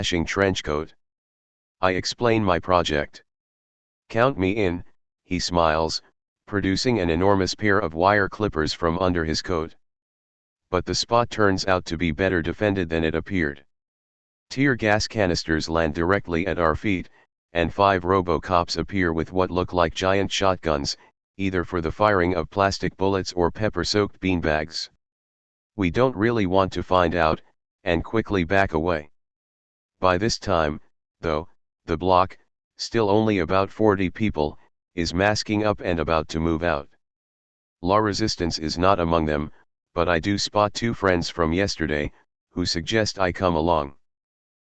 flashing trenchcoat. I explain my project. "Count me in," he smiles, producing an enormous pair of wire clippers from under his coat. But the spot turns out to be better defended than it appeared. Tear gas canisters land directly at our feet, and 5 robo-cops appear with what look like giant shotguns, either for the firing of plastic bullets or pepper-soaked beanbags. We don't really want to find out, and quickly back away. By this time, though, the block, still only about 40 people, is masking up and about to move out. La Resistance is not among them, but I do spot 2 friends from yesterday, who suggest I come along.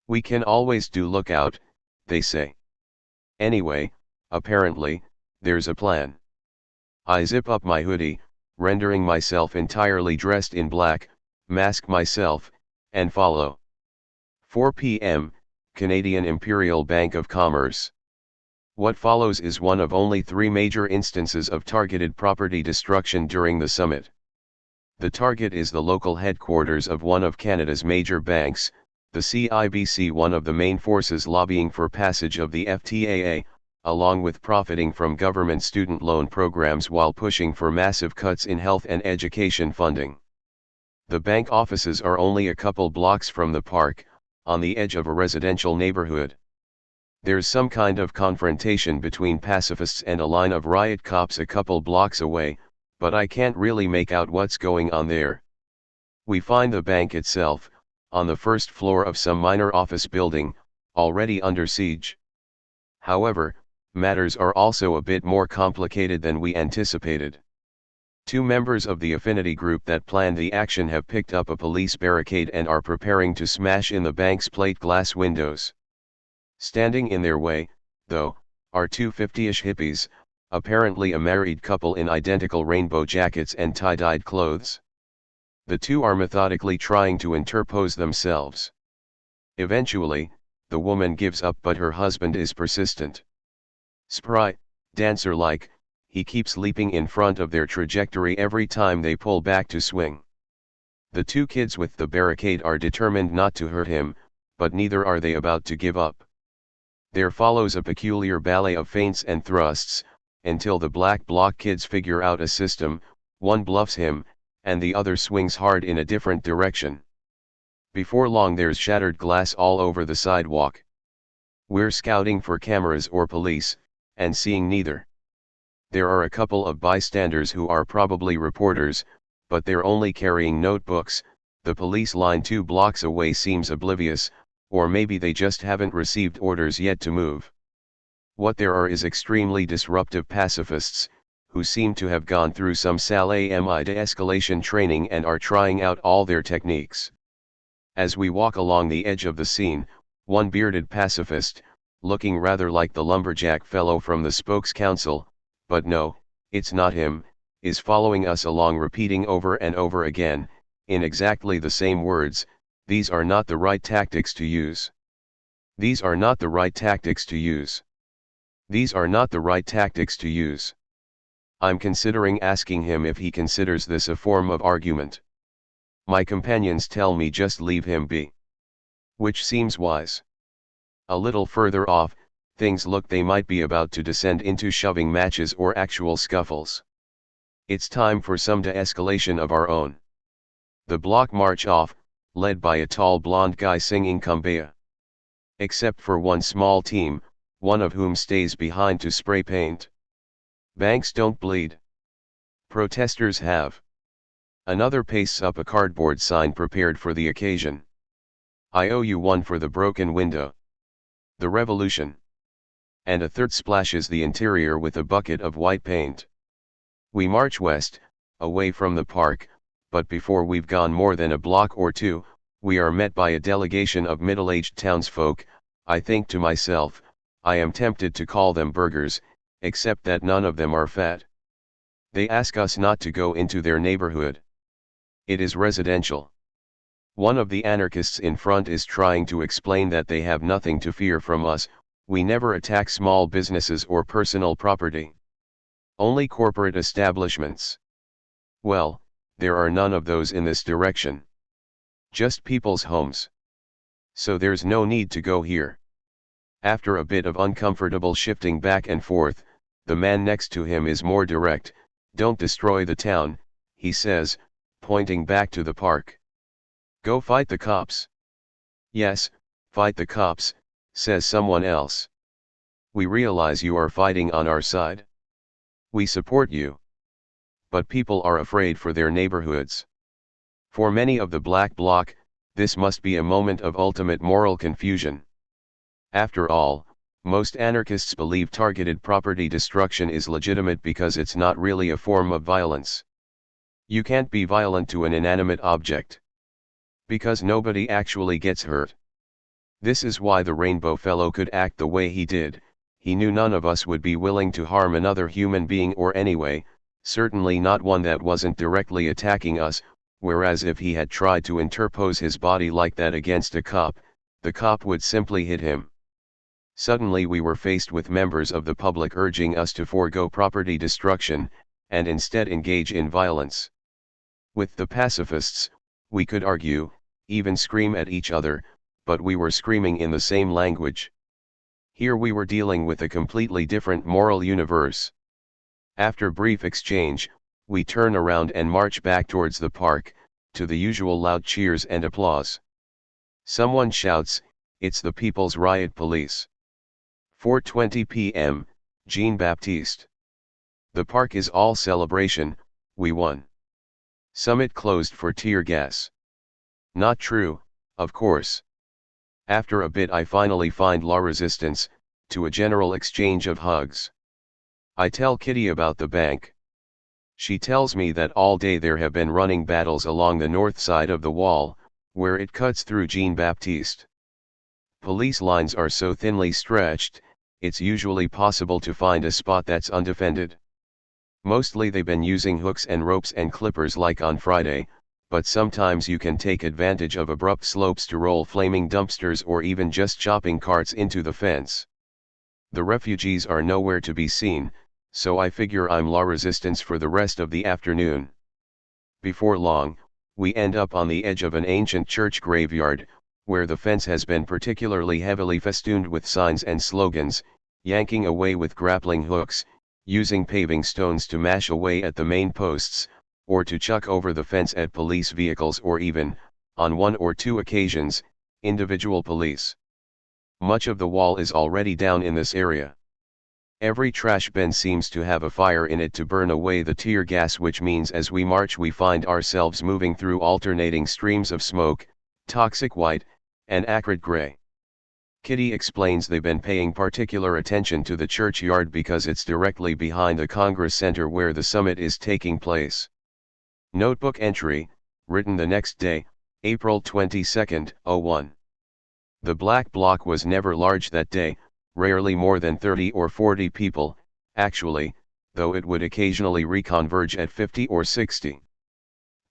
"We can always do lookout," they say. Anyway, apparently, there's a plan. I zip up my hoodie, rendering myself entirely dressed in black, mask myself, and follow. 4 p.m., Canadian Imperial Bank of Commerce. What follows is one of only 3 major instances of targeted property destruction during the summit. The target is the local headquarters of one of Canada's major banks, the CIBC, one of the main forces lobbying for passage of the FTAA, along with profiting from government student loan programs while pushing for massive cuts in health and education funding. The bank offices are only a couple blocks from the park, on the edge of a residential neighborhood. There's some kind of confrontation between pacifists and a line of riot cops a couple blocks away, but I can't really make out what's going on there. We find the bank itself, on the first floor of some minor office building, already under siege. However, matters are also a bit more complicated than we anticipated. 2 members of the affinity group that planned the action have picked up a police barricade and are preparing to smash in the bank's plate glass windows. Standing in their way, though, are 2 50-ish hippies, apparently a married couple in identical rainbow jackets and tie-dyed clothes. The 2 are methodically trying to interpose themselves. Eventually, the woman gives up, but her husband is persistent. Spry, dancer-like, he keeps leaping in front of their trajectory every time they pull back to swing. The 2 kids with the barricade are determined not to hurt him, but neither are they about to give up. There follows a peculiar ballet of feints and thrusts, until the black bloc kids figure out a system. One bluffs him, and the other swings hard in a different direction. Before long there's shattered glass all over the sidewalk. We're scouting for cameras or police, and seeing neither. There are a couple of bystanders who are probably reporters, but they're only carrying notebooks. The police line 2 blocks away seems oblivious, or maybe they just haven't received orders yet to move. What there are is extremely disruptive pacifists, who seem to have gone through some SAL-AMI de-escalation training and are trying out all their techniques. As we walk along the edge of the scene, one bearded pacifist, looking rather like the lumberjack fellow from the Spokes Council, but no, it's not him, is following us along, repeating over and over again, in exactly the same words, "These are not the right tactics to use. These are not the right tactics to use. These are not the right tactics to use." I'm considering asking him if he considers this a form of argument. My companions tell me just leave him be. Which seems wise. A little further off, things look they might be about to descend into shoving matches or actual scuffles. It's time for some de-escalation of our own. The block march off, led by a tall blonde guy singing Kumbaya. Except for one small team, one of whom stays behind to spray paint. Banks don't bleed. Protesters have. Another pastes up a cardboard sign prepared for the occasion. "I owe you one for the broken window. The revolution." And a third splashes the interior with a bucket of white paint. We march west, away from the park, but before we've gone more than a block or 2, we are met by a delegation of middle-aged townsfolk. I think to myself, I am tempted to call them burghers, except that none of them are fat. They ask us not to go into their neighborhood. It is residential. One of the anarchists in front is trying to explain that they have nothing to fear from us. We never attack small businesses or personal property. Only corporate establishments. Well, there are none of those in this direction. Just people's homes. So there's no need to go here. After a bit of uncomfortable shifting back and forth, the man next to him is more direct. Don't destroy the town, he says, pointing back to the park. Go fight the cops. Yes, fight the cops, says someone else. We realize you are fighting on our side. We support you. But people are afraid for their neighborhoods. For many of the Black Bloc, this must be a moment of ultimate moral confusion. After all, most anarchists believe targeted property destruction is legitimate because it's not really a form of violence. You can't be violent to an inanimate object. Because nobody actually gets hurt. This is why the Rainbow Fellow could act the way he did. He knew none of us would be willing to harm another human being, or anyway, certainly not one that wasn't directly attacking us, whereas if he had tried to interpose his body like that against a cop, the cop would simply hit him. Suddenly we were faced with members of the public urging us to forego property destruction, and instead engage in violence. With the pacifists, we could argue, even scream at each other, but we were screaming in the same language. Here we were dealing with a completely different moral universe. After brief exchange, we turn around and march back towards the park, to the usual loud cheers and applause. Someone shouts, "It's the People's Riot Police." 4:20 p.m., Jean-Baptiste. The park is all celebration, we won. Summit closed for tear gas. Not true, of course. After a bit I finally find La Resistance, to a general exchange of hugs. I tell Kitty about the bank. She tells me that all day there have been running battles along the north side of the wall, where it cuts through Jean-Baptiste. Police lines are so thinly stretched, it's usually possible to find a spot that's undefended. Mostly they've been using hooks and ropes and clippers like on Friday, but sometimes you can take advantage of abrupt slopes to roll flaming dumpsters or even just chopping carts into the fence. The refugees are nowhere to be seen, so I figure I'm La Resistance for the rest of the afternoon. Before long, we end up on the edge of an ancient church graveyard, where the fence has been particularly heavily festooned with signs and slogans, yanking away with grappling hooks, using paving stones to mash away at the main posts, or to chuck over the fence at police vehicles, or even, on one or two occasions, individual police. Much of the wall is already down in this area. Every trash bin seems to have a fire in it to burn away the tear gas, which means as we march we find ourselves moving through alternating streams of smoke, toxic white, and acrid gray. Kitty explains they've been paying particular attention to the churchyard because it's directly behind the Congress Center where the summit is taking place. Notebook entry, written the next day, April 22, 01. The Black Bloc was never large that day, rarely more than 30 or 40 people, actually, though it would occasionally reconverge at 50 or 60.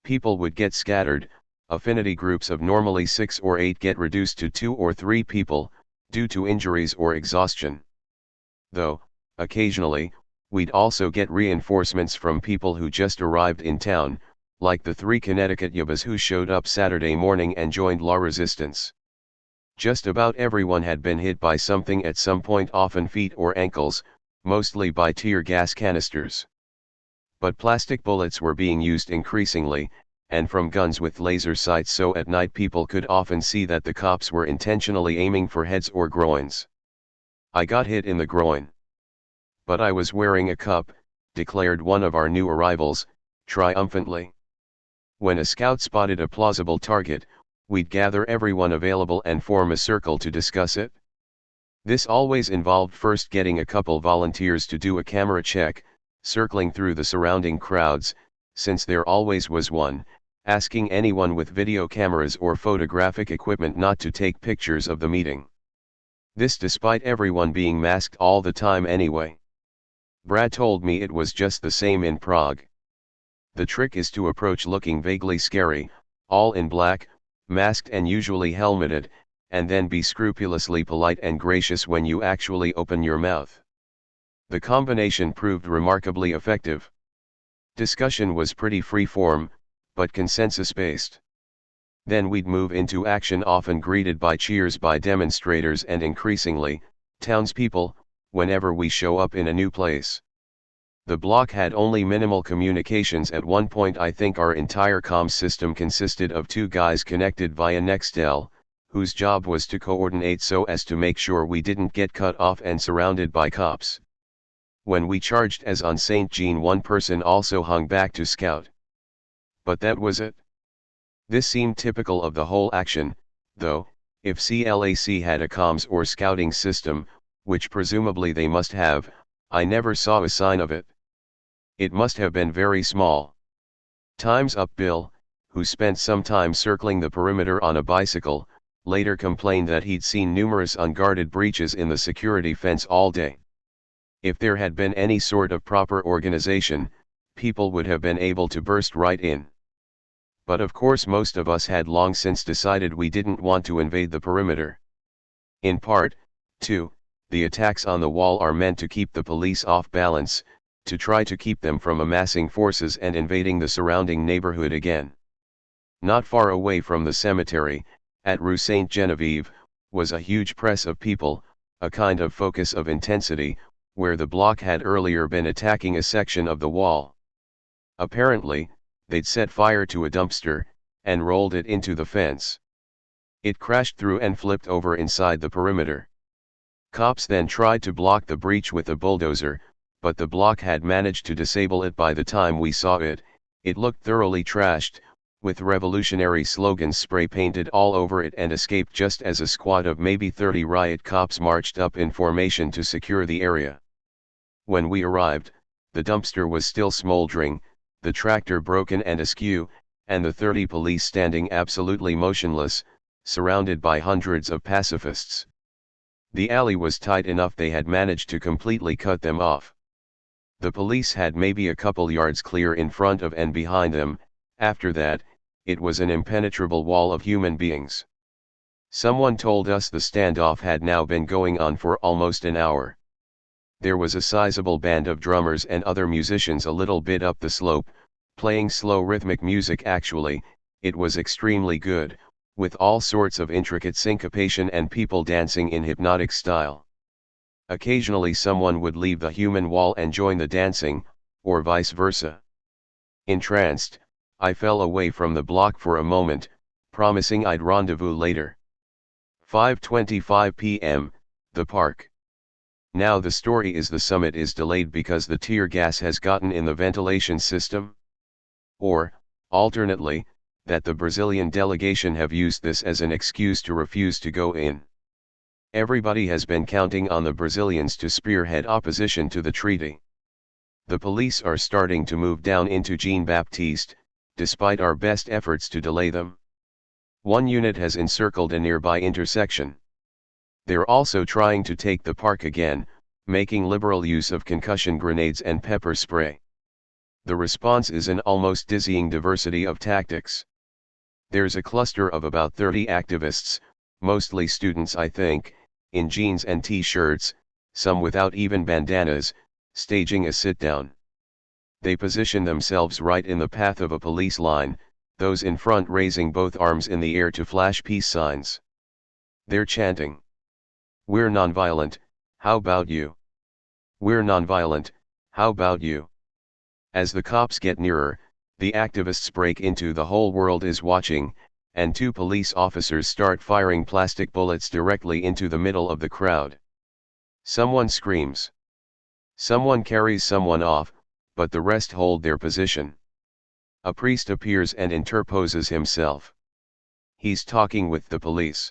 People would get scattered, affinity groups of normally 6 or 8 get reduced to 2 or 3 people, due to injuries or exhaustion. Though, occasionally, we'd also get reinforcements from people who just arrived in town, like the 3 Connecticut yubbas who showed up Saturday morning and joined La Resistance. Just about everyone had been hit by something at some point, often feet or ankles, mostly by tear gas canisters. But plastic bullets were being used increasingly, and from guns with laser sights, so at night people could often see that the cops were intentionally aiming for heads or groins. I got hit in the groin. But I was wearing a cup, declared one of our new arrivals, triumphantly. When a scout spotted a plausible target, we'd gather everyone available and form a circle to discuss it. This always involved first getting a couple volunteers to do a camera check, circling through the surrounding crowds, since there always was one, asking anyone with video cameras or photographic equipment not to take pictures of the meeting. This despite everyone being masked all the time anyway. Brad told me it was just the same in Prague. The trick is to approach looking vaguely scary, all in black, masked and usually helmeted, and then be scrupulously polite and gracious when you actually open your mouth. The combination proved remarkably effective. Discussion was pretty free-form, but consensus-based. Then we'd move into action, often greeted by cheers by demonstrators and increasingly, townspeople, whenever we show up in a new place. The block had only minimal communications at one point. I think our entire comms system consisted of 2 guys connected via Nextel, whose job was to coordinate so as to make sure we didn't get cut off and surrounded by cops. When we charged as on St. Jean, one person also hung back to scout. But that was it. This seemed typical of the whole action, though. If CLAC had a comms or scouting system, which presumably they must have, I never saw a sign of it. It must have been very small. Time's Up Bill, who spent some time circling the perimeter on a bicycle, later complained that he'd seen numerous unguarded breaches in the security fence all day. If there had been any sort of proper organization, people would have been able to burst right in. But of course most of us had long since decided we didn't want to invade the perimeter. In part, too, the attacks on the wall are meant to keep the police off balance, to try to keep them from amassing forces and invading the surrounding neighborhood again. Not far away from the cemetery, at Rue Sainte-Geneviève, was a huge press of people, a kind of focus of intensity, where the bloc had earlier been attacking a section of the wall. Apparently, they'd set fire to a dumpster, and rolled it into the fence. It crashed through and flipped over inside the perimeter. Cops then tried to block the breach with a bulldozer, but the bloc had managed to disable it by the time we saw it. It looked thoroughly trashed, with revolutionary slogans spray-painted all over it, and escaped just as a squad of maybe 30 riot cops marched up in formation to secure the area. When we arrived, the dumpster was still smoldering, the tractor broken and askew, and the 30 police standing absolutely motionless, surrounded by hundreds of pacifists. The alley was tight enough they had managed to completely cut them off. The police had maybe a couple yards clear in front of and behind them. After that, it was an impenetrable wall of human beings. Someone told us the standoff had now been going on for almost an hour. There was a sizable band of drummers and other musicians a little bit up the slope, playing slow rhythmic music. Actually, it was extremely good, with all sorts of intricate syncopation and people dancing in hypnotic style. Occasionally someone would leave the human wall and join the dancing, or vice versa. Entranced, I fell away from the block for a moment, promising I'd rendezvous later. 5:25 p.m., the park. Now the story is the summit is delayed because the tear gas has gotten in the ventilation system. Or, alternately, that the Brazilian delegation have used this as an excuse to refuse to go in. Everybody has been counting on the Brazilians to spearhead opposition to the treaty. The police are starting to move down into Jean-Baptiste, despite our best efforts to delay them. One unit has encircled a nearby intersection. They're also trying to take the park again, making liberal use of concussion grenades and pepper spray. The response is an almost dizzying diversity of tactics. There's a cluster of about 30 activists, mostly students I think, in jeans and t-shirts, some without even bandanas, staging a sit-down. They position themselves right in the path of a police line, those in front raising both arms in the air to flash peace signs. They're chanting, "We're nonviolent, how about you? We're nonviolent, how about you?" As the cops get nearer, the activists break into "The whole world is watching," and 2 police officers start firing plastic bullets directly into the middle of the crowd. Someone screams. Someone carries someone off, but the rest hold their position. A priest appears and interposes himself. He's talking with the police.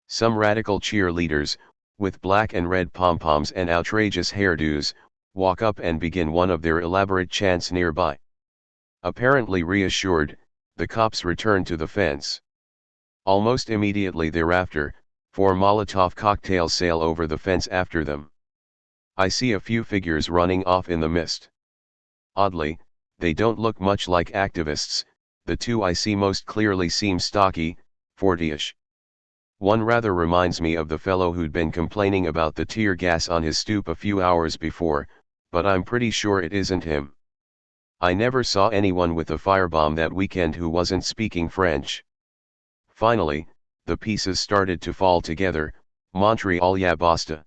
Some radical cheerleaders, with black and red pom-poms and outrageous hairdos, walk up and begin one of their elaborate chants nearby. Apparently reassured, the cops return to the fence. Almost immediately thereafter, 4 Molotov cocktails sail over the fence after them. I see a few figures running off in the mist. Oddly, they don't look much like activists. The 2 I see most clearly seem stocky, 40-ish. One rather reminds me of the fellow who'd been complaining about the tear gas on his stoop a few hours before, but I'm pretty sure it isn't him. I never saw anyone with a firebomb that weekend who wasn't speaking French. Finally, the pieces started to fall together. Montreal, ya basta.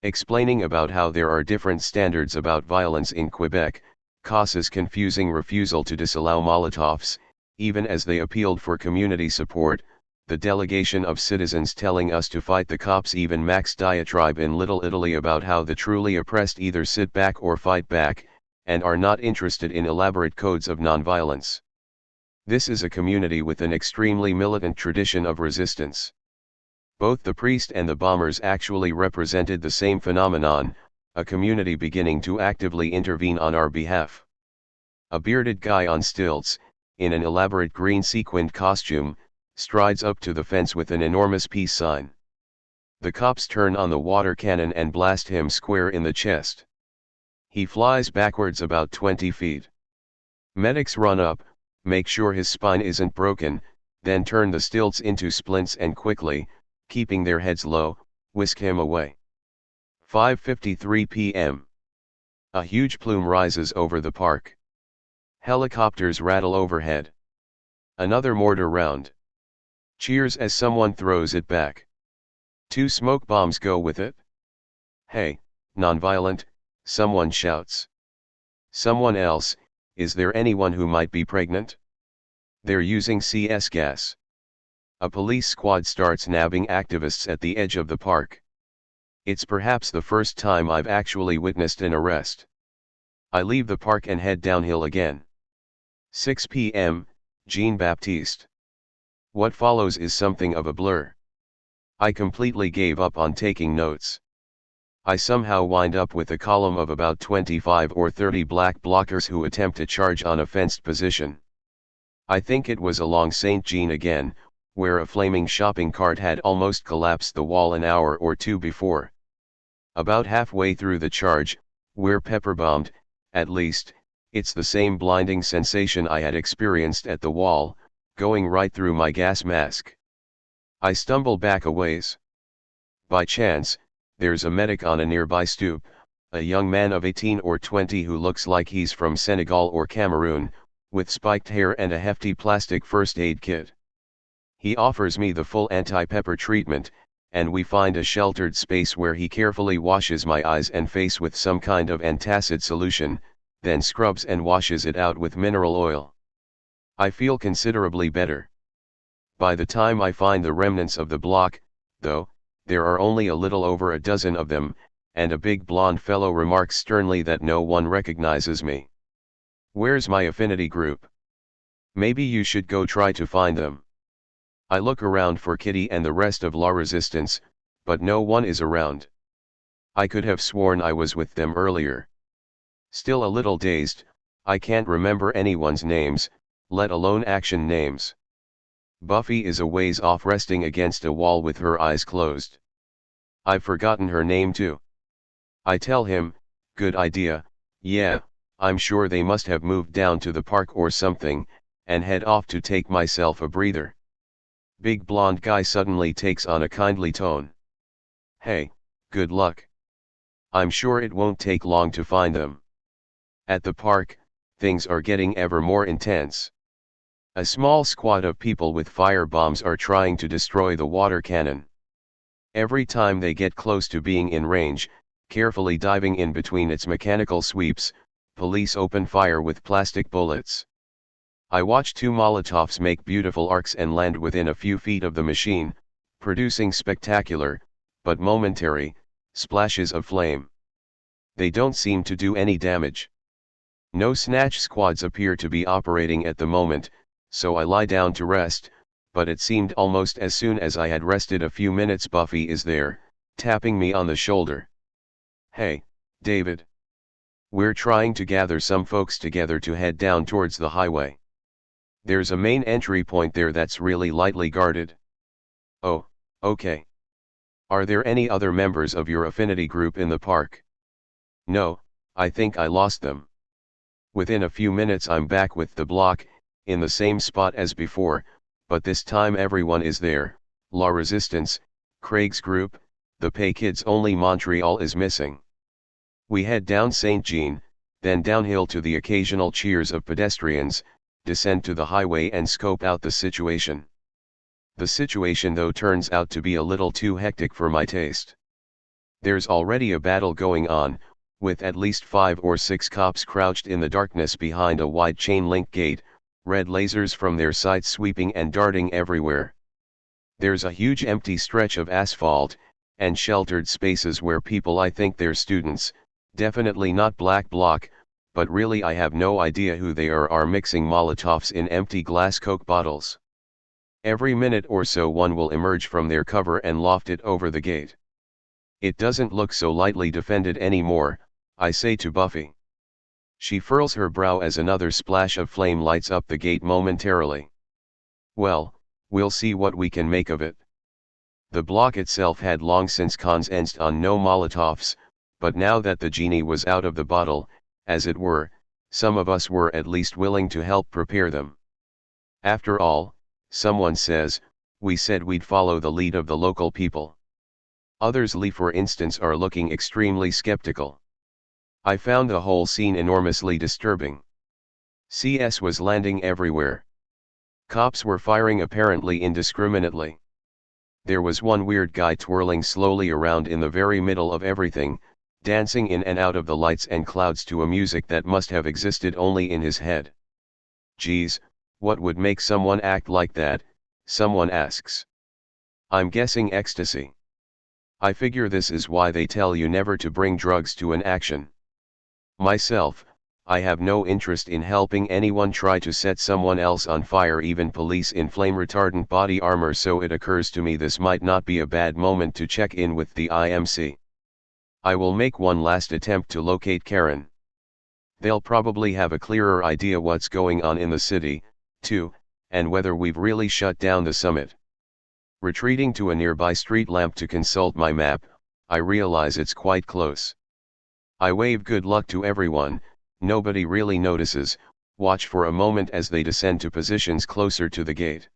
Explaining about how there are different standards about violence in Quebec, causes confusing refusal to disallow Molotovs, even as they appealed for community support, the delegation of citizens telling us to fight the cops, even Mac's diatribe in Little Italy about how the truly oppressed either sit back or fight back, and are not interested in elaborate codes of nonviolence. This is a community with an extremely militant tradition of resistance. Both the priest and the bombers actually represented the same phenomenon, a community beginning to actively intervene on our behalf. A bearded guy on stilts, in an elaborate green sequined costume, strides up to the fence with an enormous peace sign. The cops turn on the water cannon and blast him square in the chest. He flies backwards about 20 feet. Medics run up, make sure his spine isn't broken, then turn the stilts into splints and quickly, keeping their heads low, whisk him away. 5:53 p.m. A huge plume rises over the park. Helicopters rattle overhead. Another mortar round. Cheers as someone throws it back. 2 smoke bombs go with it. Hey, nonviolent, someone shouts. Someone else, is there anyone who might be pregnant? They're using CS gas. A police squad starts nabbing activists at the edge of the park. It's perhaps the first time I've actually witnessed an arrest. I leave the park and head downhill again. 6 p.m., Jean-Baptiste. What follows is something of a blur. I completely gave up on taking notes. I somehow wind up with a column of about 25 or 30 black blockers who attempt to charge on a fenced position. I think it was along St. Jean again, where a flaming shopping cart had almost collapsed the wall an hour or two before. About halfway through the charge, we're pepper-bombed, at least, it's the same blinding sensation I had experienced at the wall, going right through my gas mask. I stumble back a ways. By chance, there's a medic on a nearby stoop, a young man of 18 or 20 who looks like he's from Senegal or Cameroon, with spiked hair and a hefty plastic first aid kit. He offers me the full anti-pepper treatment, and we find a sheltered space where he carefully washes my eyes and face with some kind of antacid solution, then scrubs and washes it out with mineral oil. I feel considerably better. By the time I find the remnants of the block, though, there are only a little over a dozen of them, and a big blond fellow remarks sternly that no one recognizes me. Where's my affinity group? Maybe you should go try to find them. I look around for Kitty and the rest of La Resistance, but no one is around. I could have sworn I was with them earlier. Still a little dazed, I can't remember anyone's names, let alone action names. Buffy is a ways off resting against a wall with her eyes closed. I've forgotten her name too. I tell him, good idea, yeah, I'm sure they must have moved down to the park or something, and head off to take myself a breather. Big blonde guy suddenly takes on a kindly tone. Hey, good luck. I'm sure it won't take long to find them. At the park, things are getting ever more intense. A small squad of people with fire bombs are trying to destroy the water cannon. Every time they get close to being in range, carefully diving in between its mechanical sweeps, police open fire with plastic bullets. I watch 2 Molotovs make beautiful arcs and land within a few feet of the machine, producing spectacular, but momentary, splashes of flame. They don't seem to do any damage. No snatch squads appear to be operating at the moment, so I lie down to rest, but it seemed almost as soon as I had rested a few minutes Buffy is there, tapping me on the shoulder. Hey, David. We're trying to gather some folks together to head down towards the highway. There's a main entry point there that's really lightly guarded. Oh, okay. Are there any other members of your affinity group in the park? No, I think I lost them. Within a few minutes I'm back with the block, in the same spot as before, but this time everyone is there, La Resistance, Craig's group, the Pay Kids, only Montreal is missing. We head down St. Jean, then downhill to the occasional cheers of pedestrians, descend to the highway and scope out the situation. The situation though turns out to be a little too hectic for my taste. There's already a battle going on, with at least 5 or 6 cops crouched in the darkness behind a wide chain-link gate, red lasers from their sights sweeping and darting everywhere. There's a huge empty stretch of asphalt, and sheltered spaces where people I think they're students, definitely not black bloc, but really I have no idea who they are mixing Molotovs in empty glass Coke bottles. Every minute or so one will emerge from their cover and loft it over the gate. It doesn't look so lightly defended anymore, I say to Buffy. She furls her brow as another splash of flame lights up the gate momentarily. Well, we'll see what we can make of it. The block itself had long since consensed on no Molotovs, but now that the genie was out of the bottle, as it were, some of us were at least willing to help prepare them. After all, someone says, we said we'd follow the lead of the local people. Others, Lee for instance, are looking extremely skeptical. I found the whole scene enormously disturbing. CS was landing everywhere. Cops were firing apparently indiscriminately. There was one weird guy twirling slowly around in the very middle of everything, dancing in and out of the lights and clouds to a music that must have existed only in his head. Geez, what would make someone act like that, someone asks. I'm guessing ecstasy. I figure this is why they tell you never to bring drugs to an action. Myself, I have no interest in helping anyone try to set someone else on fire, even police in flame-retardant body armor, so it occurs to me this might not be a bad moment to check in with the IMC. I will make one last attempt to locate Karen. They'll probably have a clearer idea what's going on in the city, too, and whether we've really shut down the summit. Retreating to a nearby street lamp to consult my map, I realize it's quite close. I wave good luck to everyone, nobody really notices, watch for a moment as they descend to positions closer to the gate.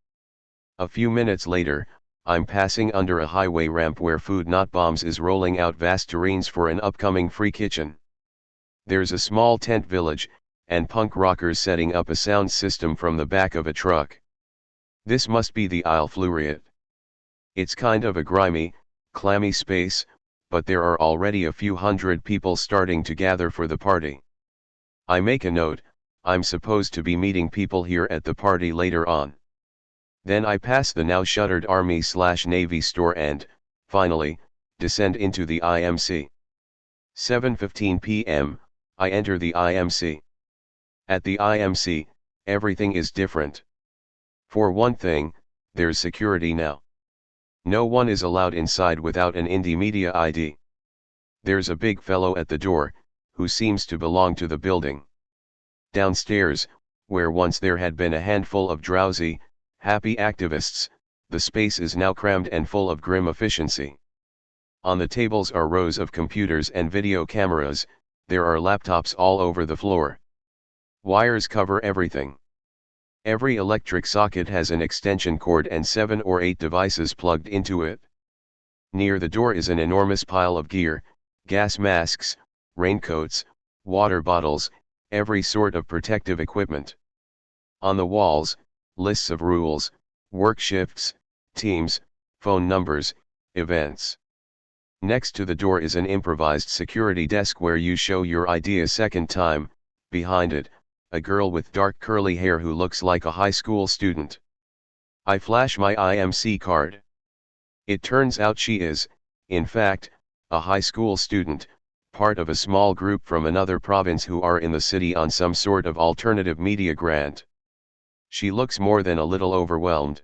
A few minutes later, I'm passing under a highway ramp where Food Not Bombs is rolling out vast terrains for an upcoming free kitchen. There's a small tent village, and punk rockers setting up a sound system from the back of a truck. This must be the Isle Fleuriet. It's kind of a grimy, clammy space, but there are already a few hundred people starting to gather for the party. I make a note, I'm supposed to be meeting people here at the party later on. Then I pass the now shuttered Army/Navy store and, finally, descend into the IMC. 7:15 p.m., I enter the IMC. At the IMC, everything is different. For one thing, there's security now. No one is allowed inside without an indie media ID. There's a big fellow at the door, who seems to belong to the building. Downstairs, where once there had been a handful of drowsy, happy activists, the space is now crammed and full of grim efficiency. On the tables are rows of computers and video cameras, there are laptops all over the floor. Wires cover everything. Every electric socket has an extension cord and 7 or 8 devices plugged into it. Near the door is an enormous pile of gear, gas masks, raincoats, water bottles, every sort of protective equipment. On the walls, lists of rules, work shifts, teams, phone numbers, events. Next to the door is an improvised security desk where you show your ID a second time. Behind it, a girl with dark curly hair who looks like a high school student. I flash my IMC card. It turns out she is, in fact, a high school student, part of a small group from another province who are in the city on some sort of alternative media grant. She looks more than a little overwhelmed.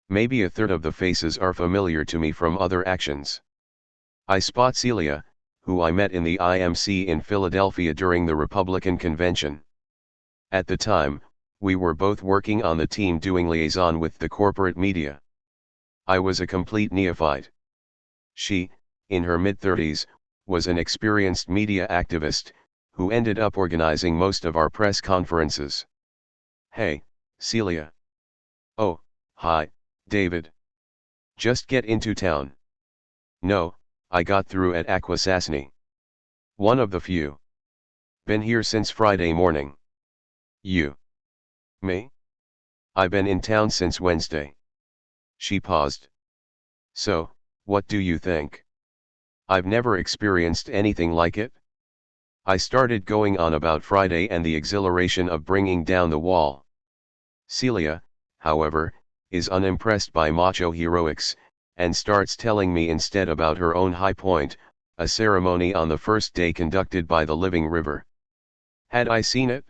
Maybe a third of the faces are familiar to me from other actions. I spot Celia, who I met in the IMC in Philadelphia during the Republican convention. At the time, we were both working on the team doing liaison with the corporate media. I was a complete neophyte. She, in her mid-30s, was an experienced media activist, who ended up organizing most of our press conferences. Hey, Celia. Oh, hi, David. Just get into town. No, I got through at Akwesasne. One of the few. Been here since Friday morning. You? Me? I've been in town since Wednesday. She paused. So, what do you think? I've never experienced anything like it. I started going on about Friday and the exhilaration of bringing down the wall. Celia, however, is unimpressed by macho heroics, and starts telling me instead about her own high point, a ceremony on the first day conducted by the living river. Had I seen it?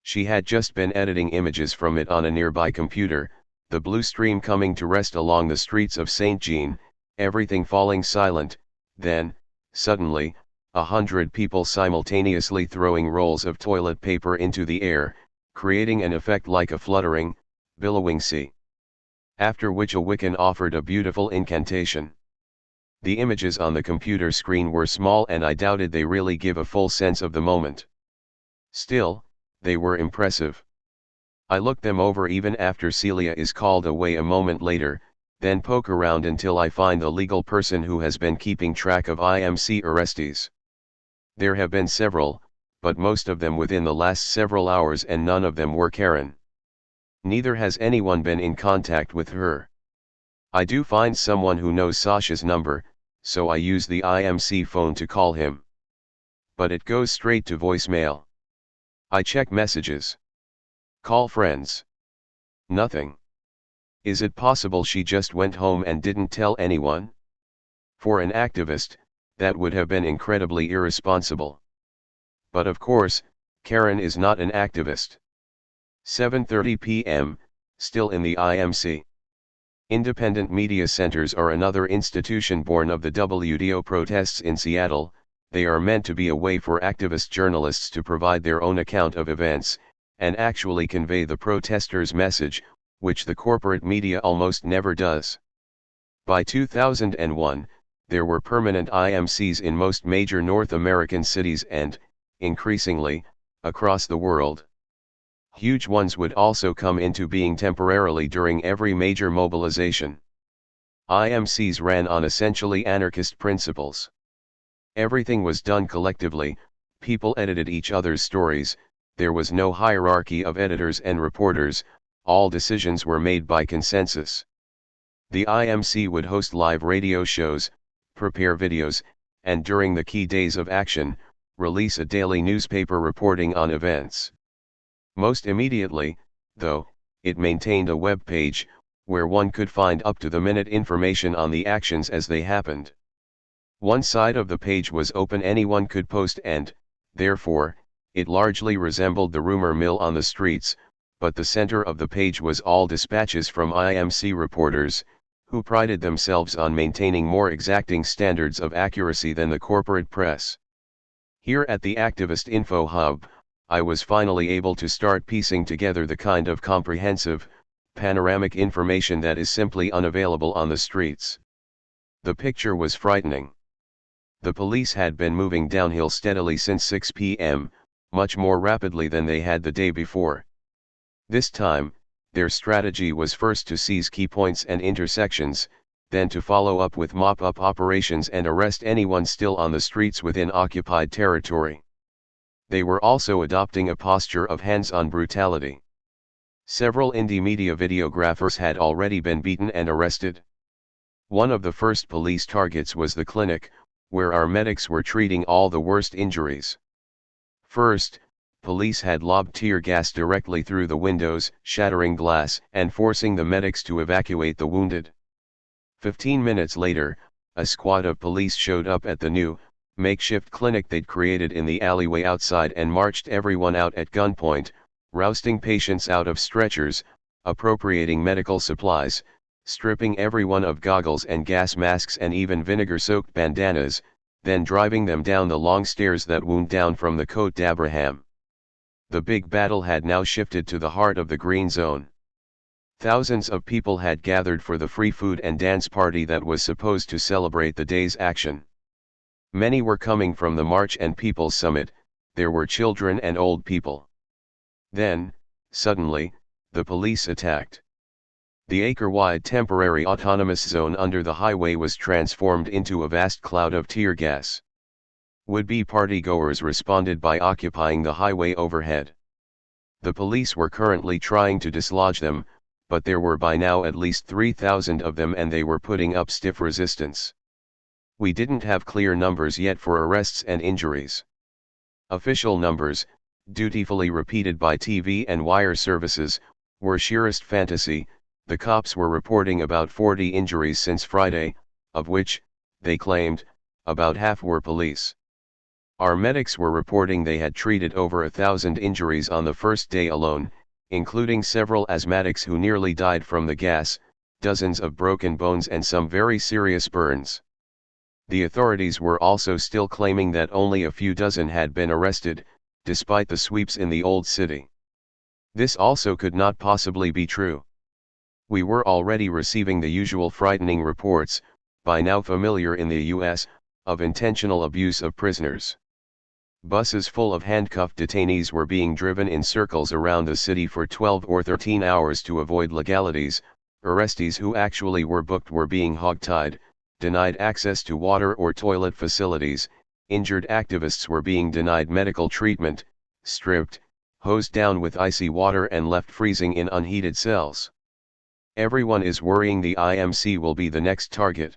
She had just been editing images from it on a nearby computer, the blue stream coming to rest along the streets of St. Jean, everything falling silent, then, suddenly, 100 people simultaneously throwing rolls of toilet paper into the air, creating an effect like a fluttering, billowing sea. After which a Wiccan offered a beautiful incantation. The images on the computer screen were small and I doubted they really give a full sense of the moment. Still, they were impressive. I look them over even after Celia is called away a moment later, then poke around until I find the legal person who has been keeping track of IMC arrestees. There have been several, but most of them within the last several hours and none of them were Karen. Neither has anyone been in contact with her. I do find someone who knows Sasha's number, so I use the IMC phone to call him. But it goes straight to voicemail. I check messages. Call friends. Nothing. Is it possible she just went home and didn't tell anyone? For an activist, that would have been incredibly irresponsible. But of course, Karen is not an activist. 7:30 p.m., still in the IMC. Independent media centers are another institution born of the WDO protests in Seattle. They are meant to be a way for activist journalists to provide their own account of events, and actually convey the protesters' message, which the corporate media almost never does. By 2001, there were permanent IMCs in most major North American cities and, increasingly, across the world. Huge ones would also come into being temporarily during every major mobilization. IMCs ran on essentially anarchist principles. Everything was done collectively, people edited each other's stories, there was no hierarchy of editors and reporters, all decisions were made by consensus. The IMC would host live radio shows, prepare videos, and during the key days of action, release a daily newspaper reporting on events. Most immediately, though, it maintained a web page, where one could find up-to-the-minute information on the actions as they happened. One side of the page was open, anyone could post and, therefore, it largely resembled the rumor mill on the streets, but the center of the page was all dispatches from IMC reporters, who prided themselves on maintaining more exacting standards of accuracy than the corporate press. Here at the Activist Info Hub, I was finally able to start piecing together the kind of comprehensive, panoramic information that is simply unavailable on the streets. The picture was frightening. The police had been moving downhill steadily since 6 p.m., much more rapidly than they had the day before. This time, their strategy was first to seize key points and intersections, then to follow up with mop-up operations and arrest anyone still on the streets within occupied territory. They were also adopting a posture of hands-on brutality. Several indie media videographers had already been beaten and arrested. One of the first police targets was the clinic, where our medics were treating all the worst injuries. First, police had lobbed tear gas directly through the windows, shattering glass and forcing the medics to evacuate the wounded. 15 minutes later, a squad of police showed up at the new, makeshift clinic they'd created in the alleyway outside and marched everyone out at gunpoint, rousting patients out of stretchers, appropriating medical supplies, stripping everyone of goggles and gas masks and even vinegar-soaked bandanas, then driving them down the long stairs that wound down from the Côte d'Abraham. The big battle had now shifted to the heart of the Green Zone. Thousands of people had gathered for the free food and dance party that was supposed to celebrate the day's action. Many were coming from the March and People's Summit, there were children and old people. Then, suddenly, the police attacked. The acre-wide temporary autonomous zone under the highway was transformed into a vast cloud of tear gas. Would-be partygoers responded by occupying the highway overhead. The police were currently trying to dislodge them, but there were by now at least 3,000 of them and they were putting up stiff resistance. We didn't have clear numbers yet for arrests and injuries. Official numbers, dutifully repeated by TV and wire services, were sheerest fantasy. The cops were reporting about 40 injuries since Friday, of which, they claimed, about half were police. Our medics were reporting they had treated over 1,000 injuries on the first day alone, including several asthmatics who nearly died from the gas, dozens of broken bones and some very serious burns. The authorities were also still claiming that only a few dozen had been arrested, despite the sweeps in the old city. This also could not possibly be true. We were already receiving the usual frightening reports, by now familiar in the US, of intentional abuse of prisoners. Buses full of handcuffed detainees were being driven in circles around the city for 12 or 13 hours to avoid legalities. Arrestees who actually were booked were being hogtied, denied access to water or toilet facilities. Injured activists were being denied medical treatment, stripped, hosed down with icy water and left freezing in unheated cells. Everyone is worrying the IMC will be the next target.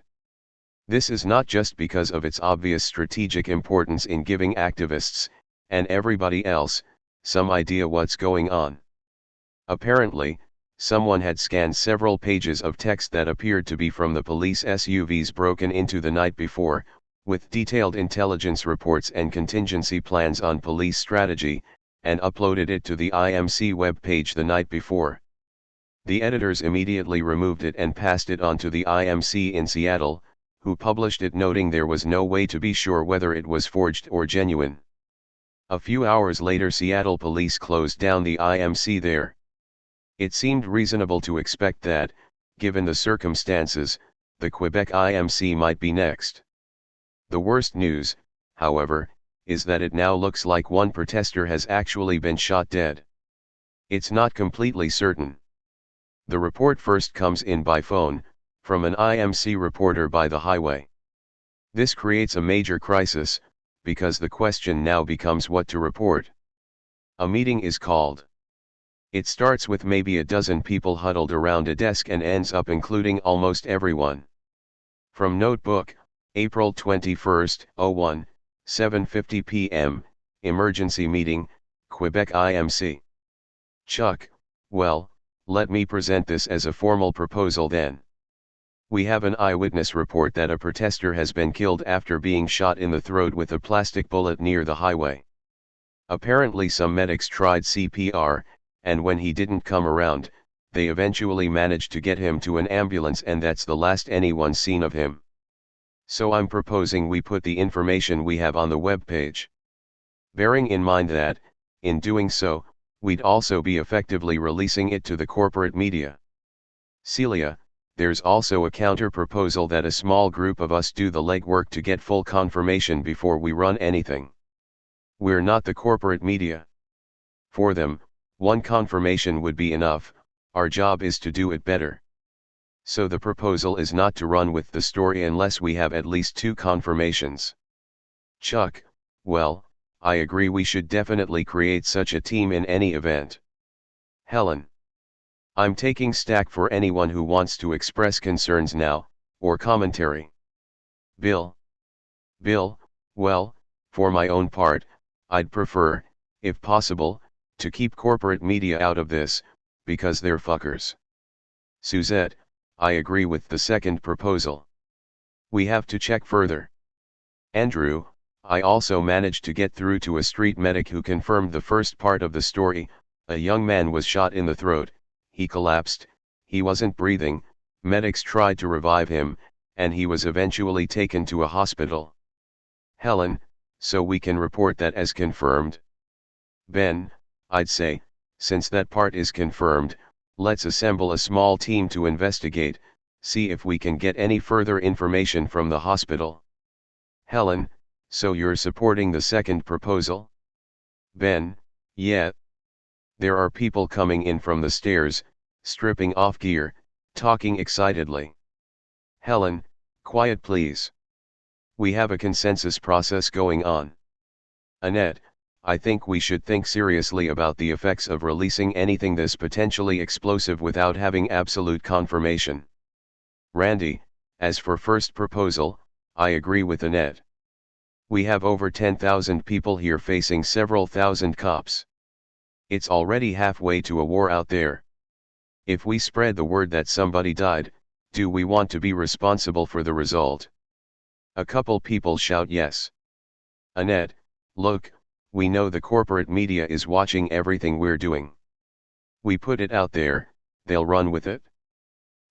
This is not just because of its obvious strategic importance in giving activists, and everybody else, some idea what's going on. Apparently, someone had scanned several pages of text that appeared to be from the police SUVs broken into the night before, with detailed intelligence reports and contingency plans on police strategy, and uploaded it to the IMC webpage the night before. The editors immediately removed it and passed it on to the IMC in Seattle, who published it noting there was no way to be sure whether it was forged or genuine. A few hours later, Seattle police closed down the IMC there. It seemed reasonable to expect that, given the circumstances, the Quebec IMC might be next. The worst news, however, is that it now looks like one protester has actually been shot dead. It's not completely certain. The report first comes in by phone, from an IMC reporter by the highway. This creates a major crisis, because the question now becomes what to report. A meeting is called. It starts with maybe a dozen people huddled around a desk and ends up including almost everyone. From Notebook, April 21, 01, 7:50 p.m., Emergency Meeting, Quebec IMC. Chuck, well, let me present this as a formal proposal then. We have an eyewitness report that a protester has been killed after being shot in the throat with a plastic bullet near the highway. Apparently some medics tried CPR, and when he didn't come around, they eventually managed to get him to an ambulance, and that's the last anyone's seen of him. So I'm proposing we put the information we have on the webpage. Bearing in mind that, in doing so, we'd also be effectively releasing it to the corporate media. Celia, there's also a counter-proposal that a small group of us do the legwork to get full confirmation before we run anything. We're not the corporate media. For them, one confirmation would be enough. Our job is to do it better. So the proposal is not to run with the story unless we have at least 2 confirmations. Chuck, well, I agree we should definitely create such a team in any event. Helen. I'm taking stack for anyone who wants to express concerns now, or commentary. Bill. Bill, well, for my own part, I'd prefer, if possible, to keep corporate media out of this, because they're fuckers. Suzette, I agree with the second proposal. We have to check further. Andrew, I also managed to get through to a street medic who confirmed the first part of the story. A young man was shot in the throat, he collapsed, he wasn't breathing, medics tried to revive him, and he was eventually taken to a hospital. Helen, so we can report that as confirmed? Ben, I'd say, since that part is confirmed, let's assemble a small team to investigate, see if we can get any further information from the hospital. Helen, so you're supporting the second proposal? Ben, yeah. There are people coming in from the stairs, stripping off gear, talking excitedly. Helen, quiet please. We have a consensus process going on. Annette, I think we should think seriously about the effects of releasing anything this potentially explosive without having absolute confirmation. Randy, as for first proposal, I agree with Annette. We have over 10,000 people here facing several thousand cops. It's already halfway to a war out there. If we spread the word that somebody died, do we want to be responsible for the result? A couple people shout yes. Annette, look, we know the corporate media is watching everything we're doing. We put it out there, they'll run with it.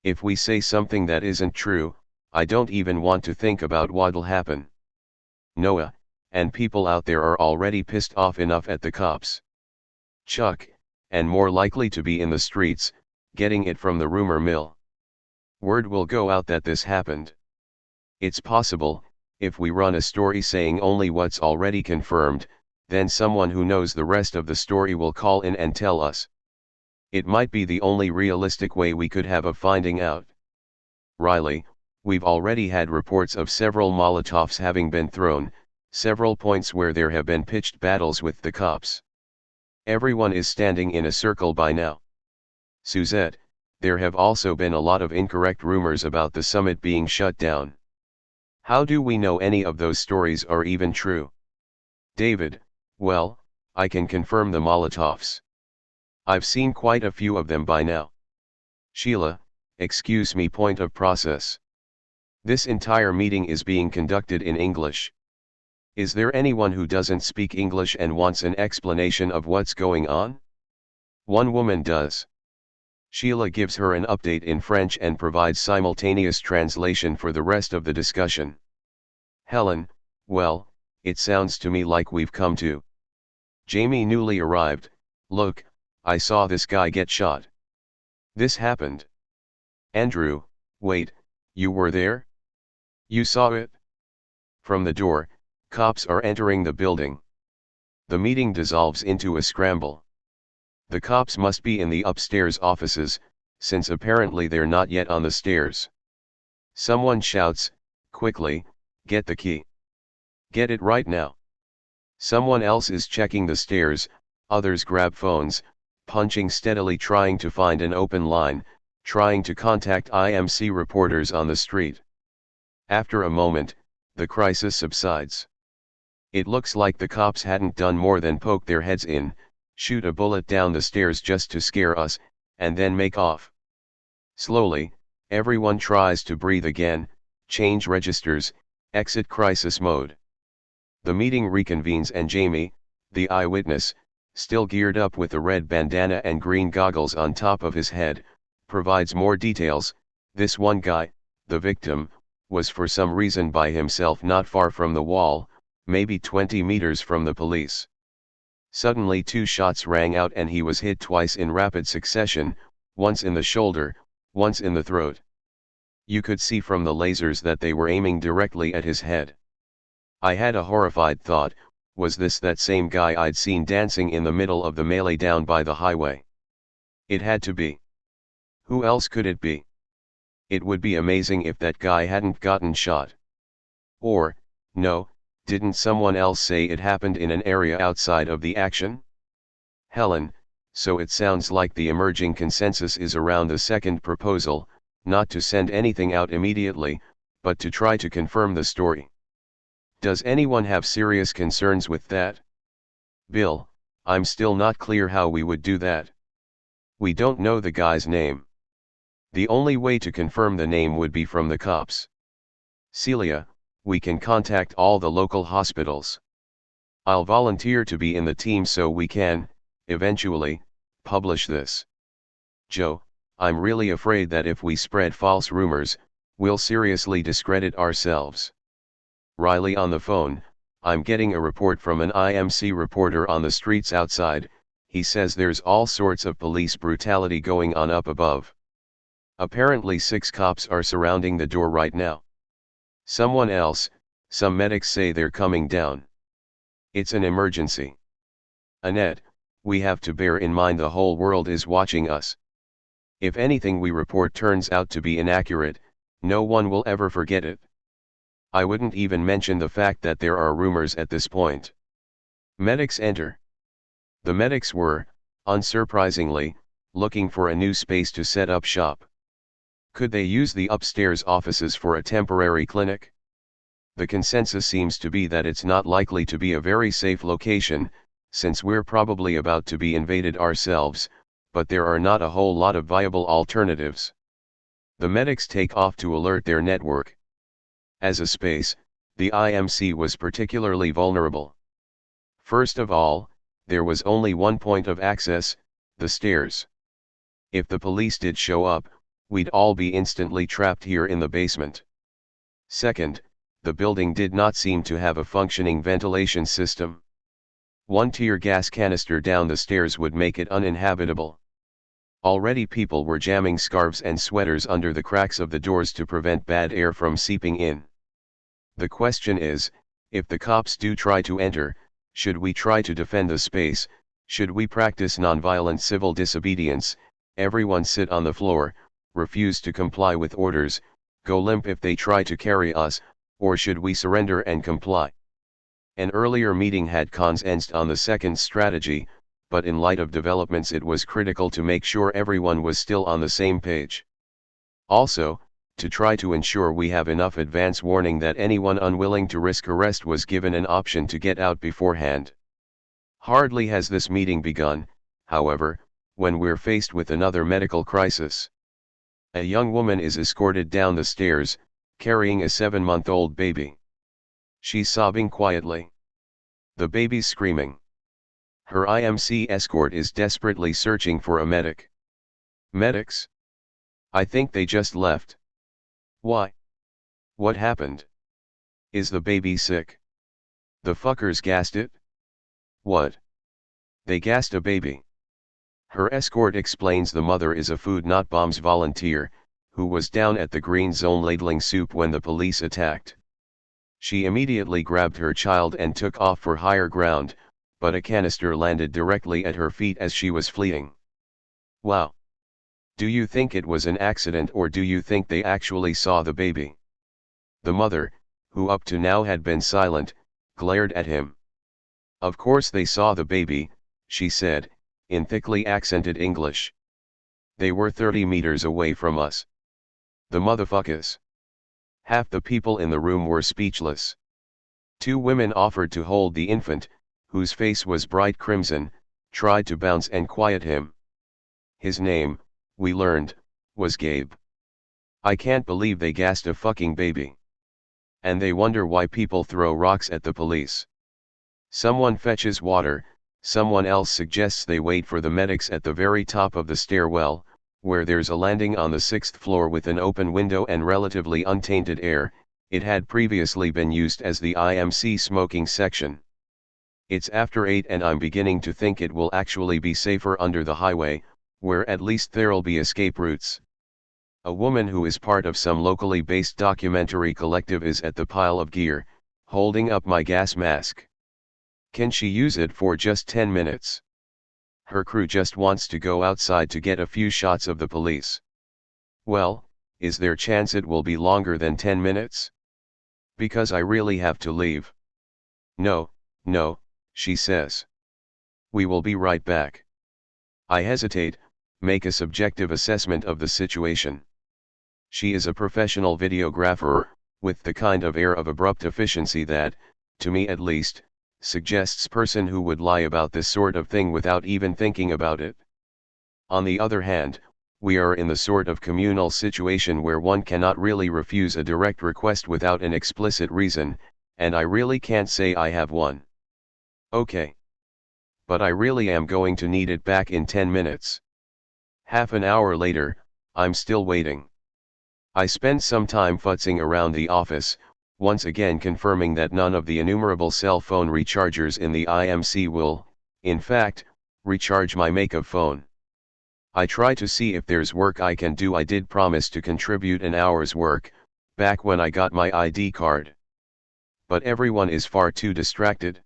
If we say something that isn't true, I don't even want to think about what'll happen. Noah, and people out there are already pissed off enough at the cops. Chuck, and more likely to be in the streets, getting it from the rumor mill. Word will go out that this happened. It's possible, if we run a story saying only what's already confirmed, then someone who knows the rest of the story will call in and tell us. It might be the only realistic way we could have of finding out. Riley, we've already had reports of several Molotovs having been thrown, several points where there have been pitched battles with the cops. Everyone is standing in a circle by now. Suzette, there have also been a lot of incorrect rumors about the summit being shut down. How do we know any of those stories are even true? David, well, I can confirm the Molotovs. I've seen quite a few of them by now. Sheila, excuse me, point of process. This entire meeting is being conducted in English. Is there anyone who doesn't speak English and wants an explanation of what's going on? One woman does. Sheila gives her an update in French and provides simultaneous translation for the rest of the discussion. Helen, well, it sounds to me like we've come to. Jamie, newly arrived, look, I saw this guy get shot. This happened. Andrew, wait, you were there? You saw it? From the door, cops are entering the building. The meeting dissolves into a scramble. The cops must be in the upstairs offices, since apparently they're not yet on the stairs. Someone shouts, quickly, get the key. Get it right now. Someone else is checking the stairs, others grab phones, punching steadily, trying to find an open line, trying to contact IMC reporters on the street. After a moment, the crisis subsides. It looks like the cops hadn't done more than poke their heads in, shoot a bullet down the stairs just to scare us, and then make off. Slowly, everyone tries to breathe again, change registers, exit crisis mode. The meeting reconvenes and Jamie, the eyewitness, still geared up with a red bandana and green goggles on top of his head, provides more details. This one guy, the victim, was for some reason by himself not far from the wall, maybe 20 meters from the police. Suddenly 2 shots rang out and he was hit twice in rapid succession, once in the shoulder, once in the throat. You could see from the lasers that they were aiming directly at his head. I had a horrified thought, was this that same guy I'd seen dancing in the middle of the melee down by the highway? It had to be. Who else could it be? It would be amazing if that guy hadn't gotten shot. Or, no, didn't someone else say it happened in an area outside of the action? Helen, so it sounds like the emerging consensus is around the second proposal, not to send anything out immediately, but to try to confirm the story. Does anyone have serious concerns with that? Bill, I'm still not clear how we would do that. We don't know the guy's name. The only way to confirm the name would be from the cops. Celia, we can contact all the local hospitals. I'll volunteer to be in the team so we can, eventually, publish this. Joe, I'm really afraid that if we spread false rumors, we'll seriously discredit ourselves. Riley on the phone, I'm getting a report from an IMC reporter on the streets outside. He says there's all sorts of police brutality going on up above. Apparently 6 cops are surrounding the door right now. Someone else, some medics say they're coming down. It's an emergency. Annette, we have to bear in mind the whole world is watching us. If anything we report turns out to be inaccurate, no one will ever forget it. I wouldn't even mention the fact that there are rumors at this point. Medics enter. The medics were, unsurprisingly, looking for a new space to set up shop. Could they use the upstairs offices for a temporary clinic? The consensus seems to be that it's not likely to be a very safe location, since we're probably about to be invaded ourselves, but there are not a whole lot of viable alternatives. The medics take off to alert their network. As a space, the IMC was particularly vulnerable. First of all, there was only one point of access, the stairs. If the police did show up, we'd all be instantly trapped here in the basement. Second, the building did not seem to have a functioning ventilation system. One tear gas canister down the stairs would make it uninhabitable. Already people were jamming scarves and sweaters under the cracks of the doors to prevent bad air from seeping in. The question is, if the cops do try to enter, should we try to defend the space? Should we practice nonviolent civil disobedience, everyone sit on the floor, refuse to comply with orders, go limp if they try to carry us, or should we surrender and comply? An earlier meeting had consensus on the second strategy, but in light of developments it was critical to make sure everyone was still on the same page. Also, to try to ensure we have enough advance warning that anyone unwilling to risk arrest was given an option to get out beforehand. Hardly has this meeting begun, however, when we're faced with another medical crisis. A young woman is escorted down the stairs, carrying a 7-month-old baby. She's sobbing quietly. The baby's screaming. Her IMC escort is desperately searching for a medic. Medics? I think they just left. Why? What happened? Is the baby sick? The fuckers gassed it? What? They gassed a baby. Her escort explains the mother is a Food Not Bombs volunteer, who was down at the green zone ladling soup when the police attacked. She immediately grabbed her child and took off for higher ground, but a canister landed directly at her feet as she was fleeing. Wow. Do you think it was an accident or do you think they actually saw the baby? The mother, who up to now had been silent, glared at him. Of course they saw the baby, she said, in thickly accented English. They were 30 meters away from us. The motherfuckers. Half the people in the room were speechless. 2 women offered to hold the infant, whose face was bright crimson, tried to bounce and quiet him. His name, we learned, was Gabe. I can't believe they gassed a fucking baby. And they wonder why people throw rocks at the police. Someone fetches water, someone else suggests they wait for the medics at the very top of the stairwell, where there's a landing on the 6th floor with an open window and relatively untainted air. It had previously been used as the IMC smoking section. It's after 8 and I'm beginning to think it will actually be safer under the highway, where at least there'll be escape routes. A woman who is part of some locally based documentary collective is at the pile of gear, holding up my gas mask. Can she use it for just 10 minutes? Her crew just wants to go outside to get a few shots of the police. Well, is there chance it will be longer than 10 minutes? Because I really have to leave. No, she says. We will be right back. I hesitate, make a subjective assessment of the situation. She is a professional videographer, with the kind of air of abrupt efficiency that, to me at least, suggests person who would lie about this sort of thing without even thinking about it. On the other hand, we are in the sort of communal situation where one cannot really refuse a direct request without an explicit reason, and I really can't say I have one. Okay. But I really am going to need it back in 10 minutes. Half an hour later, I'm still waiting. I spend some time futzing around the office, once again confirming that none of the innumerable cell phone rechargers in the IMC will, in fact, recharge my makeup phone. I try to see if there's work I can do. I did promise to contribute an hour's work, back when I got my ID card. But everyone is far too distracted.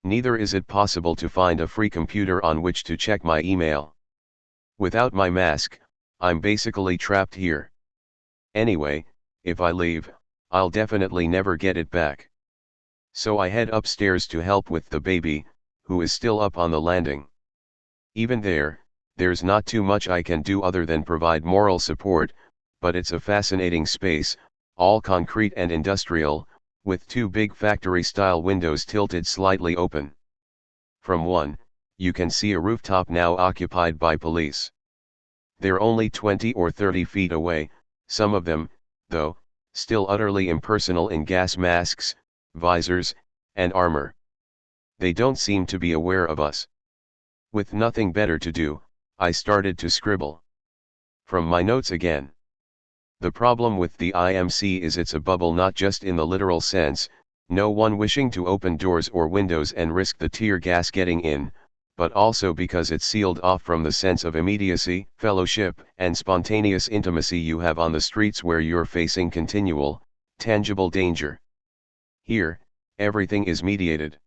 Neither is it possible to find a free computer on which to check my email. Without my mask, I'm basically trapped here. Anyway, if I leave, I'll definitely never get it back. So I head upstairs to help with the baby, who is still up on the landing. Even there's not too much I can do other than provide moral support, but it's a fascinating space, all concrete and industrial, with two big factory-style windows tilted slightly open. From one, you can see a rooftop now occupied by police. They're only 20 or 30 feet away, some of them, though, still utterly impersonal in gas masks, visors, and armor. They don't seem to be aware of us. With nothing better to do, I started to scribble. From my notes again. The problem with the IMC is it's a bubble, not just in the literal sense, no one wishing to open doors or windows and risk the tear gas getting in, but also because it's sealed off from the sense of immediacy, fellowship, and spontaneous intimacy you have on the streets where you're facing continual, tangible danger. Here, everything is mediated.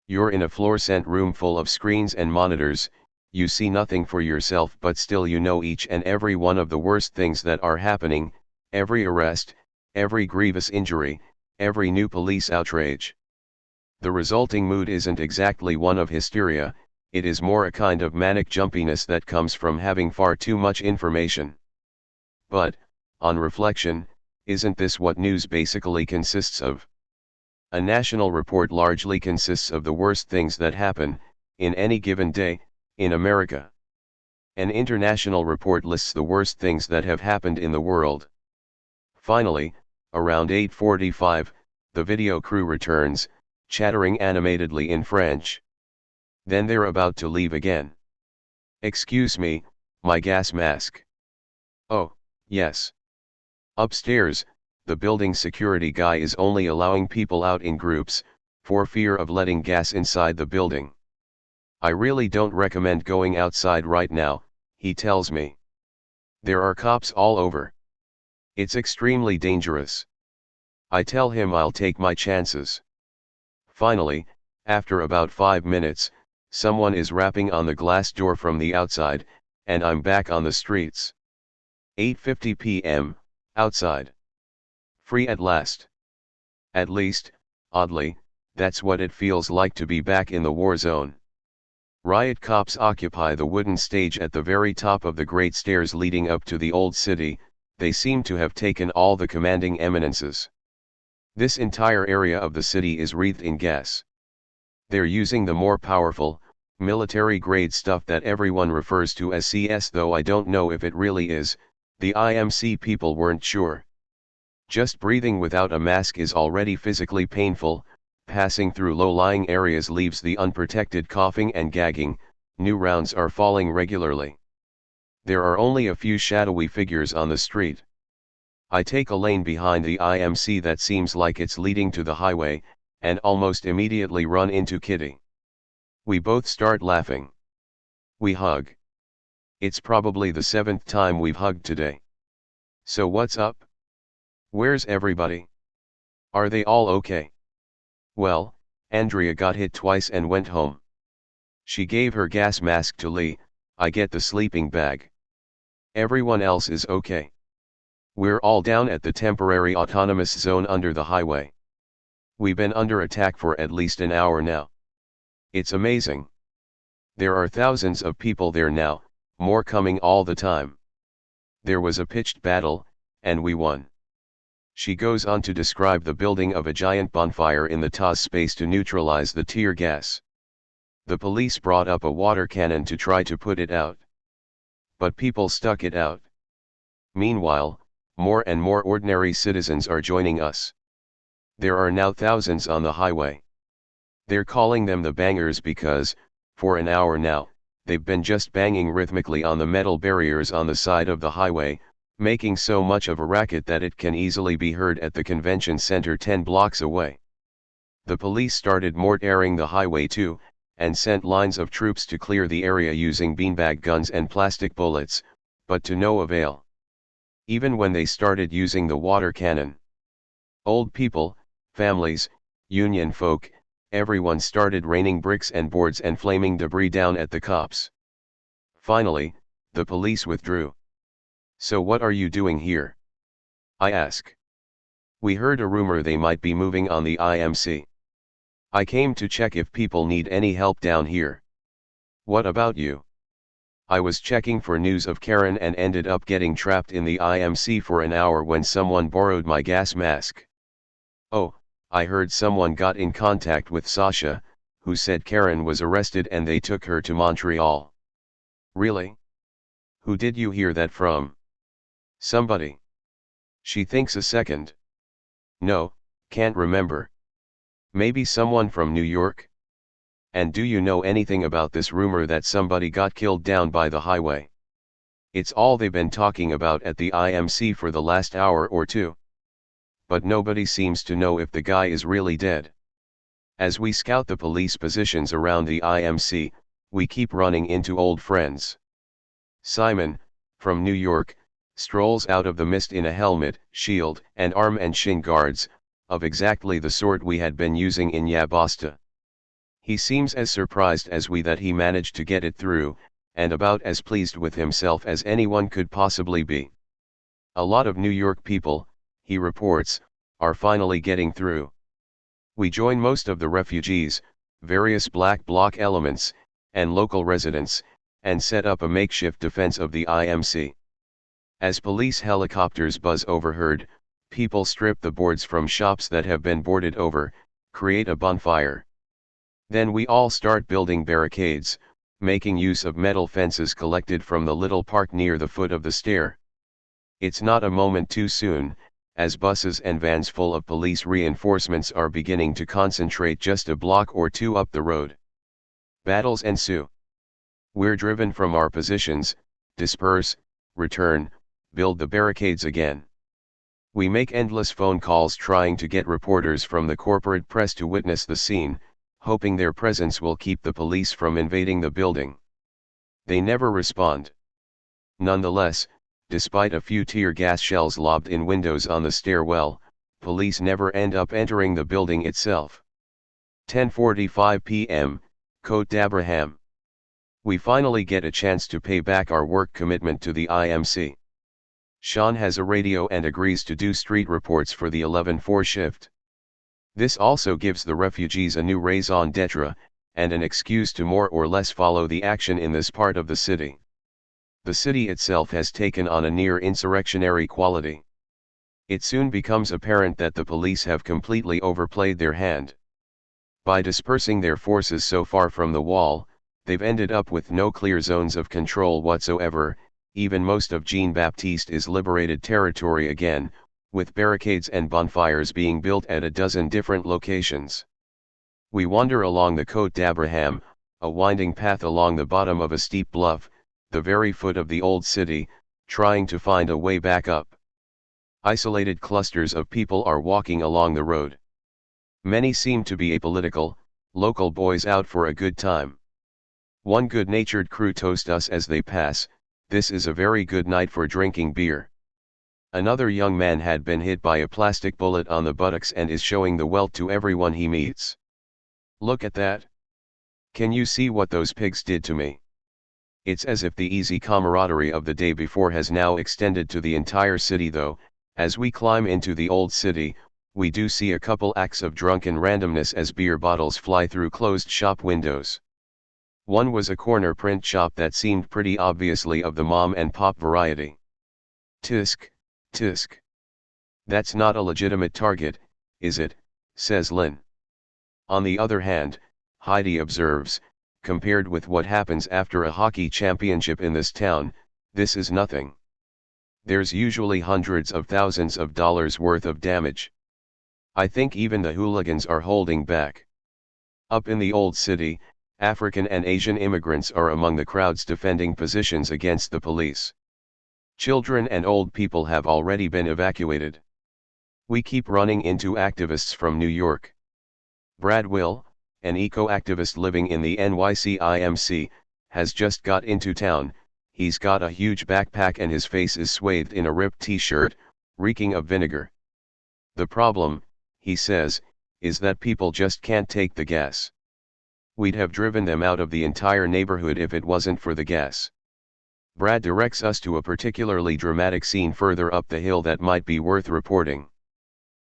You're in a fluorescent room full of screens and monitors, you see nothing for yourself, but still you know each and every one of the worst things that are happening, every arrest, every grievous injury, every new police outrage. The resulting mood isn't exactly one of hysteria, it is more a kind of manic jumpiness that comes from having far too much information. But, on reflection, isn't this what news basically consists of? A national report largely consists of the worst things that happen, in any given day, in America. An international report lists the worst things that have happened in the world. Finally, around 8:45, the video crew returns, chattering animatedly in French. Then they're about to leave again. Excuse me, my gas mask. Oh, yes. Upstairs, the building security guy is only allowing people out in groups, for fear of letting gas inside the building. I really don't recommend going outside right now, he tells me. There are cops all over. It's extremely dangerous. I tell him I'll take my chances. Finally, after about 5 minutes, someone is rapping on the glass door from the outside, and I'm back on the streets. 8:50 p.m., outside. Free at last. At least, oddly, that's what it feels like to be back in the war zone. Riot cops occupy the wooden stage at the very top of the great stairs leading up to the old city. They seem to have taken all the commanding eminences. This entire area of the city is wreathed in gas. They're using the more powerful, military-grade stuff that everyone refers to as CS, though I don't know if it really is. The IMC people weren't sure. Just breathing without a mask is already physically painful, passing through low-lying areas leaves the unprotected coughing and gagging, new rounds are falling regularly. There are only a few shadowy figures on the street. I take a lane behind the IMC that seems like it's leading to the highway, and almost immediately run into Kitty. We both start laughing. We hug. It's probably the 7th time we've hugged today. So what's up? Where's everybody? Are they all okay? Well, Andrea got hit twice and went home. She gave her gas mask to Lee, I get the sleeping bag. Everyone else is okay. We're all down at the temporary autonomous zone under the highway. We've been under attack for at least an hour now. It's amazing. There are thousands of people there now, more coming all the time. There was a pitched battle, and we won. She goes on to describe the building of a giant bonfire in the TAS space to neutralize the tear gas. The police brought up a water cannon to try to put it out. But people stuck it out. Meanwhile, more and more ordinary citizens are joining us. There are now thousands on the highway. They're calling them the bangers because, for an hour now, they've been just banging rhythmically on the metal barriers on the side of the highway, making so much of a racket that it can easily be heard at the convention center 10 blocks away. The police started mortaring the highway too, and sent lines of troops to clear the area using beanbag guns and plastic bullets, but to no avail. Even when they started using the water cannon. Old people, families, union folk, everyone started raining bricks and boards and flaming debris down at the cops. Finally, the police withdrew. So what are you doing here? I ask. We heard a rumor they might be moving on the IMC. I came to check if people need any help down here. What about you? I was checking for news of Karen and ended up getting trapped in the IMC for an hour when someone borrowed my gas mask. Oh, I heard someone got in contact with Sasha, who said Karen was arrested and they took her to Montreal. Really? Who did you hear that from? Somebody. She thinks a second. No, can't remember. Maybe someone from New York? And do you know anything about this rumor that somebody got killed down by the highway? It's all they've been talking about at the IMC for the last hour or two. But nobody seems to know if the guy is really dead. As we scout the police positions around the IMC, we keep running into old friends. Simon, from New York, strolls out of the mist in a helmet, shield, and arm and shin guards, of exactly the sort we had been using in Yabasta. He seems as surprised as we that he managed to get it through, and about as pleased with himself as anyone could possibly be. A lot of New York people, he reports, are finally getting through. We join most of the refugees, various Black Bloc elements, and local residents, and set up a makeshift defense of the IMC. As police helicopters buzz overhead, people strip the boards from shops that have been boarded over, create a bonfire. Then we all start building barricades, making use of metal fences collected from the little park near the foot of the stair. It's not a moment too soon, as buses and vans full of police reinforcements are beginning to concentrate just a block or two up the road. Battles ensue. We're driven from our positions, disperse, return, build the barricades again. We make endless phone calls trying to get reporters from the corporate press to witness the scene, hoping their presence will keep the police from invading the building. They never respond. Nonetheless, despite a few tear gas shells lobbed in windows on the stairwell, police never end up entering the building itself. 10:45 p.m., Côte d'Abraham. We finally get a chance to pay back our work commitment to the IMC. Sean has a radio and agrees to do street reports for the 11:4 shift. This also gives the refugees a new raison d'etre, and an excuse to more or less follow the action in this part of the city. The city itself has taken on a near insurrectionary quality. It soon becomes apparent that the police have completely overplayed their hand. By dispersing their forces so far from the wall, they've ended up with no clear zones of control whatsoever. Even most of Jean-Baptiste is liberated territory again, with barricades and bonfires being built at a dozen different locations. We wander along the Côte d'Abraham, a winding path along the bottom of a steep bluff, the very foot of the old city, trying to find a way back up. Isolated clusters of people are walking along the road. Many seem to be apolitical, local boys out for a good time. One good-natured crew toast us as they pass, "This is a very good night for drinking beer." Another young man had been hit by a plastic bullet on the buttocks and is showing the welt to everyone he meets. "Look at that. Can you see what those pigs did to me?" It's as if the easy camaraderie of the day before has now extended to the entire city though. As we climb into the old city, we do see a couple acts of drunken randomness as beer bottles fly through closed shop windows. One was a corner print shop that seemed pretty obviously of the mom and pop variety. Tisk, tisk. "That's not a legitimate target, is it?" says Lynn. On the other hand, Heidi observes, "Compared with what happens after a hockey championship in this town, this is nothing. There's usually hundreds of thousands of dollars worth of damage. I think even the hooligans are holding back." Up in the old city, African and Asian immigrants are among the crowds defending positions against the police. Children and old people have already been evacuated. We keep running into activists from New York. Brad Will, an eco-activist living in the NYC IMC, has just got into town. He's got a huge backpack and his face is swathed in a ripped t-shirt, reeking of vinegar. "The problem," he says, "is that people just can't take the gas. We'd have driven them out of the entire neighborhood if it wasn't for the gas." Brad directs us to a particularly dramatic scene further up the hill that might be worth reporting.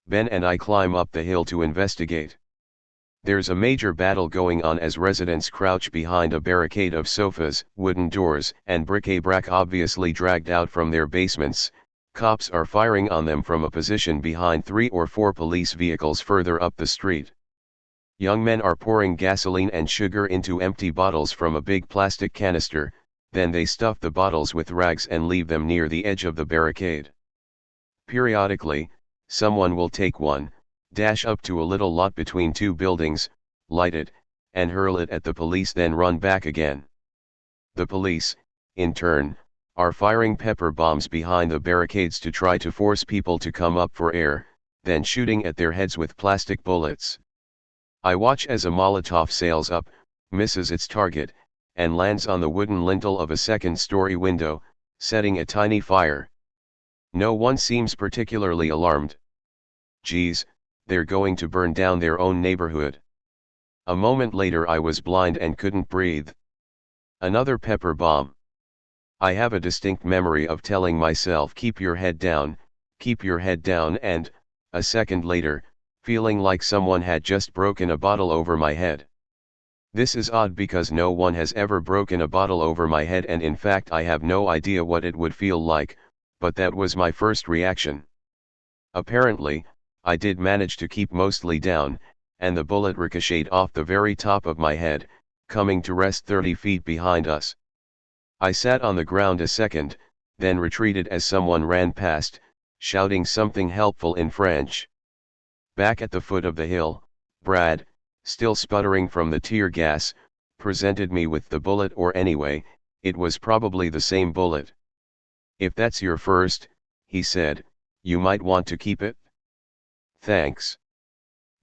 Ben and I climb up the hill to investigate. There's a major battle going on as residents crouch behind a barricade of sofas, wooden doors, and bric-a-brac obviously dragged out from their basements. Cops are firing on them from a position behind 3 or 4 police vehicles further up the street. Young men are pouring gasoline and sugar into empty bottles from a big plastic canister, then they stuff the bottles with rags and leave them near the edge of the barricade. Periodically, someone will take one, dash up to a little lot between 2 buildings, light it, and hurl it at the police, then run back again. The police, in turn, are firing pepper bombs behind the barricades to try to force people to come up for air, then shooting at their heads with plastic bullets. I watch as a Molotov sails up, misses its target, and lands on the wooden lintel of a second-story window, setting a tiny fire. No one seems particularly alarmed. Geez, they're going to burn down their own neighborhood. A moment later I was blind and couldn't breathe. Another pepper bomb. I have a distinct memory of telling myself, keep your head down, and, a second later, feeling like someone had just broken a bottle over my head. This is odd because no one has ever broken a bottle over my head, and in fact I have no idea what it would feel like, but that was my first reaction. Apparently, I did manage to keep mostly down, and the bullet ricocheted off the very top of my head, coming to rest 30 feet behind us. I sat on the ground a second, then retreated as someone ran past, shouting something helpful in French. Back at the foot of the hill, Brad, still sputtering from the tear gas, presented me with the bullet, or anyway, it was probably the same bullet. If that's your first, he said, you might want to keep it. Thanks.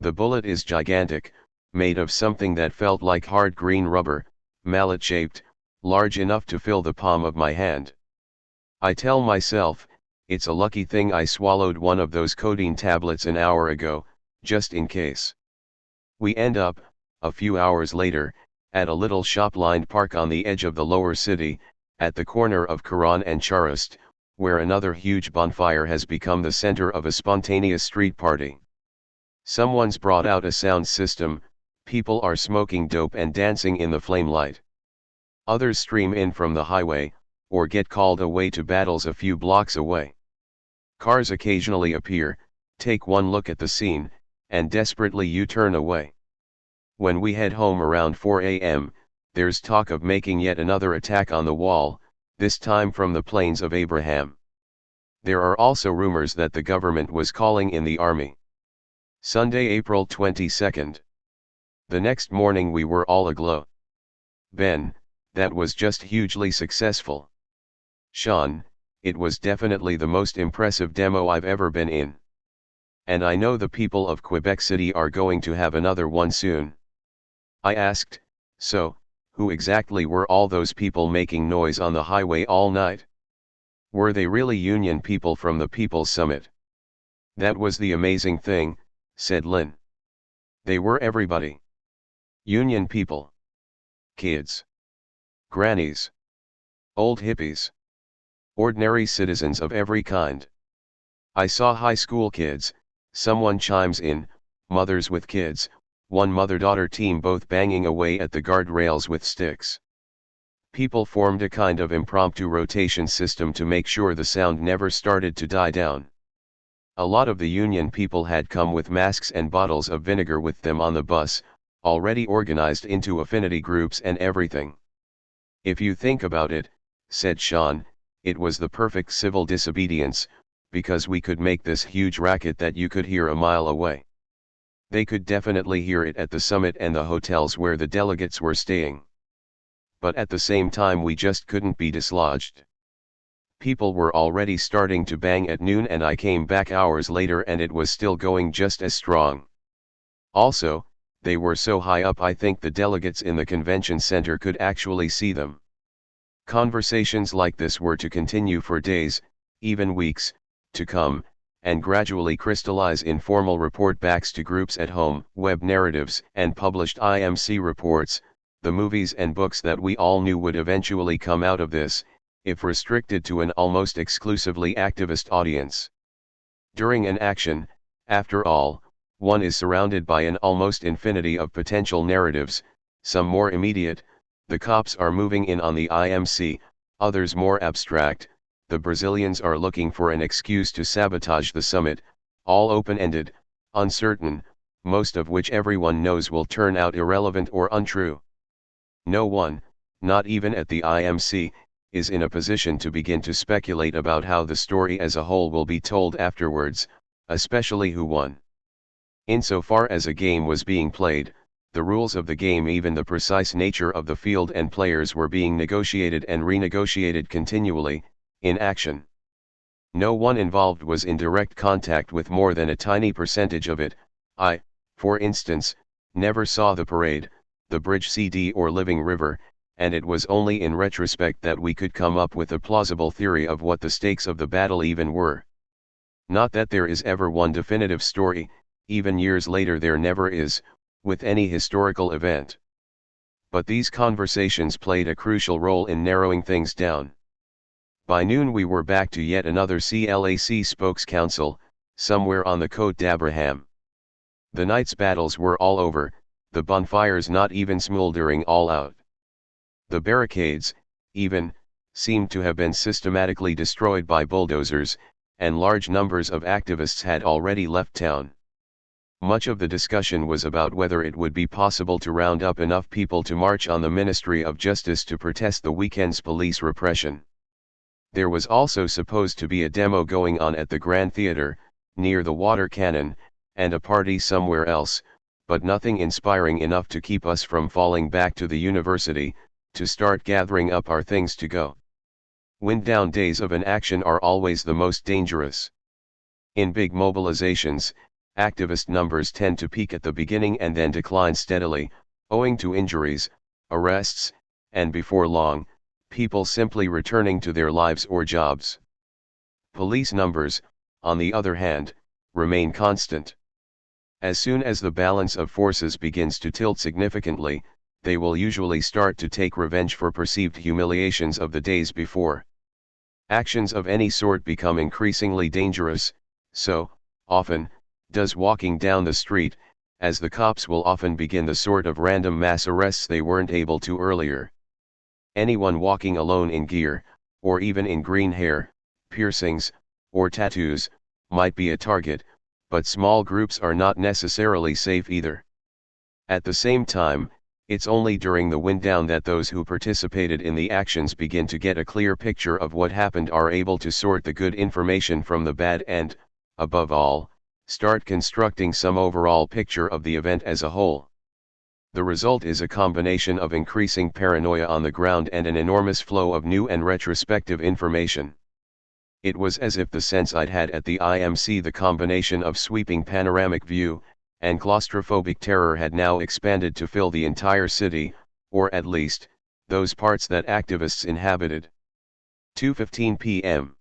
The bullet is gigantic, made of something that felt like hard green rubber, mallet-shaped, large enough to fill the palm of my hand. I tell myself, it's a lucky thing I swallowed one of those codeine tablets an hour ago, just in case. We end up, a few hours later, at a little shop-lined park on the edge of the lower city, at the corner of Quran and Charist, where another huge bonfire has become the center of a spontaneous street party. Someone's brought out a sound system, people are smoking dope and dancing in the flame light. Others stream in from the highway, or get called away to battles a few blocks away. Cars occasionally appear, take one look at the scene, and desperately U-turn away. When we head home around 4 a.m., there's talk of making yet another attack on the wall, this time from the Plains of Abraham. There are also rumors that the government was calling in the army. Sunday, April 22nd. The next morning we were all aglow. Ben, that was just hugely successful. Sean, it was definitely the most impressive demo I've ever been in. And I know the people of Quebec City are going to have another one soon. I asked, so, who exactly were all those people making noise on the highway all night? Were they really union people from the People's Summit? That was the amazing thing, said Lynn. They were everybody. Union people. Kids. Grannies. Old hippies. Ordinary citizens of every kind. I saw high school kids, someone chimes in, mothers with kids, one mother-daughter team both banging away at the guardrails with sticks. People formed a kind of impromptu rotation system to make sure the sound never started to die down. A lot of the union people had come with masks and bottles of vinegar with them on the bus, already organized into affinity groups and everything. If you think about it, said Sean, it was the perfect civil disobedience, because we could make this huge racket that you could hear a mile away. They could definitely hear it at the summit and the hotels where the delegates were staying. But at the same time we just couldn't be dislodged. People were already starting to bang at noon and I came back hours later and it was still going just as strong. Also, they were so high up I think the delegates in the convention center could actually see them. Conversations like this were to continue for days, even weeks, to come, and gradually crystallize in formal report backs to groups at home, web narratives, and published IMC reports, the movies and books that we all knew would eventually come out of this, if restricted to an almost exclusively activist audience. During an action, after all, one is surrounded by an almost infinity of potential narratives, some more immediate, the cops are moving in on the IMC, others more abstract, the Brazilians are looking for an excuse to sabotage the summit, all open-ended, uncertain, most of which everyone knows will turn out irrelevant or untrue. No one, not even at the IMC, is in a position to begin to speculate about how the story as a whole will be told afterwards, especially who won. Insofar as a game was being played, the rules of the game, even the precise nature of the field and players, were being negotiated and renegotiated continually, in action. No one involved was in direct contact with more than a tiny percentage of it. I, for instance, never saw the parade, the bridge CD or living river, and it was only in retrospect that we could come up with a plausible theory of what the stakes of the battle even were. Not that there is ever one definitive story, even years later there never is, with any historical event. But these conversations played a crucial role in narrowing things down. By noon we were back to yet another CLAC Spokes Council, somewhere on the Côte d'Abraham. The night's battles were all over, the bonfires not even smoldering all out. The barricades, even, seemed to have been systematically destroyed by bulldozers, and large numbers of activists had already left town. Much of the discussion was about whether it would be possible to round up enough people to march on the Ministry of Justice to protest the weekend's police repression. There was also supposed to be a demo going on at the Grand Theatre, near the water cannon, and a party somewhere else, but nothing inspiring enough to keep us from falling back to the university, to start gathering up our things to go. Wind-down days of an action are always the most dangerous. In big mobilizations, activist numbers tend to peak at the beginning and then decline steadily, owing to injuries, arrests, and before long, people simply returning to their lives or jobs. Police numbers, on the other hand, remain constant. As soon as the balance of forces begins to tilt significantly, they will usually start to take revenge for perceived humiliations of the days before. Actions of any sort become increasingly dangerous, so, often, does walking down the street, as the cops will often begin the sort of random mass arrests they weren't able to earlier. Anyone walking alone in gear, or even in green hair, piercings, or tattoos, might be a target, but small groups are not necessarily safe either. At the same time, it's only during the wind down that those who participated in the actions begin to get a clear picture of what happened, are able to sort the good information from the bad and, above all, start constructing some overall picture of the event as a whole. The result is a combination of increasing paranoia on the ground and an enormous flow of new and retrospective information. It was as if the sense I'd had at the IMC, the combination of sweeping panoramic view and claustrophobic terror, had now expanded to fill the entire city, or at least, those parts that activists inhabited. 2:15 p.m.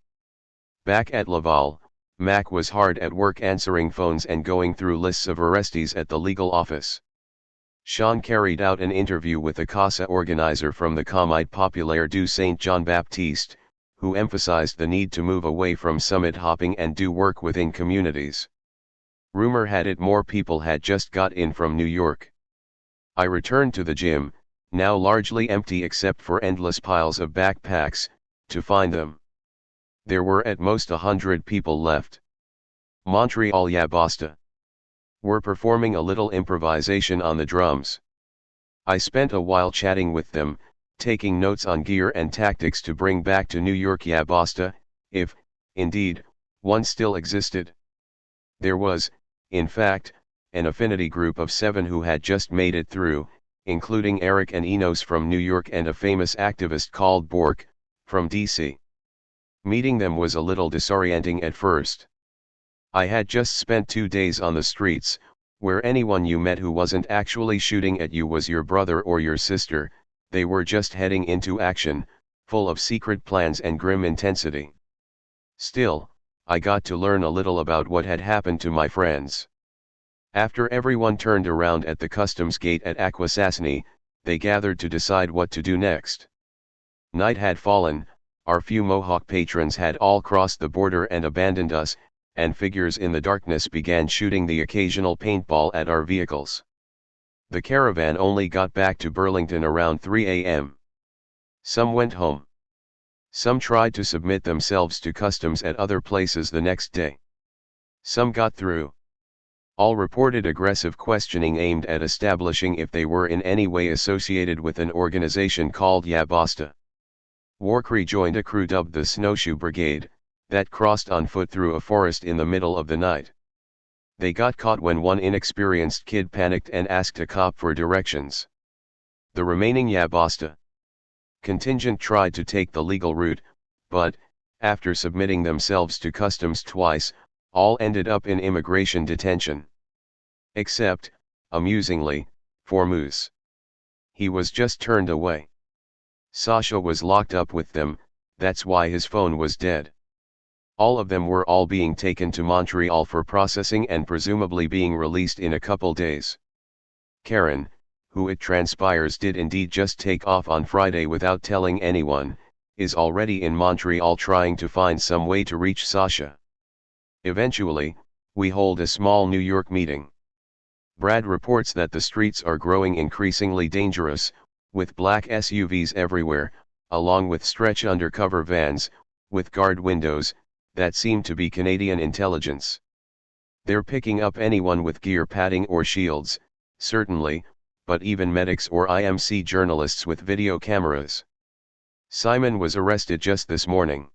Back at Laval, Mac was hard at work answering phones and going through lists of arrestees at the legal office. Sean carried out an interview with a CASA organizer from the Comité Populaire du Saint-Jean-Baptiste, who emphasized the need to move away from summit hopping and do work within communities. Rumor had it more people had just got in from New York. I returned to the gym, now largely empty except for endless piles of backpacks, to find them. There were at most 100 people left. Montreal Yabasta were performing a little improvisation on the drums. I spent a while chatting with them, taking notes on gear and tactics to bring back to New York Yabasta, if, indeed, one still existed. There was, in fact, an affinity group of 7 who had just made it through, including Eric and Enos from New York and a famous activist called Bork, from DC. Meeting them was a little disorienting at first. I had just spent 2 days on the streets, where anyone you met who wasn't actually shooting at you was your brother or your sister. They were just heading into action, full of secret plans and grim intensity. Still, I got to learn a little about what had happened to my friends. After everyone turned around at the customs gate at Akwesasne, they gathered to decide what to do next. Night had fallen, our few Mohawk patrons had all crossed the border and abandoned us, and figures in the darkness began shooting the occasional paintball at our vehicles. The caravan only got back to Burlington around 3 a.m. Some went home. Some tried to submit themselves to customs at other places the next day. Some got through. All reported aggressive questioning aimed at establishing if they were in any way associated with an organization called Yabasta. Warcry joined a crew dubbed the Snowshoe Brigade, that crossed on foot through a forest in the middle of the night. They got caught when one inexperienced kid panicked and asked a cop for directions. The remaining Yabasta contingent tried to take the legal route, but, after submitting themselves to customs twice, all ended up in immigration detention. Except, amusingly, for Moose. He was just turned away. Sasha was locked up with them, that's why his phone was dead. All of them were all being taken to Montreal for processing and presumably being released in a couple days. Karen, who it transpires did indeed just take off on Friday without telling anyone, is already in Montreal trying to find some way to reach Sasha. Eventually, we hold a small New York meeting. Brad reports that the streets are growing increasingly dangerous, with black SUVs everywhere, along with stretch undercover vans, with guard windows, that seem to be Canadian intelligence. They're picking up anyone with gear padding or shields, certainly, but even medics or IMC journalists with video cameras. Simon was arrested just this morning.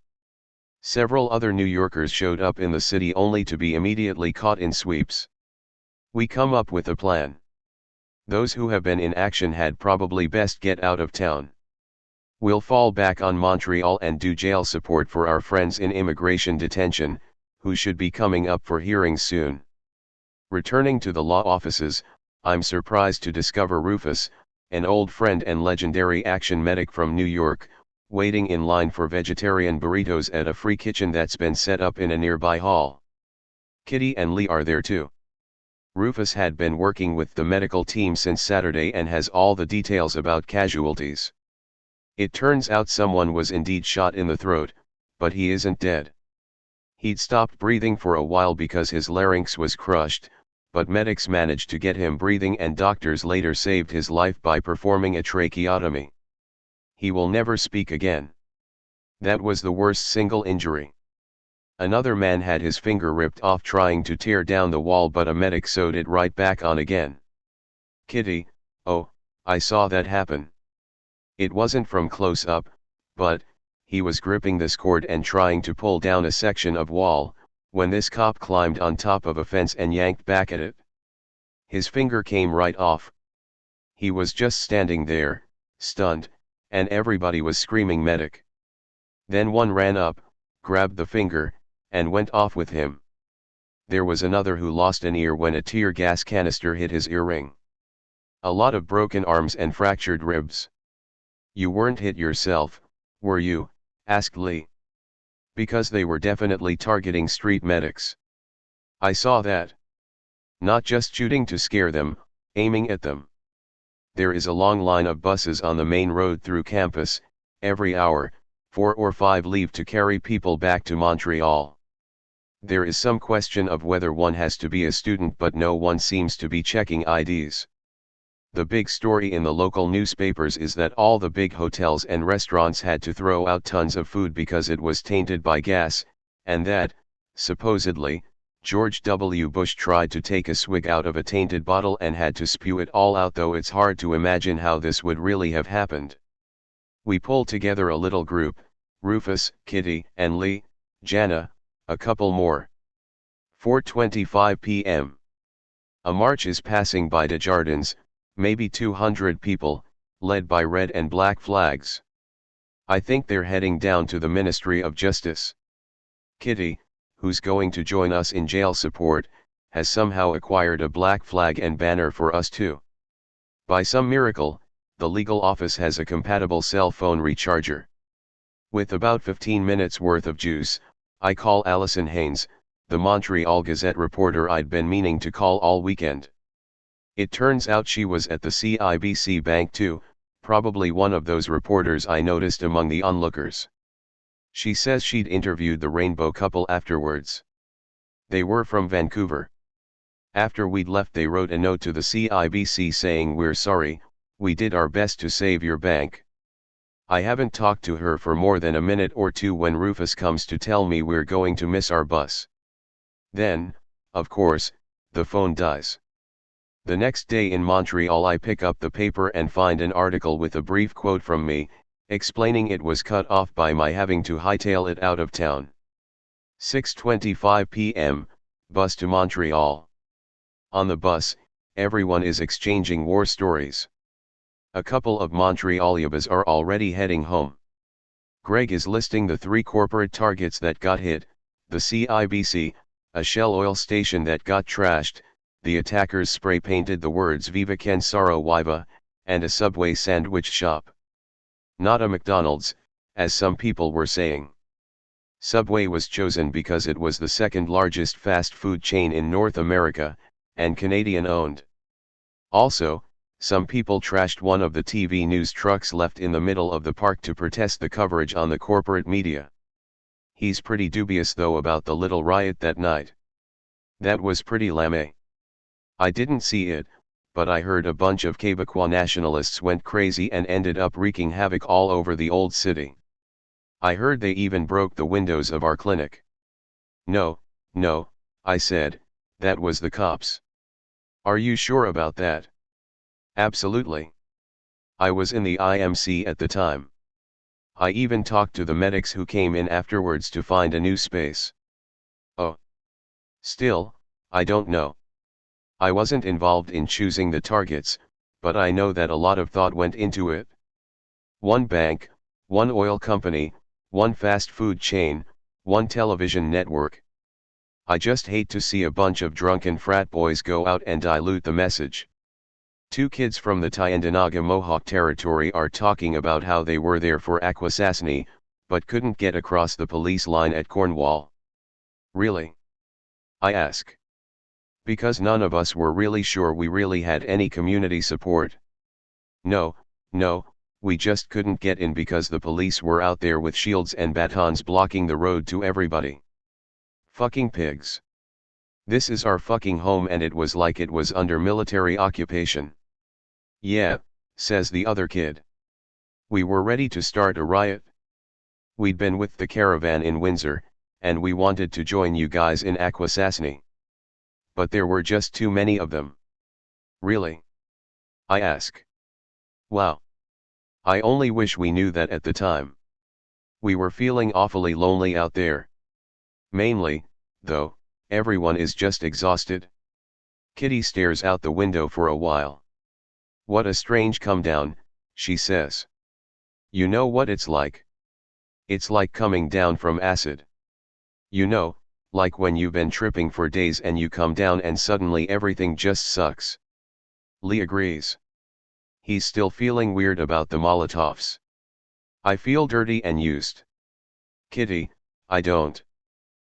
Several other New Yorkers showed up in the city only to be immediately caught in sweeps. We come up with a plan. Those who have been in action had probably best get out of town. We'll fall back on Montreal and do jail support for our friends in immigration detention, who should be coming up for hearings soon. Returning to the law offices, I'm surprised to discover Rufus, an old friend and legendary action medic from New York, waiting in line for vegetarian burritos at a free kitchen that's been set up in a nearby hall. Kitty and Lee are there too. Rufus had been working with the medical team since Saturday and has all the details about casualties. It turns out someone was indeed shot in the throat, but he isn't dead. He'd stopped breathing for a while because his larynx was crushed, but medics managed to get him breathing and doctors later saved his life by performing a tracheotomy. He will never speak again. That was the worst single injury. Another man had his finger ripped off trying to tear down the wall, but a medic sewed it right back on again. Kitty, oh, I saw that happen. It wasn't from close up, but, he was gripping this cord and trying to pull down a section of wall, when this cop climbed on top of a fence and yanked back at it. His finger came right off. He was just standing there, stunned, and everybody was screaming medic. Then one ran up, grabbed the finger, and went off with him. There was another who lost an ear when a tear gas canister hit his earring. A lot of broken arms and fractured ribs. You weren't hit yourself, were you? Asked Lee. Because they were definitely targeting street medics. I saw that. Not just shooting to scare them, aiming at them. There is a long line of buses on the main road through campus. Every hour, 4 or 5 leave to carry people back to Montreal. There is some question of whether one has to be a student, but no one seems to be checking IDs. The big story in the local newspapers is that all the big hotels and restaurants had to throw out tons of food because it was tainted by gas, and that, supposedly, George W. Bush tried to take a swig out of a tainted bottle and had to spew it all out, though it's hard to imagine how this would really have happened. We pulled together a little group, Rufus, Kitty, and Lee, Jana, a couple more. 4:25 p.m. A march is passing by Desjardins, maybe 200 people, led by red and black flags. I think they're heading down to the Ministry of Justice. Kitty, who's going to join us in jail support, has somehow acquired a black flag and banner for us too. By some miracle, the legal office has a compatible cell phone recharger. With about 15 minutes worth of juice, I call Allison Haynes, the Montreal Gazette reporter I'd been meaning to call all weekend. It turns out she was at the CIBC bank too, probably one of those reporters I noticed among the onlookers. She says she'd interviewed the rainbow couple afterwards. They were from Vancouver. After we'd left they wrote a note to the CIBC saying we're sorry, we did our best to save your bank. I haven't talked to her for more than a minute or two when Rufus comes to tell me we're going to miss our bus. Then, of course, the phone dies. The next day in Montreal I pick up the paper and find an article with a brief quote from me, explaining it was cut off by my having to hightail it out of town. 6:25 p.m., bus to Montreal. On the bus, everyone is exchanging war stories. A couple of Montrealiabas are already heading home. Greg is listing the 3 corporate targets that got hit, the CIBC, a Shell oil station that got trashed, the attackers spray-painted the words Viva Ken Saro Wiva, and a Subway sandwich shop. Not a McDonald's, as some people were saying. Subway was chosen because it was the second largest fast food chain in North America, and Canadian-owned. Also, some people trashed one of the TV news trucks left in the middle of the park to protest the coverage on the corporate media. He's pretty dubious though about the little riot that night. That was pretty lame. I didn't see it, but I heard a bunch of Quebecois nationalists went crazy and ended up wreaking havoc all over the old city. I heard they even broke the windows of our clinic. No, I said, that was the cops. Are you sure about that? Absolutely. I was in the IMC at the time. I even talked to the medics who came in afterwards to find a new space. Oh. Still, I don't know. I wasn't involved in choosing the targets, but I know that a lot of thought went into it. One bank, one oil company, one fast food chain, one television network. I just hate to see a bunch of drunken frat boys go out and dilute the message. 2 kids from the Tyendinaga Mohawk territory are talking about how they were there for Akwesasne, but couldn't get across the police line at Cornwall. Really? I ask. Because none of us were really sure we really had any community support. No, we just couldn't get in because the police were out there with shields and batons blocking the road to everybody. Fucking pigs. This is our fucking home and it was like it was under military occupation. Yeah, says the other kid. We were ready to start a riot. We'd been with the caravan in Windsor, and we wanted to join you guys in Akwesasne. But there were just too many of them. Really? I ask. Wow. I only wish we knew that at the time. We were feeling awfully lonely out there. Mainly, though, everyone is just exhausted. Kitty stares out the window for a while. What a strange come down, she says. You know what it's like? It's like coming down from acid. You know, like when you've been tripping for days and you come down and suddenly everything just sucks. Lee agrees. He's still feeling weird about the Molotovs. I feel dirty and used. Kitty, I don't.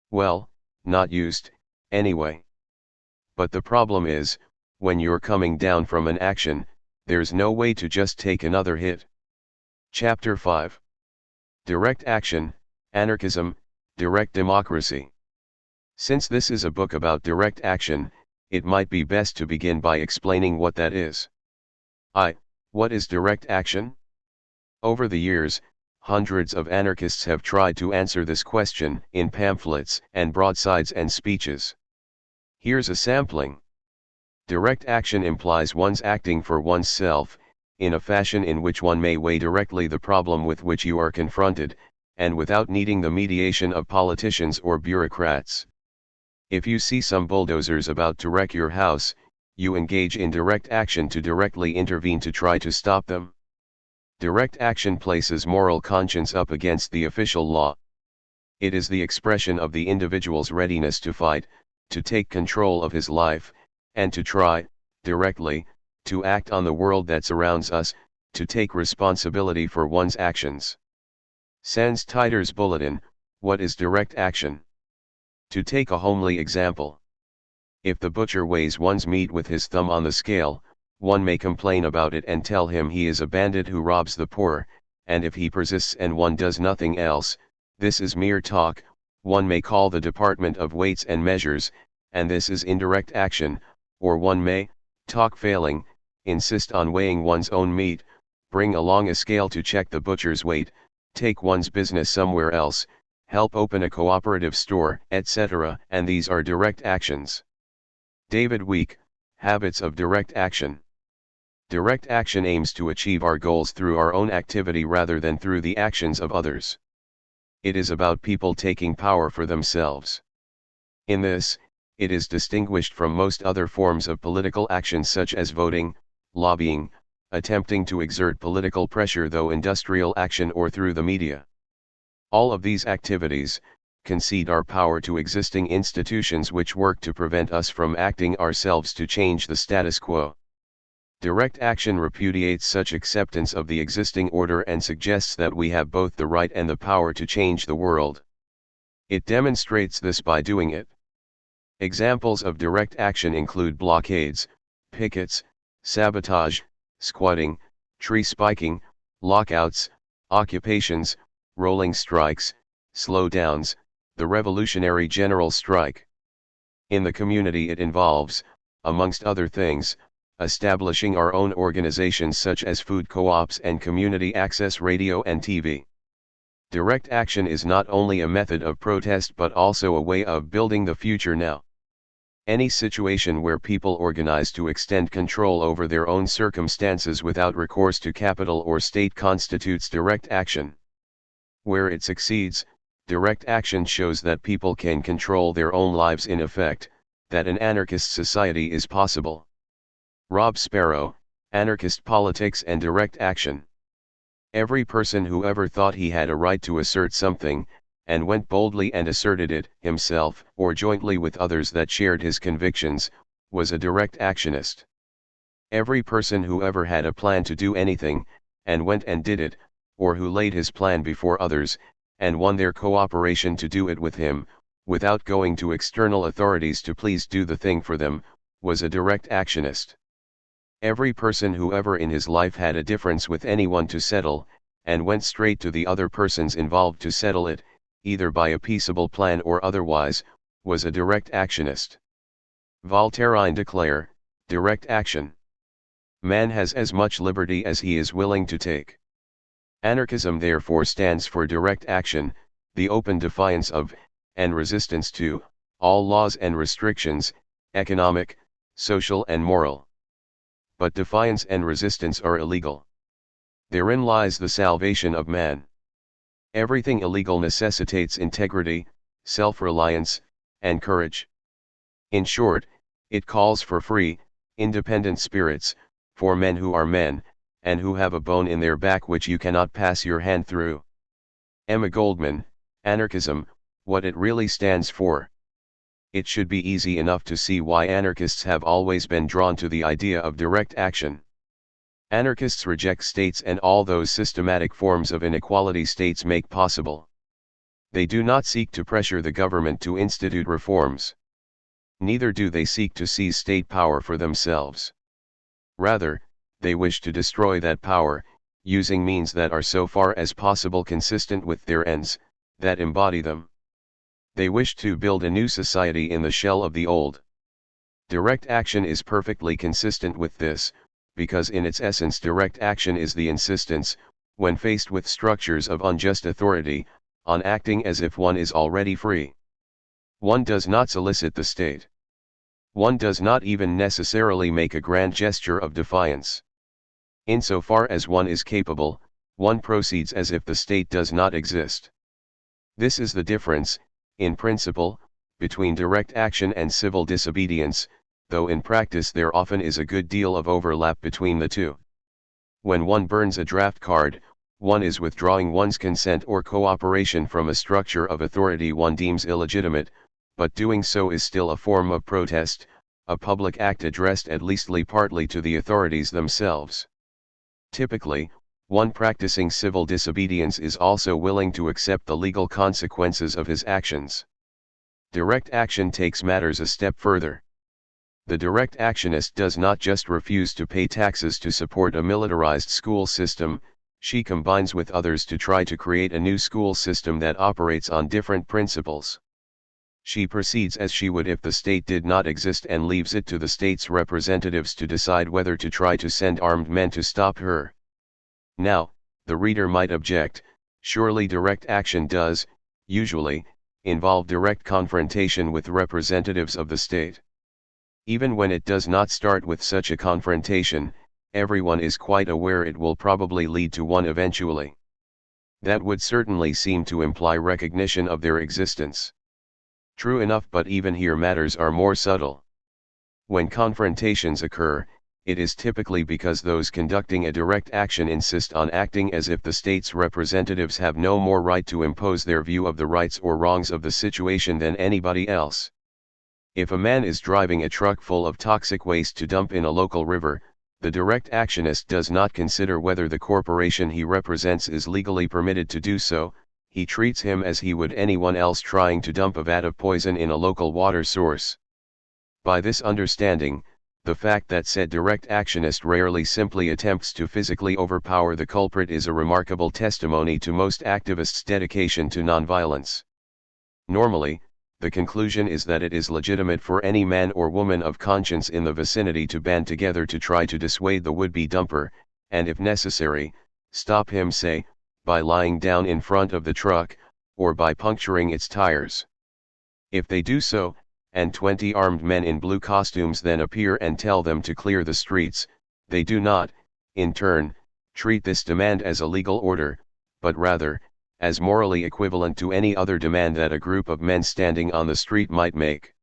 Well, not used, anyway. But the problem is, when you're coming down from an action, there's no way to just take another hit. Chapter 5. Direct Action, Anarchism, Direct Democracy. Since this is a book about direct action, it might be best to begin by explaining what that is. What is direct action? Over the years, hundreds of anarchists have tried to answer this question in pamphlets and broadsides and speeches. Here's a sampling. Direct action implies one's acting for oneself, in a fashion in which one may weigh directly the problem with which you are confronted, and without needing the mediation of politicians or bureaucrats. If you see some bulldozers about to wreck your house, you engage in direct action to directly intervene to try to stop them. Direct action places moral conscience up against the official law. It is the expression of the individual's readiness to fight, to take control of his life, and to try, directly, to act on the world that surrounds us, to take responsibility for one's actions. Sans Tider's Bulletin, What is direct action? To take a homely example. If the butcher weighs one's meat with his thumb on the scale, one may complain about it and tell him he is a bandit who robs the poor, and if he persists and one does nothing else, this is mere talk, one may call the department of weights and measures, and this is indirect action, or one may, talk failing, insist on weighing one's own meat, bring along a scale to check the butcher's weight, take one's business somewhere else, help open a cooperative store, etc., and these are direct actions. David Week, Habits of Direct Action. Direct action aims to achieve our goals through our own activity rather than through the actions of others. It is about people taking power for themselves. In this, it is distinguished from most other forms of political action such as voting, lobbying, attempting to exert political pressure through industrial action or through the media. All of these activities concede our power to existing institutions which work to prevent us from acting ourselves to change the status quo. Direct action repudiates such acceptance of the existing order and suggests that we have both the right and the power to change the world. It demonstrates this by doing it. Examples of direct action include blockades, pickets, sabotage, squatting, tree spiking, lockouts, occupations, rolling strikes, slowdowns, the Revolutionary General Strike. In the community it involves, amongst other things, establishing our own organizations such as food co-ops and community access radio and TV. Direct action is not only a method of protest but also a way of building the future now. Any situation where people organize to extend control over their own circumstances without recourse to capital or state constitutes direct action. Where it succeeds, direct action shows that people can control their own lives in effect, that an anarchist society is possible. Rob Sparrow, Anarchist Politics and Direct Action. Every person who ever thought he had a right to assert something, and went boldly and asserted it, himself, or jointly with others that shared his convictions, was a direct actionist. Every person who ever had a plan to do anything, and went and did it, or who laid his plan before others, and won their cooperation to do it with him, without going to external authorities to please do the thing for them, was a direct actionist. Every person who ever in his life had a difference with anyone to settle, and went straight to the other persons involved to settle it, either by a peaceable plan or otherwise, was a direct actionist. Voltaire declare, direct action. Man has as much liberty as he is willing to take. Anarchism therefore stands for direct action, the open defiance of, and resistance to, all laws and restrictions, economic, social and moral. But defiance and resistance are illegal. Therein lies the salvation of man. Everything illegal necessitates integrity, self-reliance, and courage. In short, it calls for free, independent spirits, for men who are men, and who have a bone in their back which you cannot pass your hand through. Emma Goldman, Anarchism, What It Really Stands For. It should be easy enough to see why anarchists have always been drawn to the idea of direct action. Anarchists reject states and all those systematic forms of inequality states make possible. They do not seek to pressure the government to institute reforms. Neither do they seek to seize state power for themselves. Rather, they wish to destroy that power, using means that are so far as possible consistent with their ends, that embody them. They wish to build a new society in the shell of the old. Direct action is perfectly consistent with this, because in its essence direct action is the insistence, when faced with structures of unjust authority, on acting as if one is already free. One does not solicit the state. One does not even necessarily make a grand gesture of defiance. Insofar as one is capable, one proceeds as if the state does not exist. This is the difference, in principle, between direct action and civil disobedience, though in practice there often is a good deal of overlap between the two. When one burns a draft card, one is withdrawing one's consent or cooperation from a structure of authority one deems illegitimate, but doing so is still a form of protest, a public act addressed at least partly to the authorities themselves. Typically, one practicing civil disobedience is also willing to accept the legal consequences of his actions. Direct action takes matters a step further. The direct actionist does not just refuse to pay taxes to support a militarized school system, She combines with others to try to create a new school system that operates on different principles. She proceeds as she would if the state did not exist and leaves it to the state's representatives to decide whether to try to send armed men to stop her. Now, the reader might object, surely direct action does, usually, involve direct confrontation with representatives of the state. Even when it does not start with such a confrontation, everyone is quite aware it will probably lead to one eventually. That would certainly seem to imply recognition of their existence. True enough, but even here matters are more subtle. When confrontations occur, it is typically because those conducting a direct action insist on acting as if the state's representatives have no more right to impose their view of the rights or wrongs of the situation than anybody else. If a man is driving a truck full of toxic waste to dump in a local river, the direct actionist does not consider whether the corporation he represents is legally permitted to do so. He treats him as he would anyone else trying to dump a vat of poison in a local water source. By this understanding, the fact that said direct actionist rarely simply attempts to physically overpower the culprit is a remarkable testimony to most activists' dedication to nonviolence. Normally, the conclusion is that it is legitimate for any man or woman of conscience in the vicinity to band together to try to dissuade the would-be dumper, and if necessary, stop him, say, by lying down in front of the truck, or by puncturing its tires. If they do so, and 20 armed men in blue costumes then appear and tell them to clear the streets, they do not, in turn, treat this demand as a legal order, but rather, as morally equivalent to any other demand that a group of men standing on the street might make.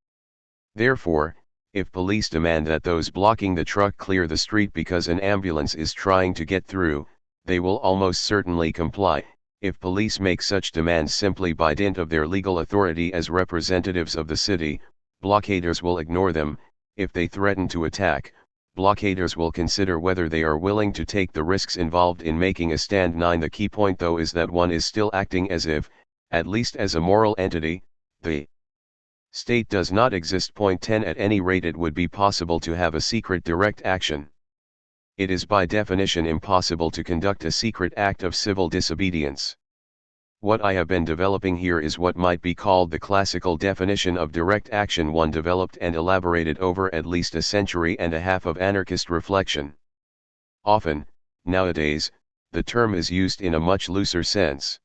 Therefore, if police demand that those blocking the truck clear the street because an ambulance is trying to get through, they will almost certainly comply. If police make such demands simply by dint of their legal authority as representatives of the city, blockaders will ignore them. If they threaten to attack, blockaders will consider whether they are willing to take the risks involved in making a stand. 9. The key point though is that one is still acting as if, at least as a moral entity, the state does not exist. 10. At any rate it would be possible to have a secret direct action. It is by definition impossible to conduct a secret act of civil disobedience. What I have been developing here is what might be called the classical definition of direct action, one developed and elaborated over at least a century and a half of anarchist reflection. Often, nowadays, the term is used in a much looser sense.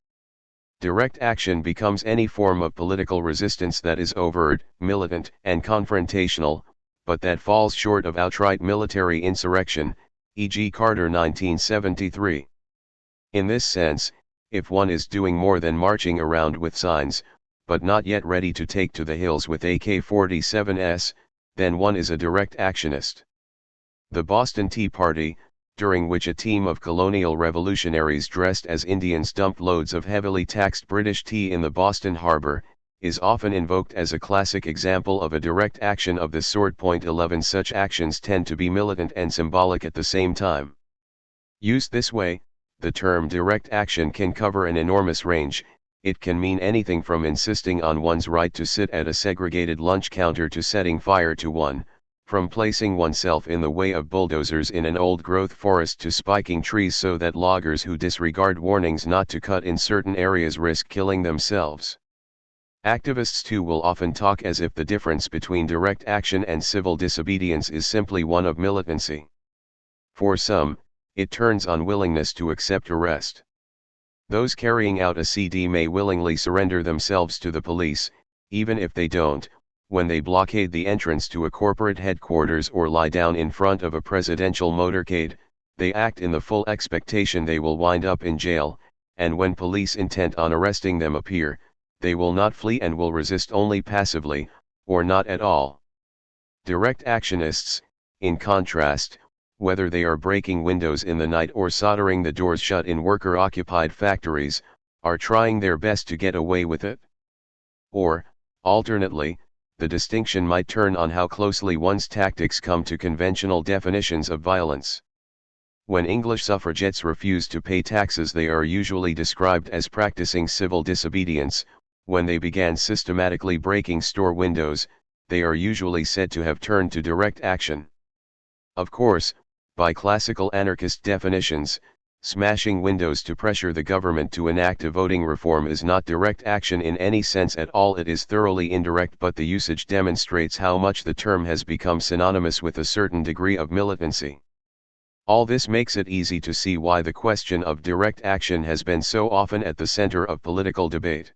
Direct action becomes any form of political resistance that is overt, militant, and confrontational, but that falls short of outright military insurrection, e.g. Carter 1973. In this sense, if one is doing more than marching around with signs, but not yet ready to take to the hills with AK-47s, then one is a direct actionist. The Boston Tea Party, during which a team of colonial revolutionaries dressed as Indians dumped loads of heavily taxed British tea in the Boston harbor, is often invoked as a classic example of a direct action of this sort. 11 Such actions tend to be militant and symbolic at the same time. Used this way, the term direct action can cover an enormous range. It can mean anything from insisting on one's right to sit at a segregated lunch counter to setting fire to one, from placing oneself in the way of bulldozers in an old-growth forest to spiking trees so that loggers who disregard warnings not to cut in certain areas risk killing themselves. Activists too will often talk as if the difference between direct action and civil disobedience is simply one of militancy. For some, it turns on willingness to accept arrest. Those carrying out a CD may willingly surrender themselves to the police, even if they don't, when they blockade the entrance to a corporate headquarters or lie down in front of a presidential motorcade. They act in the full expectation they will wind up in jail, and when police intent on arresting them appear, they will not flee and will resist only passively, or not at all. Direct actionists, in contrast, whether they are breaking windows in the night or soldering the doors shut in worker-occupied factories, are trying their best to get away with it. Or, alternately, the distinction might turn on how closely one's tactics come to conventional definitions of violence. When English suffragettes refuse to pay taxes, they are usually described as practicing civil disobedience. When they began systematically breaking store windows, they are usually said to have turned to direct action. Of course, by classical anarchist definitions, Smashing windows to pressure the government to enact a voting reform is not direct action in any sense at all, it is thoroughly indirect, but the usage demonstrates how much the term has become synonymous with a certain degree of militancy. All this makes it easy to see why the question of direct action has been so often at the center of political debate.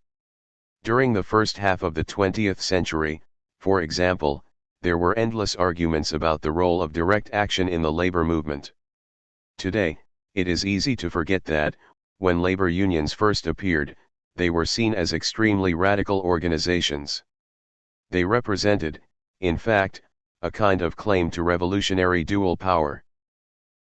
During the first half of the 20th century, for example, there were endless arguments about the role of direct action in the labor movement. Today, it is easy to forget that, when labor unions first appeared, they were seen as extremely radical organizations. They represented, in fact, a kind of claim to revolutionary dual power.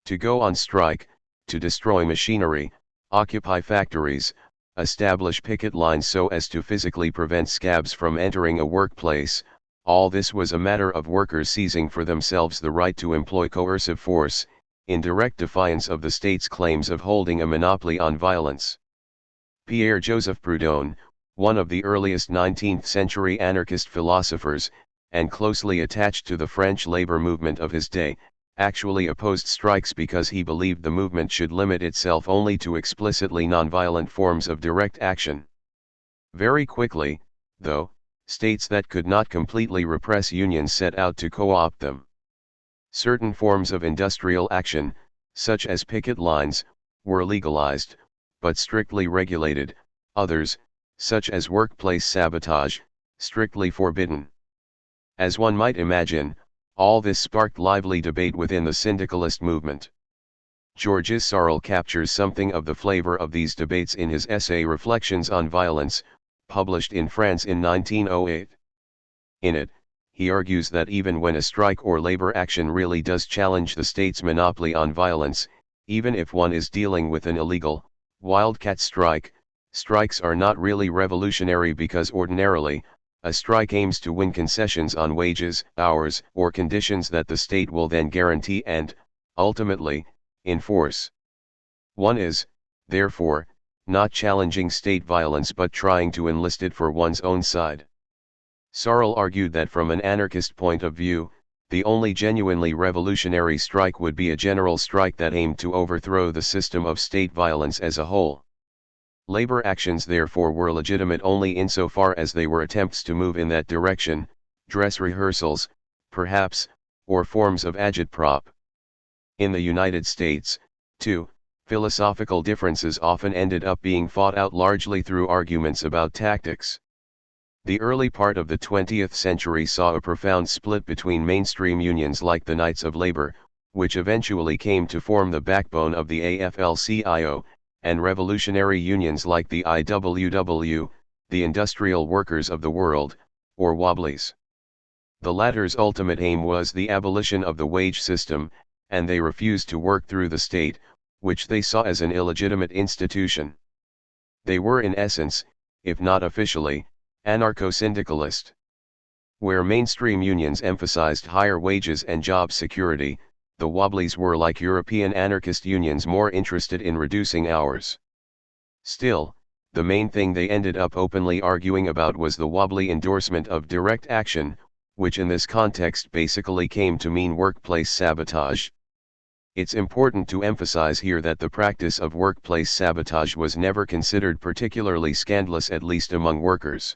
To go on strike, to destroy machinery, occupy factories, establish picket lines so as to physically prevent scabs from entering a workplace, all this was a matter of workers seizing for themselves the right to employ coercive force, in direct defiance of the state's claims of holding a monopoly on violence. Pierre-Joseph Proudhon, one of the earliest 19th-century anarchist philosophers, and closely attached to the French labor movement of his day, actually opposed strikes because he believed the movement should limit itself only to explicitly nonviolent forms of direct action. Very quickly, though, states that could not completely repress unions set out to co-opt them. Certain forms of industrial action, such as picket lines, were legalized, but strictly regulated; others, such as workplace sabotage, strictly forbidden. As one might imagine, all this sparked lively debate within the syndicalist movement. Georges Sorel captures something of the flavor of these debates in his essay Reflections on Violence, published in France in 1908. In it, he argues that even when a strike or labor action really does challenge the state's monopoly on violence, even if one is dealing with an illegal, wildcat strike, strikes are not really revolutionary because ordinarily, a strike aims to win concessions on wages, hours, or conditions that the state will then guarantee and, ultimately, enforce. One is, therefore, not challenging state violence but trying to enlist it for one's own side. Sorel argued that from an anarchist point of view, the only genuinely revolutionary strike would be a general strike that aimed to overthrow the system of state violence as a whole. Labor actions therefore were legitimate only insofar as they were attempts to move in that direction, dress rehearsals, perhaps, or forms of agitprop. In the United States, too, philosophical differences often ended up being fought out largely through arguments about tactics. The early part of the 20th century saw a profound split between mainstream unions like the Knights of Labor, which eventually came to form the backbone of the AFL-CIO, and revolutionary unions like the IWW, the Industrial Workers of the World, or Wobblies. The latter's ultimate aim was the abolition of the wage system, and they refused to work through the state, which they saw as an illegitimate institution. They were in essence, if not officially, anarcho-syndicalist. Where mainstream unions emphasized higher wages and job security, the Wobblies were like European anarchist unions more interested in reducing hours. Still, the main thing they ended up openly arguing about was the Wobbly endorsement of direct action, which in this context basically came to mean workplace sabotage. It's important to emphasize here that the practice of workplace sabotage was never considered particularly scandalous, at least among workers.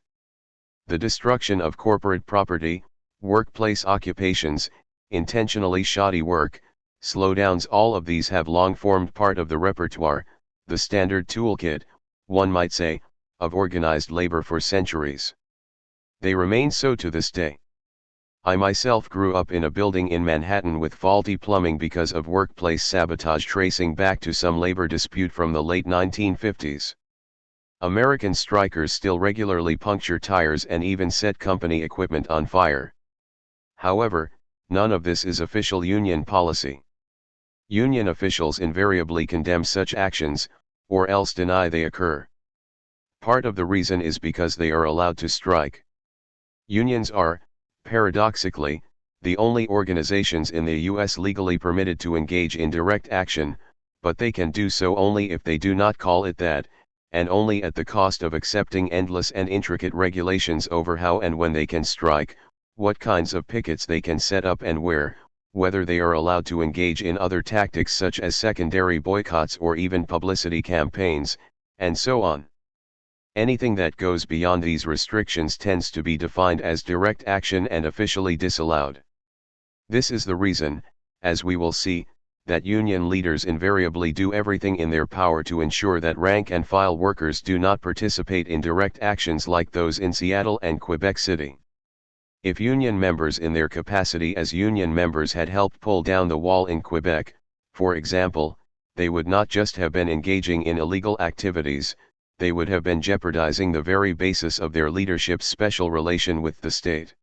The destruction of corporate property, workplace occupations, intentionally shoddy work, slowdowns, all of these have long formed part of the repertoire, the standard toolkit, one might say, of organized labor for centuries. They remain so to this day. I myself grew up in a building in Manhattan with faulty plumbing because of workplace sabotage tracing back to some labor dispute from the late 1950s. American strikers still regularly puncture tires and even set company equipment on fire. However, none of this is official union policy. Union officials invariably condemn such actions, or else deny they occur. Part of the reason is because they are allowed to strike. Unions are, paradoxically, the only organizations in the U.S. legally permitted to engage in direct action, but they can do so only if they do not call it that, and only at the cost of accepting endless and intricate regulations over how and when they can strike, what kinds of pickets they can set up and where, whether they are allowed to engage in other tactics such as secondary boycotts or even publicity campaigns, and so on. Anything that goes beyond these restrictions tends to be defined as direct action and officially disallowed. This is the reason, as we will see, that union leaders invariably do everything in their power to ensure that rank-and-file workers do not participate in direct actions like those in Seattle and Quebec City. If union members in their capacity as union members had helped pull down the wall in Quebec, for example, they would not just have been engaging in illegal activities, they would have been jeopardizing the very basis of their leadership's special relation with the state.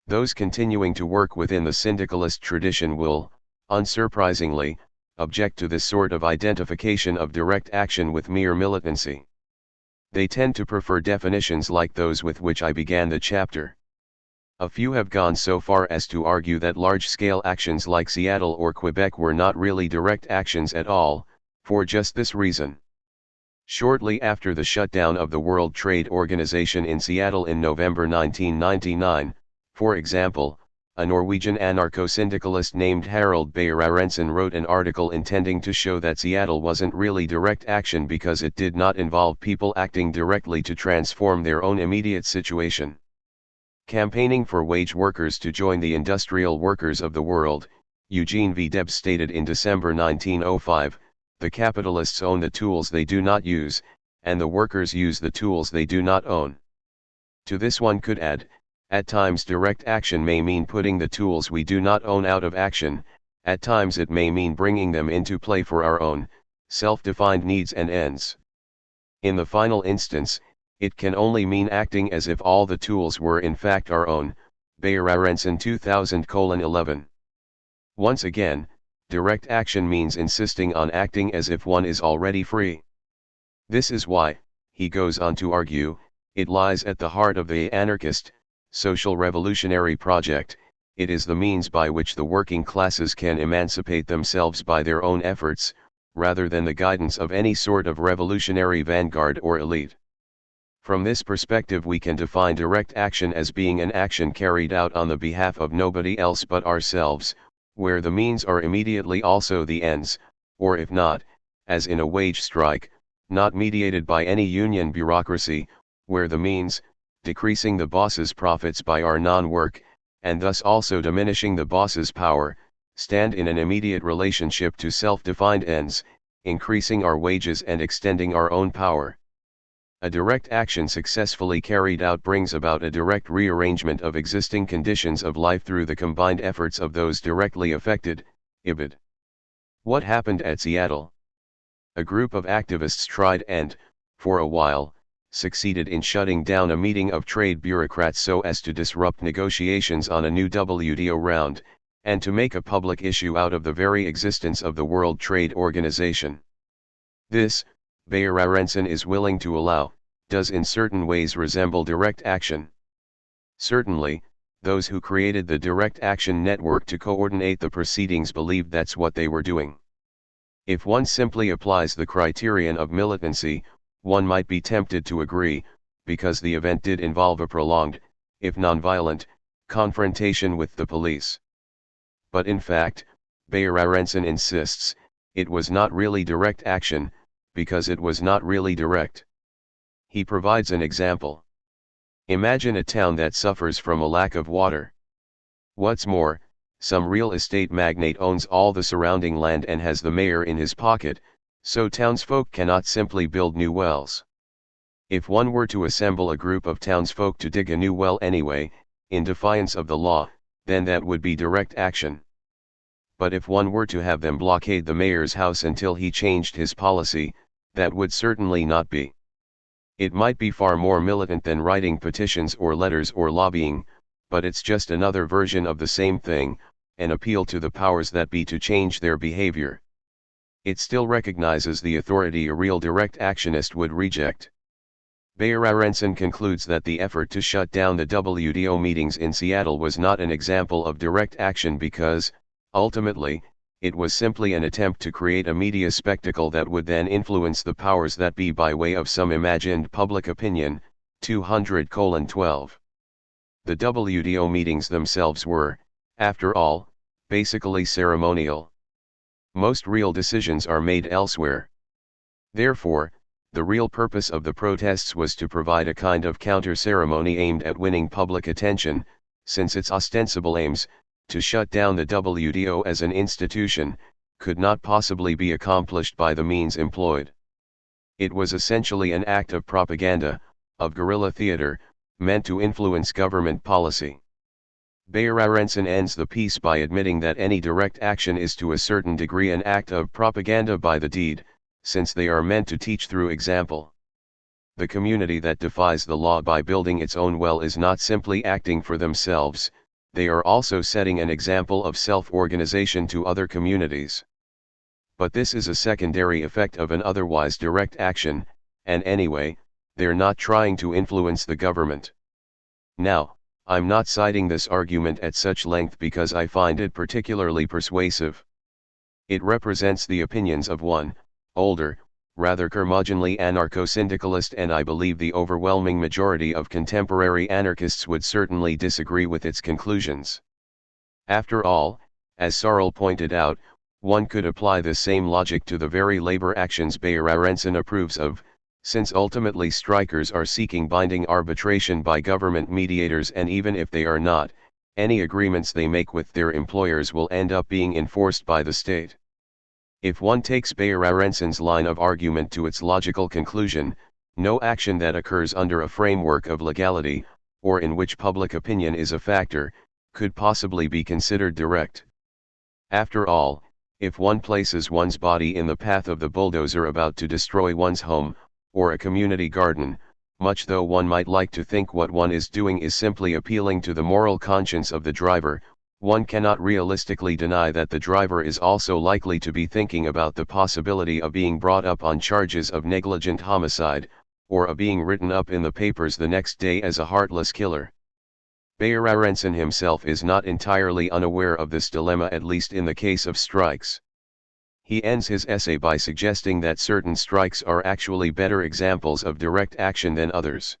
Those continuing to work within the syndicalist tradition will, unsurprisingly, object to this sort of identification of direct action with mere militancy. They tend to prefer definitions like those with which I began the chapter. A few have gone so far as to argue that large-scale actions like Seattle or Quebec were not really direct actions at all, for just this reason. Shortly after the shutdown of the World Trade Organization in Seattle in November 1999, for example, a Norwegian anarcho-syndicalist named Harald Beyer-Aronson wrote an article intending to show that Seattle wasn't really direct action because it did not involve people acting directly to transform their own immediate situation. Campaigning for wage workers to join the industrial workers of the world, Eugene V. Debs stated in December 1905, "The capitalists own the tools they do not use, and the workers use the tools they do not own." To this one could add, at times direct action may mean putting the tools we do not own out of action, at times it may mean bringing them into play for our own, self-defined needs and ends. In the final instance, it can only mean acting as if all the tools were in fact our own, Beyer-Aronson 2000:11. Once again, direct action means insisting on acting as if one is already free. This is why, he goes on to argue, it lies at the heart of the anarchist, social revolutionary project. It is the means by which the working classes can emancipate themselves by their own efforts, rather than the guidance of any sort of revolutionary vanguard or elite. From this perspective we can define direct action as being an action carried out on the behalf of nobody else but ourselves, where the means are immediately also the ends, or if not, as in a wage strike, not mediated by any union bureaucracy, where the means, decreasing the boss's profits by our non-work, and thus also diminishing the boss's power, stand in an immediate relationship to self-defined ends, increasing our wages and extending our own power. A direct action successfully carried out brings about a direct rearrangement of existing conditions of life through the combined efforts of those directly affected, ibid. What happened at Seattle? A group of activists tried and, for a while, succeeded in shutting down a meeting of trade bureaucrats so as to disrupt negotiations on a new WTO round, and to make a public issue out of the very existence of the World Trade Organization. This, Beyer-Aronson is willing to allow, does in certain ways resemble direct action. Certainly, those who created the direct action network to coordinate the proceedings believed that's what they were doing. If one simply applies the criterion of militancy, one might be tempted to agree, because the event did involve a prolonged, if non-violent, confrontation with the police. But in fact, Beyer-Aronson insists, it was not really direct action, because it was not really direct. He provides an example. Imagine a town that suffers from a lack of water. What's more, some real estate magnate owns all the surrounding land and has the mayor in his pocket, so townsfolk cannot simply build new wells. If one were to assemble a group of townsfolk to dig a new well anyway, in defiance of the law, then that would be direct action. But if one were to have them blockade the mayor's house until he changed his policy, that would certainly not be. It might be far more militant than writing petitions or letters or lobbying, but it's just another version of the same thing, an appeal to the powers that be to change their behavior. It still recognizes the authority a real direct actionist would reject. Beyer-Aronson concludes that the effort to shut down the WTO meetings in Seattle was not an example of direct action because, ultimately, it was simply an attempt to create a media spectacle that would then influence the powers that be by way of some imagined public opinion. 200:12. The WTO meetings themselves were, after all, basically ceremonial. Most real decisions are made elsewhere. Therefore, the real purpose of the protests was to provide a kind of counter-ceremony aimed at winning public attention, since its ostensible aims, to shut down the WTO as an institution, could not possibly be accomplished by the means employed. It was essentially an act of propaganda, of guerrilla theater, meant to influence government policy. Beyer-Aronson ends the piece by admitting that any direct action is to a certain degree an act of propaganda by the deed, since they are meant to teach through example. The community that defies the law by building its own well is not simply acting for themselves, they are also setting an example of self-organization to other communities. But this is a secondary effect of an otherwise direct action, and anyway, they're not trying to influence the government. Now, I'm not citing this argument at such length because I find it particularly persuasive. It represents the opinions of one, older, rather curmudgeonly anarcho-syndicalist, and I believe the overwhelming majority of contemporary anarchists would certainly disagree with its conclusions. After all, as Searle pointed out, one could apply this same logic to the very labor actions Beyer-Aronson approves of, since ultimately strikers are seeking binding arbitration by government mediators, and even if they are not, any agreements they make with their employers will end up being enforced by the state. If one takes Beyer-Aronson's line of argument to its logical conclusion, no action that occurs under a framework of legality, or in which public opinion is a factor, could possibly be considered direct. After all, if one places one's body in the path of the bulldozer about to destroy one's home, or a community garden, much though one might like to think what one is doing is simply appealing to the moral conscience of the driver, one cannot realistically deny that the driver is also likely to be thinking about the possibility of being brought up on charges of negligent homicide, or of being written up in the papers the next day as a heartless killer. Beyer-Aronson himself is not entirely unaware of this dilemma, at least in the case of strikes. He ends his essay by suggesting that certain strikes are actually better examples of direct action than others.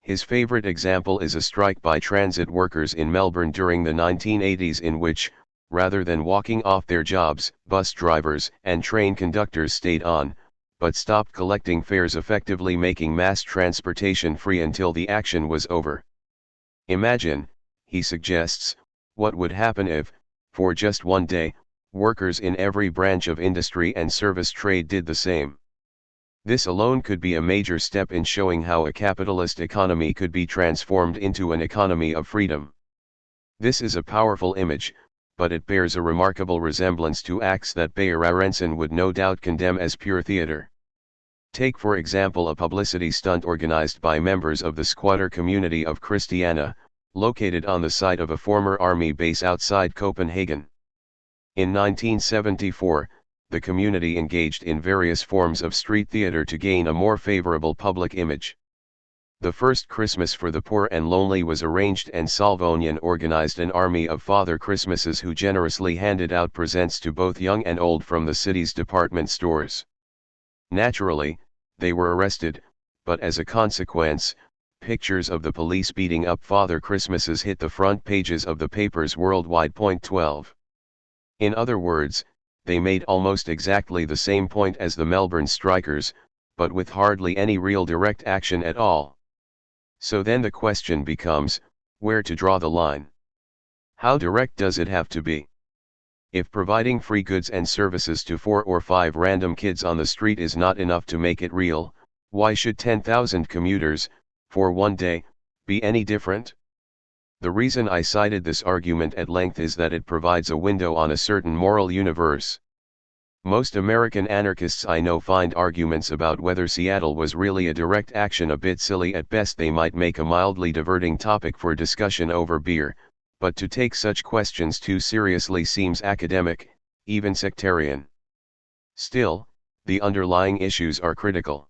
His favorite example is a strike by transit workers in Melbourne during the 1980s, in which, rather than walking off their jobs, bus drivers and train conductors stayed on, but stopped collecting fares, effectively making mass transportation free until the action was over. Imagine, he suggests, what would happen if, for just one day, workers in every branch of industry and service trade did the same. This alone could be a major step in showing how a capitalist economy could be transformed into an economy of freedom. This is a powerful image, but it bears a remarkable resemblance to acts that Beyer-Aronson would no doubt condemn as pure theater. Take for example a publicity stunt organized by members of the squatter community of Christiania, located on the site of a former army base outside Copenhagen. In 1974, the community engaged in various forms of street theater to gain a more favorable public image. The first Christmas for the poor and lonely was arranged, and Salvonian organized an army of Father Christmases who generously handed out presents to both young and old from the city's department stores. Naturally, they were arrested, but as a consequence, pictures of the police beating up Father Christmases hit the front pages of the papers worldwide. 12. In other words, they made almost exactly the same point as the Melbourne strikers, but with hardly any real direct action at all. So then the question becomes, where to draw the line? How direct does it have to be? If providing free goods and services to 4 or 5 random kids on the street is not enough to make it real, why should 10,000 commuters, for one day, be any different? The reason I cited this argument at length is that it provides a window on a certain moral universe. Most American anarchists I know find arguments about whether Seattle was really a direct action a bit silly. At best they might make a mildly diverting topic for discussion over beer, but to take such questions too seriously seems academic, even sectarian. Still, the underlying issues are critical.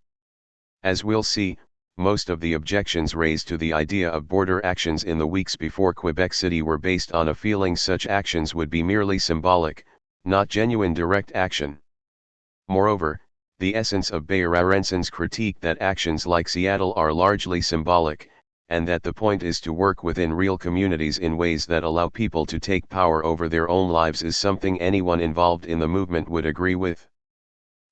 As we'll see, most of the objections raised to the idea of border actions in the weeks before Quebec City were based on a feeling such actions would be merely symbolic, not genuine direct action. Moreover, the essence of Beyer-Aronson's critique that actions like Seattle are largely symbolic, and that the point is to work within real communities in ways that allow people to take power over their own lives is something anyone involved in the movement would agree with.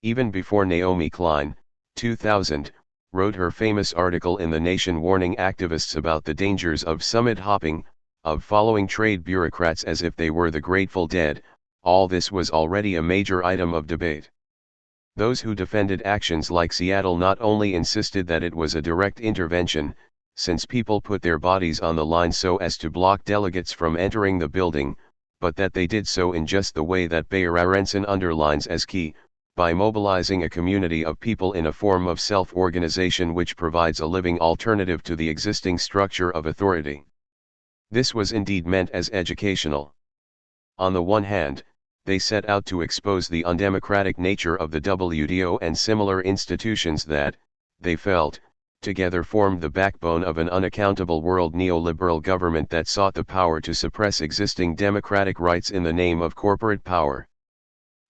Even before Naomi Klein, 2000, wrote her famous article in The Nation warning activists about the dangers of summit hopping, of following trade bureaucrats as if they were the Grateful Dead, all this was already a major item of debate. Those who defended actions like Seattle not only insisted that it was a direct intervention, since people put their bodies on the line so as to block delegates from entering the building, but that they did so in just the way that Bayer Aronson underlines as key, by mobilizing a community of people in a form of self-organization which provides a living alternative to the existing structure of authority. This was indeed meant as educational. On the one hand, they set out to expose the undemocratic nature of the WTO and similar institutions that, they felt, together formed the backbone of an unaccountable world neoliberal government that sought the power to suppress existing democratic rights in the name of corporate power.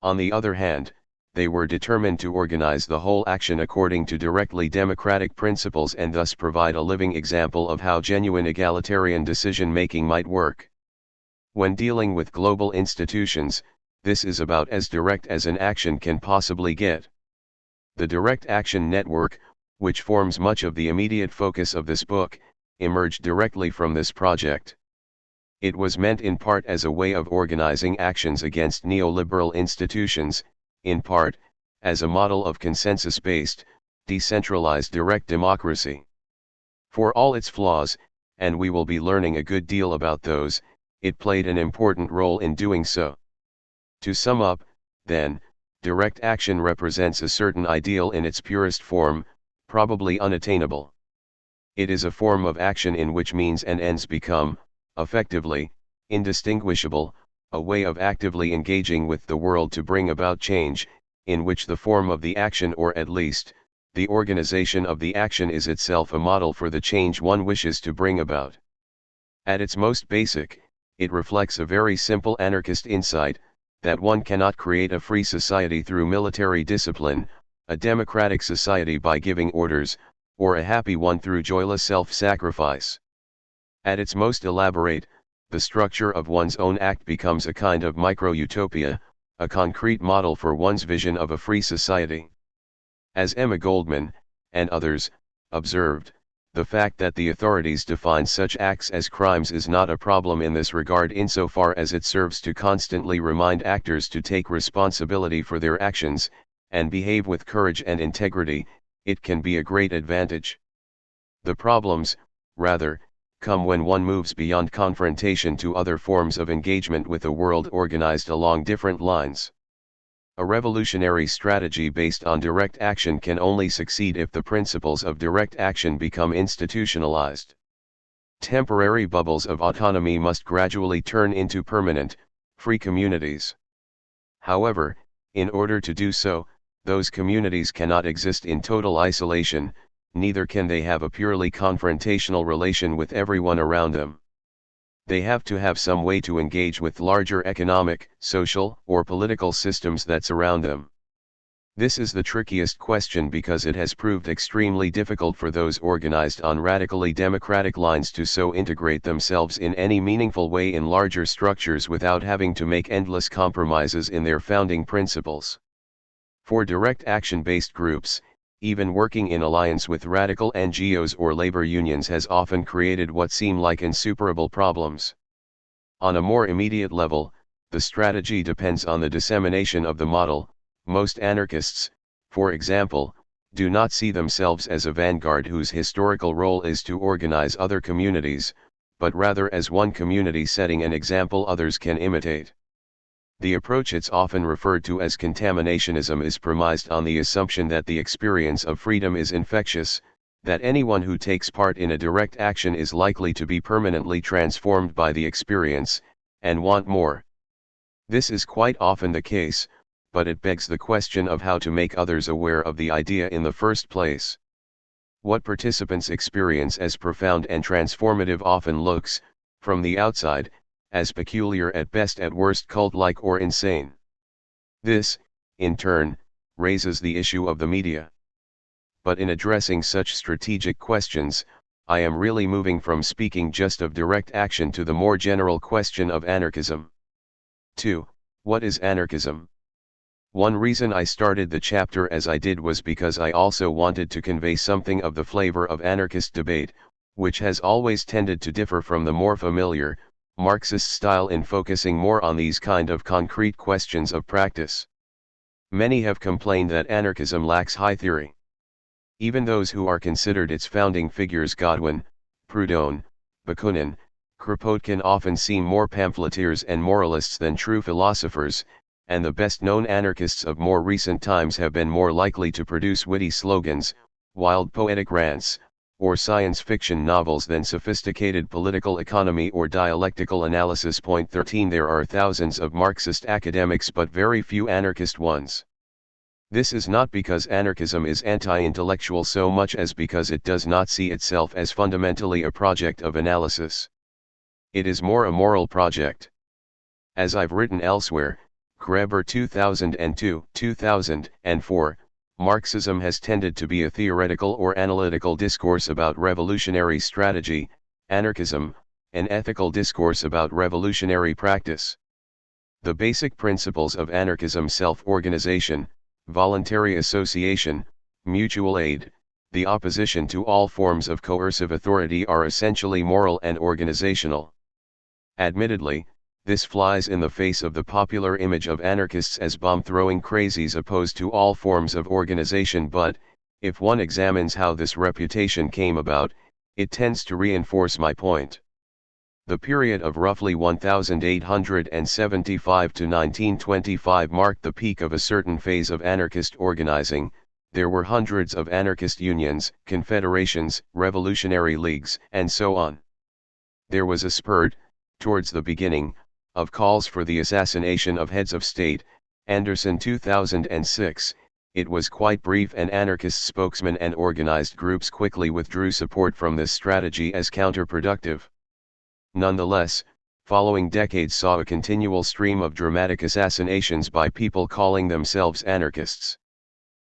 On the other hand, they were determined to organize the whole action according to directly democratic principles and thus provide a living example of how genuine egalitarian decision-making might work. When dealing with global institutions, this is about as direct as an action can possibly get. The Direct Action Network, which forms much of the immediate focus of this book, emerged directly from this project. It was meant in part as a way of organizing actions against neoliberal institutions, in part, as a model of consensus-based, decentralized direct democracy. For all its flaws, and we will be learning a good deal about those, it played an important role in doing so. To sum up, then, direct action represents a certain ideal in its purest form, probably unattainable. It is a form of action in which means and ends become, effectively, indistinguishable, a way of actively engaging with the world to bring about change, in which the form of the action or at least, the organization of the action is itself a model for the change one wishes to bring about. At its most basic, it reflects a very simple anarchist insight, that one cannot create a free society through military discipline, a democratic society by giving orders, or a happy one through joyless self-sacrifice. At its most elaborate, the structure of one's own act becomes a kind of micro-utopia, a concrete model for one's vision of a free society. As Emma Goldman, and others, observed, the fact that the authorities define such acts as crimes is not a problem in this regard insofar as it serves to constantly remind actors to take responsibility for their actions, and behave with courage and integrity. It can be a great advantage. The problems, rather, come when one moves beyond confrontation to other forms of engagement with a world organized along different lines. A revolutionary strategy based on direct action can only succeed if the principles of direct action become institutionalized. Temporary bubbles of autonomy must gradually turn into permanent, free communities. However, in order to do so, those communities cannot exist in total isolation, neither can they have a purely confrontational relation with everyone around them. They have to have some way to engage with larger economic, social, or political systems that surround them. This is the trickiest question because it has proved extremely difficult for those organized on radically democratic lines to so integrate themselves in any meaningful way in larger structures without having to make endless compromises in their founding principles. For direct action-based groups, even working in alliance with radical NGOs or labor unions has often created what seem like insuperable problems. On a more immediate level, the strategy depends on the dissemination of the model. Most anarchists, for example, do not see themselves as a vanguard whose historical role is to organize other communities, but rather as one community setting an example others can imitate. The approach it's often referred to as contaminationism is premised on the assumption that the experience of freedom is infectious, that anyone who takes part in a direct action is likely to be permanently transformed by the experience, and want more. This is quite often the case, but it begs the question of how to make others aware of the idea in the first place. What participants experience as profound and transformative often looks, from the outside, as peculiar at best at worst cult-like or insane. This, in turn, raises the issue of the media. But in addressing such strategic questions, I am really moving from speaking just of direct action to the more general question of anarchism. 2. What is anarchism? One reason I started the chapter as I did was because I also wanted to convey something of the flavor of anarchist debate, which has always tended to differ from the more familiar, Marxist style in focusing more on these kind of concrete questions of practice. Many have complained that anarchism lacks high theory. Even those who are considered its founding figures Godwin, Proudhon, Bakunin, Kropotkin often seem more pamphleteers and moralists than true philosophers, and the best-known anarchists of more recent times have been more likely to produce witty slogans, wild poetic rants, or science fiction novels than sophisticated political economy or dialectical analysis. Point 13 There are thousands of Marxist academics but very few anarchist ones. This is not because anarchism is anti-intellectual so much as because it does not see itself as fundamentally a project of analysis. It is more a moral project. As I've written elsewhere, Graeber 2002, 2004, Marxism has tended to be a theoretical or analytical discourse about revolutionary strategy, anarchism, an ethical discourse about revolutionary practice. The basic principles of anarchism self-organization, voluntary association, mutual aid, the opposition to all forms of coercive authority are essentially moral and organizational. Admittedly, this flies in the face of the popular image of anarchists as bomb-throwing crazies opposed to all forms of organization, but, if one examines how this reputation came about, it tends to reinforce my point. The period of roughly 1875 to 1925 marked the peak of a certain phase of anarchist organizing. There were hundreds of anarchist unions, confederations, revolutionary leagues, and so on. There was a spurt, towards the beginning, of calls for the assassination of heads of state, Anderson 2006, it was quite brief and anarchist spokesmen and organized groups quickly withdrew support from this strategy as counterproductive. Nonetheless, following decades saw a continual stream of dramatic assassinations by people calling themselves anarchists.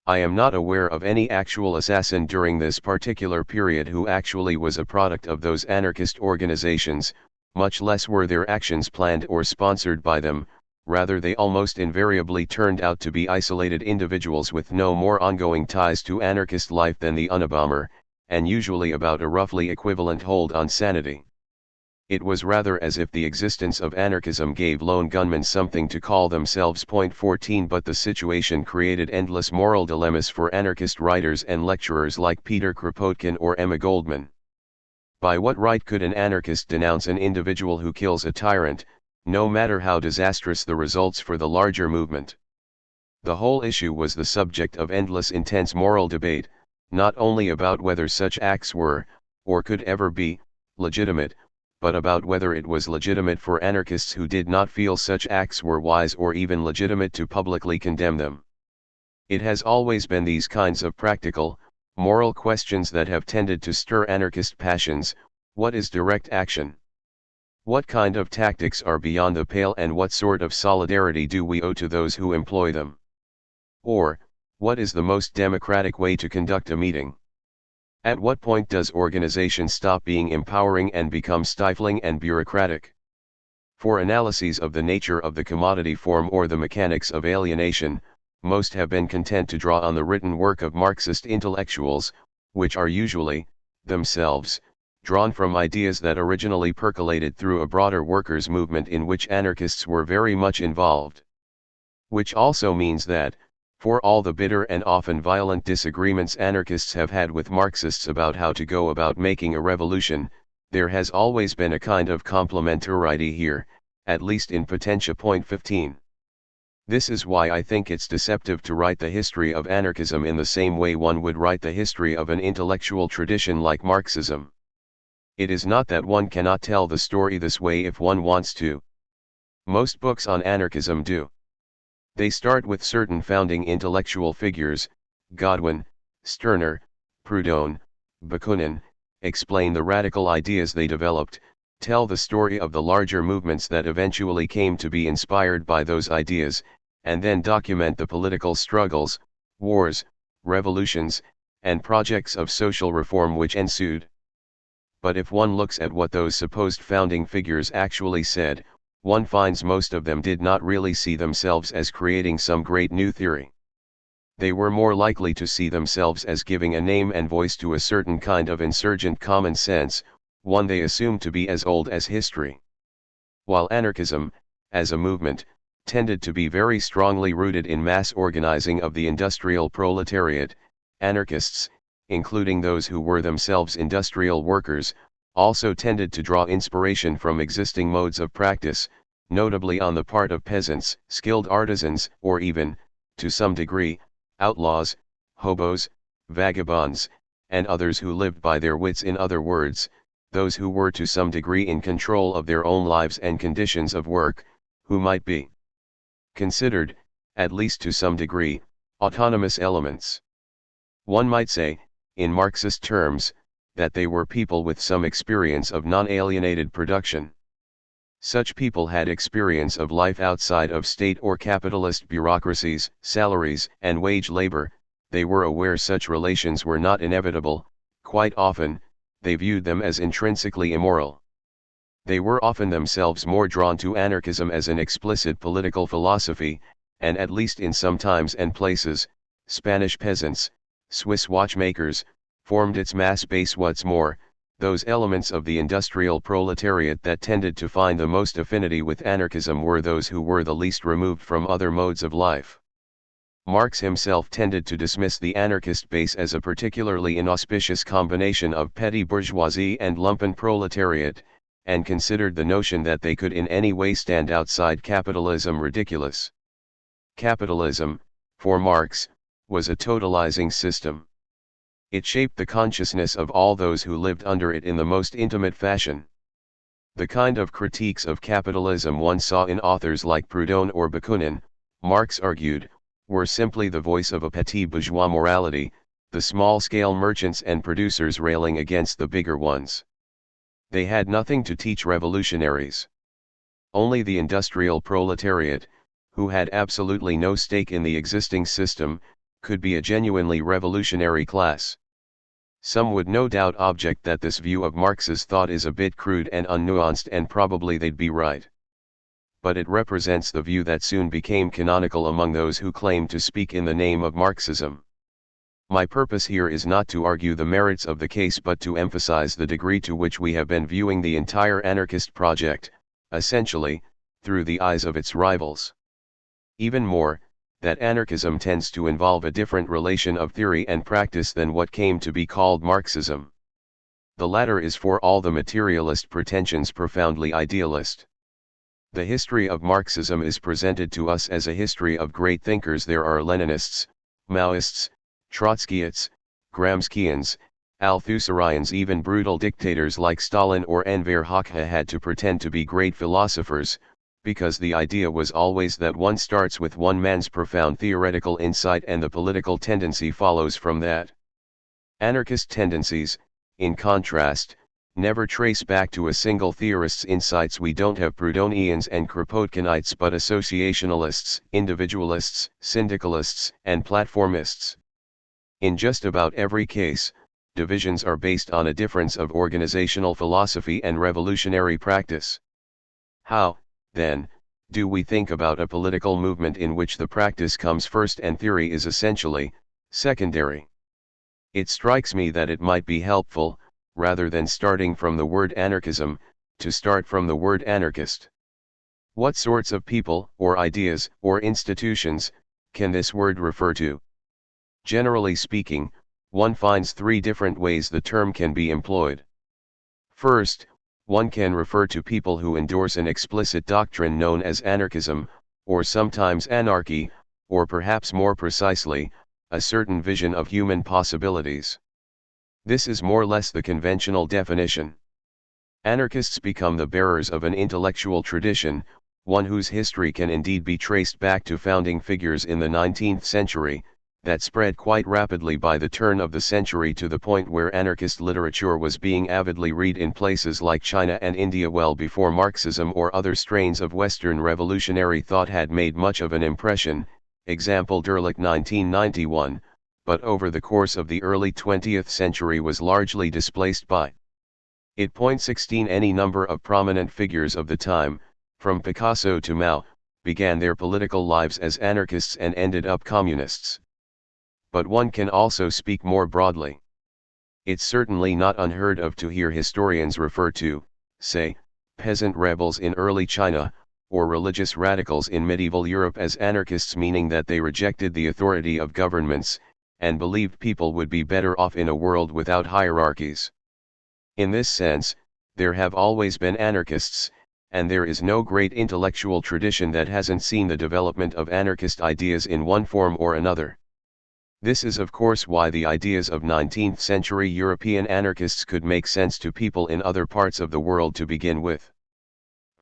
I am not aware of any actual assassin during this particular period who actually was a product of those anarchist organizations, much less were their actions planned or sponsored by them, rather they almost invariably turned out to be isolated individuals with no more ongoing ties to anarchist life than the Unabomber, and usually about a roughly equivalent hold on sanity. It was rather as if the existence of anarchism gave lone gunmen something to call themselves. Point 14 But the situation created endless moral dilemmas for anarchist writers and lecturers like Peter Kropotkin or Emma Goldman. By what right could an anarchist denounce an individual who kills a tyrant, no matter how disastrous the results for the larger movement? The whole issue was the subject of endless intense moral debate, not only about whether such acts were, or could ever be, legitimate, but about whether it was legitimate for anarchists who did not feel such acts were wise or even legitimate to publicly condemn them. It has always been these kinds of practical, moral questions that have tended to stir anarchist passions. What is direct action? What kind of tactics are beyond the pale and what sort of solidarity do we owe to those who employ them? Or, what is the most democratic way to conduct a meeting? At what point does organization stop being empowering and become stifling and bureaucratic? For analyses of the nature of the commodity form or the mechanics of alienation, most have been content to draw on the written work of Marxist intellectuals, which are usually, themselves, drawn from ideas that originally percolated through a broader workers' movement in which anarchists were very much involved. Which also means that, for all the bitter and often violent disagreements anarchists have had with Marxists about how to go about making a revolution, there has always been a kind of complementarity here, at least in potentia. Point 15. This is why I think it's deceptive to write the history of anarchism in the same way one would write the history of an intellectual tradition like Marxism. It is not that one cannot tell the story this way if one wants to. Most books on anarchism do. They start with certain founding intellectual figures, Godwin, Stirner, Proudhon, Bakunin, explain the radical ideas they developed, tell the story of the larger movements that eventually came to be inspired by those ideas, and then document the political struggles, wars, revolutions, and projects of social reform which ensued. but if one looks at what those supposed founding figures actually said, one finds most of them did not really see themselves as creating some great new theory. They were more likely to see themselves as giving a name and voice to a certain kind of insurgent common sense, one they assumed to be as old as history. While anarchism, as a movement, tended to be very strongly rooted in mass organizing of the industrial proletariat, anarchists, including those who were themselves industrial workers, also tended to draw inspiration from existing modes of practice, notably on the part of peasants, skilled artisans, or even, to some degree, outlaws, hobos, vagabonds, and others who lived by their wits. In other words, those who were to some degree in control of their own lives and conditions of work, who might be considered, at least to some degree, autonomous elements. One might say, in Marxist terms, that they were people with some experience of non-alienated production. Such people had experience of life outside of state or capitalist bureaucracies, salaries, and wage labor. They were aware such relations were not inevitable. Quite often, they viewed them as intrinsically immoral. They were often themselves more drawn to anarchism as an explicit political philosophy, and at least in some times and places, Spanish peasants, Swiss watchmakers, formed its mass base. What's more, those elements of the industrial proletariat that tended to find the most affinity with anarchism were those who were the least removed from other modes of life. Marx himself tended to dismiss the anarchist base as a particularly inauspicious combination of petty bourgeoisie and lumpen proletariat, and considered the notion that they could in any way stand outside capitalism ridiculous. Capitalism, for Marx, was a totalizing system. It shaped the consciousness of all those who lived under it in the most intimate fashion. The kind of critiques of capitalism one saw in authors like Proudhon or Bakunin, Marx argued, were simply the voice of a petit bourgeois morality, the small-scale merchants and producers railing against the bigger ones. They had nothing to teach revolutionaries. Only the industrial proletariat, who had absolutely no stake in the existing system, could be a genuinely revolutionary class. Some would no doubt object that this view of Marx's thought is a bit crude and unnuanced, and probably they'd be right. But it represents the view that soon became canonical among those who claimed to speak in the name of Marxism. My purpose here is not to argue the merits of the case, but to emphasize the degree to which we have been viewing the entire anarchist project, essentially, through the eyes of its rivals. Even more, that anarchism tends to involve a different relation of theory and practice than what came to be called Marxism. The latter is for all the materialist pretensions profoundly idealist. The history of Marxism is presented to us as a history of great thinkers. There are Leninists, Maoists, Trotskyists, Gramscians, Althusserians, even brutal dictators like Stalin or Enver Hoxha had to pretend to be great philosophers, because the idea was always that one starts with one man's profound theoretical insight and the political tendency follows from that. Anarchist tendencies, in contrast, never trace back to a single theorist's insights. We don't have Proudhonians and Kropotkinites, but associationalists, individualists, syndicalists, and platformists. In just about every case, divisions are based on a difference of organizational philosophy and revolutionary practice. How, then, do we think about a political movement in which the practice comes first and theory is essentially secondary? It strikes me that it might be helpful, rather than starting from the word anarchism, to start from the word anarchist. What sorts of people, or ideas, or institutions, can this word refer to? Generally speaking, one finds three different ways the term can be employed. First, one can refer to people who endorse an explicit doctrine known as anarchism, or sometimes anarchy, or perhaps more precisely, a certain vision of human possibilities. This is more or less the conventional definition. Anarchists become the bearers of an intellectual tradition, one whose history can indeed be traced back to founding figures in the 19th century, that spread quite rapidly by the turn of the century to the point where anarchist literature was being avidly read in places like China and India well before Marxism or other strains of Western revolutionary thought had made much of an impression, example Derlich 1991, but over the course of the early 20th century was largely displaced by Point 16 Any number of prominent figures of the time, from Picasso to Mao, began their political lives as anarchists and ended up communists. But one can also speak more broadly. It's certainly not unheard of to hear historians refer to, say, peasant rebels in early China, or religious radicals in medieval Europe as anarchists, meaning that they rejected the authority of governments, and believed people would be better off in a world without hierarchies. In this sense, there have always been anarchists, and there is no great intellectual tradition that hasn't seen the development of anarchist ideas in one form or another. This is of course why the ideas of 19th century European anarchists could make sense to people in other parts of the world to begin with.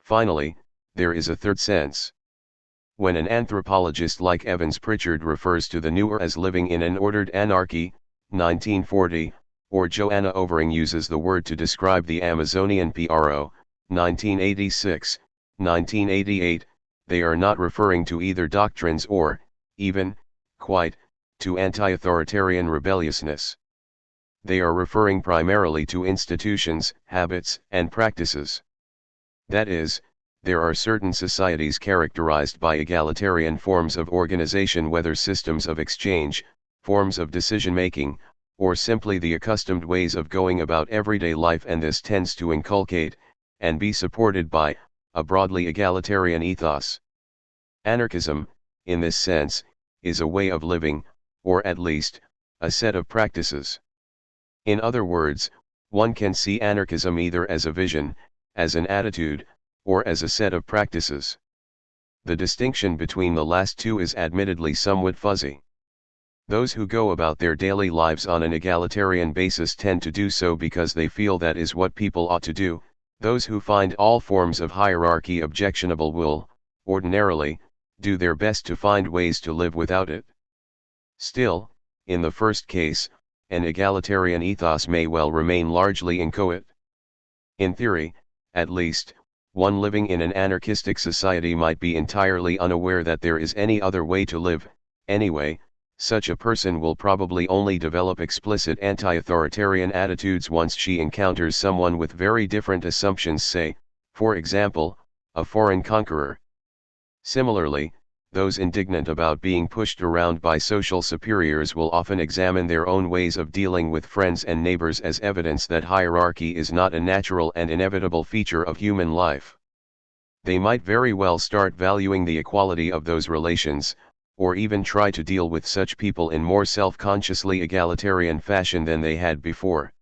Finally, there is a third sense. When an anthropologist like Evans Pritchard refers to the newer as living in an ordered anarchy, 1940, or Joanna Overing uses the word to describe the Amazonian PRO, 1986, 1988, they are not referring to either doctrines or, even, quite, to anti-authoritarian rebelliousness. They are referring primarily to institutions, habits, and practices. That is, there are certain societies characterized by egalitarian forms of organization, whether systems of exchange, forms of decision-making, or simply the accustomed ways of going about everyday life, and this tends to inculcate, and be supported by, a broadly egalitarian ethos. Anarchism, in this sense, is a way of living, or at least, a set of practices. In other words, one can see anarchism either as a vision, as an attitude, or as a set of practices. The distinction between the last two is admittedly somewhat fuzzy. Those who go about their daily lives on an egalitarian basis tend to do so because they feel that is what people ought to do. Those who find all forms of hierarchy objectionable will, ordinarily, do their best to find ways to live without it. Still, in the first case, an egalitarian ethos may well remain largely inchoate. In theory, at least, one living in an anarchistic society might be entirely unaware that there is any other way to live. Anyway, such a person will probably only develop explicit anti-authoritarian attitudes once she encounters someone with very different assumptions, say, for example, a foreign conqueror. Similarly, those indignant about being pushed around by social superiors will often examine their own ways of dealing with friends and neighbors as evidence that hierarchy is not a natural and inevitable feature of human life. They might very well start valuing the equality of those relations, or even try to deal with such people in more self-consciously egalitarian fashion than they had before.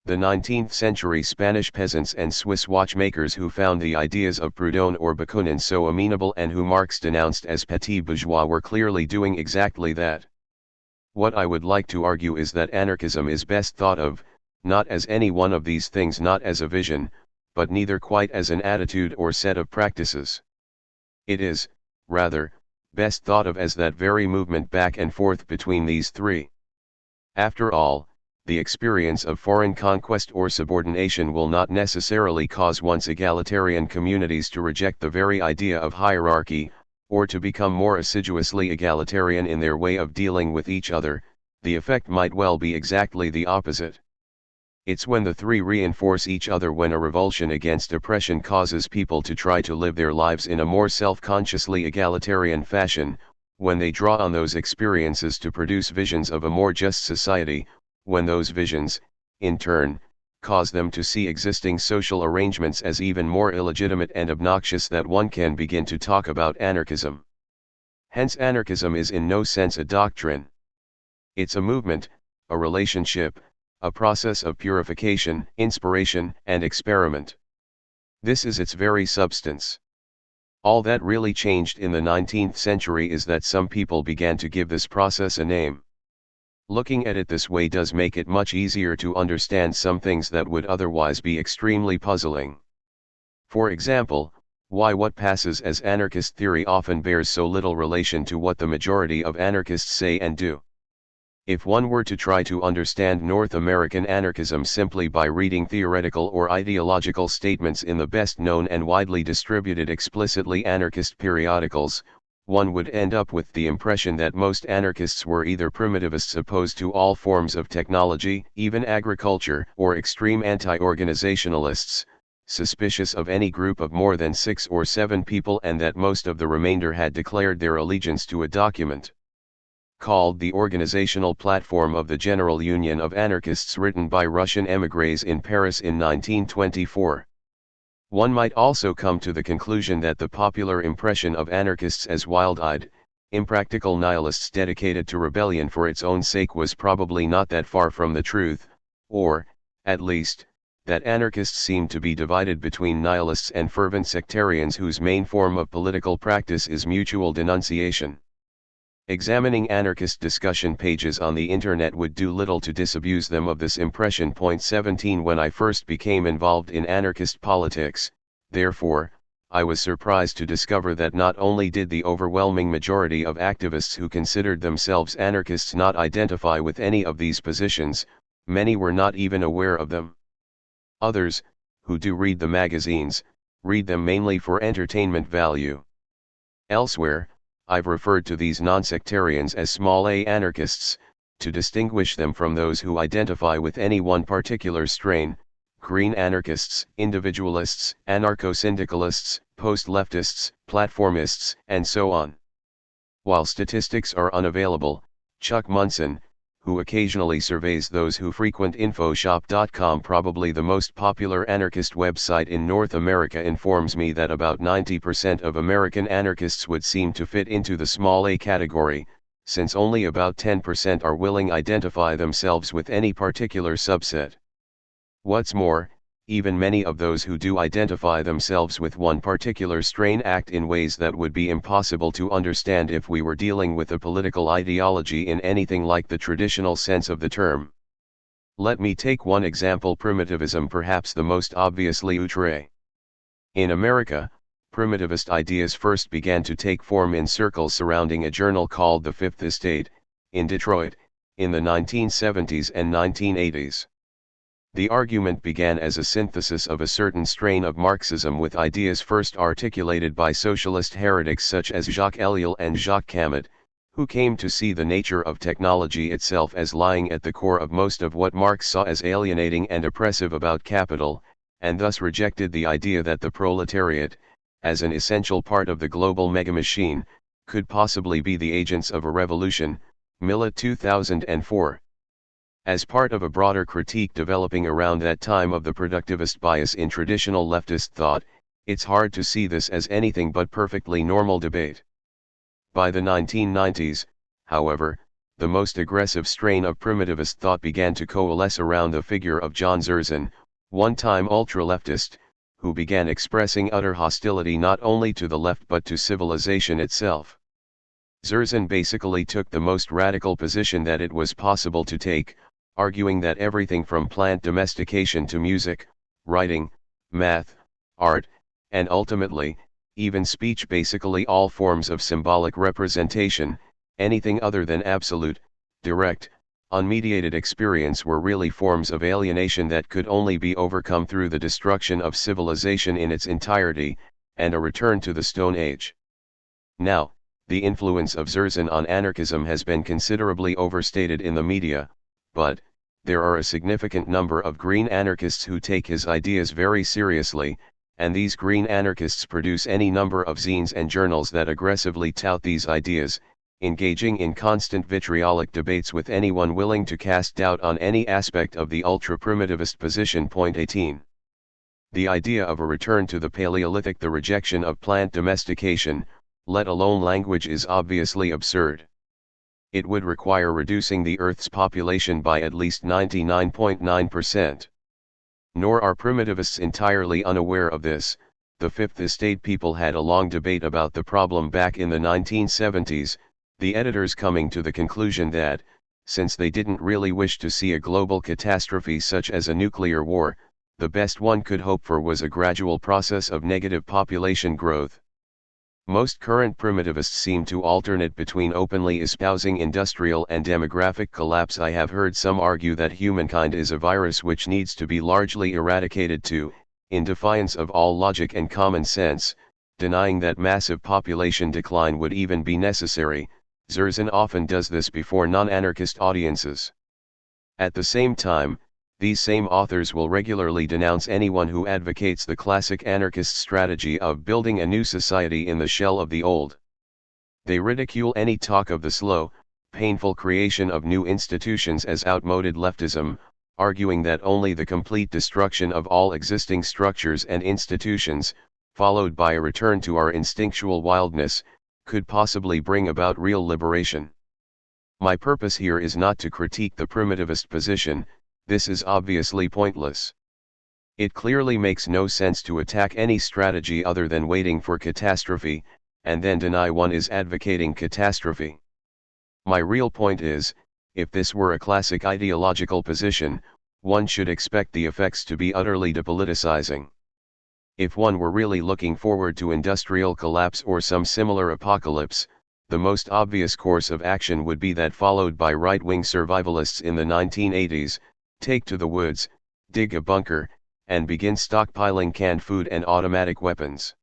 The 19th century Spanish peasants and Swiss watchmakers who found the ideas of Proudhon or Bakunin so amenable and who Marx denounced as petit bourgeois were clearly doing exactly that. What I would like to argue is that anarchism is best thought of, not as any one of these things, not as a vision, but neither quite as an attitude or set of practices. It is, rather, best thought of as that very movement back and forth between these three. After all, the experience of foreign conquest or subordination will not necessarily cause one's egalitarian communities to reject the very idea of hierarchy, or to become more assiduously egalitarian in their way of dealing with each other. The effect might well be exactly the opposite. It's when the three reinforce each other, when a revulsion against oppression causes people to try to live their lives in a more self-consciously egalitarian fashion, when they draw on those experiences to produce visions of a more just society, when those visions, in turn, cause them to see existing social arrangements as even more illegitimate and obnoxious, that one can begin to talk about anarchism. Hence, anarchism is in no sense a doctrine. It's a movement, a relationship, a process of purification, inspiration, and experiment. This is its very substance. All that really changed in the 19th century is that some people began to give this process a name. Looking at it this way does make it much easier to understand some things that would otherwise be extremely puzzling. For example, why what passes as anarchist theory often bears so little relation to what the majority of anarchists say and do. If one were to try to understand North American anarchism simply by reading theoretical or ideological statements in the best known and widely distributed explicitly anarchist periodicals, one would end up with the impression that most anarchists were either primitivists opposed to all forms of technology, even agriculture, or extreme anti-organizationalists, suspicious of any group of more than 6 or 7 people, and that most of the remainder had declared their allegiance to a document called the Organizational Platform of the General Union of Anarchists, written by Russian émigrés in Paris in 1924. One might also come to the conclusion that the popular impression of anarchists as wild-eyed, impractical nihilists dedicated to rebellion for its own sake was probably not that far from the truth, or, at least, that anarchists seemed to be divided between nihilists and fervent sectarians whose main form of political practice is mutual denunciation. Examining anarchist discussion pages on the internet would do little to disabuse them of this impression. 17 When I first became involved in anarchist politics, therefore, I was surprised to discover that not only did the overwhelming majority of activists who considered themselves anarchists not identify with any of these positions, many were not even aware of them. Others, who do read the magazines, read them mainly for entertainment value. Elsewhere, I've referred to these non-sectarians as small a anarchists, to distinguish them from those who identify with any one particular strain: green anarchists, individualists, anarcho-syndicalists, post-leftists, platformists, and so on. While statistics are unavailable, Chuck Munson, who occasionally surveys those who frequent infoshop.com, probably the most popular anarchist website in North America, informs me that about 90% of American anarchists would seem to fit into the small a category, since only about 10% are willing to identify themselves with any particular subset. What's more, even many of those who do identify themselves with one particular strain act in ways that would be impossible to understand if we were dealing with a political ideology in anything like the traditional sense of the term. Let me take one example: primitivism, perhaps the most obviously outre. In America, primitivist ideas first began to take form in circles surrounding a journal called The Fifth Estate, in Detroit, in the 1970s and 1980s. The argument began as a synthesis of a certain strain of Marxism, with ideas first articulated by socialist heretics such as Jacques Ellul and Jacques Camus, who came to see the nature of technology itself as lying at the core of most of what Marx saw as alienating and oppressive about capital, and thus rejected the idea that the proletariat, as an essential part of the global megamachine, could possibly be the agents of a revolution. Millet, 2004. As part of a broader critique developing around that time of the productivist bias in traditional leftist thought, it's hard to see this as anything but perfectly normal debate. By the 1990s, however, the most aggressive strain of primitivist thought began to coalesce around the figure of John Zerzan, one-time ultra-leftist, who began expressing utter hostility not only to the left but to civilization itself. Zerzan basically took the most radical position that it was possible to take, arguing that everything from plant domestication to music, writing, math, art, and ultimately, even speech, basically all forms of symbolic representation, anything other than absolute, direct, unmediated experience, were really forms of alienation that could only be overcome through the destruction of civilization in its entirety, and a return to the Stone Age. Now, the influence of Zerzan on anarchism has been considerably overstated in the media, but there are a significant number of green anarchists who take his ideas very seriously, and these green anarchists produce any number of zines and journals that aggressively tout these ideas, engaging in constant vitriolic debates with anyone willing to cast doubt on any aspect of the ultra-primitivist position. 18. The idea of a return to the Paleolithic, the rejection of plant domestication, let alone language, is obviously absurd. It would require reducing the Earth's population by at least 99.9%. Nor are primitivists entirely unaware of this. The Fifth Estate people had a long debate about the problem back in the 1970s, the editors coming to the conclusion that, since they didn't really wish to see a global catastrophe such as a nuclear war, the best one could hope for was a gradual process of negative population growth. Most current primitivists seem to alternate between openly espousing industrial and demographic collapse. I have heard some argue that humankind is a virus which needs to be largely eradicated to, in defiance of all logic and common sense, denying that massive population decline would even be necessary. Zerzan often does this before non-anarchist audiences. At the same time, these same authors will regularly denounce anyone who advocates the classic anarchist strategy of building a new society in the shell of the old. They ridicule any talk of the slow, painful creation of new institutions as outmoded leftism, arguing that only the complete destruction of all existing structures and institutions, followed by a return to our instinctual wildness, could possibly bring about real liberation. My purpose here is not to critique the primitivist position. This is obviously pointless. It clearly makes no sense to attack any strategy other than waiting for catastrophe, and then deny one is advocating catastrophe. My real point is, if this were a classic ideological position, one should expect the effects to be utterly depoliticizing. If one were really looking forward to industrial collapse or some similar apocalypse, the most obvious course of action would be that followed by right-wing survivalists in the 1980s, take to the woods, dig a bunker, and begin stockpiling canned food and automatic weapons.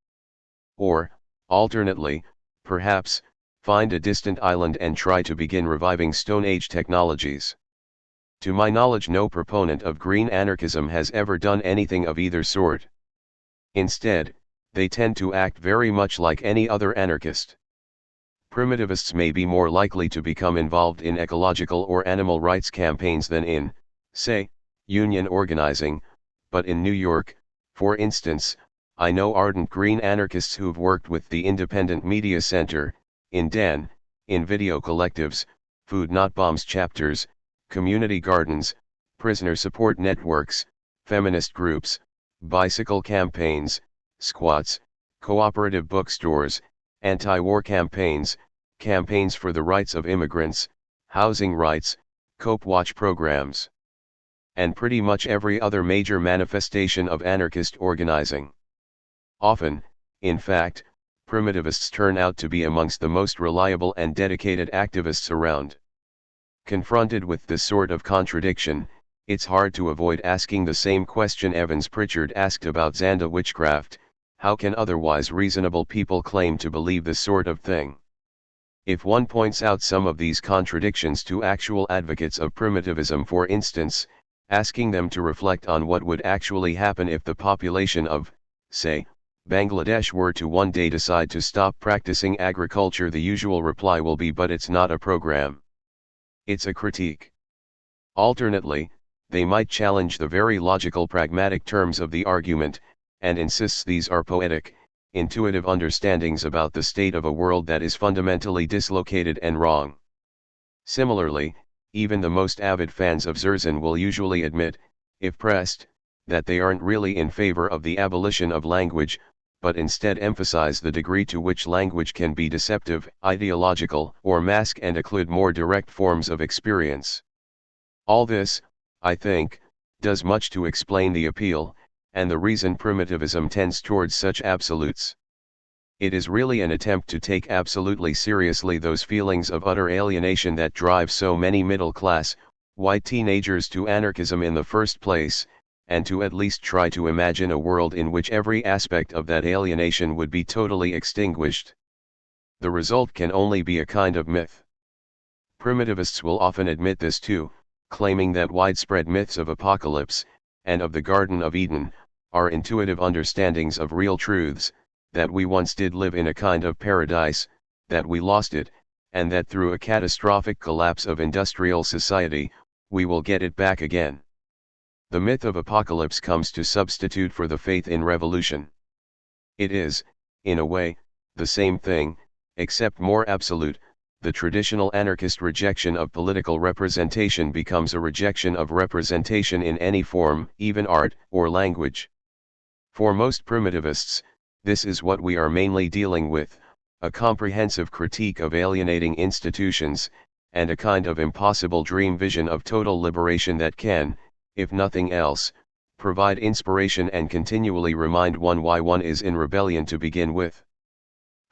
Or, alternately, perhaps, find a distant island and try to begin reviving Stone Age technologies. To my knowledge, no proponent of green anarchism has ever done anything of either sort. Instead, they tend to act very much like any other anarchist. Primitivists may be more likely to become involved in ecological or animal rights campaigns than in, say, union organizing, but in New York, for instance, I know ardent green anarchists who've worked with the Independent Media Center, in DEN, in video collectives, Food Not Bombs chapters, community gardens, prisoner support networks, feminist groups, bicycle campaigns, squats, cooperative bookstores, anti-war campaigns, campaigns for the rights of immigrants, housing rights, Cope Watch programs, and pretty much every other major manifestation of anarchist organizing. Often, in fact, primitivists turn out to be amongst the most reliable and dedicated activists around. Confronted with this sort of contradiction, it's hard to avoid asking the same question Evans Pritchard asked about Zanda witchcraft: how can otherwise reasonable people claim to believe this sort of thing? If one points out some of these contradictions to actual advocates of primitivism, for instance, asking them to reflect on what would actually happen if the population of, say, Bangladesh were to one day decide to stop practicing agriculture, the usual reply will be, but it's not a program. It's a critique. Alternately, they might challenge the very logical pragmatic terms of the argument, and insist these are poetic, intuitive understandings about the state of a world that is fundamentally dislocated and wrong. Similarly, even the most avid fans of Zerzan will usually admit, if pressed, that they aren't really in favor of the abolition of language, but instead emphasize the degree to which language can be deceptive, ideological, or mask and occlude more direct forms of experience. All this, I think, does much to explain the appeal, and the reason primitivism tends towards such absolutes. It is really an attempt to take absolutely seriously those feelings of utter alienation that drive so many middle-class, white teenagers to anarchism in the first place, and to at least try to imagine a world in which every aspect of that alienation would be totally extinguished. The result can only be a kind of myth. Primitivists will often admit this too, claiming that widespread myths of apocalypse, and of the Garden of Eden, are intuitive understandings of real truths, that we once did live in a kind of paradise, that we lost it, and that through a catastrophic collapse of industrial society, we will get it back again. The myth of apocalypse comes to substitute for the faith in revolution. It is, in a way, the same thing, except more absolute. The traditional anarchist rejection of political representation becomes a rejection of representation in any form, even art or language. For most primitivists, this is what we are mainly dealing with: a comprehensive critique of alienating institutions, and a kind of impossible dream vision of total liberation that can, if nothing else, provide inspiration and continually remind one why one is in rebellion to begin with.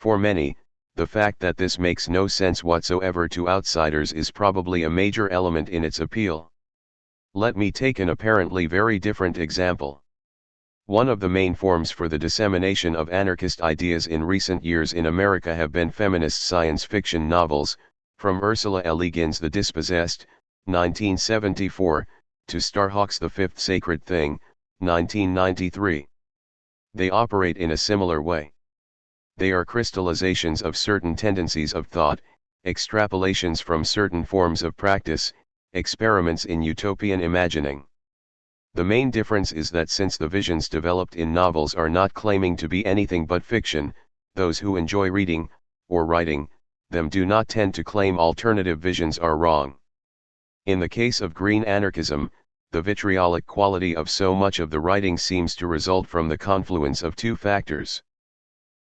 For many, the fact that this makes no sense whatsoever to outsiders is probably a major element in its appeal. Let me take an apparently very different example. One of the main forms for the dissemination of anarchist ideas in recent years in America have been feminist science fiction novels, from Ursula L. Le Guin's The Dispossessed, 1974, to Starhawk's The Fifth Sacred Thing, 1993. They operate in a similar way. They are crystallizations of certain tendencies of thought, extrapolations from certain forms of practice, experiments in utopian imagining. The main difference is that since the visions developed in novels are not claiming to be anything but fiction, those who enjoy reading, or writing, them do not tend to claim alternative visions are wrong. In the case of green anarchism, the vitriolic quality of so much of the writing seems to result from the confluence of two factors.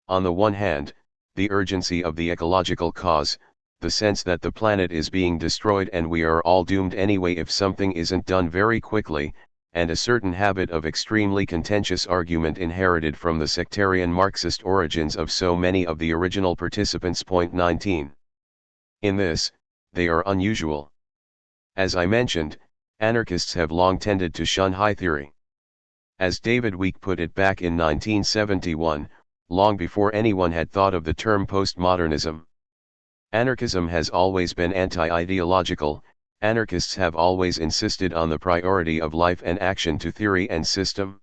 On the one hand, the urgency of the ecological cause, the sense that the planet is being destroyed and we are all doomed anyway if something isn't done very quickly, and a certain habit of extremely contentious argument inherited from the sectarian Marxist origins of so many of the original participants. Point 19. In this, they are unusual. As I mentioned, anarchists have long tended to shun high theory. As David Week put it back in 1971, long before anyone had thought of the term postmodernism. Anarchism has always been anti-ideological. Anarchists have always insisted on the priority of life and action to theory and system.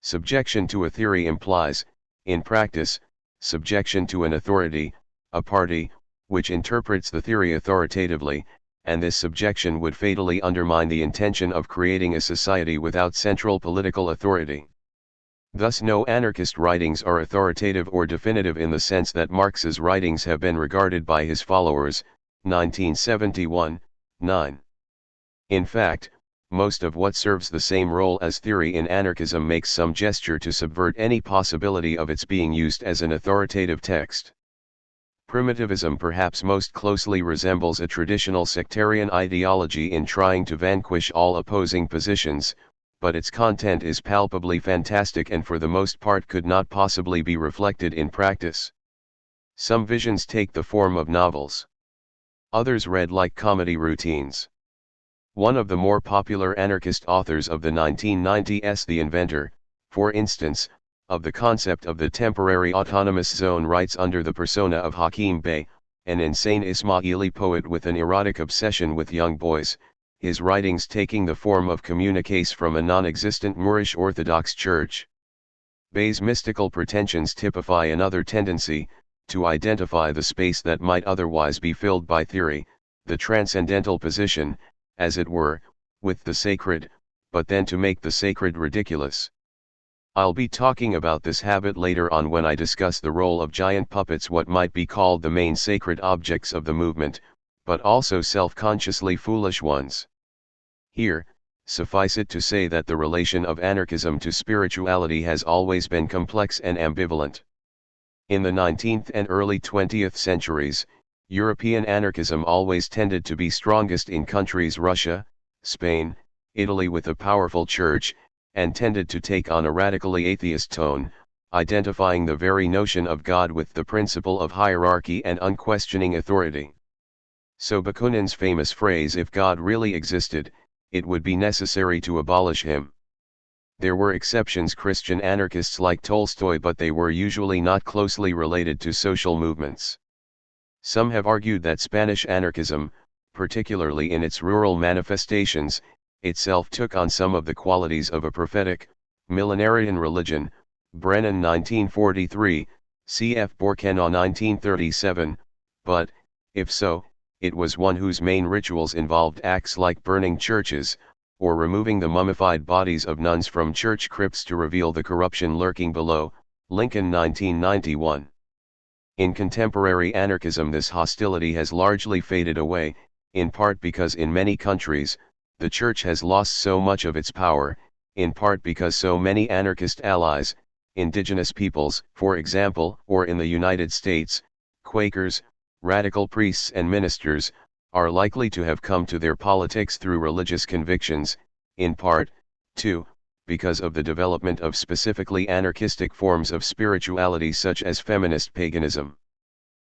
Subjection to a theory implies, in practice, subjection to an authority, a party, which interprets the theory authoritatively, and this subjection would fatally undermine the intention of creating a society without central political authority. Thus no anarchist writings are authoritative or definitive in the sense that Marx's writings have been regarded by his followers, 1971, 9. In fact, most of what serves the same role as theory in anarchism makes some gesture to subvert any possibility of its being used as an authoritative text. Primitivism perhaps most closely resembles a traditional sectarian ideology in trying to vanquish all opposing positions, but its content is palpably fantastic and for the most part could not possibly be reflected in practice. Some visions take the form of novels. Others read like comedy routines. One of the more popular anarchist authors of the 1990s, the inventor, for instance, of the concept of the temporary autonomous zone writes under the persona of Hakim Bey, an insane Ismaili poet with an erotic obsession with young boys, his writings taking the form of communiques from a non-existent Moorish Orthodox church. Bey's mystical pretensions typify another tendency, to identify the space that might otherwise be filled by theory, the transcendental position, as it were, with the sacred, but then to make the sacred ridiculous. I'll be talking about this habit later on when I discuss the role of giant puppets, what might be called the main sacred objects of the movement, but also self-consciously foolish ones. Here, suffice it to say that the relation of anarchism to spirituality has always been complex and ambivalent. In the 19th and early 20th centuries, European anarchism always tended to be strongest in countries Russia, Spain, Italy with a powerful church, and tended to take on a radically atheist tone, identifying the very notion of God with the principle of hierarchy and unquestioning authority. So Bakunin's famous phrase, "If God really existed, it would be necessary to abolish him." There were exceptions, Christian anarchists like Tolstoy, but they were usually not closely related to social movements. Some have argued that Spanish anarchism, particularly in its rural manifestations, itself took on some of the qualities of a prophetic, millenarian religion. Brennan 1943, cf. Borkenau 1937, but, if so, it was one whose main rituals involved acts like burning churches, or removing the mummified bodies of nuns from church crypts to reveal the corruption lurking below. Lincoln 1991. In contemporary anarchism this hostility has largely faded away, in part because in many countries, the church has lost so much of its power, in part because so many anarchist allies, indigenous peoples, for example, or in the United States, Quakers, radical priests and ministers, are likely to have come to their politics through religious convictions, in part, too, because of the development of specifically anarchistic forms of spirituality such as feminist paganism.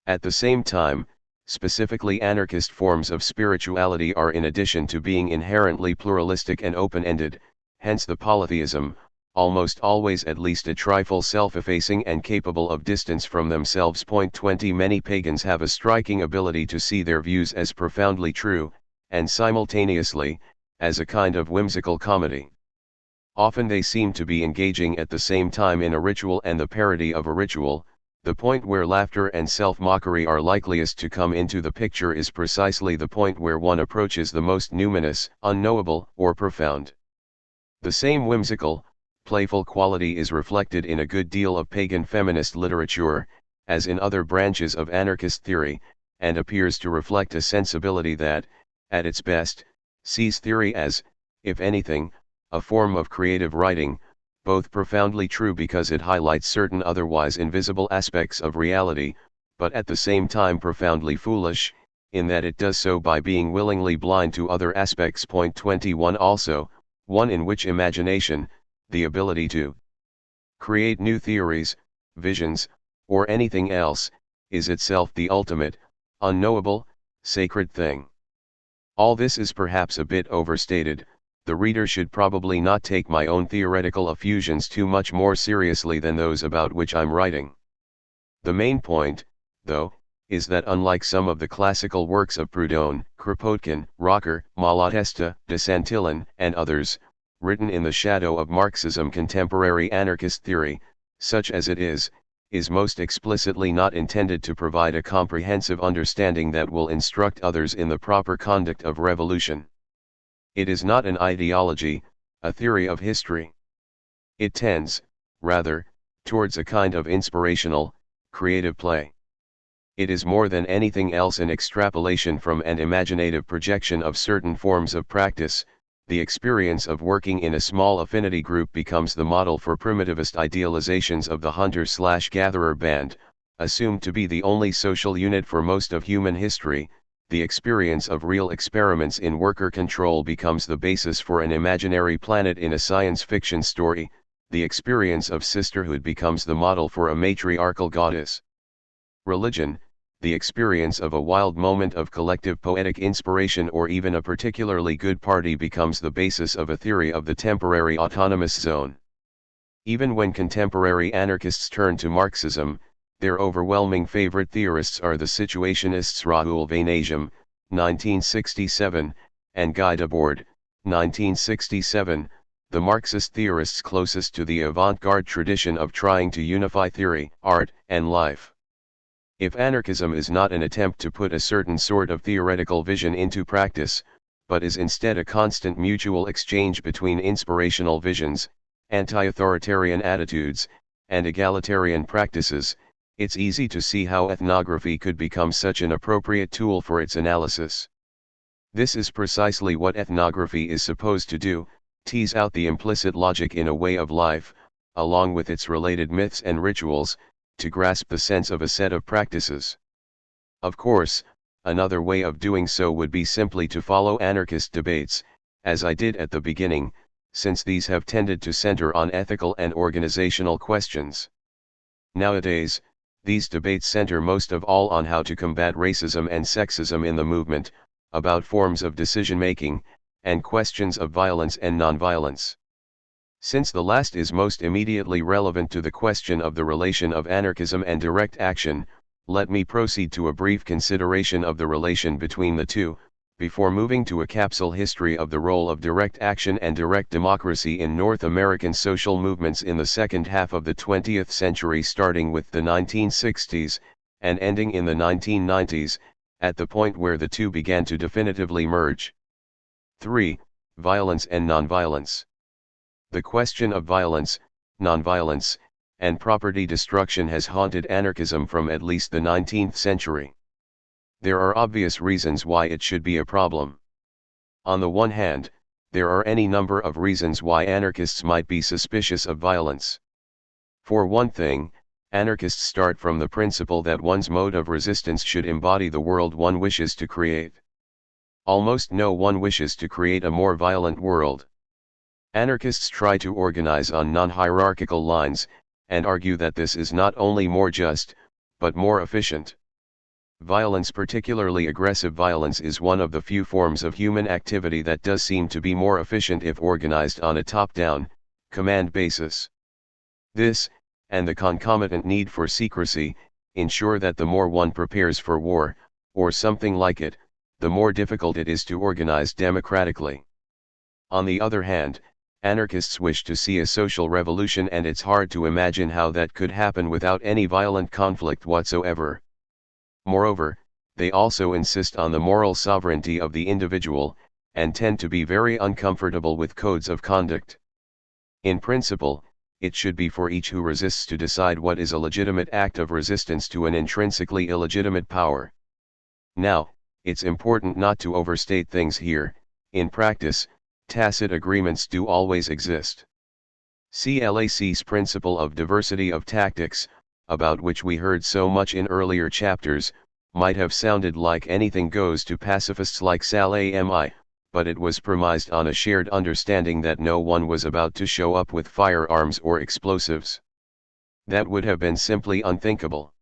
At the same time, specifically anarchist forms of spirituality are, in addition to being inherently pluralistic and open-ended, hence the polytheism, almost always at least a trifle self-effacing and capable of distance from themselves. 20 Many pagans have a striking ability to see their views as profoundly true, and simultaneously, as a kind of whimsical comedy. Often they seem to be engaging at the same time in a ritual and the parody of a ritual. The point where laughter and self-mockery are likeliest to come into the picture is precisely the point where one approaches the most numinous, unknowable, or profound. The same whimsical, playful quality is reflected in a good deal of pagan feminist literature, as in other branches of anarchist theory, and appears to reflect a sensibility that, at its best, sees theory as, if anything, a form of creative writing, both profoundly true because it highlights certain otherwise invisible aspects of reality, but at the same time profoundly foolish, in that it does so by being willingly blind to other aspects. 21 Also, one in which imagination, the ability to create new theories, visions, or anything else, is itself the ultimate, unknowable, sacred thing. All this is perhaps a bit overstated. The reader should probably not take my own theoretical effusions too much more seriously than those about which I'm writing. The main point, though, is that unlike some of the classical works of Proudhon, Kropotkin, Rocker, Malatesta, de Saint-Hilon, and others, written in the shadow of Marxism, contemporary anarchist theory, such as it is most explicitly not intended to provide a comprehensive understanding that will instruct others in the proper conduct of revolution. It is not an ideology, a theory of history. It tends, rather, towards a kind of inspirational, creative play. It is more than anything else an extrapolation from and imaginative projection of certain forms of practice. The experience of working in a small affinity group becomes the model for primitivist idealizations of the hunter-gatherer band, assumed to be the only social unit for most of human history. The experience of real experiments in worker control becomes the basis for an imaginary planet in a science fiction story. The experience of sisterhood becomes the model for a matriarchal goddess. Religion, the experience of a wild moment of collective poetic inspiration or even a particularly good party, becomes the basis of a theory of the temporary autonomous zone. Even when contemporary anarchists turn to Marxism, their overwhelming favorite theorists are the situationists Raoul Vaneigem, 1967, and Guy Debord, 1967, the Marxist theorists closest to the avant-garde tradition of trying to unify theory, art, and life. If anarchism is not an attempt to put a certain sort of theoretical vision into practice, but is instead a constant mutual exchange between inspirational visions, anti-authoritarian attitudes, and egalitarian practices, it's easy to see how ethnography could become such an appropriate tool for its analysis. This is precisely what ethnography is supposed to do, tease out the implicit logic in a way of life, along with its related myths and rituals, to grasp the sense of a set of practices. Of course, another way of doing so would be simply to follow anarchist debates, as I did at the beginning, since these have tended to center on ethical and organizational questions. Nowadays, these debates center most of all on how to combat racism and sexism in the movement, about forms of decision-making, and questions of violence and nonviolence. Since the last is most immediately relevant to the question of the relation of anarchism and direct action, let me proceed to a brief consideration of the relation between the two, before moving to a capsule history of the role of direct action and direct democracy in North American social movements in the second half of the 20th century, starting with the 1960s, and ending in the 1990s, at the point where the two began to definitively merge. 3. Violence and nonviolence. The question of violence, nonviolence, and property destruction has haunted anarchism from at least the 19th century. There are obvious reasons why it should be a problem. On the one hand, there are any number of reasons why anarchists might be suspicious of violence. For one thing, anarchists start from the principle that one's mode of resistance should embody the world one wishes to create. Almost no one wishes to create a more violent world. Anarchists try to organize on non-hierarchical lines, and argue that this is not only more just, but more efficient. Violence, particularly aggressive violence, is one of the few forms of human activity that does seem to be more efficient if organized on a top-down, command basis. This, and the concomitant need for secrecy, ensure that the more one prepares for war, or something like it, the more difficult it is to organize democratically. On the other hand, anarchists wish to see a social revolution, and it's hard to imagine how that could happen without any violent conflict whatsoever. Moreover, they also insist on the moral sovereignty of the individual, and tend to be very uncomfortable with codes of conduct. In principle, it should be for each who resists to decide what is a legitimate act of resistance to an intrinsically illegitimate power. Now, it's important not to overstate things here. In practice, tacit agreements do always exist. CLAC's principle of diversity of tactics, about which we heard so much in earlier chapters, might have sounded like anything goes to pacifists like Sal Ami, but it was premised on a shared understanding that no one was about to show up with firearms or explosives. That would have been simply unthinkable.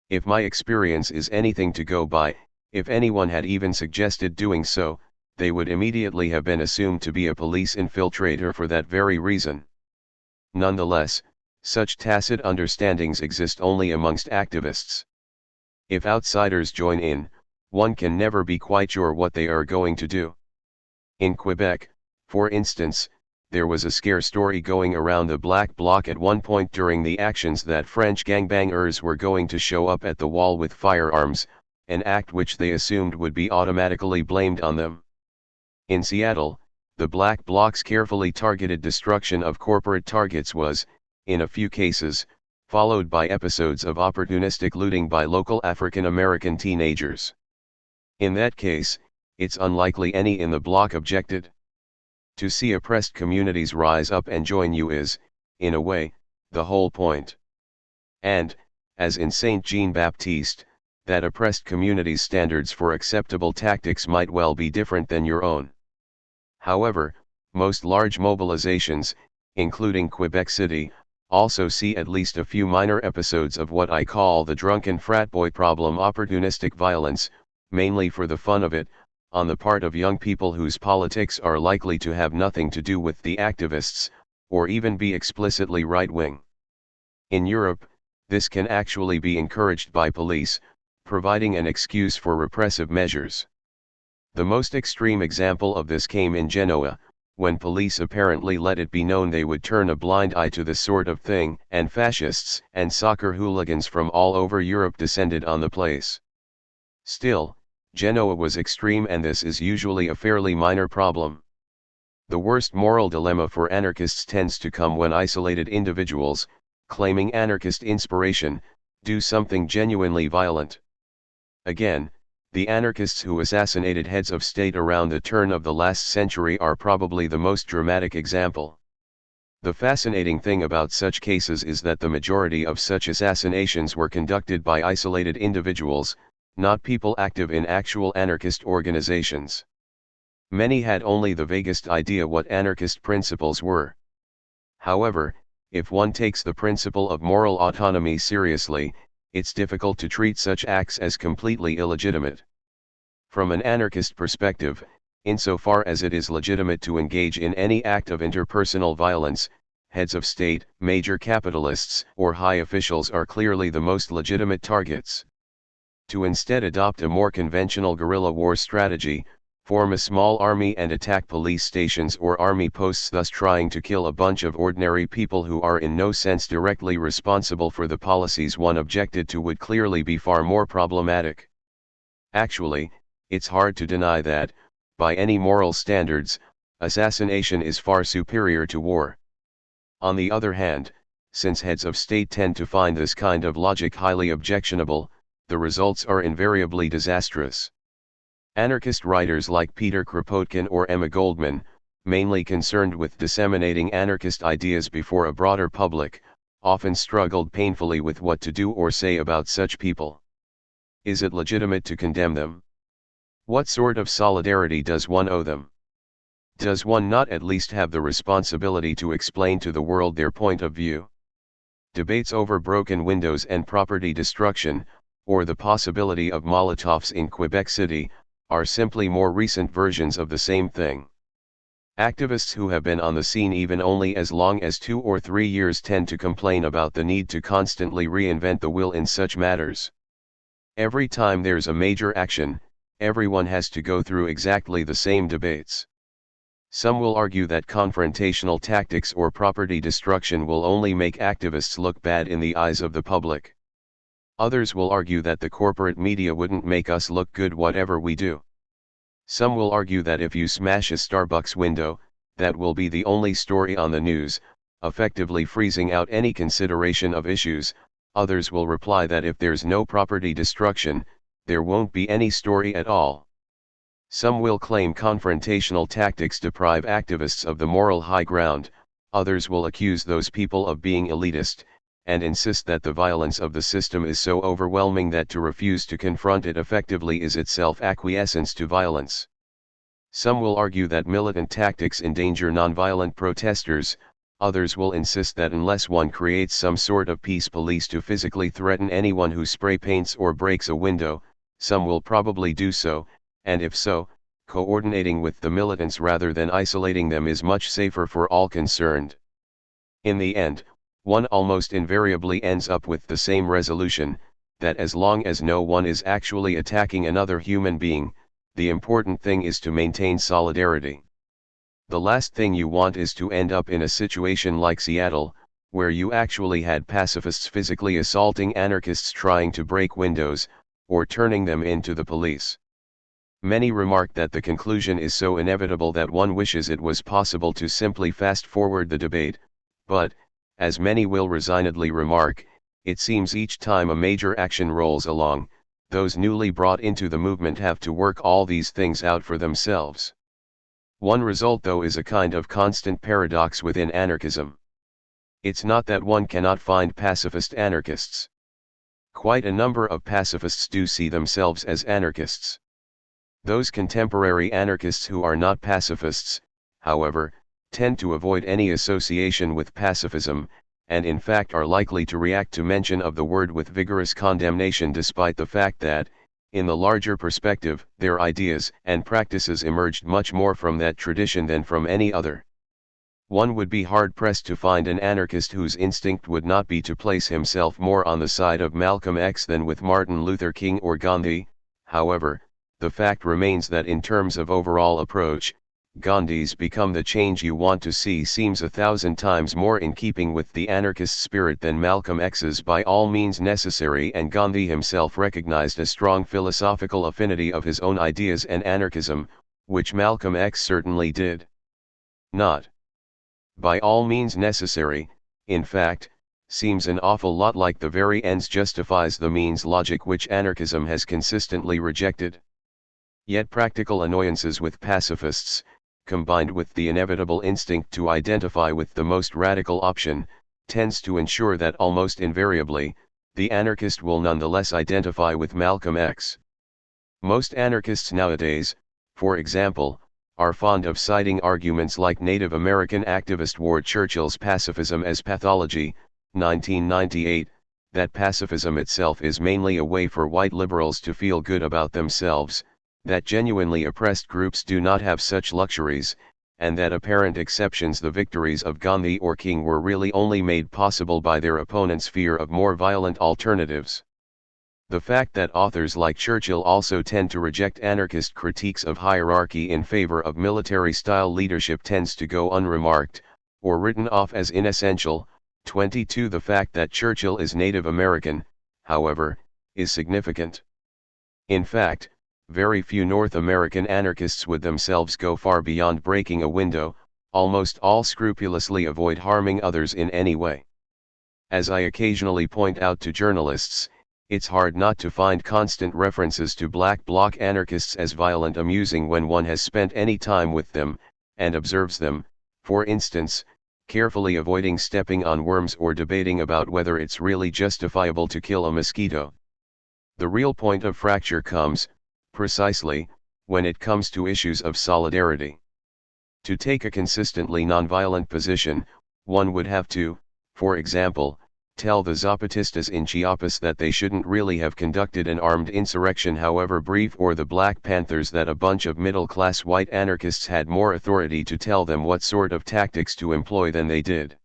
If my experience is anything to go by, if anyone had even suggested doing so, they would immediately have been assumed to be a police infiltrator for that very reason. Nonetheless, such tacit understandings exist only amongst activists. If outsiders join in, one can never be quite sure what they are going to do. In Quebec, for instance, there was a scare story going around the Black Bloc at one point during the actions that French gangbangers were going to show up at the wall with firearms, an act which they assumed would be automatically blamed on them. In Seattle, the Black Bloc's carefully targeted destruction of corporate targets was, in a few cases, followed by episodes of opportunistic looting by local African American teenagers. In that case, it's unlikely any in the bloc objected. To see oppressed communities rise up and join you is, in a way, the whole point. And, as in Saint Jean-Baptiste, that oppressed communities' standards for acceptable tactics might well be different than your own. However, most large mobilizations, including Quebec City, also see at least a few minor episodes of what I call the drunken frat boy problem, opportunistic violence, mainly for the fun of it, on the part of young people whose politics are likely to have nothing to do with the activists, or even be explicitly right-wing. In Europe, this can actually be encouraged by police, providing an excuse for repressive measures. The most extreme example of this came in Genoa, when police apparently let it be known they would turn a blind eye to this sort of thing, and fascists and soccer hooligans from all over Europe descended on the place. Still, Genoa was extreme, and this is usually a fairly minor problem. The worst moral dilemma for anarchists tends to come when isolated individuals, claiming anarchist inspiration, do something genuinely violent. Again, the anarchists who assassinated heads of state around the turn of the last century are probably the most dramatic example. The fascinating thing about such cases is that the majority of such assassinations were conducted by isolated individuals, not people active in actual anarchist organizations. Many had only the vaguest idea what anarchist principles were. However, if one takes the principle of moral autonomy seriously, it's difficult to treat such acts as completely illegitimate. From an anarchist perspective, insofar as it is legitimate to engage in any act of interpersonal violence, heads of state, major capitalists, or high officials are clearly the most legitimate targets. To instead adopt a more conventional guerrilla war strategy, form a small army and attack police stations or army posts, thus trying to kill a bunch of ordinary people who are in no sense directly responsible for the policies one objected to, would clearly be far more problematic. Actually, it's hard to deny that, by any moral standards, assassination is far superior to war. On the other hand, since heads of state tend to find this kind of logic highly objectionable, the results are invariably disastrous. Anarchist writers like Peter Kropotkin or Emma Goldman, mainly concerned with disseminating anarchist ideas before a broader public, often struggled painfully with what to do or say about such people. Is it legitimate to condemn them? What sort of solidarity does one owe them? Does one not at least have the responsibility to explain to the world their point of view? Debates over broken windows and property destruction, or the possibility of Molotovs in Quebec City, are simply more recent versions of the same thing. Activists who have been on the scene even only as long as 2 or 3 years tend to complain about the need to constantly reinvent the wheel in such matters. Every time there's a major action, everyone has to go through exactly the same debates. Some will argue that confrontational tactics or property destruction will only make activists look bad in the eyes of the public. Others will argue that the corporate media wouldn't make us look good whatever we do. Some will argue that if you smash a Starbucks window, that will be the only story on the news, effectively freezing out any consideration of issues. Others will reply that if there's no property destruction, there won't be any story at all. Some will claim confrontational tactics deprive activists of the moral high ground. Others will accuse those people of being elitist, and insist that the violence of the system is so overwhelming that to refuse to confront it effectively is itself acquiescence to violence. Some will argue that militant tactics endanger nonviolent protesters. Others will insist that unless one creates some sort of peace police to physically threaten anyone who spray paints or breaks a window, some will probably do so, and if so, coordinating with the militants rather than isolating them is much safer for all concerned. In the end, one almost invariably ends up with the same resolution, that as long as no one is actually attacking another human being, the important thing is to maintain solidarity. The last thing you want is to end up in a situation like Seattle, where you actually had pacifists physically assaulting anarchists trying to break windows, or turning them into the police. Many remark that the conclusion is so inevitable that one wishes it was possible to simply fast forward the debate, but, as many will resignedly remark, it seems each time a major action rolls along, those newly brought into the movement have to work all these things out for themselves. One result though is a kind of constant paradox within anarchism. It's not that one cannot find pacifist anarchists. Quite a number of pacifists do see themselves as anarchists. Those contemporary anarchists who are not pacifists, however, tend to avoid any association with pacifism, and in fact are likely to react to mention of the word with vigorous condemnation despite the fact that, in the larger perspective, their ideas and practices emerged much more from that tradition than from any other. One would be hard-pressed to find an anarchist whose instinct would not be to place himself more on the side of Malcolm X than with Martin Luther King or Gandhi. However, the fact remains that in terms of overall approach, Gandhi's "become the change you want to see" seems 1,000 times more in keeping with the anarchist spirit than Malcolm X's "by all means necessary," and Gandhi himself recognized a strong philosophical affinity of his own ideas and anarchism, which Malcolm X certainly did not. "By all means necessary," in fact, seems an awful lot like the very ends justifies the means logic which anarchism has consistently rejected. Yet practical annoyances with pacifists, combined with the inevitable instinct to identify with the most radical option, tends to ensure that almost invariably, the anarchist will nonetheless identify with Malcolm X. Most anarchists nowadays, for example, are fond of citing arguments like Native American activist Ward Churchill's Pacifism as Pathology, 1998, that pacifism itself is mainly a way for white liberals to feel good about themselves, that genuinely oppressed groups do not have such luxuries, and that apparent exceptions, the victories of Gandhi or King, were really only made possible by their opponents' fear of more violent alternatives. The fact that authors like Churchill also tend to reject anarchist critiques of hierarchy in favor of military-style leadership tends to go unremarked, or written off as inessential. 22. The fact that Churchill is Native American, however, is significant. In fact, very few North American anarchists would themselves go far beyond breaking a window. Almost all scrupulously avoid harming others in any way. As I occasionally point out to journalists, it's hard not to find constant references to black bloc anarchists as violent amusing when one has spent any time with them, and observes them, for instance, carefully avoiding stepping on worms or debating about whether it's really justifiable to kill a mosquito. The real point of fracture comes, precisely, when it comes to issues of solidarity. To take a consistently nonviolent position, one would have to, for example, tell the Zapatistas in Chiapas that they shouldn't really have conducted an armed insurrection however brief, or the Black Panthers that a bunch of middle-class white anarchists had more authority to tell them what sort of tactics to employ than they did.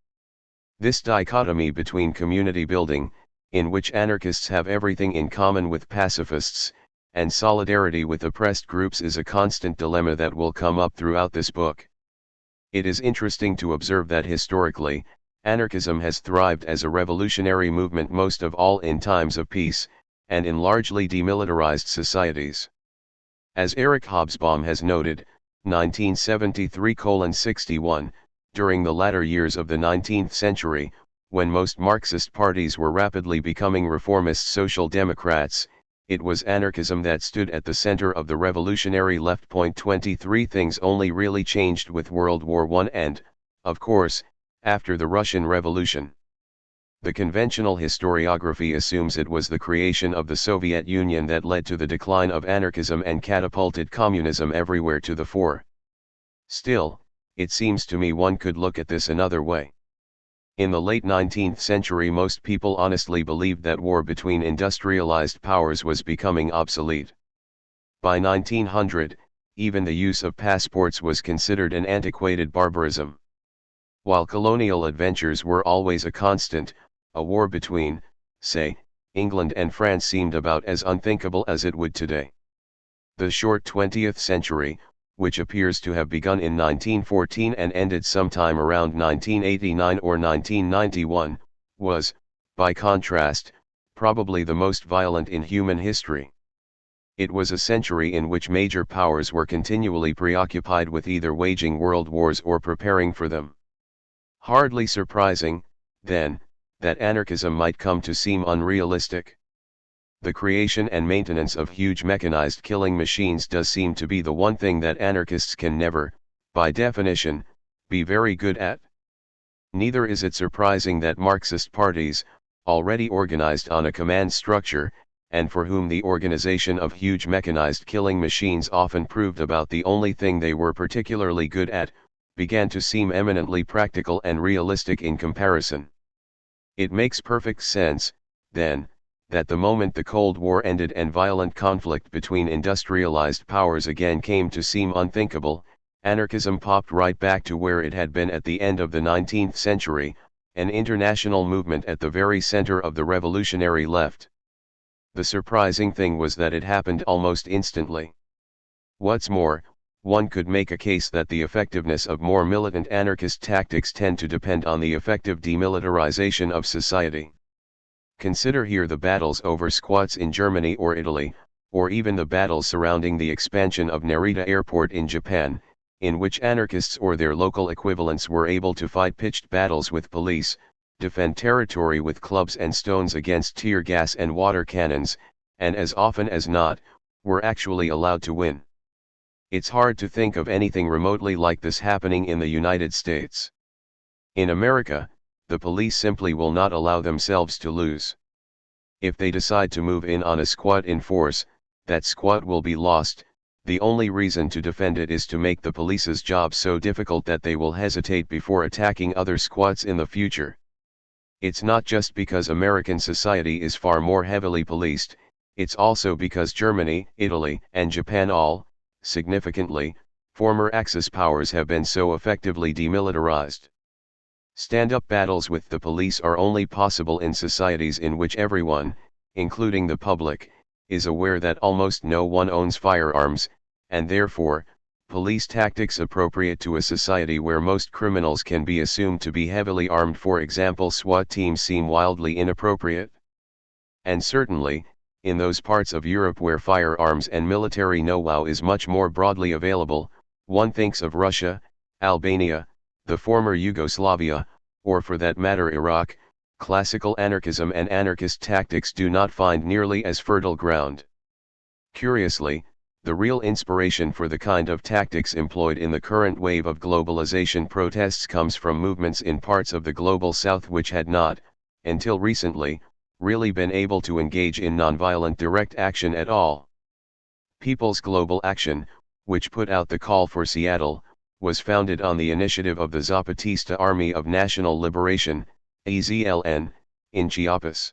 This dichotomy between community building, in which anarchists have everything in common with pacifists, and solidarity with oppressed groups is a constant dilemma that will come up throughout this book. It is interesting to observe that historically, anarchism has thrived as a revolutionary movement most of all in times of peace, and in largely demilitarized societies. As Eric Hobsbawm has noted, 1973:61, during the latter years of the 19th century, when most Marxist parties were rapidly becoming reformist social democrats, it was anarchism that stood at the center of the revolutionary left. 23 Things only really changed with World War I and, of course, after the Russian Revolution. The conventional historiography assumes it was the creation of the Soviet Union that led to the decline of anarchism and catapulted communism everywhere to the fore. Still, it seems to me one could look at this another way. In the late 19th century, most people honestly believed that war between industrialized powers was becoming obsolete. By 1900, even the use of passports was considered an antiquated barbarism. While colonial adventures were always a constant, a war between, say, England and France seemed about as unthinkable as it would today. The short 20th century, which appears to have begun in 1914 and ended sometime around 1989 or 1991, was, by contrast, probably the most violent in human history. It was a century in which major powers were continually preoccupied with either waging world wars or preparing for them. Hardly surprising, then, that anarchism might come to seem unrealistic. The creation and maintenance of huge mechanized killing machines does seem to be the one thing that anarchists can never, by definition, be very good at. Neither is it surprising that Marxist parties, already organized on a command structure, and for whom the organization of huge mechanized killing machines often proved about the only thing they were particularly good at, began to seem eminently practical and realistic in comparison. It makes perfect sense, then, that the moment the Cold War ended and violent conflict between industrialized powers again came to seem unthinkable, anarchism popped right back to where it had been at the end of the 19th century, an international movement at the very center of the revolutionary left. The surprising thing was that it happened almost instantly. What's more, one could make a case that the effectiveness of more militant anarchist tactics tend to depend on the effective demilitarization of society. Consider here the battles over squats in Germany or Italy, or even the battles surrounding the expansion of Narita Airport in Japan, in which anarchists or their local equivalents were able to fight pitched battles with police, defend territory with clubs and stones against tear gas and water cannons, and as often as not, were actually allowed to win. It's hard to think of anything remotely like this happening in the United States. In America, the police simply will not allow themselves to lose. If they decide to move in on a squat in force, that squat will be lost. The only reason to defend it is to make the police's job so difficult that they will hesitate before attacking other squats in the future. It's not just because American society is far more heavily policed, it's also because Germany, Italy, and Japan, all, significantly, former Axis powers, have been so effectively demilitarized. Stand-up battles with the police are only possible in societies in which everyone, including the public, is aware that almost no one owns firearms, and therefore, police tactics appropriate to a society where most criminals can be assumed to be heavily armed, for example SWAT teams, seem wildly inappropriate. And certainly, in those parts of Europe where firearms and military know-how is much more broadly available, one thinks of Russia, Albania, the former Yugoslavia, or for that matter Iraq, classical anarchism and anarchist tactics do not find nearly as fertile ground. Curiously, the real inspiration for the kind of tactics employed in the current wave of globalization protests comes from movements in parts of the global south which had not, until recently, really been able to engage in nonviolent direct action at all. People's Global Action, which put out the call for Seattle, was founded on the initiative of the Zapatista Army of National Liberation, AZLN, in Chiapas.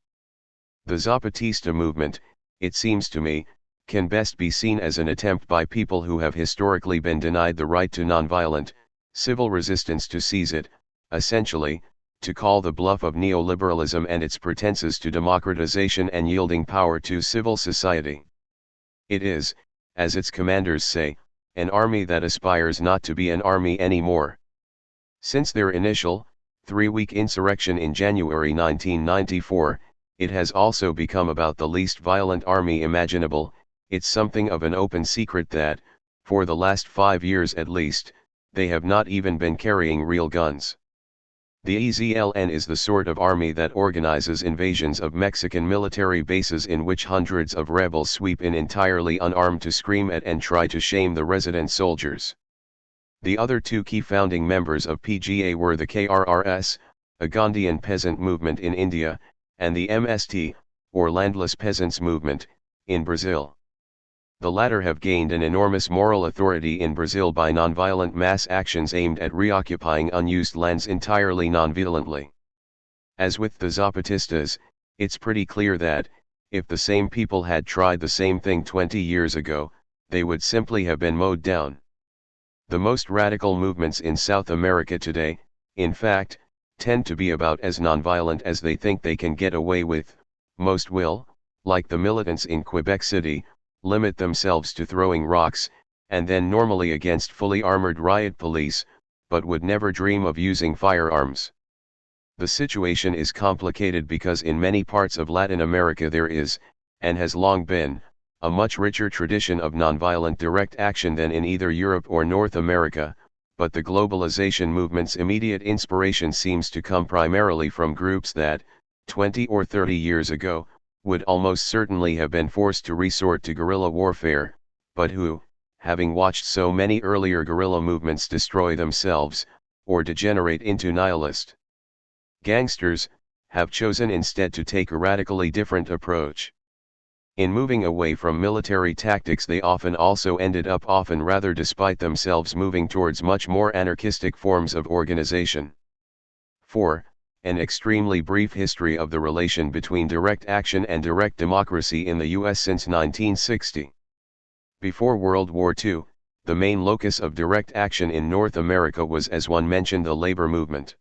The Zapatista movement, it seems to me, can best be seen as an attempt by people who have historically been denied the right to nonviolent, civil resistance to seize it, essentially, to call the bluff of neoliberalism and its pretenses to democratization and yielding power to civil society. It is, as its commanders say, an army that aspires not to be an army anymore. Since their initial, 3-week insurrection in January 1994, it has also become about the least violent army imaginable. It's something of an open secret that, for the last 5 years at least, they have not even been carrying real guns. The EZLN is the sort of army that organizes invasions of Mexican military bases in which hundreds of rebels sweep in entirely unarmed to scream at and try to shame the resident soldiers. The other two key founding members of PGA were the KRRS, a Gandhian peasant movement in India, and the MST, or Landless Peasants Movement, in Brazil. The latter have gained an enormous moral authority in Brazil by nonviolent mass actions aimed at reoccupying unused lands entirely nonviolently. As with the Zapatistas, it's pretty clear that, if the same people had tried the same thing 20 years ago, they would simply have been mowed down. The most radical movements in South America today, in fact, tend to be about as nonviolent as they think they can get away with. Most will, like the militants in Quebec City, limit themselves to throwing rocks, and then normally against fully armored riot police, but would never dream of using firearms. The situation is complicated because in many parts of Latin America there is, and has long been, a much richer tradition of nonviolent direct action than in either Europe or North America, but the globalization movement's immediate inspiration seems to come primarily from groups that, 20 or 30 years ago, would almost certainly have been forced to resort to guerrilla warfare, but who, having watched so many earlier guerrilla movements destroy themselves, or degenerate into nihilist gangsters, have chosen instead to take a radically different approach. In moving away from military tactics they often also ended up often rather despite themselves moving towards much more anarchistic forms of organization. 4. An extremely brief history of the relation between direct action and direct democracy in the U.S. since 1960. Before World War II, the main locus of direct action in North America was, as one mentioned, the labor movement.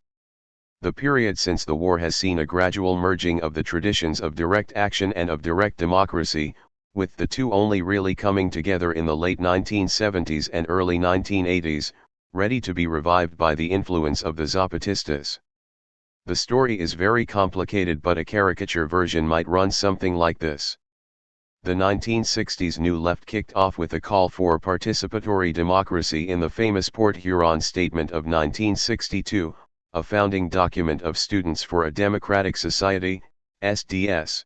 The period since the war has seen a gradual merging of the traditions of direct action and of direct democracy, with the two only really coming together in the late 1970s and early 1980s, ready to be revived by the influence of the Zapatistas. The story is very complicated, but a caricature version might run something like this. The 1960s New Left kicked off with a call for participatory democracy in the famous Port Huron Statement of 1962, a founding document of Students for a Democratic Society, SDS.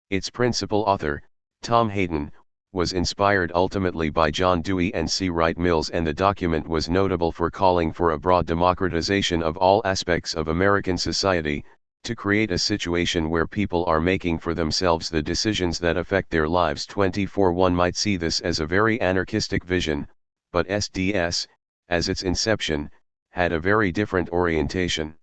Its principal author, Tom Hayden, was inspired ultimately by John Dewey and C. Wright Mills, and the document was notable for calling for a broad democratization of all aspects of American society, to create a situation where people are making for themselves the decisions that affect their lives 24/7. One might see this as a very anarchistic vision, but SDS, as its inception, had a very different orientation.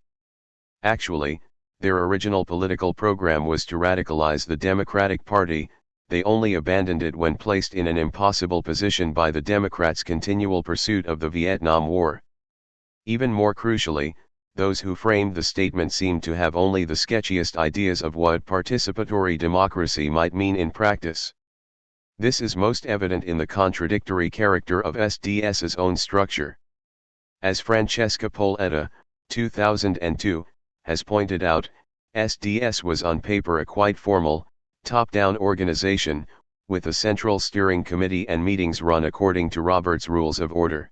Actually, their original political program was to radicalize the Democratic Party. They only abandoned it when placed in an impossible position by the Democrats' continual pursuit of the Vietnam War. Even more crucially, those who framed the statement seemed to have only the sketchiest ideas of what participatory democracy might mean in practice. This is most evident in the contradictory character of SDS's own structure. As Francesca Poletta, 2002, has pointed out, SDS was on paper a quite formal, top-down organization, with a central steering committee and meetings run according to Robert's Rules of Order.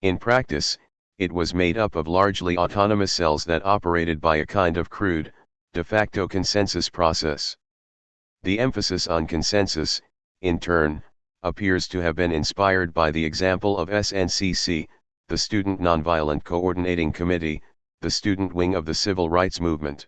In practice, it was made up of largely autonomous cells that operated by a kind of crude, de facto consensus process. The emphasis on consensus, in turn, appears to have been inspired by the example of SNCC, the Student Nonviolent Coordinating Committee, the student wing of the civil rights movement.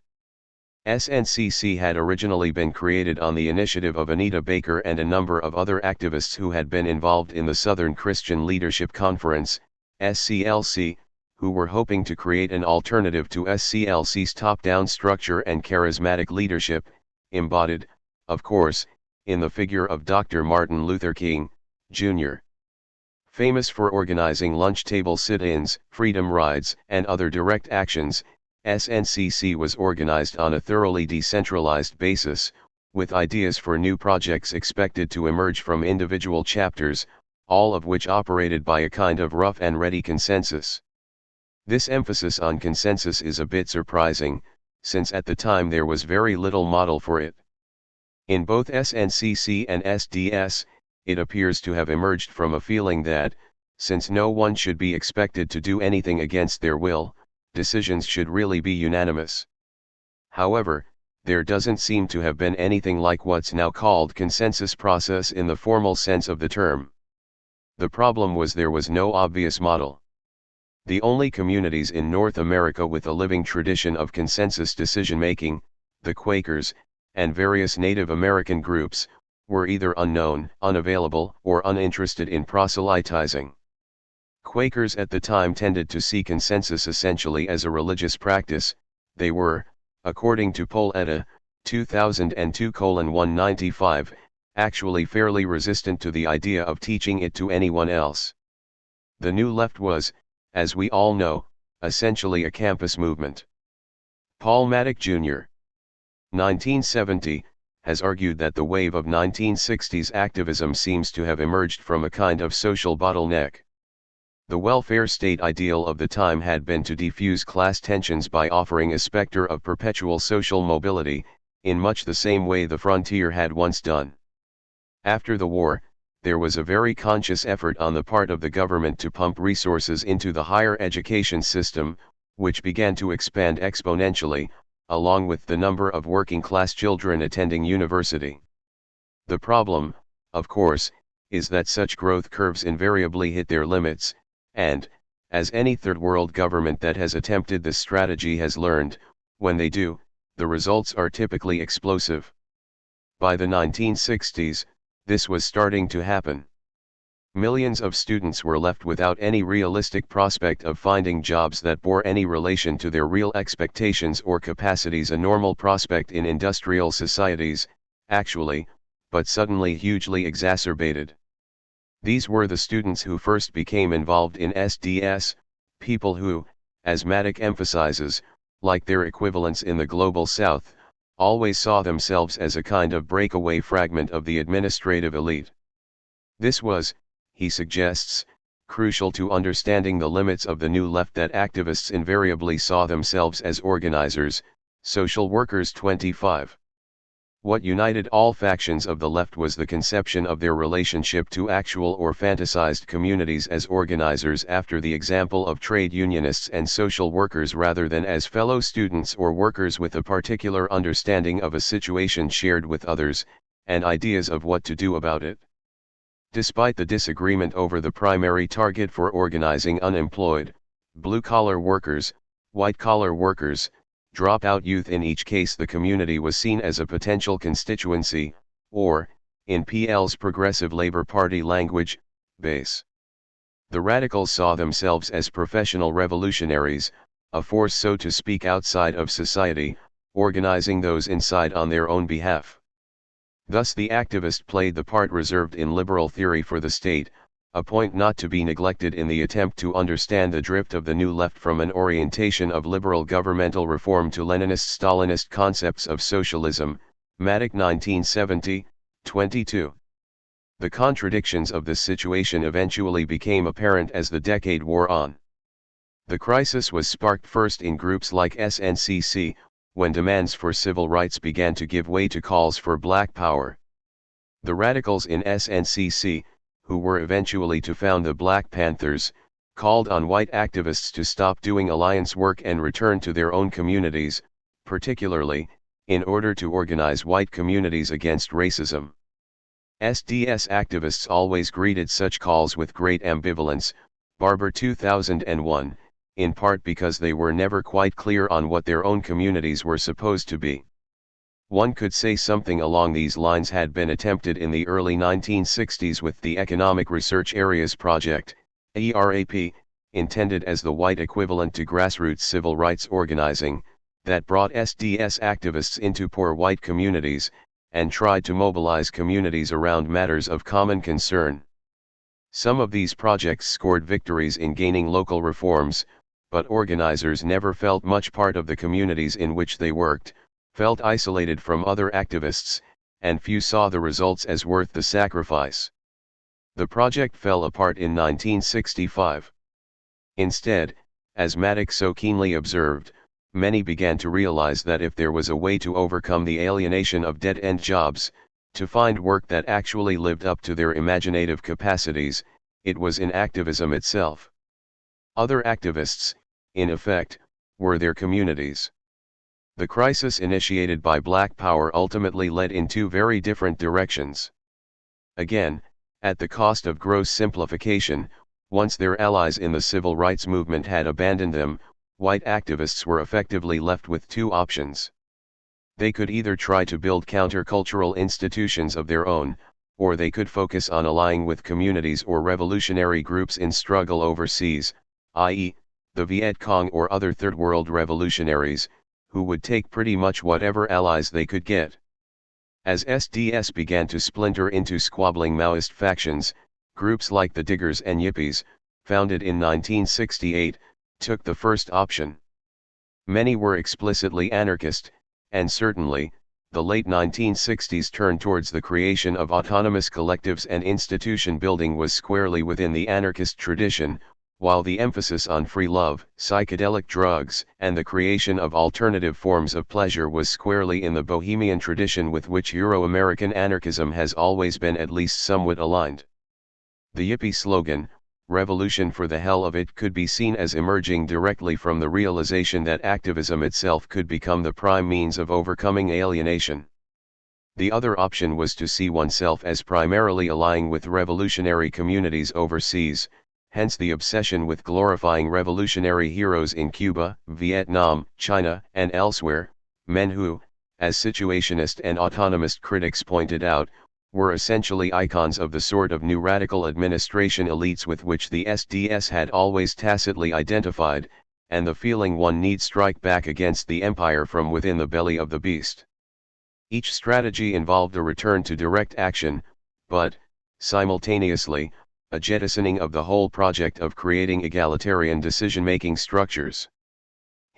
SNCC had originally been created on the initiative of Anita Baker and a number of other activists who had been involved in the Southern Christian Leadership Conference, SCLC, who were hoping to create an alternative to SCLC's top-down structure and charismatic leadership, embodied, of course, in the figure of Dr. Martin Luther King, Jr. Famous for organizing lunch table sit-ins, freedom rides, and other direct actions, SNCC was organized on a thoroughly decentralized basis, with ideas for new projects expected to emerge from individual chapters, all of which operated by a kind of rough and ready consensus. This emphasis on consensus is a bit surprising, since at the time there was very little model for it. In both SNCC and SDS, it appears to have emerged from a feeling that, since no one should be expected to do anything against their will, decisions should really be unanimous. However, there doesn't seem to have been anything like what's now called consensus process in the formal sense of the term. The problem was there was no obvious model. The only communities in North America with a living tradition of consensus decision-making, the Quakers, and various Native American groups, were either unknown, unavailable, or uninterested in proselytizing. Quakers at the time tended to see consensus essentially as a religious practice. They were, according to Poll Etta, 2002:195, actually fairly resistant to the idea of teaching it to anyone else. The New Left was, as we all know, essentially a campus movement. Paul Maddock Jr. 1970, has argued that the wave of 1960s activism seems to have emerged from a kind of social bottleneck. The welfare state ideal of the time had been to defuse class tensions by offering a specter of perpetual social mobility, in much the same way the frontier had once done. After the war, there was a very conscious effort on the part of the government to pump resources into the higher education system, which began to expand exponentially, along with the number of working-class children attending university. The problem, of course, is that such growth curves invariably hit their limits, and, as any third world government that has attempted this strategy has learned, when they do, the results are typically explosive. By the 1960s, this was starting to happen. Millions of students were left without any realistic prospect of finding jobs that bore any relation to their real expectations or capacities, a normal prospect in industrial societies, actually, but suddenly hugely exacerbated. These were the students who first became involved in SDS, people who, as Maddock emphasizes, like their equivalents in the Global South, always saw themselves as a kind of breakaway fragment of the administrative elite. This was, he suggests, crucial to understanding the limits of the New Left, that activists invariably saw themselves as organizers, social workers. 25. What united all factions of the left was the conception of their relationship to actual or fantasized communities as organizers after the example of trade unionists and social workers, rather than as fellow students or workers with a particular understanding of a situation shared with others, and ideas of what to do about it. Despite the disagreement over the primary target for organizing unemployed, blue-collar workers, white-collar workers, dropout youth, in each case the community was seen as a potential constituency, or, in PL's Progressive Labor Party language, base. The radicals saw themselves as professional revolutionaries, a force so to speak outside of society, organizing those inside on their own behalf. Thus the activist played the part reserved in liberal theory for the state, a point not to be neglected in the attempt to understand the drift of the New Left from an orientation of liberal governmental reform to Leninist-Stalinist concepts of socialism. Maddock 1970, 22. The contradictions of this situation eventually became apparent as the decade wore on. The crisis was sparked first in groups like SNCC, when demands for civil rights began to give way to calls for black power. The radicals in SNCC, who were eventually to found the Black Panthers, called on white activists to stop doing alliance work and return to their own communities, particularly, in order to organize white communities against racism. SDS activists always greeted such calls with great ambivalence, Barber 2001, in part because they were never quite clear on what their own communities were supposed to be. One could say something along these lines had been attempted in the early 1960s with the Economic Research Areas Project, ERAP, intended as the white equivalent to grassroots civil rights organizing, that brought SDS activists into poor white communities, and tried to mobilize communities around matters of common concern. Some of these projects scored victories in gaining local reforms, but organizers never felt much part of the communities in which they worked, felt isolated from other activists, and few saw the results as worth the sacrifice. The project fell apart in 1965. Instead, as Maddox so keenly observed, many began to realize that if there was a way to overcome the alienation of dead-end jobs, to find work that actually lived up to their imaginative capacities, it was in activism itself. Other activists, in effect, were their communities. The crisis initiated by Black Power ultimately led in two very different directions. Again, at the cost of gross simplification, once their allies in the civil rights movement had abandoned them, white activists were effectively left with two options. They could either try to build countercultural institutions of their own, or they could focus on allying with communities or revolutionary groups in struggle overseas, i.e., the Viet Cong or other Third World revolutionaries, who would take pretty much whatever allies they could get. As SDS began to splinter into squabbling Maoist factions, groups like the Diggers and Yippies, founded in 1968, took the first option. Many were explicitly anarchist, and certainly, the late 1960s turn towards the creation of autonomous collectives and institution building was squarely within the anarchist tradition, while the emphasis on free love, psychedelic drugs, and the creation of alternative forms of pleasure was squarely in the bohemian tradition with which Euro-American anarchism has always been at least somewhat aligned. The Yippie slogan, "Revolution for the hell of it," could be seen as emerging directly from the realization that activism itself could become the prime means of overcoming alienation. The other option was to see oneself as primarily allying with revolutionary communities overseas, hence the obsession with glorifying revolutionary heroes in Cuba, Vietnam, China, and elsewhere, men who, as situationist and autonomist critics pointed out, were essentially icons of the sort of new radical administration elites with which the SDS had always tacitly identified, and the feeling one need strike back against the empire from within the belly of the beast. Each strategy involved a return to direct action, but, simultaneously, a jettisoning of the whole project of creating egalitarian decision-making structures.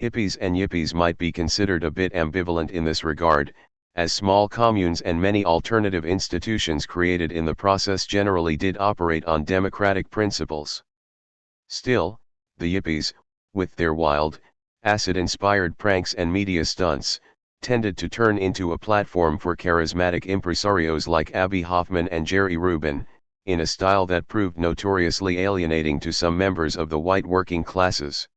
Hippies and Yippies might be considered a bit ambivalent in this regard, as small communes and many alternative institutions created in the process generally did operate on democratic principles. Still, the Yippies, with their wild, acid-inspired pranks and media stunts, tended to turn into a platform for charismatic impresarios like Abby Hoffman and Jerry Rubin, in a style that proved notoriously alienating to some members of the white working classes.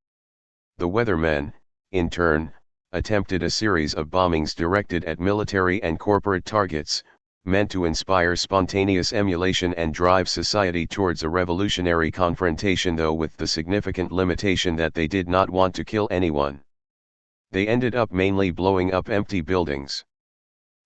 The Weathermen, in turn, attempted a series of bombings directed at military and corporate targets, meant to inspire spontaneous emulation and drive society towards a revolutionary confrontation, though with the significant limitation that they did not want to kill anyone. They ended up mainly blowing up empty buildings.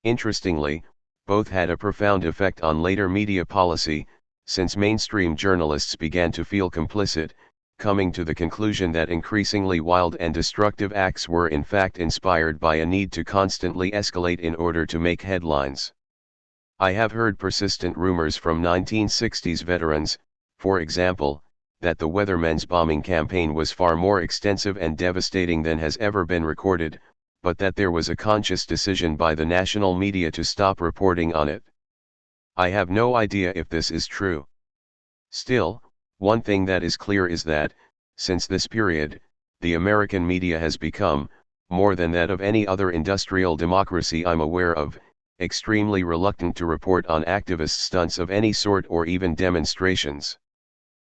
Interestingly, both had a profound effect on later media policy, since mainstream journalists began to feel complicit, coming to the conclusion that increasingly wild and destructive acts were in fact inspired by a need to constantly escalate in order to make headlines. I have heard persistent rumors from 1960s veterans, for example, that the Weathermen's bombing campaign was far more extensive and devastating than has ever been recorded, but that there was a conscious decision by the national media to stop reporting on it. I have no idea if this is true. Still, one thing that is clear is that, since this period, the American media has become, more than that of any other industrial democracy I'm aware of, extremely reluctant to report on activist stunts of any sort or even demonstrations.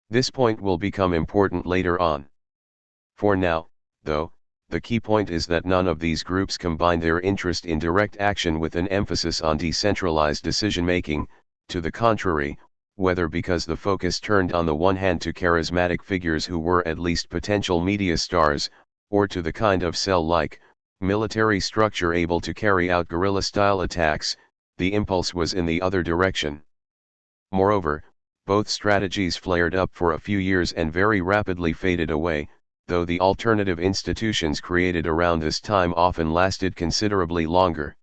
This point will become important later on. For now, though, the key point is that none of these groups combine their interest in direct action with an emphasis on decentralized decision-making. To the contrary, whether because the focus turned on the one hand to charismatic figures who were at least potential media stars, or to the kind of cell-like, military structure able to carry out guerrilla-style attacks, the impulse was in the other direction. Moreover, Both strategies flared up for a few years and very rapidly faded away, though the alternative institutions created around this time often lasted considerably longer.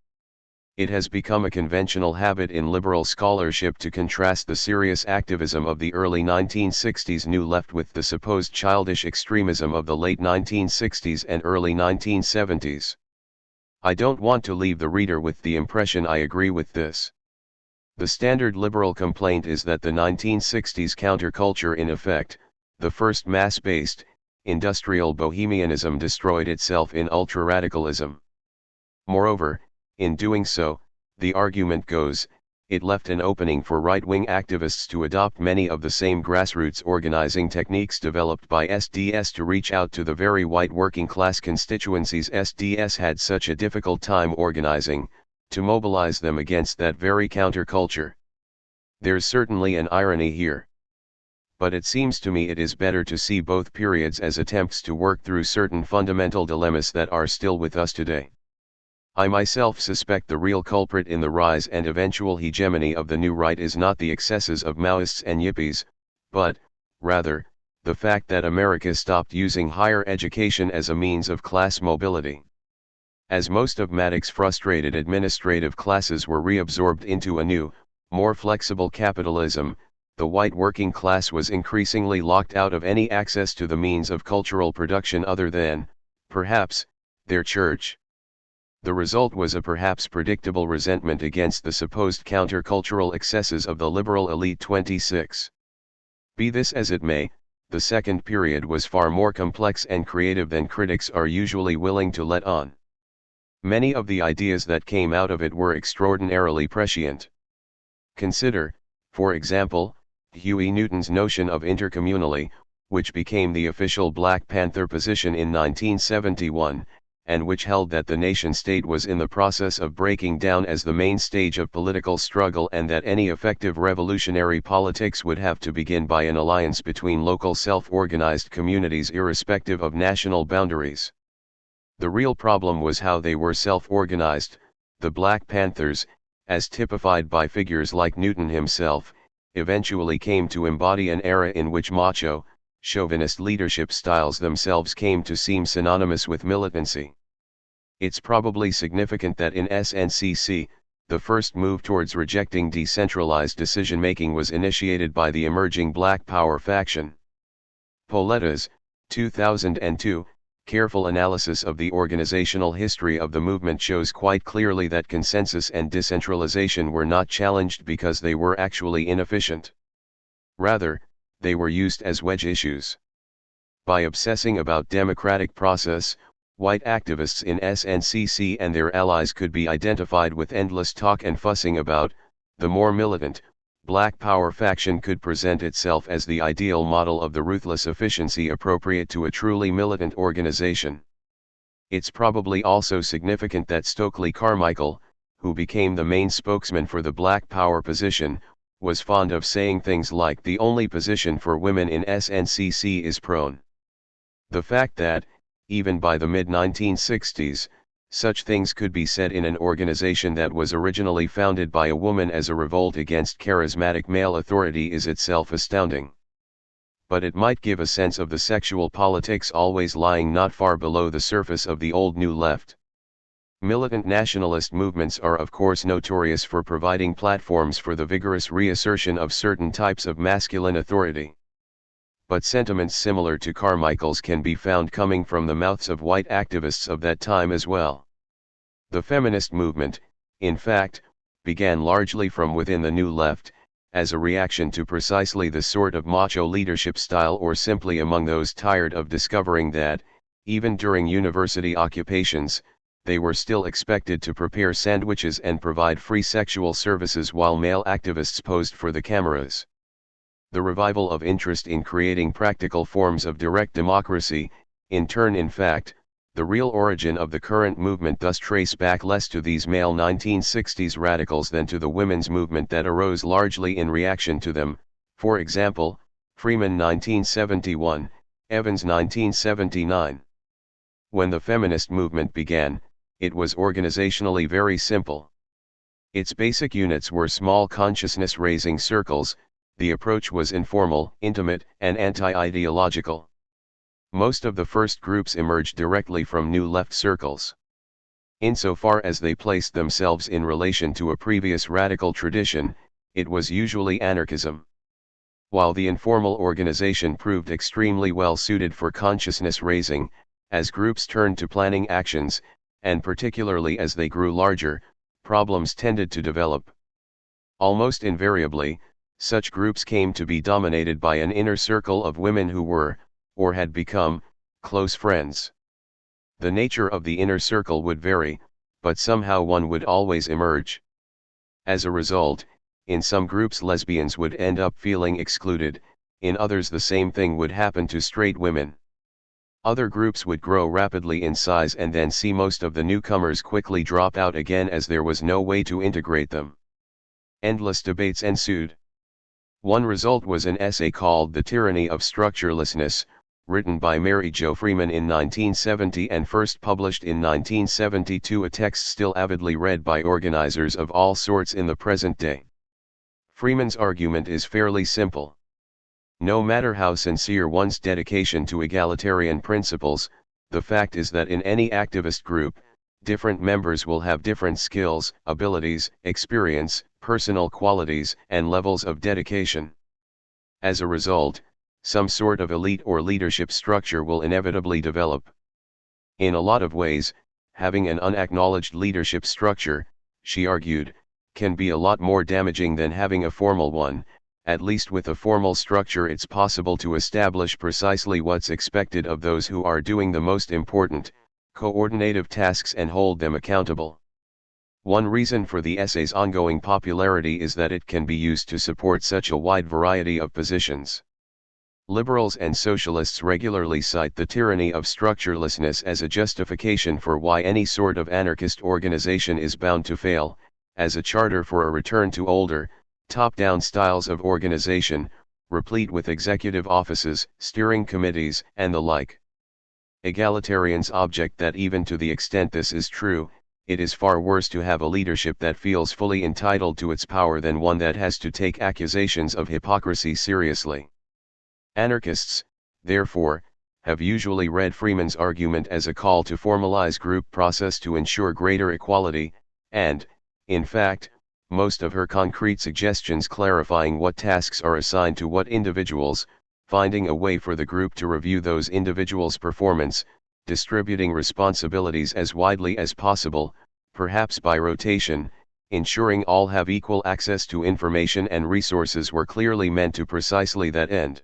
It has become a conventional habit in liberal scholarship to contrast the serious activism of the early 1960s New Left with the supposed childish extremism of the late 1960s and early 1970s. I don't want to leave the reader with the impression I agree with this. The standard liberal complaint is that the 1960s counterculture, in effect, the first mass-based, industrial bohemianism, destroyed itself in ultra-radicalism. Moreover, in doing so, the argument goes, it left an opening for right-wing activists to adopt many of the same grassroots organizing techniques developed by SDS to reach out to the very white working-class constituencies SDS had such a difficult time organizing, to mobilize them against that very counterculture. There's certainly an irony here. But it seems to me it is better to see both periods as attempts to work through certain fundamental dilemmas that are still with us today. I myself suspect the real culprit in the rise and eventual hegemony of the new right is not the excesses of Maoists and Yippies, but, rather, the fact that America stopped using higher education as a means of class mobility. As most of Maddox's frustrated administrative classes were reabsorbed into a new, more flexible capitalism, the white working class was increasingly locked out of any access to the means of cultural production other than, perhaps, their church. The result was a perhaps predictable resentment against the supposed countercultural excesses of the liberal elite 26. Be this as it may, the second period was far more complex and creative than critics are usually willing to let on. Many of the ideas that came out of it were extraordinarily prescient. Consider, for example, Huey Newton's notion of intercommunally, which became the official Black Panther position in 1971, and which held that the nation-state was in the process of breaking down as the main stage of political struggle and that any effective revolutionary politics would have to begin by an alliance between local self-organized communities irrespective of national boundaries. The real problem was how they were self-organized. The Black Panthers, as typified by figures like Newton himself, eventually came to embody an era in which macho, chauvinist leadership styles themselves came to seem synonymous with militancy. It's probably significant that in SNCC, the first move towards rejecting decentralized decision-making was initiated by the emerging Black Power faction. Pauletta's, 2002, careful analysis of the organizational history of the movement shows quite clearly that consensus and decentralization were not challenged because they were actually inefficient. Rather, they were used as wedge issues. By obsessing about democratic process, white activists in SNCC and their allies could be identified with endless talk and fussing about, the more militant, Black Power faction could present itself as the ideal model of the ruthless efficiency appropriate to a truly militant organization. It's probably also significant that Stokely Carmichael, who became the main spokesman for the Black Power position, was fond of saying things like the only position for women in SNCC is prone. The fact that, even by the mid-1960s, such things could be said in an organization that was originally founded by a woman as a revolt against charismatic male authority is itself astounding. But it might give a sense of the sexual politics always lying not far below the surface of the old New Left. Militant nationalist movements are of course notorious for providing platforms for the vigorous reassertion of certain types of masculine authority. But sentiments similar to Carmichael's can be found coming from the mouths of white activists of that time as well. The feminist movement, in fact, began largely from within the New Left, as a reaction to precisely the sort of macho leadership style or simply among those tired of discovering that, even during university occupations, they were still expected to prepare sandwiches and provide free sexual services while male activists posed for the cameras. The revival of interest in creating practical forms of direct democracy, in turn, in fact, the real origin of the current movement thus trace back less to these male 1960s radicals than to the women's movement that arose largely in reaction to them, for example, Freeman 1971, Evans 1979. When the feminist movement began, it was organizationally very simple. Its basic units were small consciousness-raising circles, The approach was informal, intimate, and anti-ideological. Most of the first groups emerged directly from New Left circles. Insofar as they placed themselves in relation to a previous radical tradition, it was usually anarchism. While the informal organization proved extremely well suited for consciousness raising, as groups turned to planning actions, and particularly as they grew larger, problems tended to develop. Almost invariably, such groups came to be dominated by an inner circle of women who were, or had become, close friends. The nature of the inner circle would vary, but somehow one would always emerge. As a result, in some groups lesbians would end up feeling excluded, in others the same thing would happen to straight women. Other groups would grow rapidly in size and then see most of the newcomers quickly drop out again as there was no way to integrate them. Endless debates ensued. One result was an essay called The Tyranny of Structurelessness, written by Mary Jo Freeman in 1970 and first published in 1972, a text still avidly read by organizers of all sorts in the present day. Freeman's argument is fairly simple. No matter how sincere one's dedication to egalitarian principles, the fact is that in any activist group, different members will have different skills, abilities, experience, personal qualities, and levels of dedication. As a result, some sort of elite or leadership structure will inevitably develop. In a lot of ways, having an unacknowledged leadership structure, she argued, can be a lot more damaging than having a formal one. At least with a formal structure it's possible to establish precisely what's expected of those who are doing the most important, coordinative tasks and hold them accountable. One reason for the essay's ongoing popularity is that it can be used to support such a wide variety of positions. Liberals and socialists regularly cite the tyranny of structurelessness as a justification for why any sort of anarchist organization is bound to fail, as a charter for a return to older, top-down styles of organization, replete with executive offices, steering committees, and the like. Egalitarians object that even to the extent this is true, it is far worse to have a leadership that feels fully entitled to its power than one that has to take accusations of hypocrisy seriously. Anarchists, therefore, have usually read Freeman's argument as a call to formalize group process to ensure greater equality, and, in fact, most of her concrete suggestions clarifying what tasks are assigned to what individuals, finding a way for the group to review those individuals' performance, distributing responsibilities as widely as possible, perhaps by rotation, ensuring all have equal access to information and resources were clearly meant to precisely that end.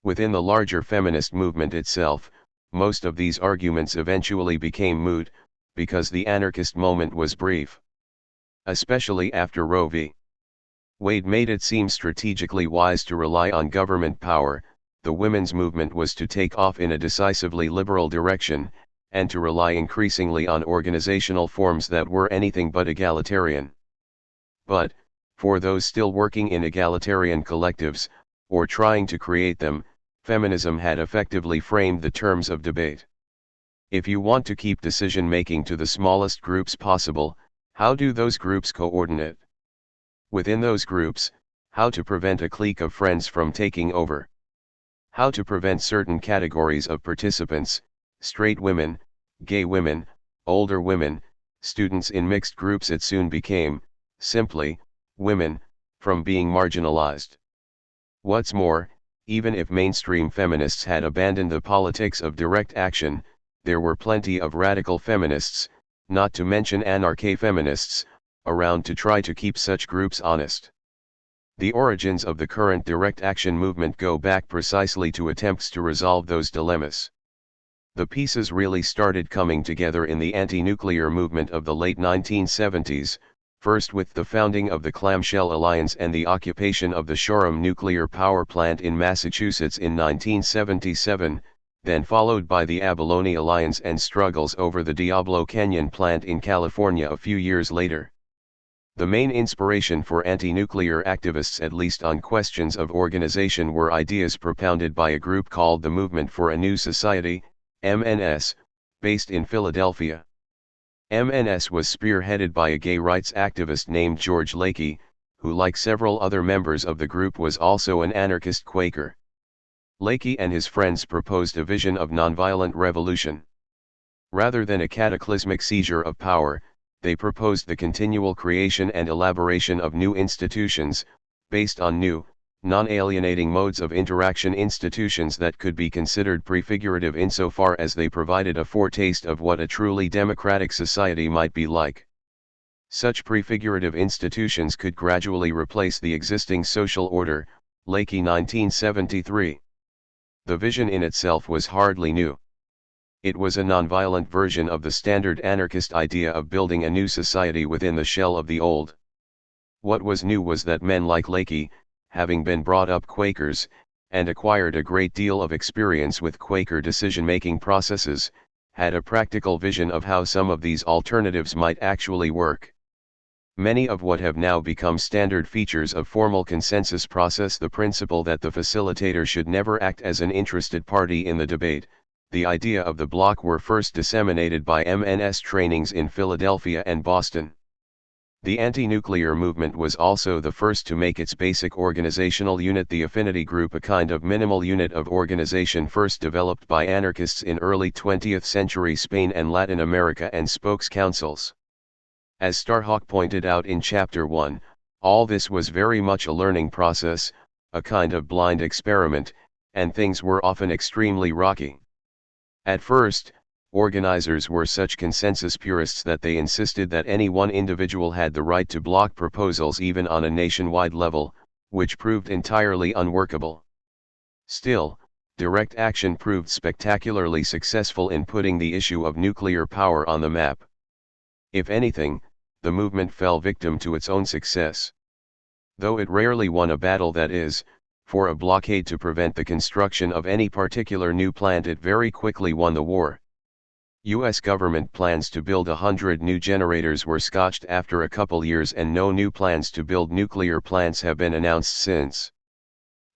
Within the larger feminist movement itself, most of these arguments eventually became moot, because the anarchist moment was brief. Especially after Roe v. Wade made it seem strategically wise to rely on government power, the women's movement was to take off in a decisively liberal direction, and to rely increasingly on organizational forms that were anything but egalitarian. But, for those still working in egalitarian collectives, or trying to create them, feminism had effectively framed the terms of debate. If you want to keep decision-making to the smallest groups possible, how do those groups coordinate? Within those groups, how to prevent a clique of friends from taking over? How to prevent certain categories of participants, straight women, gay women, older women, students in mixed groups, it soon became, simply, women, from being marginalized. What's more, even if mainstream feminists had abandoned the politics of direct action, there were plenty of radical feminists, not to mention anarcho-feminists, around to try to keep such groups honest. The origins of the current direct action movement go back precisely to attempts to resolve those dilemmas. The pieces really started coming together in the anti-nuclear movement of the late 1970s, first with the founding of the Clamshell Alliance and the occupation of the Shoreham nuclear power plant in Massachusetts in 1977, then followed by the Abalone Alliance and struggles over the Diablo Canyon plant in California a few years later. The main inspiration for anti-nuclear activists, at least on questions of organization, were ideas propounded by a group called the Movement for a New Society, MNS, based in Philadelphia. MNS was spearheaded by a gay rights activist named George Lakey, who like several other members of the group was also an anarchist Quaker. Leakey and his friends proposed a vision of nonviolent revolution. Rather than a cataclysmic seizure of power, they proposed the continual creation and elaboration of new institutions, based on new, non-alienating modes of interaction, institutions that could be considered prefigurative insofar as they provided a foretaste of what a truly democratic society might be like. Such prefigurative institutions could gradually replace the existing social order, Leakey 1973. The vision in itself was hardly new. It was a nonviolent version of the standard anarchist idea of building a new society within the shell of the old. What was new was that men like Leakey, having been brought up Quakers, and acquired a great deal of experience with Quaker decision-making processes, had a practical vision of how some of these alternatives might actually work. Many of what have now become standard features of formal consensus process, the principle that the facilitator should never act as an interested party in the debate, the idea of the bloc, were first disseminated by MNS trainings in Philadelphia and Boston. The anti-nuclear movement was also the first to make its basic organizational unit, the affinity group, a kind of minimal unit of organization first developed by anarchists in early 20th century Spain and Latin America, and spokes councils. As Starhawk pointed out in Chapter 1, all this was very much a learning process, a kind of blind experiment, and things were often extremely rocky. At first, organizers were such consensus purists that they insisted that any one individual had the right to block proposals even on a nationwide level, which proved entirely unworkable. Still, direct action proved spectacularly successful in putting the issue of nuclear power on the map. If anything, the movement fell victim to its own success. Though it rarely won a battle, that is, for a blockade to prevent the construction of any particular new plant, it very quickly won the war. U.S. government plans to build 100 new generators were scotched after a couple years, and no new plans to build nuclear plants have been announced since.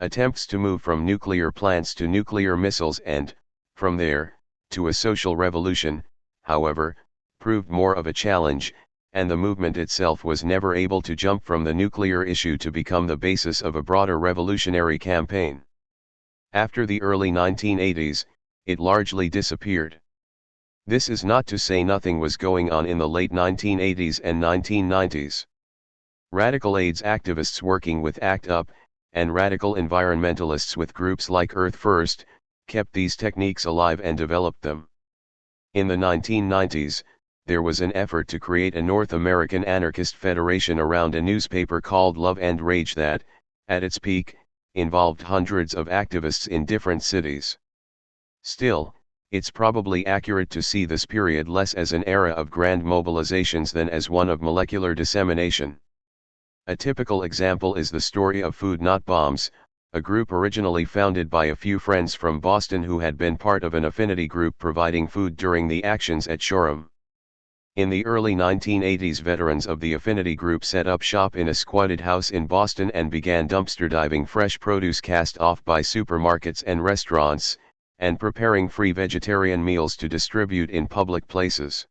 Attempts to move from nuclear plants to nuclear missiles and, from there, to a social revolution, however, proved more of a challenge, and the movement itself was never able to jump from the nuclear issue to become the basis of a broader revolutionary campaign. After the early 1980s, it largely disappeared. This is not to say nothing was going on in the late 1980s and 1990s. Radical AIDS activists working with ACT UP, and radical environmentalists with groups like Earth First, kept these techniques alive and developed them. In the 1990s, there was an effort to create a North American anarchist federation around a newspaper called Love and Rage that, at its peak, involved hundreds of activists in different cities. Still, it's probably accurate to see this period less as an era of grand mobilizations than as one of molecular dissemination. A typical example is the story of Food Not Bombs, a group originally founded by a few friends from Boston who had been part of an affinity group providing food during the actions at Shoreham. In the early 1980s, veterans of the affinity group set up shop in a squatted house in Boston and began dumpster diving fresh produce cast off by supermarkets and restaurants, and preparing free vegetarian meals to distribute in public places.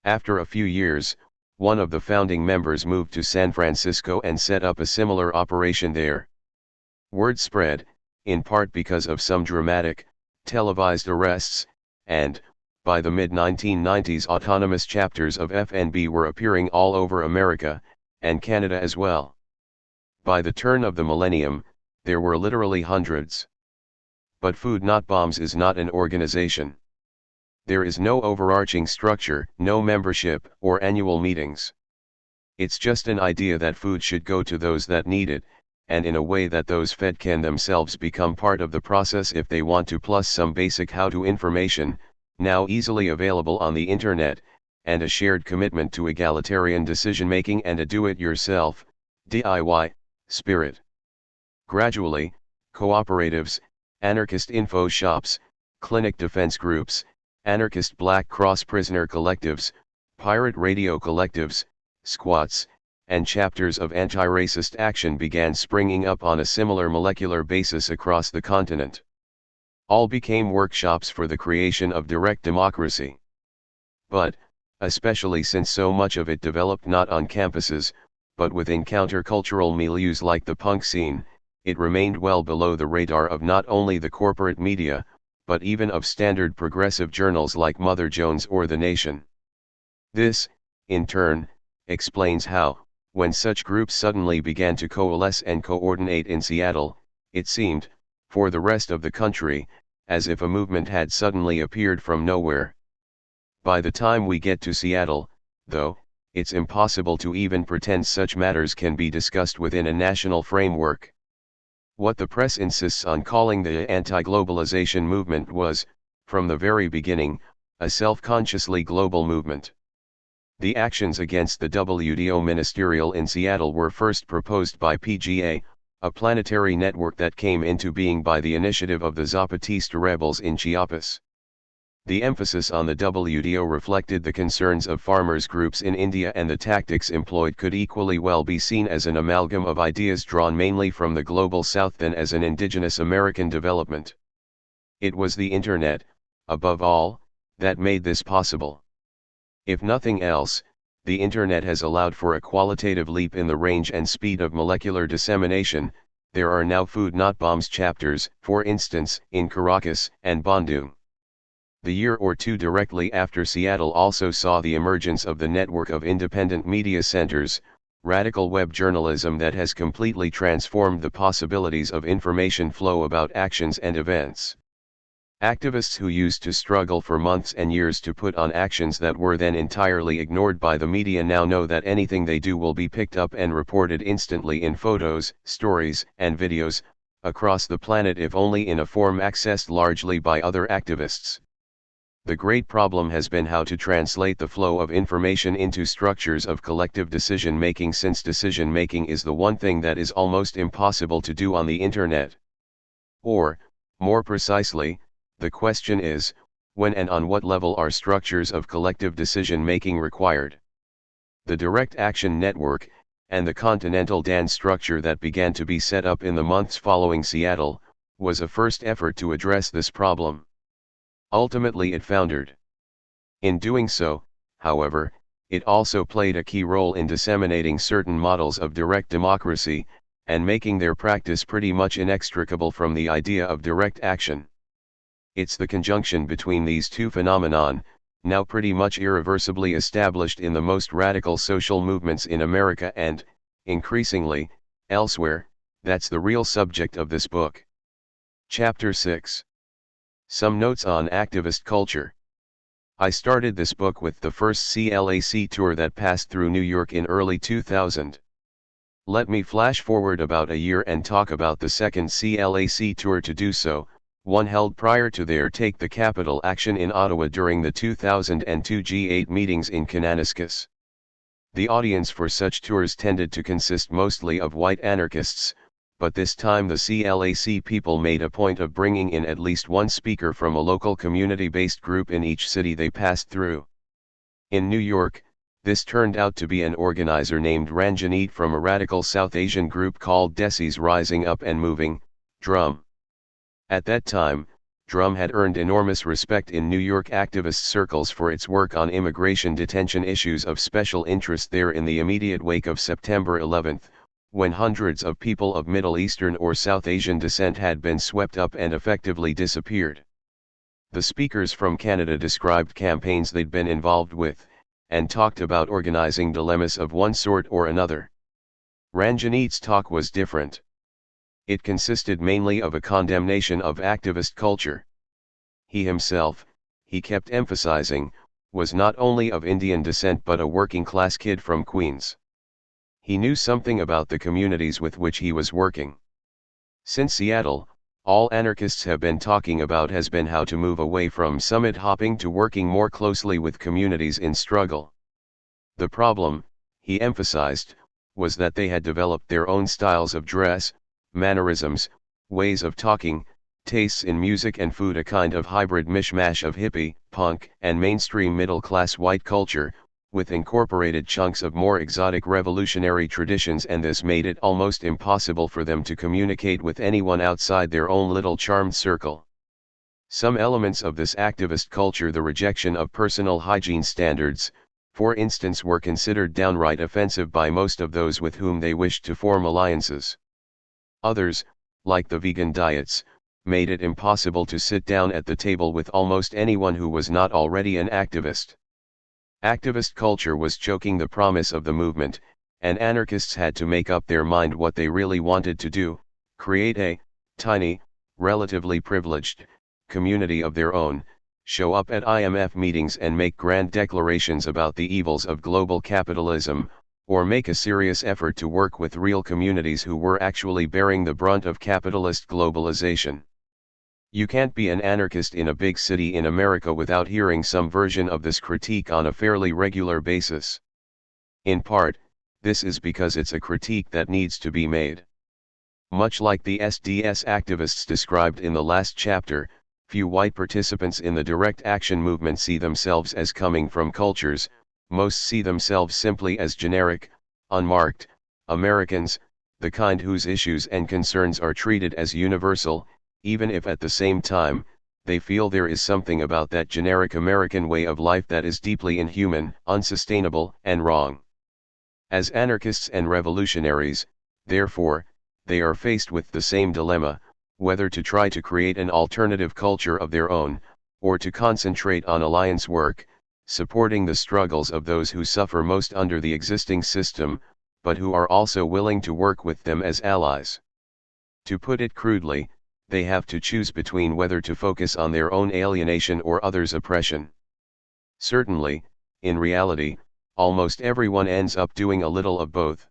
After a few years, one of the founding members moved to San Francisco and set up a similar operation there. Word spread, in part because of some dramatic, televised arrests, and, by the mid-1990s, autonomous chapters of FNB were appearing all over America, and Canada as well. By the turn of the millennium, there were literally hundreds. But Food Not Bombs is not an organization. There is no overarching structure, no membership, or annual meetings. It's just an idea that food should go to those that need it, and in a way that those fed can themselves become part of the process if they want to, plus some basic how-to information, now easily available on the internet, and a shared commitment to egalitarian decision-making and a do-it-yourself, DIY, spirit. Gradually, cooperatives, anarchist info shops, clinic defense groups, anarchist Black Cross prisoner collectives, pirate radio collectives, squats, and chapters of anti-racist action began springing up on a similar molecular basis across the continent. All became workshops for the creation of direct democracy. But, especially since so much of it developed not on campuses, but within countercultural milieus like the punk scene, it remained well below the radar of not only the corporate media, but even of standard progressive journals like Mother Jones or The Nation. This, in turn, explains how, when such groups suddenly began to coalesce and coordinate in Seattle, it seemed, for the rest of the country, as if a movement had suddenly appeared from nowhere. By the time we get to Seattle, though, it's impossible to even pretend such matters can be discussed within a national framework. What the press insists on calling the anti-globalization movement was, from the very beginning, a self-consciously global movement. The actions against the WDO ministerial in Seattle were first proposed by PGA, a planetary network that came into being by the initiative of the Zapatista rebels in Chiapas. The emphasis on the WDO reflected the concerns of farmers' groups in India, and the tactics employed could equally well be seen as an amalgam of ideas drawn mainly from the global south than as an indigenous American development. It was the Internet, above all, that made this possible. If nothing else, the Internet has allowed for a qualitative leap in the range and speed of molecular dissemination. There are now Food Not Bombs chapters, for instance, in Caracas and Bandung. The year or two directly after Seattle also saw the emergence of the network of independent media centers, radical web journalism that has completely transformed the possibilities of information flow about actions and events. Activists who used to struggle for months and years to put on actions that were then entirely ignored by the media now know that anything they do will be picked up and reported instantly in photos, stories, and videos, across the planet, if only in a form accessed largely by other activists. The great problem has been how to translate the flow of information into structures of collective decision-making, since decision-making is the one thing that is almost impossible to do on the Internet. Or, more precisely, the question is, when and on what level are structures of collective decision-making required? The Direct Action Network, and the Continental DAN structure that began to be set up in the months following Seattle, was a first effort to address this problem. Ultimately it foundered. In doing so, however, it also played a key role in disseminating certain models of direct democracy, and making their practice pretty much inextricable from the idea of direct action. It's the conjunction between these two phenomenon, now pretty much irreversibly established in the most radical social movements in America and, increasingly, elsewhere, that's the real subject of this book. Chapter 6. Some notes on activist culture. I started this book with the first CLAC tour that passed through New York in early 2000. Let me flash forward about a year and talk about the second CLAC tour. To do so, one held prior to their Take the Capitol action in Ottawa during the 2002 G8 meetings in Kananaskis. The audience for such tours tended to consist mostly of white anarchists, but this time the CLAC people made a point of bringing in at least one speaker from a local community-based group in each city they passed through. In New York, this turned out to be an organizer named Ranjanit from a radical South Asian group called Desis Rising Up and Moving, DRUM. At that time, DRUM had earned enormous respect in New York activist circles for its work on immigration detention issues of special interest there in the immediate wake of September 11, when hundreds of people of Middle Eastern or South Asian descent had been swept up and effectively disappeared. The speakers from Canada described campaigns they'd been involved with, and talked about organizing dilemmas of one sort or another. Ranjanit's talk was different. It consisted mainly of a condemnation of activist culture. He himself, he kept emphasizing, was not only of Indian descent but a working-class kid from Queens. He knew something about the communities with which he was working. Since Seattle, all anarchists have been talking about has been how to move away from summit hopping to working more closely with communities in struggle. The problem, he emphasized, was that they had developed their own styles of dress, mannerisms, ways of talking, tastes in music and food, a kind of hybrid mishmash of hippie, punk, and mainstream middle-class white culture, with incorporated chunks of more exotic revolutionary traditions, and this made it almost impossible for them to communicate with anyone outside their own little charmed circle. Some elements of this activist culture: the rejection of personal hygiene standards, for instance, were considered downright offensive by most of those with whom they wished to form alliances. Others, like the vegan diets, made it impossible to sit down at the table with almost anyone who was not already an activist. Activist culture was choking the promise of the movement, and anarchists had to make up their mind what they really wanted to do: create a tiny, relatively privileged community of their own, show up at IMF meetings and make grand declarations about the evils of global capitalism, or make a serious effort to work with real communities who were actually bearing the brunt of capitalist globalization. You can't be an anarchist in a big city in America without hearing some version of this critique on a fairly regular basis. In part, this is because it's a critique that needs to be made. Much like the SDS activists described in the last chapter, few white participants in the direct action movement see themselves as coming from cultures. Most see themselves simply as generic, unmarked Americans, the kind whose issues and concerns are treated as universal, even if at the same time, they feel there is something about that generic American way of life that is deeply inhuman, unsustainable, and wrong. As anarchists and revolutionaries, therefore, they are faced with the same dilemma: whether to try to create an alternative culture of their own, or to concentrate on alliance work, supporting the struggles of those who suffer most under the existing system, but who are also willing to work with them as allies. To put it crudely, they have to choose between whether to focus on their own alienation or others' oppression. Certainly, in reality, almost everyone ends up doing a little of both.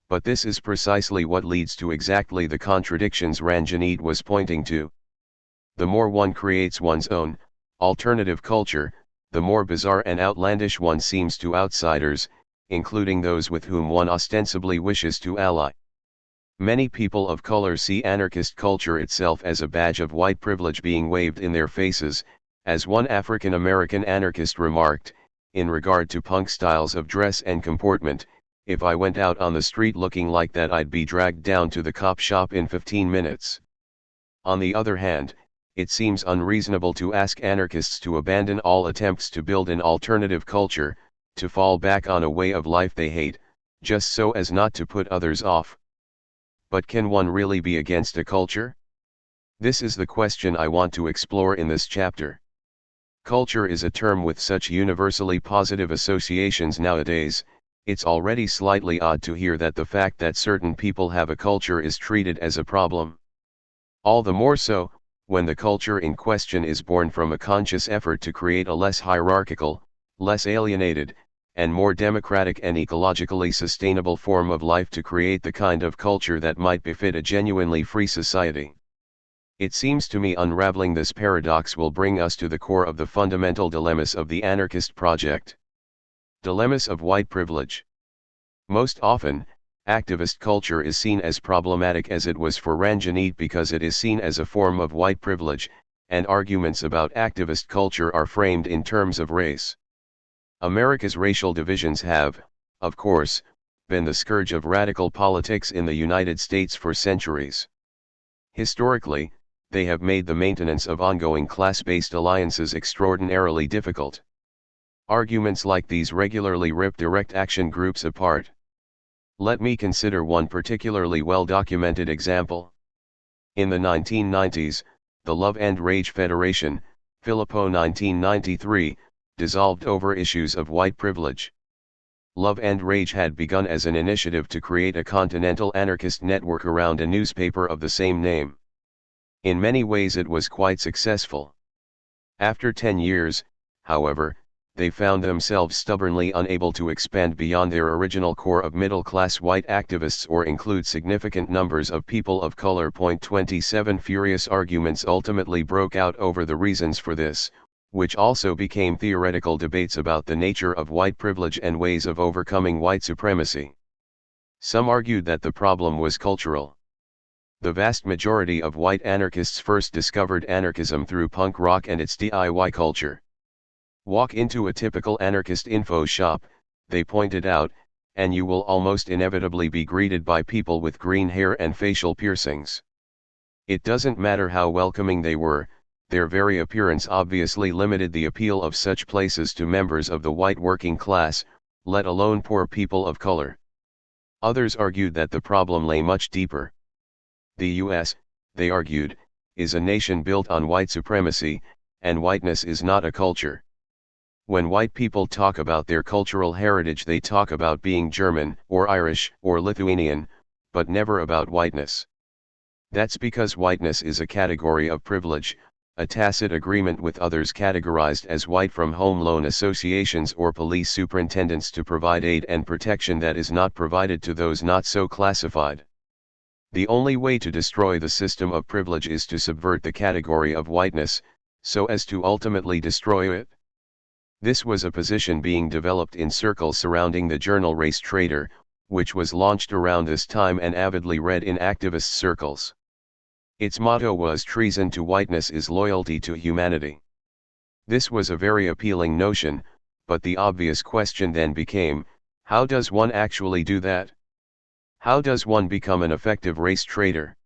But this is precisely what leads to exactly the contradictions Ranjanit was pointing to. The more one creates one's own alternative culture, the more bizarre and outlandish one seems to outsiders, including those with whom one ostensibly wishes to ally. Many people of color see anarchist culture itself as a badge of white privilege being waved in their faces, as one African American anarchist remarked, in regard to punk styles of dress and comportment: "If I went out on the street looking like that, I'd be dragged down to the cop shop in 15 minutes. On the other hand, it seems unreasonable to ask anarchists to abandon all attempts to build an alternative culture, to fall back on a way of life they hate, just so as not to put others off. But can one really be against a culture? This is the question I want to explore in this chapter. Culture is a term with such universally positive associations nowadays. It's already slightly odd to hear that the fact that certain people have a culture is treated as a problem. All the more so, when the culture in question is born from a conscious effort to create a less hierarchical, less alienated, and more democratic and ecologically sustainable form of life, to create the kind of culture that might befit a genuinely free society. It seems to me unraveling this paradox will bring us to the core of the fundamental dilemmas of the anarchist project. Dilemmas of white privilege. Most often, activist culture is seen as problematic, as it was for Ranjanit, because it is seen as a form of white privilege, and arguments about activist culture are framed in terms of race. America's racial divisions have, of course, been the scourge of radical politics in the United States for centuries. Historically, they have made the maintenance of ongoing class-based alliances extraordinarily difficult. Arguments like these regularly rip direct action groups apart. Let me consider one particularly well-documented example. In the 1990s, the Love and Rage Federation, Filippo 1993, dissolved over issues of white privilege. Love and Rage had begun as an initiative to create a continental anarchist network around a newspaper of the same name. In many ways it was quite successful. After 10 years, however, they found themselves stubbornly unable to expand beyond their original core of middle-class white activists or include significant numbers of people of color. 27 Furious arguments ultimately broke out over the reasons for this, which also became theoretical debates about the nature of white privilege and ways of overcoming white supremacy. Some argued that the problem was cultural. The vast majority of white anarchists first discovered anarchism through punk rock and its DIY culture. Walk into a typical anarchist info shop, they pointed out, and you will almost inevitably be greeted by people with green hair and facial piercings. It doesn't matter how welcoming they were their very appearance obviously limited the appeal of such places to members of the white working class, let alone poor people of color. Others argued that the problem lay much deeper. The U.S., they argued, is a nation built on white supremacy, and whiteness is not a culture. When white people talk about their cultural heritage, they talk about being German, or Irish, or Lithuanian, but never about whiteness. That's because whiteness is a category of privilege, a tacit agreement with others categorized as white from home loan associations or police superintendents to provide aid and protection that is not provided to those not so classified. The only way to destroy the system of privilege is to subvert the category of whiteness, so as to ultimately destroy it. This was a position being developed in circles surrounding the journal Race Trader, which was launched around this time and avidly read in activist circles. Its motto was "Treason to whiteness is loyalty to humanity." This was a very appealing notion, but the obvious question then became, how does one actually do that? How does one become an effective race trader?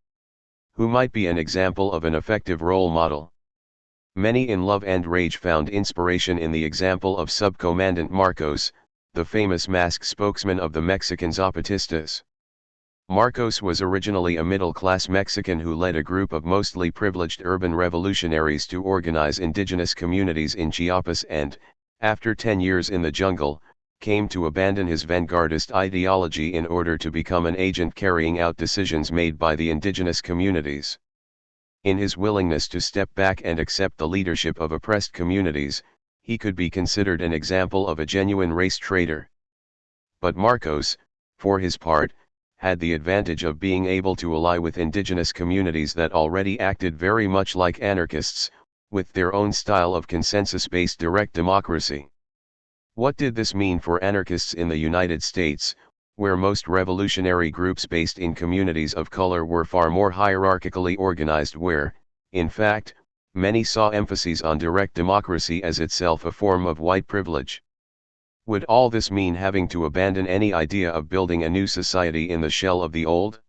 Who might be an example of an effective role model? Many in Love and Rage found inspiration in the example of Subcommandant Marcos, the famous masked spokesman of the Mexican Zapatistas. Marcos was originally a middle-class Mexican who led a group of mostly privileged urban revolutionaries to organize indigenous communities in Chiapas and, after 10 years in the jungle, came to abandon his vanguardist ideology in order to become an agent carrying out decisions made by the indigenous communities. In his willingness to step back and accept the leadership of oppressed communities, he could be considered an example of a genuine race trader. But Marcos, for his part, had the advantage of being able to ally with indigenous communities that already acted very much like anarchists, with their own style of consensus-based direct democracy. What did this mean for anarchists in the United States, where most revolutionary groups based in communities of color were far more hierarchically organized, where, in fact, many saw emphases on direct democracy as itself a form of white privilege? Would all this mean having to abandon any idea of building a new society in the shell of the old?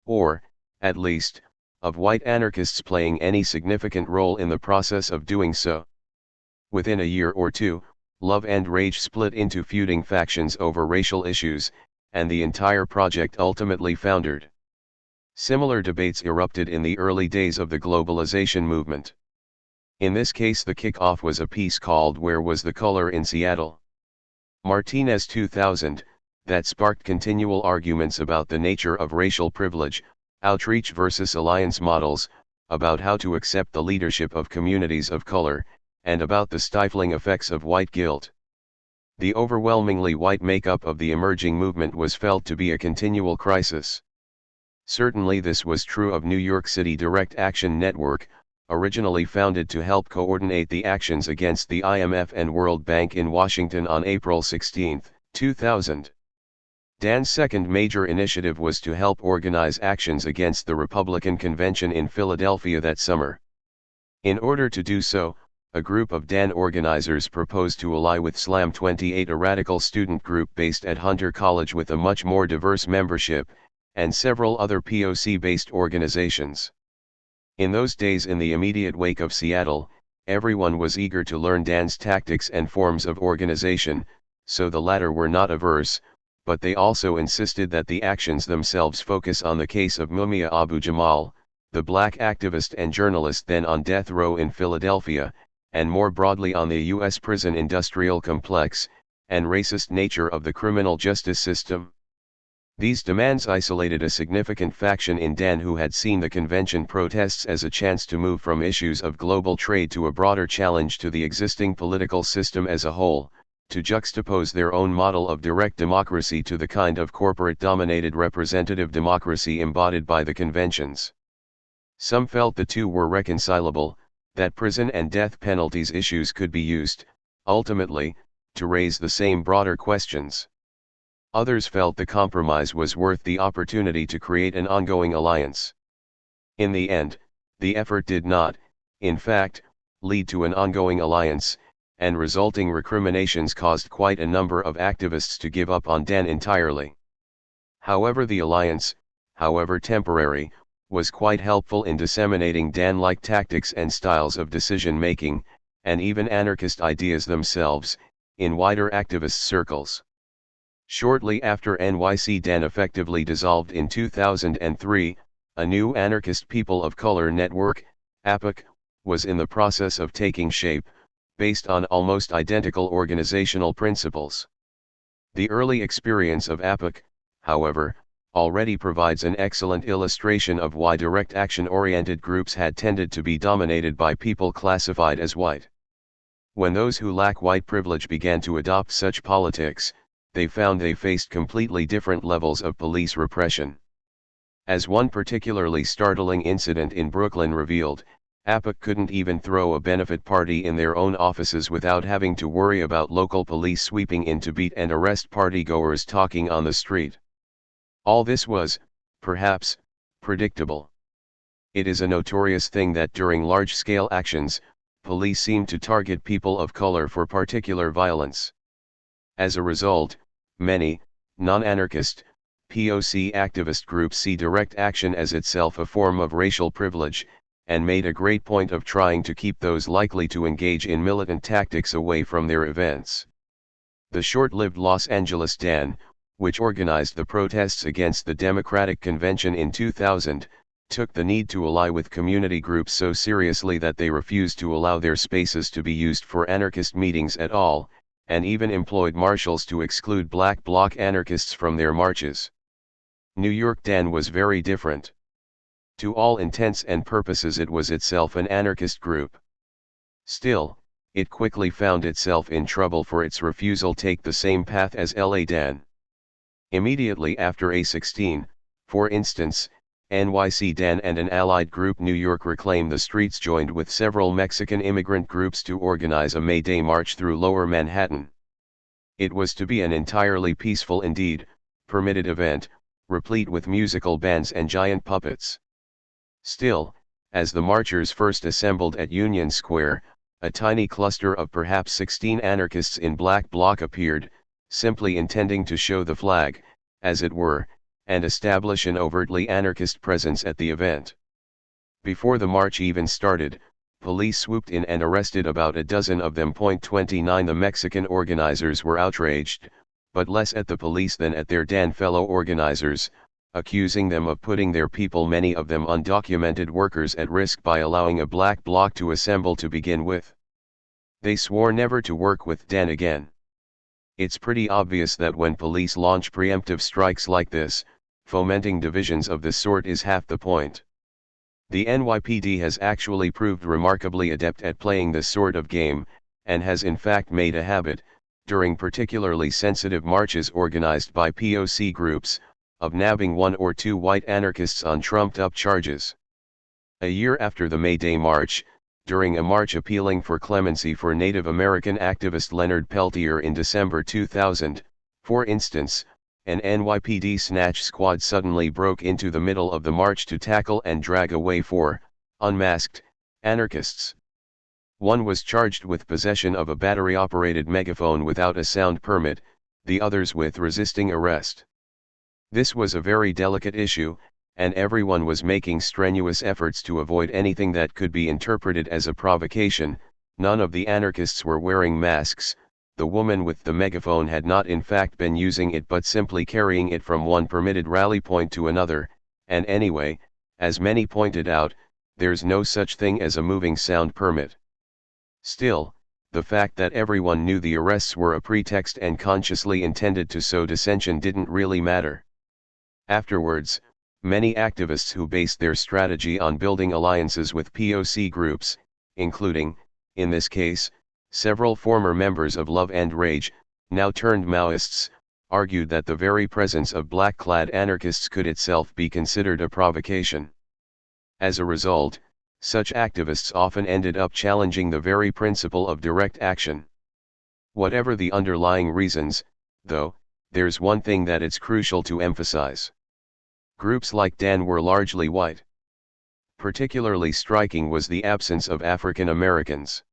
Or, at least, of white anarchists playing any significant role in the process of doing so? Within a year or two, Love and Rage split into feuding factions over racial issues, and the entire project ultimately foundered. Similar debates erupted in the early days of the globalization movement. In this case, the kickoff was a piece called "Where Was the Color in Seattle?" Martinez 2000, that sparked continual arguments about the nature of racial privilege, outreach versus alliance models, about how to accept the leadership of communities of color, and about the stifling effects of white guilt. The overwhelmingly white makeup of the emerging movement was felt to be a continual crisis. Certainly this was true of New York City Direct Action Network, originally founded to help coordinate the actions against the IMF and World Bank in Washington on April 16, 2000. Dan's second major initiative was to help organize actions against the Republican convention in Philadelphia that summer. In order to do so, a group of Dan organizers proposed to ally with Slam 28, a radical student group based at Hunter College with a much more diverse membership, and several other POC-based organizations. In those days, in the immediate wake of Seattle, everyone was eager to learn Dan's tactics and forms of organization, so the latter were not averse, but they also insisted that the actions themselves focus on the case of Mumia Abu-Jamal, the black activist and journalist then on death row in Philadelphia, and more broadly on the U.S. prison industrial complex, and racist nature of the criminal justice system. These demands isolated a significant faction in Dan who had seen the convention protests as a chance to move from issues of global trade to a broader challenge to the existing political system as a whole, to juxtapose their own model of direct democracy to the kind of corporate-dominated representative democracy embodied by the conventions. Some felt the two were reconcilable, that prison and death penalties issues could be used, ultimately, to raise the same broader questions. Others felt the compromise was worth the opportunity to create an ongoing alliance. In the end, the effort did not, in fact, lead to an ongoing alliance, and resulting recriminations caused quite a number of activists to give up on Dan entirely. However, the alliance, however temporary, was quite helpful in disseminating Dan-like tactics and styles of decision-making, and even anarchist ideas themselves, in wider activist circles. Shortly after NYC Dan effectively dissolved in 2003, a new anarchist People of Color network, APOC, was in the process of taking shape, based on almost identical organizational principles. The early experience of APOC, however, already provides an excellent illustration of why direct action-oriented groups had tended to be dominated by people classified as white. When those who lack white privilege began to adopt such politics, they found they faced completely different levels of police repression. As one particularly startling incident in Brooklyn revealed, APOC couldn't even throw a benefit party in their own offices without having to worry about local police sweeping in to beat and arrest partygoers talking on the street. All this was, perhaps, predictable. It is a notorious thing that during large-scale actions, police seem to target people of color for particular violence. As a result, many, non-anarchist, POC activist groups see direct action as itself a form of racial privilege, and made a great point of trying to keep those likely to engage in militant tactics away from their events. The short-lived Los Angeles Dan, which organized the protests against the Democratic Convention in 2000, took the need to ally with community groups so seriously that they refused to allow their spaces to be used for anarchist meetings at all, and even employed marshals to exclude Black Bloc anarchists from their marches. New York Dan was very different. To all intents and purposes it was itself an anarchist group. Still, it quickly found itself in trouble for its refusal to take the same path as LA Dan. Immediately after A16, for instance, NYC Dan and an allied group New York Reclaim the Streets joined with several Mexican immigrant groups to organize a May Day march through Lower Manhattan. It was to be an entirely peaceful, indeed, permitted event, replete with musical bands and giant puppets. Still, as the marchers first assembled at Union Square, a tiny cluster of perhaps 16 anarchists in Black Bloc appeared, simply intending to show the flag, as it were, and establish an overtly anarchist presence at the event. Before the march even started, police swooped in and arrested about a dozen of them. 29 The Mexican organizers were outraged, but less at the police than at their Dan fellow organizers, accusing them of putting their people, many of them undocumented workers, at risk by allowing a Black Bloc to assemble to begin with. They swore never to work with Dan again. It's pretty obvious that when police launch preemptive strikes like this, fomenting divisions of this sort is half the point. The NYPD has actually proved remarkably adept at playing this sort of game, and has in fact made a habit, during particularly sensitive marches organized by POC groups, of nabbing one or two white anarchists on trumped-up charges. A year after the May Day March, during a march appealing for clemency for Native American activist Leonard Peltier in December 2000, for instance, an NYPD snatch squad suddenly broke into the middle of the march to tackle and drag away 4 unmasked anarchists. One was charged with possession of a battery-operated megaphone without a sound permit, the others with resisting arrest. This was a very delicate issue, and everyone was making strenuous efforts to avoid anything that could be interpreted as a provocation. None of the anarchists were wearing masks. The woman with the megaphone had not in fact been using it but simply carrying it from one permitted rally point to another, and anyway, as many pointed out, there's no such thing as a moving sound permit. Still, the fact that everyone knew the arrests were a pretext and consciously intended to sow dissension didn't really matter. Afterwards, many activists who based their strategy on building alliances with POC groups, including, in this case, several former members of Love and Rage, now turned Maoists, argued that the very presence of black-clad anarchists could itself be considered a provocation. As a result, such activists often ended up challenging the very principle of direct action. Whatever the underlying reasons, though, there's one thing that it's crucial to emphasize. Groups like Dan were largely white. Particularly striking was the absence of African Americans.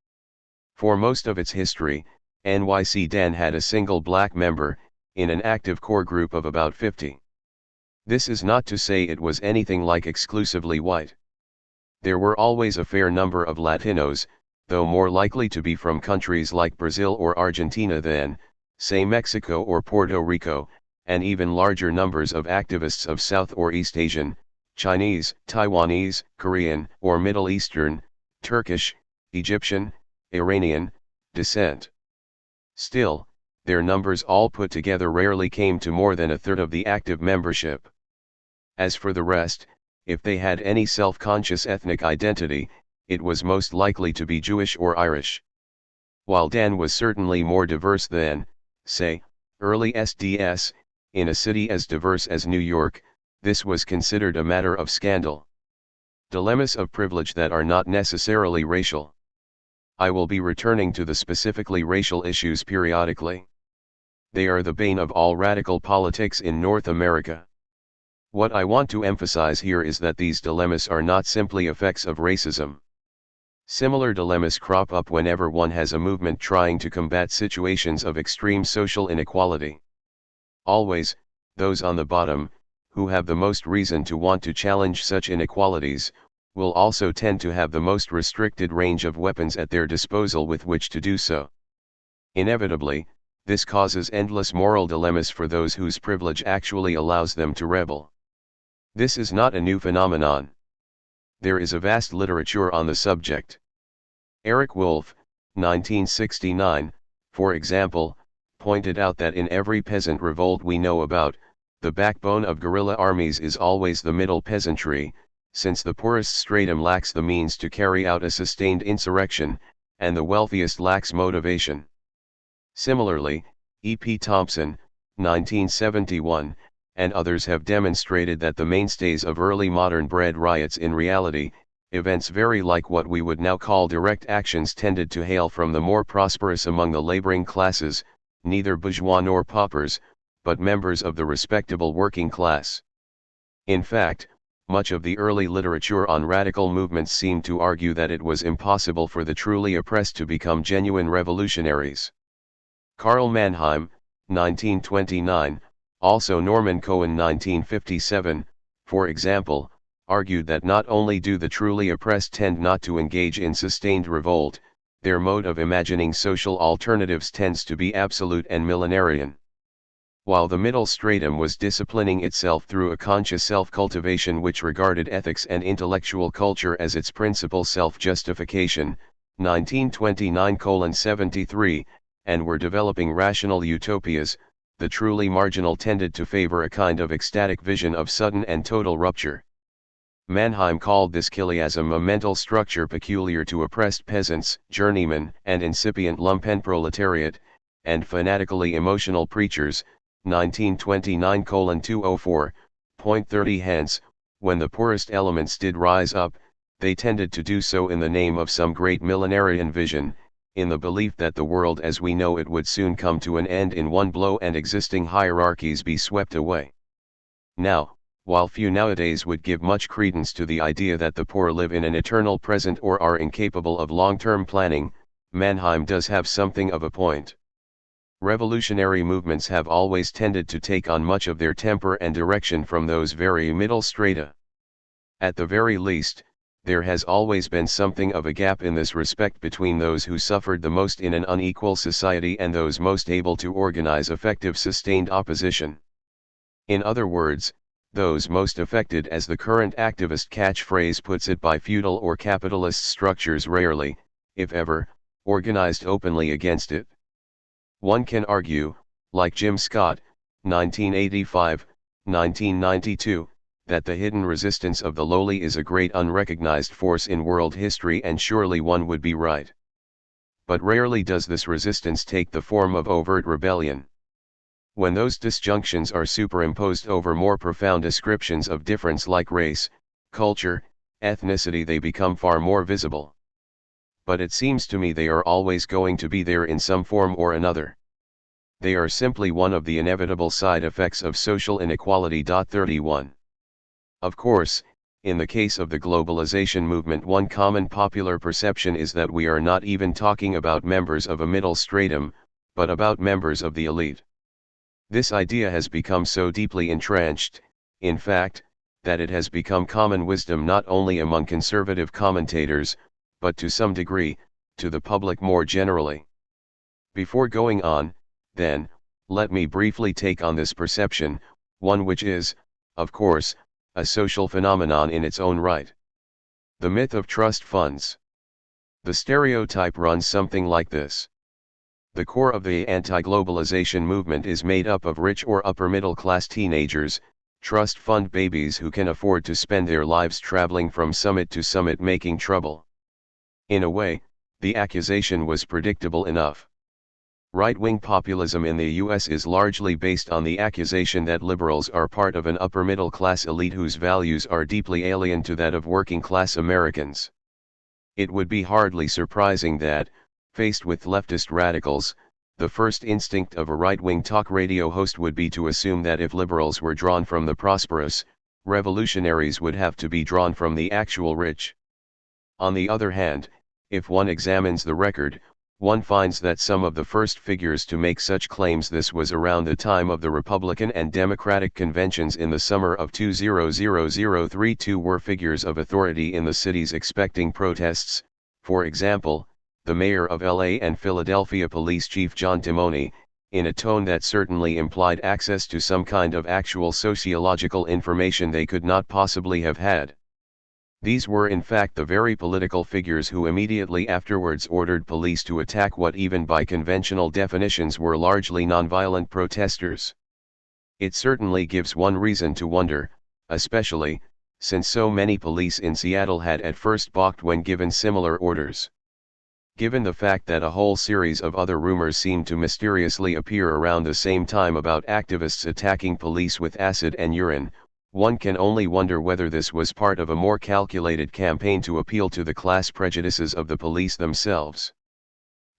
For most of its history, NYC Dan had a single black member, in an active core group of about 50. This is not to say it was anything like exclusively white. There were always a fair number of Latinos, though more likely to be from countries like Brazil or Argentina than, say, Mexico or Puerto Rico, and even larger numbers of activists of South or East Asian, Chinese, Taiwanese, Korean, or Middle Eastern, Turkish, Egyptian, Iranian, descent. Still, their numbers all put together rarely came to more than a third of the active membership. As for the rest, if they had any self-conscious ethnic identity, it was most likely to be Jewish or Irish. While Dan was certainly more diverse than, say, early SDS, in a city as diverse as New York, this was considered a matter of scandal. Dilemmas of privilege that are not necessarily racial. I will be returning to the specifically racial issues periodically. They are the bane of all radical politics in North America. What I want to emphasize here is that these dilemmas are not simply effects of racism. Similar dilemmas crop up whenever one has a movement trying to combat situations of extreme social inequality. Always, those on the bottom, who have the most reason to want to challenge such inequalities, will also tend to have the most restricted range of weapons at their disposal with which to do so. Inevitably, this causes endless moral dilemmas for those whose privilege actually allows them to rebel. This is not a new phenomenon. There is a vast literature on the subject. Eric Wolf, 1969, for example, pointed out that in every peasant revolt we know about, the backbone of guerrilla armies is always the middle peasantry, since the poorest stratum lacks the means to carry out a sustained insurrection, and the wealthiest lacks motivation. Similarly, E. P. Thompson, 1971, and others have demonstrated that the mainstays of early modern bred riots in reality, events very like what we would now call direct actions, tended to hail from the more prosperous among the laboring classes, neither bourgeois nor paupers, but members of the respectable working class. In fact, much of the early literature on radical movements seemed to argue that it was impossible for the truly oppressed to become genuine revolutionaries. Karl Mannheim, 1929, also Norman Cohen 1957, for example, argued that not only do the truly oppressed tend not to engage in sustained revolt, their mode of imagining social alternatives tends to be absolute and millenarian. While the middle stratum was disciplining itself through a conscious self-cultivation which regarded ethics and intellectual culture as its principal self-justification, 1929:73, and were developing rational utopias, the truly marginal tended to favor a kind of ecstatic vision of sudden and total rupture. Mannheim called this chiliasm a mental structure peculiar to oppressed peasants, journeymen, and incipient lumpenproletariat, and fanatically emotional preachers, 1929:204, point 30. Hence, when the poorest elements did rise up, they tended to do so in the name of some great millenarian vision, in the belief that the world as we know it would soon come to an end in one blow and existing hierarchies be swept away. Now, while few nowadays would give much credence to the idea that the poor live in an eternal present or are incapable of long-term planning, Mannheim does have something of a point. Revolutionary movements have always tended to take on much of their temper and direction from those very middle strata. At the very least, there has always been something of a gap in this respect between those who suffered the most in an unequal society and those most able to organize effective sustained opposition. In other words, those most affected, as the current activist catchphrase puts it, by feudal or capitalist structures rarely, if ever, organized openly against it. One can argue, like Jim Scott, 1985, 1992, that the hidden resistance of the lowly is a great unrecognized force in world history, and surely one would be right. But rarely does this resistance take the form of overt rebellion. When those disjunctions are superimposed over more profound descriptions of difference like race, culture, ethnicity, they become far more visible. But it seems to me they are always going to be there in some form or another. They are simply one of the inevitable side effects of social inequality. 31. Of course, in the case of the globalization movement, one common popular perception is that we are not even talking about members of a middle stratum, but about members of the elite. This idea has become so deeply entrenched, in fact, that it has become common wisdom not only among conservative commentators, but to some degree, to the public more generally. Before going on, then, let me briefly take on this perception, one which is, of course, a social phenomenon in its own right. The myth of trust funds. The stereotype runs something like this. The core of the anti-globalization movement is made up of rich or upper-middle-class teenagers, trust fund babies who can afford to spend their lives traveling from summit to summit making trouble. In a way, the accusation was predictable enough. Right-wing populism in the US is largely based on the accusation that liberals are part of an upper-middle-class elite whose values are deeply alien to that of working-class Americans. It would be hardly surprising that, faced with leftist radicals, the first instinct of a right-wing talk radio host would be to assume that if liberals were drawn from the prosperous, revolutionaries would have to be drawn from the actual rich. On the other hand, if one examines the record, one finds that some of the first figures to make such claims, this was around the time of the Republican and Democratic conventions in the summer of 200032, were figures of authority in the cities expecting protests. For example, the mayor of LA and Philadelphia Police Chief John Timoney, in a tone that certainly implied access to some kind of actual sociological information they could not possibly have had. These were in fact the very political figures who immediately afterwards ordered police to attack what even by conventional definitions were largely nonviolent protesters. It certainly gives one reason to wonder, especially, since so many police in Seattle had at first balked when given similar orders. Given the fact that a whole series of other rumors seemed to mysteriously appear around the same time about activists attacking police with acid and urine, one can only wonder whether this was part of a more calculated campaign to appeal to the class prejudices of the police themselves.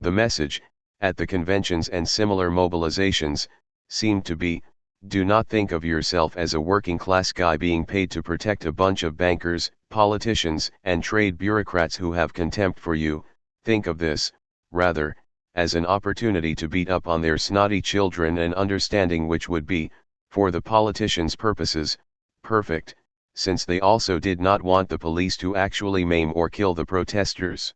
The message, at the conventions and similar mobilizations, seemed to be, do not think of yourself as a working class guy being paid to protect a bunch of bankers, politicians, and trade bureaucrats who have contempt for you. Think of this, rather, as an opportunity to beat up on their snotty children, an understanding which would be, for the politicians' purposes, perfect, since they also did not want the police to actually maim or kill the protesters.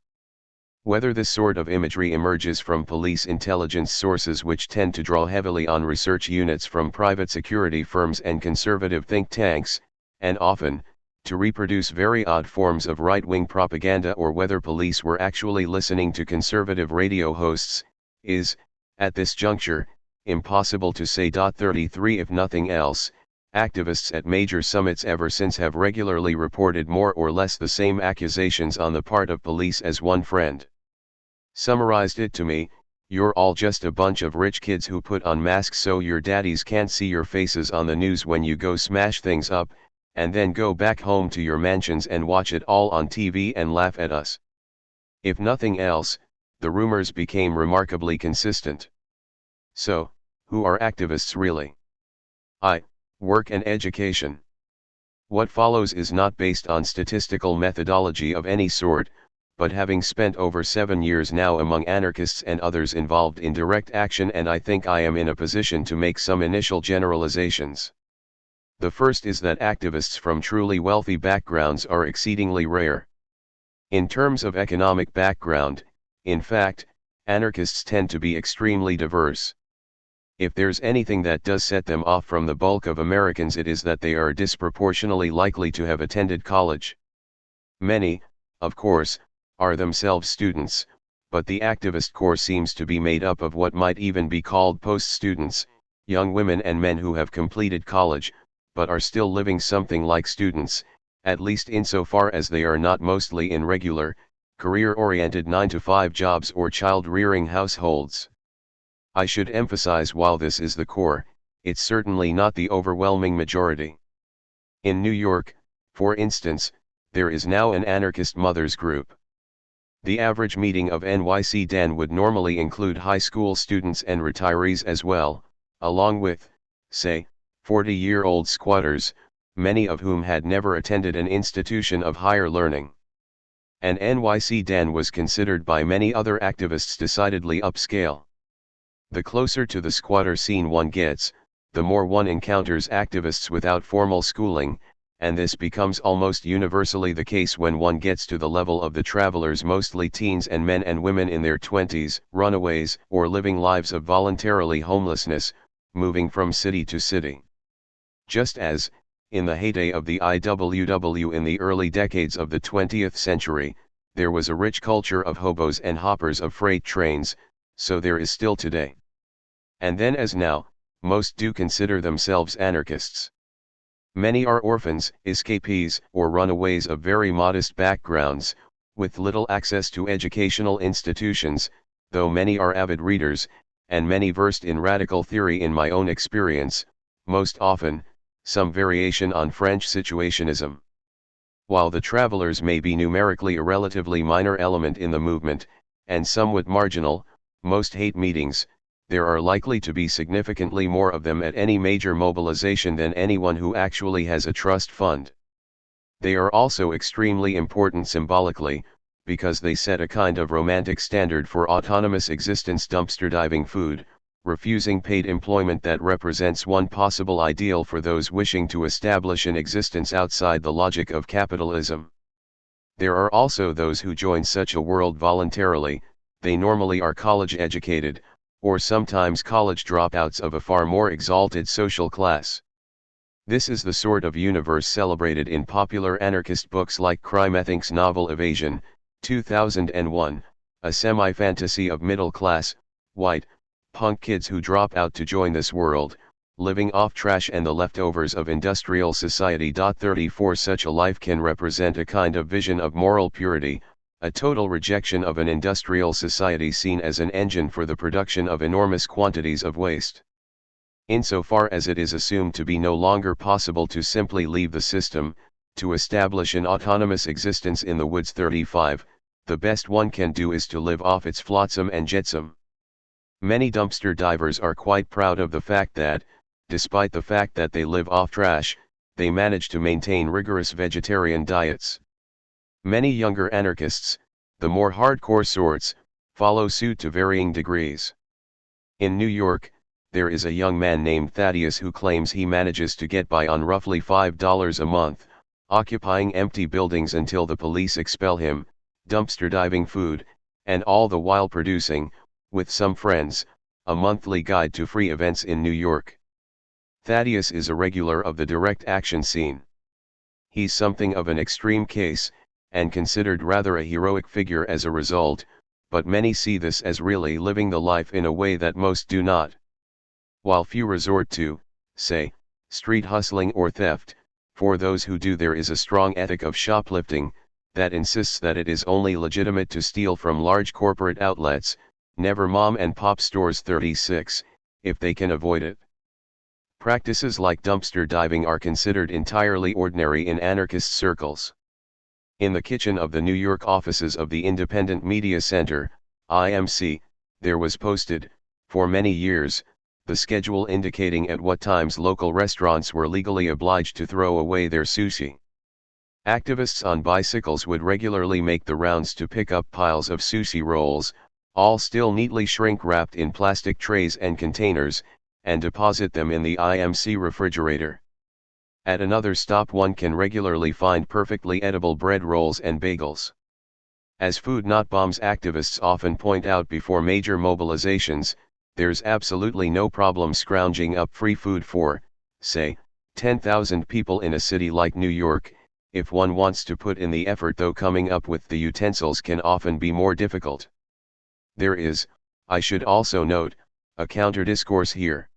Whether this sort of imagery emerges from police intelligence sources which tend to draw heavily on research units from private security firms and conservative think tanks, and often, to reproduce very odd forms of right-wing propaganda, or whether police were actually listening to conservative radio hosts, is, at this juncture, impossible to say. 33 If nothing else, activists at major summits ever since have regularly reported more or less the same accusations on the part of police. As one friend summarized it to me, you're all just a bunch of rich kids who put on masks so your daddies can't see your faces on the news when you go smash things up, and then go back home to your mansions and watch it all on TV and laugh at us. If nothing else, the rumors became remarkably consistent. So, who are activists really? Work and education. What follows is not based on statistical methodology of any sort, but having spent over 7 years now among anarchists and others involved in direct action, and I think I am in a position to make some initial generalizations. The first is that activists from truly wealthy backgrounds are exceedingly rare. In terms of economic background, in fact, anarchists tend to be extremely diverse. If there's anything that does set them off from the bulk of Americans, it is that they are disproportionately likely to have attended college. Many, of course, are themselves students, but the activist core seems to be made up of what might even be called post-students, young women and men who have completed college, but are still living something like students, at least insofar as they are not mostly in regular, career-oriented 9-to-5 jobs or child-rearing households. I should emphasize, while this is the core, it's certainly not the overwhelming majority. In New York, for instance, there is now an anarchist mothers group. The average meeting of NYC Dan would normally include high school students and retirees as well, along with, say, 40-year-old squatters, many of whom had never attended an institution of higher learning. And NYC Dan was considered by many other activists decidedly upscale. The closer to the squatter scene one gets, the more one encounters activists without formal schooling, and this becomes almost universally the case when one gets to the level of the travelers, mostly teens and men and women in their 20s, runaways, or living lives of voluntarily homelessness, moving from city to city. Just as, in the heyday of the IWW in the early decades of the 20th century, there was a rich culture of hobos and hoppers of freight trains, so there is still today. And then as now, most do consider themselves anarchists. Many are orphans, escapees, or runaways of very modest backgrounds, with little access to educational institutions, though many are avid readers, and many versed in radical theory in my own experience, most often, some variation on French situationism. While the travelers may be numerically a relatively minor element in the movement, and somewhat marginal, most hate meetings, there are likely to be significantly more of them at any major mobilization than anyone who actually has a trust fund. They are also extremely important symbolically, because they set a kind of romantic standard for autonomous existence, dumpster diving food, refusing paid employment that represents one possible ideal for those wishing to establish an existence outside the logic of capitalism. There are also those who join such a world voluntarily. They normally are college educated, or sometimes college dropouts of a far more exalted social class. This is the sort of universe celebrated in popular anarchist books like Krymethink's novel Evasion, 2001, a semi-fantasy of middle-class, white, punk kids who drop out to join this world, living off trash and the leftovers of industrial society. 34 Such a life can represent a kind of vision of moral purity, a total rejection of an industrial society seen as an engine for the production of enormous quantities of waste. Insofar as it is assumed to be no longer possible to simply leave the system, to establish an autonomous existence in the woods. 35, the best one can do is to live off its flotsam and jetsam. Many dumpster divers are quite proud of the fact that, despite the fact that they live off trash, they manage to maintain rigorous vegetarian diets. Many younger anarchists, the more hardcore sorts, follow suit to varying degrees. In New York, there is a young man named Thaddeus who claims he manages to get by on roughly $5 a month, occupying empty buildings until the police expel him, dumpster diving food, and all the while producing, with some friends, a monthly guide to free events in New York. Thaddeus is a regular of the direct action scene. He's something of an extreme case, and considered rather a heroic figure as a result, but many see this as really living the life in a way that most do not. While few resort to, say, street hustling or theft, for those who do there is a strong ethic of shoplifting, that insists that it is only legitimate to steal from large corporate outlets, never mom and pop stores. 36, if they can avoid it. Practices like dumpster diving are considered entirely ordinary in anarchist circles. In the kitchen of the New York offices of the Independent Media Center, IMC, there was posted, for many years, the schedule indicating at what times local restaurants were legally obliged to throw away their sushi. Activists on bicycles would regularly make the rounds to pick up piles of sushi rolls, all still neatly shrink-wrapped in plastic trays and containers, and deposit them in the IMC refrigerator. At another stop one can regularly find perfectly edible bread rolls and bagels. As food not bombs activists often point out before major mobilizations, there's absolutely no problem scrounging up free food for, say, 10,000 people in a city like New York, if one wants to put in the effort, though coming up with the utensils can often be more difficult. There is, I should also note, a counter-discourse here.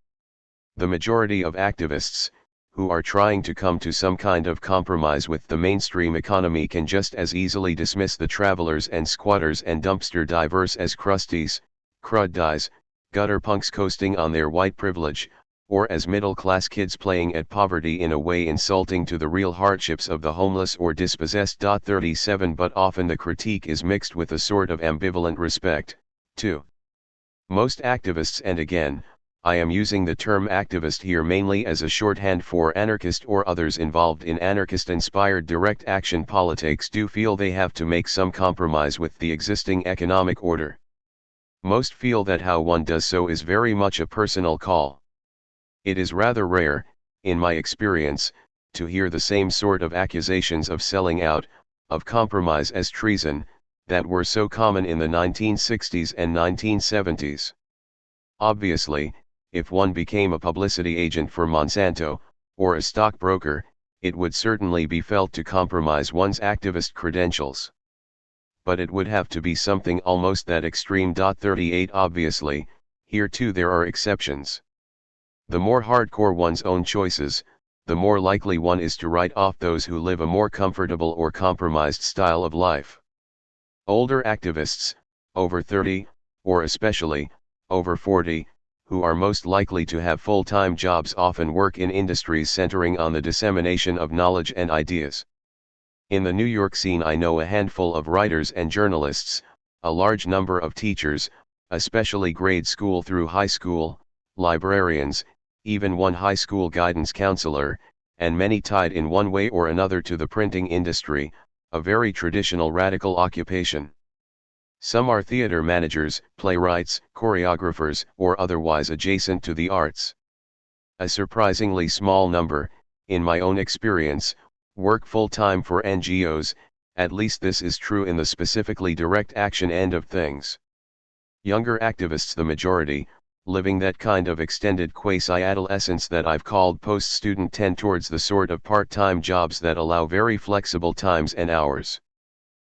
The majority of activists, who are trying to come to some kind of compromise with the mainstream economy, can just as easily dismiss the travelers and squatters and dumpster divers as crusties, cruddies, gutter punks coasting on their white privilege, or as middle-class kids playing at poverty in a way insulting to the real hardships of the homeless or dispossessed. 37 But often the critique is mixed with a sort of ambivalent respect, too. Most activists, and again, I am using the term activist here mainly as a shorthand for anarchist or others involved in anarchist-inspired direct action politics, do feel they have to make some compromise with the existing economic order. Most feel that how one does so is very much a personal call. It is rather rare, in my experience, to hear the same sort of accusations of selling out, of compromise as treason, that were so common in the 1960s and 1970s. Obviously, if one became a publicity agent for Monsanto, or a stockbroker, it would certainly be felt to compromise one's activist credentials. But it would have to be something almost that extreme. 38 Obviously, here too there are exceptions. The more hardcore one's own choices, the more likely one is to write off those who live a more comfortable or compromised style of life. Older activists, over 30, or especially, over 40, who are most likely to have full-time jobs often work in industries centering on the dissemination of knowledge and ideas. In the New York scene I know a handful of writers and journalists, a large number of teachers, especially grade school through high school, librarians, even one high school guidance counselor, and many tied in one way or another to the printing industry, a very traditional radical occupation. Some are theater managers, playwrights, choreographers, or otherwise adjacent to the arts. A surprisingly small number, in my own experience, work full-time for NGOs, at least this is true in the specifically direct action end of things. Younger activists, the majority, living that kind of extended quasi-adolescence that I've called post-student, tend towards the sort of part-time jobs that allow very flexible times and hours.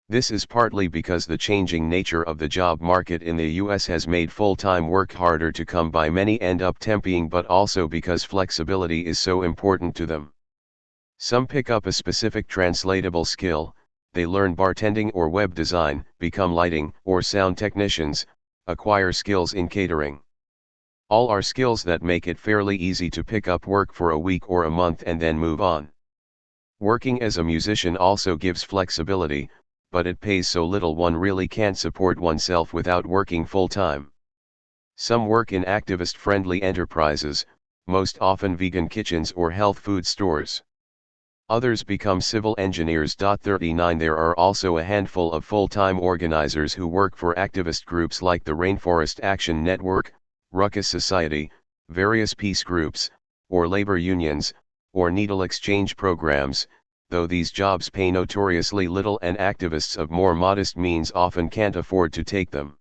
This is partly because the changing nature of the job market in the US has made full-time work harder to come by. Many end up temping, but also because flexibility is so important to them. Some pick up a specific translatable skill, they learn bartending or web design, become lighting or sound technicians, acquire skills in catering. All are skills that make it fairly easy to pick up work for a week or a month and then move on. Working as a musician also gives flexibility, but it pays so little one really can't support oneself without working full-time. Some work in activist-friendly enterprises, most often vegan kitchens or health food stores. Others become civil engineers. 39 There are also a handful of full-time organizers who work for activist groups like the Rainforest Action Network, Ruckus Society, various peace groups, or labor unions, or needle exchange programs, though these jobs pay notoriously little and activists of more modest means often can't afford to take them.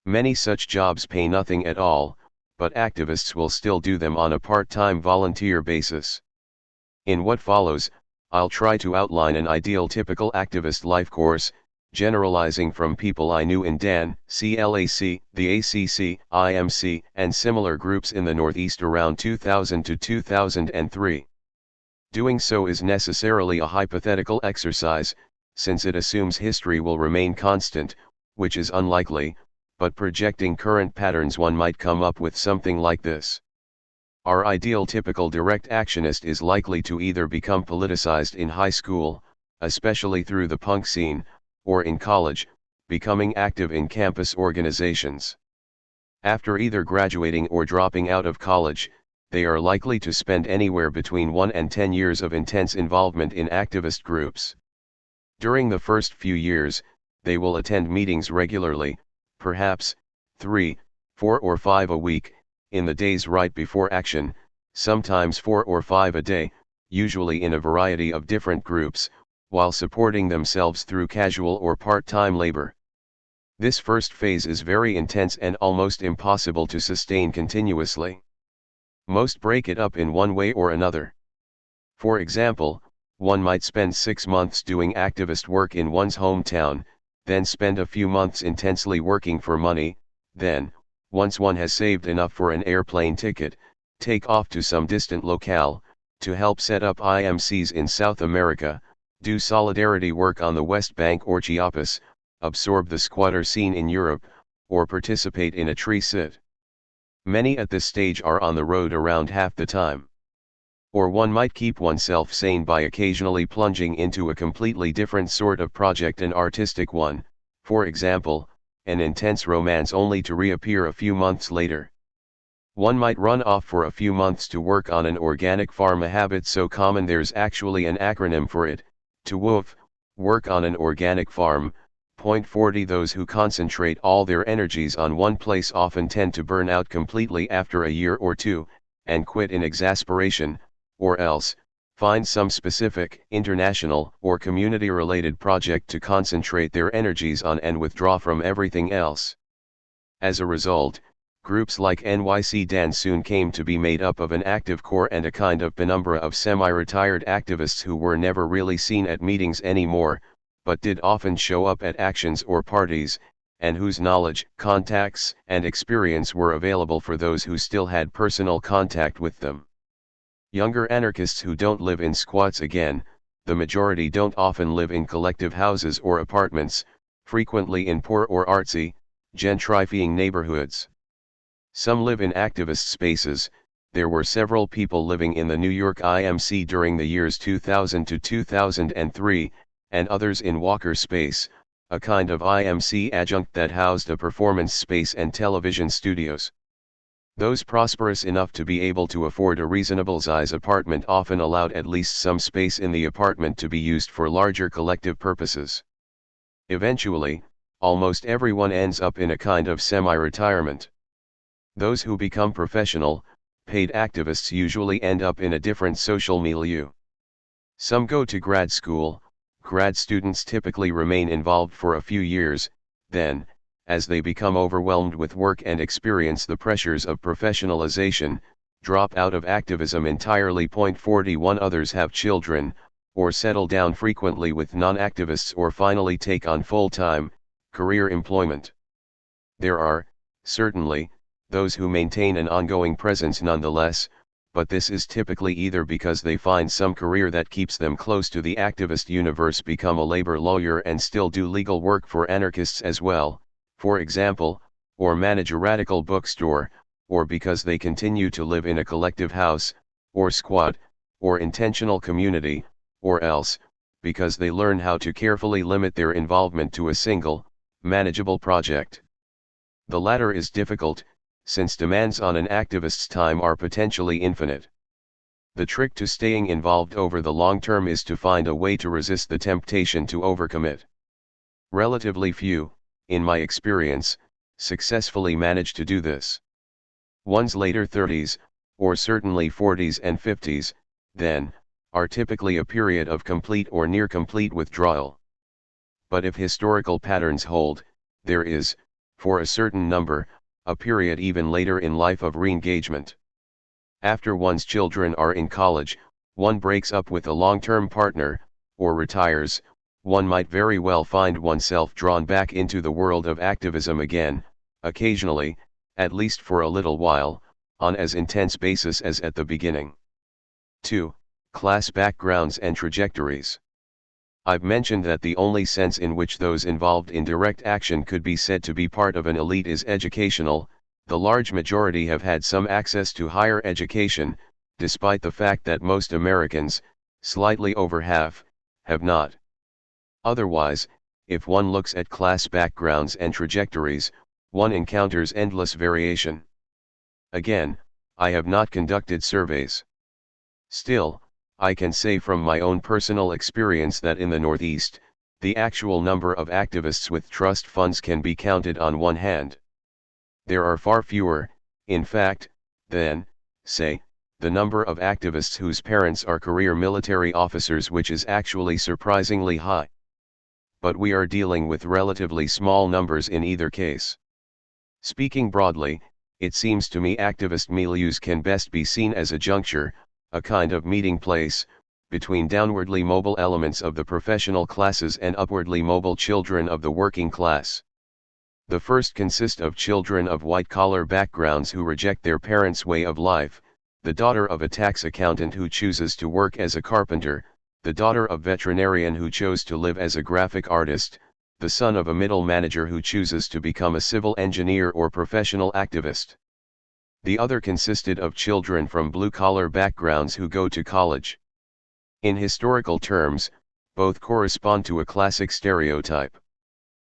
Many such jobs pay nothing at all, but activists will still do them on a part-time volunteer basis. In what follows, I'll try to outline an ideal typical activist life course, generalizing from people I knew in DAN, CLAC, the ACC, IMC, and similar groups in the Northeast around 2000 to 2003. Doing so is necessarily a hypothetical exercise, since it assumes history will remain constant, which is unlikely, but projecting current patterns one might come up with something like this. Our ideal typical direct actionist is likely to either become politicized in high school, especially through the punk scene, or in college, becoming active in campus organizations. After either graduating or dropping out of college, they are likely to spend anywhere between 1 and 10 years of intense involvement in activist groups. During the first few years, they will attend meetings regularly, perhaps 3, 4 or 5 a week, in the days right before action, sometimes 4 or 5 a day, usually in a variety of different groups, while supporting themselves through casual or part-time labor. This first phase is very intense and almost impossible to sustain continuously. Most break it up in one way or another. For example, one might spend 6 months doing activist work in one's hometown, then spend a few months intensely working for money, then, once one has saved enough for an airplane ticket, take off to some distant locale, to help set up IMCs in South America, do solidarity work on the West Bank or Chiapas, absorb the squatter scene in Europe, or participate in a tree sit. Many at this stage are on the road around half the time. Or one might keep oneself sane by occasionally plunging into a completely different sort of project, an artistic one, for example, an intense romance only to reappear a few months later. One might run off for a few months to work on an organic farm, a habit so common there's actually an acronym for it, TWOF, work on an organic farm. Point 40 Those who concentrate all their energies on one place often tend to burn out completely after a year or two, and quit in exasperation, or else, find some specific, international, or community-related project to concentrate their energies on and withdraw from everything else. As a result, groups like NYC Dan soon came to be made up of an active core and a kind of penumbra of semi-retired activists who were never really seen at meetings anymore, but did often show up at actions or parties, and whose knowledge, contacts, and experience were available for those who still had personal contact with them. Younger anarchists who don't live in squats again, the majority don't often live in collective houses or apartments, frequently in poor or artsy, gentrifying neighborhoods. Some live in activist spaces. There were several people living in the New York IMC during the years 2000 to 2003, and others in Walker Space, a kind of IMC adjunct that housed a performance space and television studios. Those prosperous enough to be able to afford a reasonable size apartment often allowed at least some space in the apartment to be used for larger collective purposes. Eventually, almost everyone ends up in a kind of semi-retirement. Those who become professional, paid activists usually end up in a different social milieu. Some go to grad school. Grad students typically remain involved for a few years, then, as they become overwhelmed with work and experience the pressures of professionalization, drop out of activism entirely. 41 Others have children, or settle down frequently with non-activists, or finally take on full-time, career employment. There are, certainly, those who maintain an ongoing presence nonetheless, but this is typically either because they find some career that keeps them close to the activist universe, become a labor lawyer and still do legal work for anarchists as well, for example, or manage a radical bookstore, or because they continue to live in a collective house, or squat, or intentional community, or else, because they learn how to carefully limit their involvement to a single, manageable project. The latter is difficult, since demands on an activist's time are potentially infinite. The trick to staying involved over the long term is to find a way to resist the temptation to overcommit. Relatively few, in my experience, successfully manage to do this. One's later 30s, or certainly 40s and 50s, then, are typically a period of complete or near complete withdrawal. But if historical patterns hold, there is, for a certain number, a period even later in life of re-engagement. After one's children are in college, one breaks up with a long-term partner, or retires. One might very well find oneself drawn back into the world of activism again, occasionally, at least for a little while, on as intense basis as at the beginning. 2. Class backgrounds and trajectories. I've mentioned that the only sense in which those involved in direct action could be said to be part of an elite is educational. The large majority have had some access to higher education, despite the fact that most Americans, slightly over half, have not. Otherwise, if one looks at class backgrounds and trajectories, one encounters endless variation. Again, I have not conducted surveys. Still, I can say from my own personal experience that in the Northeast, the actual number of activists with trust funds can be counted on one hand. There are far fewer, in fact, than, say, the number of activists whose parents are career military officers, which is actually surprisingly high. But we are dealing with relatively small numbers in either case. Speaking broadly, it seems to me activist milieus can best be seen as a juncture, a kind of meeting place, between downwardly mobile elements of the professional classes and upwardly mobile children of the working class. The first consist of children of white-collar backgrounds who reject their parents' way of life, the daughter of a tax accountant who chooses to work as a carpenter, the daughter of a veterinarian who chose to live as a graphic artist, the son of a middle manager who chooses to become a civil engineer or professional activist. The other consisted of children from blue-collar backgrounds who go to college. In historical terms, both correspond to a classic stereotype.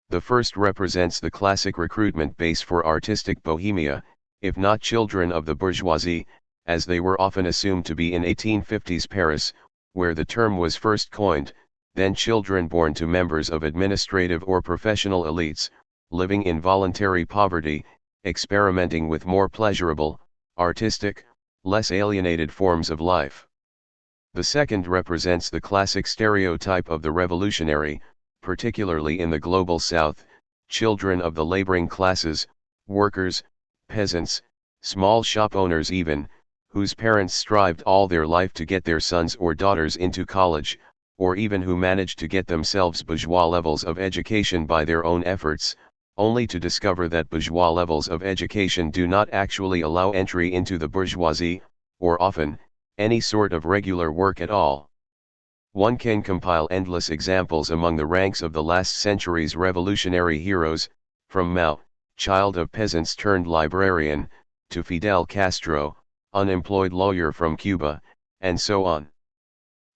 The first represents the classic recruitment base for artistic bohemia, if not children of the bourgeoisie, as they were often assumed to be in 1850s Paris, where the term was first coined, then children born to members of administrative or professional elites, living in voluntary poverty, experimenting with more pleasurable, artistic, less alienated forms of life. The second represents the classic stereotype of the revolutionary, particularly in the global south, children of the laboring classes, workers, peasants, small shop owners even, whose parents strived all their life to get their sons or daughters into college, or even who managed to get themselves bourgeois levels of education by their own efforts, only to discover that bourgeois levels of education do not actually allow entry into the bourgeoisie, or often, any sort of regular work at all. One can compile endless examples among the ranks of the last century's revolutionary heroes, from Mao, child of peasants turned librarian, to Fidel Castro, unemployed lawyer from Cuba, and so on.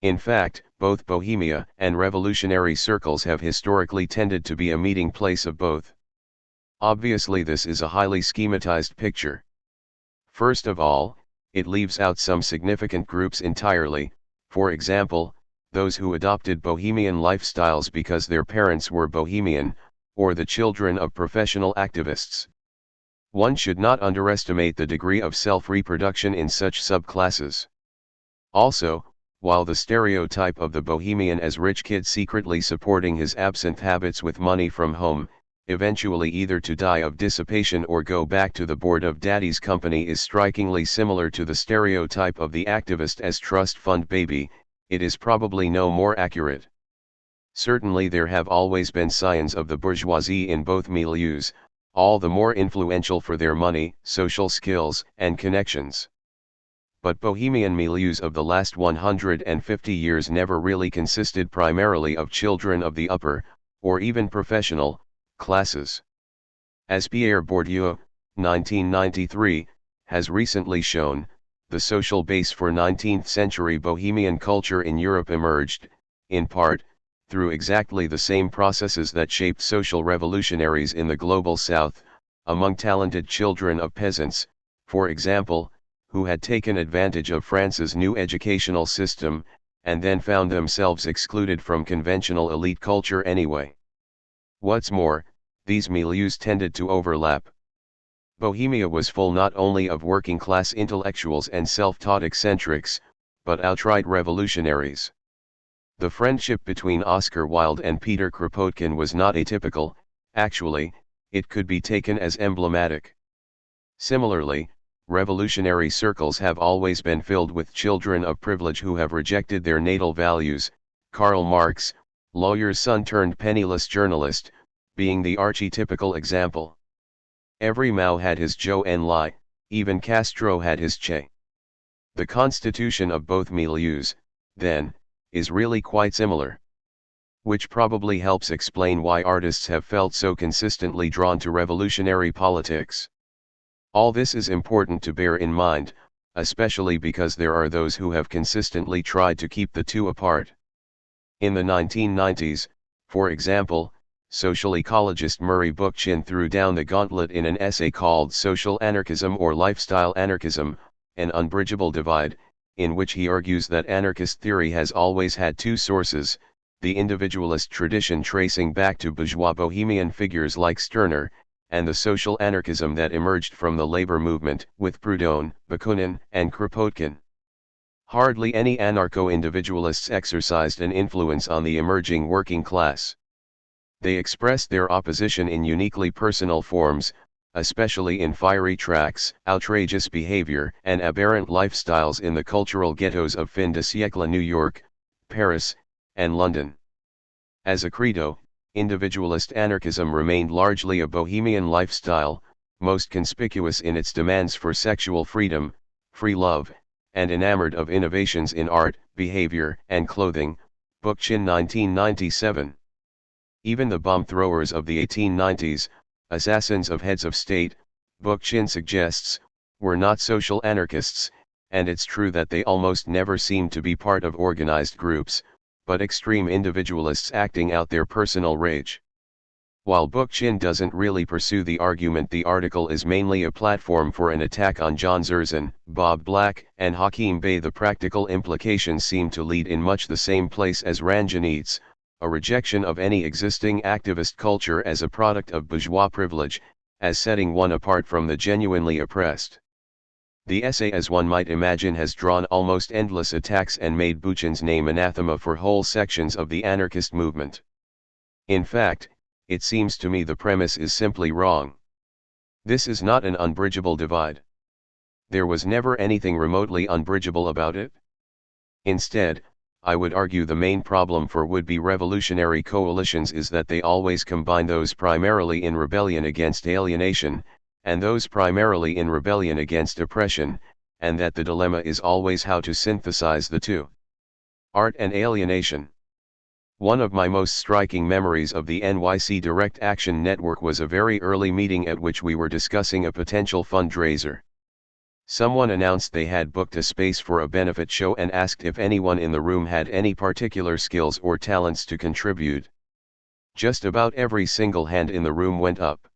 In fact, both Bohemia and revolutionary circles have historically tended to be a meeting place of both. Obviously, this is a highly schematized picture. First of all, it leaves out some significant groups entirely, for example, those who adopted bohemian lifestyles because their parents were bohemian, or the children of professional activists. One should not underestimate the degree of self-reproduction in such subclasses. Also, while the stereotype of the bohemian as rich kid secretly supporting his absinthe habits with money from home, eventually either to die of dissipation or go back to the board of daddy's company is strikingly similar to the stereotype of the activist as trust fund baby, it is probably no more accurate. Certainly there have always been scions of the bourgeoisie in both milieus, all the more influential for their money, social skills, and connections. But bohemian milieus of the last 150 years never really consisted primarily of children of the upper, or even professional, classes. As Pierre Bourdieu, 1993, has recently shown, the social base for 19th-century Bohemian culture in Europe emerged, in part, through exactly the same processes that shaped social revolutionaries in the global south, among talented children of peasants, for example, who had taken advantage of France's new educational system, and then found themselves excluded from conventional elite culture anyway. What's more, these milieus tended to overlap. Bohemia was full not only of working-class intellectuals and self-taught eccentrics, but outright revolutionaries. The friendship between Oscar Wilde and Peter Kropotkin was not atypical, actually, it could be taken as emblematic. Similarly, revolutionary circles have always been filled with children of privilege who have rejected their natal values, Karl Marx, lawyer's son turned penniless journalist, being the archetypical example. Every Mao had his Zhou Enlai, even Castro had his Che. The constitution of both milieus, then, is really quite similar. Which probably helps explain why artists have felt so consistently drawn to revolutionary politics. All this is important to bear in mind, especially because there are those who have consistently tried to keep the two apart. In the 1990s, for example, social ecologist Murray Bookchin threw down the gauntlet in an essay called Social Anarchism or Lifestyle Anarchism, An Unbridgeable Divide, in which he argues that anarchist theory has always had two sources, the individualist tradition tracing back to bourgeois bohemian figures like Stirner, and the social anarchism that emerged from the labor movement with Proudhon, Bakunin, and Kropotkin. Hardly any anarcho-individualists exercised an influence on the emerging working class. They expressed their opposition in uniquely personal forms, especially in fiery tracts, outrageous behavior, and aberrant lifestyles in the cultural ghettos of fin de siècle New York, Paris, and London. As a credo, individualist anarchism remained largely a bohemian lifestyle, most conspicuous in its demands for sexual freedom, free love, and enamored of innovations in art, behavior, and clothing, Bookchin 1997. Even the bomb throwers of the 1890s, assassins of heads of state, Bookchin suggests, were not social anarchists, and it's true that they almost never seemed to be part of organized groups, but extreme individualists acting out their personal rage. While Bookchin doesn't really pursue the argument, the article is mainly a platform for an attack on John Zerzan, Bob Black, and Hakim Bey. The practical implications seem to lead in much the same place as Ranjanit's, a rejection of any existing activist culture as a product of bourgeois privilege, as setting one apart from the genuinely oppressed. The essay, as one might imagine, has drawn almost endless attacks and made Buchan's name anathema for whole sections of the anarchist movement. In fact, it seems to me the premise is simply wrong. This is not an unbridgeable divide. There was never anything remotely unbridgeable about it. Instead, I would argue the main problem for would-be revolutionary coalitions is that they always combine those primarily in rebellion against alienation, and those primarily in rebellion against oppression, and that the dilemma is always how to synthesize the two. Art and alienation. One of my most striking memories of the NYC Direct Action Network was a very early meeting at which we were discussing a potential fundraiser. Someone announced they had booked a space for a benefit show and asked if anyone in the room had any particular skills or talents to contribute. Just about every single hand in the room went up.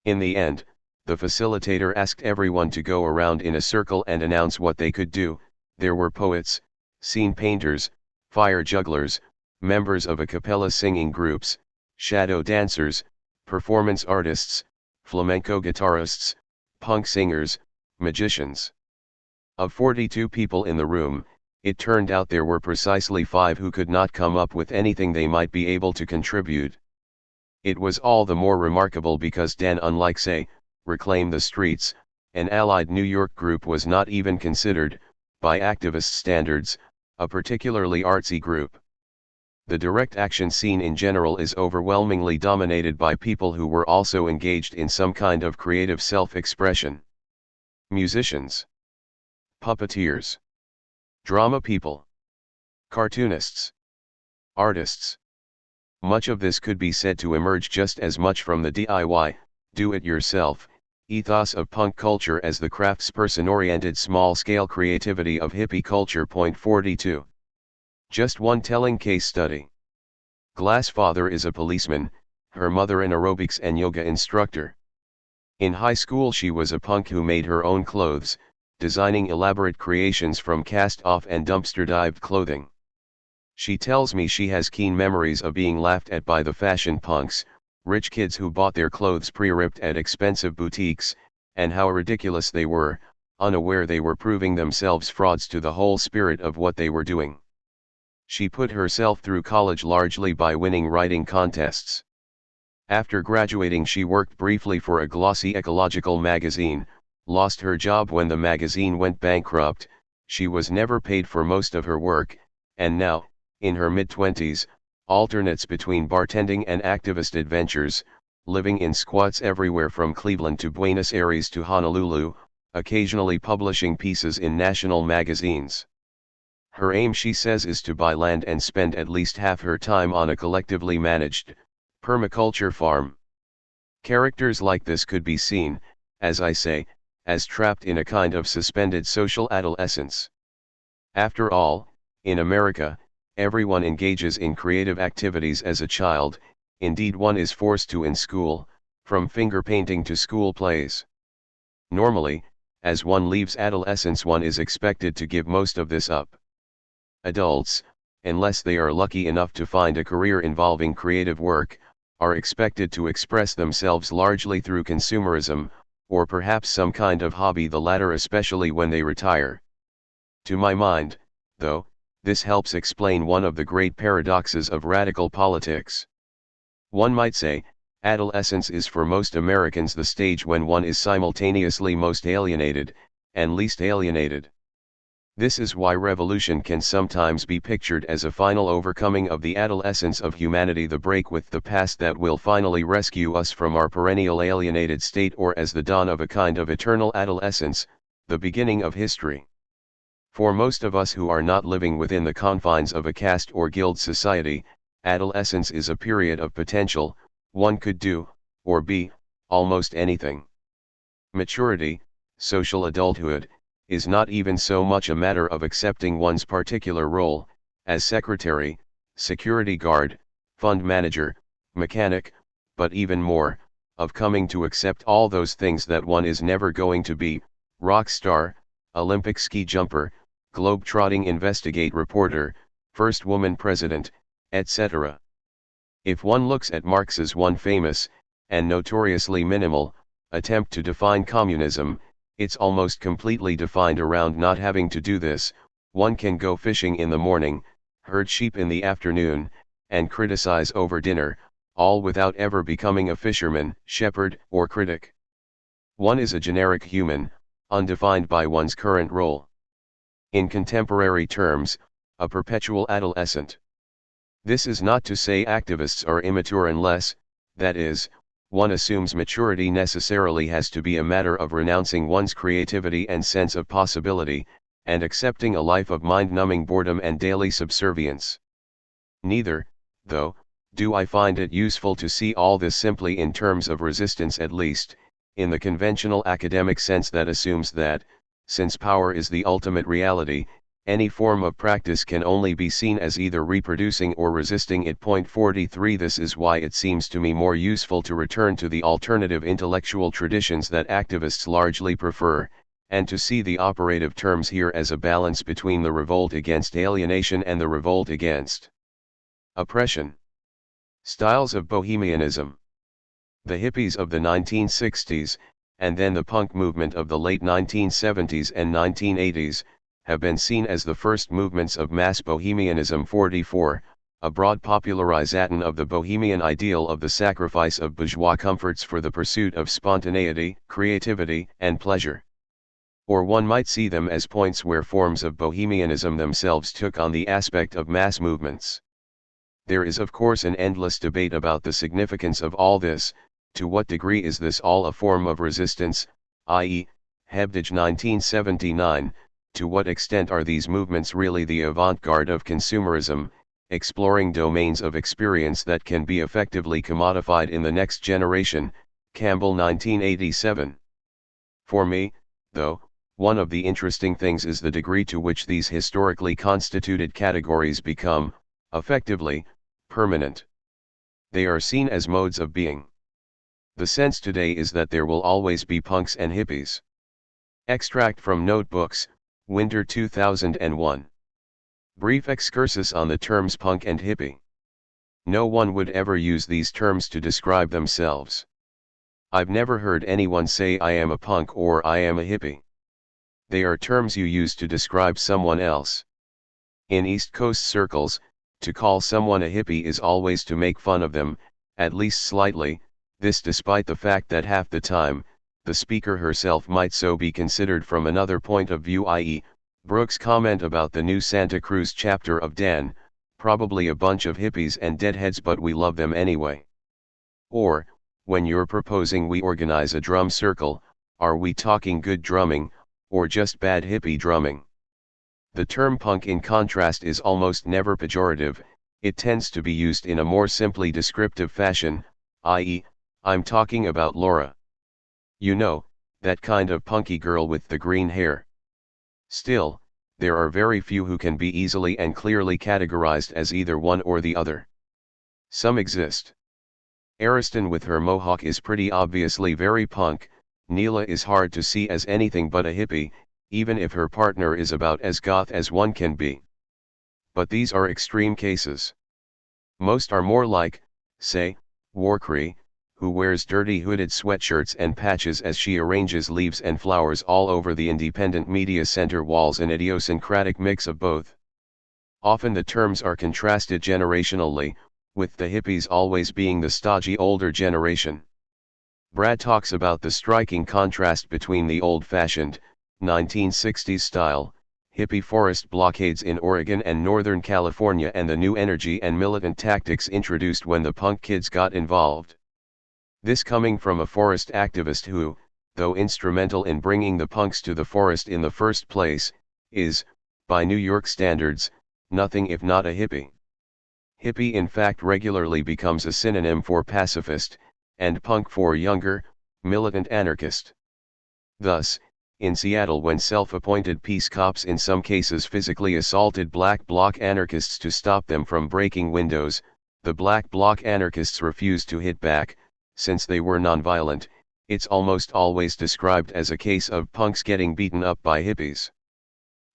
In the end, the facilitator asked everyone to go around in a circle and announce what they could do. There were poets, scene painters, fire jugglers, members of a cappella singing groups, shadow dancers, performance artists, flamenco guitarists, punk singers, magicians. Of 42 people in the room, it turned out there were precisely 5 who could not come up with anything they might be able to contribute. It was all the more remarkable because Dan, unlike say, Reclaim the Streets, an allied New York group, was not even considered, by activist standards, a particularly artsy group. The direct action scene in general is overwhelmingly dominated by people who were also engaged in some kind of creative self-expression. Musicians, puppeteers, drama people, cartoonists, artists. Much of this could be said to emerge just as much from the DIY, do-it-yourself, ethos of punk culture as the craftsperson-oriented small-scale creativity of hippie culture. Point 42. Just one telling case study. Glass' father is a policeman, her mother an aerobics and yoga instructor. In high school she was a punk who made her own clothes, designing elaborate creations from cast-off and dumpster-dived clothing. She tells me she has keen memories of being laughed at by the fashion punks, rich kids who bought their clothes pre-ripped at expensive boutiques, and how ridiculous they were, unaware they were proving themselves frauds to the whole spirit of what they were doing. She put herself through college largely by winning writing contests. After graduating she worked briefly for a glossy ecological magazine, lost her job when the magazine went bankrupt, she was never paid for most of her work, and now, in her mid-20s, alternates between bartending and activist adventures, living in squats everywhere from Cleveland to Buenos Aires to Honolulu, occasionally publishing pieces in national magazines. Her aim, she says, is to buy land and spend at least half her time on a collectively managed, permaculture farm. Characters like this could be seen, as I say, as trapped in a kind of suspended social adolescence. After all, in America, everyone engages in creative activities as a child, indeed one is forced to in school, from finger painting to school plays. Normally, as one leaves adolescence one is expected to give most of this up. Adults, unless they are lucky enough to find a career involving creative work, are expected to express themselves largely through consumerism, or perhaps some kind of hobby, the latter especially when they retire. To my mind, though, this helps explain one of the great paradoxes of radical politics. One might say, adolescence is for most Americans the stage when one is simultaneously most alienated, and least alienated. This is why revolution can sometimes be pictured as a final overcoming of the adolescence of humanity, the break with the past that will finally rescue us from our perennial alienated state, or as the dawn of a kind of eternal adolescence, the beginning of history. For most of us who are not living within the confines of a caste or guild society, adolescence is a period of potential. One could do, or be, almost anything. Maturity, social adulthood, is not even so much a matter of accepting one's particular role, as secretary, security guard, fund manager, mechanic, but even more, of coming to accept all those things that one is never going to be: rock star, Olympic ski jumper, globe-trotting investigate reporter, first woman president, etc. If one looks at Marx's one famous, and notoriously minimal, attempt to define communism, It's almost completely defined around not having to do this. One can go fishing in the morning, herd sheep in the afternoon, and criticize over dinner, all without ever becoming a fisherman, shepherd, or critic. One is a generic human, undefined by one's current role. In contemporary terms, a perpetual adolescent. This is not to say activists are immature unless, that is, one assumes maturity necessarily has to be a matter of renouncing one's creativity and sense of possibility, and accepting a life of mind-numbing boredom and daily subservience. Neither, though, do I find it useful to see all this simply in terms of resistance, at least, in the conventional academic sense that assumes that, since power is the ultimate reality, any form of practice can only be seen as either reproducing or resisting it. 43 This is why it seems to me more useful to return to the alternative intellectual traditions that activists largely prefer, and to see the operative terms here as a balance between the revolt against alienation and the revolt against oppression. Styles of Bohemianism. The hippies of the 1960s, and then the punk movement of the late 1970s and 1980s, have been seen as the first movements of mass bohemianism. 44, a broad popularization of the bohemian ideal of the sacrifice of bourgeois comforts for the pursuit of spontaneity, creativity, and pleasure. Or one might see them as points where forms of bohemianism themselves took on the aspect of mass movements. There is of course an endless debate about the significance of all this. To what degree is this all a form of resistance, i.e., Hebdige 1979, to what extent are these movements really the avant-garde of consumerism, exploring domains of experience that can be effectively commodified in the next generation, Campbell 1987. For me, though, one of the interesting things is the degree to which these historically constituted categories become, effectively, permanent. They are seen as modes of being. The sense today is that there will always be punks and hippies. Extract from Notebooks, Winter 2001. Brief excursus on the terms punk and hippie. No one would ever use these terms to describe themselves. I've never heard anyone say I am a punk or I am a hippie. They are terms you use to describe someone else. In East Coast circles, to call someone a hippie is always to make fun of them, at least slightly, this despite the fact that half the time, the speaker herself might so be considered from another point of view, i.e., Brooks' comment about the new Santa Cruz chapter of Dan, probably a bunch of hippies and deadheads but we love them anyway. Or, when you're proposing we organize a drum circle, are we talking good drumming, or just bad hippie drumming? The term punk in contrast is almost never pejorative, it tends to be used in a more simply descriptive fashion, i.e., I'm talking about Laura. You know, that kind of punky girl with the green hair. Still, there are very few who can be easily and clearly categorized as either one or the other. Some exist. Ariston with her mohawk is pretty obviously very punk, Neela is hard to see as anything but a hippie, even if her partner is about as goth as one can be. But these are extreme cases. Most are more like, say, Warcree, who wears dirty hooded sweatshirts and patches as she arranges leaves and flowers all over the Independent Media Center walls, an idiosyncratic mix of both. Often the terms are contrasted generationally, with the hippies always being the stodgy older generation. Brad talks about the striking contrast between the old-fashioned, 1960s style, hippie forest blockades in Oregon and Northern California and the new energy and militant tactics introduced when the punk kids got involved. This coming from a forest activist who, though instrumental in bringing the punks to the forest in the first place, is, by New York standards, nothing if not a hippie. Hippie in fact regularly becomes a synonym for pacifist, and punk for younger, militant anarchist. Thus, in Seattle when self-appointed peace cops in some cases physically assaulted black bloc anarchists to stop them from breaking windows, the black bloc anarchists refused to hit back, since they were nonviolent. It's almost always described as a case of punks getting beaten up by hippies.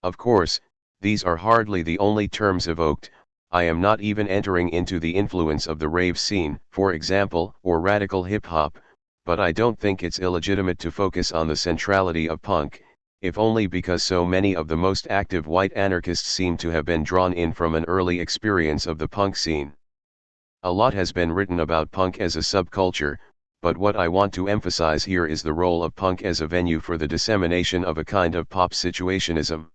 Of course, these are hardly the only terms evoked. I am not even entering into the influence of the rave scene, for example, or radical hip-hop, but I don't think it's illegitimate to focus on the centrality of punk, if only because so many of the most active white anarchists seem to have been drawn in from an early experience of the punk scene. A lot has been written about punk as a subculture, but what I want to emphasize here is the role of punk as a venue for the dissemination of a kind of pop situationism.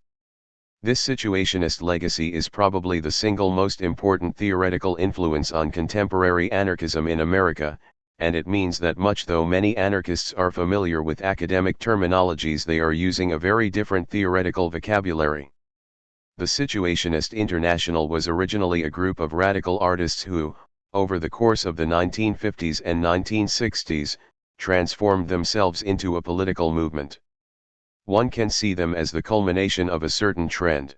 This situationist legacy is probably the single most important theoretical influence on contemporary anarchism in America, and it means that much though many anarchists are familiar with academic terminologies, they are using a very different theoretical vocabulary. The Situationist International was originally a group of radical artists who, over the course of the 1950s and 1960s, transformed themselves into a political movement. One can see them as the culmination of a certain trend.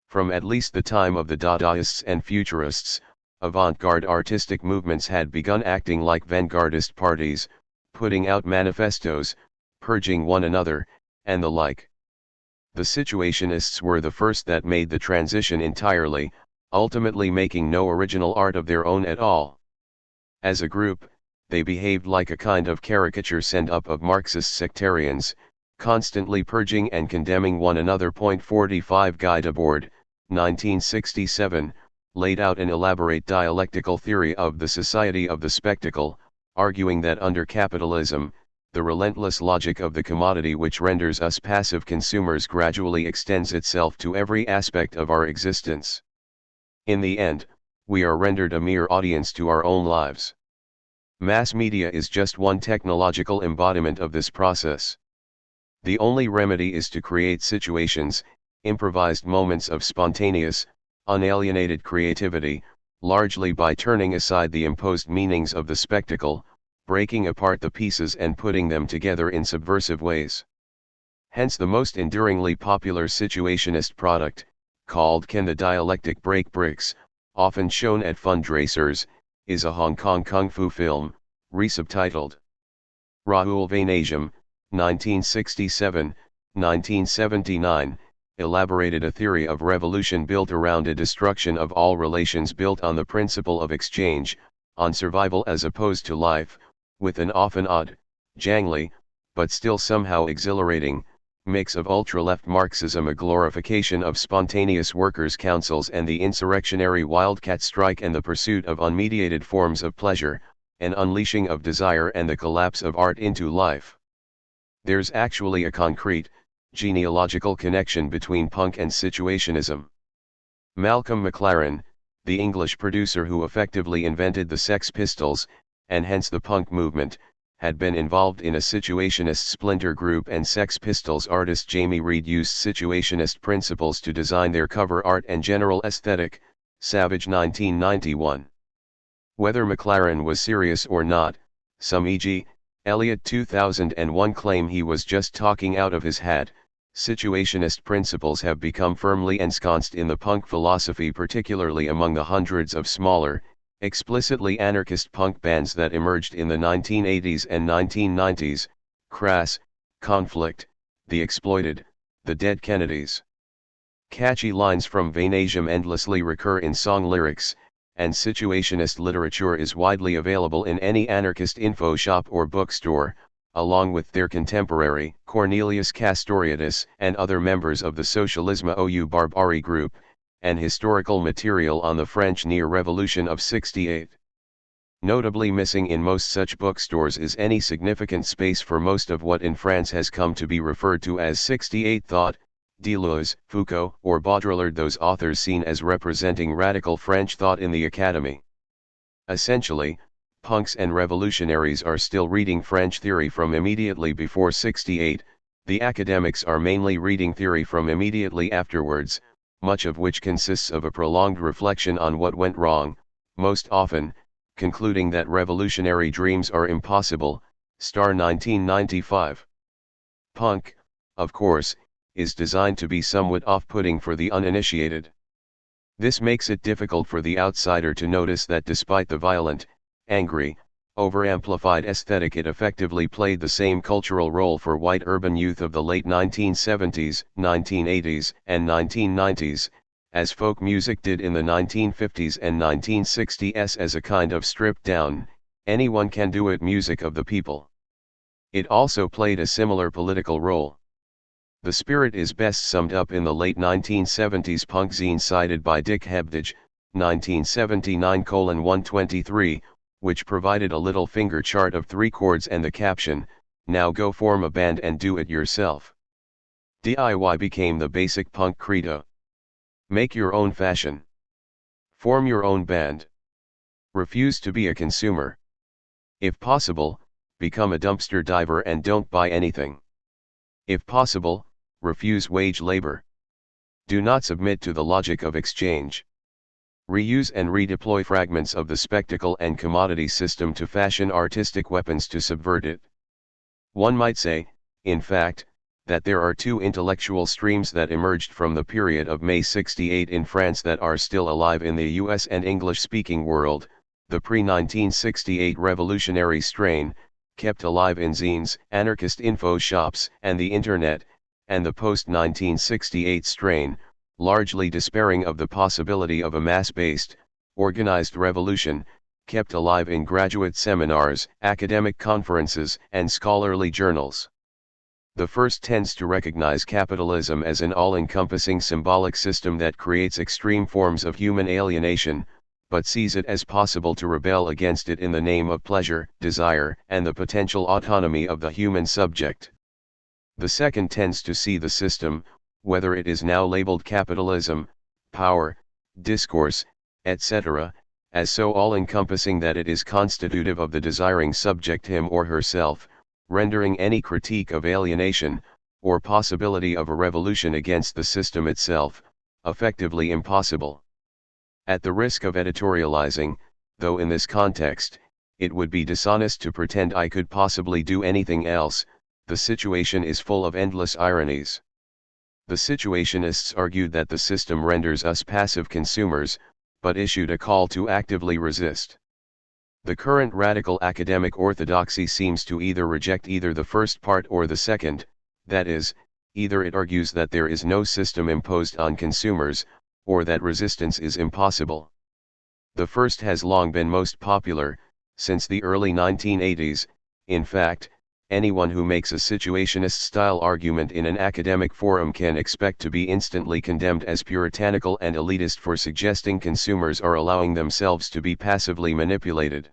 From at least the time of the Dadaists and Futurists, avant-garde artistic movements had begun acting like vanguardist parties, putting out manifestos, purging one another, and the like. The Situationists were the first that made the transition entirely, ultimately making no original art of their own at all. As a group, they behaved like a kind of caricature send-up of Marxist sectarians, constantly purging and condemning one another. 45 Guy Debord, 1967, laid out an elaborate dialectical theory of the society of the spectacle, arguing that under capitalism, the relentless logic of the commodity which renders us passive consumers gradually extends itself to every aspect of our existence. In the end, we are rendered a mere audience to our own lives. Mass media is just one technological embodiment of this process. The only remedy is to create situations, improvised moments of spontaneous, unalienated creativity, largely by turning aside the imposed meanings of the spectacle, breaking apart the pieces and putting them together in subversive ways. Hence the most enduringly popular situationist product, called Can the Dialectic Break Bricks, often shown at fundraisers, is a Hong Kong kung fu film, resubtitled. Raoul Vaneigem, 1967-1979, elaborated a theory of revolution built around a destruction of all relations built on the principle of exchange, on survival as opposed to life, with an often odd, jangly, but still somehow exhilarating, mix of ultra-left Marxism, a glorification of spontaneous workers' councils and the insurrectionary wildcat strike, and the pursuit of unmediated forms of pleasure, an unleashing of desire and the collapse of art into life. There's actually a concrete, genealogical connection between punk and situationism. Malcolm McLaren, the English producer who effectively invented the Sex Pistols, and hence the punk movement, had been involved in a situationist splinter group, and Sex Pistols artist Jamie Reed used situationist principles to design their cover art and general aesthetic. Savage, 1991. Whether McLaren was serious or not, some, e.g., Elliot 2001, claim he was just talking out of his hat. Situationist principles have become firmly ensconced in the punk philosophy, particularly among the hundreds of smaller, explicitly anarchist punk bands that emerged in the 1980s and 1990s, Crass, Conflict, The Exploited, The Dead Kennedys. Catchy lines from Vaneigem endlessly recur in song lyrics, and situationist literature is widely available in any anarchist info shop or bookstore, along with their contemporary, Cornelius Castoriadis, and other members of the Socialisme ou Barbarie group, and historical material on the French Near-Revolution of '68. Notably missing in most such bookstores is any significant space for most of what in France has come to be referred to as 68 thought, Deleuze, Foucault, or Baudrillard, those authors seen as representing radical French thought in the academy. Essentially, punks and revolutionaries are still reading French theory from immediately before '68, the academics are mainly reading theory from immediately afterwards, much of which consists of a prolonged reflection on what went wrong, most often, concluding that revolutionary dreams are impossible. 1995. Punk, of course, is designed to be somewhat off-putting for the uninitiated. This makes it difficult for the outsider to notice that despite the violent, angry, over-amplified aesthetic, it effectively played the same cultural role for white urban youth of the late 1970s, 1980s, and 1990s, as folk music did in the 1950s and 1960s as a kind of stripped-down, anyone-can-do-it music of the people. It also played a similar political role. The spirit is best summed up in the late 1970s punk zine cited by Dick Hebdige, 1979:123, which provided a little finger chart of 3 chords and the caption, "Now go form a band and do it yourself." DIY became the basic punk credo. Make your own fashion. Form your own band. Refuse to be a consumer. If possible, become a dumpster diver and don't buy anything. If possible, refuse wage labor. Do not submit to the logic of exchange. Reuse and redeploy fragments of the spectacle and commodity system to fashion artistic weapons to subvert it. One might say, in fact, that there are 2 intellectual streams that emerged from the period of May 68 in France that are still alive in the US and English-speaking world: the pre-1968 revolutionary strain, kept alive in zines, anarchist info shops, and the internet, and the post-1968 strain, largely despairing of the possibility of a mass-based, organized revolution, kept alive in graduate seminars, academic conferences, and scholarly journals. The first tends to recognize capitalism as an all-encompassing symbolic system that creates extreme forms of human alienation, but sees it as possible to rebel against it in the name of pleasure, desire, and the potential autonomy of the human subject. The second tends to see the system, whether it is now labeled capitalism, power, discourse, etc., as so all-encompassing that it is constitutive of the desiring subject him or herself, rendering any critique of alienation, or possibility of a revolution against the system itself, effectively impossible. At the risk of editorializing, though in this context, it would be dishonest to pretend I could possibly do anything else, the situation is full of endless ironies. The situationists argued that the system renders us passive consumers, but issued a call to actively resist. The current radical academic orthodoxy seems to either reject either the first part or the second, that is, either it argues that there is no system imposed on consumers, or that resistance is impossible. The first has long been most popular, since the early 1980s. In fact, anyone who makes a situationist-style argument in an academic forum can expect to be instantly condemned as puritanical and elitist for suggesting consumers are allowing themselves to be passively manipulated.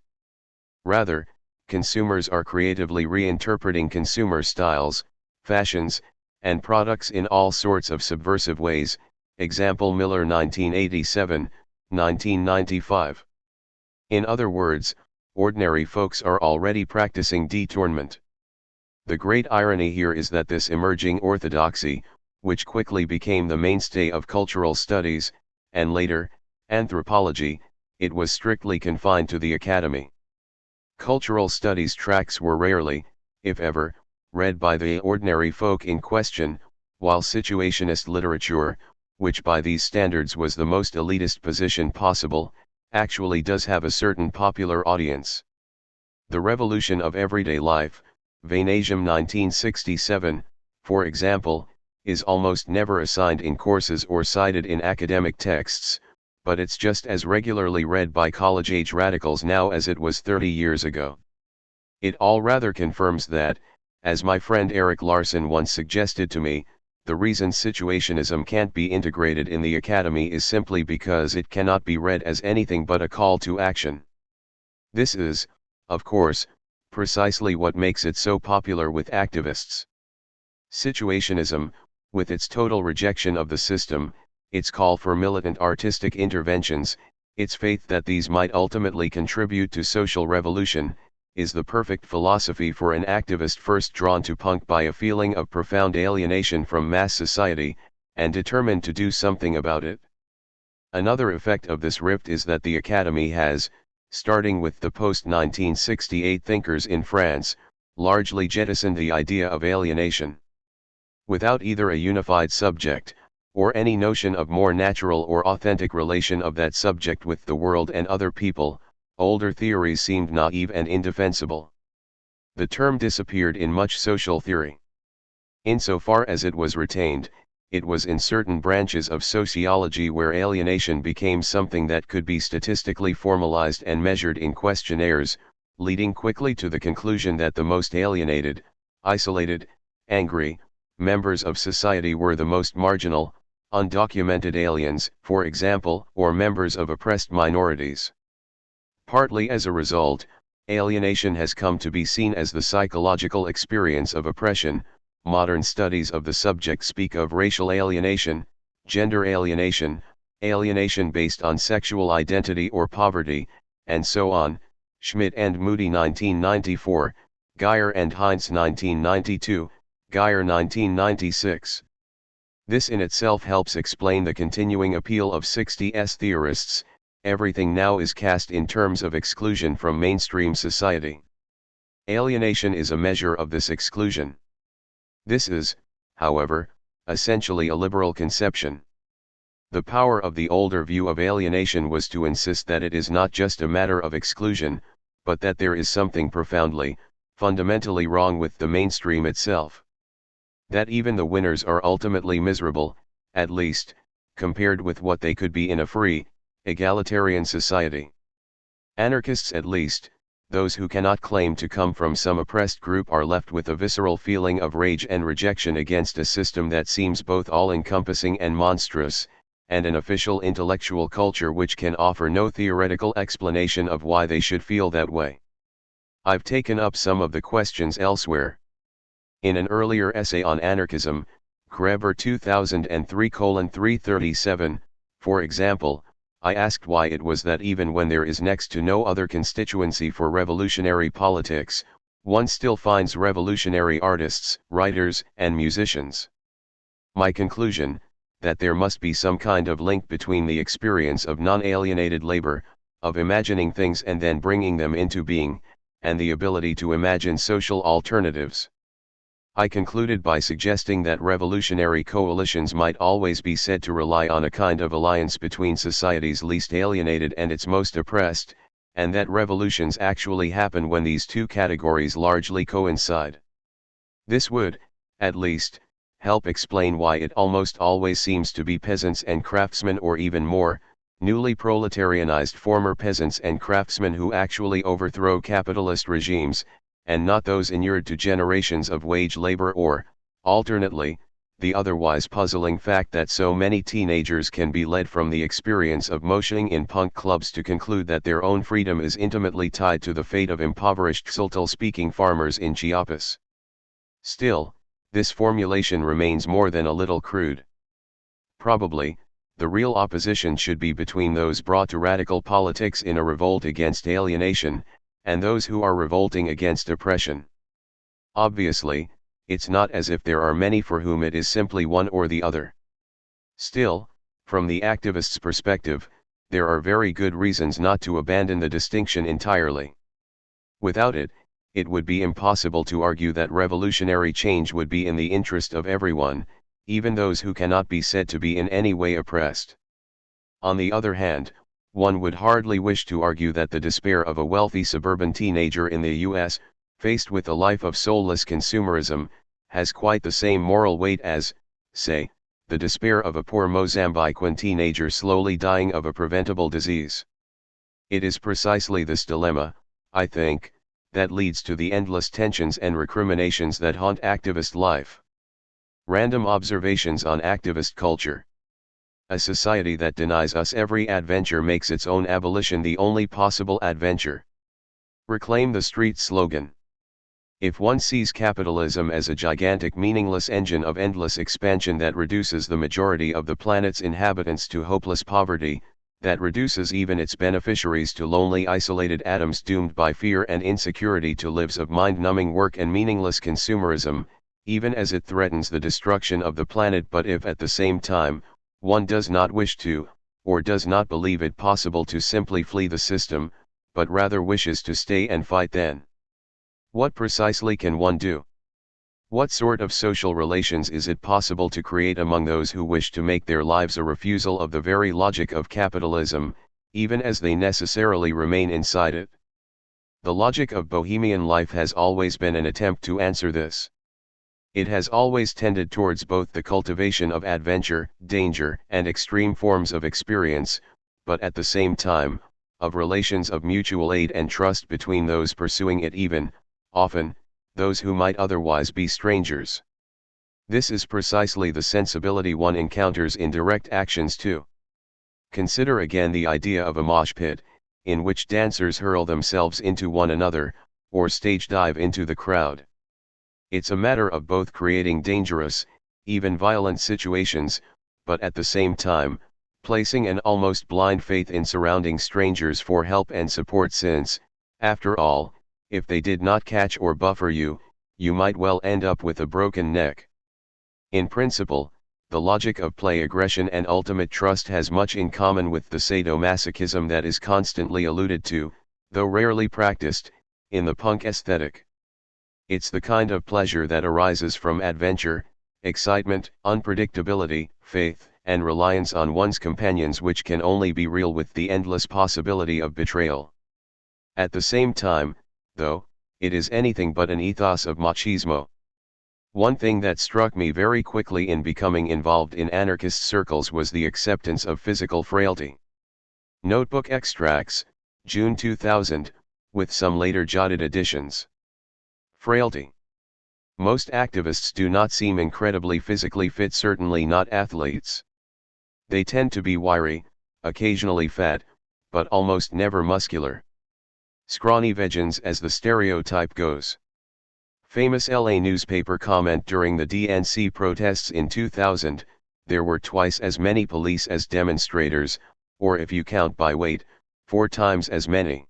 Rather, consumers are creatively reinterpreting consumer styles, fashions, and products in all sorts of subversive ways. Example Miller 1987, 1995. In other words, ordinary folks are already practicing detournement. The great irony here is that this emerging orthodoxy, which quickly became the mainstay of cultural studies, and later, anthropology, it was strictly confined to the academy. Cultural studies tracts were rarely, if ever, read by the ordinary folk in question, while situationist literature, which by these standards was the most elitist position possible, actually does have a certain popular audience. The Revolution of Everyday Life, Vanasium 1967, for example, is almost never assigned in courses or cited in academic texts, but it's just as regularly read by college-age radicals now as it was 30 years ago. It all rather confirms that, as my friend Eric Larson once suggested to me, the reason situationism can't be integrated in the academy is simply because it cannot be read as anything but a call to action. This is, of course, precisely what makes it so popular with activists. Situationism, with its total rejection of the system, its call for militant artistic interventions, its faith that these might ultimately contribute to social revolution, is the perfect philosophy for an activist first drawn to punk by a feeling of profound alienation from mass society, and determined to do something about it. Another effect of this rift is that the Academy has, starting with the post-1968 thinkers in France, largely jettisoned the idea of alienation. Without either a unified subject, or any notion of more natural or authentic relation of that subject with the world and other people, older theories seemed naive and indefensible. The term disappeared in much social theory. Insofar as it was retained, it was in certain branches of sociology where alienation became something that could be statistically formalized and measured in questionnaires, leading quickly to the conclusion that the most alienated, isolated, angry, members of society were the most marginal, undocumented aliens, for example, or members of oppressed minorities. Partly as a result, alienation has come to be seen as the psychological experience of oppression. Modern studies of the subject speak of racial alienation, gender alienation, alienation based on sexual identity or poverty, and so on. Schmidt and Moody 1994, Geyer and Heinz 1992, Geyer 1996. This in itself helps explain the continuing appeal of 60s theorists. Everything now is cast in terms of exclusion from mainstream society. Alienation is a measure of this exclusion. This is, however, essentially a liberal conception. The power of the older view of alienation was to insist that it is not just a matter of exclusion, but that there is something profoundly, fundamentally wrong with the mainstream itself. That even the winners are ultimately miserable, at least, compared with what they could be in a free, egalitarian society. Anarchists, at least, those who cannot claim to come from some oppressed group, are left with a visceral feeling of rage and rejection against a system that seems both all-encompassing and monstrous, and an official intellectual culture which can offer no theoretical explanation of why they should feel that way. I've taken up some of the questions elsewhere. In an earlier essay on anarchism, Graeber 2003:337, for example, I asked why it was that even when there is next to no other constituency for revolutionary politics, one still finds revolutionary artists, writers, and musicians. My conclusion, that there must be some kind of link between the experience of non-alienated labor, of imagining things and then bringing them into being, and the ability to imagine social alternatives. I concluded by suggesting that revolutionary coalitions might always be said to rely on a kind of alliance between society's least alienated and its most oppressed, and that revolutions actually happen when these two categories largely coincide. This would, at least, help explain why it almost always seems to be peasants and craftsmen, or even more, newly proletarianized former peasants and craftsmen, who actually overthrow capitalist regimes, and not those inured to generations of wage labor, or, alternately, the otherwise puzzling fact that so many teenagers can be led from the experience of motioning in punk clubs to conclude that their own freedom is intimately tied to the fate of impoverished Xiltal-speaking farmers in Chiapas. Still, this formulation remains more than a little crude. Probably, the real opposition should be between those brought to radical politics in a revolt against alienation, and those who are revolting against oppression. Obviously, it's not as if there are many for whom it is simply one or the other. Still, from the activist's perspective, there are very good reasons not to abandon the distinction entirely. Without it, it would be impossible to argue that revolutionary change would be in the interest of everyone, even those who cannot be said to be in any way oppressed. On the other hand, one would hardly wish to argue that the despair of a wealthy suburban teenager in the US, faced with a life of soulless consumerism, has quite the same moral weight as, say, the despair of a poor Mozambican teenager slowly dying of a preventable disease. It is precisely this dilemma, I think, that leads to the endless tensions and recriminations that haunt activist life. Random observations on activist culture. A society that denies us every adventure makes its own abolition the only possible adventure. Reclaim the street slogan. If one sees capitalism as a gigantic meaningless engine of endless expansion that reduces the majority of the planet's inhabitants to hopeless poverty, that reduces even its beneficiaries to lonely isolated atoms doomed by fear and insecurity to lives of mind-numbing work and meaningless consumerism, even as it threatens the destruction of the planet, but if at the same time, one does not wish to, or does not believe it possible to simply flee the system, but rather wishes to stay and fight, then what precisely can one do? What sort of social relations is it possible to create among those who wish to make their lives a refusal of the very logic of capitalism, even as they necessarily remain inside it? The logic of bohemian life has always been an attempt to answer this. It has always tended towards both the cultivation of adventure, danger, and extreme forms of experience, but at the same time, of relations of mutual aid and trust between those pursuing it, even, often, those who might otherwise be strangers. This is precisely the sensibility one encounters in direct actions too. Consider again the idea of a mosh pit, in which dancers hurl themselves into one another, or stage dive into the crowd. It's a matter of both creating dangerous, even violent situations, but at the same time, placing an almost blind faith in surrounding strangers for help and support, since, after all, if they did not catch or buffer you, you might well end up with a broken neck. In principle, the logic of play aggression and ultimate trust has much in common with the sadomasochism that is constantly alluded to, though rarely practiced, in the punk aesthetic. It's the kind of pleasure that arises from adventure, excitement, unpredictability, faith, and reliance on one's companions, which can only be real with the endless possibility of betrayal. At the same time, though, it is anything but an ethos of machismo. One thing that struck me very quickly in becoming involved in anarchist circles was the acceptance of physical frailty. Notebook extracts, June 2000, with some later jotted additions. Frailty. Most activists do not seem incredibly physically fit, certainly not athletes. They tend to be wiry, occasionally fat, but almost never muscular. Scrawny vegans, as the stereotype goes. Famous LA newspaper comment during the DNC protests in 2000, there were twice as many police as demonstrators, or if you count by weight, 4 times as many.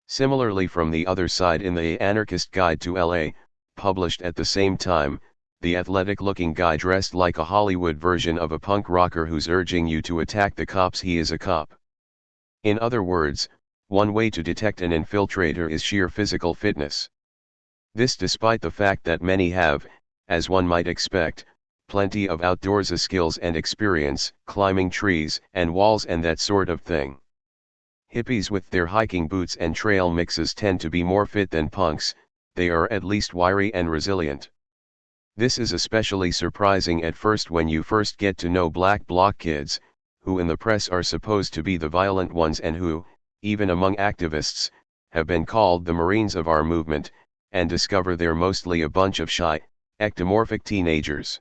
Similarly, from the other side, in the Anarchist Guide to LA, published at the same time, the athletic-looking guy dressed like a Hollywood version of a punk rocker who's urging you to attack the cops. He is a cop. In other words, one way to detect an infiltrator is sheer physical fitness. This despite the fact that many have, as one might expect, plenty of outdoorsy skills and experience, climbing trees and walls and that sort of thing. Hippies with their hiking boots and trail mixes tend to be more fit than punks. They are at least wiry and resilient. This is especially surprising at first when you first get to know black bloc kids, who in the press are supposed to be the violent ones and who, even among activists, have been called the Marines of our movement, and discover they're mostly a bunch of shy, ectomorphic teenagers.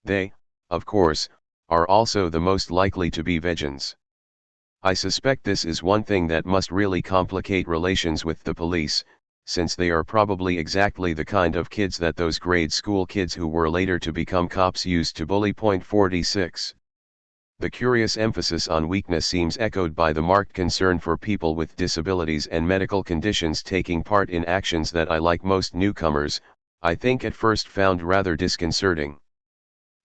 They, of course, are also the most likely to be vegans. I suspect this is one thing that must really complicate relations with the police, since they are probably exactly the kind of kids that those grade school kids who were later to become cops used to bully. 46. The curious emphasis on weakness seems echoed by the marked concern for people with disabilities and medical conditions taking part in actions that I, like most newcomers, I think at first found rather disconcerting.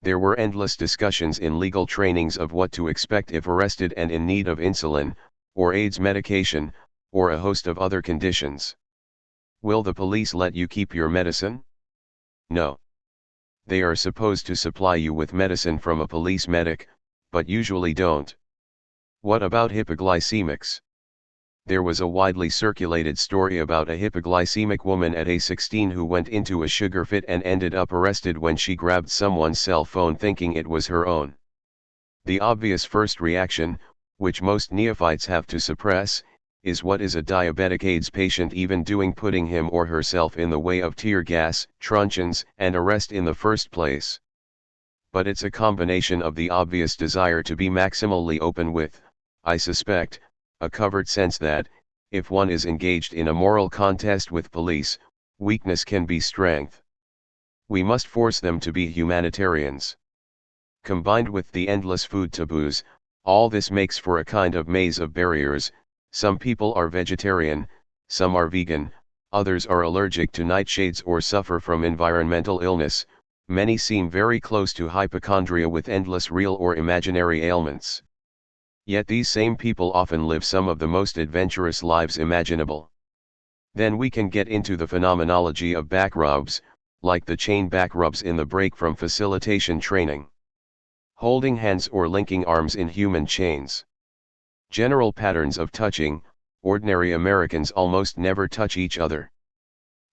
There were endless discussions in legal trainings of what to expect if arrested and in need of insulin, or AIDS medication, or a host of other conditions. Will the police let you keep your medicine? No. They are supposed to supply you with medicine from a police medic, but usually don't. What about hypoglycemics? There was a widely circulated story about a hypoglycemic woman at age 16 who went into a sugar fit and ended up arrested when she grabbed someone's cell phone thinking it was her own. The obvious first reaction, which most neophytes have to suppress, is what is a diabetic AIDS patient even doing, putting him or herself in the way of tear gas, truncheons, and arrest in the first place. But it's a combination of the obvious desire to be maximally open with, I suspect, a covert sense that, if one is engaged in a moral contest with police, weakness can be strength. We must force them to be humanitarians. Combined with the endless food taboos, all this makes for a kind of maze of barriers. Some people are vegetarian, some are vegan, others are allergic to nightshades or suffer from environmental illness. Many seem very close to hypochondria with endless real or imaginary ailments. Yet these same people often live some of the most adventurous lives imaginable. Then we can get into the phenomenology of back rubs, like the chain back rubs in the break from facilitation training. Holding hands or linking arms in human chains. General patterns of touching. Ordinary Americans almost never touch each other.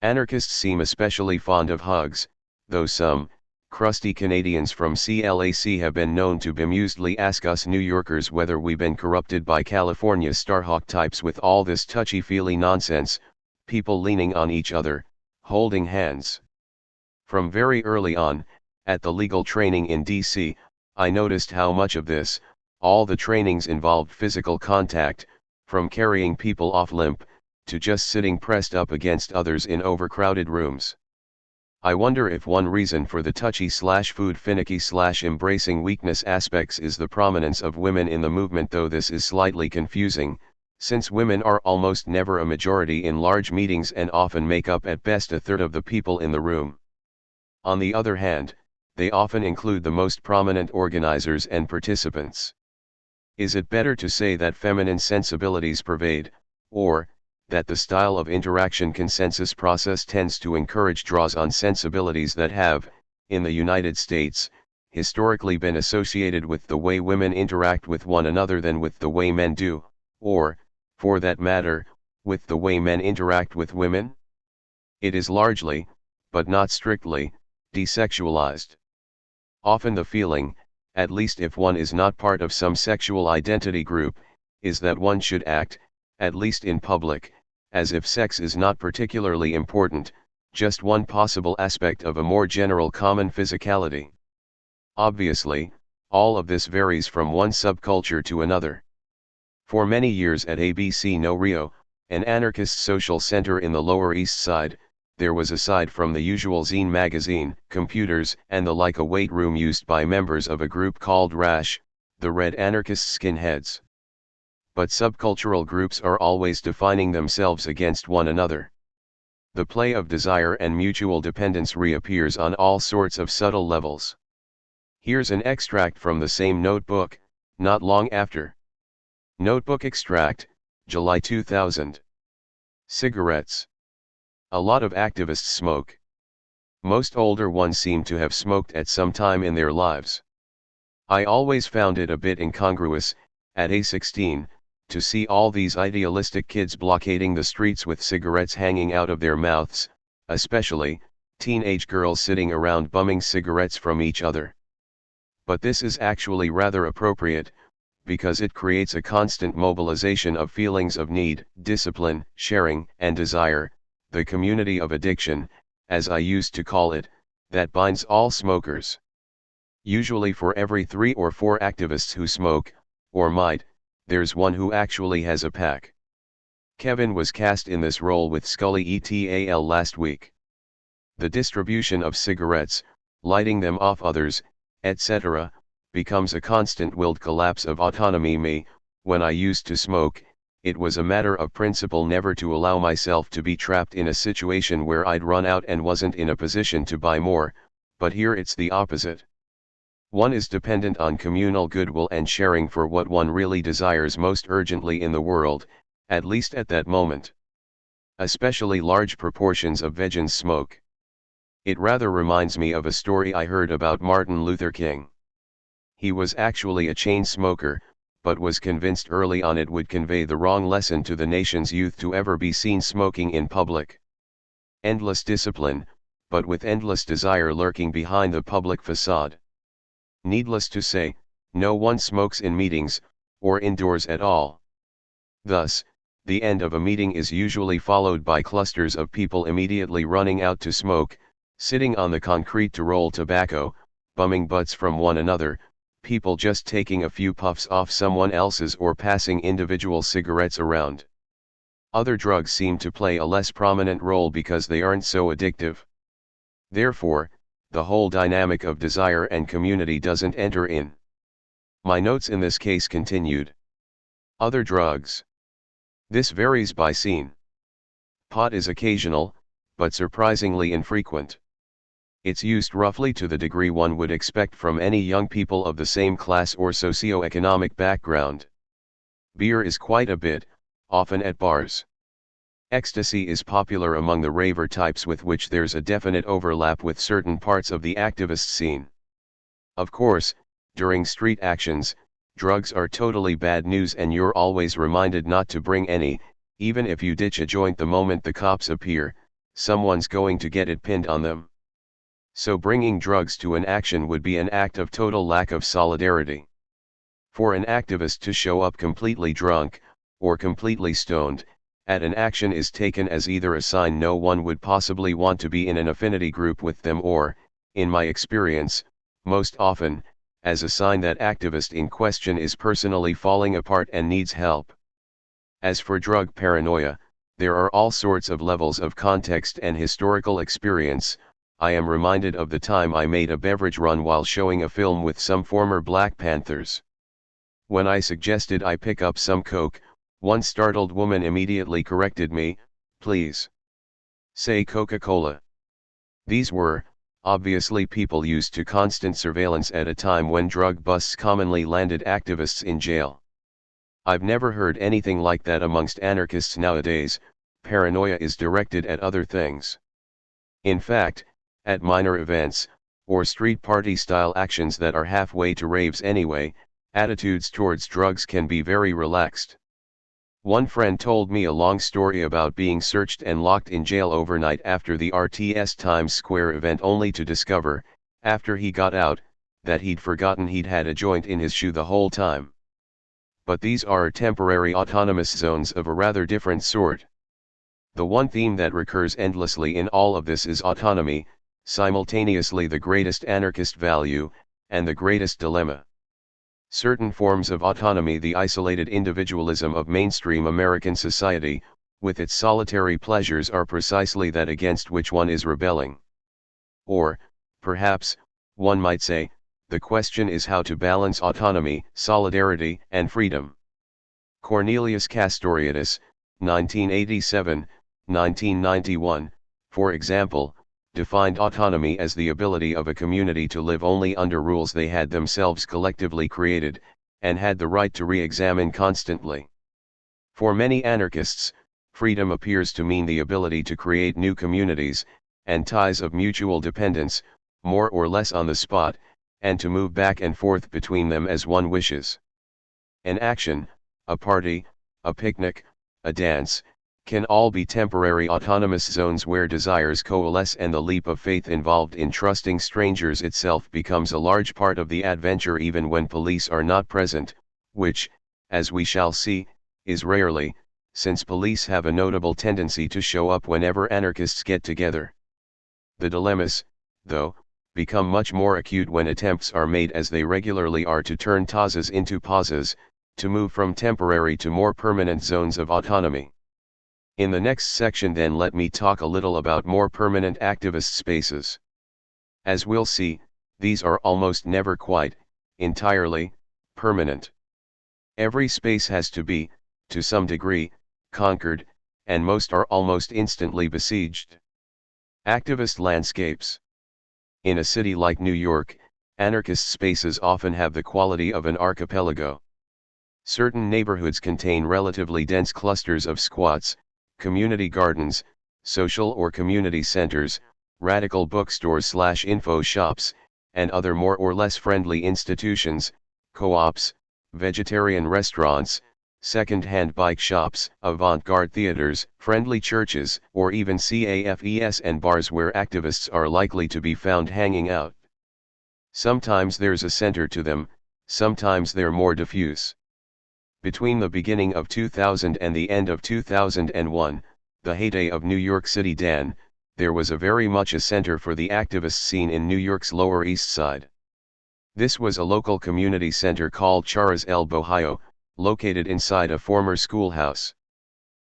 Anarchists seem especially fond of hugs, though some, crusty Canadians from CLAC have been known to bemusedly ask us New Yorkers whether we've been corrupted by California's Starhawk types with all this touchy-feely nonsense, people leaning on each other, holding hands. From very early on, at the legal training in DC, I noticed how much of this, all the trainings involved physical contact, from carrying people off limp, to just sitting pressed up against others in overcrowded rooms. I wonder if one reason for the touchy/food finicky/embracing weakness aspects is the prominence of women in the movement, though this is slightly confusing, since women are almost never a majority in large meetings and often make up at best a third of the people in the room. On the other hand, they often include the most prominent organizers and participants. Is it better to say that feminine sensibilities pervade, or that the style of interaction consensus process tends to encourage draws on sensibilities that have, in the United States, historically been associated with the way women interact with one another than with the way men do, or, for that matter, with the way men interact with women? It is largely, but not strictly, desexualized. Often the feeling, at least if one is not part of some sexual identity group, is that one should act, at least in public, as if sex is not particularly important, just one possible aspect of a more general common physicality. Obviously, all of this varies from one subculture to another. For many years at ABC No Rio, an anarchist social center in the Lower East Side, there was, aside from the usual zine magazine, computers, and the like, a weight room used by members of a group called RASH, the Red Anarchist Skinheads. But subcultural groups are always defining themselves against one another. The play of desire and mutual dependence reappears on all sorts of subtle levels. Here's an extract from the same notebook, not long after. Notebook extract, July 2000. Cigarettes. A lot of activists smoke. Most older ones seem to have smoked at some time in their lives. I always found it a bit incongruous, at A16, to see all these idealistic kids blockading the streets with cigarettes hanging out of their mouths, especially, teenage girls sitting around bumming cigarettes from each other. But this is actually rather appropriate, because it creates a constant mobilization of feelings of need, discipline, sharing, and desire, the community of addiction, as I used to call it, that binds all smokers. Usually for every 3 or 4 activists who smoke, or might, there's one who actually has a pack. Kevin was cast in this role with Scully et al. Last week. The distribution of cigarettes, lighting them off others, etc., becomes a constant-willed collapse of autonomy. Me, when I used to smoke, it was a matter of principle never to allow myself to be trapped in a situation where I'd run out and wasn't in a position to buy more, but here it's the opposite. One is dependent on communal goodwill and sharing for what one really desires most urgently in the world, at least at that moment. Especially large proportions of vegans smoke. It rather reminds me of a story I heard about Martin Luther King. He was actually a chain smoker, but was convinced early on it would convey the wrong lesson to the nation's youth to ever be seen smoking in public. Endless discipline, but with endless desire lurking behind the public facade. Needless to say, no one smokes in meetings, or indoors at all. Thus, the end of a meeting is usually followed by clusters of people immediately running out to smoke, sitting on the concrete to roll tobacco, bumming butts from one another, people just taking a few puffs off someone else's or passing individual cigarettes around. Other drugs seem to play a less prominent role because they aren't so addictive. Therefore, the whole dynamic of desire and community doesn't enter in. My notes in this case continued. Other drugs. This varies by scene. Pot is occasional, but surprisingly infrequent. It's used roughly to the degree one would expect from any young people of the same class or socio-economic background. Beer is quite a bit, often at bars. Ecstasy is popular among the raver types, with which there's a definite overlap with certain parts of the activist scene. Of course, during street actions, drugs are totally bad news and you're always reminded not to bring any, even if you ditch a joint the moment the cops appear, someone's going to get it pinned on them. So bringing drugs to an action would be an act of total lack of solidarity. For an activist to show up completely drunk, or completely stoned, at an action is taken as either a sign no one would possibly want to be in an affinity group with them or, in my experience, most often, as a sign that activist in question is personally falling apart and needs help. As for drug paranoia, there are all sorts of levels of context and historical experience. I am reminded of the time I made a beverage run while showing a film with some former Black Panthers. When I suggested I pick up some Coke, one startled woman immediately corrected me, "Please say Coca-Cola." These were, obviously, people used to constant surveillance at a time when drug busts commonly landed activists in jail. I've never heard anything like that amongst anarchists nowadays. Paranoia is directed at other things. In fact, at minor events, or street party style actions that are halfway to raves anyway, attitudes towards drugs can be very relaxed. One friend told me a long story about being searched and locked in jail overnight after the RTS Times Square event, only to discover, after he got out, that he'd forgotten he'd had a joint in his shoe the whole time. But these are temporary autonomous zones of a rather different sort. The one theme that recurs endlessly in all of this is autonomy, simultaneously the greatest anarchist value, and the greatest dilemma. Certain forms of autonomy, the isolated individualism of mainstream American society, with its solitary pleasures, are precisely that against which one is rebelling. Or, perhaps, one might say, the question is how to balance autonomy, solidarity, and freedom. Cornelius Castoriadis, 1987-1991, for example, defined autonomy as the ability of a community to live only under rules they had themselves collectively created, and had the right to re-examine constantly. For many anarchists, freedom appears to mean the ability to create new communities, and ties of mutual dependence, more or less on the spot, and to move back and forth between them as one wishes. An action, a party, a picnic, a dance, can all be temporary autonomous zones where desires coalesce, and the leap of faith involved in trusting strangers itself becomes a large part of the adventure, even when police are not present, which, as we shall see, is rarely, since police have a notable tendency to show up whenever anarchists get together. The dilemmas, though, become much more acute when attempts are made, as they regularly are, to turn THAZs into PAZs, to move from temporary to more permanent zones of autonomy. In the next section then, let me talk a little about more permanent activist spaces. As we'll see, these are almost never quite, entirely, permanent. Every space has to be, to some degree, conquered, and most are almost instantly besieged. Activist landscapes. In a city like New York, anarchist spaces often have the quality of an archipelago. Certain neighborhoods contain relatively dense clusters of squats, community gardens, social or community centers, radical bookstores/info shops, and other more or less friendly institutions, co-ops, vegetarian restaurants, second-hand bike shops, avant-garde theaters, friendly churches, or even cafes and bars where activists are likely to be found hanging out. Sometimes there's a center to them, sometimes they're more diffuse. Between the beginning of 2000 and the end of 2001, the heyday of New York City, there was very much a center for the activist scene in New York's Lower East Side. This was a local community center called Charas El Bohio, located inside a former schoolhouse.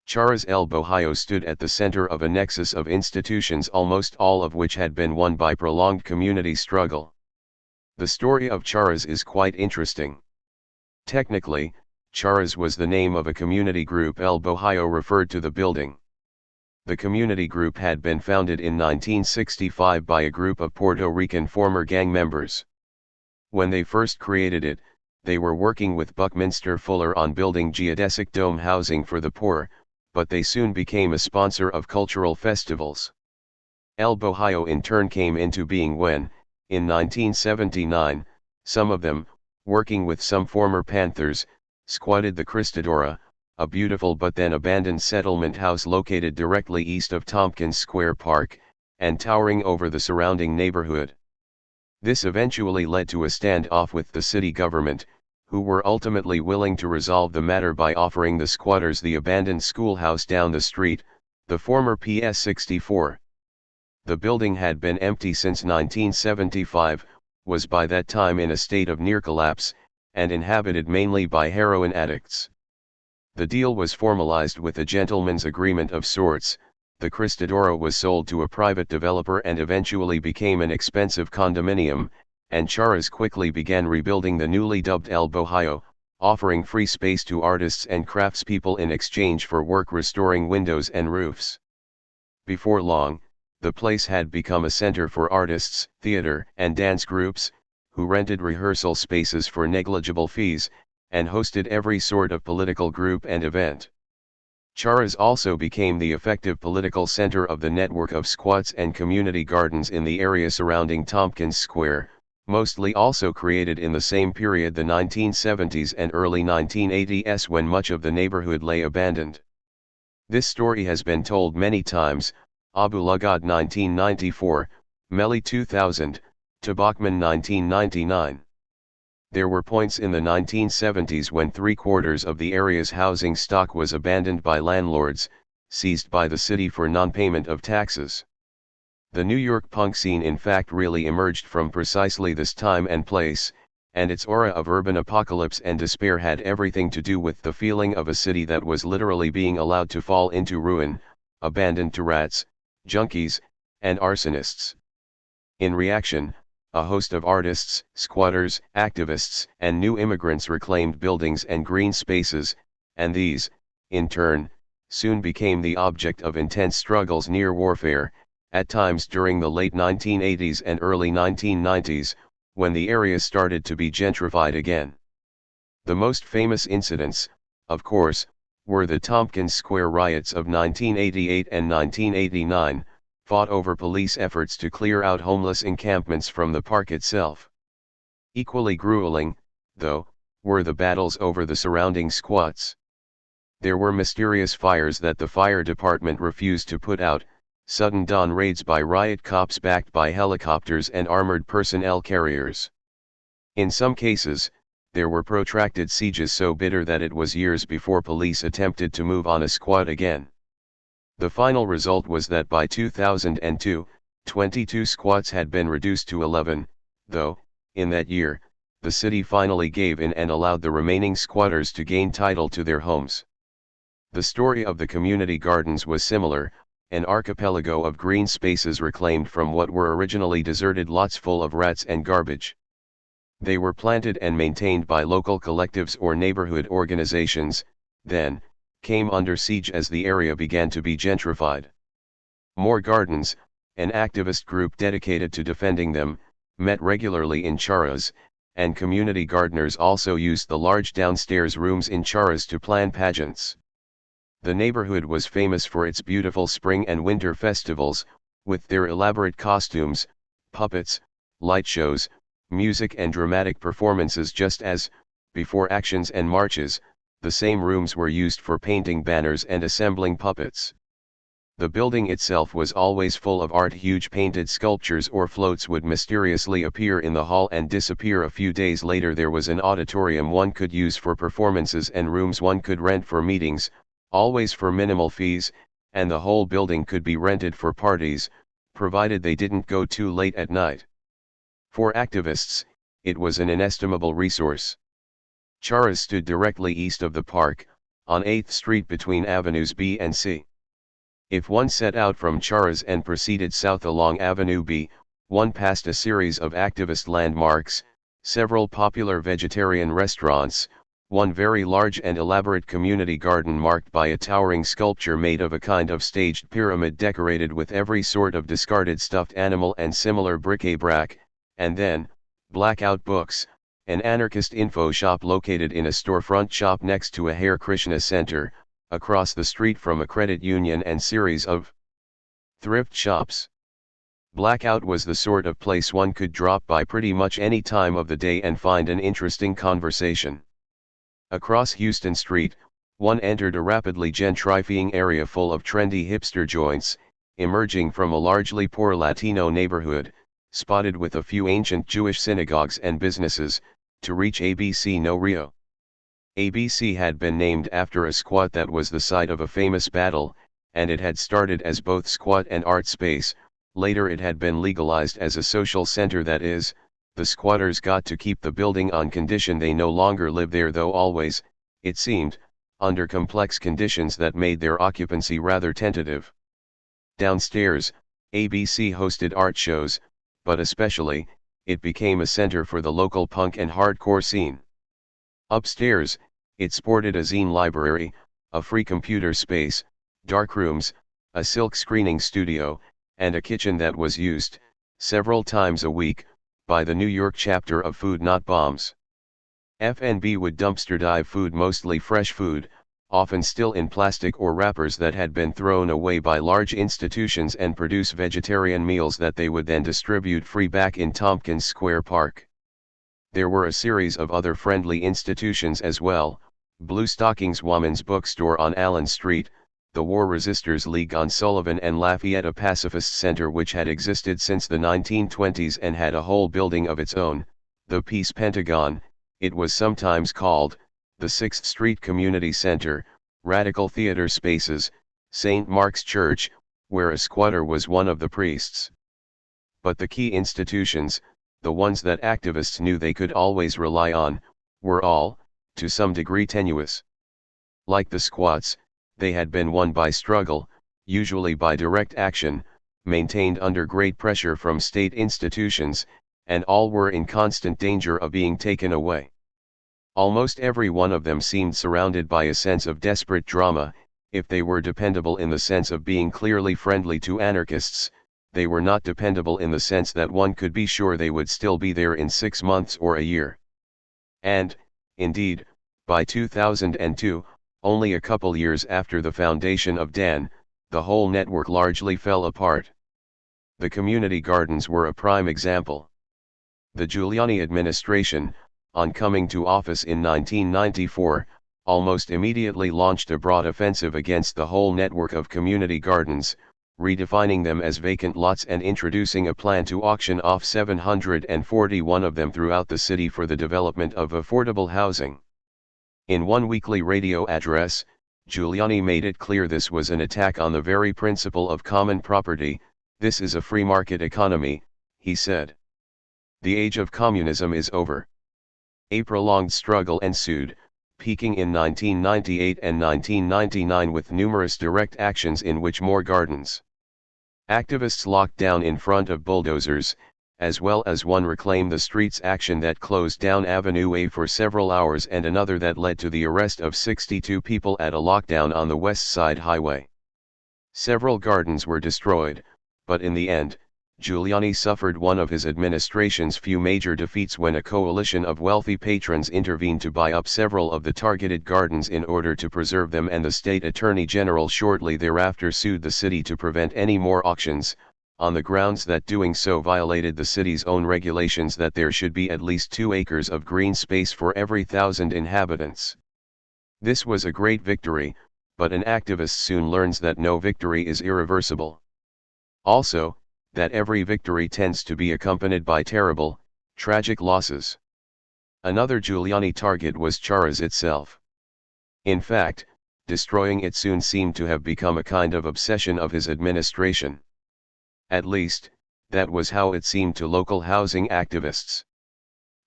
Charas El Bohio stood at the center of a nexus of institutions, almost all of which had been won by prolonged community struggle. The story of Charas is quite interesting. Technically, Charas was the name of a community group. El Bohio referred to the building. The community group had been founded in 1965 by a group of Puerto Rican former gang members. When they first created it, they were working with Buckminster Fuller on building geodesic dome housing for the poor, but they soon became a sponsor of cultural festivals. El Bohio in turn came into being when, in 1979, some of them, working with some former Panthers, squatted the Cristadora, a beautiful but then abandoned settlement house located directly east of Tompkins Square Park, and towering over the surrounding neighborhood. This eventually led to a standoff with the city government, who were ultimately willing to resolve the matter by offering the squatters the abandoned schoolhouse down the street, the former PS 64. The building had been empty since 1975, was by that time in a state of near collapse, and inhabited mainly by heroin addicts. The deal was formalized with a gentleman's agreement of sorts. The Cristadoro was sold to a private developer and eventually became an expensive condominium, and Charas quickly began rebuilding the newly dubbed El Bohio, offering free space to artists and craftspeople in exchange for work restoring windows and roofs. Before long, the place had become a center for artists, theater and dance groups, who rented rehearsal spaces for negligible fees, and hosted every sort of political group and event. Charas also became the effective political center of the network of squats and community gardens in the area surrounding Tompkins Square, mostly also created in the same period, the 1970s and early 1980s, when much of the neighborhood lay abandoned. This story has been told many times: Abu Lugad 1994, Melli 2000, Tabakman 1999. There were points in the 1970s when 3/4 of the area's housing stock was abandoned by landlords, seized by the city for non-payment of taxes. The New York punk scene in fact really emerged from precisely this time and place, and its aura of urban apocalypse and despair had everything to do with the feeling of a city that was literally being allowed to fall into ruin, abandoned to rats, junkies, and arsonists. In reaction, a host of artists, squatters, activists, and new immigrants reclaimed buildings and green spaces, and these, in turn, soon became the object of intense struggles, near warfare, at times during the late 1980s and early 1990s, when the area started to be gentrified again. The most famous incidents, of course, were the Tompkins Square riots of 1988 and 1989, fought over police efforts to clear out homeless encampments from the park itself. Equally grueling, though, were the battles over the surrounding squats. There were mysterious fires that the fire department refused to put out, sudden dawn raids by riot cops backed by helicopters and armored personnel carriers. In some cases, there were protracted sieges so bitter that it was years before police attempted to move on a squat again. The final result was that by 2002, 22 squats had been reduced to 11, though, in that year, the city finally gave in and allowed the remaining squatters to gain title to their homes. The story of the community gardens was similar, an archipelago of green spaces reclaimed from what were originally deserted lots full of rats and garbage. They were planted and maintained by local collectives or neighborhood organizations, then, came under siege as the area began to be gentrified. More Gardens, an activist group dedicated to defending them, met regularly in Charas, and community gardeners also used the large downstairs rooms in Charas to plan pageants. The neighborhood was famous for its beautiful spring and winter festivals, with their elaborate costumes, puppets, light shows, music and dramatic performances, just as, before actions and marches, the same rooms were used for painting banners and assembling puppets. The building itself was always full of art. Huge painted sculptures or floats would mysteriously appear in the hall and disappear a few days later. There was an auditorium one could use for performances and rooms one could rent for meetings, always for minimal fees, and the whole building could be rented for parties, provided they didn't go too late at night. For activists, it was an inestimable resource. Charas stood directly east of the park, on 8th Street between Avenues B and C. If one set out from Charas and proceeded south along Avenue B, one passed a series of activist landmarks, several popular vegetarian restaurants, one very large and elaborate community garden marked by a towering sculpture made of a kind of staged pyramid decorated with every sort of discarded stuffed animal and similar bric-a-brac, and then, Blackout Books, an anarchist info shop located in a storefront shop next to a Hare Krishna Center, across the street from a credit union, and series of thrift shops. Blackout was the sort of place one could drop by pretty much any time of the day and find an interesting conversation. Across Houston Street, one entered a rapidly gentrifying area full of trendy hipster joints, emerging from a largely poor Latino neighborhood, spotted with a few ancient Jewish synagogues and businesses, to reach ABC No Rio. ABC had been named after a squat that was the site of a famous battle, and it had started as both squat and art space. Later it had been legalized as a social center, that is, the squatters got to keep the building on condition they no longer live there, though always, it seemed, under complex conditions that made their occupancy rather tentative. Downstairs, ABC hosted art shows, but especially, it became a center for the local punk and hardcore scene. Upstairs, it sported a zine library, a free computer space, darkrooms, a silk screening studio, and a kitchen that was used, several times a week, by the New York chapter of Food Not Bombs. F&B would dumpster dive food, mostly fresh food, often still in plastic or wrappers that had been thrown away by large institutions, and produce vegetarian meals that they would then distribute free back in Tompkins Square Park. There were a series of other friendly institutions as well: Blue Stockings Woman's Bookstore on Allen Street, the War Resisters League on Sullivan and Lafayette, a pacifist center which had existed since the 1920s and had a whole building of its own, the Peace Pentagon, it was sometimes called, the 6th Street Community Center, Radical Theater Spaces, St. Mark's Church, where a squatter was one of the priests. But the key institutions, the ones that activists knew they could always rely on, were all, to some degree, tenuous. Like the squats, they had been won by struggle, usually by direct action, maintained under great pressure from state institutions, and all were in constant danger of being taken away. Almost every one of them seemed surrounded by a sense of desperate drama. If they were dependable in the sense of being clearly friendly to anarchists, they were not dependable in the sense that one could be sure they would still be there in 6 months or a year. And, indeed, by 2002, only a couple years after the foundation of DAN, the whole network largely fell apart. The community gardens were a prime example. The Giuliani administration, on coming to office in 1994, almost immediately launched a broad offensive against the whole network of community gardens, redefining them as vacant lots and introducing a plan to auction off 741 of them throughout the city for the development of affordable housing. In one weekly radio address, Giuliani made it clear this was an attack on the very principle of common property. This is a free market economy, he said. The age of communism is over. A prolonged struggle ensued, peaking in 1998 and 1999 with numerous direct actions in which more gardens. Activists locked down in front of bulldozers, as well as one Reclaim the Streets action that closed down Avenue A for several hours, and another that led to the arrest of 62 people at a lockdown on the West Side Highway. Several gardens were destroyed, but in the end, Giuliani suffered one of his administration's few major defeats when a coalition of wealthy patrons intervened to buy up several of the targeted gardens in order to preserve them, and the state attorney general shortly thereafter sued the city to prevent any more auctions, on the grounds that doing so violated the city's own regulations that there should be at least 2 acres of green space for every 1,000 inhabitants. This was a great victory, but an activist soon learns that no victory is irreversible. Also, that every victory tends to be accompanied by terrible, tragic losses. Another Giuliani target was Charras itself. In fact, destroying it soon seemed to have become a kind of obsession of his administration. At least, that was how it seemed to local housing activists.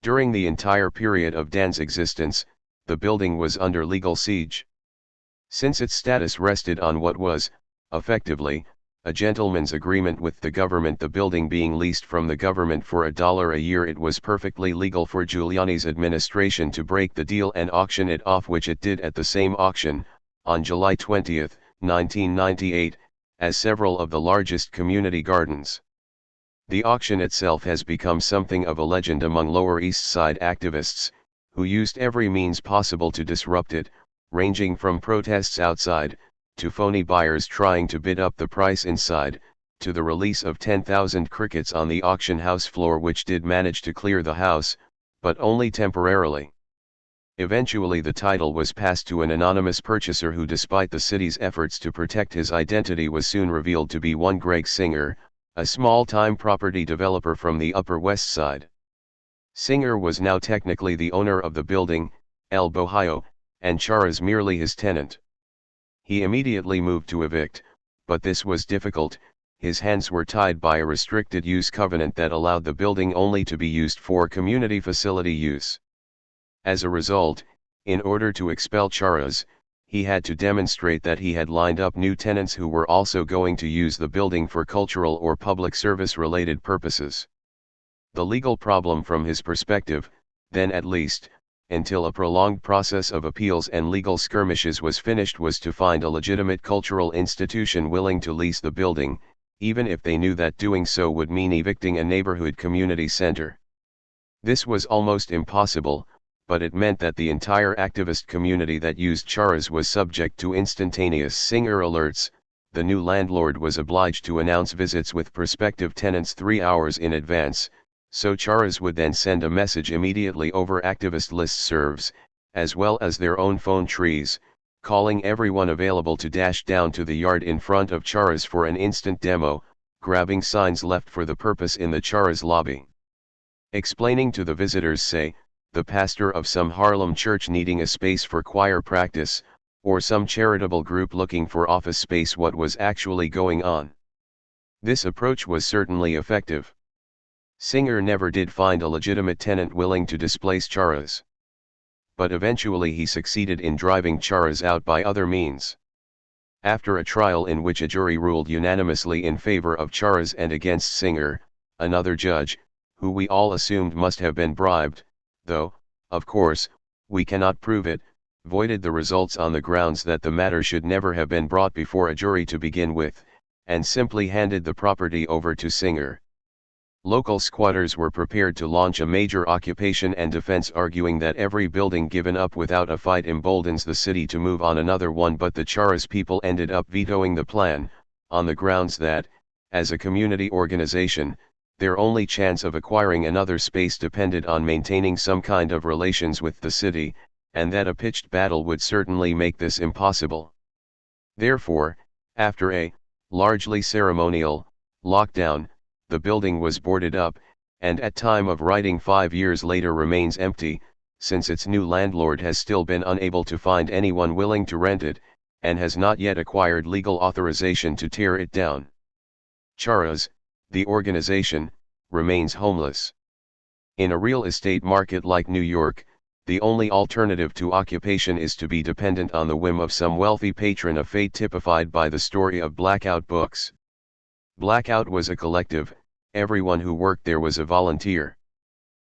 During the entire period of DAN's existence, the building was under legal siege. Since its status rested on what was, effectively, a gentleman's agreement with the government, the building being leased from the government for $1 a year, it was perfectly legal for Giuliani's administration to break the deal and auction it off, which it did at the same auction, on July 20, 1998, as several of the largest community gardens. The auction itself has become something of a legend among Lower East Side activists, who used every means possible to disrupt it, ranging from protests outside, to phony buyers trying to bid up the price inside, to the release of 10,000 crickets on the auction house floor, which did manage to clear the house, but only temporarily. Eventually the title was passed to an anonymous purchaser who, despite the city's efforts to protect his identity, was soon revealed to be one Greg Singer, a small-time property developer from the Upper West Side. Singer was now technically the owner of the building, El Bohio, and Charas merely his tenant. He immediately moved to evict, but this was difficult. His hands were tied by a restricted use covenant that allowed the building only to be used for community facility use. As a result, in order to expel Charas, he had to demonstrate that he had lined up new tenants who were also going to use the building for cultural or public service-related purposes. The legal problem from his perspective, then at least, until a prolonged process of appeals and legal skirmishes was finished, was to find a legitimate cultural institution willing to lease the building, even if they knew that doing so would mean evicting a neighborhood community center. This was almost impossible, but it meant that the entire activist community that used Charas was subject to instantaneous Singer alerts. The new landlord was obliged to announce visits with prospective tenants 3 hours in advance, so Charas would then send a message immediately over activist listservs, as well as their own phone trees, calling everyone available to dash down to the yard in front of Charas for an instant demo, grabbing signs left for the purpose in the Charas lobby. Explaining to the visitors, say, the pastor of some Harlem church needing a space for choir practice, or some charitable group looking for office space, what was actually going on. This approach was certainly effective. Singer never did find a legitimate tenant willing to displace Charas. But eventually he succeeded in driving Charas out by other means. After a trial in which a jury ruled unanimously in favor of Charas and against Singer, another judge, who we all assumed must have been bribed, though, of course, we cannot prove it, voided the results on the grounds that the matter should never have been brought before a jury to begin with, and simply handed the property over to Singer. Local squatters were prepared to launch a major occupation and defense, arguing that every building given up without a fight emboldens the city to move on another one, but the Charas people ended up vetoing the plan, on the grounds that, as a community organization, their only chance of acquiring another space depended on maintaining some kind of relations with the city, and that a pitched battle would certainly make this impossible. Therefore, after a, largely ceremonial, lockdown, the building was boarded up, and at time of writing 5 years later remains empty, since its new landlord has still been unable to find anyone willing to rent it, and has not yet acquired legal authorization to tear it down. Charas, the organization, remains homeless. In a real estate market like New York, the only alternative to occupation is to be dependent on the whim of some wealthy patron of fate, typified by the story of Blackout Books. Blackout was a collective. Everyone who worked there was a volunteer.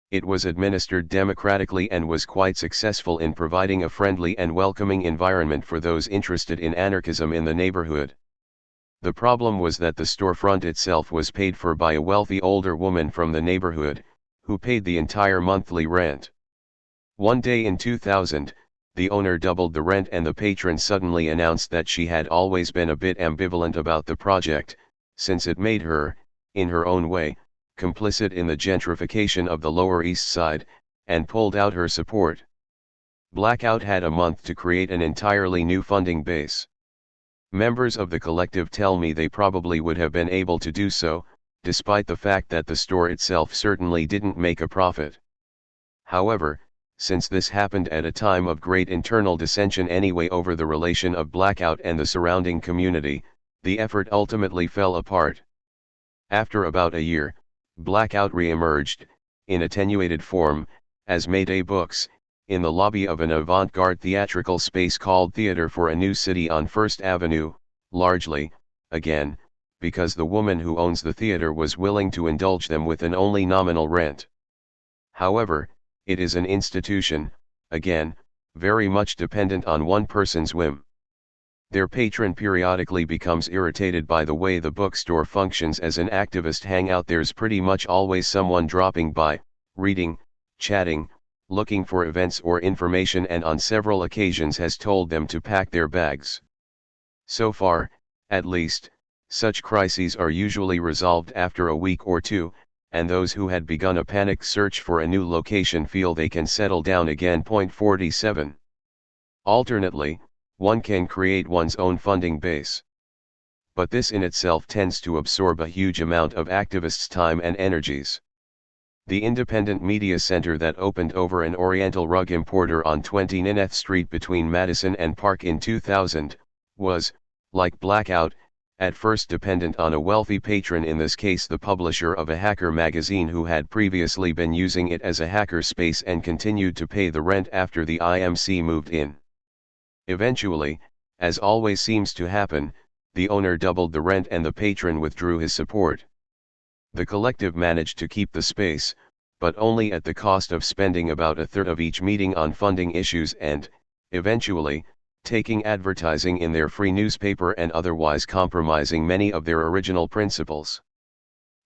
It was administered democratically and was quite successful in providing a friendly and welcoming environment for those interested in anarchism in the neighborhood. The problem was that the storefront itself was paid for by a wealthy older woman from the neighborhood, who paid the entire monthly rent. One day in 2000, the owner doubled the rent, and the patron suddenly announced that she had always been a bit ambivalent about the project, since it made her, in her own way, complicit in the gentrification of the Lower East Side, and pulled out her support. Blackout had a month to create an entirely new funding base. Members of the collective tell me they probably would have been able to do so, despite the fact that the store itself certainly didn't make a profit. However, since this happened at a time of great internal dissension anyway over the relation of Blackout and the surrounding community, the effort ultimately fell apart. After about a year, Blackout re-emerged, in attenuated form, as Mayday Books, in the lobby of an avant-garde theatrical space called Theater for a New City on First Avenue, largely, again, because the woman who owns the theater was willing to indulge them with an only nominal rent. However, it is an institution, again, very much dependent on one person's whim. Their patron periodically becomes irritated by the way the bookstore functions as an activist hangout. There's pretty much always someone dropping by, reading, chatting, looking for events or information, and on several occasions has told them to pack their bags. So far, at least, such crises are usually resolved after a week or two, and those who had begun a panicked search for a new location feel they can settle down again. 47. Alternately, one can create one's own funding base. But this in itself tends to absorb a huge amount of activists' time and energies. The independent media center that opened over an Oriental rug importer on 20 Nineth Street between Madison and Park in 2000, was, like Blackout, at first dependent on a wealthy patron, in this case the publisher of a hacker magazine who had previously been using it as a hacker space and continued to pay the rent after the IMC moved in. Eventually, as always seems to happen, the owner doubled the rent and the patron withdrew his support. The collective managed to keep the space, but only at the cost of spending about a third of each meeting on funding issues and, eventually, taking advertising in their free newspaper and otherwise compromising many of their original principles.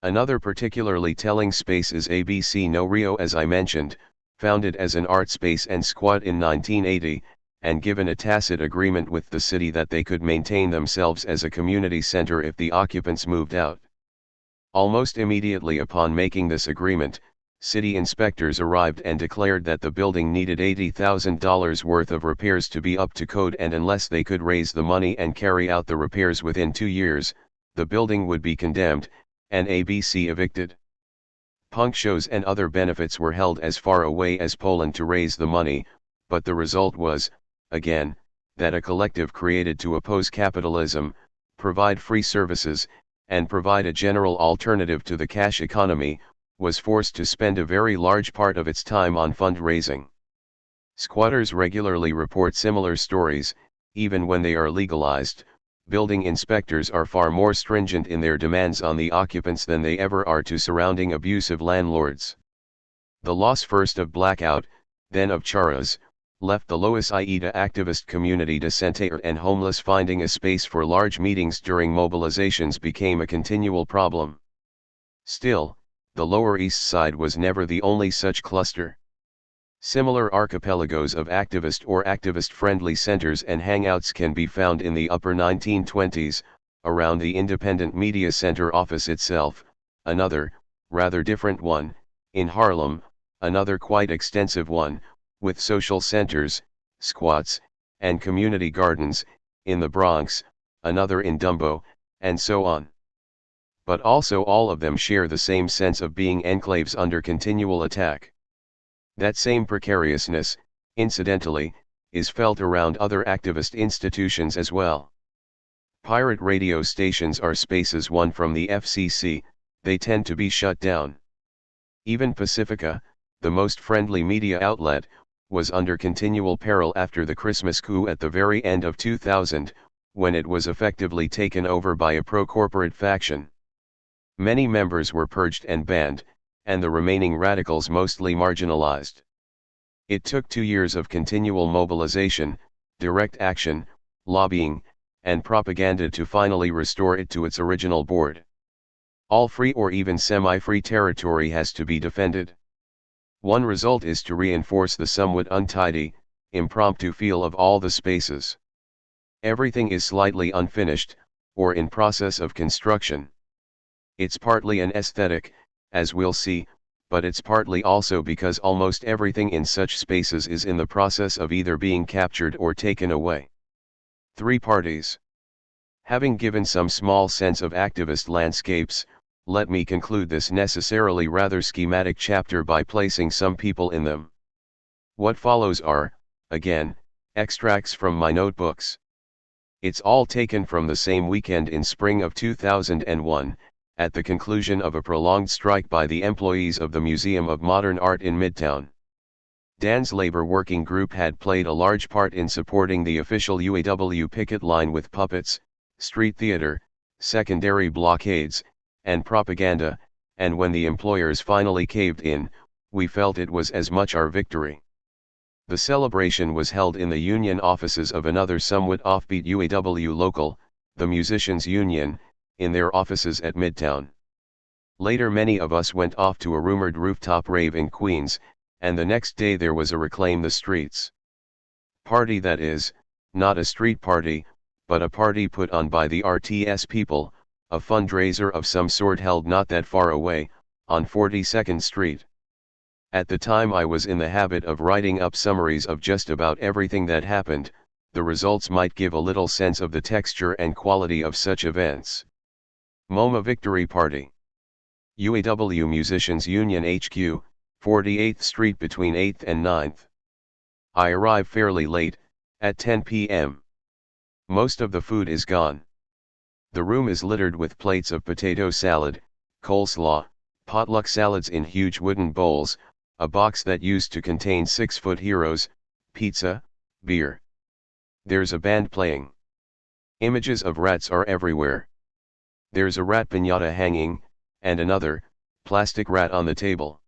Another particularly telling space is ABC No Rio, as I mentioned, founded as an art space and squat in 1980, and given a tacit agreement with the city that they could maintain themselves as a community center if the occupants moved out. Almost immediately upon making this agreement, city inspectors arrived and declared that the building needed $80,000 worth of repairs to be up to code, and unless they could raise the money and carry out the repairs within 2 years, the building would be condemned, and ABC evicted. Punk shows and other benefits were held as far away as Poland to raise the money, but the result was, again, that a collective created to oppose capitalism, provide free services, and provide a general alternative to the cash economy, was forced to spend a very large part of its time on fundraising. Squatters regularly report similar stories. Even when they are legalized, building inspectors are far more stringent in their demands on the occupants than they ever are to surrounding abusive landlords. The loss first of Blackout, then of Charas, left the Lois Aida activist community dissented and homeless. Finding a space for large meetings during mobilizations became a continual problem. Still, the Lower East Side was never the only such cluster. Similar archipelagos of activist or activist-friendly centers and hangouts can be found in the upper 1920s, around the Independent Media Center office itself, another, rather different one, in Harlem, another quite extensive one, with social centers, squats, and community gardens, in the Bronx, another in Dumbo, and so on. But also all of them share the same sense of being enclaves under continual attack. That same precariousness, incidentally, is felt around other activist institutions as well. Pirate radio stations are spaces won from the FCC, they tend to be shut down. Even Pacifica, the most friendly media outlet, was under continual peril after the Christmas coup at the very end of 2000, when it was effectively taken over by a pro-corporate faction. Many members were purged and banned, and the remaining radicals mostly marginalized. It took 2 years of continual mobilization, direct action, lobbying, and propaganda to finally restore it to its original board. All free or even semi-free territory has to be defended. One result is to reinforce the somewhat untidy, impromptu feel of all the spaces. Everything is slightly unfinished, or in process of construction. It's partly an aesthetic, as we'll see, but it's partly also because almost everything in such spaces is in the process of either being captured or taken away. 3 parties. Having given some small sense of activist landscapes, let me conclude this necessarily rather schematic chapter by placing some people in them. What follows are, again, extracts from my notebooks. It's all taken from the same weekend in spring of 2001, at the conclusion of a prolonged strike by the employees of the Museum of Modern Art in Midtown. Dan's labor working group had played a large part in supporting the official UAW picket line with puppets, street theater, secondary blockades, and propaganda, and when the employers finally caved in, we felt it was as much our victory. The celebration was held in the union offices of another somewhat offbeat UAW local, the Musicians Union, in their offices at Midtown. Later many of us went off to a rumored rooftop rave in Queens, and the next day there was a Reclaim the Streets party, that is, not a street party, but a party put on by the RTS people, a fundraiser of some sort held not that far away, on 42nd Street. At the time I was in the habit of writing up summaries of just about everything that happened. The results might give a little sense of the texture and quality of such events. MoMA Victory Party. UAW Musicians Union HQ, 48th Street between 8th and 9th. I arrive fairly late, at 10 p.m. Most of the food is gone. The room is littered with plates of potato salad, coleslaw, potluck salads in huge wooden bowls, a box that used to contain 6-foot heroes, pizza, beer. There's a band playing. Images of rats are everywhere. There's a rat piñata hanging, and another, plastic rat on the table.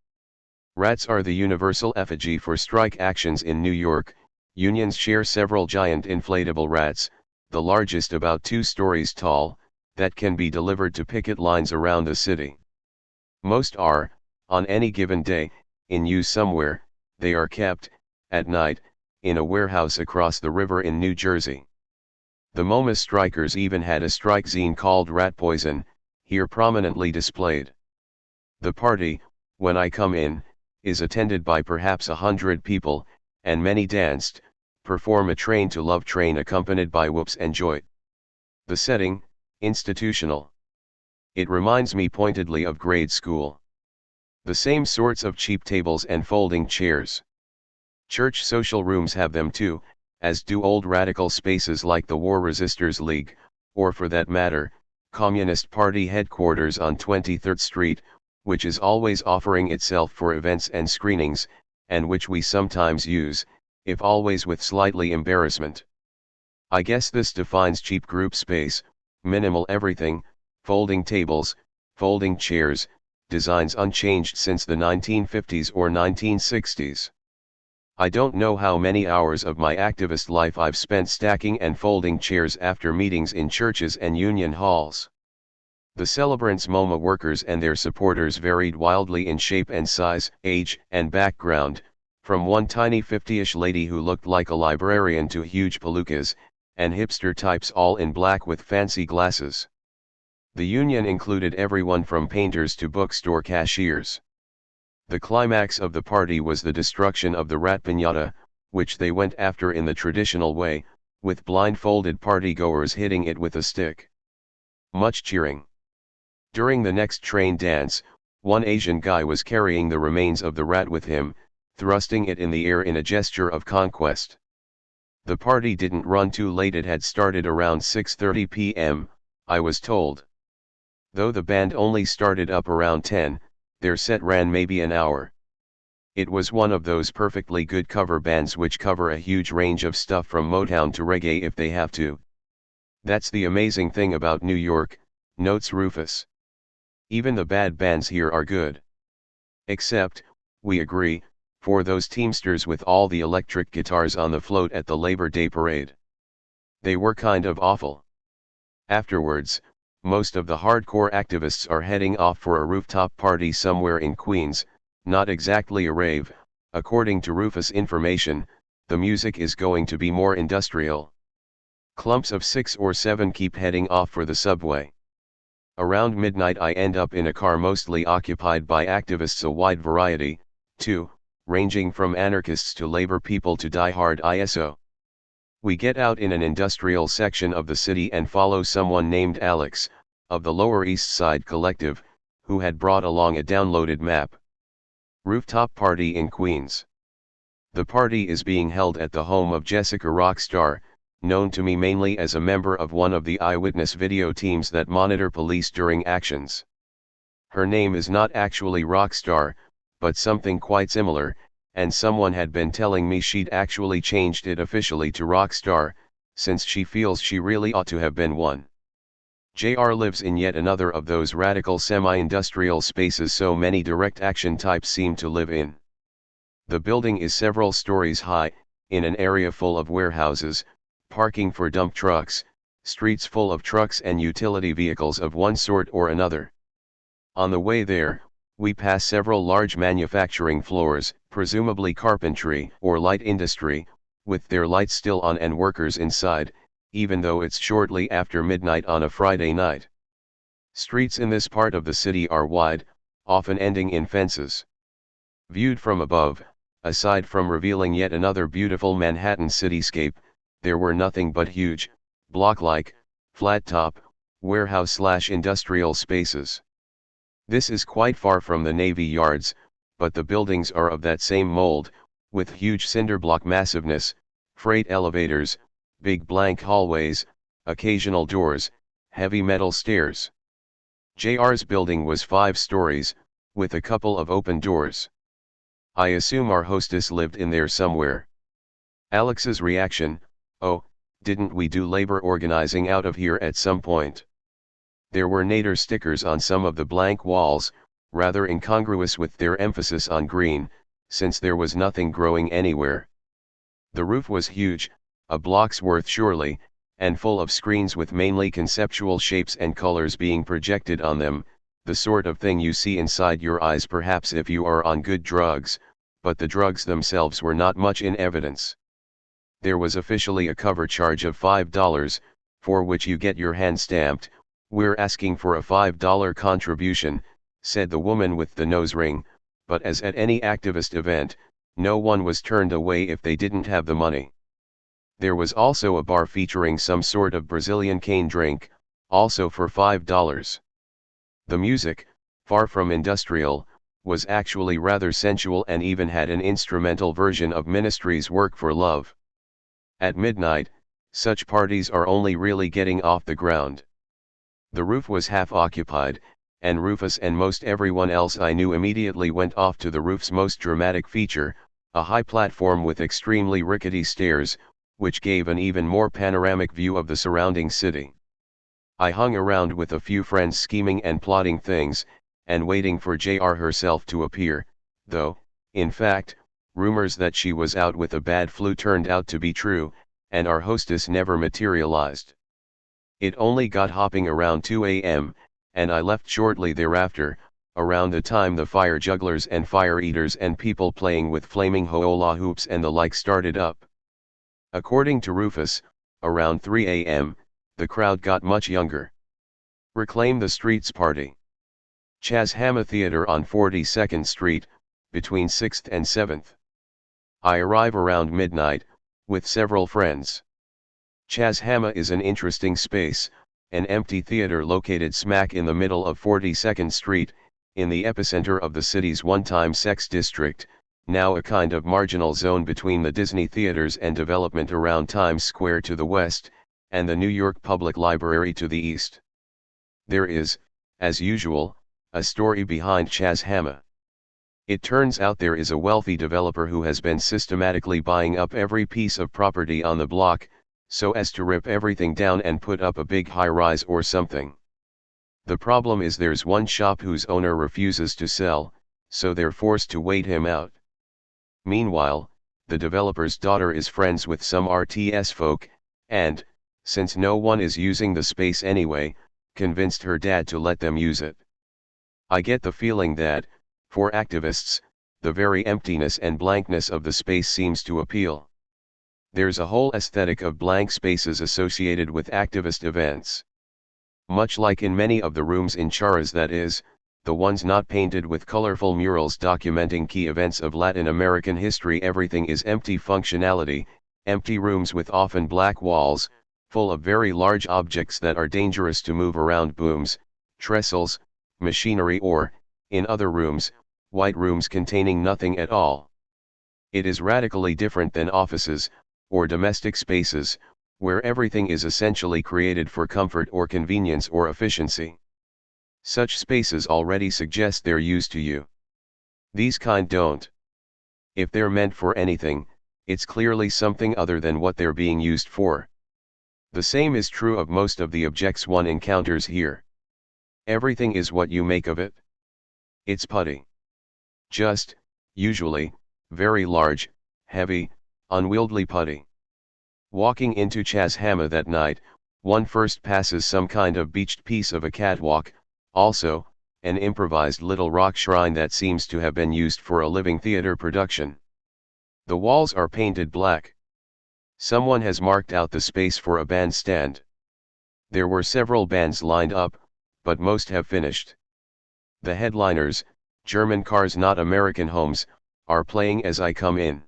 Rats are the universal effigy for strike actions in New York. Unions share several giant inflatable rats, the largest about 2 stories tall, that can be delivered to picket lines around the city. Most are, on any given day, in use somewhere. They are kept, at night, in a warehouse across the river in New Jersey. The MoMA strikers even had a strike zine called Rat Poison, here prominently displayed. The party, when I come in, is attended by perhaps 100 people, and many danced, perform a Train to Love train accompanied by whoops and joy. The setting, institutional. It reminds me pointedly of grade school. The same sorts of cheap tables and folding chairs. Church social rooms have them too, as do old radical spaces like the War Resisters League, or for that matter, Communist Party headquarters on 23rd Street, which is always offering itself for events and screenings, and which we sometimes use, if always with slightly embarrassment. I guess this defines cheap group space, minimal everything, folding tables, folding chairs, designs unchanged since the 1950s or 1960s. I don't know how many hours of my activist life I've spent stacking and folding chairs after meetings in churches and union halls. The celebrants' MoMA workers and their supporters varied wildly in shape and size, age, and background, from one tiny 50-ish lady who looked like a librarian to huge palookas, and hipster types all in black with fancy glasses. The union included everyone from painters to bookstore cashiers. The climax of the party was the destruction of the rat piñata, which they went after in the traditional way, with blindfolded partygoers hitting it with a stick. Much cheering. During the next train dance, one Asian guy was carrying the remains of the rat with him, thrusting it in the air in a gesture of conquest. The party didn't run too late. It had started around 6:30 p.m., I was told. Though the band only started up around 10, their set ran maybe an hour. It was one of those perfectly good cover bands which cover a huge range of stuff from Motown to reggae if they have to. That's the amazing thing about New York, notes Rufus. Even the bad bands here are good. Except, we agree, for those Teamsters with all the electric guitars on the float at the Labor Day parade. They were kind of awful. Afterwards, most of the hardcore activists are heading off for a rooftop party somewhere in Queens, not exactly a rave. According to Rufus information, the music is going to be more industrial. Clumps of 6 or 7 keep heading off for the subway. Around midnight I end up in a car mostly occupied by activists, a wide variety, too, ranging from anarchists to labor people to die-hard ISO. We get out in an industrial section of the city and follow someone named Alex, of the Lower East Side Collective, who had brought along a downloaded map. Rooftop party in Queens. The party is being held at the home of Jessica Rockstar, known to me mainly as a member of one of the eyewitness video teams that monitor police during actions. Her name is not actually Rockstar, but something quite similar, and someone had been telling me she'd actually changed it officially to Rockstar, since she feels she really ought to have been one. JR lives in yet another of those radical semi-industrial spaces so many direct action types seem to live in. The building is several stories high, in an area full of warehouses, parking for dump trucks, streets full of trucks and utility vehicles of one sort or another. On the way there, we pass several large manufacturing floors, presumably carpentry or light industry, with their lights still on and workers inside, even though it's shortly after midnight on a Friday night. Streets in this part of the city are wide, often ending in fences. Viewed from above, aside from revealing yet another beautiful Manhattan cityscape, there were nothing but huge, block-like, flat-top, warehouse/industrial spaces. This is quite far from the Navy Yards, but the buildings are of that same mold, with huge cinderblock massiveness, freight elevators, big blank hallways, occasional doors, heavy metal stairs. JR's building was 5 stories, with a couple of open doors. I assume our hostess lived in there somewhere. Alex's reaction: "Oh, didn't we do labor organizing out of here at some point?" There were Nader stickers on some of the blank walls, rather incongruous with their emphasis on green, since there was nothing growing anywhere. The roof was huge, a block's worth surely, and full of screens with mainly conceptual shapes and colors being projected on them, the sort of thing you see inside your eyes perhaps if you are on good drugs, but the drugs themselves were not much in evidence. There was officially a cover charge of $5, for which you get your hand stamped. "We're asking for a $5 contribution," said the woman with the nose ring, but as at any activist event, no one was turned away if they didn't have the money. There was also a bar featuring some sort of Brazilian cane drink, also for $5. The music, far from industrial, was actually rather sensual and even had an instrumental version of Ministry's Work for Love. At midnight, such parties are only really getting off the ground. The roof was half occupied, and Rufus and most everyone else I knew immediately went off to the roof's most dramatic feature, a high platform with extremely rickety stairs, which gave an even more panoramic view of the surrounding city. I hung around with a few friends scheming and plotting things, and waiting for JR herself to appear, though, in fact, rumors that she was out with a bad flu turned out to be true, and our hostess never materialized. It only got hopping around 2 a.m., and I left shortly thereafter, around the time the fire jugglers and fire eaters and people playing with flaming hoola hoops and the like started up. According to Rufus, around 3 a.m., the crowd got much younger. Reclaim the Streets Party. Chaz Hama Theater on 42nd Street, between 6th and 7th. I arrive around midnight, with several friends. Chaz Hama is an interesting space, an empty theater located smack in the middle of 42nd Street, in the epicenter of the city's one-time sex district, now a kind of marginal zone between the Disney theaters and development around Times Square to the west, and the New York Public Library to the east. There is, as usual, a story behind Chaz Hama. It turns out there is a wealthy developer who has been systematically buying up every piece of property on the block, so as to rip everything down and put up a big high-rise or something. The problem is there's one shop whose owner refuses to sell, so they're forced to wait him out. Meanwhile, the developer's daughter is friends with some RTS folk, and, since no one is using the space anyway, convinced her dad to let them use it. I get the feeling that, for activists, the very emptiness and blankness of the space seems to appeal. There's a whole aesthetic of blank spaces associated with activist events. Much like in many of the rooms in Charas, that is, the ones not painted with colorful murals documenting key events of Latin American history. Everything is empty functionality, empty rooms with often black walls, full of very large objects that are dangerous to move around: booms, trestles, machinery, or, in other rooms, white rooms containing nothing at all. It is radically different than offices, or domestic spaces, where everything is essentially created for comfort or convenience or efficiency. Such spaces already suggest their use to you. These kind don't. If they're meant for anything, it's clearly something other than what they're being used for. The same is true of most of the objects one encounters here. Everything is what you make of it. It's putty. Just, usually, very large, heavy, unwieldy putty. Walking into Chaz Hama that night, one first passes some kind of beached piece of a catwalk, also, an improvised little rock shrine that seems to have been used for a living theater production. The walls are painted black. Someone has marked out the space for a bandstand. There were several bands lined up, but most have finished. The headliners, German cars, not American homes, are playing as I come in.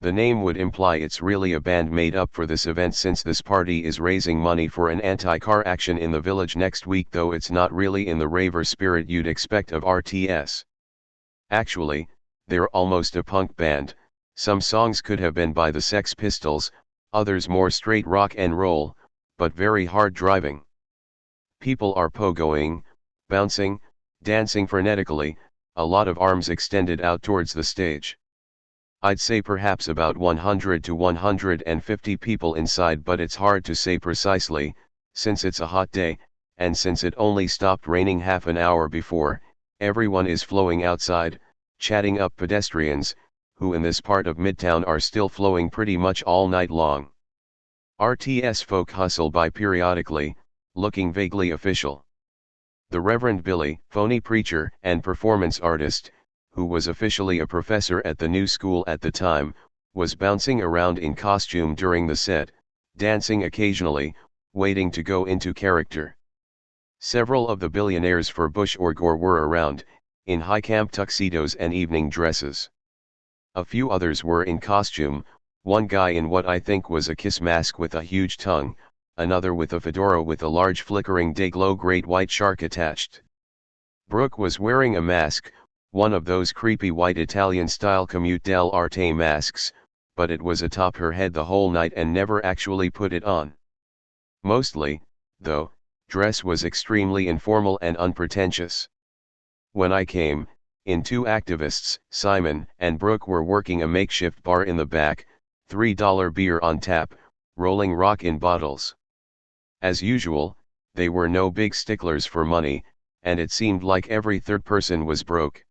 The name would imply it's really a band made up for this event, since this party is raising money for an anti-car action in the village next week, though it's not really in the raver spirit you'd expect of RTS. Actually, they're almost a punk band. Some songs could have been by the Sex Pistols, others more straight rock and roll, but very hard driving. People are pogoing, bouncing, dancing frenetically, a lot of arms extended out towards the stage. I'd say perhaps about 100 to 150 people inside, but it's hard to say precisely, since it's a hot day, and since it only stopped raining half an hour before. Everyone is flowing outside, chatting up pedestrians, who in this part of Midtown are still flowing pretty much all night long. RTS folk hustle by periodically, looking vaguely official. The Reverend Billy, phony preacher and performance artist, who was officially a professor at the new school at the time, was bouncing around in costume during the set, dancing occasionally, waiting to go into character. Several of the billionaires for Bush or Gore were around, in high camp tuxedos and evening dresses. A few others were in costume, one guy in what I think was a kiss mask with a huge tongue, another with a fedora with a large flickering day-glow great white shark attached. Brooke was wearing a mask, one of those creepy white Italian-style Commute dell'arte masks, but it was atop her head the whole night and never actually put it on. Mostly, though, dress was extremely informal and unpretentious. When I came in, two activists, Simon and Brooke, were working a makeshift bar in the back, $3 beer on tap, rolling rock in bottles. As usual, they were no big sticklers for money, and it seemed like every third person was broke.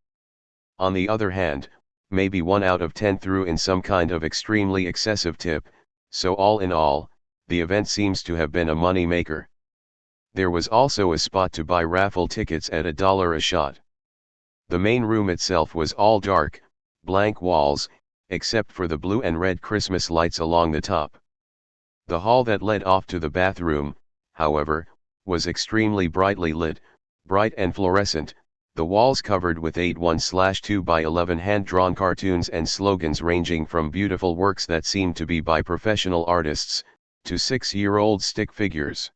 On the other hand, maybe 1 out of 10 threw in some kind of extremely excessive tip, so all in all, the event seems to have been a money maker. There was also a spot to buy raffle tickets at $1 a shot. The main room itself was all dark, blank walls, except for the blue and red Christmas lights along the top. The hall that led off to the bathroom, however, was extremely brightly lit, bright and fluorescent, the walls covered with 8:1/2x11 hand-drawn cartoons and slogans ranging from beautiful works that seemed to be by professional artists, to 6-year-old stick figures.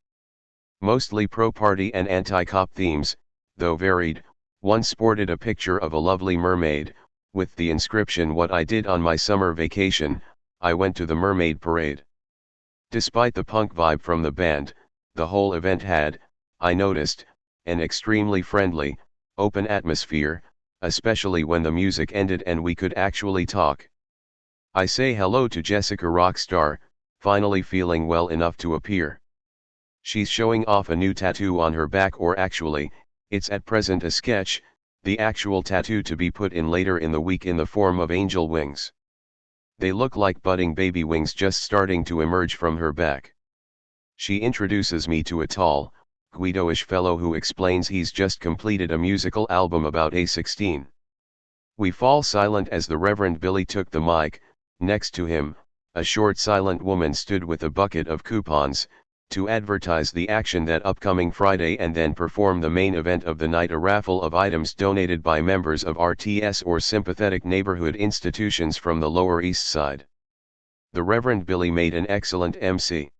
Mostly pro-party and anti-cop themes, though varied. One sported a picture of a lovely mermaid, with the inscription, "What I did on my summer vacation, I went to the mermaid parade." Despite the punk vibe from the band, the whole event had, I noticed, an extremely friendly, open atmosphere, especially when the music ended and we could actually talk. I say hello to Jessica Rockstar, finally feeling well enough to appear. She's showing off a new tattoo on her back, or actually, it's at present a sketch, the actual tattoo to be put in later in the week in the form of angel wings. They look like budding baby wings just starting to emerge from her back. She introduces me to a tall, Guido-ish fellow who explains he's just completed a musical album about A16. We fall silent as the Reverend Billy took the mic. Next to him, a short silent woman stood with a bucket of coupons, to advertise the action that upcoming Friday and then perform the main event of the night, a raffle of items donated by members of RTS or sympathetic neighborhood institutions from the Lower East Side. The Reverend Billy made an excellent MC.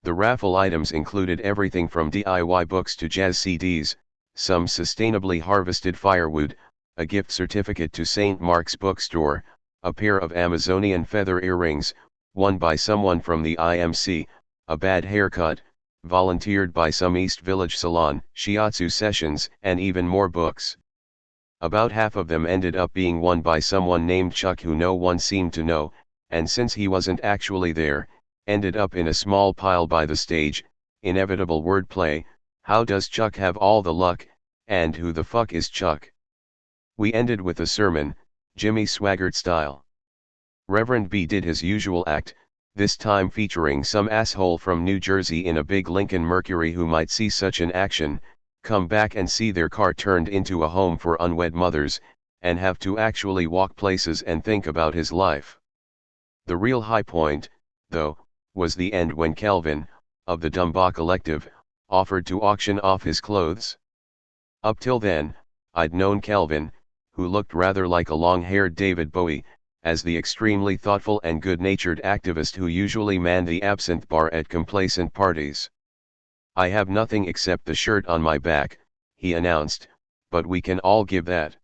The raffle items included everything from DIY books to jazz CDs, some sustainably harvested firewood, a gift certificate to St. Mark's Bookstore, a pair of Amazonian feather earrings, won by someone from the IMC, a bad haircut, volunteered by some East Village salon, shiatsu sessions, and even more books. About half of them ended up being won by someone named Chuck who no one seemed to know, and since he wasn't actually there, ended up in a small pile by the stage. Inevitable wordplay, how does Chuck have all the luck, and who the fuck is Chuck? We ended with a sermon, Jimmy Swaggart style. Reverend B did his usual act, this time featuring some asshole from New Jersey in a big Lincoln Mercury who might see such an action, come back and see their car turned into a home for unwed mothers, and have to actually walk places and think about his life. The real high point, though, was the end when Kelvin, of the Dumba Collective, offered to auction off his clothes. Up till then, I'd known Kelvin, who looked rather like a long-haired David Bowie, as the extremely thoughtful and good-natured activist who usually manned the absinthe bar at complacent parties. "I have nothing except the shirt on my back," he announced, "but we can all give that."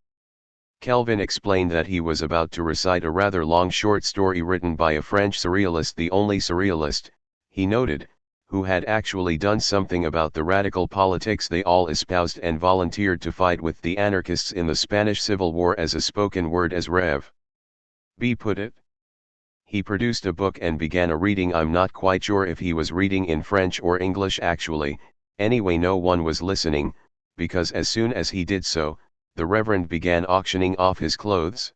Kelvin explained that he was about to recite a rather long short story written by a French surrealist, the only surrealist, he noted, who had actually done something about the radical politics they all espoused and volunteered to fight with the anarchists in the Spanish Civil War as a spoken word, as Rev. B put it. He produced a book and began a reading. I'm not quite sure if he was reading in French or English actually, anyway no one was listening, because as soon as he did so, the Reverend began auctioning off his clothes.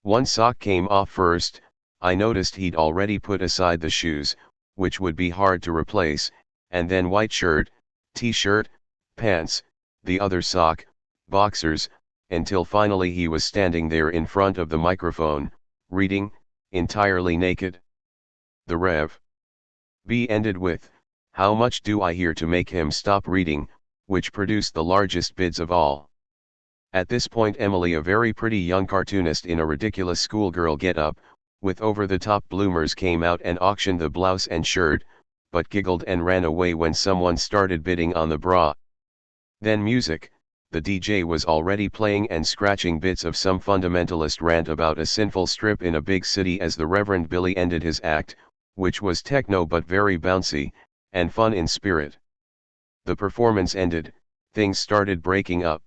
One sock came off first. I noticed he'd already put aside the shoes, which would be hard to replace, and then white shirt, t-shirt, pants, the other sock, boxers, until finally he was standing there in front of the microphone, reading, entirely naked. The Rev. B ended with, "How much do I hear?" to make him stop reading, which produced the largest bids of all. At this point Emily, a very pretty young cartoonist in a ridiculous schoolgirl get-up, with over-the-top bloomers, came out and auctioned the blouse and shirt, but giggled and ran away when someone started bidding on the bra. Then music. The DJ was already playing and scratching bits of some fundamentalist rant about a sinful strip in a big city as the Reverend Billy ended his act, which was techno but very bouncy, and fun in spirit. The performance ended, things started breaking up.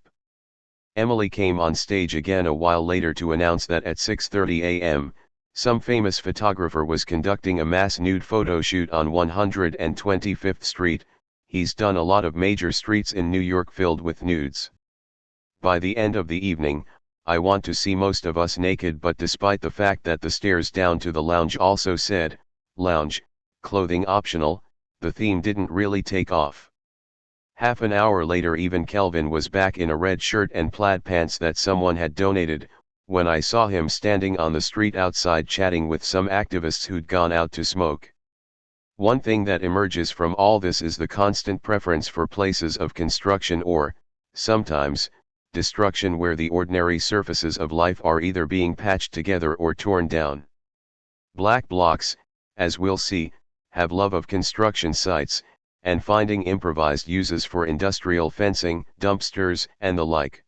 Emily came on stage again a while later to announce that at 6:30 a.m., some famous photographer was conducting a mass nude photo shoot on 125th Street, he's done a lot of major streets in New York filled with nudes. By the end of the evening, I want to see most of us naked, but despite the fact that the stairs down to the lounge also said, "Lounge, clothing optional," the theme didn't really take off. Half an hour later even Kelvin was back in a red shirt and plaid pants that someone had donated, when I saw him standing on the street outside chatting with some activists who'd gone out to smoke. One thing that emerges from all this is the constant preference for places of construction or, sometimes, destruction, where the ordinary surfaces of life are either being patched together or torn down. Black blocs, as we'll see, have love of construction sites, and finding improvised uses for industrial fencing, dumpsters, and the like.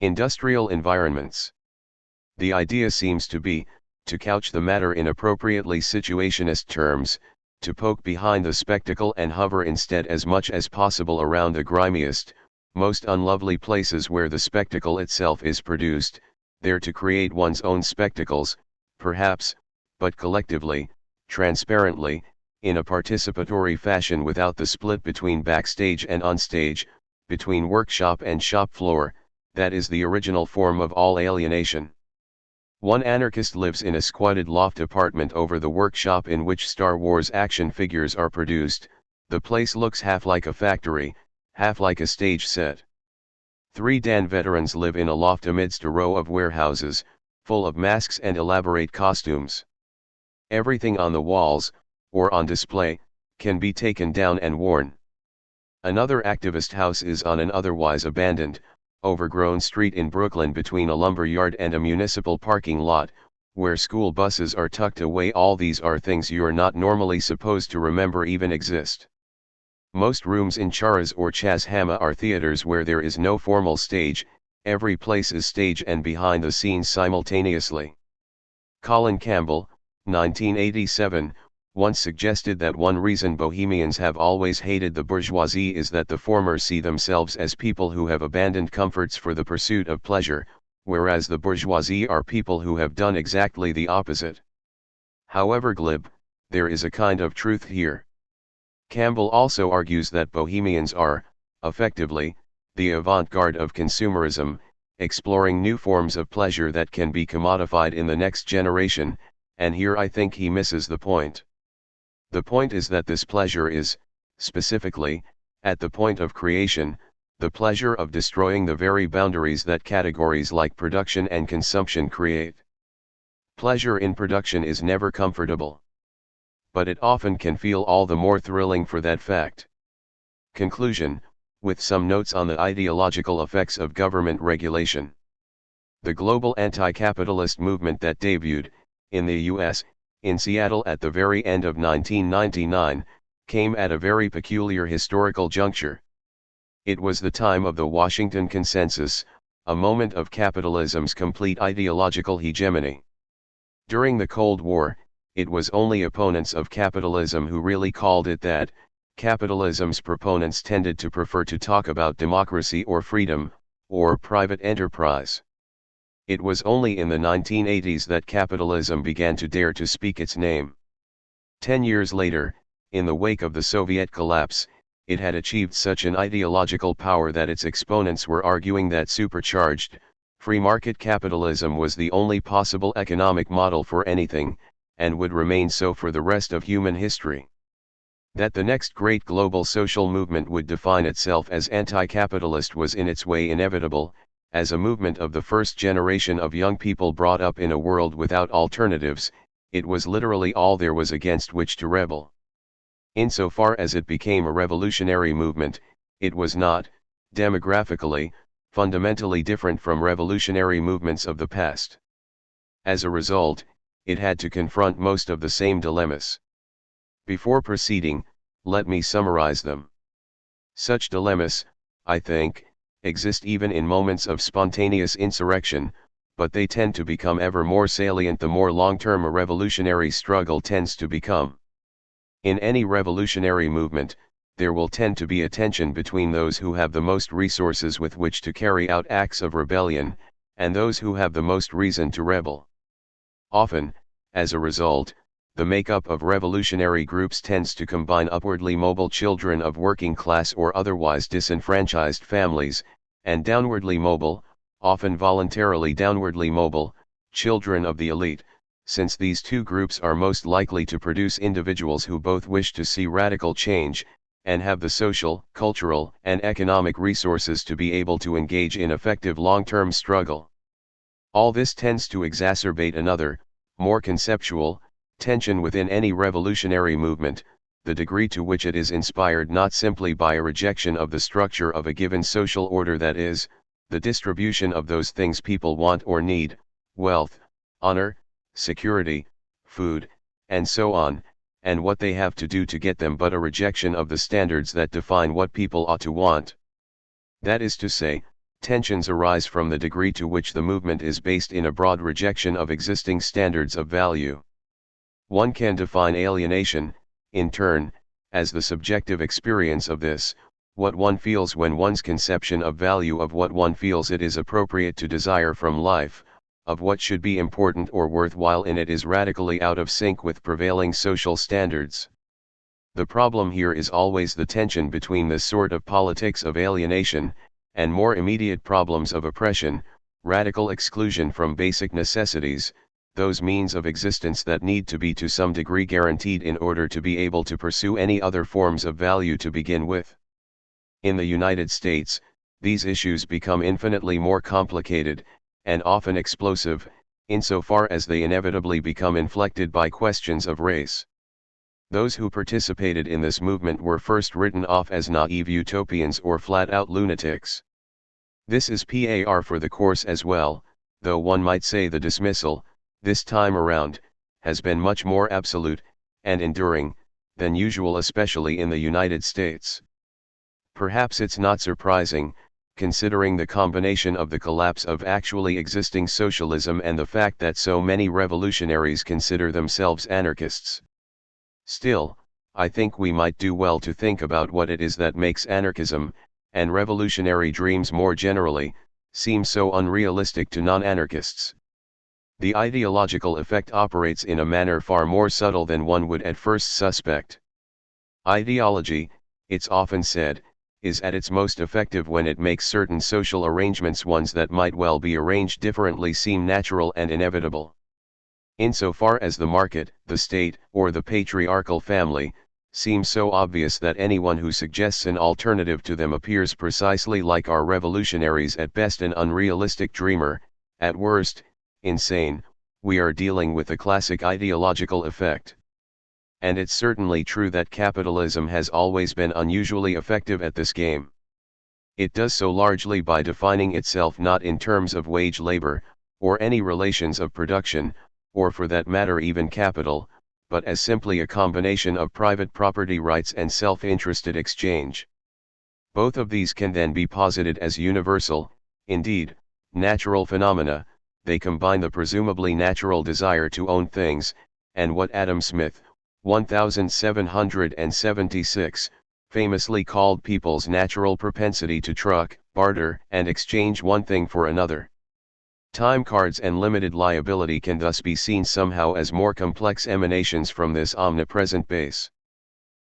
Industrial environments. The idea seems to be, to couch the matter in appropriately situationist terms, to poke behind the spectacle and hover instead as much as possible around the grimiest, most unlovely places where the spectacle itself is produced, there to create one's own spectacles, perhaps, but collectively, transparently, in a participatory fashion without the split between backstage and onstage, between workshop and shop floor, that is the original form of all alienation. One anarchist lives in a squatted loft apartment over the workshop in which Star Wars action figures are produced. The place looks half like a factory, half like a stage set. 3 Dan veterans live in a loft amidst a row of warehouses, full of masks and elaborate costumes. Everything on the walls, or on display, can be taken down and worn. Another activist house is on an otherwise abandoned, overgrown street in Brooklyn between a lumber yard and a municipal parking lot, where school buses are tucked away. All these are things you're not normally supposed to remember even exist. Most rooms in Charas or Chas Hama are theaters where there is no formal stage, every place is stage and behind the scenes simultaneously. Colin Campbell, 1987, once suggested that one reason bohemians have always hated the bourgeoisie is that the former see themselves as people who have abandoned comforts for the pursuit of pleasure, whereas the bourgeoisie are people who have done exactly the opposite. However glib, there is a kind of truth here. Campbell also argues that bohemians are, effectively, the avant-garde of consumerism, exploring new forms of pleasure that can be commodified in the next generation, and here I think he misses the point. The point is that this pleasure is, specifically, at the point of creation, the pleasure of destroying the very boundaries that categories like production and consumption create. Pleasure in production is never comfortable. But it often can feel all the more thrilling for that fact. Conclusion: with some notes on the ideological effects of government regulation. The global anti-capitalist movement that debuted, in the U.S., in Seattle at the very end of 1999, came at a very peculiar historical juncture. It was the time of the Washington Consensus, a moment of capitalism's complete ideological hegemony. During the Cold War, it was only opponents of capitalism who really called it that. Capitalism's proponents tended to prefer to talk about democracy or freedom, or private enterprise. It was only in the 1980s that capitalism began to dare to speak its name. 10 years later, in the wake of the Soviet collapse, it had achieved such an ideological power that its exponents were arguing that supercharged, free market capitalism was the only possible economic model for anything, and would remain so for the rest of human history. That the next great global social movement would define itself as anti-capitalist was in its way inevitable, as a movement of the first generation of young people brought up in a world without alternatives. It was literally all there was against which to rebel. Insofar as it became a revolutionary movement, it was not, demographically, fundamentally different from revolutionary movements of the past. As a result, it had to confront most of the same dilemmas. Before proceeding, let me summarize them. Such dilemmas, I think, exist even in moments of spontaneous insurrection, but they tend to become ever more salient the more long-term a revolutionary struggle tends to become. In any revolutionary movement, there will tend to be a tension between those who have the most resources with which to carry out acts of rebellion, and those who have the most reason to rebel. Often, as a result, the makeup of revolutionary groups tends to combine upwardly mobile children of working class or otherwise disenfranchised families, and downwardly mobile, often voluntarily downwardly mobile, children of the elite, since these two groups are most likely to produce individuals who both wish to see radical change, and have the social, cultural, and economic resources to be able to engage in effective long-term struggle. All this tends to exacerbate another, more conceptual, tension within any revolutionary movement, the degree to which it is inspired not simply by a rejection of the structure of a given social order, that is, the distribution of those things people want or need, wealth, honor, security, food, and so on, and what they have to do to get them, but a rejection of the standards that define what people ought to want. That is to say, tensions arise from the degree to which the movement is based in a broad rejection of existing standards of value. One can define alienation, in turn, as the subjective experience of this, what one feels when one's conception of value of what one feels it is appropriate to desire from life, of what should be important or worthwhile in it, is radically out of sync with prevailing social standards. The problem here is always the tension between this sort of politics of alienation, and more immediate problems of oppression, radical exclusion from basic necessities, those means of existence that need to be to some degree guaranteed in order to be able to pursue any other forms of value to begin with. In the United States, these issues become infinitely more complicated, and often explosive, insofar as they inevitably become inflected by questions of race. Those who participated in this movement were first written off as naive utopians or flat-out lunatics. This is par for the course as well, though one might say the dismissal, this time around, has been much more absolute, and enduring, than usual, especially in the United States. Perhaps it's not surprising, considering the combination of the collapse of actually existing socialism and the fact that so many revolutionaries consider themselves anarchists. Still, I think we might do well to think about what it is that makes anarchism, and revolutionary dreams more generally, seem so unrealistic to non-anarchists. The ideological effect operates in a manner far more subtle than one would at first suspect. Ideology, it's often said, is at its most effective when it makes certain social arrangements, ones that might well be arranged differently, seem natural and inevitable. Insofar as the market, the state, or the patriarchal family, seem so obvious that anyone who suggests an alternative to them appears precisely like our revolutionaries, at best an unrealistic dreamer, at worst, insane, we are dealing with a classic ideological effect. And it's certainly true that capitalism has always been unusually effective at this game. It does so largely by defining itself not in terms of wage labor, or any relations of production, or for that matter even capital, but as simply a combination of private property rights and self-interested exchange. Both of these can then be posited as universal, indeed, natural phenomena. They combine the presumably natural desire to own things, and what Adam Smith, 1776, famously called people's natural propensity to truck, barter, and exchange one thing for another. Time cards and limited liability can thus be seen somehow as more complex emanations from this omnipresent base.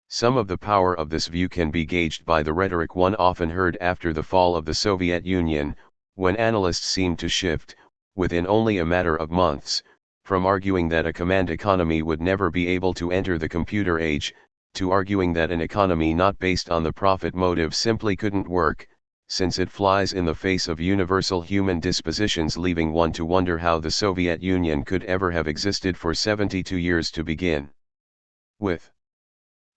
Some of the power of this view can be gauged by the rhetoric one often heard after the fall of the Soviet Union, when analysts seemed to shift, within only a matter of months, from arguing that a command economy would never be able to enter the computer age, to arguing that an economy not based on the profit motive simply couldn't work, since it flies in the face of universal human dispositions, leaving one to wonder how the Soviet Union could ever have existed for 72 years to begin with.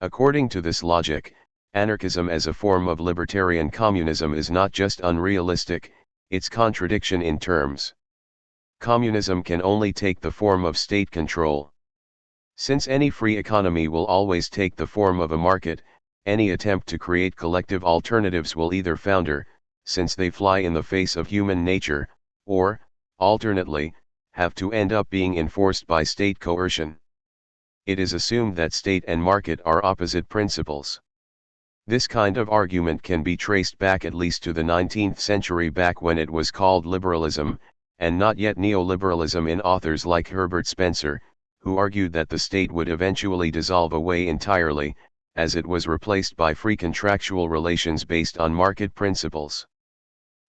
According to this logic, anarchism as a form of libertarian communism is not just unrealistic, it's contradiction in terms. Communism can only take the form of state control. Since any free economy will always take the form of a market, any attempt to create collective alternatives will either founder, since they fly in the face of human nature, or, alternately, have to end up being enforced by state coercion. It is assumed that state and market are opposite principles. This kind of argument can be traced back at least to the 19th century, back when it was called liberalism, and not yet neoliberalism, in authors like Herbert Spencer, who argued that the state would eventually dissolve away entirely, as it was replaced by free contractual relations based on market principles.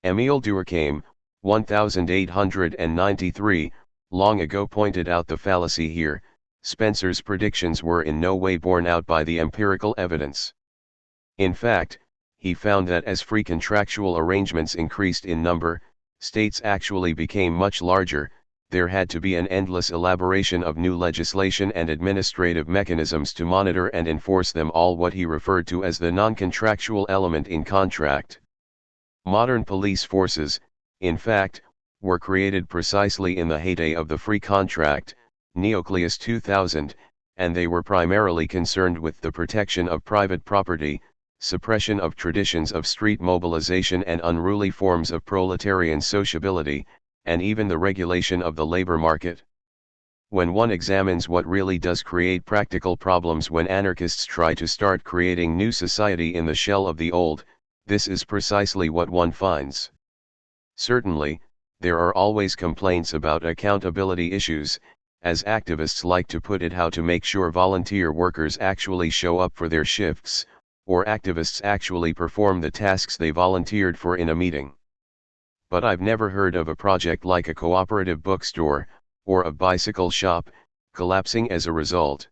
Émile Durkheim, 1893, long ago pointed out the fallacy here. Spencer's predictions were in no way borne out by the empirical evidence. In fact, he found that as free contractual arrangements increased in number, states actually became much larger. There had to be an endless elaboration of new legislation and administrative mechanisms to monitor and enforce them all, what he referred to as the non-contractual element in contract. Modern police forces, in fact, were created precisely in the heyday of the free contract, Neocleus 2000, and they were primarily concerned with the protection of private property, suppression of traditions of street mobilization and unruly forms of proletarian sociability, and even the regulation of the labor market. When one examines what really does create practical problems when anarchists try to start creating new society in the shell of the old, this is precisely what one finds. Certainly, there are always complaints about accountability issues, as activists like to put it, how to make sure volunteer workers actually show up for their shifts, or activists actually perform the tasks they volunteered for in a meeting. But I've never heard of a project like a cooperative bookstore, or a bicycle shop, collapsing as a result.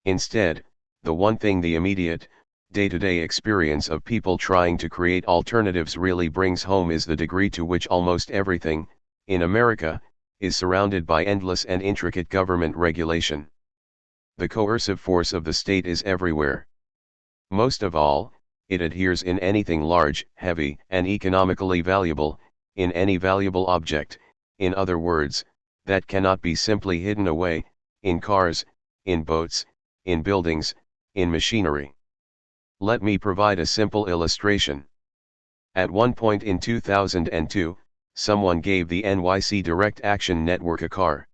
Instead, the one thing the immediate, day-to-day experience of people trying to create alternatives really brings home is the degree to which almost everything, in America, is surrounded by endless and intricate government regulation. The coercive force of the state is everywhere. Most of all, it adheres in anything large, heavy, and economically valuable, in any valuable object, in other words, that cannot be simply hidden away, in cars, in boats, in buildings, in machinery. Let me provide a simple illustration. At one point in 2002, someone gave the NYC Direct Action Network a car.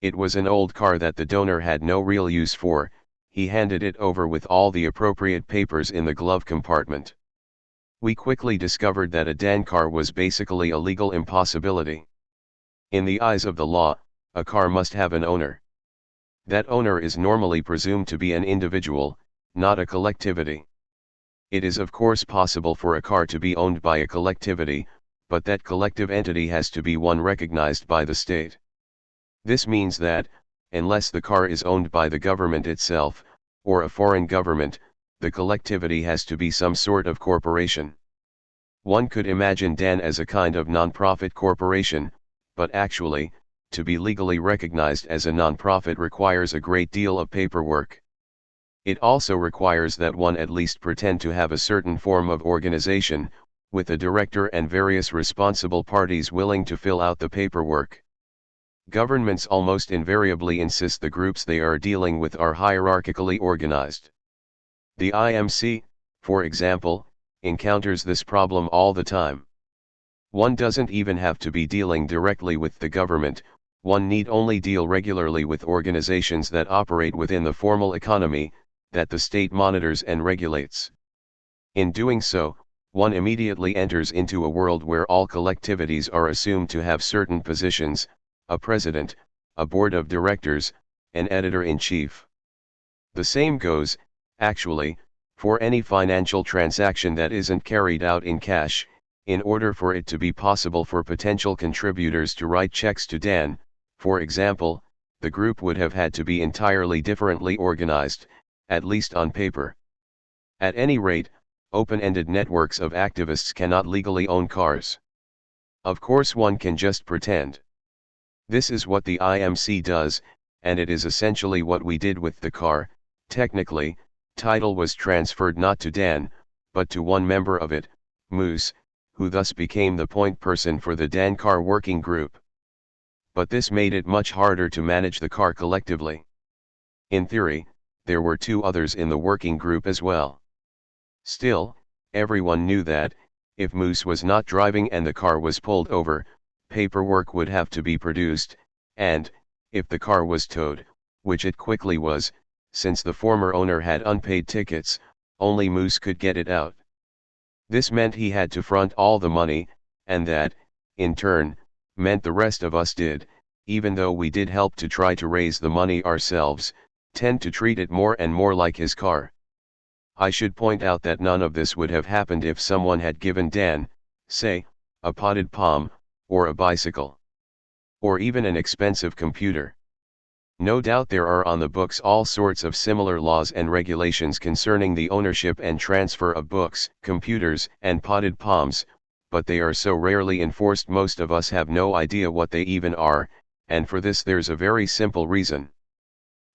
It was an old car that the donor had no real use for. He handed it over with all the appropriate papers in the glove compartment. We quickly discovered that a DAN car was basically a legal impossibility. In the eyes of the law, a car must have an owner. That owner is normally presumed to be an individual, not a collectivity. It is of course possible for a car to be owned by a collectivity, but that collective entity has to be one recognized by the state. This means that, unless the car is owned by the government itself, or a foreign government, the collectivity has to be some sort of corporation. One could imagine DAN as a kind of non-profit corporation, but actually, to be legally recognized as a non-profit requires a great deal of paperwork. It also requires that one at least pretend to have a certain form of organization, with a director and various responsible parties willing to fill out the paperwork. Governments almost invariably insist the groups they are dealing with are hierarchically organized. The IMC, for example, encounters this problem all the time. One doesn't even have to be dealing directly with the government, one need only deal regularly with organizations that operate within the formal economy, that the state monitors and regulates. In doing so, one immediately enters into a world where all collectivities are assumed to have certain positions, a president, a board of directors, an editor-in-chief. The same goes, actually, for any financial transaction that isn't carried out in cash. In order for it to be possible for potential contributors to write checks to Dan, for example, the group would have had to be entirely differently organized, at least on paper. At any rate, open-ended networks of activists cannot legally own cars. Of course one can just pretend. This is what the IMC does, and it is essentially what we did with the car. Technically, title was transferred not to Dan, but to one member of it, Moose, who thus became the point person for the Dan car working group. But this made it much harder to manage the car collectively. In theory, there were two others in the working group as well. Still, everyone knew that, if Moose was not driving and the car was pulled over, paperwork would have to be produced, and, if the car was towed, which it quickly was, since the former owner had unpaid tickets, only Moose could get it out. This meant he had to front all the money, and that, in turn, meant the rest of us did, even though we did help to try to raise the money ourselves, tend to treat it more and more like his car. I should point out that none of this would have happened if someone had given Dan, say, a potted palm, or a bicycle, or even an expensive computer. No doubt there are on the books all sorts of similar laws and regulations concerning the ownership and transfer of books, computers, and potted palms, but they are so rarely enforced most of us have no idea what they even are, and for this there's a very simple reason.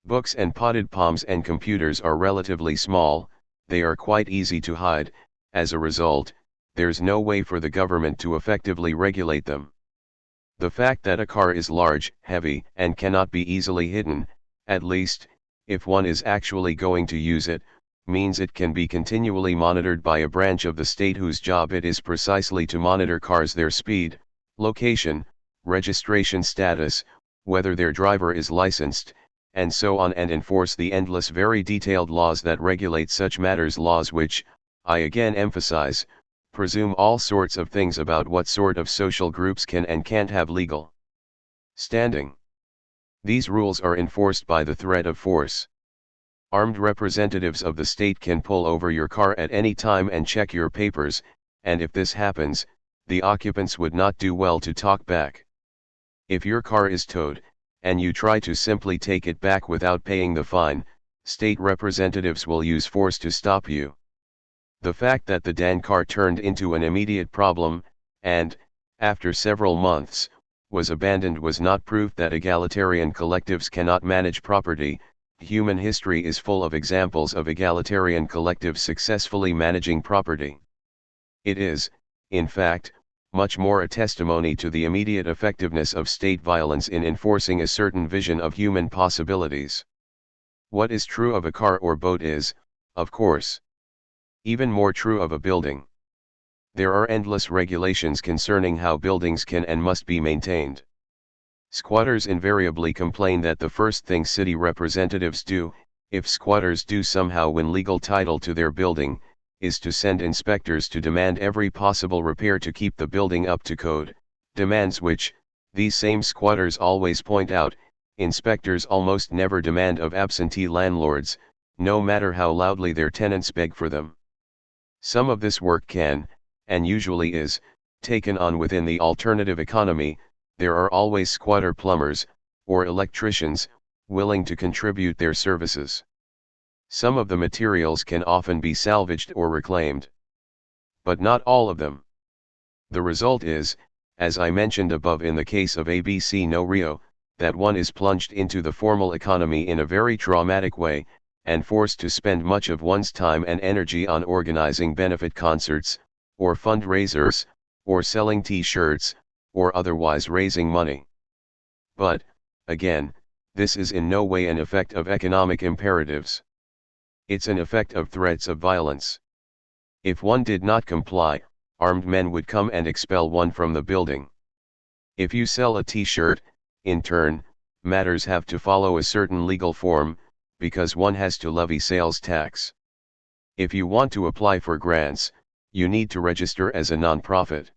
Books and potted palms and computers are relatively small, they are quite easy to hide, as a result, there's no way for the government to effectively regulate them. The fact that a car is large, heavy, and cannot be easily hidden, at least, if one is actually going to use it, means it can be continually monitored by a branch of the state whose job it is precisely to monitor cars, their speed, location, registration status, whether their driver is licensed, and so on, and enforce the endless very detailed laws that regulate such matters, laws which, I again emphasize, presume all sorts of things about what sort of social groups can and can't have legal standing. These rules are enforced by the threat of force. Armed representatives of the state can pull over your car at any time and check your papers, and if this happens, the occupants would not do well to talk back. If your car is towed, and you try to simply take it back without paying the fine, state representatives will use force to stop you. The fact that the Dan car turned into an immediate problem, and, after several months, was abandoned was not proof that egalitarian collectives cannot manage property. Human history is full of examples of egalitarian collectives successfully managing property. It is, in fact, much more a testimony to the immediate effectiveness of state violence in enforcing a certain vision of human possibilities. What is true of a car or boat is, of course, even more true of a building. There are endless regulations concerning how buildings can and must be maintained. Squatters invariably complain that the first thing city representatives do, if squatters do somehow win legal title to their building, is to send inspectors to demand every possible repair to keep the building up to code, demands which, these same squatters always point out, inspectors almost never demand of absentee landlords, no matter how loudly their tenants beg for them. Some of this work can, and usually is, taken on within the alternative economy. There are always squatter plumbers, or electricians, willing to contribute their services. Some of the materials can often be salvaged or reclaimed. But not all of them. The result is, as I mentioned above in the case of ABC no Rio, that one is plunged into the formal economy in a very traumatic way, and forced to spend much of one's time and energy on organizing benefit concerts, or fundraisers, or selling t-shirts, or otherwise raising money. But, again, this is in no way an effect of economic imperatives. It's an effect of threats of violence. If one did not comply, armed men would come and expel one from the building. If you sell a t-shirt, in turn, matters have to follow a certain legal form, because one has to levy sales tax. If you want to apply for grants, you need to register as a non-profit.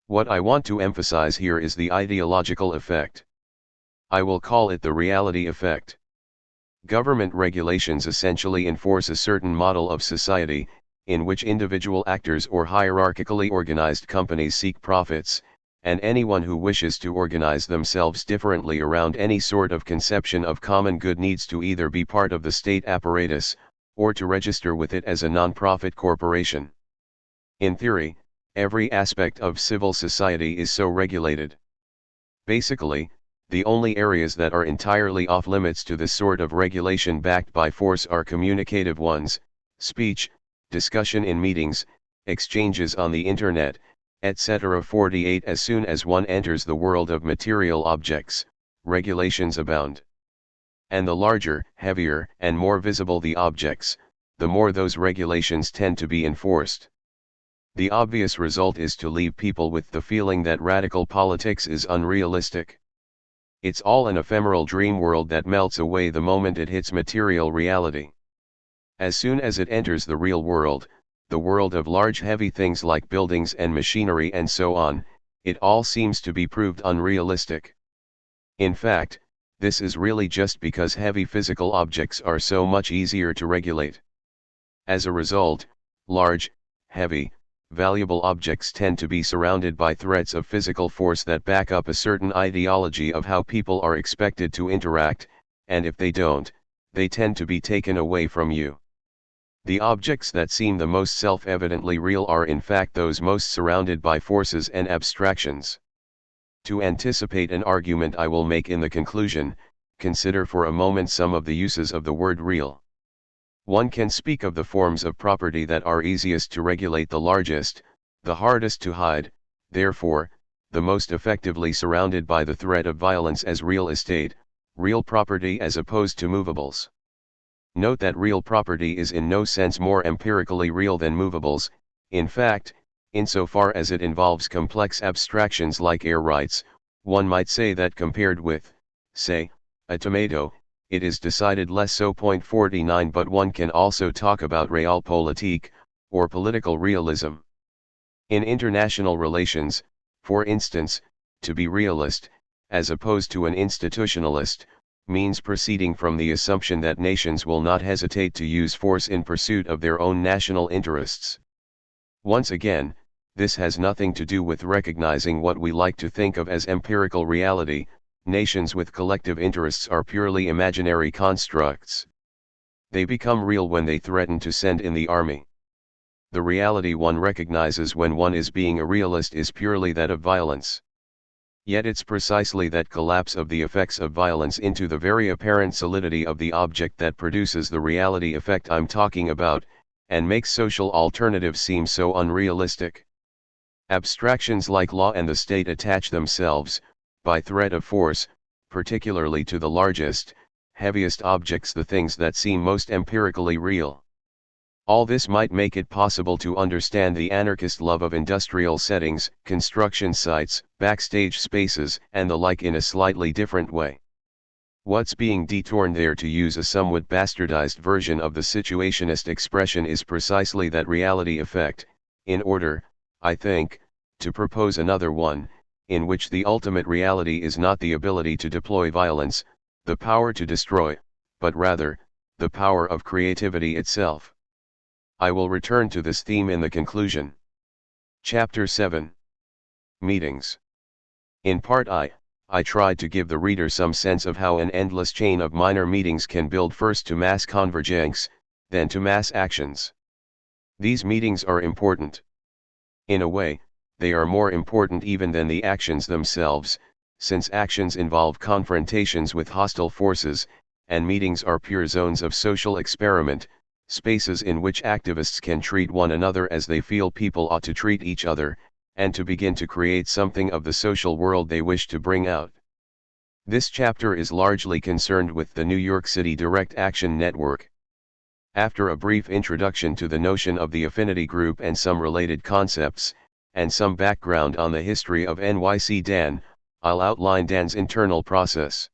What I want to emphasize here is the ideological effect. I will call it the reality effect. Government regulations essentially enforce a certain model of society, in which individual actors or hierarchically organized companies seek profits, and anyone who wishes to organize themselves differently around any sort of conception of common good needs to either be part of the state apparatus, or to register with it as a non-profit corporation. In theory, every aspect of civil society is so regulated. Basically, the only areas that are entirely off limits to this sort of regulation backed by force are communicative ones: speech, discussion in meetings, exchanges on the internet, etc. 48. As soon as one enters the world of material objects, regulations abound. And the larger, heavier, and more visible the objects, the more those regulations tend to be enforced. The obvious result is to leave people with the feeling that radical politics is unrealistic. It's all an ephemeral dream world that melts away the moment it hits material reality. As soon as it enters the real world, the world of large heavy things like buildings and machinery and so on, it all seems to be proved unrealistic. In fact, this is really just because heavy physical objects are so much easier to regulate. As a result, large, heavy, valuable objects tend to be surrounded by threats of physical force that back up a certain ideology of how people are expected to interact, and if they don't, they tend to be taken away from you. The objects that seem the most self-evidently real are in fact those most surrounded by forces and abstractions. To anticipate an argument I will make in the conclusion, consider for a moment some of the uses of the word real. One can speak of the forms of property that are easiest to regulate, the largest, the hardest to hide, therefore, the most effectively surrounded by the threat of violence, as real estate, real property as opposed to movables. Note that real property is in no sense more empirically real than movables. In fact, insofar as it involves complex abstractions like air rights, one might say that compared with, say, a tomato, it is decided less so. 49. But one can also talk about realpolitik, or political realism. In international relations, for instance, to be realist, as opposed to an institutionalist, means proceeding from the assumption that nations will not hesitate to use force in pursuit of their own national interests. Once again, this has nothing to do with recognizing what we like to think of as empirical reality. Nations with collective interests are purely imaginary constructs. They become real when they threaten to send in the army. The reality one recognizes when one is being a realist is purely that of violence. Yet it's precisely that collapse of the effects of violence into the very apparent solidity of the object that produces the reality effect I'm talking about, and makes social alternatives seem so unrealistic. Abstractions like law and the state attach themselves, by threat of force, particularly to the largest, heaviest objects, the things that seem most empirically real. All this might make it possible to understand the anarchist love of industrial settings, construction sites, backstage spaces, and the like in a slightly different way. What's being detorn there, to use a somewhat bastardized version of the situationist expression, is precisely that reality effect, in order, I think, to propose another one, in which the ultimate reality is not the ability to deploy violence, the power to destroy, but rather, the power of creativity itself. I will return to this theme in the conclusion. Chapter 7. Meetings. In part I tried to give the reader some sense of how an endless chain of minor meetings can build first to mass convergence, then to mass actions. These meetings are important. In a way, they are more important even than the actions themselves, since actions involve confrontations with hostile forces, and meetings are pure zones of social experiment, spaces in which activists can treat one another as they feel people ought to treat each other, and to begin to create something of the social world they wish to bring out. This chapter is largely concerned with the New York City Direct Action Network. After a brief introduction to the notion of the affinity group and some related concepts, and some background on the history of NYC DAN, I'll outline DAN's internal process.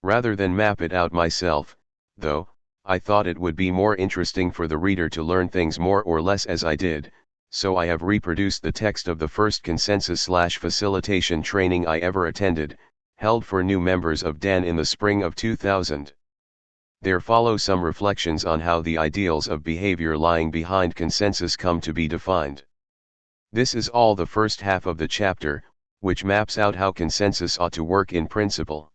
Rather than map it out myself, though, I thought it would be more interesting for the reader to learn things more or less as I did, so I have reproduced the text of the first consensus/facilitation training I ever attended, held for new members of DAN in the spring of 2000. There follow some reflections on how the ideals of behavior lying behind consensus come to be defined. This is all the first half of the chapter, which maps out how consensus ought to work in principle.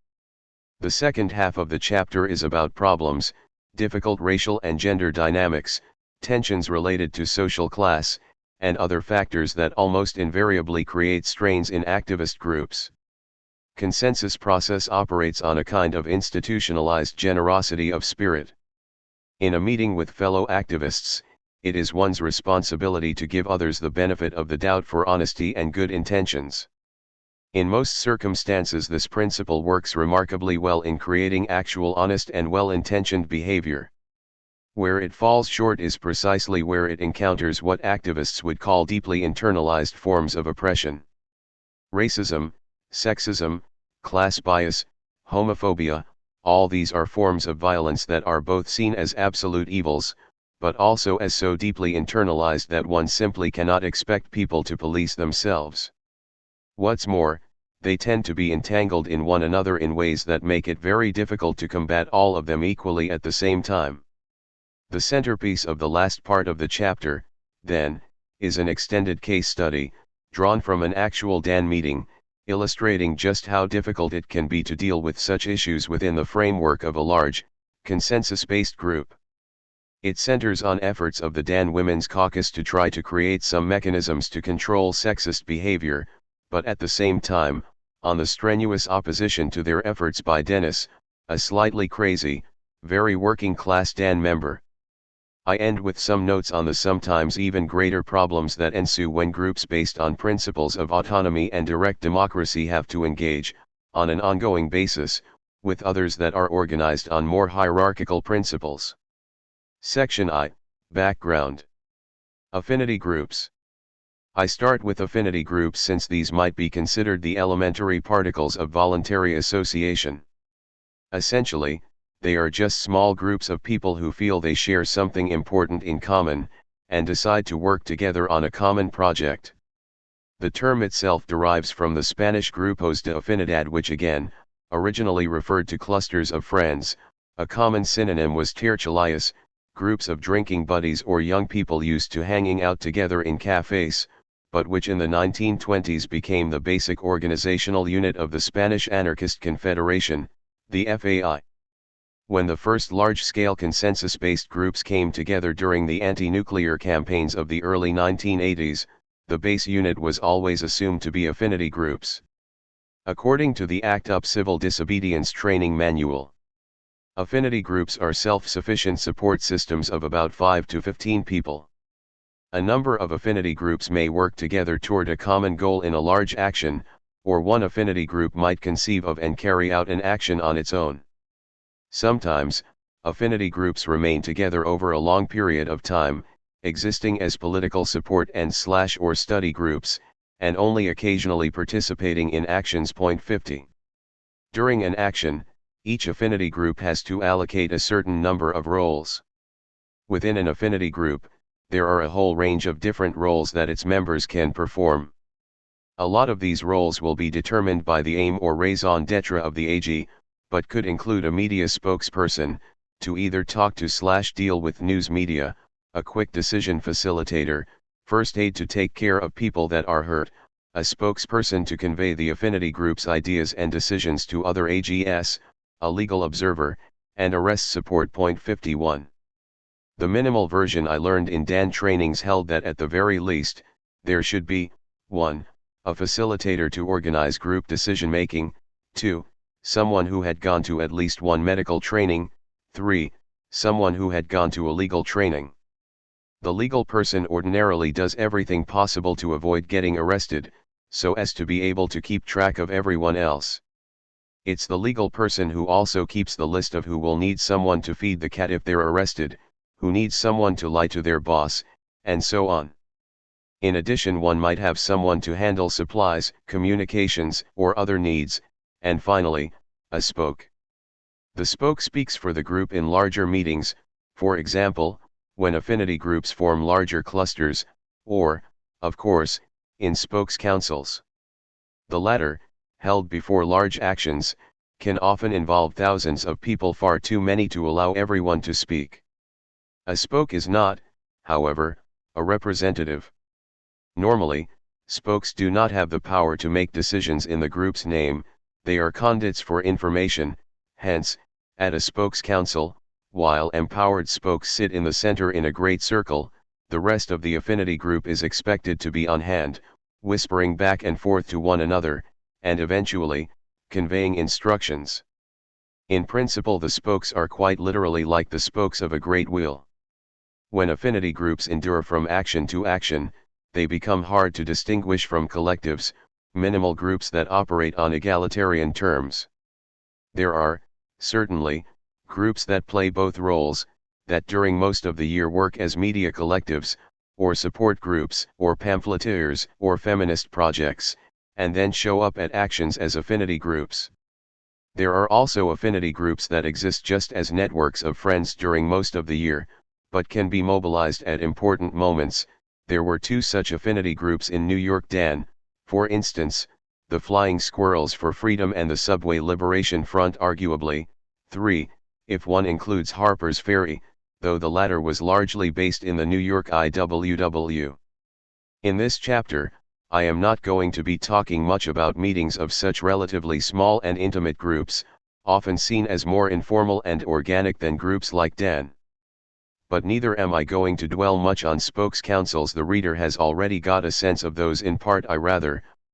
The second half of the chapter is about problems, difficult racial and gender dynamics, tensions related to social class, and other factors that almost invariably create strains in activist groups. Consensus process operates on a kind of institutionalized generosity of spirit. In a meeting with fellow activists, it is one's responsibility to give others the benefit of the doubt for honesty and good intentions. In most circumstances, this principle works remarkably well in creating actual honest and well-intentioned behavior. Where it falls short is precisely where it encounters what activists would call deeply internalized forms of oppression. Racism, sexism, class bias, homophobia, all these are forms of violence that are both seen as absolute evils, but also as so deeply internalized that one simply cannot expect people to police themselves. What's more, they tend to be entangled in one another in ways that make it very difficult to combat all of them equally at the same time. The centerpiece of the last part of the chapter, then, is an extended case study, drawn from an actual DAN meeting, illustrating just how difficult it can be to deal with such issues within the framework of a large, consensus-based group. It centers on efforts of the DAN Women's Caucus to try to create some mechanisms to control sexist behavior, but at the same time, on the strenuous opposition to their efforts by Dennis, a slightly crazy, very working-class DAN member. I end with some notes on the sometimes even greater problems that ensue when groups based on principles of autonomy and direct democracy have to engage, on an ongoing basis, with others that are organized on more hierarchical principles. Section I, Background. Affinity groups. I start with affinity groups since these might be considered the elementary particles of voluntary association. Essentially, they are just small groups of people who feel they share something important in common, and decide to work together on a common project. The term itself derives from the Spanish grupos de afinidad, which again, originally referred to clusters of friends. A common synonym was tertulias, groups of drinking buddies or young people used to hanging out together in cafes, but which in the 1920s became the basic organizational unit of the Spanish Anarchist Confederation, the FAI. When the first large-scale consensus-based groups came together during the anti-nuclear campaigns of the early 1980s, the base unit was always assumed to be affinity groups. According to the ACT UP Civil Disobedience Training Manual, affinity groups are self-sufficient support systems of about 5 to 15 people. A number of affinity groups may work together toward a common goal in a large action, or one affinity group might conceive of and carry out an action on its own. Sometimes, affinity groups remain together over a long period of time, existing as political support and/or study groups, and only occasionally participating in actions. Point 50. During an action, each affinity group has to allocate a certain number of roles. Within an affinity group, there are a whole range of different roles that its members can perform. A lot of these roles will be determined by the aim or raison d'etre of the AG, but could include a media spokesperson, to either talk to/deal with news media, a quick decision facilitator, first aid to take care of people that are hurt, a spokesperson to convey the affinity group's ideas and decisions to other AGs, a legal observer, and arrest support. Point 51. The minimal version I learned in DAN trainings held that at the very least, there should be, 1. A facilitator to organize group decision-making, 2. Someone who had gone to at least one medical training, 3. someone who had gone to a legal training. The legal person ordinarily does everything possible to avoid getting arrested, so as to be able to keep track of everyone else. It's the legal person who also keeps the list of who will need someone to feed the cat if they're arrested, who needs someone to lie to their boss, and so on. In addition, one might have someone to handle supplies, communications, or other needs, and finally, a spoke. The spoke speaks for the group in larger meetings, for example, when affinity groups form larger clusters, or, of course, in spokes councils. The latter, held before large actions, can often involve thousands of people, far too many to allow everyone to speak. A spoke is not, however, a representative. Normally, spokes do not have the power to make decisions in the group's name, they are conduits for information, hence, at a spokes council, while empowered spokes sit in the center in a great circle, the rest of the affinity group is expected to be on hand, whispering back and forth to one another, and eventually, conveying instructions. In principle, the spokes are quite literally like the spokes of a great wheel. When affinity groups endure from action to action, they become hard to distinguish from collectives, minimal groups that operate on egalitarian terms. There are, certainly, groups that play both roles, that during most of the year work as media collectives, or support groups, or pamphleteers, or feminist projects, and then show up at actions as affinity groups. There are also affinity groups that exist just as networks of friends during most of the year, but can be mobilized at important moments. There were two such affinity groups in New York, Dan, for instance, the Flying Squirrels for Freedom and the Subway Liberation Front, arguably, 3, if one includes Harper's Ferry, though the latter was largely based in the New York IWW. In this chapter, I am not going to be talking much about meetings of such relatively small and intimate groups, often seen as more informal and organic than groups like Dan. But neither am I going to dwell much on spokes councils. The reader has already got a sense of those in part.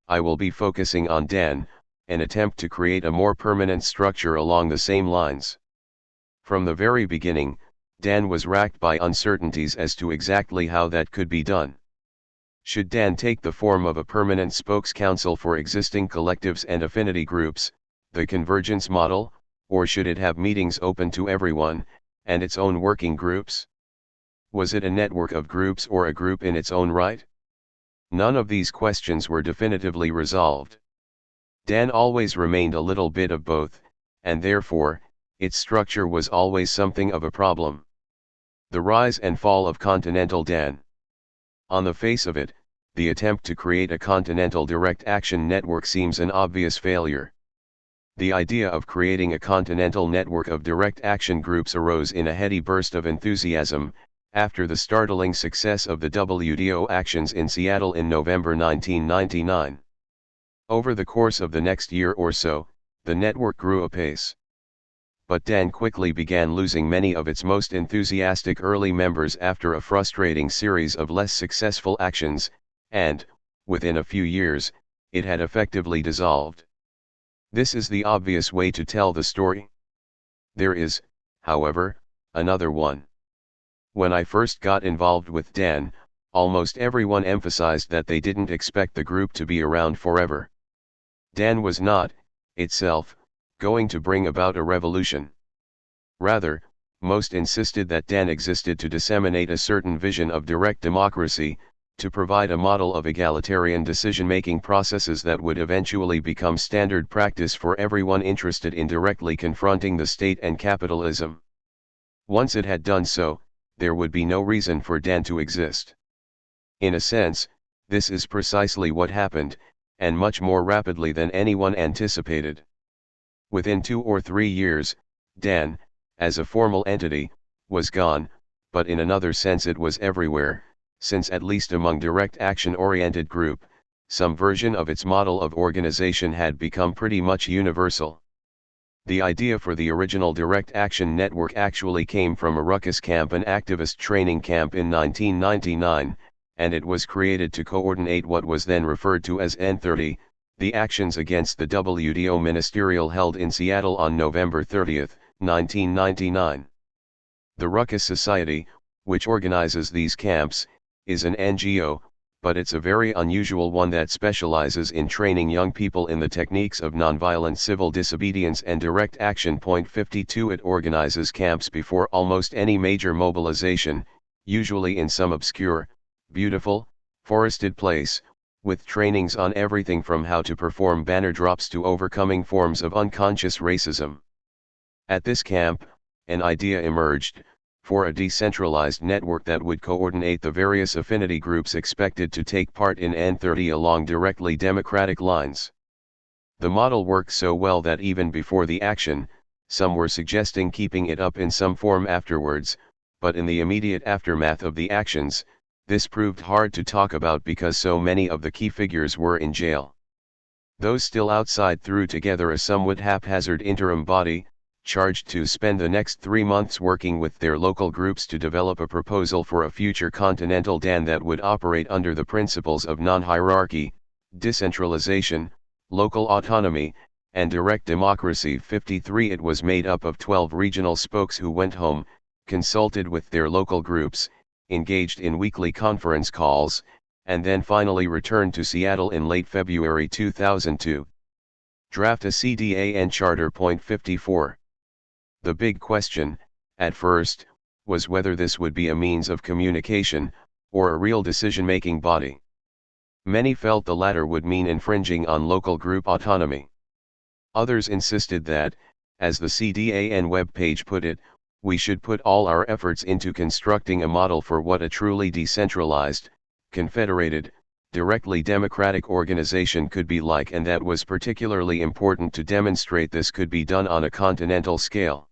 I will be focusing on Dan, an attempt to create a more permanent structure along the same lines. From the very beginning, Dan was racked by uncertainties as to exactly how that could be done. Should Dan take the form of a permanent spokes council for existing collectives and affinity groups, the convergence model, or should it have meetings open to everyone, and its own working groups? Was it a network of groups or a group in its own right? None of these questions were definitively resolved. Dan always remained a little bit of both, and therefore, its structure was always something of a problem. The rise and fall of Continental Dan. On the face of it, the attempt to create a continental direct action network seems an obvious failure. The idea of creating a continental network of direct action groups arose in a heady burst of enthusiasm, after the startling success of the WDO actions in Seattle in November 1999. Over the course of the next year or so, the network grew apace. But Dan quickly began losing many of its most enthusiastic early members after a frustrating series of less successful actions, and, within a few years, it had effectively dissolved. This is the obvious way to tell the story. There is, however, another one. When I first got involved with Dan, almost everyone emphasized that they didn't expect the group to be around forever. Dan was not, itself, going to bring about a revolution. Rather, most insisted that Dan existed to disseminate a certain vision of direct democracy, to provide a model of egalitarian decision-making processes that would eventually become standard practice for everyone interested in directly confronting the state and capitalism. Once it had done so, there would be no reason for Dan to exist. In a sense, this is precisely what happened, and much more rapidly than anyone anticipated. Within 2 or 3 years, Dan, as a formal entity, was gone, but in another sense it was everywhere, since at least among direct action-oriented group, some version of its model of organization had become pretty much universal. The idea for the original direct action network actually came from a ruckus camp, an activist training camp in 1999, and it was created to coordinate what was then referred to as N30, the actions against the WDO ministerial held in Seattle on November 30, 1999. The Ruckus Society, which organizes these camps, is an NGO, but it's a very unusual one that specializes in training young people in the techniques of nonviolent civil disobedience and direct action. 52 It organizes camps before almost any major mobilization, usually in some obscure, beautiful, forested place, with trainings on everything from how to perform banner drops to overcoming forms of unconscious racism. At this camp, an idea emerged for a decentralized network that would coordinate the various affinity groups expected to take part in N30 along directly democratic lines. The model worked so well that even before the action, some were suggesting keeping it up in some form afterwards, but in the immediate aftermath of the actions, this proved hard to talk about because so many of the key figures were in jail. Those still outside threw together a somewhat haphazard interim body, charged to spend the next 3 months working with their local groups to develop a proposal for a future continental DAN that would operate under the principles of non-hierarchy, decentralization, local autonomy, and direct democracy. 53 It was made up of 12 regional spokes who went home, consulted with their local groups, engaged in weekly conference calls, and then finally returned to Seattle in late February 2002. Draft a CDAN Charter. 54. The big question, at first, was whether this would be a means of communication, or a real decision-making body. Many felt the latter would mean infringing on local group autonomy. Others insisted that, as the CDAN webpage put it, we should put all our efforts into constructing a model for what a truly decentralized, confederated, directly democratic organization could be like, and that was particularly important to demonstrate this could be done on a continental scale.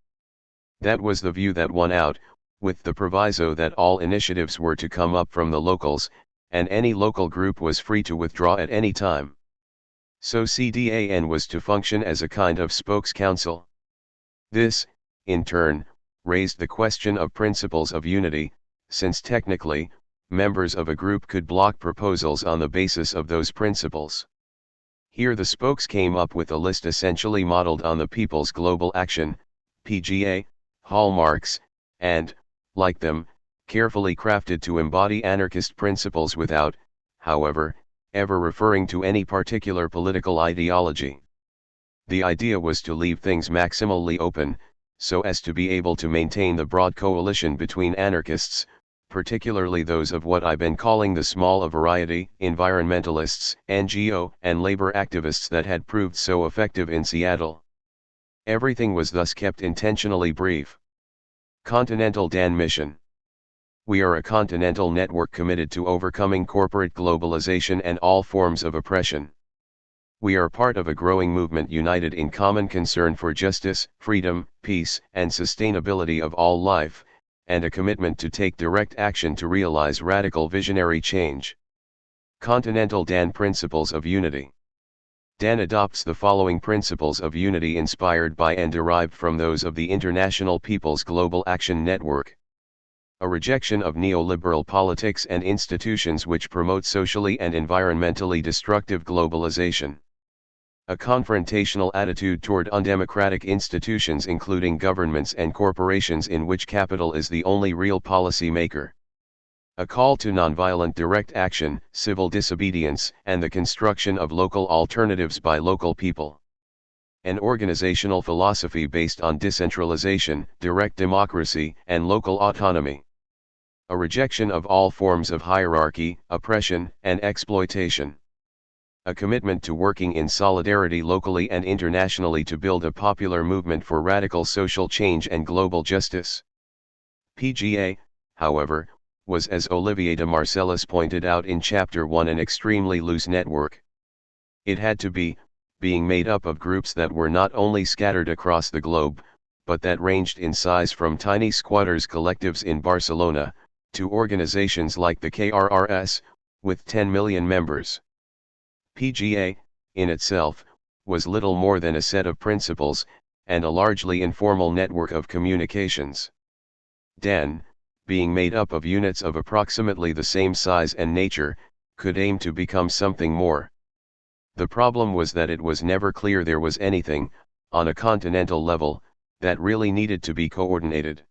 That was the view that won out, with the proviso that all initiatives were to come up from the locals, and any local group was free to withdraw at any time. So CDAN was to function as a kind of spokes council. This, in turn, raised the question of principles of unity, since technically, members of a group could block proposals on the basis of those principles. Here the spokes came up with a list essentially modeled on the People's Global Action, PGA, hallmarks, and, like them, carefully crafted to embody anarchist principles without, however, ever referring to any particular political ideology. The idea was to leave things maximally open, so as to be able to maintain the broad coalition between anarchists, particularly those of what I've been calling the small variety, environmentalists, NGO, and labor activists that had proved so effective in Seattle. Everything was thus kept intentionally brief. Continental DAN Mission. We are a continental network committed to overcoming corporate globalization and all forms of oppression. We are part of a growing movement united in common concern for justice, freedom, peace, and sustainability of all life, and a commitment to take direct action to realize radical visionary change. Continental DAN Principles of Unity. DAN adopts the following principles of unity inspired by and derived from those of the International People's Global Action Network. A rejection of neoliberal politics and institutions which promote socially and environmentally destructive globalization. A confrontational attitude toward undemocratic institutions including governments and corporations in which capital is the only real policy maker. A call to nonviolent direct action, civil disobedience, and the construction of local alternatives by local people. An organizational philosophy based on decentralization, direct democracy, and local autonomy. A rejection of all forms of hierarchy, oppression, and exploitation. A commitment to working in solidarity locally and internationally to build a popular movement for radical social change and global justice. PGA, however, was, as Olivier de Marcellus pointed out in Chapter 1, an extremely loose network. It had to be, being made up of groups that were not only scattered across the globe, but that ranged in size from tiny squatters' collectives in Barcelona, to organizations like the KRRS, with 10 million members. PGA, in itself, was little more than a set of principles, and a largely informal network of communications. DAN, being made up of units of approximately the same size and nature, could aim to become something more. The problem was that it was never clear there was anything, on a continental level, that really needed to be coordinated.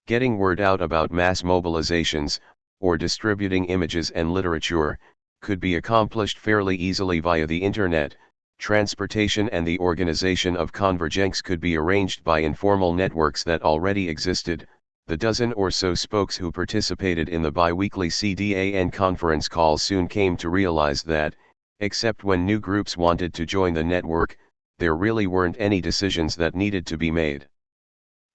Getting word out about mass mobilizations, or distributing images and literature, could be accomplished fairly easily via the internet. Transportation and the organization of convergence could be arranged by informal networks that already existed. The dozen or so spokes who participated in the bi-weekly CDAN conference calls soon came to realize that, except when new groups wanted to join the network, there really weren't any decisions that needed to be made.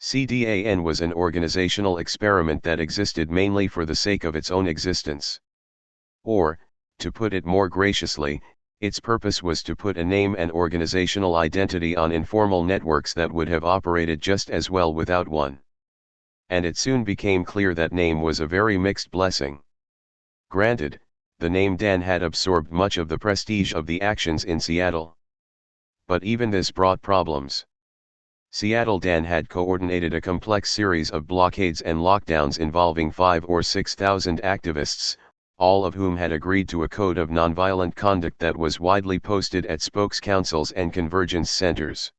CDAN was an organizational experiment that existed mainly for the sake of its own existence. Or, to put it more graciously, its purpose was to put a name and organizational identity on informal networks that would have operated just as well without one. And it soon became clear that name was a very mixed blessing. Granted, the name DAN had absorbed much of the prestige of the actions in Seattle. But even this brought problems. Seattle DAN had coordinated a complex series of blockades and lockdowns involving 5,000 or 6,000 activists, all of whom had agreed to a code of nonviolent conduct that was widely posted at spokes councils and convergence centers.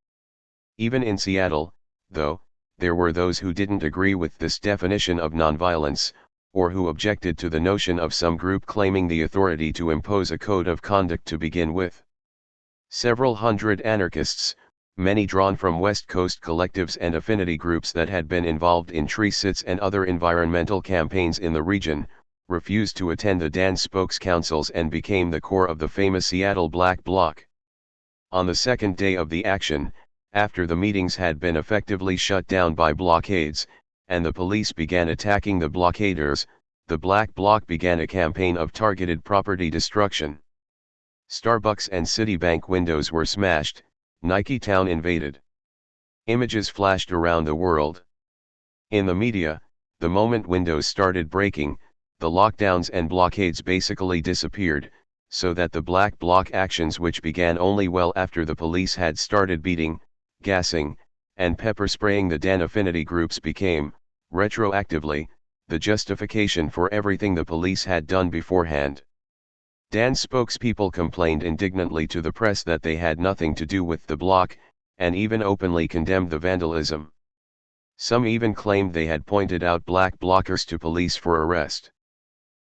Even in Seattle, though, there were those who didn't agree with this definition of nonviolence, or who objected to the notion of some group claiming the authority to impose a code of conduct to begin with. Several hundred anarchists, many drawn from West Coast collectives and affinity groups that had been involved in tree sits and other environmental campaigns in the region, refused to attend the DAN spokes councils and became the core of the famous Seattle Black Bloc. On the second day of the action, after the meetings had been effectively shut down by blockades, and the police began attacking the blockaders, the Black Bloc began a campaign of targeted property destruction. Starbucks and Citibank windows were smashed, Nike Town invaded. Images flashed around the world. In the media, the moment windows started breaking, the lockdowns and blockades basically disappeared, so that the Black Bloc actions, which began only well after the police had started beating, gassing, and pepper spraying the DAN affinity groups, became, retroactively, the justification for everything the police had done beforehand. DAN spokespeople complained indignantly to the press that they had nothing to do with the bloc, and even openly condemned the vandalism. Some even claimed they had pointed out Black Blockers to police for arrest.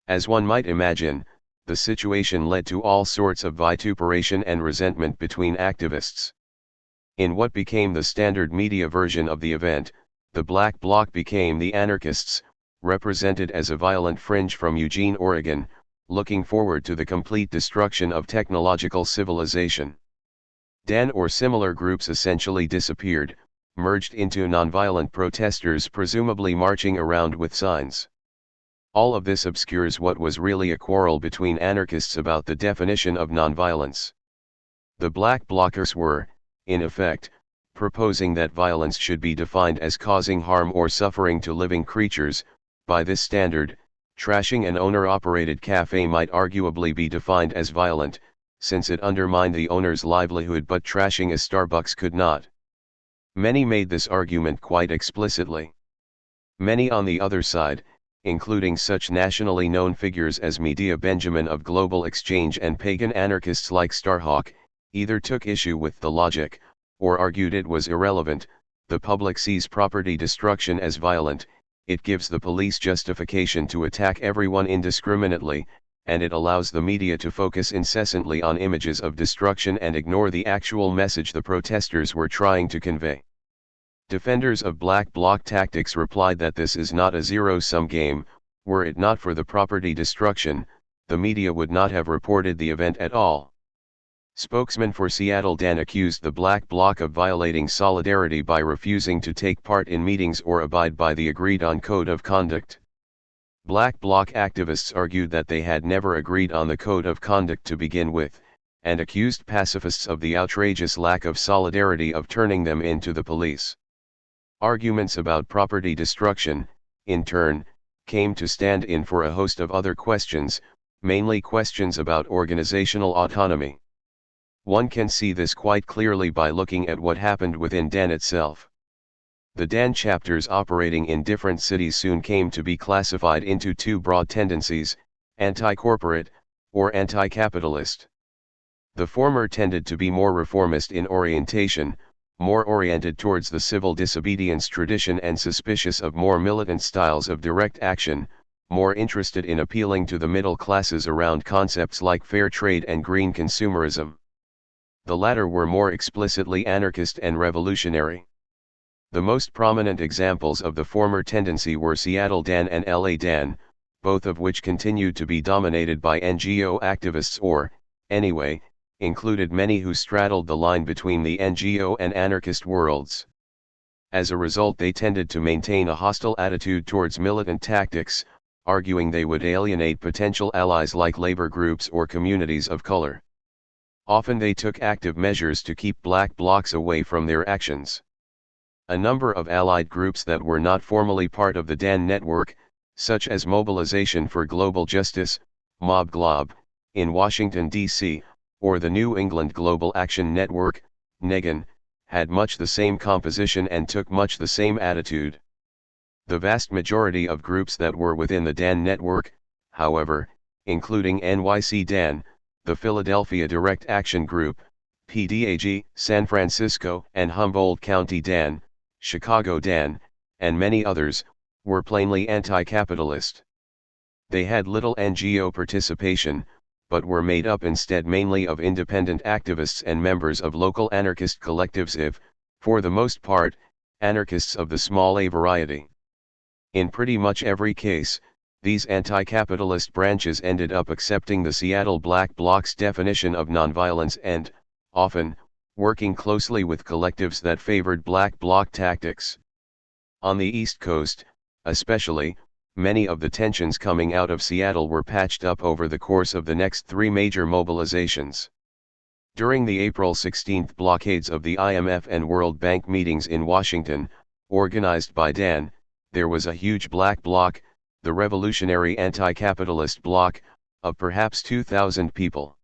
As one might imagine, the situation led to all sorts of vituperation and resentment between activists. In what became the standard media version of the event, the Black Bloc became the anarchists, represented as a violent fringe from Eugene, Oregon, looking forward to the complete destruction of technological civilization. DAN or similar groups essentially disappeared, merged into nonviolent protesters presumably marching around with signs. All of this obscures what was really a quarrel between anarchists about the definition of nonviolence. The Black Blockers were, in effect, proposing that violence should be defined as causing harm or suffering to living creatures. By this standard, trashing an owner-operated cafe might arguably be defined as violent, since it undermined the owner's livelihood, but trashing a Starbucks could not. Many made this argument quite explicitly. Many on the other side, including such nationally known figures as Medea Benjamin of Global Exchange and pagan anarchists like Starhawk, either took issue with the logic, or argued it was irrelevant. The public sees property destruction as violent, it gives the police justification to attack everyone indiscriminately, and it allows the media to focus incessantly on images of destruction and ignore the actual message the protesters were trying to convey. Defenders of Black Bloc tactics replied that this is not a zero-sum game. Were it not for the property destruction, the media would not have reported the event at all. Spokesman for Seattle DAN accused the Black Bloc of violating solidarity by refusing to take part in meetings or abide by the agreed-on code of conduct. Black Bloc activists argued that they had never agreed on the code of conduct to begin with, and accused pacifists of the outrageous lack of solidarity of turning them into the police. Arguments about property destruction, in turn, came to stand in for a host of other questions, mainly questions about organizational autonomy. One can see this quite clearly by looking at what happened within DAN itself. The DAN chapters operating in different cities soon came to be classified into two broad tendencies: anti-corporate, or anti-capitalist. The former tended to be more reformist in orientation, more oriented towards the civil disobedience tradition and suspicious of more militant styles of direct action, more interested in appealing to the middle classes around concepts like fair trade and green consumerism. The latter were more explicitly anarchist and revolutionary. The most prominent examples of the former tendency were Seattle Dan and LA Dan, both of which continued to be dominated by NGO activists or, anyway, included many who straddled the line between the NGO and anarchist worlds. As a result, they tended to maintain a hostile attitude towards militant tactics, arguing they would alienate potential allies like labor groups or communities of color. Often they took active measures to keep black blocs away from their actions. A number of allied groups that were not formally part of the DAN network, such as Mobilization for Global Justice, Mob Glob, in Washington, D.C., or the New England Global Action Network, NEGAN, had much the same composition and took much the same attitude. The vast majority of groups that were within the DAN network, however, including NYC DAN, the Philadelphia Direct Action Group, PDAG, San Francisco and Humboldt County DAN, Chicago DAN, and many others, were plainly anti-capitalist. They had little NGO participation, but were made up instead mainly of independent activists and members of local anarchist collectives if, for the most part, anarchists of the small A variety. In pretty much every case, these anti-capitalist branches ended up accepting the Seattle Black Bloc's definition of nonviolence and, often, working closely with collectives that favored Black Bloc tactics. On the East Coast, especially, many of the tensions coming out of Seattle were patched up over the course of the next three major mobilizations. During the April 16 blockades of the IMF and World Bank meetings in Washington, organized by DAN, there was a huge Black Bloc, the Revolutionary Anti-Capitalist Bloc, of perhaps 2,000 people.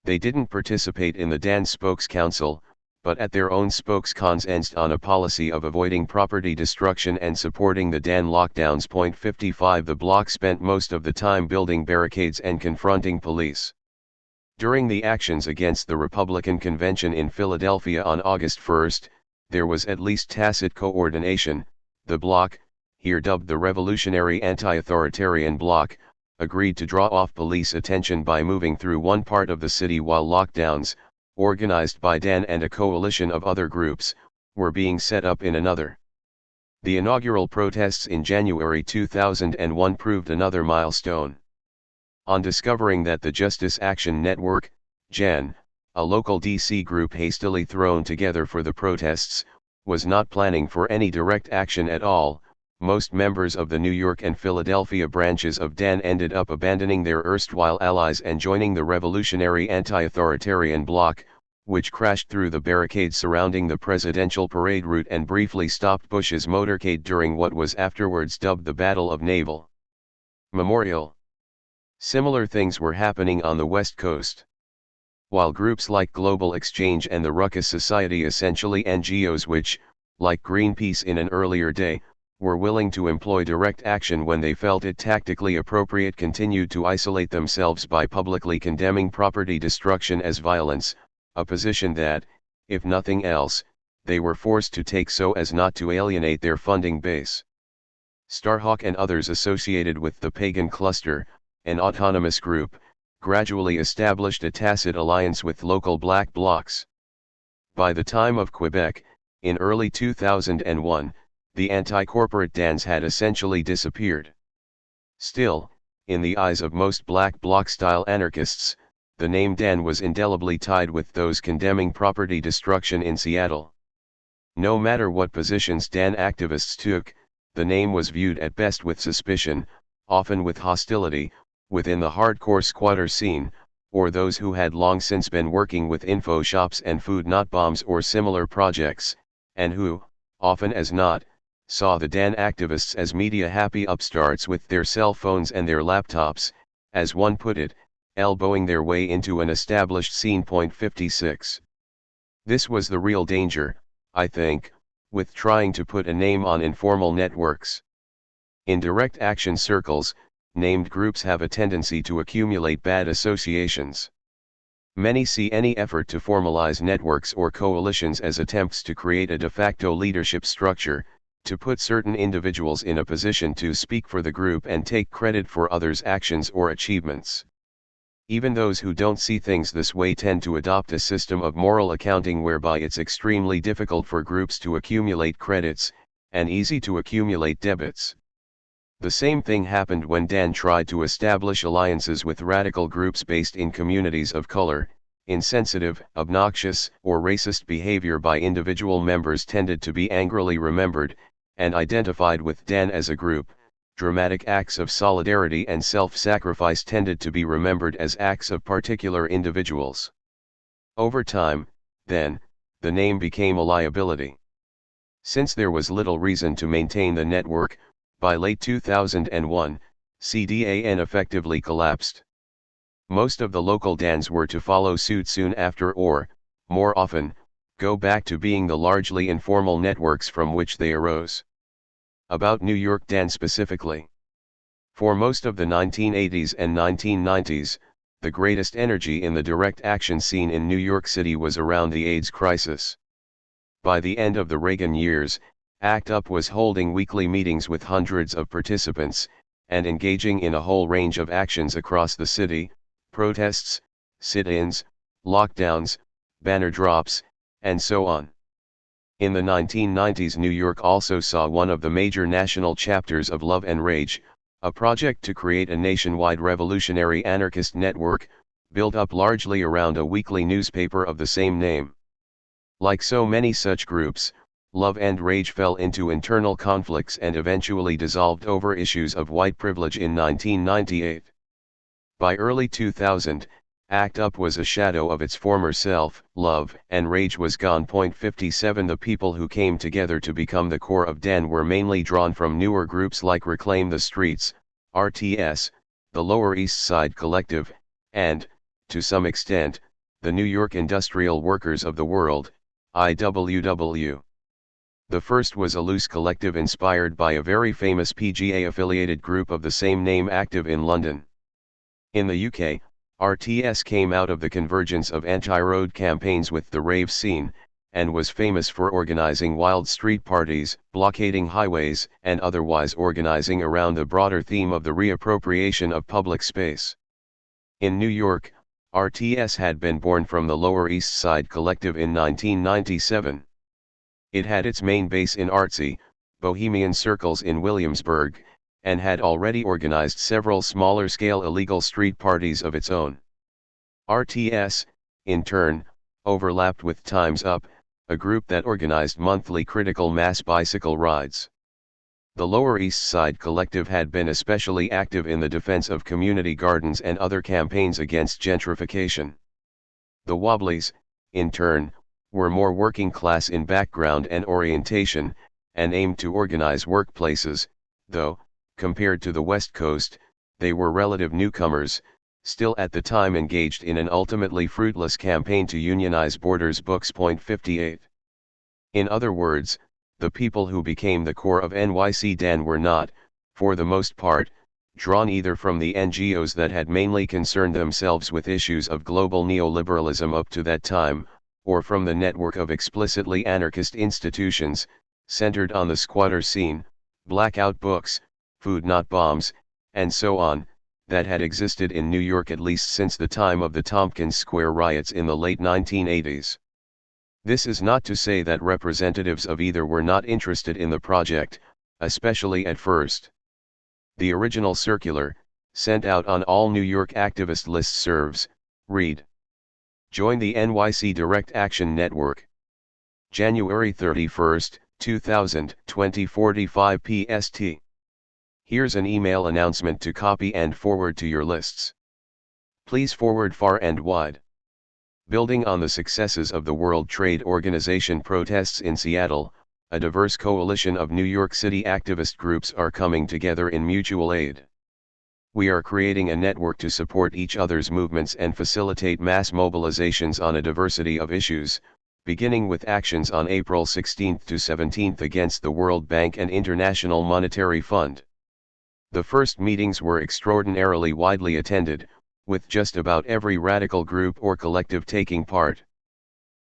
They didn't participate in the DAN Spokes Council, but at their own spokescons ensed on a policy of avoiding property destruction and supporting the DAN lockdowns. 55 The bloc spent most of the time building barricades and confronting police. During the actions against the Republican Convention in Philadelphia on August 1, there was at least tacit coordination. The bloc, here dubbed the Revolutionary Anti-Authoritarian Bloc, agreed to draw off police attention by moving through one part of the city while lockdowns, organized by DAN and a coalition of other groups, were being set up in another. The inaugural protests in January 2001 proved another milestone. On discovering that the Justice Action Network, JAN, a local DC group hastily thrown together for the protests, was not planning for any direct action at all, most members of the New York and Philadelphia branches of DAN ended up abandoning their erstwhile allies and joining the Revolutionary Anti-Authoritarian Bloc, which crashed through the barricades surrounding the presidential parade route and briefly stopped Bush's motorcade during what was afterwards dubbed the Battle of Naval Memorial. Similar things were happening on the West Coast. While groups like Global Exchange and the Ruckus Society, essentially NGOs which, like Greenpeace in an earlier day, were willing to employ direct action when they felt it tactically appropriate, continued to isolate themselves by publicly condemning property destruction as violence, a position that, if nothing else, they were forced to take so as not to alienate their funding base. Starhawk and others associated with the Pagan Cluster, an autonomous group, gradually established a tacit alliance with local black blocs. By the time of Quebec, in early 2001, the anti-corporate DANs had essentially disappeared. Still, in the eyes of most black bloc-style anarchists, the name DAN was indelibly tied with those condemning property destruction in Seattle. No matter what positions DAN activists took, the name was viewed at best with suspicion, often with hostility, within the hardcore squatter scene, or those who had long since been working with info shops and food not bombs or similar projects, and who, often as not, saw the DAN activists as media-happy upstarts with their cell phones and their laptops, as one put it, elbowing their way into an established scene. 56. This was the real danger, I think, with trying to put a name on informal networks. In direct action circles, named groups have a tendency to accumulate bad associations. Many see any effort to formalize networks or coalitions as attempts to create a de facto leadership structure, to put certain individuals in a position to speak for the group and take credit for others' actions or achievements. Even those who don't see things this way tend to adopt a system of moral accounting whereby it's extremely difficult for groups to accumulate credits, and easy to accumulate debits. The same thing happened when Dan tried to establish alliances with radical groups based in communities of color. Insensitive, obnoxious, or racist behavior by individual members tended to be angrily remembered, and identified with Dan as a group. Dramatic acts of solidarity and self-sacrifice tended to be remembered as acts of particular individuals. Over time, then, the name became a liability. Since there was little reason to maintain the network, by late 2001, CDAN effectively collapsed. Most of the local DANs were to follow suit soon after or, more often, go back to being the largely informal networks from which they arose. About New York Dan specifically. For most of the 1980s and 1990s, the greatest energy in the direct action scene in New York City was around the AIDS crisis. By the end of the Reagan years, ACT UP was holding weekly meetings with hundreds of participants, and engaging in a whole range of actions across the city: protests, sit-ins, lockdowns, banner drops, and so on. In the 1990s, New York also saw one of the major national chapters of Love and Rage, a project to create a nationwide revolutionary anarchist network, built up largely around a weekly newspaper of the same name. Like so many such groups, Love and Rage fell into internal conflicts and eventually dissolved over issues of white privilege in 1998. By early 2000, ACT UP was a shadow of its former self. Love and Rage was gone. 57 The people who came together to become the core of DAN were mainly drawn from newer groups like Reclaim the Streets, RTS, the Lower East Side Collective, and, to some extent, the New York Industrial Workers of the World, IWW. The first was a loose collective inspired by a very famous PGA-affiliated group of the same name active in London. In the UK, RTS came out of the convergence of anti-road campaigns with the rave scene, and was famous for organizing wild street parties, blockading highways, and otherwise organizing around the broader theme of the reappropriation of public space. In New York, RTS had been born from the Lower East Side Collective in 1997. It had its main base in artsy, bohemian circles in Williamsburg, and had already organized several smaller-scale illegal street parties of its own. RTS, in turn, overlapped with Time's Up, a group that organized monthly critical mass bicycle rides. The Lower East Side Collective had been especially active in the defense of community gardens and other campaigns against gentrification. The Wobblies, in turn, were more working class in background and orientation, and aimed to organize workplaces, though, compared to the West Coast, they were relative newcomers, still at the time engaged in an ultimately fruitless campaign to unionize Borders Books. 58. In other words, the people who became the core of NYC DAN were not, for the most part, drawn either from the NGOs that had mainly concerned themselves with issues of global neoliberalism up to that time, or from the network of explicitly anarchist institutions, centered on the squatter scene, blackout books, food not bombs, and so on, that had existed in New York at least since the time of the Tompkins Square riots in the late 1980s. This is not to say that representatives of either were not interested in the project, especially at first. The original circular, sent out on all New York activist listservs, read: Join the NYC Direct Action Network. January 31, 2000, 20:45 PST. Here's an email announcement to copy and forward to your lists. Please forward far and wide. Building on the successes of the World Trade Organization protests in Seattle, a diverse coalition of New York City activist groups are coming together in mutual aid. We are creating a network to support each other's movements and facilitate mass mobilizations on a diversity of issues, beginning with actions on April 16 to 17 against the World Bank and International Monetary Fund. The first meetings were extraordinarily widely attended, with just about every radical group or collective taking part.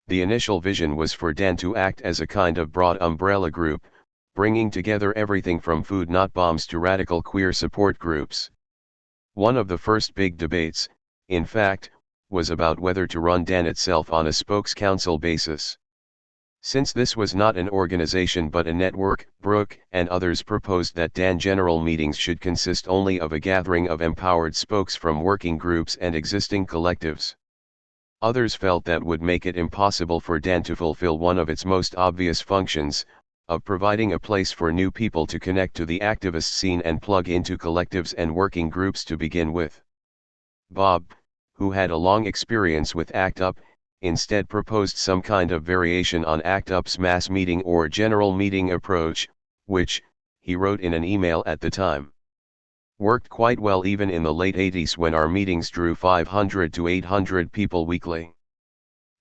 The initial vision was for Dan to act as a kind of broad umbrella group, bringing together everything from food not bombs to radical queer support groups. One of the first big debates, in fact, was about whether to run Dan itself on a spokes council basis. Since this was not an organization but a network, Brooke and others proposed that Dan general meetings should consist only of a gathering of empowered spokes from working groups and existing collectives. Others felt that would make it impossible for Dan to fulfill one of its most obvious functions, of providing a place for new people to connect to the activist scene and plug into collectives and working groups to begin with. Bob, who had a long experience with ACT UP, instead proposed some kind of variation on ACT UP's mass meeting or general meeting approach, which, he wrote in an email at the time, worked quite well even in the late 80s when our meetings drew 500 to 800 people weekly.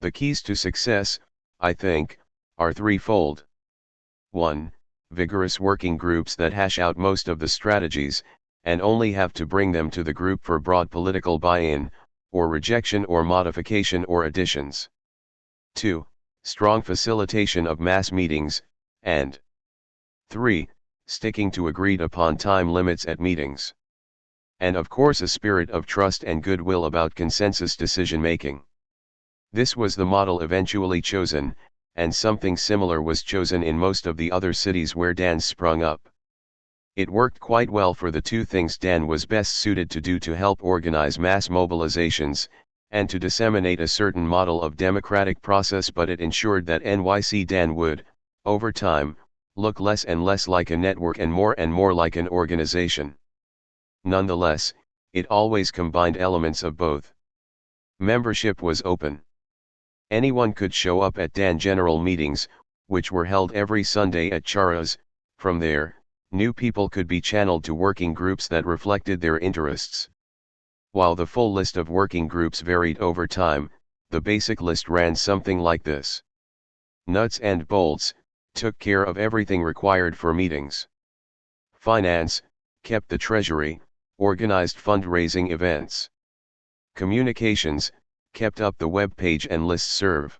The keys to success, I think, are threefold. 1. Vigorous working groups that hash out most of the strategies, and only have to bring them to the group for broad political buy-in, or rejection or modification or additions. 2. Strong facilitation of mass meetings, and 3. Sticking to agreed upon time limits at meetings. And of course a spirit of trust and goodwill about consensus decision-making. This was the model eventually chosen, and something similar was chosen in most of the other cities where Dan sprung up. It worked quite well for the two things Dan was best suited to do: to help organize mass mobilizations, and to disseminate a certain model of democratic process, but it ensured that NYC Dan would, over time, look less and less like a network and more like an organization. Nonetheless, it always combined elements of both. Membership was open. Anyone could show up at Dan general meetings, which were held every Sunday at Chara's. From there, new people could be channeled to working groups that reflected their interests. While the full list of working groups varied over time, the basic list ran something like this. Nuts and bolts, took care of everything required for meetings. Finance, kept the treasury, organized fundraising events. Communications, kept up the web page and listserv.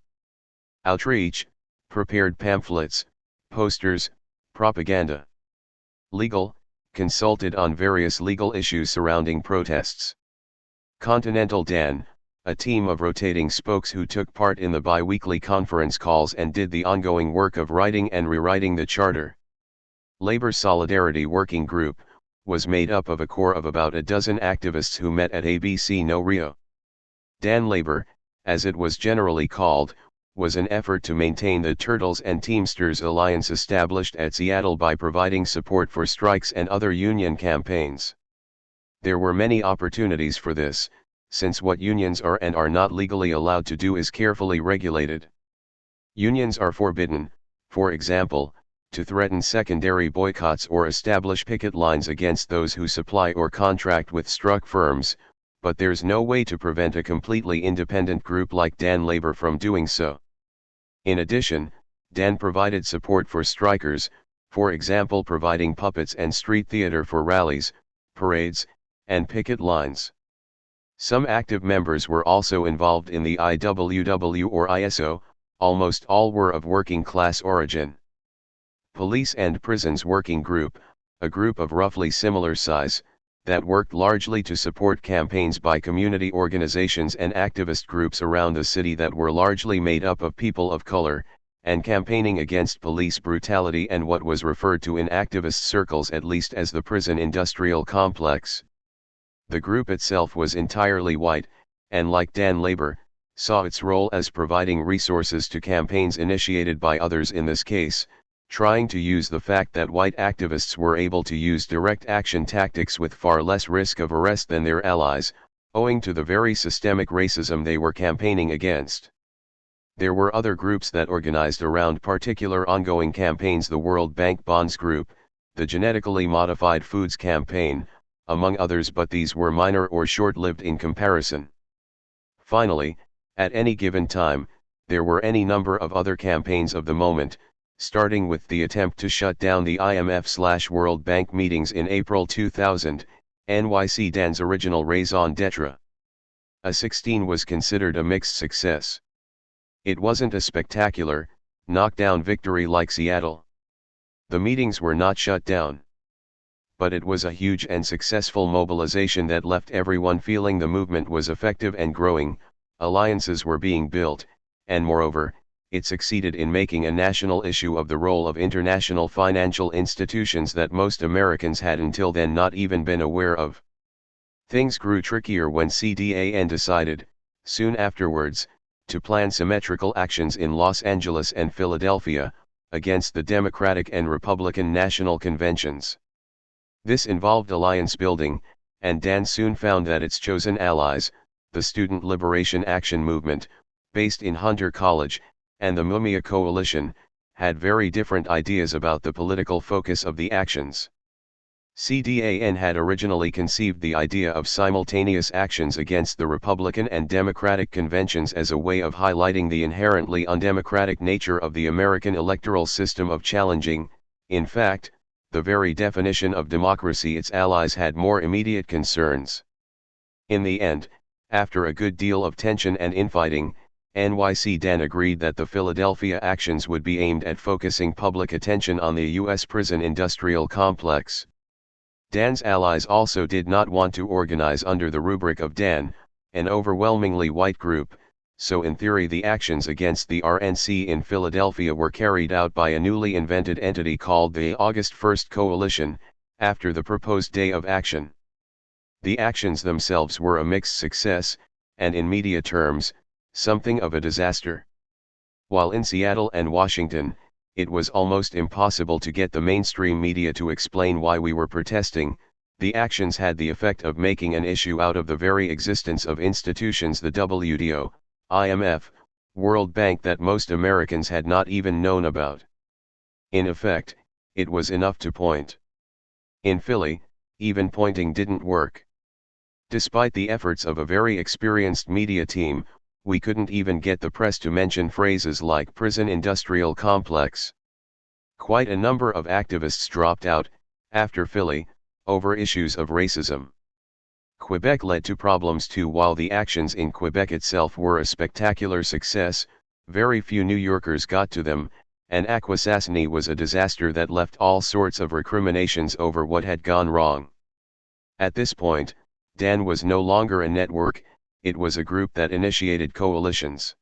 Outreach, prepared pamphlets, posters, propaganda. Legal, consulted on various legal issues surrounding protests. Continental Dan, a team of rotating spokes who took part in the bi-weekly conference calls and did the ongoing work of writing and rewriting the charter. Labor Solidarity Working Group, was made up of a core of about a dozen activists who met at ABC No Rio. Dan Labor, as it was generally called, was an effort to maintain the Turtles and Teamsters alliance established at Seattle by providing support for strikes and other union campaigns. There were many opportunities for this, since what unions are and are not legally allowed to do is carefully regulated. Unions are forbidden, for example, to threaten secondary boycotts or establish picket lines against those who supply or contract with struck firms, but there's no way to prevent a completely independent group like Dan Labor from doing so. In addition, Dan provided support for strikers, for example providing puppets and street theater for rallies, parades, and picket lines. Some active members were also involved in the IWW or ISO, almost all were of working class origin. Police and Prisons Working Group, a group of roughly similar size, that worked largely to support campaigns by community organizations and activist groups around the city that were largely made up of people of color, and campaigning against police brutality and what was referred to in activist circles at least as the prison industrial complex. The group itself was entirely white, and like Dan Labor, saw its role as providing resources to campaigns initiated by others, in this case, trying to use the fact that white activists were able to use direct action tactics with far less risk of arrest than their allies, owing to the very systemic racism they were campaigning against. There were other groups that organized around particular ongoing campaigns: the World Bank Bonds Group, the Genetically Modified Foods Campaign, among others, but these were minor or short-lived in comparison. Finally, at any given time, there were any number of other campaigns of the moment, starting with the attempt to shut down the IMF/World Bank meetings in April 2000, NYC Dan's original raison d'etre. A16 was considered a mixed success. It wasn't a spectacular, knockdown victory like Seattle. The meetings were not shut down. But it was a huge and successful mobilization that left everyone feeling the movement was effective and growing, alliances were being built, and moreover, it succeeded in making a national issue of the role of international financial institutions that most Americans had until then not even been aware of. Things grew trickier when CDAN decided, soon afterwards, to plan symmetrical actions in Los Angeles and Philadelphia, against the Democratic and Republican national conventions. This involved alliance building, and Dan soon found that its chosen allies, the Student Liberation Action Movement, based in Hunter College, and the Mumia Coalition, had very different ideas about the political focus of the actions. CDAN had originally conceived the idea of simultaneous actions against the Republican and Democratic conventions as a way of highlighting the inherently undemocratic nature of the American electoral system of challenging, in fact, the very definition of democracy. Its allies had more immediate concerns. In the end, after a good deal of tension and infighting, NYC-DAN agreed that the Philadelphia actions would be aimed at focusing public attention on the U.S. prison industrial complex. DAN's allies also did not want to organize under the rubric of DAN, an overwhelmingly white group, so in theory the actions against the RNC in Philadelphia were carried out by a newly invented entity called the August 1st Coalition, after the proposed day of action. The actions themselves were a mixed success, and in media terms, something of a disaster. While in Seattle and Washington, it was almost impossible to get the mainstream media to explain why we were protesting, the actions had the effect of making an issue out of the very existence of institutions, the WTO, IMF, World Bank, that most Americans had not even known about. In effect, it was enough to point. In Philly, even pointing didn't work. Despite the efforts of a very experienced media team, we couldn't even get the press to mention phrases like prison industrial complex. Quite a number of activists dropped out, after Philly, over issues of racism. Quebec led to problems too. While the actions in Quebec itself were a spectacular success, very few New Yorkers got to them, and Akwesasne was a disaster that left all sorts of recriminations over what had gone wrong. At this point, DAN was no longer a network, it was a group that initiated coalitions.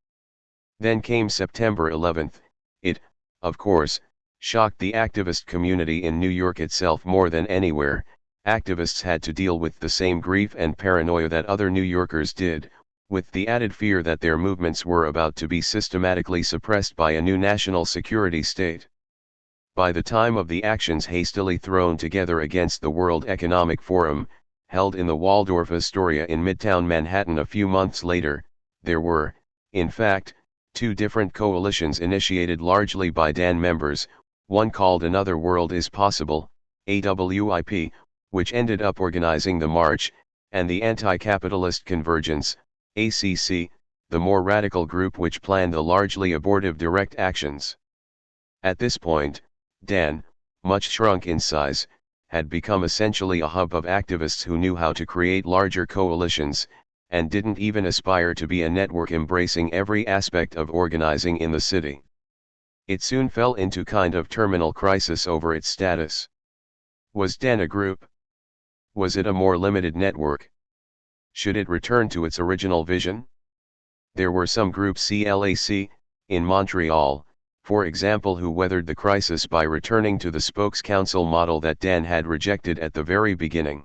Then came September 11th, it, of course, shocked the activist community in New York itself more than anywhere. Activists had to deal with the same grief and paranoia that other New Yorkers did, with the added fear that their movements were about to be systematically suppressed by a new national security state. By the time of the actions hastily thrown together against the World Economic Forum, held in the Waldorf Astoria in Midtown Manhattan a few months later, there were, in fact, two different coalitions initiated largely by DAN members, one called Another World is Possible, AWIP, which ended up organizing the march, and the Anti-Capitalist Convergence, ACC, the more radical group which planned the largely abortive direct actions. At this point, DAN, much shrunk in size, had become essentially a hub of activists who knew how to create larger coalitions, and didn't even aspire to be a network embracing every aspect of organizing in the city. It soon fell into kind of terminal crisis over its status. Was DAN a group? Was it a more limited network? Should it return to its original vision? There were some groups, CLAC, in Montreal, for example, who weathered the crisis by returning to the spokes council model that DAN had rejected at the very beginning.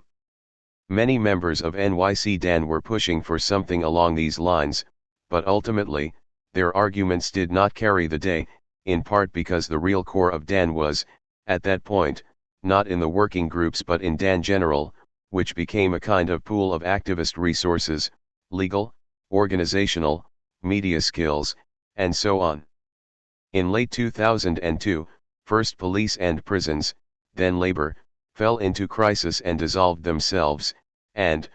Many members of NYC-DAN were pushing for something along these lines, but ultimately, their arguments did not carry the day, in part because the real core of DAN was, at that point, not in the working groups but in DAN General, which became a kind of pool of activist resources, legal, organizational, media skills, and so on. In late 2002, first police and prisons, then labor, fell into crisis and dissolved themselves, and,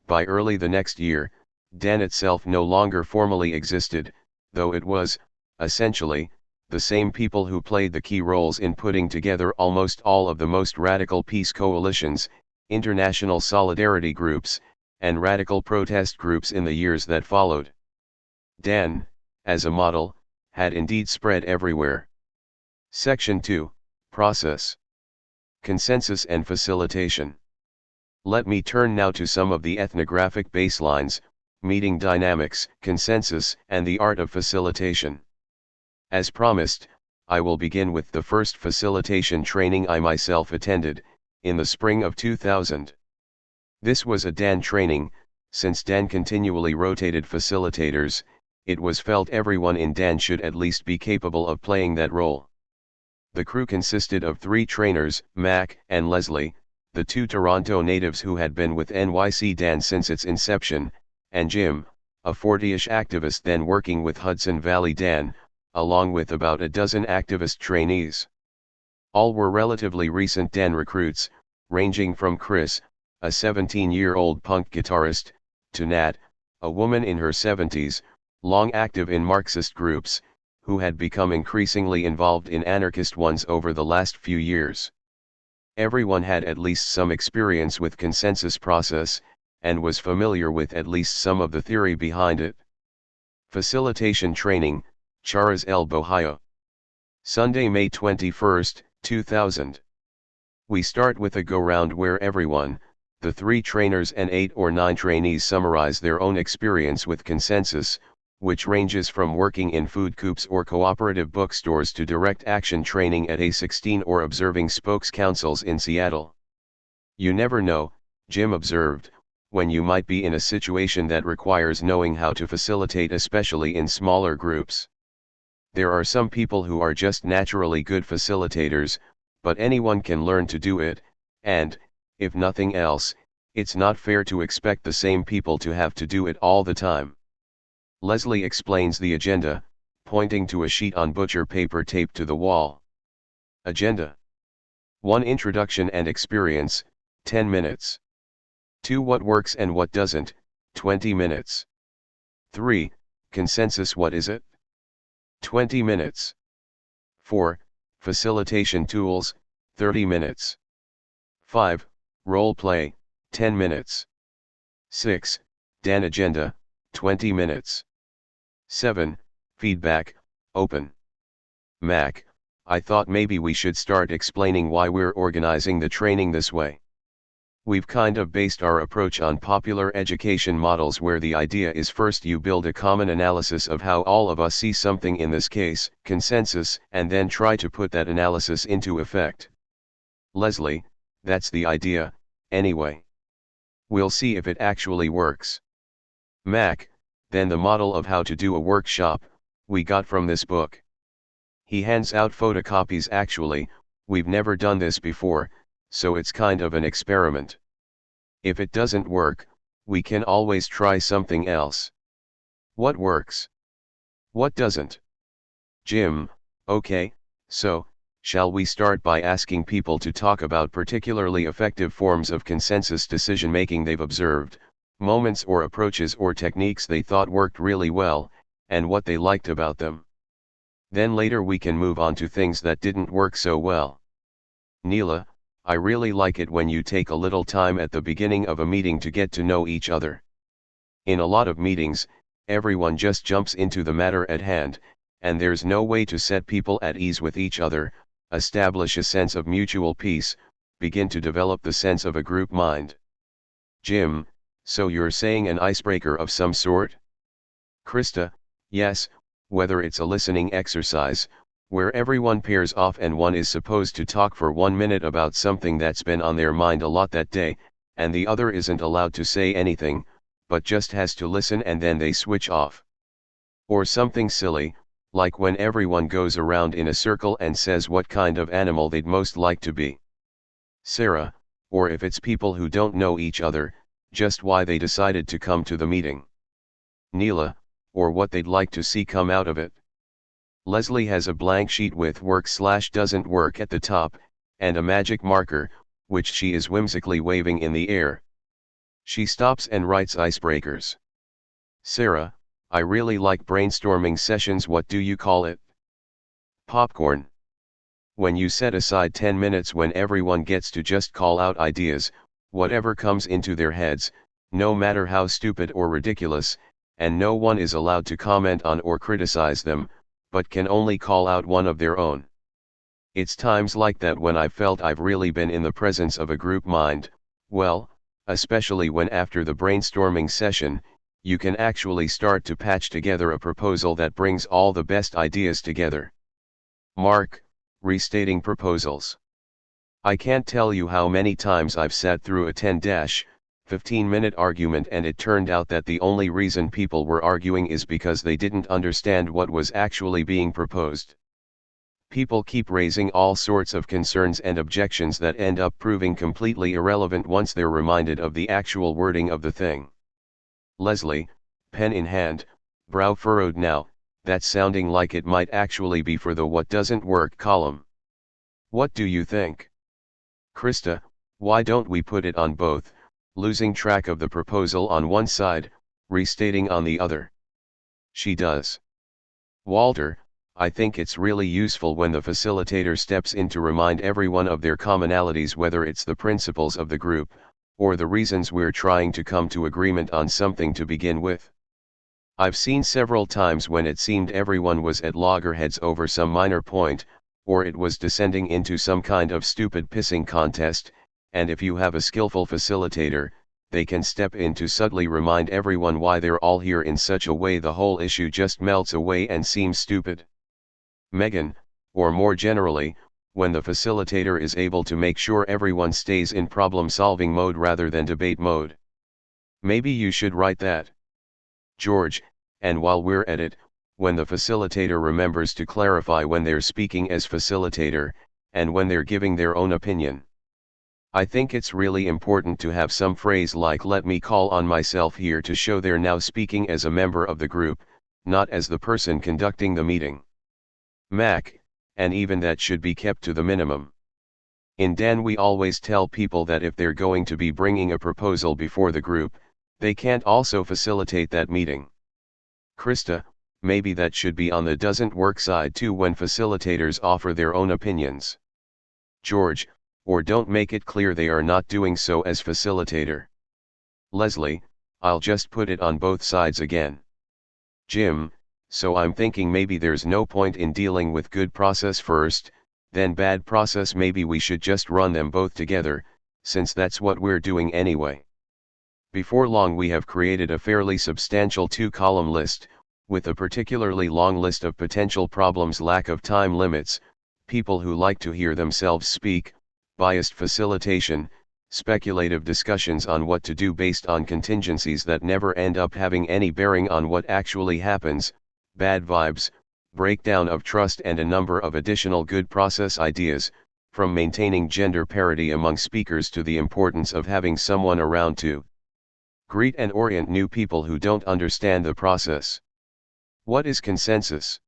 by early the next year, DAN itself no longer formally existed, though it was, essentially, the same people who played the key roles in putting together almost all of the most radical peace coalitions, international solidarity groups, and radical protest groups in the years that followed. Dan, as a model, had indeed spread everywhere. Section 2, Process. Consensus and Facilitation. Let me turn now to some of the ethnographic baselines, meeting dynamics, consensus, and the art of facilitation. As promised, I will begin with the first facilitation training I myself attended, in the spring of 2000. This was a Dan training. Since Dan continually rotated facilitators, it was felt everyone in Dan should at least be capable of playing that role. The crew consisted of 3 trainers, Mac and Leslie, the 2 Toronto natives who had been with NYC Dan since its inception, and Jim, a 40-ish activist then working with Hudson Valley Dan, along with about a dozen activist trainees. All were relatively recent Dan recruits, ranging from Chris, a 17-year-old punk guitarist, to Nat, a woman in her 70s, long active in Marxist groups, who had become increasingly involved in anarchist ones over the last few years. Everyone had at least some experience with consensus process, and was familiar with at least some of the theory behind it. Facilitation training, Charas El Bohio. Sunday, May 21, 2000. We start with a go-round where everyone, the 3 trainers and 8 or 9 trainees, summarize their own experience with consensus, which ranges from working in food coops or cooperative bookstores to direct action training at A16 or observing spokes councils in Seattle. You never know, Jim observed, when you might be in a situation that requires knowing how to facilitate, especially in smaller groups. There are some people who are just naturally good facilitators, but anyone can learn to do it, and, if nothing else, it's not fair to expect the same people to have to do it all the time. Leslie explains the agenda, pointing to a sheet on butcher paper taped to the wall. Agenda. 1. Introduction and experience, 10 minutes. 2. What works and what doesn't, 20 minutes. 3. Consensus, what is it? 20 minutes. 4. Facilitation tools, 30 minutes. 5. Role play, 10 minutes. 6. Dan agenda, 20 minutes. 7. Feedback, open. Mac, I thought maybe we should start explaining why we're organizing the training this way. We've kind of based our approach on popular education models where the idea is first you build a common analysis of how all of us see something, in this case, consensus, and then try to put that analysis into effect. Leslie, that's the idea, anyway. We'll see if it actually works. Mac, then the model of how to do a workshop, we got from this book. He hands out photocopies. Actually, we've never done this before, so it's kind of an experiment. If it doesn't work, we can always try something else. What works? What doesn't? Jim, okay, so, shall we start by asking people to talk about particularly effective forms of consensus decision-making they've observed, moments or approaches or techniques they thought worked really well, and what they liked about them. Then later we can move on to things that didn't work so well. Neela, I really like it when you take a little time at the beginning of a meeting to get to know each other. In a lot of meetings, everyone just jumps into the matter at hand, and there's no way to set people at ease with each other, establish a sense of mutual peace, begin to develop the sense of a group mind. Jim, so you're saying an icebreaker of some sort? Krista, yes, whether it's a listening exercise, where everyone pairs off and one is supposed to talk for 1 minute about something that's been on their mind a lot that day, and the other isn't allowed to say anything, but just has to listen and then they switch off. Or something silly, like when everyone goes around in a circle and says what kind of animal they'd most like to be. Sarah, or if it's people who don't know each other, just why they decided to come to the meeting. Neela, or what they'd like to see come out of it. Leslie has a blank sheet with work/doesn't work at the top, and a magic marker, which she is whimsically waving in the air. She stops and writes icebreakers. Sarah, I really like brainstorming sessions. What do you call it? Popcorn. When you set aside 10 minutes when everyone gets to just call out ideas, whatever comes into their heads, no matter how stupid or ridiculous, and no one is allowed to comment on or criticize them, but can only call out one of their own. It's times like that when I felt I've really been in the presence of a group mind, well, especially when after the brainstorming session, you can actually start to patch together a proposal that brings all the best ideas together. Mark, restating proposals. I can't tell you how many times I've sat through a 10-15-minute argument and it turned out that the only reason people were arguing is because they didn't understand what was actually being proposed. People keep raising all sorts of concerns and objections that end up proving completely irrelevant once they're reminded of the actual wording of the thing. Leslie, pen in hand, brow furrowed now, that's sounding like it might actually be for the what doesn't work column. What do you think? Krista, why don't we put it on both, losing track of the proposal on one side, restating on the other? She does. Walter, I think it's really useful when the facilitator steps in to remind everyone of their commonalities, whether it's the principles of the group, or the reasons we're trying to come to agreement on something to begin with. I've seen several times when it seemed everyone was at loggerheads over some minor point, or it was descending into some kind of stupid pissing contest, and if you have a skillful facilitator, they can step in to subtly remind everyone why they're all here in such a way the whole issue just melts away and seems stupid. Megan, or more generally, when the facilitator is able to make sure everyone stays in problem-solving mode rather than debate mode. Maybe you should write that. George, and while we're at it, when the facilitator remembers to clarify when they're speaking as facilitator, and when they're giving their own opinion. I think it's really important to have some phrase like "let me call on myself here" to show they're now speaking as a member of the group, not as the person conducting the meeting. Mac, and even that should be kept to the minimum. In Dan we always tell people that if they're going to be bringing a proposal before the group, they can't also facilitate that meeting. Krista, maybe that should be on the doesn't work side too when facilitators offer their own opinions. George, or don't make it clear they are not doing so as facilitator. Leslie, I'll just put it on both sides again. Jim, so I'm thinking maybe there's no point in dealing with good process first, then bad process. Maybe we should just run them both together, since that's what we're doing anyway. Before long we have created a fairly substantial 2-column list, with a particularly long list of potential problems: lack of time limits, people who like to hear themselves speak, biased facilitation, speculative discussions on what to do based on contingencies that never end up having any bearing on what actually happens, bad vibes, breakdown of trust, and a number of additional good process ideas, from maintaining gender parity among speakers to the importance of having someone around to greet and orient new people who don't understand the process. What is consensus?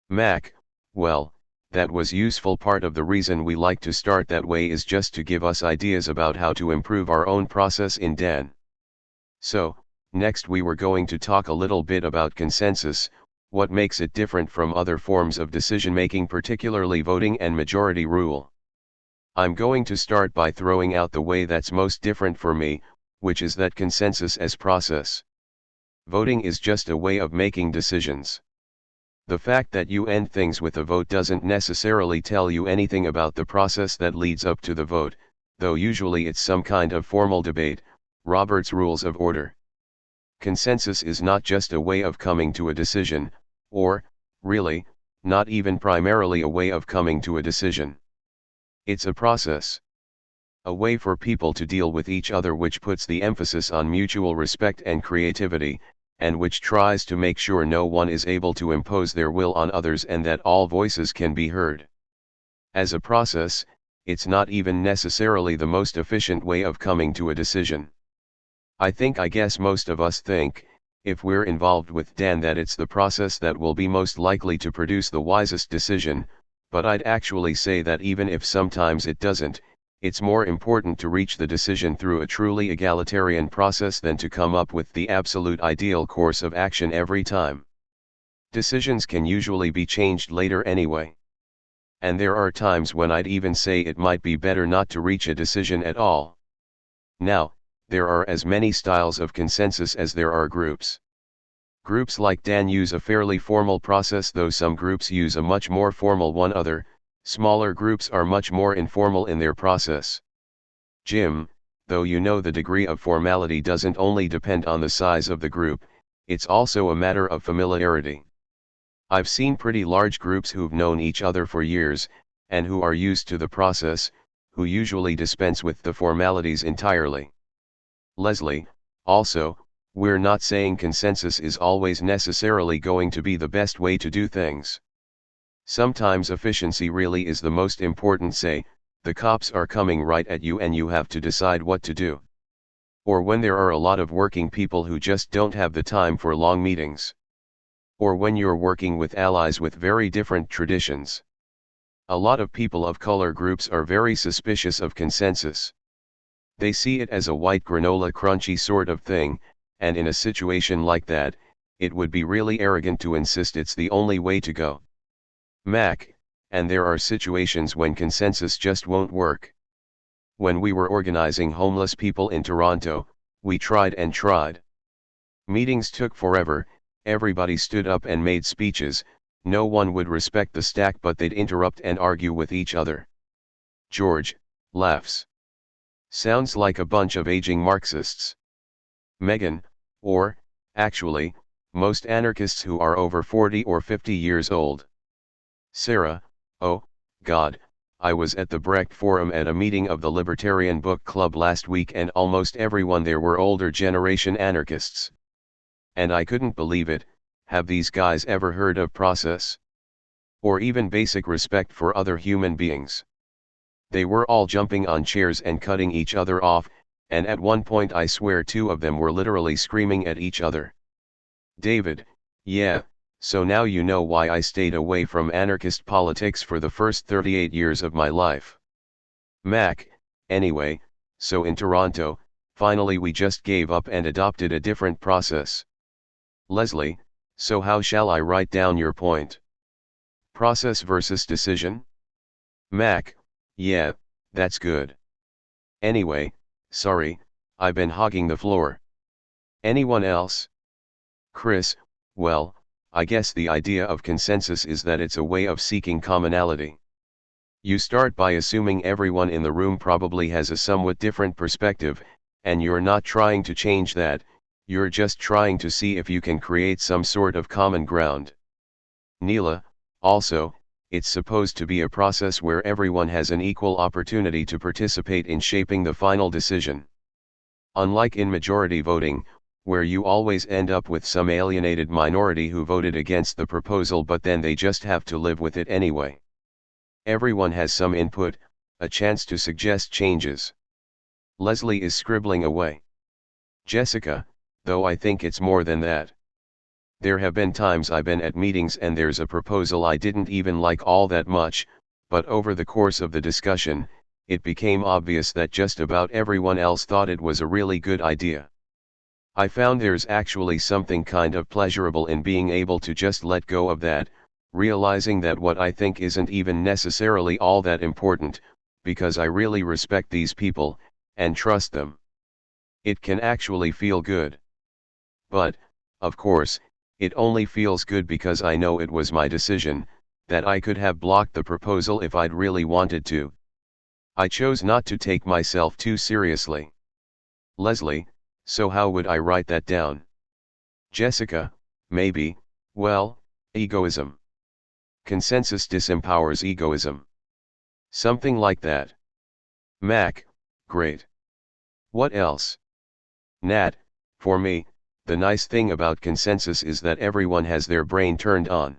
Mac, well, that was useful. Part of the reason we like to start that way is just to give us ideas about how to improve our own process in Dan. So, next we were going to talk a little bit about consensus, what makes it different from other forms of decision-making, particularly voting and majority rule. I'm going to start by throwing out the way that's most different for me, which is that consensus as process. Voting is just a way of making decisions. The fact that you end things with a vote doesn't necessarily tell you anything about the process that leads up to the vote, though usually it's some kind of formal debate, Robert's Rules of Order. Consensus is not just a way of coming to a decision, or, really, not even primarily a way of coming to a decision. It's a process. A way for people to deal with each other which puts the emphasis on mutual respect and creativity, and which tries to make sure no one is able to impose their will on others and that all voices can be heard. As a process, it's not even necessarily the most efficient way of coming to a decision. I guess most of us think, if we're involved with Dan, that it's the process that will be most likely to produce the wisest decision, but I'd actually say that even if sometimes it doesn't, it's more important to reach the decision through a truly egalitarian process than to come up with the absolute ideal course of action every time. Decisions can usually be changed later anyway. And there are times when I'd even say it might be better not to reach a decision at all. Now, There are as many styles of consensus as there are groups. Groups like Dan use a fairly formal process, though some groups use a much more formal one. Other, smaller groups are much more informal in their process. Jim, though you know the degree of formality doesn't only depend on the size of the group, it's also a matter of familiarity. I've seen pretty large groups who've known each other for years, and who are used to the process, who usually dispense with the formalities entirely. Leslie, also, we're not saying consensus is always necessarily going to be the best way to do things. Sometimes efficiency really is the most important. Say, the cops are coming right at you and you have to decide what to do. Or when there are a lot of working people who just don't have the time for long meetings. Or when you're working with allies with very different traditions. A lot of people of color groups are very suspicious of consensus. They see it as a white granola crunchy sort of thing, and in a situation like that, it would be really arrogant to insist it's the only way to go. Mac, and there are situations when consensus just won't work. When we were organizing homeless people in Toronto, we tried and tried. Meetings took forever, everybody stood up and made speeches, no one would respect the stack but they'd interrupt and argue with each other. George, laughs. Sounds like a bunch of aging Marxists. Megan, or, actually, most anarchists who are over 40 or 50 years old. Sarah, oh, God, I was at the Brecht Forum at a meeting of the Libertarian Book Club last week and almost everyone there were older generation anarchists. And I couldn't believe it. Have these guys ever heard of process? Or even basic respect for other human beings? They were all jumping on chairs and cutting each other off, and at one point I swear two of them were literally screaming at each other. David, yeah. So now you know why I stayed away from anarchist politics for the first 38 years of my life. Mac, anyway, so in Toronto, finally we just gave up and adopted a different process. Leslie, so how shall I write down your point? Process versus decision? Mac, yeah, that's good. Anyway, sorry, I've been hogging the floor. Anyone else? Chris, well, I guess the idea of consensus is that it's a way of seeking commonality. You start by assuming everyone in the room probably has a somewhat different perspective, and you're not trying to change that, you're just trying to see if you can create some sort of common ground. Neela, also, it's supposed to be a process where everyone has an equal opportunity to participate in shaping the final decision. Unlike in majority voting, where you always end up with some alienated minority who voted against the proposal but then they just have to live with it anyway. Everyone has some input, a chance to suggest changes. Leslie is scribbling away. Jessica, though I think it's more than that. There have been times I've been at meetings and there's a proposal I didn't even like all that much, but over the course of the discussion, it became obvious that just about everyone else thought it was a really good idea. I found there's actually something kind of pleasurable in being able to just let go of that, realizing that what I think isn't even necessarily all that important, because I really respect these people, and trust them. It can actually feel good. But, of course, it only feels good because I know it was my decision, that I could have blocked the proposal if I'd really wanted to. I chose not to take myself too seriously. Leslie, so how would I write that down? Jessica, maybe, well, egoism. Consensus disempowers egoism. Something like that. Mac, great. What else? Nat, for me, the nice thing about consensus is that everyone has their brain turned on.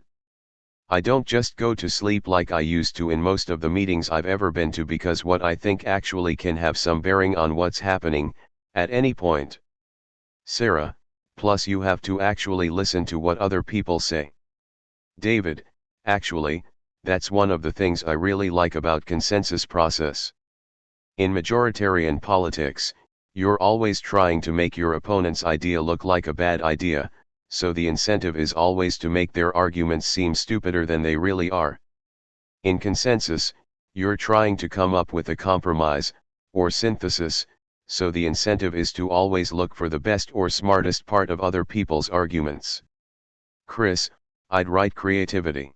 I don't just go to sleep like I used to in most of the meetings I've ever been to because what I think actually can have some bearing on what's happening, at any point. Sarah, plus you have to actually listen to what other people say. David, actually, that's one of the things I really like about consensus process. In majoritarian politics, you're always trying to make your opponent's idea look like a bad idea, so the incentive is always to make their arguments seem stupider than they really are. In consensus, you're trying to come up with a compromise, or synthesis, so the incentive is to always look for the best or smartest part of other people's arguments. Chris, I'd write creativity.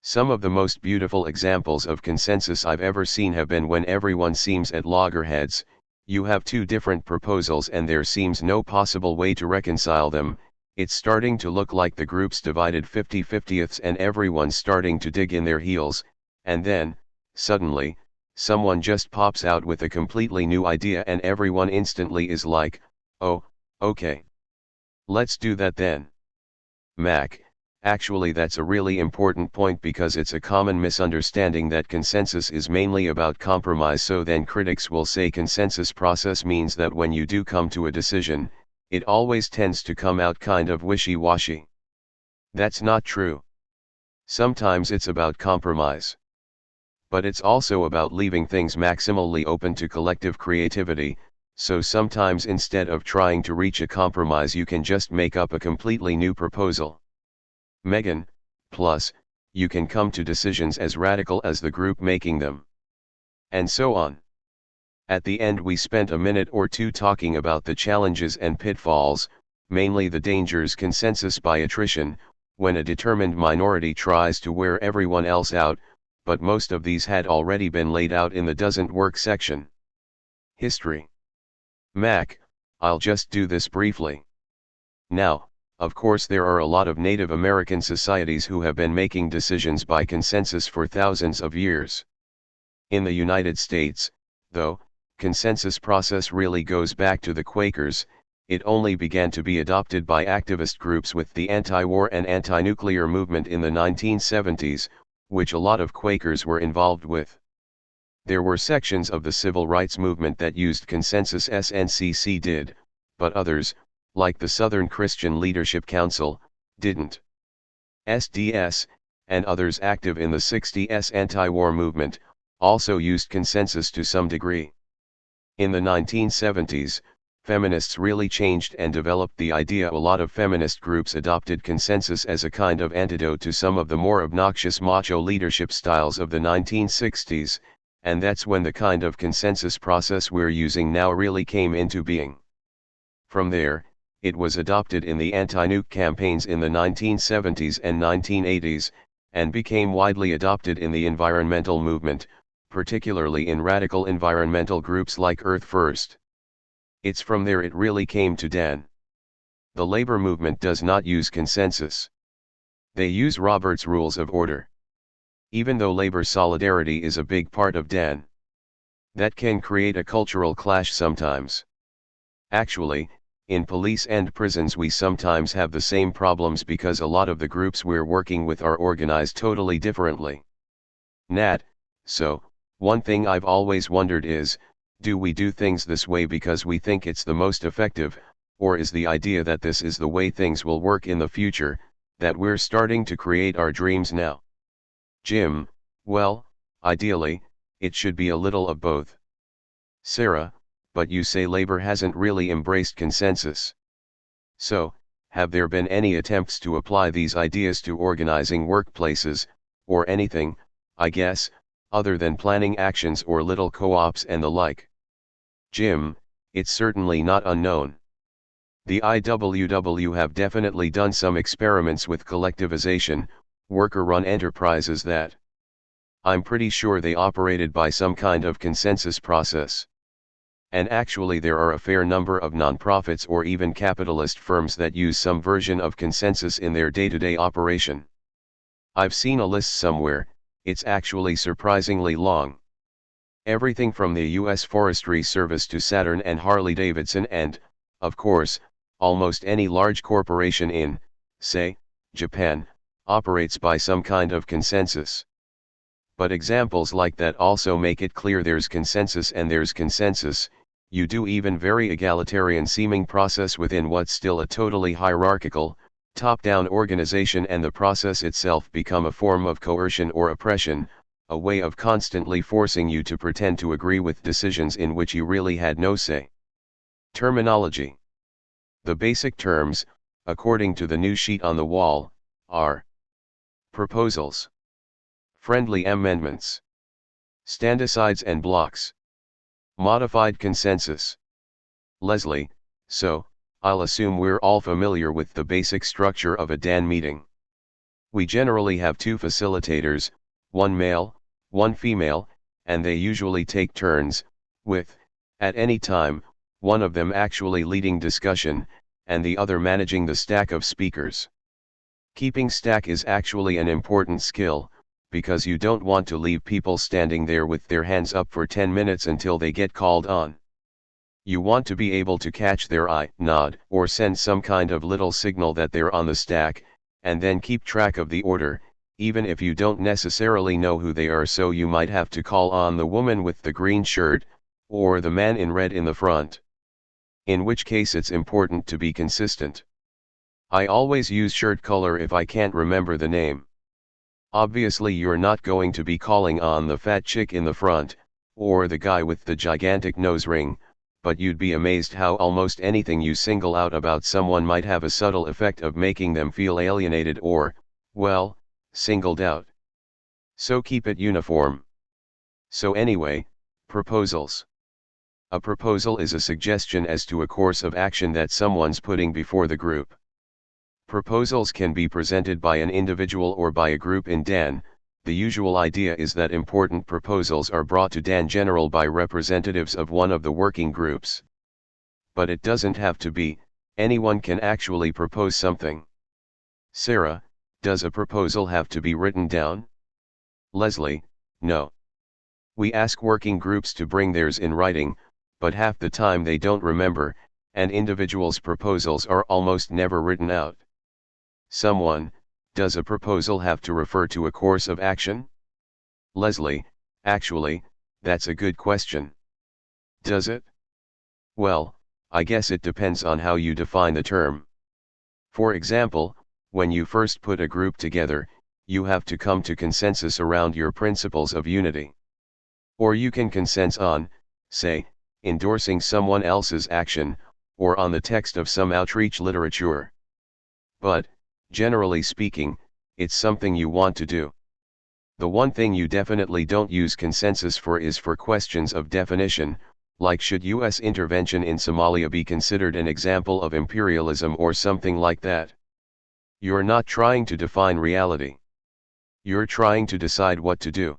Some of the most beautiful examples of consensus I've ever seen have been when everyone seems at loggerheads. You have two different proposals and there seems no possible way to reconcile them. It's starting to look like the group's divided 50-50ths and everyone's starting to dig in their heels, and then, suddenly, someone just pops out with a completely new idea and everyone instantly is like, oh, okay. Let's do that then. Mac, actually that's a really important point because it's a common misunderstanding that consensus is mainly about compromise, so then critics will say consensus process means that when you do come to a decision, it always tends to come out kind of wishy-washy. That's not true. Sometimes it's about compromise. But it's also about leaving things maximally open to collective creativity, so sometimes instead of trying to reach a compromise you can just make up a completely new proposal. Megan, plus, you can come to decisions as radical as the group making them. And so on. At the end we spent a minute or two talking about the challenges and pitfalls, mainly the dangers consensus by attrition, when a determined minority tries to wear everyone else out, but most of these had already been laid out in the doesn't work section. History. Mac, I'll just do this briefly. Now, of course there are a lot of Native American societies who have been making decisions by consensus for thousands of years. In the United States, though, consensus process really goes back to the Quakers. It only began to be adopted by activist groups with the anti-war and anti-nuclear movement in the 1970s, which a lot of Quakers were involved with. There were sections of the civil rights movement that used consensus, SNCC did, but others, like the Southern Christian Leadership Council, didn't. SDS, and others active in the 60s anti-war movement, also used consensus to some degree. In the 1970s, feminists really changed and developed the idea. A lot of feminist groups adopted consensus as a kind of antidote to some of the more obnoxious macho leadership styles of the 1960s, and that's when the kind of consensus process we're using now really came into being. From there, it was adopted in the anti-nuke campaigns in the 1970s and 1980s, and became widely adopted in the environmental movement, particularly in radical environmental groups like Earth First. It's from there it really came to DAN. The labor movement does not use consensus. They use Robert's Rules of Order. Even though labor solidarity is a big part of DAN, that can create a cultural clash sometimes. Actually, in police and prisons we sometimes have the same problems because a lot of the groups we're working with are organized totally differently. Nat, so, one thing I've always wondered is, do we do things this way because we think it's the most effective, or is the idea that this is the way things will work in the future, that we're starting to create our dreams now? Jim, well, ideally, it should be a little of both. Sarah, but you say labor hasn't really embraced consensus. So, have there been any attempts to apply these ideas to organizing workplaces, or anything, I guess, other than planning actions or little co-ops and the like? Jim, it's certainly not unknown. The IWW have definitely done some experiments with collectivization, worker-run enterprises that I'm pretty sure they operated by some kind of consensus process. And actually there are a fair number of nonprofits or even capitalist firms that use some version of consensus in their day-to-day operation. I've seen a list somewhere, it's actually surprisingly long. Everything from the U.S. Forestry Service to Saturn and Harley-Davidson and, of course, almost any large corporation in, say, Japan, operates by some kind of consensus. But examples like that also make it clear there's consensus and there's consensus. You do even very egalitarian seeming process within what's still a totally hierarchical, top-down organization, and the process itself become a form of coercion or oppression, a way of constantly forcing you to pretend to agree with decisions in which you really had no say. Terminology. The basic terms, according to the new sheet on the wall, are proposals, friendly amendments, stand-asides and blocks, Modified consensus. Leslie, so, I'll assume we're all familiar with the basic structure of a DAN meeting. We generally have two facilitators, one male, one female, and they usually take turns, with, at any time, one of them actually leading discussion, and the other managing the stack of speakers. Keeping stack is actually an important skill, because you don't want to leave people standing there with their hands up for 10 minutes until they get called on. You want to be able to catch their eye, nod, or send some kind of little signal that they're on the stack, and then keep track of the order, even if you don't necessarily know who they are, so you might have to call on the woman with the green shirt, or the man in red in the front. In which case it's important to be consistent. I always use shirt color if I can't remember the name. Obviously you're not going to be calling on the fat chick in the front, or the guy with the gigantic nose ring, but you'd be amazed how almost anything you single out about someone might have a subtle effect of making them feel alienated or, well, singled out. So keep it uniform. So anyway, proposals. A proposal is a suggestion as to a course of action that someone's putting before the group. Proposals can be presented by an individual or by a group in DAN. The usual idea is that important proposals are brought to DAN General by representatives of one of the working groups. But it doesn't have to be, anyone can actually propose something. Sarah, does a proposal have to be written down? Leslie, no. We ask working groups to bring theirs in writing, but half the time they don't remember, and individuals' proposals are almost never written out. Someone, does a proposal have to refer to a course of action? Leslie, actually, that's a good question. Does it? Well, I guess it depends on how you define the term. For example, when you first put a group together, you have to come to consensus around your principles of unity. Or you can consensus on, say, endorsing someone else's action, or on the text of some outreach literature. But, generally speaking, it's something you want to do. The one thing you definitely don't use consensus for is for questions of definition, like should US intervention in Somalia be considered an example of imperialism or something like that. You're not trying to define reality. You're trying to decide what to do.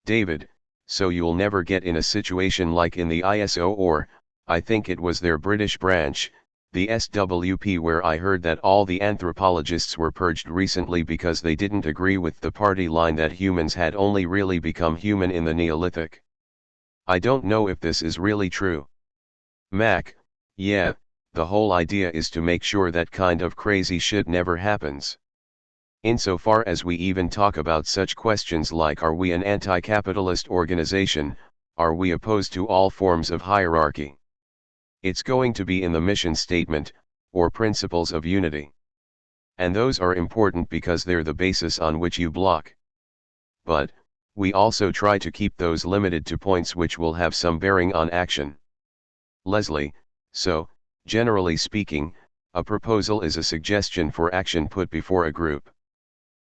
David, so you'll never get in a situation like in the ISO or, I think it was their British branch, the SWP, where I heard that all the anthropologists were purged recently because they didn't agree with the party line that humans had only really become human in the Neolithic. I don't know if this is really true. Mac, yeah, the whole idea is to make sure that kind of crazy shit never happens. Insofar as we even talk about such questions like are we an anti-capitalist organization, are we opposed to all forms of hierarchy? It's going to be in the mission statement, or principles of unity. And those are important because they're the basis on which you block. But, we also try to keep those limited to points which will have some bearing on action. Leslie, so, generally speaking, a proposal is a suggestion for action put before a group.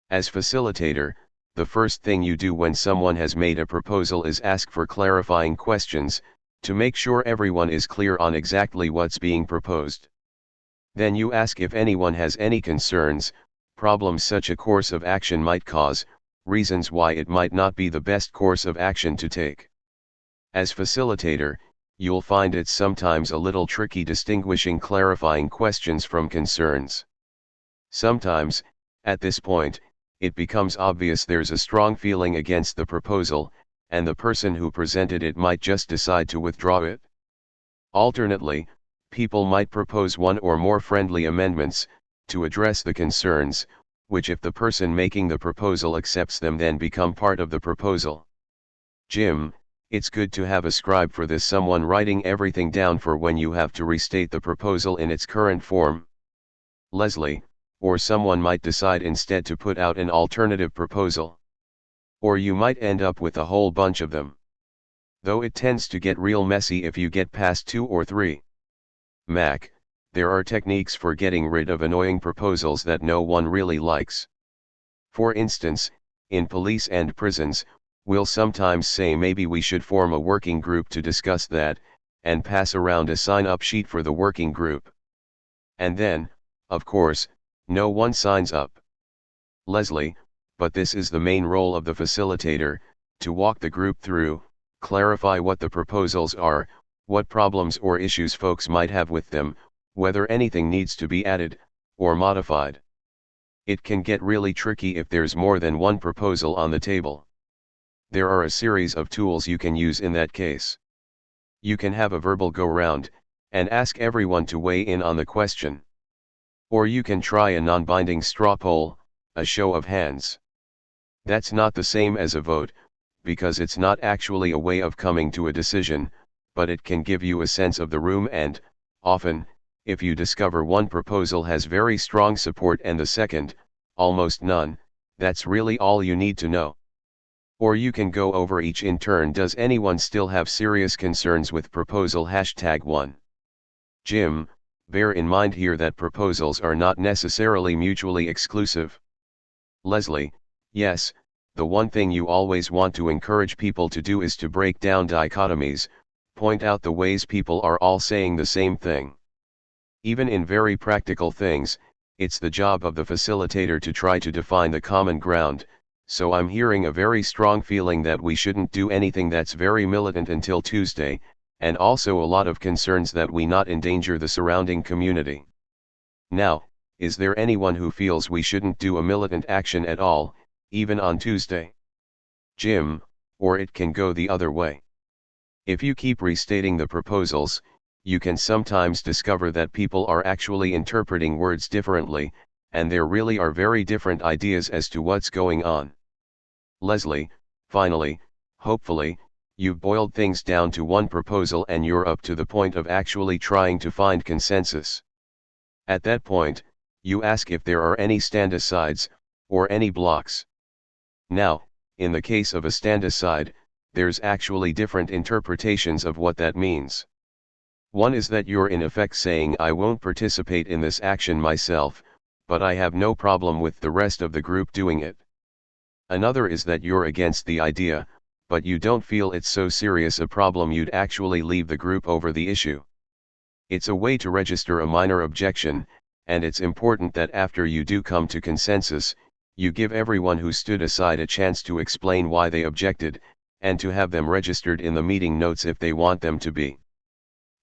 As facilitator, the first thing you do when someone has made a proposal is ask for clarifying questions, to make sure everyone is clear on exactly what's being proposed. Then you ask if anyone has any concerns, problems such a course of action might cause, reasons why it might not be the best course of action to take. As facilitator, you'll find it sometimes a little tricky distinguishing clarifying questions from concerns. Sometimes, at this point, it becomes obvious there's a strong feeling against the proposal, and the person who presented it might just decide to withdraw it. Alternately, people might propose one or more friendly amendments, to address the concerns, which if the person making the proposal accepts them then become part of the proposal. Jim, it's good to have a scribe for this, someone writing everything down for when you have to restate the proposal in its current form. Leslie, or someone might decide instead to put out an alternative proposal. Or you might end up with a whole bunch of them. Though it tends to get real messy if you get past 2 or 3. Mac, there are techniques for getting rid of annoying proposals that no one really likes. For instance, in police and prisons, We'll sometimes say maybe we should form a working group to discuss that, and pass around a sign-up sheet for the working group. And then, of course, no one signs up. Leslie, but this is the main role of the facilitator, to walk the group through, clarify what the proposals are, what problems or issues folks might have with them, whether anything needs to be added, or modified. It can get really tricky if there's more than one proposal on the table. There are a series of tools you can use in that case. You can have a verbal go-round, and ask everyone to weigh in on the question. Or you can try a non-binding straw poll, a show of hands. That's not the same as a vote, because it's not actually a way of coming to a decision, but it can give you a sense of the room and, often, if you discover one proposal has very strong support and the second, almost none, that's really all you need to know. Or you can go over each in turn. Does anyone still have serious concerns with proposal #1? Jim, bear in mind here that proposals are not necessarily mutually exclusive. Leslie, yes, the one thing you always want to encourage people to do is to break down dichotomies, point out the ways people are all saying the same thing. Even in very practical things, it's the job of the facilitator to try to define the common ground. So I'm hearing a very strong feeling that we shouldn't do anything that's very militant until Tuesday, and also a lot of concerns that we not endanger the surrounding community. Now, is there anyone who feels we shouldn't do a militant action at all, even on Tuesday? Jim, or it can go the other way. If you keep restating the proposals, you can sometimes discover that people are actually interpreting words differently, and there really are very different ideas as to what's going on. Leslie, finally, hopefully, you've boiled things down to one proposal and you're up to the point of actually trying to find consensus. At that point, you ask if there are any stand-asides, or any blocks. Now, in the case of a stand-aside, there's actually different interpretations of what that means. One is that you're in effect saying I won't participate in this action myself, but I have no problem with the rest of the group doing it. Another is that you're against the idea, but you don't feel it's so serious a problem you'd actually leave the group over the issue. It's a way to register a minor objection, and it's important that after you do come to consensus, you give everyone who stood aside a chance to explain why they objected, and to have them registered in the meeting notes if they want them to be.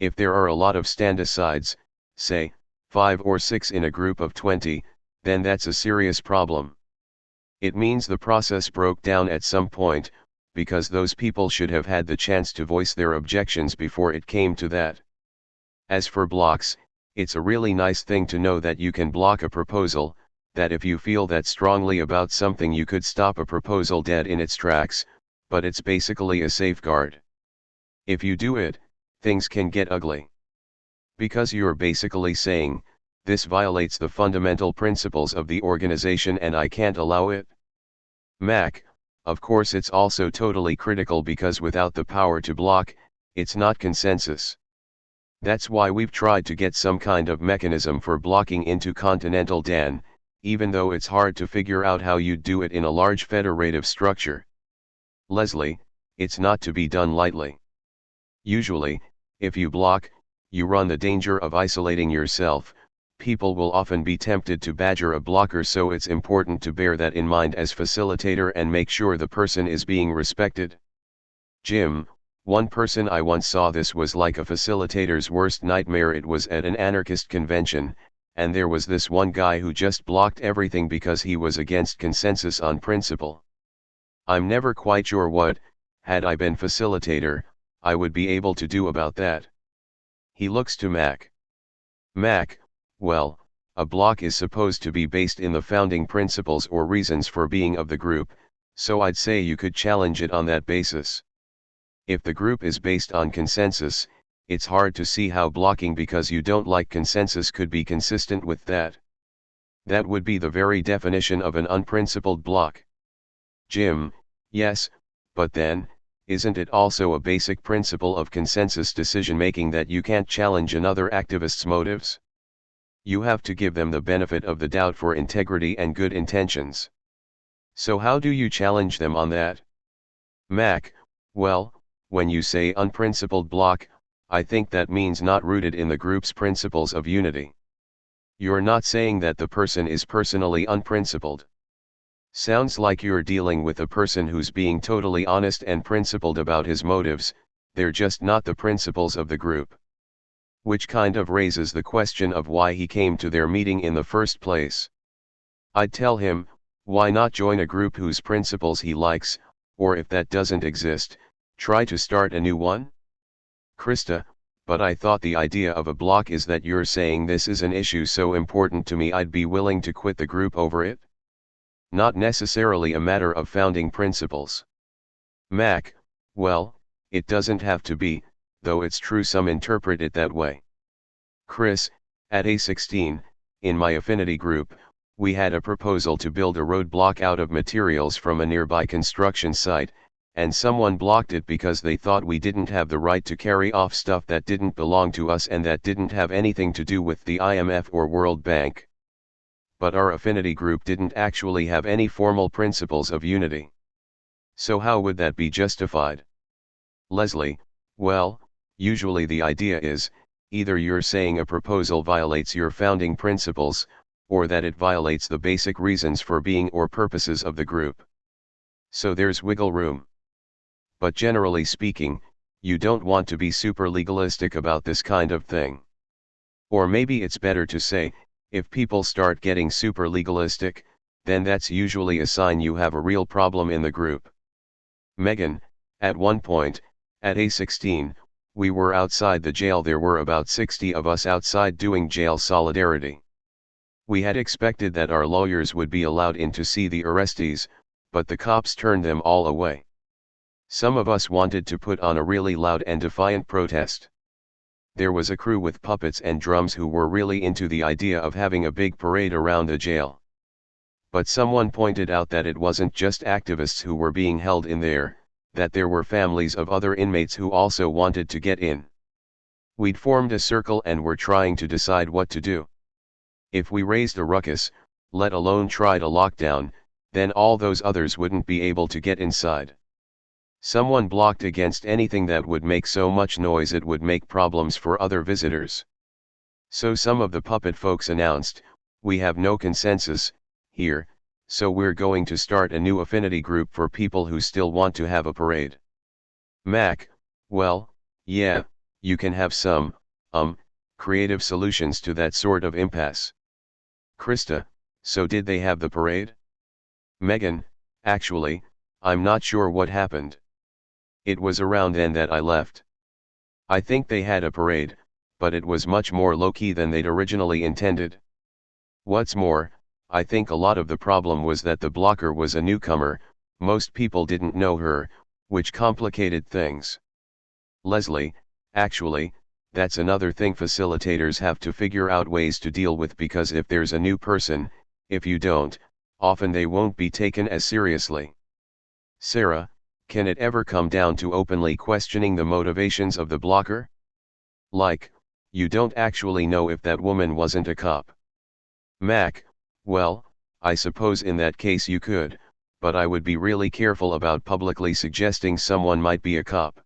If there are a lot of stand-asides, say, 5 or 6 in a group of 20, then that's a serious problem. It means the process broke down at some point, because those people should have had the chance to voice their objections before it came to that. As for blocks, it's a really nice thing to know that you can block a proposal, that if you feel that strongly about something you could stop a proposal dead in its tracks, but it's basically a safeguard. If you do it, things can get ugly. Because you're basically saying, this violates the fundamental principles of the organization and I can't allow it. Mac, of course it's also totally critical because without the power to block, it's not consensus. That's why we've tried to get some kind of mechanism for blocking into Continental Dan, even though it's hard to figure out how you'd do it in a large federative structure. Leslie, it's not to be done lightly. Usually, if you block, you run the danger of isolating yourself. People will often be tempted to badger a blocker, so it's important to bear that in mind as facilitator and make sure the person is being respected. Jim, one person I once saw this was like a facilitator's worst nightmare. It was at an anarchist convention, and there was this one guy who just blocked everything because he was against consensus on principle. I'm never quite sure what, had I been facilitator, I would be able to do about that. He looks to Mac. Mac, well, a block is supposed to be based in the founding principles or reasons for being of the group, so I'd say you could challenge it on that basis. If the group is based on consensus, it's hard to see how blocking because you don't like consensus could be consistent with that. That would be the very definition of an unprincipled block. Jim, yes, but then, isn't it also a basic principle of consensus decision-making that you can't challenge another activist's motives? You have to give them the benefit of the doubt for integrity and good intentions. So how do you challenge them on that? Mac, well, when you say unprincipled block, I think that means not rooted in the group's principles of unity. You're not saying that the person is personally unprincipled. Sounds like you're dealing with a person who's being totally honest and principled about his motives, they're just not the principles of the group. Which kind of raises the question of why he came to their meeting in the first place. I'd tell him, why not join a group whose principles he likes, or if that doesn't exist, try to start a new one? Krista, but I thought the idea of a block is that you're saying this is an issue so important to me I'd be willing to quit the group over it? Not necessarily a matter of founding principles. Mac, well, it doesn't have to be, though it's true some interpret it that way. Chris, at A16, in my affinity group, we had a proposal to build a roadblock out of materials from a nearby construction site, and someone blocked it because they thought we didn't have the right to carry off stuff that didn't belong to us and that didn't have anything to do with the IMF or World Bank. But our affinity group didn't actually have any formal principles of unity. So how would that be justified? Leslie, well, usually the idea is, either you're saying a proposal violates your founding principles, or that it violates the basic reasons for being or purposes of the group. So there's wiggle room. But generally speaking, you don't want to be super legalistic about this kind of thing. Or maybe it's better to say, if people start getting super legalistic, then that's usually a sign you have a real problem in the group. Megan, at one point, at A16, we were outside the jail. There were about 60 of us outside doing jail solidarity. We had expected that our lawyers would be allowed in to see the arrestees, but the cops turned them all away. Some of us wanted to put on a really loud and defiant protest. There was a crew with puppets and drums who were really into the idea of having a big parade around the jail. But someone pointed out that it wasn't just activists who were being held in there, that there were families of other inmates who also wanted to get in. We'd formed a circle and were trying to decide what to do. If we raised a ruckus, let alone tried a lockdown, then all those others wouldn't be able to get inside. Someone blocked against anything that would make so much noise it would make problems for other visitors. So some of the puppet folks announced, we have no consensus here, so we're going to start a new affinity group for people who still want to have a parade. Mac, well, yeah, you can have some, creative solutions to that sort of impasse. Krista, so did they have the parade? Megan, actually, I'm not sure what happened. It was around then that I left. I think they had a parade, but it was much more low-key than they'd originally intended. What's more, I think a lot of the problem was that the blocker was a newcomer, most people didn't know her, which complicated things. Leslie, actually, that's another thing facilitators have to figure out ways to deal with, because if there's a new person, if you don't, often they won't be taken as seriously. Sarah, can it ever come down to openly questioning the motivations of the blocker? Like, you don't actually know if that woman wasn't a cop. Mac, well, I suppose in that case you could, but I would be really careful about publicly suggesting someone might be a cop.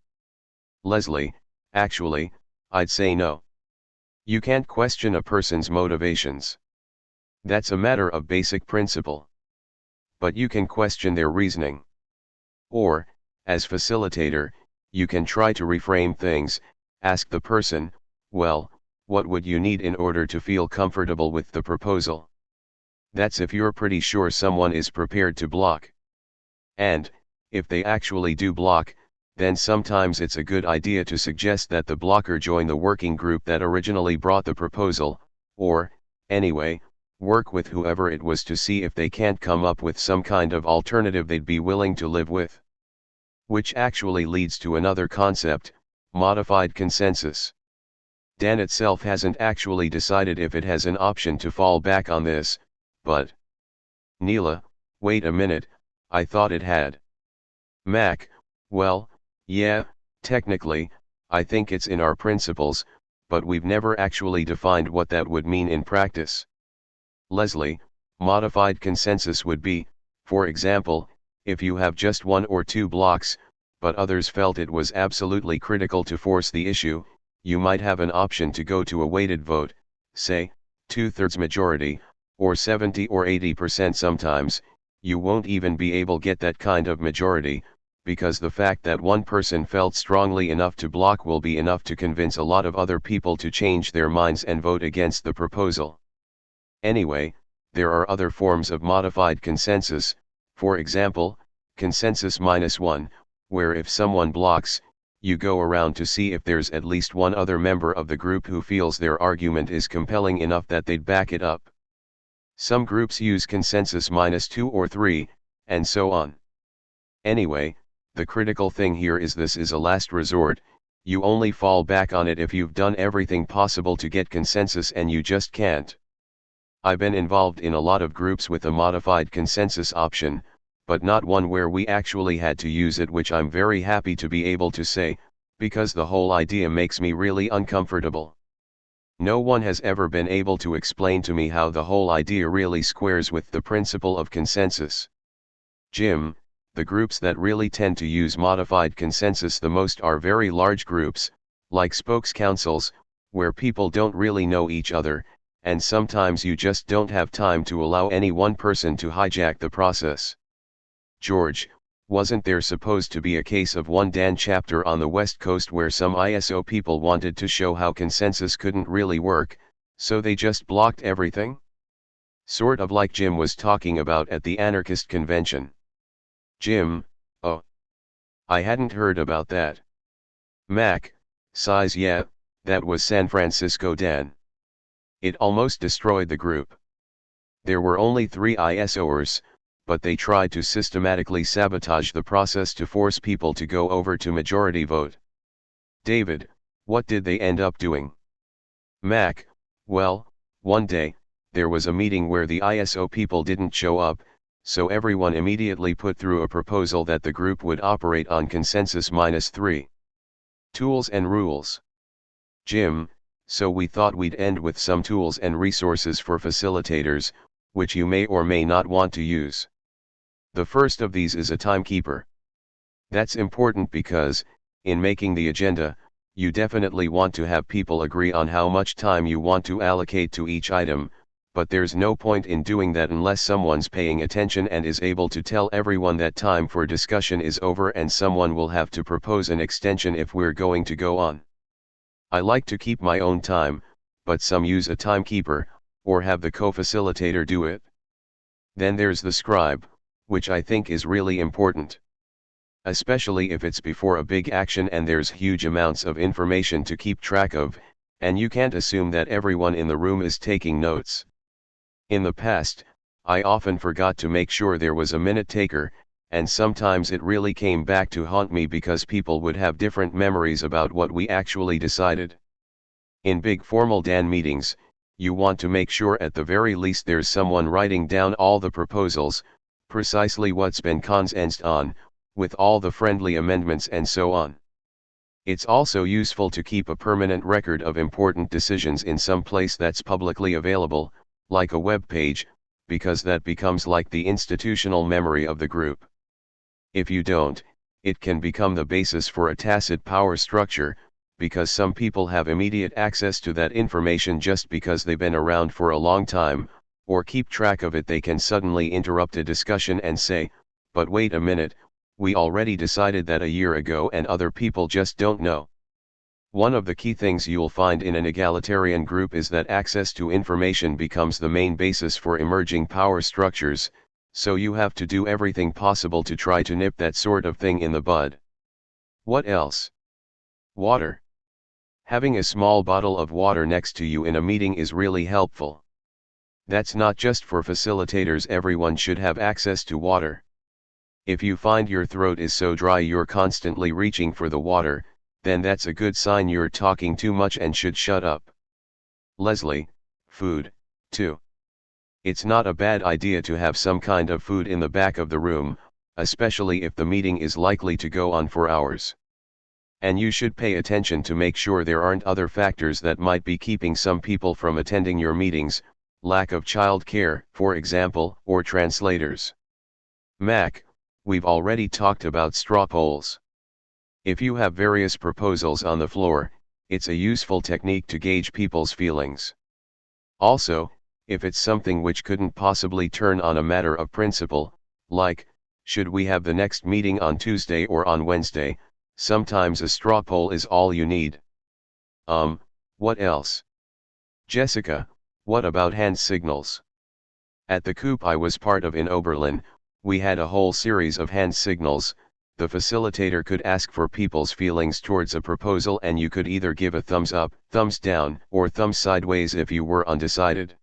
Leslie, actually, I'd say no. You can't question a person's motivations. That's a matter of basic principle. But you can question their reasoning. Or, as facilitator, you can try to reframe things, ask the person, well, what would you need in order to feel comfortable with the proposal? That's if you're pretty sure someone is prepared to block. And, if they actually do block, then sometimes it's a good idea to suggest that the blocker join the working group that originally brought the proposal, or, anyway, work with whoever it was to see if they can't come up with some kind of alternative they'd be willing to live with. Which actually leads to another concept, modified consensus. Dan itself hasn't actually decided if it has an option to fall back on this, but... Neela, wait a minute, I thought it had. Mac, well, yeah, technically, I think it's in our principles, but we've never actually defined what that would mean in practice. Leslie, modified consensus would be, for example, if you have just one or two blocks, but others felt it was absolutely critical to force the issue. You might have an option to go to a weighted vote, say, 2/3 majority, or 70 or 80%. Sometimes, you won't even be able to get that kind of majority, because the fact that one person felt strongly enough to block will be enough to convince a lot of other people to change their minds and vote against the proposal. Anyway, there are other forms of modified consensus, for example, consensus -1, where if someone blocks, you go around to see if there's at least one other member of the group who feels their argument is compelling enough that they'd back it up. Some groups use consensus -2 or 3, and so on. Anyway, the critical thing here is this is a last resort. You only fall back on it if you've done everything possible to get consensus and you just can't. I've been involved in a lot of groups with a modified consensus option, but not one where we actually had to use it, which I'm very happy to be able to say, because the whole idea makes me really uncomfortable. No one has ever been able to explain to me how the whole idea really squares with the principle of consensus. Jim, the groups that really tend to use modified consensus the most are very large groups, like spokes councils, where people don't really know each other, and sometimes you just don't have time to allow any one person to hijack the process. George, wasn't there supposed to be a case of one Dan chapter on the West Coast where some ISO people wanted to show how consensus couldn't really work, so they just blocked everything? Sort of like Jim was talking about at the anarchist convention. Jim, oh. I hadn't heard about that. Mac, sighs, yeah, that was San Francisco Dan. It almost destroyed the group. There were only 3 ISOers, but they tried to systematically sabotage the process to force people to go over to majority vote. David, what did they end up doing? Mac, well, one day, there was a meeting where the ISO people didn't show up, so everyone immediately put through a proposal that the group would operate on consensus -3. Tools and rules. Jim, so we thought we'd end with some tools and resources for facilitators, which you may or may not want to use. The first of these is a timekeeper. That's important because, in making the agenda, you definitely want to have people agree on how much time you want to allocate to each item, but there's no point in doing that unless someone's paying attention and is able to tell everyone that time for discussion is over, and someone will have to propose an extension if we're going to go on. I like to keep my own time, but some use a timekeeper, or have the co-facilitator do it. Then there's the scribe, which I think is really important. Especially if it's before a big action and there's huge amounts of information to keep track of, and you can't assume that everyone in the room is taking notes. In the past, I often forgot to make sure there was a minute taker, and sometimes it really came back to haunt me because people would have different memories about what we actually decided. In big formal Dan meetings, you want to make sure at the very least there's someone writing down all the proposals, precisely what's been consensed on, with all the friendly amendments and so on. It's also useful to keep a permanent record of important decisions in some place that's publicly available, like a web page, because that becomes like the institutional memory of the group. If you don't, it can become the basis for a tacit power structure, because some people have immediate access to that information just because they've been around for a long time, or keep track of it. They can suddenly interrupt a discussion and say, but wait a minute, we already decided that a year ago and other people just don't know. One of the key things you'll find in an egalitarian group is that access to information becomes the main basis for emerging power structures, so you have to do everything possible to try to nip that sort of thing in the bud. What else? Water. Having a small bottle of water next to you in a meeting is really helpful. That's not just for facilitators, everyone should have access to water. If you find your throat is so dry you're constantly reaching for the water, then that's a good sign you're talking too much and should shut up. Leslie, food, too. It's not a bad idea to have some kind of food in the back of the room, especially if the meeting is likely to go on for hours. And you should pay attention to make sure there aren't other factors that might be keeping some people from attending your meetings, lack of child care, for example, or translators. Mac, we've already talked about straw polls. If you have various proposals on the floor, it's a useful technique to gauge people's feelings. Also, if it's something which couldn't possibly turn on a matter of principle, like, should we have the next meeting on Tuesday or on Wednesday, sometimes a straw poll is all you need. What else? Jessica, what about hand signals? At the coup I was part of in Oberlin, we had a whole series of hand signals. The facilitator could ask for people's feelings towards a proposal and you could either give a thumbs up, thumbs down, or thumbs sideways if you were undecided.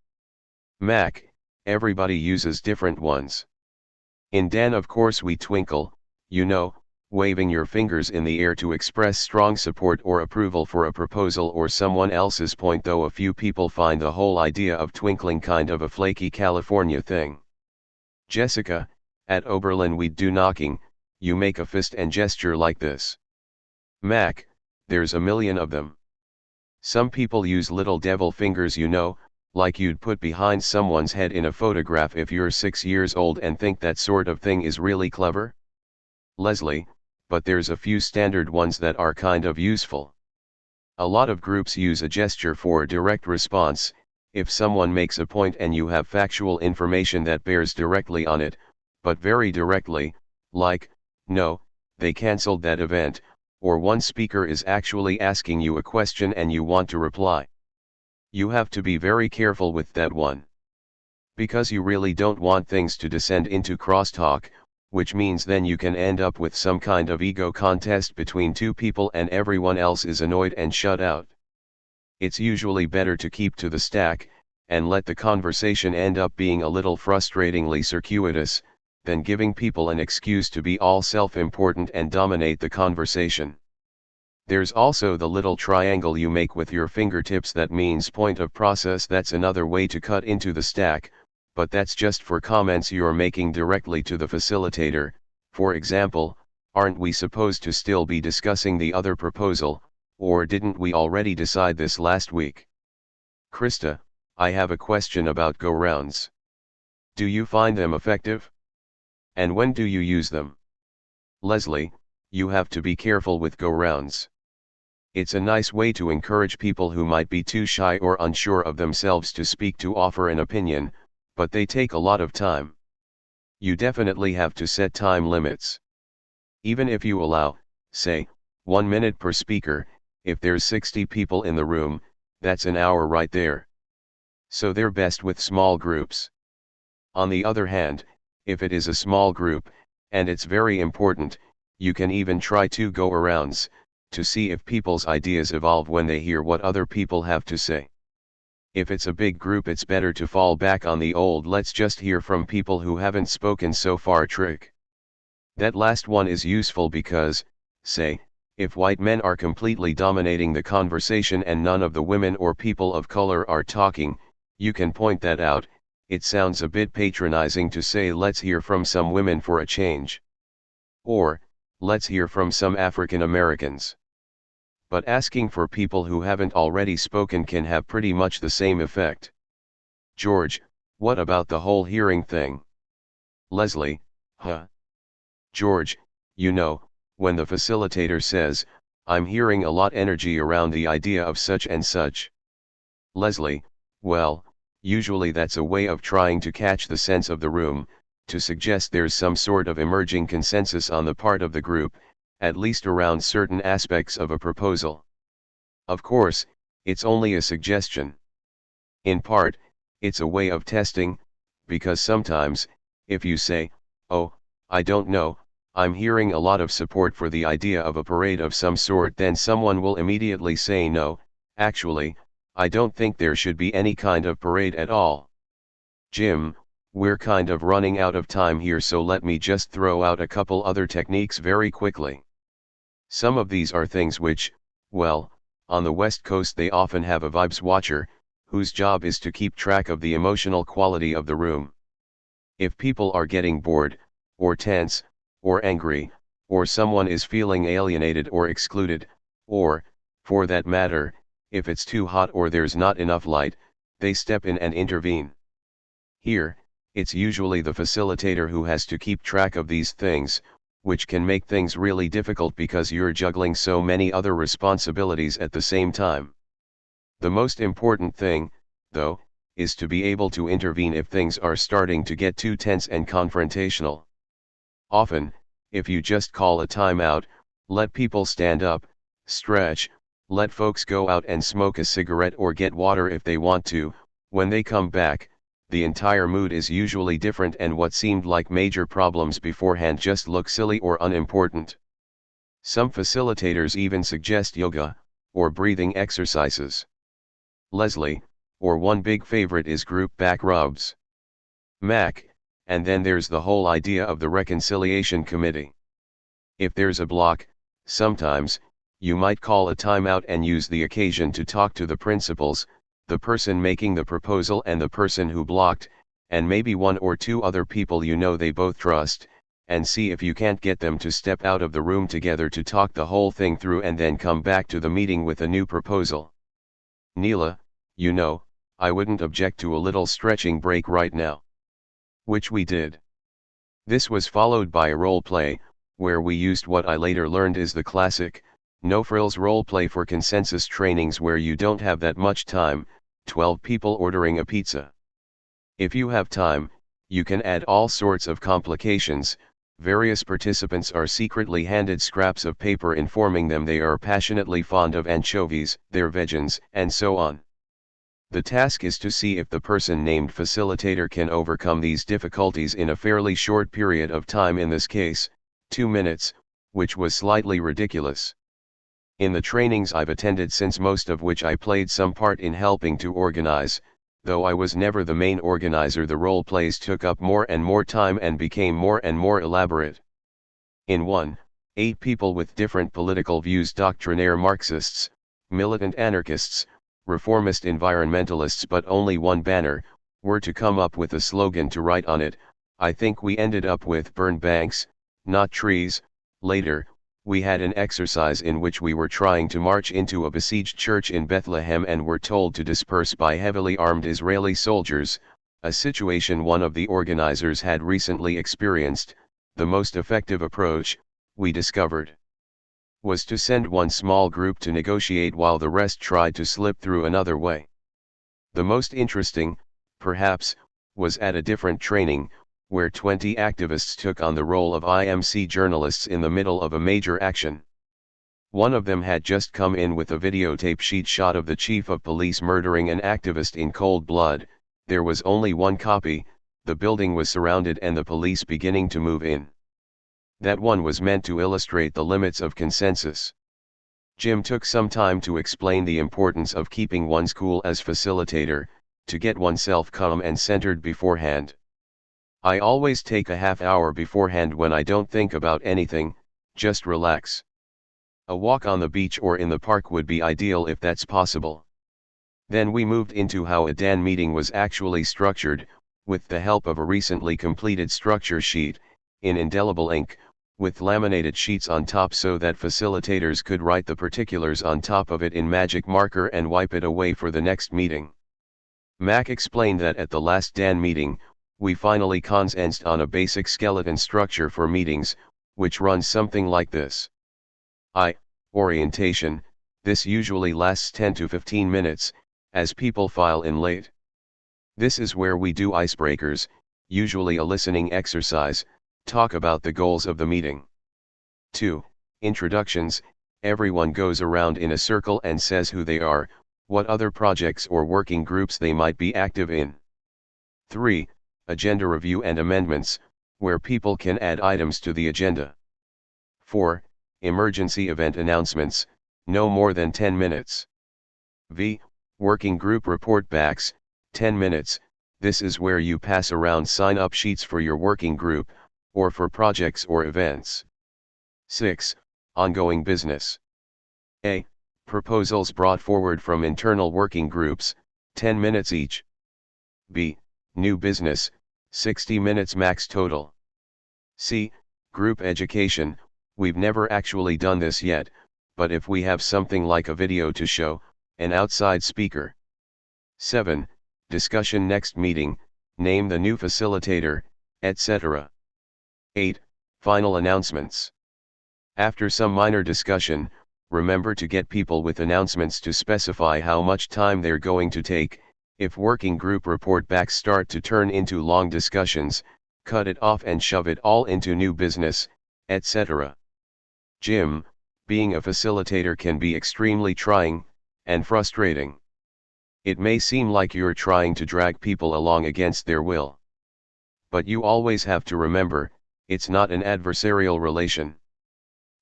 Mac, everybody uses different ones. In Dan of course we twinkle, you know, waving your fingers in the air to express strong support or approval for a proposal or someone else's point, though a few people find the whole idea of twinkling kind of a flaky California thing. Jessica, at Oberlin we'd do knocking. You make a fist and gesture like this. Mac, there's a million of them. Some people use little devil fingers, you know, like you'd put behind someone's head in a photograph if you're 6 years old and think that sort of thing is really clever. Leslie, but there's a few standard ones that are kind of useful. A lot of groups use a gesture for direct response. If someone makes a point and you have factual information that bears directly on it, but very directly, like, no, they cancelled that event, or one speaker is actually asking you a question and you want to reply. You have to be very careful with that one. Because you really don't want things to descend into crosstalk, which means then you can end up with some kind of ego contest between two people and everyone else is annoyed and shut out. It's usually better to keep to the stack, and let the conversation end up being a little frustratingly circuitous, than giving people an excuse to be all self-important and dominate the conversation. There's also the little triangle you make with your fingertips that means point of process. That's another way to cut into the stack, but that's just for comments you're making directly to the facilitator. For example, aren't we supposed to still be discussing the other proposal, or didn't we already decide this last week? Krista, I have a question about go-rounds. Do you find them effective? And when do you use them? Leslie, you have to be careful with go-rounds. It's a nice way to encourage people who might be too shy or unsure of themselves to speak to offer an opinion, but they take a lot of time. You definitely have to set time limits. Even if you allow, say, 1 minute per speaker, if there's 60 people in the room, that's an hour right there. So they're best with small groups. On the other hand, if it is a small group, and it's very important, you can even try 2 go-arounds, to see if people's ideas evolve when they hear what other people have to say. If it's a big group, it's better to fall back on the old "let's just hear from people who haven't spoken so far" trick. That last one is useful because, say, if white men are completely dominating the conversation and none of the women or people of color are talking, you can point that out. It sounds a bit patronizing to say "let's hear from some women for a change." Or, "let's hear from some African Americans." But asking for people who haven't already spoken can have pretty much the same effect. George, what about the whole hearing thing? Leslie, huh? George, you know, when the facilitator says, "I'm hearing a lot energy around the idea of such and such." Leslie, well, usually that's a way of trying to catch the sense of the room, to suggest there's some sort of emerging consensus on the part of the group, at least around certain aspects of a proposal. Of course, it's only a suggestion. In part, it's a way of testing, because sometimes, if you say, "Oh, I don't know, I'm hearing a lot of support for the idea of a parade of some sort," then someone will immediately say, "No, actually, I don't think there should be any kind of parade at all." Jim, we're kind of running out of time here, so let me just throw out a couple other techniques very quickly. Some of these are things which, well, on the West Coast they often have a vibes watcher, whose job is to keep track of the emotional quality of the room. If people are getting bored, or tense, or angry, or someone is feeling alienated or excluded, or, for that matter, if it's too hot or there's not enough light, they step in and intervene. Here, it's usually the facilitator who has to keep track of these things, which can make things really difficult because you're juggling so many other responsibilities at the same time. The most important thing, though, is to be able to intervene if things are starting to get too tense and confrontational. Often, if you just call a timeout, let people stand up, stretch, let folks go out and smoke a cigarette or get water if they want to, when they come back, the entire mood is usually different and what seemed like major problems beforehand just look silly or unimportant. Some facilitators even suggest yoga, or breathing exercises. Leslie, or one big favorite is group back rubs. Mac, and then there's the whole idea of the reconciliation committee. If there's a block, sometimes, you might call a timeout and use the occasion to talk to the principals, the person making the proposal and the person who blocked, and maybe one or two other people you know they both trust, and see if you can't get them to step out of the room together to talk the whole thing through and then come back to the meeting with a new proposal. Neela, you know, I wouldn't object to a little stretching break right now. Which we did. This was followed by a role play, where we used what I later learned is the classic, no-frills role play for consensus trainings where you don't have that much time, 12 people ordering a pizza. If you have time, you can add all sorts of complications. Various participants are secretly handed scraps of paper informing them they are passionately fond of anchovies, their vegans, and so on. The task is to see if the person named facilitator can overcome these difficulties in a fairly short period of time, in this case, 2 minutes, which was slightly ridiculous. In the trainings I've attended since, most of which I played some part in helping to organize, though I was never the main organizer, the role plays took up more and more time and became more and more elaborate. In one, 8 people with different political views, doctrinaire Marxists, militant anarchists, reformist environmentalists, but only one banner, were to come up with a slogan to write on it. I think we ended up with "Burn banks, not trees." Later, we had an exercise in which we were trying to march into a besieged church in Bethlehem and were told to disperse by heavily armed Israeli soldiers, a situation one of the organizers had recently experienced. The most effective approach, we discovered, was to send one small group to negotiate while the rest tried to slip through another way. The most interesting, perhaps, was at a different training, where 20 activists took on the role of IMC journalists in the middle of a major action. One of them had just come in with a videotape sheet shot of the chief of police murdering an activist in cold blood. There was only one copy, the building was surrounded and the police beginning to move in. That one was meant to illustrate the limits of consensus. Jim took some time to explain the importance of keeping one's cool as facilitator, to get oneself calm and centered beforehand. I always take a half hour beforehand when I don't think about anything, just relax. A walk on the beach or in the park would be ideal if that's possible. Then we moved into how a DAN meeting was actually structured, with the help of a recently completed structure sheet, in indelible ink, with laminated sheets on top so that facilitators could write the particulars on top of it in magic marker and wipe it away for the next meeting. Mac explained that at the last DAN meeting, we finally consensed on a basic skeleton structure for meetings, which runs something like this. Orientation. This usually lasts 10 to 15 minutes, as people file in late. This is where we do icebreakers, usually a listening exercise, talk about the goals of the meeting. 2. Introductions. Everyone goes around in a circle and says who they are, what other projects or working groups they might be active in. 3. Agenda review and amendments, where people can add items to the agenda. 4. Emergency event announcements, no more than 10 minutes. Working group report backs, 10 minutes. This is where you pass around sign-up sheets for your working group, or for projects or events. 6. Ongoing business. A. Proposals brought forward from internal working groups, 10 minutes each. B. New business, 60 minutes max total. C. Group education. We've never actually done this yet, but if we have something like a video to show, an outside speaker. 7. Discussion next meeting, name the new facilitator, etc. 8. Final announcements. After some minor discussion, remember to get people with announcements to specify how much time they're going to take. If working group report backs start to turn into long discussions, cut it off and shove it all into new business, etc. Jim, being a facilitator can be extremely trying and frustrating. It may seem like you're trying to drag people along against their will. But you always have to remember, it's not an adversarial relation.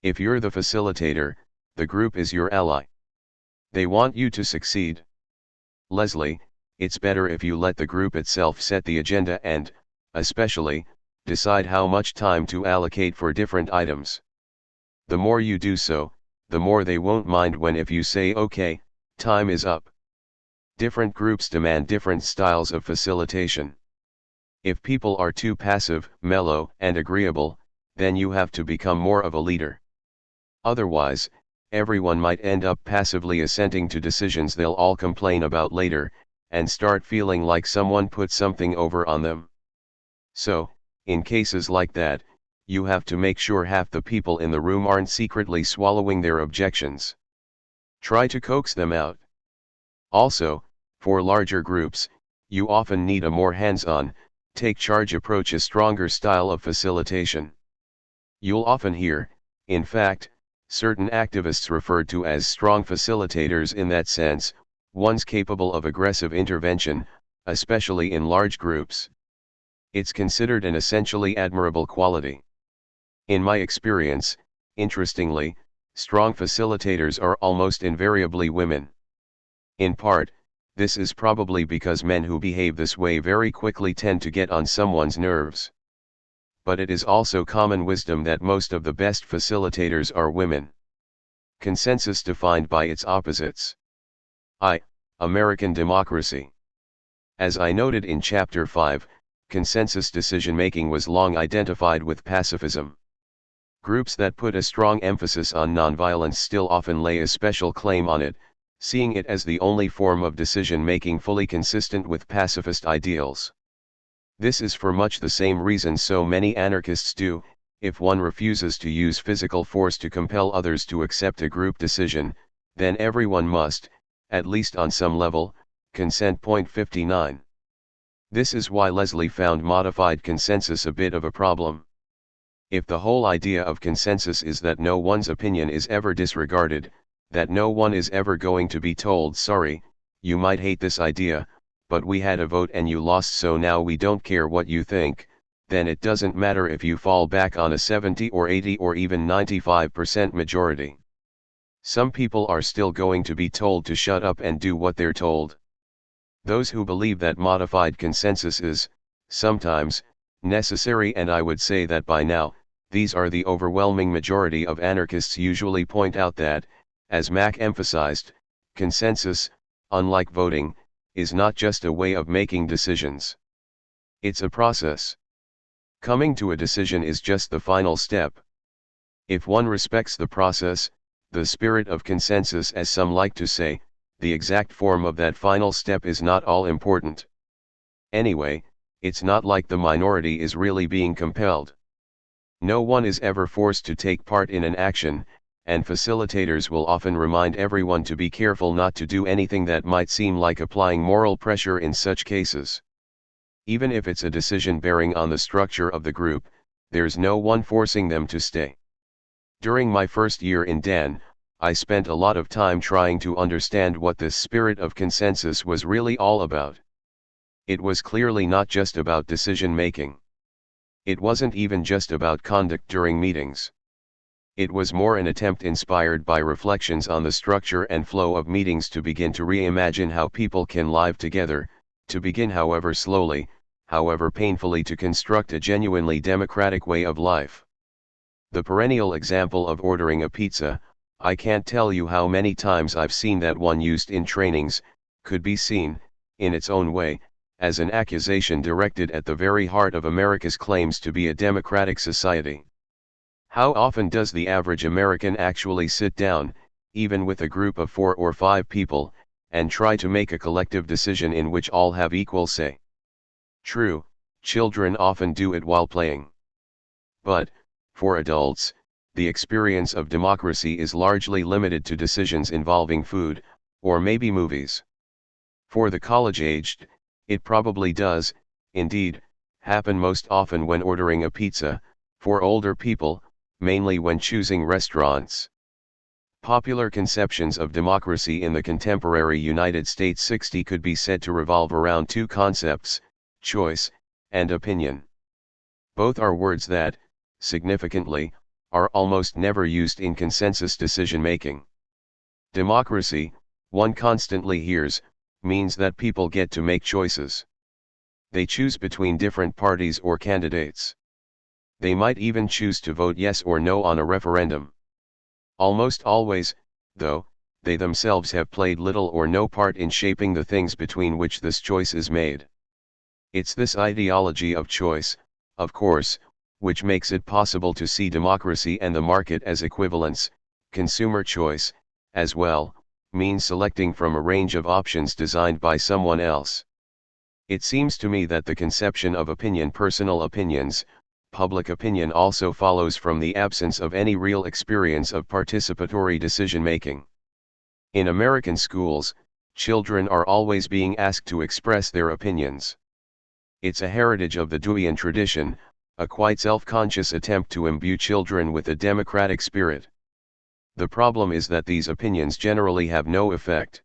If you're the facilitator, the group is your ally. They want you to succeed. Leslie, it's better if you let the group itself set the agenda and, especially, decide how much time to allocate for different items. The more you do so, the more they won't mind when if you say okay, time is up. Different groups demand different styles of facilitation. If people are too passive, mellow, and agreeable, then you have to become more of a leader. Otherwise, everyone might end up passively assenting to decisions they'll all complain about later, and start feeling like someone put something over on them. So, in cases like that, you have to make sure half the people in the room aren't secretly swallowing their objections. Try to coax them out. Also, for larger groups, you often need a more hands-on, take-charge approach, a stronger style of facilitation. You'll often hear, in fact, certain activists referred to as strong facilitators in that sense, ones capable of aggressive intervention, especially in large groups. It's considered an essentially admirable quality. In my experience, interestingly, strong facilitators are almost invariably women. In part, this is probably because men who behave this way very quickly tend to get on someone's nerves. But it is also common wisdom that most of the best facilitators are women. Consensus defined by its opposites. American democracy. As I noted in Chapter 5, consensus decision-making was long identified with pacifism. Groups that put a strong emphasis on nonviolence still often lay a special claim on it, seeing it as the only form of decision-making fully consistent with pacifist ideals. This is for much the same reason so many anarchists do. If one refuses to use physical force to compel others to accept a group decision, then everyone must, at least on some level, consent. 59. This is why Leslie found modified consensus a bit of a problem. If the whole idea of consensus is that no one's opinion is ever disregarded, that no one is ever going to be told sorry, you might hate this idea, but we had a vote and you lost so now we don't care what you think, then it doesn't matter if you fall back on a 70 or 80 or even 95% majority. Some people are still going to be told to shut up and do what they're told. Those who believe that modified consensus is, sometimes, necessary, and I would say that by now, these are the overwhelming majority of anarchists, usually point out that, as Mack emphasized, consensus, unlike voting, is not just a way of making decisions. It's a process. Coming to a decision is just the final step. If one respects the process, the spirit of consensus, as some like to say, the exact form of that final step is not all important. Anyway, it's not like the minority is really being compelled. No one is ever forced to take part in an action, and facilitators will often remind everyone to be careful not to do anything that might seem like applying moral pressure in such cases. Even if it's a decision bearing on the structure of the group, there's no one forcing them to stay. During my first year in DAN, I spent a lot of time trying to understand what this spirit of consensus was really all about. It was clearly not just about decision making. It wasn't even just about conduct during meetings. It was more an attempt inspired by reflections on the structure and flow of meetings to begin to reimagine how people can live together, to begin, however slowly, however painfully, to construct a genuinely democratic way of life. The perennial example of ordering a pizza, I can't tell you how many times I've seen that one used in trainings, could be seen, in its own way, as an accusation directed at the very heart of America's claims to be a democratic society. How often does the average American actually sit down, even with a group of 4 or 5 people, and try to make a collective decision in which all have equal say? True, children often do it while playing. But, For adults, the experience of democracy is largely limited to decisions involving food, or maybe movies. For the college-aged, it probably does, indeed, happen most often when ordering a pizza. For older people, mainly when choosing restaurants. Popular conceptions of democracy in the contemporary United States 60 could be said to revolve around two concepts, choice, and opinion. Both are words that, significantly, are almost never used in consensus decision-making. Democracy, one constantly hears, means that people get to make choices. They choose between different parties or candidates. They might even choose to vote yes or no on a referendum. Almost always, though, they themselves have played little or no part in shaping the things between which this choice is made. It's this ideology of choice, of course, which makes it possible to see democracy and the market as equivalents. Consumer choice, as well, means selecting from a range of options designed by someone else. It seems to me that the conception of opinion, personal opinions, public opinion also follows from the absence of any real experience of participatory decision-making. In American schools, children are always being asked to express their opinions. It's a heritage of the Deweyan tradition, a quite self-conscious attempt to imbue children with a democratic spirit. The problem is that these opinions generally have no effect.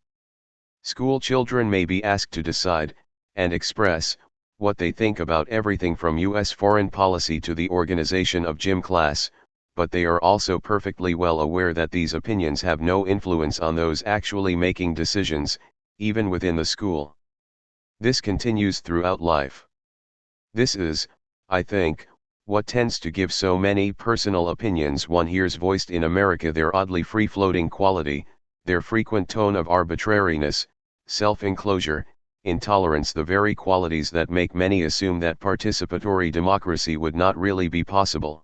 School children may be asked to decide, and express, what they think about everything from U.S. foreign policy to the organization of gym class, but they are also perfectly well aware that these opinions have no influence on those actually making decisions, even within the school. This continues throughout life. This is, I think, what tends to give so many personal opinions one hears voiced in America their oddly free-floating quality, their frequent tone of arbitrariness, self-enclosure, intolerance, the very qualities that make many assume that participatory democracy would not really be possible.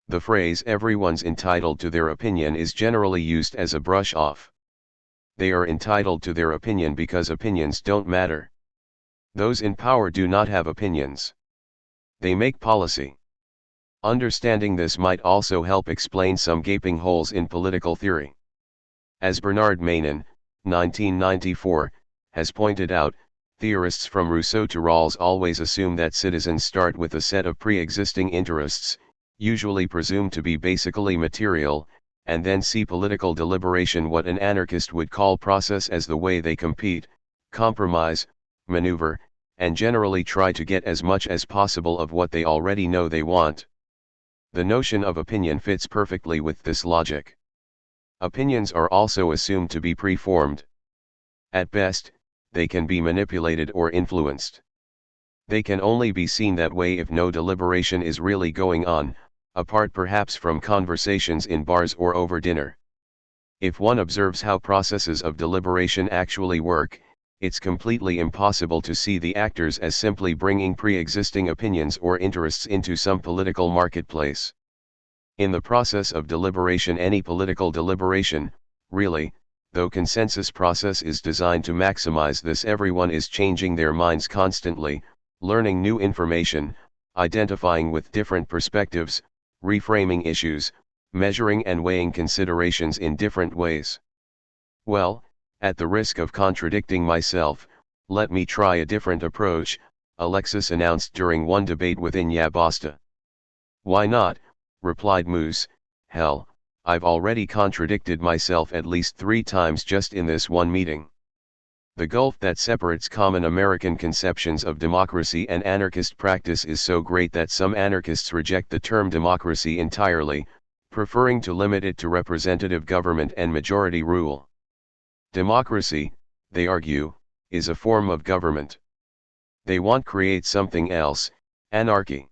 The phrase "everyone's entitled to their opinion" is generally used as a brush-off. They are entitled to their opinion because opinions don't matter. Those in power do not have opinions. They make policy. Understanding this might also help explain some gaping holes in political theory. As Bernard Mainin, 1994, has pointed out, theorists from Rousseau to Rawls always assume that citizens start with a set of pre-existing interests, usually presumed to be basically material, and then see political deliberation, what an anarchist would call process, as the way they compete, compromise, maneuver, and generally try to get as much as possible of what they already know they want. The notion of opinion fits perfectly with this logic. Opinions are also assumed to be preformed. At best, they can be manipulated or influenced. They can only be seen that way if no deliberation is really going on, apart perhaps from conversations in bars or over dinner. If one observes how processes of deliberation actually work, it's completely impossible to see the actors as simply bringing pre-existing opinions or interests into some political marketplace. In the process of deliberation, any political deliberation, really, though consensus process is designed to maximize this, everyone is changing their minds constantly, learning new information, identifying with different perspectives, reframing issues, measuring and weighing considerations in different ways. Well, at the risk of contradicting myself, let me try a different approach, Alexis announced during one debate within Yabasta. Why not? Replied Moose. Hell, I've already contradicted myself at least 3 times just in this one meeting. The gulf that separates common American conceptions of democracy and anarchist practice is so great that some anarchists reject the term democracy entirely, preferring to limit it to representative government and majority rule. Democracy, they argue, is a form of government. They want to create something else, anarchy.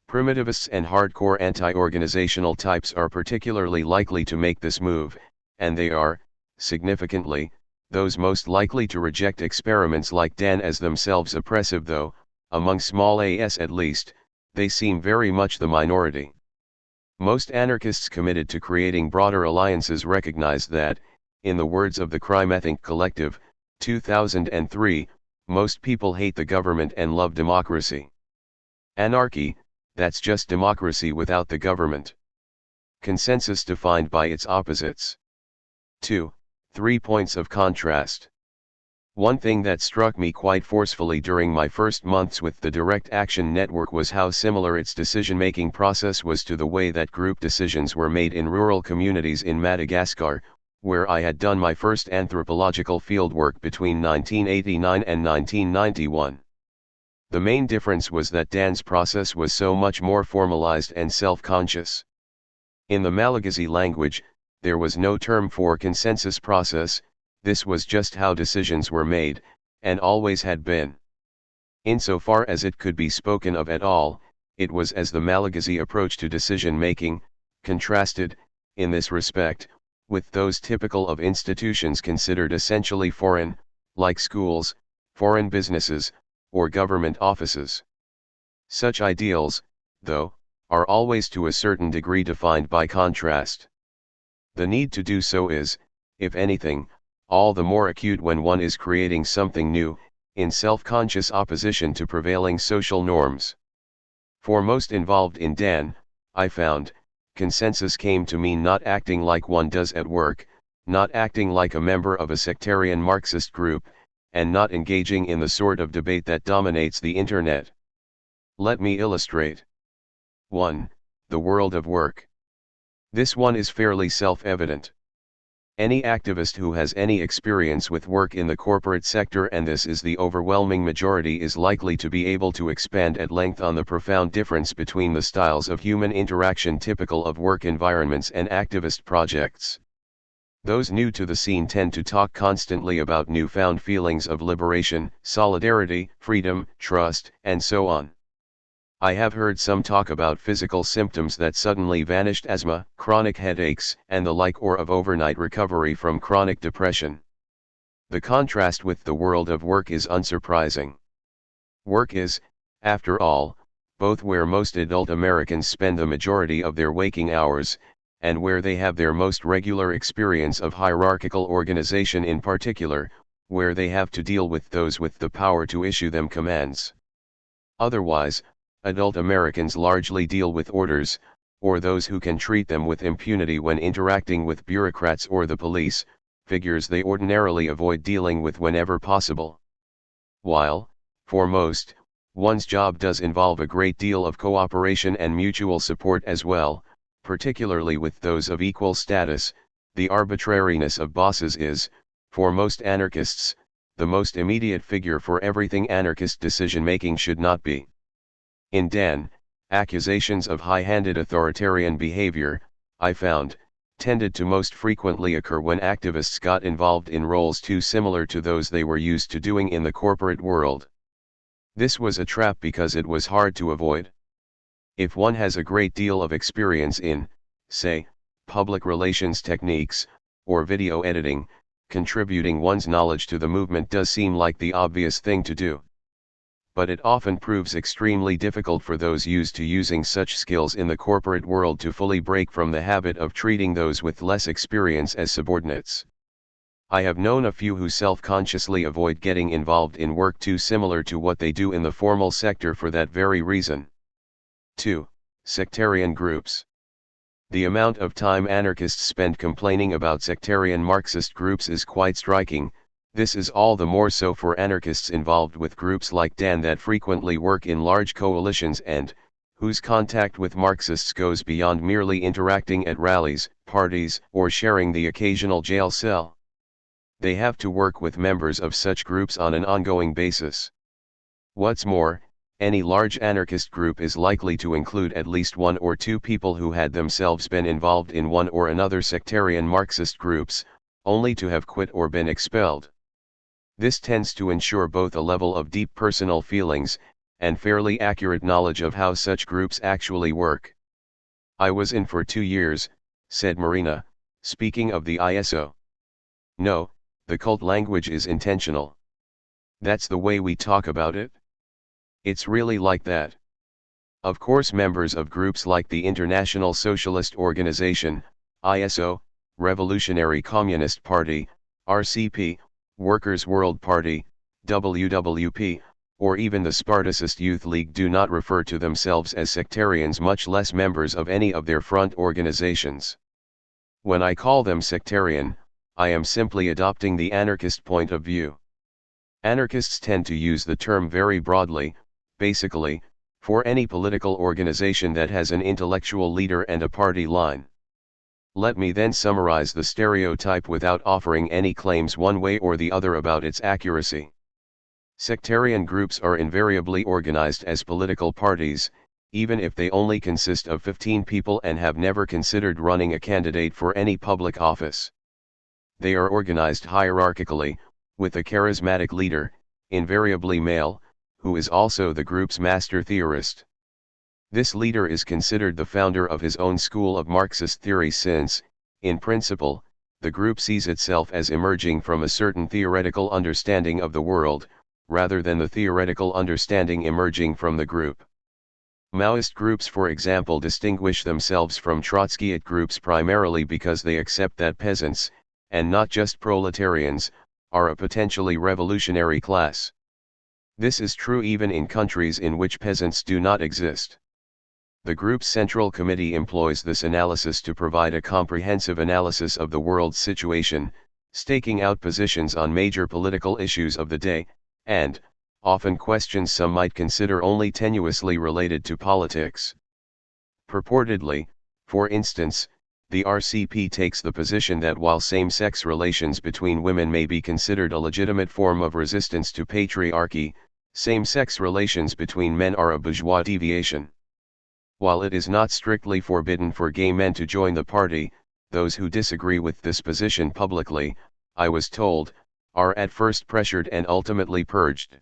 Primitivists and hardcore anti-organizational types are particularly likely to make this move, and they are, significantly, those most likely to reject experiments like Dan as themselves oppressive, though, among small as at least, they seem very much the minority. Most anarchists committed to creating broader alliances recognize that, in the words of the Crime Ethic Collective, 2003, most people hate the government and love democracy. Anarchy, that's just democracy without the government. Consensus defined by its opposites. 2. 3 points of contrast. One thing that struck me quite forcefully during my first months with the Direct Action Network was how similar its decision-making process was to the way that group decisions were made in rural communities in Madagascar, where I had done my first anthropological fieldwork between 1989 and 1991. The main difference was that Dan's process was so much more formalized and self-conscious. In the Malagasy language, there was no term for consensus process. This was just how decisions were made, and always had been. Insofar as it could be spoken of at all, it was as the Malagasy approach to decision-making, contrasted, in this respect, with those typical of institutions considered essentially foreign, like schools, foreign businesses, or government offices. Such ideals, though, are always to a certain degree defined by contrast. The need to do so is, if anything, all the more acute when one is creating something new, in self-conscious opposition to prevailing social norms. For most involved in Dan, I found, consensus came to mean not acting like one does at work, not acting like a member of a sectarian Marxist group, and not engaging in the sort of debate that dominates the internet. Let me illustrate. 1. The world of work. This one is fairly self-evident. Any activist who has any experience with work in the corporate sector, and this is the overwhelming majority, is likely to be able to expand at length on the profound difference between the styles of human interaction typical of work environments and activist projects. Those new to the scene tend to talk constantly about newfound feelings of liberation, solidarity, freedom, trust, and so on. I have heard some talk about physical symptoms that suddenly vanished: asthma, chronic headaches, and the like, or of overnight recovery from chronic depression. The contrast with the world of work is unsurprising. Work is, after all, both where most adult Americans spend the majority of their waking hours, and where they have their most regular experience of hierarchical organization, in particular, where they have to deal with those with the power to issue them commands. Otherwise, adult Americans largely deal with orders, or those who can treat them with impunity when interacting with bureaucrats or the police, figures they ordinarily avoid dealing with whenever possible. While, for most, one's job does involve a great deal of cooperation and mutual support as well, particularly with those of equal status, the arbitrariness of bosses is, for most anarchists, the most immediate figure for everything anarchist decision-making should not be. In Dan, accusations of high-handed authoritarian behavior, I found, tended to most frequently occur when activists got involved in roles too similar to those they were used to doing in the corporate world. This was a trap because it was hard to avoid. If one has a great deal of experience in, say, public relations techniques, or video editing, contributing one's knowledge to the movement does seem like the obvious thing to do. But it often proves extremely difficult for those used to using such skills in the corporate world to fully break from the habit of treating those with less experience as subordinates. I have known a few who self-consciously avoid getting involved in work too similar to what they do in the formal sector for that very reason. 2. Sectarian groups. The amount of time anarchists spend complaining about sectarian Marxist groups is quite striking. This is all the more so for anarchists involved with groups like Dan that frequently work in large coalitions and, whose contact with Marxists goes beyond merely interacting at rallies, parties, or sharing the occasional jail cell. They have to work with members of such groups on an ongoing basis. What's more, any large anarchist group is likely to include at least one or two people who had themselves been involved in one or another sectarian Marxist groups, only to have quit or been expelled. This tends to ensure both a level of deep personal feelings, and fairly accurate knowledge of how such groups actually work. I was in for 2 years, said Marina, speaking of the ISO. No, the cult language is intentional. That's the way we talk about it. It's really like that. Of course, members of groups like the International Socialist Organization, ISO, Revolutionary Communist Party, RCP, Workers' World Party, WWP, or even the Spartacist Youth League do not refer to themselves as sectarians, much less members of any of their front organizations. When I call them sectarian, I am simply adopting the anarchist point of view. Anarchists tend to use the term very broadly, basically, for any political organization that has an intellectual leader and a party line. Let me then summarize the stereotype without offering any claims one way or the other about its accuracy. Sectarian groups are invariably organized as political parties, even if they only consist of 15 people and have never considered running a candidate for any public office. They are organized hierarchically, with a charismatic leader, invariably male, who is also the group's master theorist. This leader is considered the founder of his own school of Marxist theory since, in principle, the group sees itself as emerging from a certain theoretical understanding of the world, rather than the theoretical understanding emerging from the group. Maoist groups, for example, distinguish themselves from Trotskyite groups primarily because they accept that peasants, and not just proletarians, are a potentially revolutionary class. This is true even in countries in which peasants do not exist. The group's central committee employs this analysis to provide a comprehensive analysis of the world's situation, staking out positions on major political issues of the day, and, often questions some might consider only tenuously related to politics. Purportedly, for instance, the RCP takes the position that while same-sex relations between women may be considered a legitimate form of resistance to patriarchy, same-sex relations between men are a bourgeois deviation. While it is not strictly forbidden for gay men to join the party, those who disagree with this position publicly, I was told, are at first pressured and ultimately purged.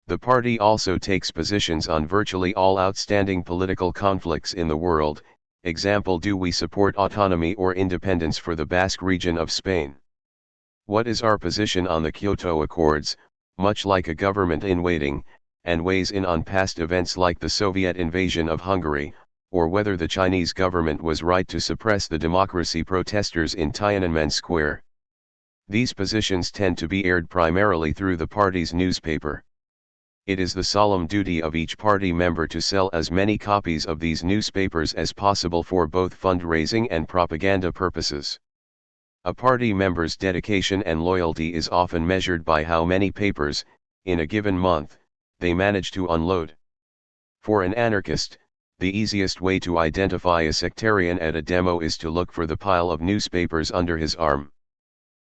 The party also takes positions on virtually all outstanding political conflicts in the world. Example: do we support autonomy or independence for the Basque region of Spain? What is our position on the Kyoto Accords, much like a government in waiting, and weighs in on past events like the Soviet invasion of Hungary, or whether the Chinese government was right to suppress the democracy protesters in Tiananmen Square. These positions tend to be aired primarily through the party's newspaper. It is the solemn duty of each party member to sell as many copies of these newspapers as possible for both fundraising and propaganda purposes. A party member's dedication and loyalty is often measured by how many papers, in a given month, they manage to unload. For an anarchist, the easiest way to identify a sectarian at a demo is to look for the pile of newspapers under his arm.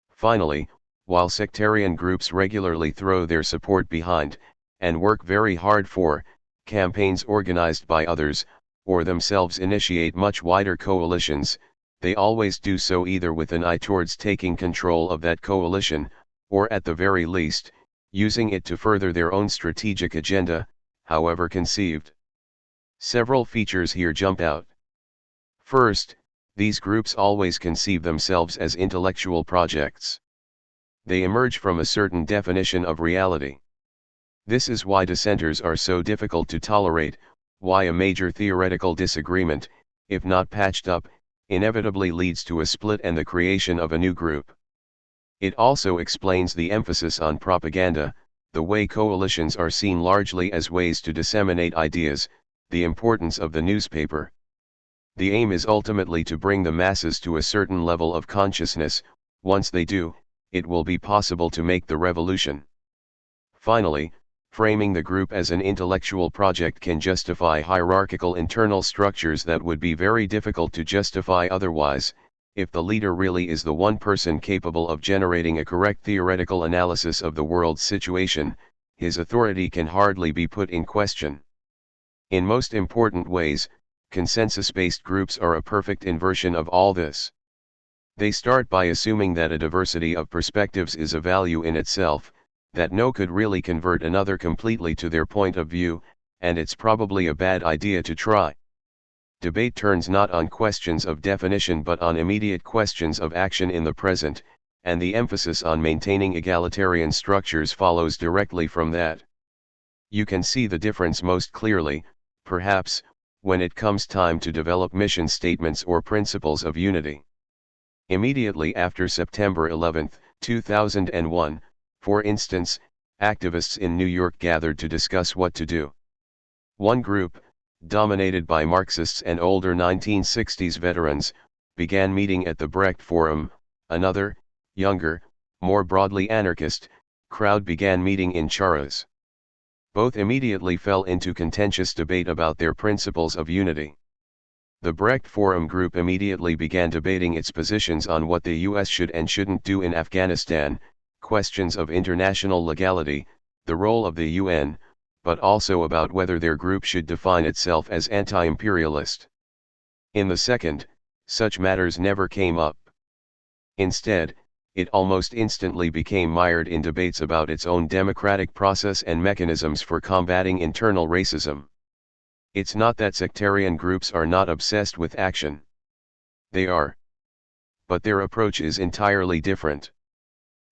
Finally, while sectarian groups regularly throw their support behind, and work very hard for, campaigns organized by others, or themselves initiate much wider coalitions, they always do so either with an eye towards taking control of that coalition, or at the very least, using it to further their own strategic agenda, however conceived. Several features here jump out. First, these groups always conceive themselves as intellectual projects. They emerge from a certain definition of reality. This is why dissenters are so difficult to tolerate, why a major theoretical disagreement, if not patched up, inevitably leads to a split and the creation of a new group. It also explains the emphasis on propaganda, the way coalitions are seen largely as ways to disseminate ideas, the importance of the newspaper. The aim is ultimately to bring the masses to a certain level of consciousness. Once they do, it will be possible to make the revolution. Finally, framing the group as an intellectual project can justify hierarchical internal structures that would be very difficult to justify otherwise. If the leader really is the one person capable of generating a correct theoretical analysis of the world's situation, his authority can hardly be put in question. In most important ways, consensus-based groups are a perfect inversion of all this. They start by assuming that a diversity of perspectives is a value in itself, that no could really convert another completely to their point of view, and it's probably a bad idea to try. Debate turns not on questions of definition but on immediate questions of action in the present, and the emphasis on maintaining egalitarian structures follows directly from that. You can see the difference most clearly, perhaps, when it comes time to develop mission statements or principles of unity. Immediately after September 11, 2001, for instance, activists in New York gathered to discuss what to do. One group, dominated by Marxists and older 1960s veterans, began meeting at the Brecht Forum. Another, younger, more broadly anarchist, crowd began meeting in Charas. Both immediately fell into contentious debate about their principles of unity. The Brecht Forum group immediately began debating its positions on what the US should and shouldn't do in Afghanistan, questions of international legality, the role of the UN, but also about whether their group should define itself as anti-imperialist. In the second, such matters never came up. Instead, it almost instantly became mired in debates about its own democratic process and mechanisms for combating internal racism. It's not that sectarian groups are not obsessed with action. They are. But their approach is entirely different.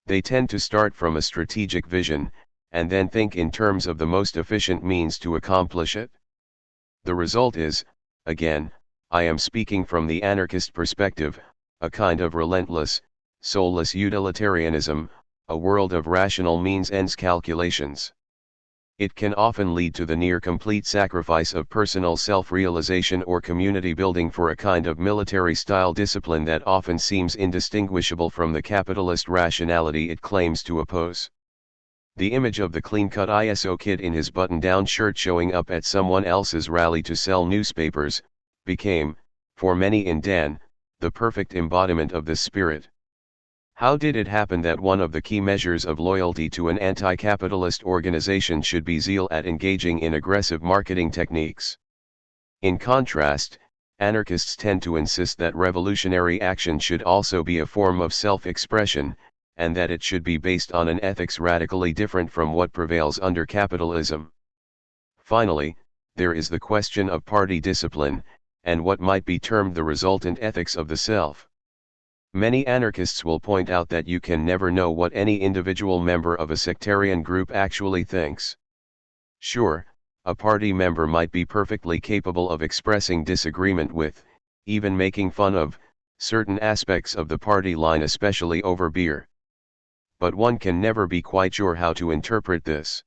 They tend to start from a strategic vision, and then think in terms of the most efficient means to accomplish it. The result is, again, I am speaking from the anarchist perspective, a kind of relentless, soulless utilitarianism, a world of rational means-ends calculations. It can often lead to the near-complete sacrifice of personal self-realization or community building for a kind of military-style discipline that often seems indistinguishable from the capitalist rationality it claims to oppose. The image of the clean-cut ISO kid in his button-down shirt showing up at someone else's rally to sell newspapers, became, for many in Dan, the perfect embodiment of this spirit. How did it happen that one of the key measures of loyalty to an anti-capitalist organization should be zeal at engaging in aggressive marketing techniques? In contrast, anarchists tend to insist that revolutionary action should also be a form of self-expression, and that it should be based on an ethics radically different from what prevails under capitalism. Finally, there is the question of party discipline, and what might be termed the resultant ethics of the self. Many anarchists will point out that you can never know what any individual member of a sectarian group actually thinks. Sure, a party member might be perfectly capable of expressing disagreement with, even making fun of, certain aspects of the party line, especially over beer. But one can never be quite sure how to interpret this.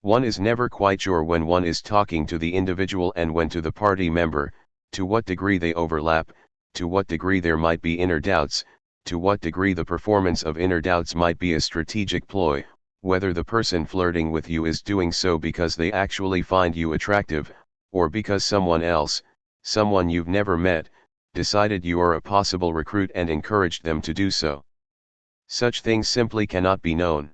One is never quite sure when one is talking to the individual and when to the party member, to what degree they overlap, to what degree there might be inner doubts, to what degree the performance of inner doubts might be a strategic ploy, whether the person flirting with you is doing so because they actually find you attractive, or because someone else, someone you've never met, decided you are a possible recruit and encouraged them to do so. Such things simply cannot be known.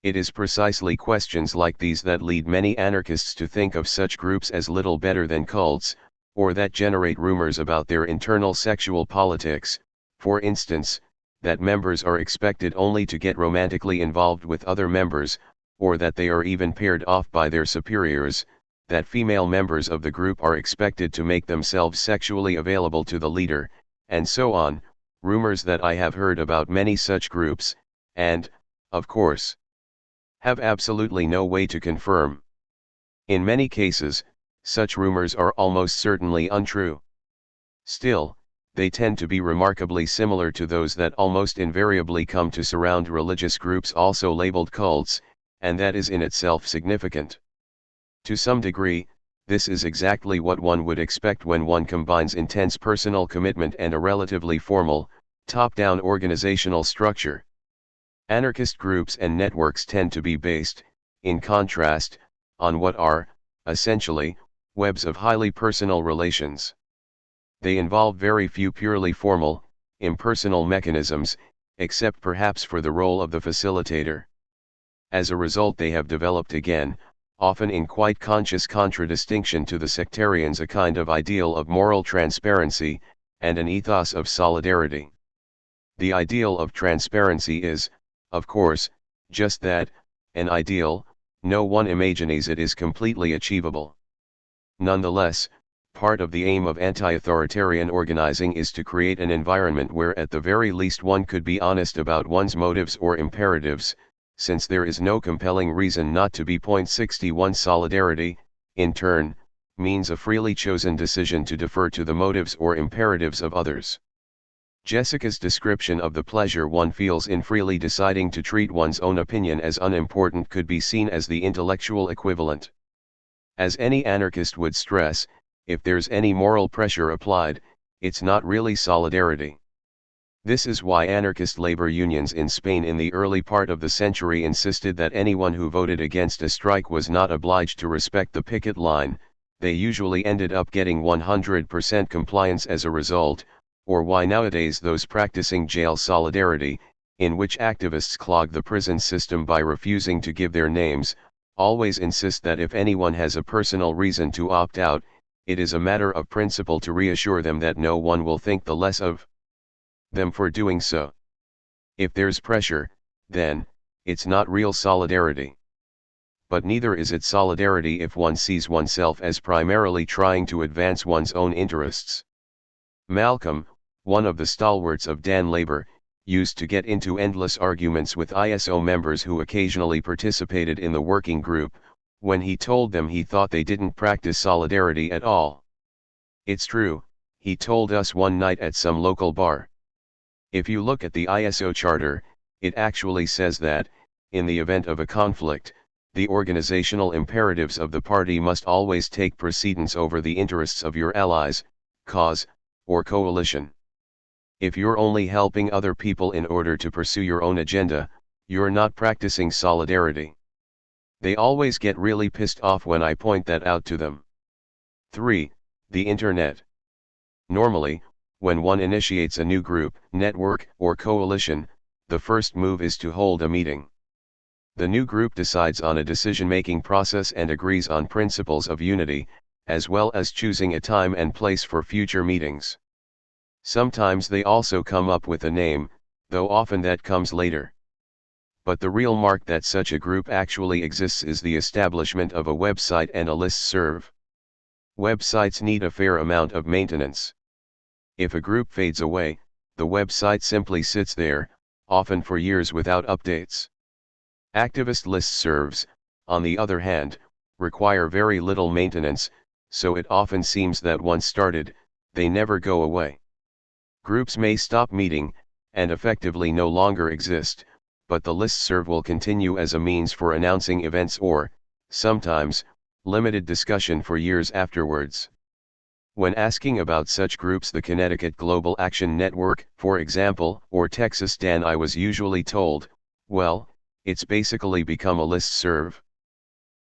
It is precisely questions like these that lead many anarchists to think of such groups as little better than cults, or that generate rumors about their internal sexual politics, for instance, that members are expected only to get romantically involved with other members, or that they are even paired off by their superiors, that female members of the group are expected to make themselves sexually available to the leader, and so on, rumors that I have heard about many such groups, and, of course, have absolutely no way to confirm. In many cases, such rumors are almost certainly untrue. Still, they tend to be remarkably similar to those that almost invariably come to surround religious groups also labeled cults, and that is in itself significant. To some degree, this is exactly what one would expect when one combines intense personal commitment and a relatively formal, top-down organizational structure. Anarchist groups and networks tend to be based, in contrast, on what are, essentially, webs of highly personal relations. They involve very few purely formal, impersonal mechanisms, except perhaps for the role of the facilitator. As a result, they have developed again, often in quite conscious contradistinction to the sectarians, a kind of ideal of moral transparency, and an ethos of solidarity. The ideal of transparency is, of course, just that, an ideal. No one imagines it is completely achievable. Nonetheless, part of the aim of anti-authoritarian organizing is to create an environment where at the very least one could be honest about one's motives or imperatives, since there is no compelling reason not to be. 61 Solidarity, in turn, means a freely chosen decision to defer to the motives or imperatives of others. Jessica's description of the pleasure one feels in freely deciding to treat one's own opinion as unimportant could be seen as the intellectual equivalent. As any anarchist would stress, if there's any moral pressure applied, it's not really solidarity. This is why anarchist labor unions in Spain in the early part of the century insisted that anyone who voted against a strike was not obliged to respect the picket line. They usually ended up getting 100% compliance as a result, or why nowadays those practicing jail solidarity, in which activists clog the prison system by refusing to give their names, always insist that if anyone has a personal reason to opt out, it is a matter of principle to reassure them that no one will think the less of them for doing so. If there's pressure, then, it's not real solidarity. But neither is it solidarity if one sees oneself as primarily trying to advance one's own interests. Malcolm, one of the stalwarts of Dan Labor, used to get into endless arguments with ISO members who occasionally participated in the working group, when he told them he thought they didn't practice solidarity at all. It's true, he told us one night at some local bar. If you look at the ISO charter, it actually says that, in the event of a conflict, the organizational imperatives of the party must always take precedence over the interests of your allies, cause, or coalition. If you're only helping other people in order to pursue your own agenda, you're not practicing solidarity. They always get really pissed off when I point that out to them. 3. The Internet. Normally, when one initiates a new group, network, or coalition, the first move is to hold a meeting. The new group decides on a decision-making process and agrees on principles of unity, as well as choosing a time and place for future meetings. Sometimes they also come up with a name, though often that comes later. But the real mark that such a group actually exists is the establishment of a website and a listserv. Websites need a fair amount of maintenance. If a group fades away, the website simply sits there, often for years without updates. Activist listservs, on the other hand, require very little maintenance, so it often seems that once started, they never go away. Groups may stop meeting, and effectively no longer exist, but the listserv will continue as a means for announcing events or, sometimes, limited discussion for years afterwards. When asking about such groups, the Connecticut Global Action Network, for example, or Texas Dan, I was usually told, well, it's basically become a listserv.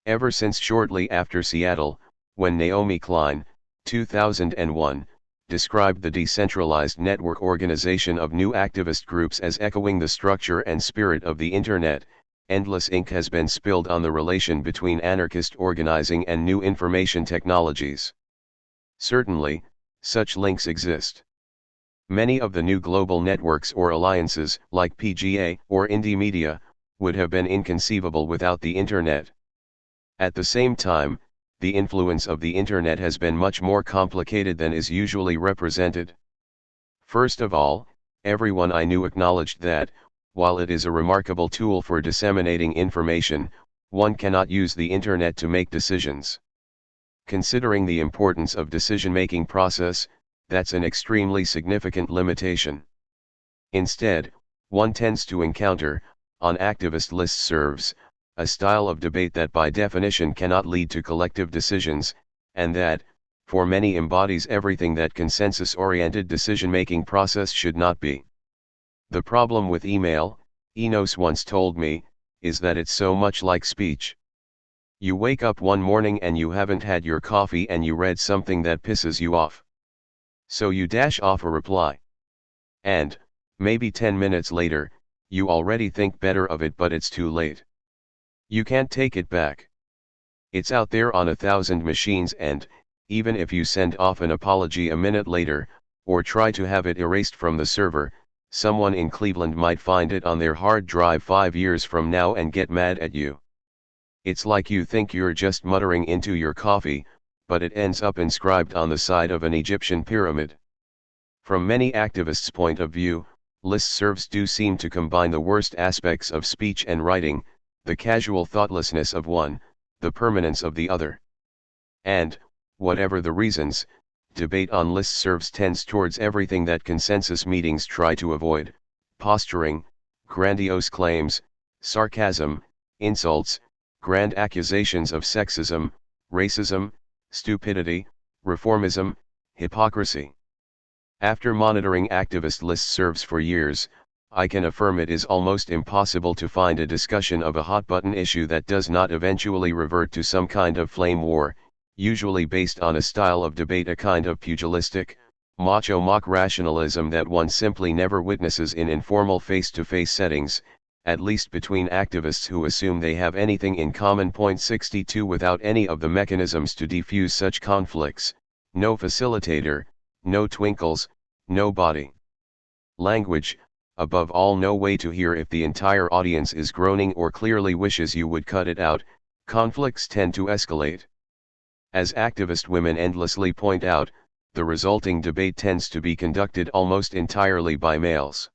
Ever since shortly after Seattle, when Naomi Klein, 2001, described the decentralized network organization of new activist groups as echoing the structure and spirit of the Internet, endless ink has been spilled on the relation between anarchist organizing and new information technologies. Certainly, such links exist. Many of the new global networks or alliances, like PGA or Indie Media, would have been inconceivable without the Internet. At the same time, the influence of the Internet has been much more complicated than is usually represented. First of all, everyone I knew acknowledged that, while it is a remarkable tool for disseminating information, one cannot use the Internet to make decisions. Considering the importance of decision-making process, that's an extremely significant limitation. Instead, one tends to encounter, on activist listservs, a style of debate that by definition cannot lead to collective decisions, and that, for many, embodies everything that consensus-oriented decision-making process should not be. The problem with email, Enos once told me, is that it's so much like speech. You wake up one morning and you haven't had your coffee and you read something that pisses you off. So you dash off a reply. And, maybe 10 minutes later, you already think better of it, but it's too late. You can't take it back. It's out there on 1,000 machines, and, even if you send off an apology a minute later, or try to have it erased from the server, someone in Cleveland might find it on their hard drive 5 years from now and get mad at you. It's like you think you're just muttering into your coffee, but it ends up inscribed on the side of an Egyptian pyramid. From many activists' point of view, listservs do seem to combine the worst aspects of speech and writing, the casual thoughtlessness of one, the permanence of the other. And, whatever the reasons, debate on listservs tends towards everything that consensus meetings try to avoid: posturing, grandiose claims, sarcasm, insults, grand accusations of sexism, racism, stupidity, reformism, hypocrisy. After monitoring activist listservs for years, I can affirm it is almost impossible to find a discussion of a hot-button issue that does not eventually revert to some kind of flame war, usually based on a style of debate, a kind of pugilistic, macho mock rationalism that one simply never witnesses in informal face-to-face settings, at least between activists who assume they have anything in common. Point 62 Without any of the mechanisms to defuse such conflicts, no facilitator, no twinkles, no body language, above all no way to hear if the entire audience is groaning or clearly wishes you would cut it out, conflicts tend to escalate. As activist women endlessly point out, the resulting debate tends to be conducted almost entirely by males.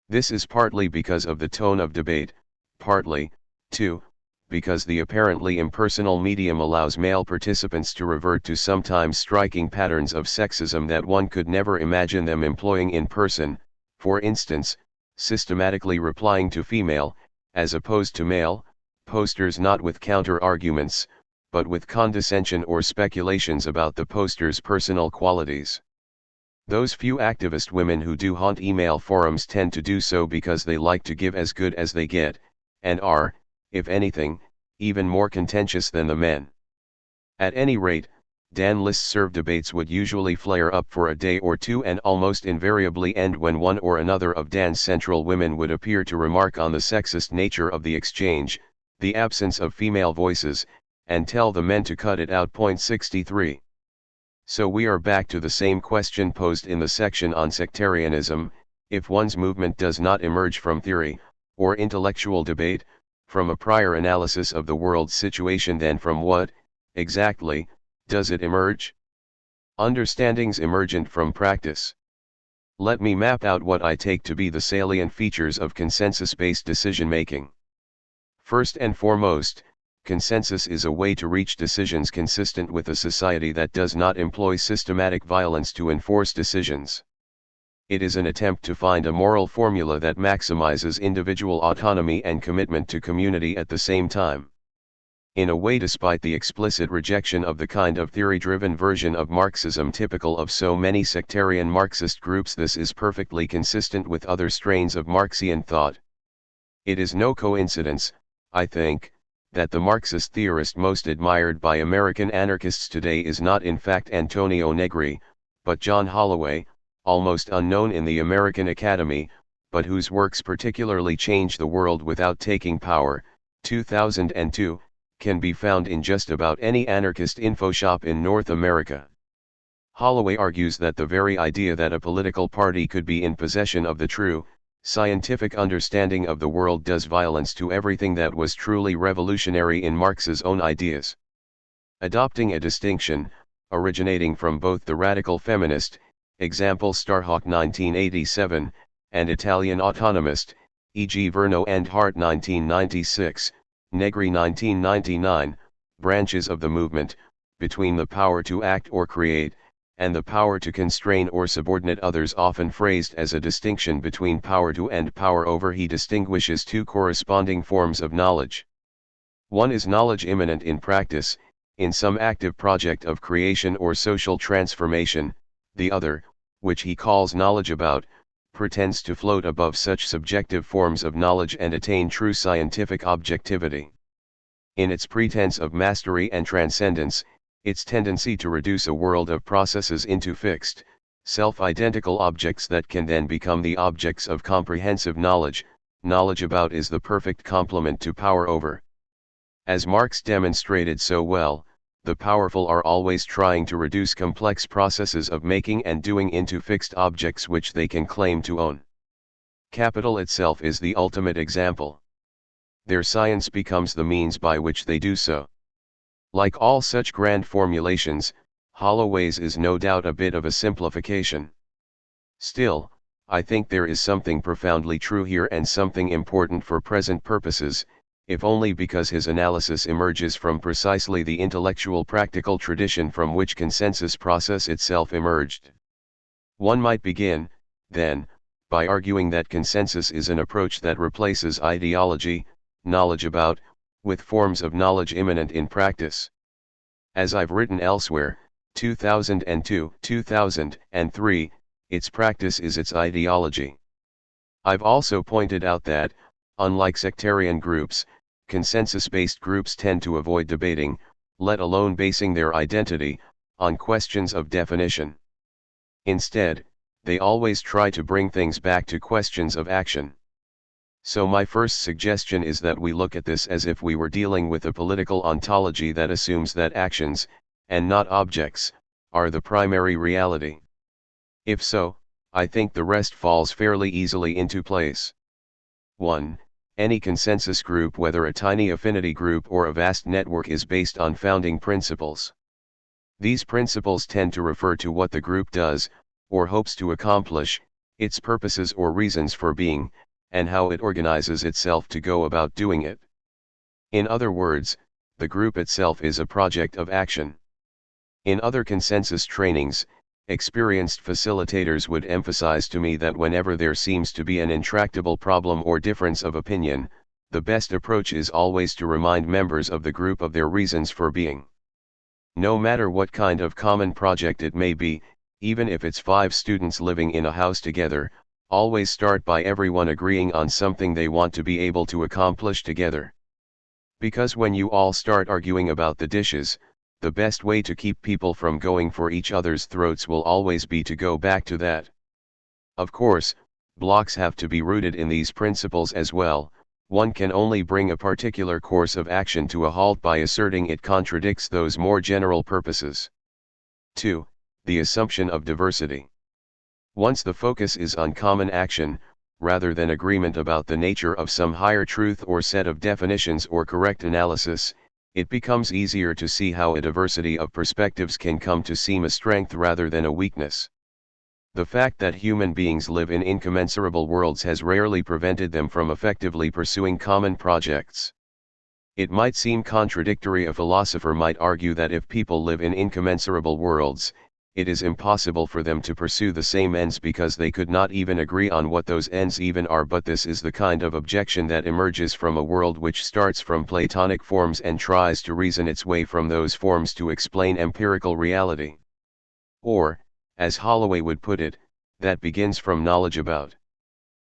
This is partly because of the tone of debate, partly, too, because the apparently impersonal medium allows male participants to revert to sometimes striking patterns of sexism that one could never imagine them employing in person, for instance, systematically replying to female, as opposed to male, posters not with counter-arguments, but with condescension or speculations about the poster's personal qualities. Those few activist women who do haunt email forums tend to do so because they like to give as good as they get, and are, if anything, even more contentious than the men. At any rate, Dan listserv debates would usually flare up for a day or two and almost invariably end when one or another of Dan's central women would appear to remark on the sexist nature of the exchange, the absence of female voices, and tell the men to cut it out. Point 63. So we are back to the same question posed in the section on sectarianism: if one's movement does not emerge from theory, or intellectual debate, from a prior analysis of the world's situation, then from what, exactly, does it emerge? Understandings emergent from practice. Let me map out what I take to be the salient features of consensus-based decision-making. First and foremost, consensus is a way to reach decisions consistent with a society that does not employ systematic violence to enforce decisions. It is an attempt to find a moral formula that maximizes individual autonomy and commitment to community at the same time. In a way, despite the explicit rejection of the kind of theory-driven version of Marxism typical of so many sectarian Marxist groups, this is perfectly consistent with other strains of Marxian thought. It is no coincidence, I think, that the Marxist theorist most admired by American anarchists today is not in fact Antonio Negri, but John Holloway, almost unknown in the American Academy, but whose works particularly change the world without taking power. 2002, can be found in just about any anarchist info shop in North America. Holloway argues that the very idea that a political party could be in possession of the true, scientific understanding of the world does violence to everything that was truly revolutionary in Marx's own ideas. Adopting a distinction, originating from both the radical feminist, example Starhawk 1987, and Italian autonomist, e.g. Verno and Hart 1996, Negri 1999, branches of the movement, between the power to act or create, and the power to constrain or subordinate others, often phrased as a distinction between power to and power over, he distinguishes two corresponding forms of knowledge. One is knowledge immanent in practice, in some active project of creation or social transformation; the other, which he calls knowledge about, pretends to float above such subjective forms of knowledge and attain true scientific objectivity. In its pretense of mastery and transcendence, its tendency to reduce a world of processes into fixed, self-identical objects that can then become the objects of comprehensive knowledge, knowledge about is the perfect complement to power over. As Marx demonstrated so well, the powerful are always trying to reduce complex processes of making and doing into fixed objects which they can claim to own. Capital itself is the ultimate example. Their science becomes the means by which they do so. Like all such grand formulations, Holloway's is no doubt a bit of a simplification. Still, I think there is something profoundly true here and something important for present purposes, if only because his analysis emerges from precisely the intellectual practical tradition from which consensus process itself emerged. One might begin, then, by arguing that consensus is an approach that replaces ideology, knowledge about, with forms of knowledge immanent in practice. As I've written elsewhere, 2002, 2003, its practice is its ideology. I've also pointed out that, unlike sectarian groups, consensus-based groups tend to avoid debating, let alone basing their identity, on questions of definition. Instead, they always try to bring things back to questions of action. So my first suggestion is that we look at this as if we were dealing with a political ontology that assumes that actions, and not objects, are the primary reality. If so, I think the rest falls fairly easily into place. 1. Any consensus group, whether a tiny affinity group or a vast network, is based on founding principles. These principles tend to refer to what the group does, or hopes to accomplish, its purposes or reasons for being, and how it organizes itself to go about doing it. In other words, the group itself is a project of action. In other consensus trainings, experienced facilitators would emphasize to me that whenever there seems to be an intractable problem or difference of opinion, the best approach is always to remind members of the group of their reasons for being. No matter what kind of common project it may be, even if it's 5 students living in a house together, always start by everyone agreeing on something they want to be able to accomplish together. Because when you all start arguing about the dishes, the best way to keep people from going for each other's throats will always be to go back to that. Of course, blocks have to be rooted in these principles as well. One can only bring a particular course of action to a halt by asserting it contradicts those more general purposes. 2. The assumption of diversity. Once the focus is on common action, rather than agreement about the nature of some higher truth or set of definitions or correct analysis, it becomes easier to see how a diversity of perspectives can come to seem a strength rather than a weakness. The fact that human beings live in incommensurable worlds has rarely prevented them from effectively pursuing common projects. It might seem contradictory. A philosopher might argue that if people live in incommensurable worlds, it is impossible for them to pursue the same ends because they could not even agree on what those ends even are. But this is the kind of objection that emerges from a world which starts from Platonic forms and tries to reason its way from those forms to explain empirical reality. Or, as Holloway would put it, that begins from knowledge about.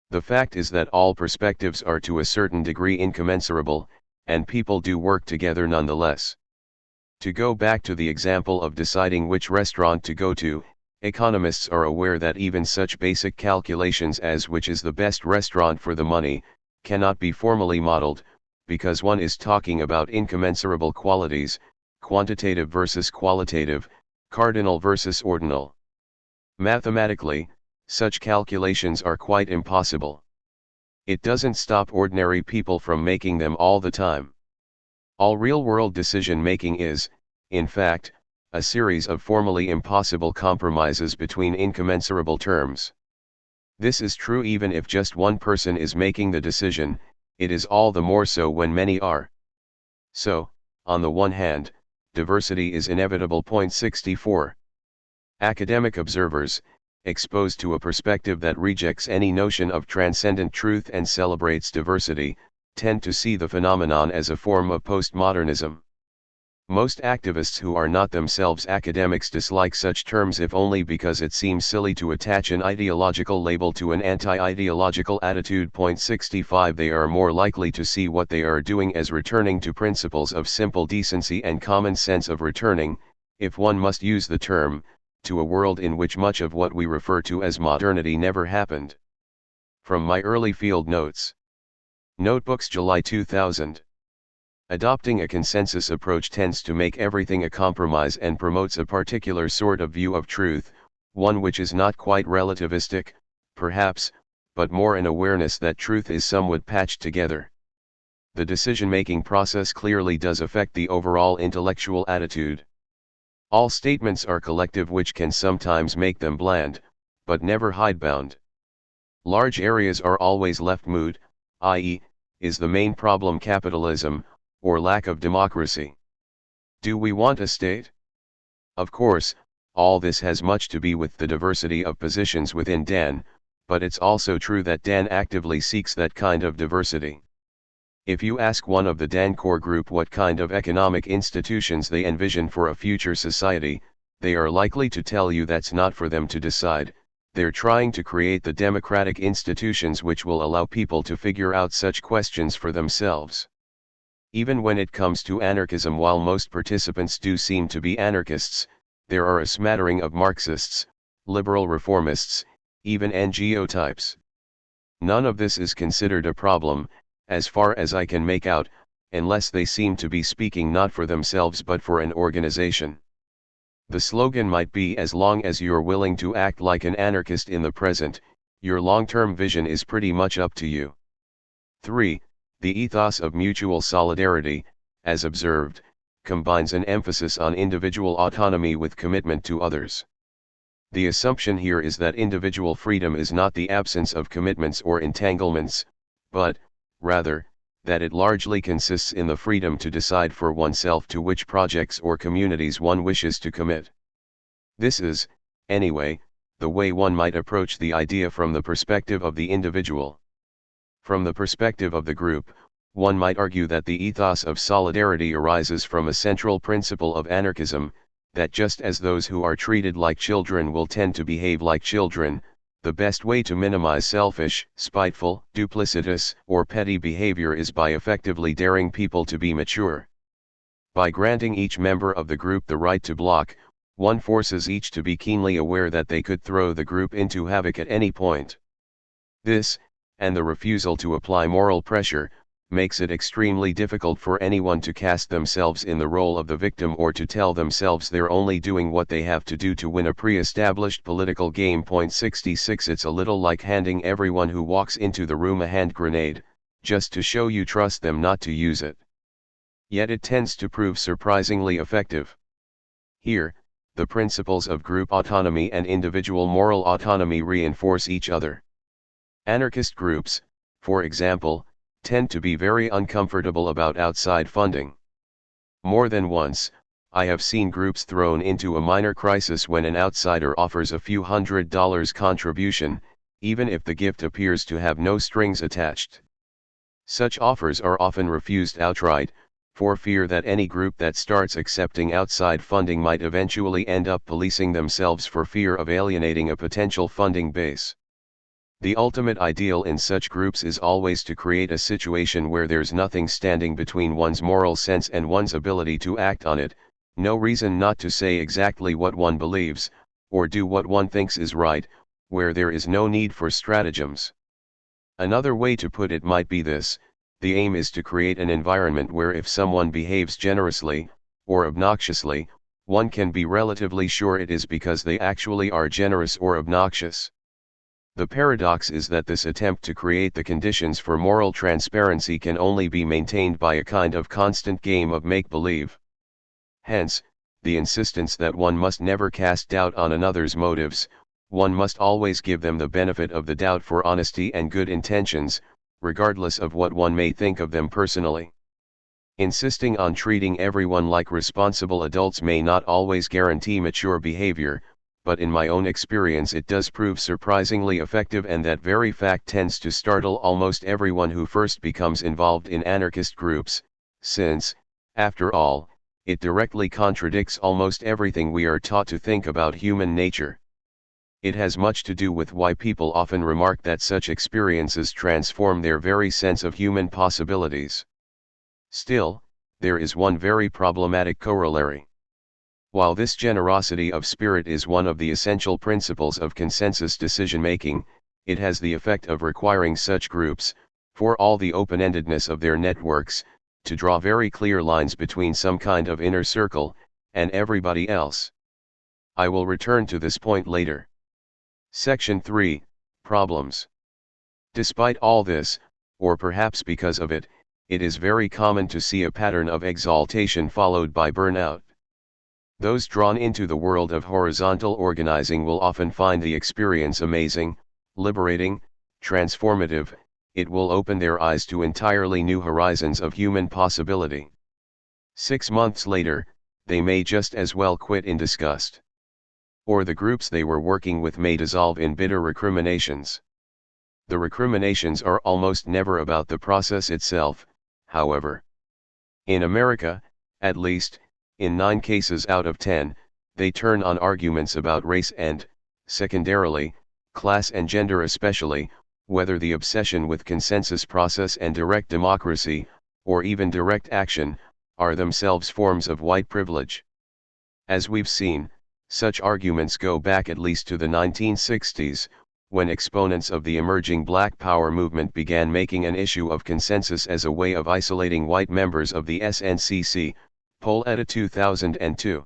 The fact is that all perspectives are to a certain degree incommensurable, and people do work together nonetheless. To go back to the example of deciding which restaurant to go to, economists are aware that even such basic calculations as which is the best restaurant for the money, cannot be formally modeled, because one is talking about incommensurable qualities, quantitative versus qualitative, cardinal versus ordinal. Mathematically, such calculations are quite impossible. It doesn't stop ordinary people from making them all the time. All real-world decision-making is, in fact, a series of formally impossible compromises between incommensurable terms. This is true even if just one person is making the decision. It is all the more so when many are. So, on the one hand, diversity is inevitable. 64. Academic observers, exposed to a perspective that rejects any notion of transcendent truth and celebrates diversity, tend to see the phenomenon as a form of postmodernism. Most activists who are not themselves academics dislike such terms if only because it seems silly to attach an ideological label to an anti-ideological attitude. 65 They are more likely to see what they are doing as returning to principles of simple decency and common sense, of returning, if one must use the term, to a world in which much of what we refer to as modernity never happened. From my early field notes. Notebooks, July 2000. Adopting a consensus approach tends to make everything a compromise and promotes a particular sort of view of truth, one which is not quite relativistic, perhaps, but more an awareness that truth is somewhat patched together. The decision-making process clearly does affect the overall intellectual attitude. All statements are collective, which can sometimes make them bland, but never hidebound. Large areas are always left moot, i.e., is the main problem capitalism, or lack of democracy? Do we want a state? Of course, all this has much to be with the diversity of positions within DAN, but it's also true that DAN actively seeks that kind of diversity. If you ask one of the DAN core group what kind of economic institutions they envision for a future society, they are likely to tell you that's not for them to decide. They're trying to create the democratic institutions which will allow people to figure out such questions for themselves. Even when it comes to anarchism, while most participants do seem to be anarchists, there are a smattering of Marxists, liberal reformists, even NGO types. None of this is considered a problem, as far as I can make out, unless they seem to be speaking not for themselves but for an organization. The slogan might be, as long as you're willing to act like an anarchist in the present, your long-term vision is pretty much up to you. 3. The ethos of mutual solidarity, as observed, combines an emphasis on individual autonomy with commitment to others. The assumption here is that individual freedom is not the absence of commitments or entanglements, but, rather, that it largely consists in the freedom to decide for oneself to which projects or communities one wishes to commit. This is, anyway, the way one might approach the idea from the perspective of the individual. From the perspective of the group, one might argue that the ethos of solidarity arises from a central principle of anarchism, that just as those who are treated like children will tend to behave like children, the best way to minimize selfish, spiteful, duplicitous, or petty behavior is by effectively daring people to be mature. By granting each member of the group the right to block, one forces each to be keenly aware that they could throw the group into havoc at any point. This, and the refusal to apply moral pressure, makes it extremely difficult for anyone to cast themselves in the role of the victim or to tell themselves they're only doing what they have to do to win a pre-established political game. 66 It's a little like handing everyone who walks into the room a hand grenade, just to show you trust them not to use it. Yet it tends to prove surprisingly effective. Here, the principles of group autonomy and individual moral autonomy reinforce each other. Anarchist groups, for example, tend to be very uncomfortable about outside funding. More than once, I have seen groups thrown into a minor crisis when an outsider offers a few $100 contribution, even if the gift appears to have no strings attached. Such offers are often refused outright, for fear that any group that starts accepting outside funding might eventually end up policing themselves for fear of alienating a potential funding base. The ultimate ideal in such groups is always to create a situation where there's nothing standing between one's moral sense and one's ability to act on it, no reason not to say exactly what one believes, or do what one thinks is right, where there is no need for stratagems. Another way to put it might be this: the aim is to create an environment where if someone behaves generously, or obnoxiously, one can be relatively sure it is because they actually are generous or obnoxious. The paradox is that this attempt to create the conditions for moral transparency can only be maintained by a kind of constant game of make-believe. Hence, the insistence that one must never cast doubt on another's motives, one must always give them the benefit of the doubt for honesty and good intentions, regardless of what one may think of them personally. Insisting on treating everyone like responsible adults may not always guarantee mature behavior, but in my own experience it does prove surprisingly effective, and that very fact tends to startle almost everyone who first becomes involved in anarchist groups, since, after all, it directly contradicts almost everything we are taught to think about human nature. It has much to do with why people often remark that such experiences transform their very sense of human possibilities. Still, there is one very problematic corollary. While this generosity of spirit is one of the essential principles of consensus decision-making, it has the effect of requiring such groups, for all the open-endedness of their networks, to draw very clear lines between some kind of inner circle, and everybody else. I will return to this point later. Section 3, Problems. Despite all this, or perhaps because of it, it is very common to see a pattern of exaltation followed by burnout. Those drawn into the world of horizontal organizing will often find the experience amazing, liberating, transformative, it will open their eyes to entirely new horizons of human possibility. 6 months later, they may just as well quit in disgust. Or the groups they were working with may dissolve in bitter recriminations. The recriminations are almost never about the process itself, however. In America, at least, in 9 cases out of 10, they turn on arguments about race and, secondarily, class and gender, especially, whether the obsession with consensus process and direct democracy, or even direct action, are themselves forms of white privilege. As we've seen, such arguments go back at least to the 1960s, when exponents of the emerging Black Power movement began making an issue of consensus as a way of isolating white members of the SNCC, Poll Etta 2002.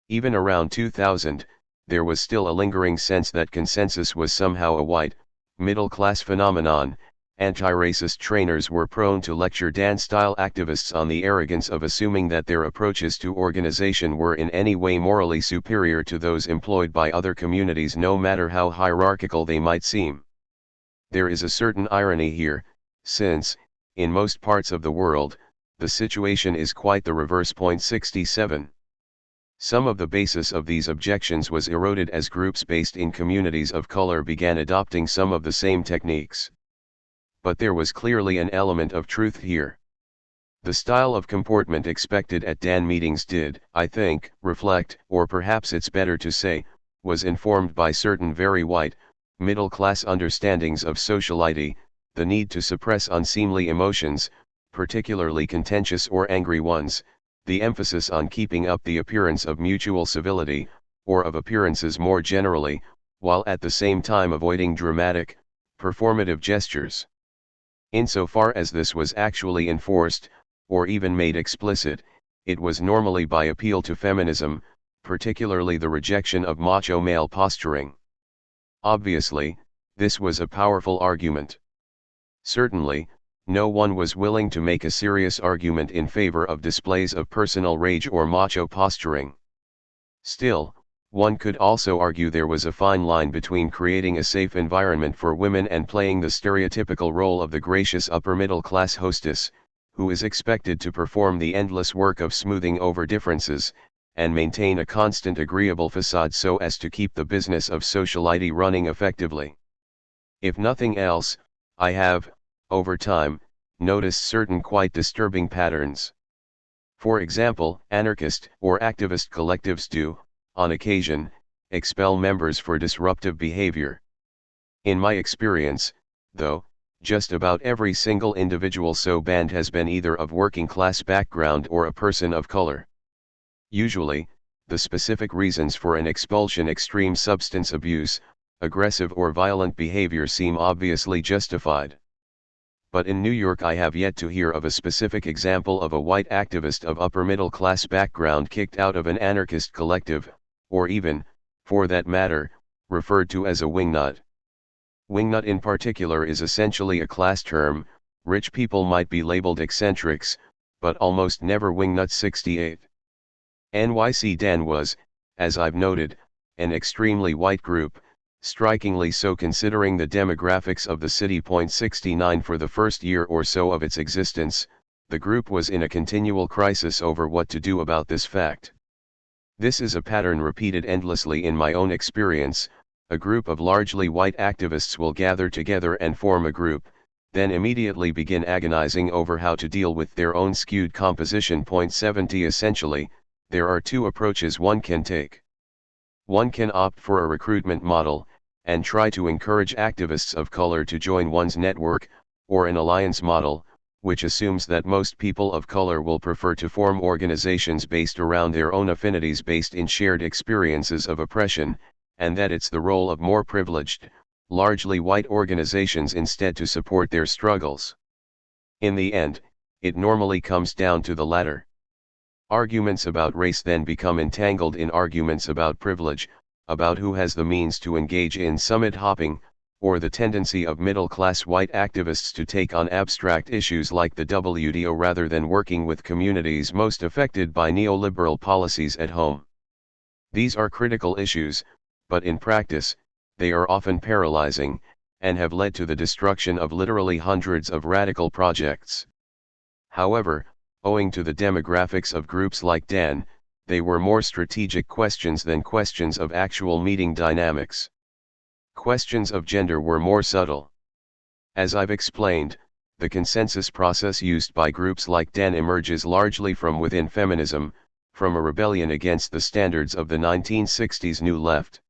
Even around 2000, there was still a lingering sense that consensus was somehow a white, middle-class phenomenon. Anti-racist trainers were prone to lecture dance-style activists on the arrogance of assuming that their approaches to organization were in any way morally superior to those employed by other communities, no matter how hierarchical they might seem. There is a certain irony here, since, in most parts of the world, the situation is quite the reverse. 67. Some of the basis of these objections was eroded as groups based in communities of color began adopting some of the same techniques. But there was clearly an element of truth here. The style of comportment expected at DAN meetings did, I think, reflect, or perhaps it's better to say, was informed by certain very white, middle-class understandings of sociality, the need to suppress unseemly emotions, particularly contentious or angry ones, the emphasis on keeping up the appearance of mutual civility, or of appearances more generally, while at the same time avoiding dramatic, performative gestures. Insofar as this was actually enforced, or even made explicit, it was normally by appeal to feminism, particularly the rejection of macho male posturing. Obviously, this was a powerful argument. Certainly, no one was willing to make a serious argument in favor of displays of personal rage or macho posturing. Still, one could also argue there was a fine line between creating a safe environment for women and playing the stereotypical role of the gracious upper-middle-class hostess, who is expected to perform the endless work of smoothing over differences, and maintain a constant agreeable facade so as to keep the business of sociality running effectively. If nothing else, I have, over time, noticed certain quite disturbing patterns. For example, anarchist or activist collectives do, on occasion, expel members for disruptive behavior. In my experience, though, just about every single individual so banned has been either of working class background or a person of color. Usually, the specific reasons for an expulsion, extreme substance abuse, aggressive or violent behavior, seem obviously justified. But in New York I have yet to hear of a specific example of a white activist of upper middle class background kicked out of an anarchist collective, or even, for that matter, referred to as a wingnut. Wingnut in particular is essentially a class term. Rich people might be labeled eccentrics, but almost never wingnut. 68. NYC DAN was, as I've noted, an extremely white group, strikingly so considering the demographics of the city. 69. For the first year or so of its existence, the group was in a continual crisis over what to do about this fact. This is a pattern repeated endlessly in my own experience. A group of largely white activists will gather together and form a group, then immediately begin agonizing over how to deal with their own skewed composition. 70. Essentially, there are two approaches one can take. One can opt for a recruitment model, and try to encourage activists of color to join one's network, or an alliance model, which assumes that most people of color will prefer to form organizations based around their own affinities based in shared experiences of oppression, and that it's the role of more privileged, largely white organizations instead to support their struggles. In the end, it normally comes down to the latter. Arguments about race then become entangled in arguments about privilege, about who has the means to engage in summit hopping, or the tendency of middle-class white activists to take on abstract issues like the WTO rather than working with communities most affected by neoliberal policies at home. These are critical issues, but in practice, they are often paralyzing, and have led to the destruction of literally hundreds of radical projects. However, owing to the demographics of groups like DAN, they were more strategic questions than questions of actual meeting dynamics. Questions of gender were more subtle. As I've explained, the consensus process used by groups like DAN emerges largely from within feminism, from a rebellion against the standards of the 1960s New Left.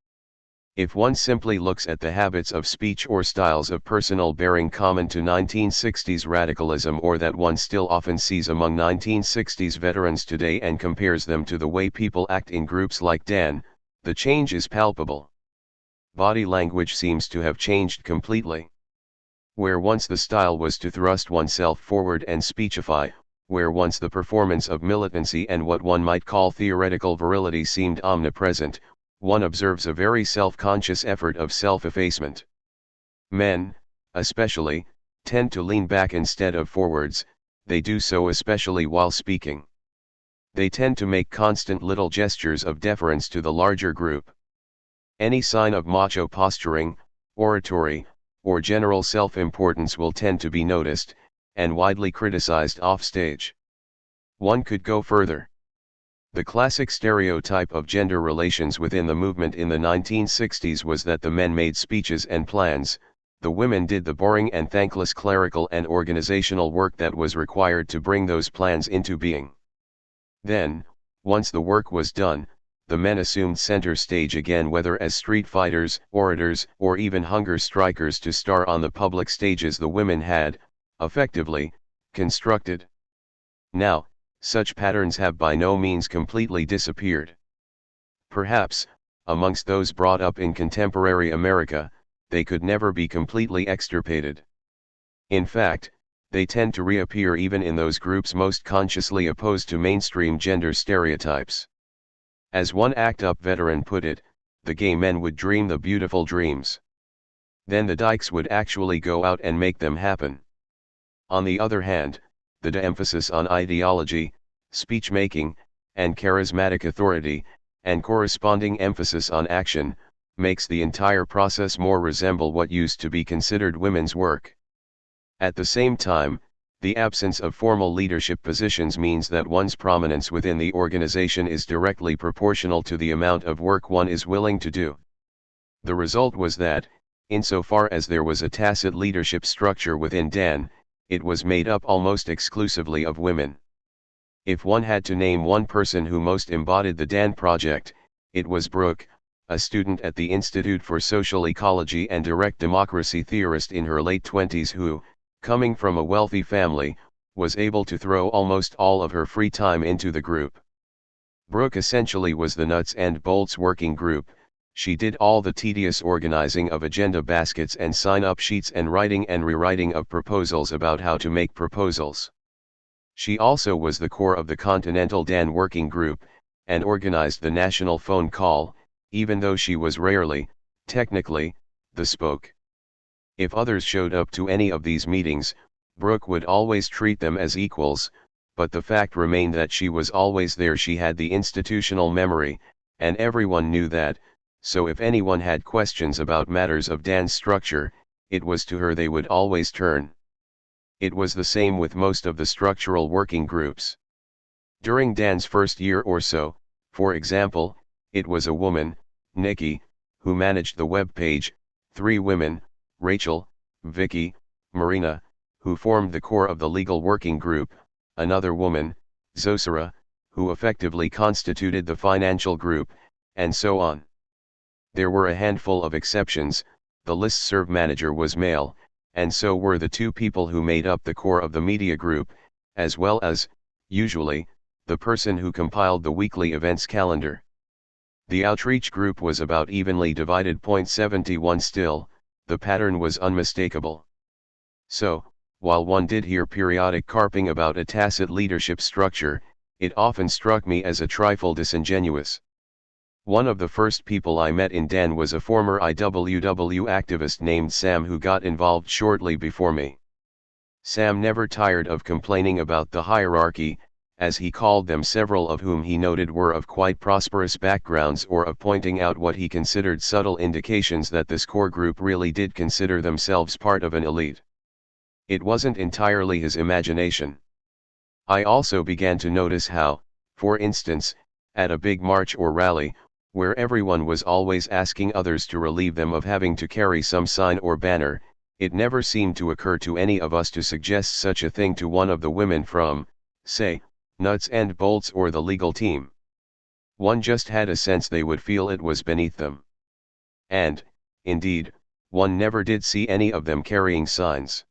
If one simply looks at the habits of speech or styles of personal bearing common to 1960s radicalism or that one still often sees among 1960s veterans today and compares them to the way people act in groups like DAN, the change is palpable. Body language seems to have changed completely. Where once the style was to thrust oneself forward and speechify, where once the performance of militancy and what one might call theoretical virility seemed omnipresent, one observes a very self-conscious effort of self-effacement. Men, especially, tend to lean back instead of forwards, they do so especially while speaking. They tend to make constant little gestures of deference to the larger group. Any sign of macho posturing, oratory, or general self-importance will tend to be noticed, and widely criticized offstage. One could go further. The classic stereotype of gender relations within the movement in the 1960s was that the men made speeches and plans, the women did the boring and thankless clerical and organizational work that was required to bring those plans into being. Then, once the work was done, the men assumed center stage again, whether as street fighters, orators, or even hunger strikers to star on the public stages the women had, effectively, constructed. Now, such patterns have by no means completely disappeared. Perhaps, amongst those brought up in contemporary America, they could never be completely extirpated. In fact, they tend to reappear even in those groups most consciously opposed to mainstream gender stereotypes. As one ACT UP veteran put it, the gay men would dream the beautiful dreams. Then the dykes would actually go out and make them happen. On the other hand, the de-emphasis on ideology, speech-making, and charismatic authority, and corresponding emphasis on action, makes the entire process more resemble what used to be considered women's work. At the same time, the absence of formal leadership positions means that one's prominence within the organization is directly proportional to the amount of work one is willing to do. The result was that, insofar as there was a tacit leadership structure within DAN, it was made up almost exclusively of women. If one had to name one person who most embodied the DAN project, it was Brooke, a student at the Institute for Social Ecology and Direct Democracy theorist in her late 20s who, coming from a wealthy family, was able to throw almost all of her free time into the group. Brooke essentially was the nuts and bolts working group. She did all the tedious organizing of agenda baskets and sign-up sheets and writing and rewriting of proposals about how to make proposals. She also was the core of the Continental DAN working group, and organized the national phone call, even though she was rarely, technically, the spoke. If others showed up to any of these meetings, Brooke would always treat them as equals, but the fact remained that she was always there. She had the institutional memory, and everyone knew that, so if anyone had questions about matters of DAN's structure, it was to her they would always turn. It was the same with most of the structural working groups. During DAN's first year or so, for example, it was a woman, Nikki, who managed the web page, 3 women, Rachel, Vicky, Marina, who formed the core of the legal working group, another woman, Zosira, who effectively constituted the financial group, and so on. There were a handful of exceptions. The listserv manager was male, and so were the 2 people who made up the core of the media group, as well as, usually, the person who compiled the weekly events calendar. The outreach group was about evenly divided. 71 Still, the pattern was unmistakable. So, while one did hear periodic carping about a tacit leadership structure, it often struck me as a trifle disingenuous. One of the first people I met in DAN was a former IWW activist named Sam who got involved shortly before me. Sam never tired of complaining about the hierarchy, as he called them, several of whom he noted were of quite prosperous backgrounds, or of pointing out what he considered subtle indications that this core group really did consider themselves part of an elite. It wasn't entirely his imagination. I also began to notice how, for instance, at a big march or rally, where everyone was always asking others to relieve them of having to carry some sign or banner, it never seemed to occur to any of us to suggest such a thing to one of the women from, say, Nuts and Bolts or the legal team. One just had a sense they would feel it was beneath them. And, indeed, one never did see any of them carrying signs.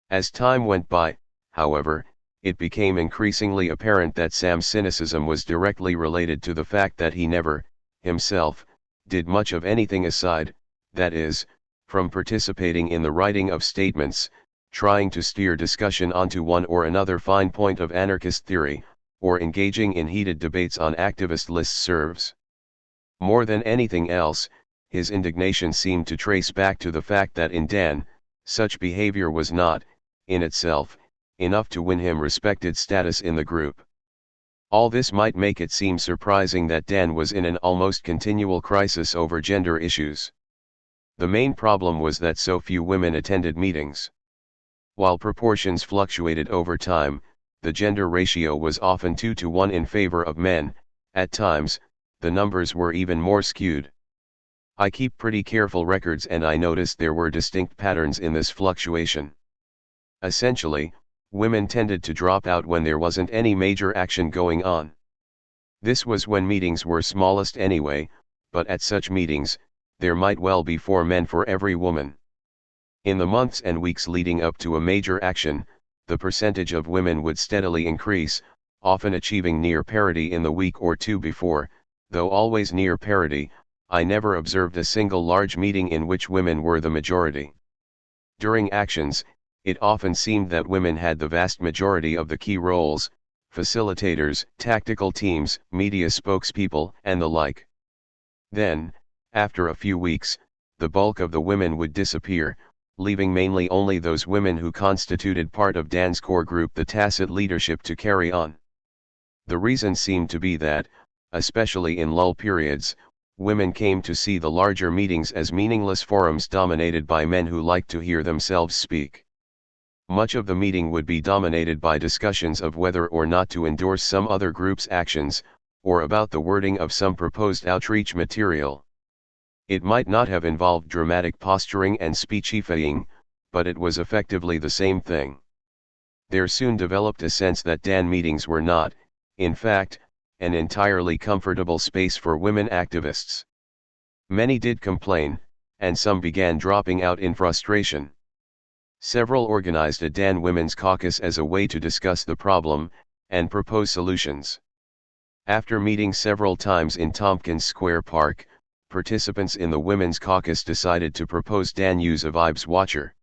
As time went by, however, it became increasingly apparent that Sam's cynicism was directly related to the fact that he never, himself, did much of anything aside, that is, from participating in the writing of statements, trying to steer discussion onto one or another fine point of anarchist theory, or engaging in heated debates on activist listservs. More than anything else, his indignation seemed to trace back to the fact that in Dan, such behavior was not, in itself, enough to win him respected status in the group. All this might make it seem surprising that Dan was in an almost continual crisis over gender issues. The main problem was that so few women attended meetings. While proportions fluctuated over time, the gender ratio was often 2-to-1 in favor of men. At times, the numbers were even more skewed. I keep pretty careful records, and I noticed there were distinct patterns in this fluctuation. Essentially, women tended to drop out when there wasn't any major action going on. This was when meetings were smallest anyway, but at such meetings, there might well be 4 men for every woman. In the months and weeks leading up to a major action, the percentage of women would steadily increase, often achieving near parity in the week or two before. Though always near parity, I never observed a single large meeting in which women were the majority. During actions, it often seemed that women had the vast majority of the key roles: facilitators, tactical teams, media spokespeople, and the like. Then, after a few weeks, the bulk of the women would disappear, leaving mainly only those women who constituted part of Dan's core group the tacit leadership to carry on. The reason seemed to be that, especially in lull periods, women came to see the larger meetings as meaningless forums dominated by men who liked to hear themselves speak. Much of the meeting would be dominated by discussions of whether or not to endorse some other group's actions, or about the wording of some proposed outreach material. It might not have involved dramatic posturing and speechifying, but it was effectively the same thing. There soon developed a sense that Dan meetings were not, in fact, an entirely comfortable space for women activists. Many did complain, and some began dropping out in frustration. Several organized a Dan Women's Caucus as a way to discuss the problem, and propose solutions. After meeting several times in Tompkins Square Park, participants in the Women's Caucus decided to propose Dan use a vibes watcher.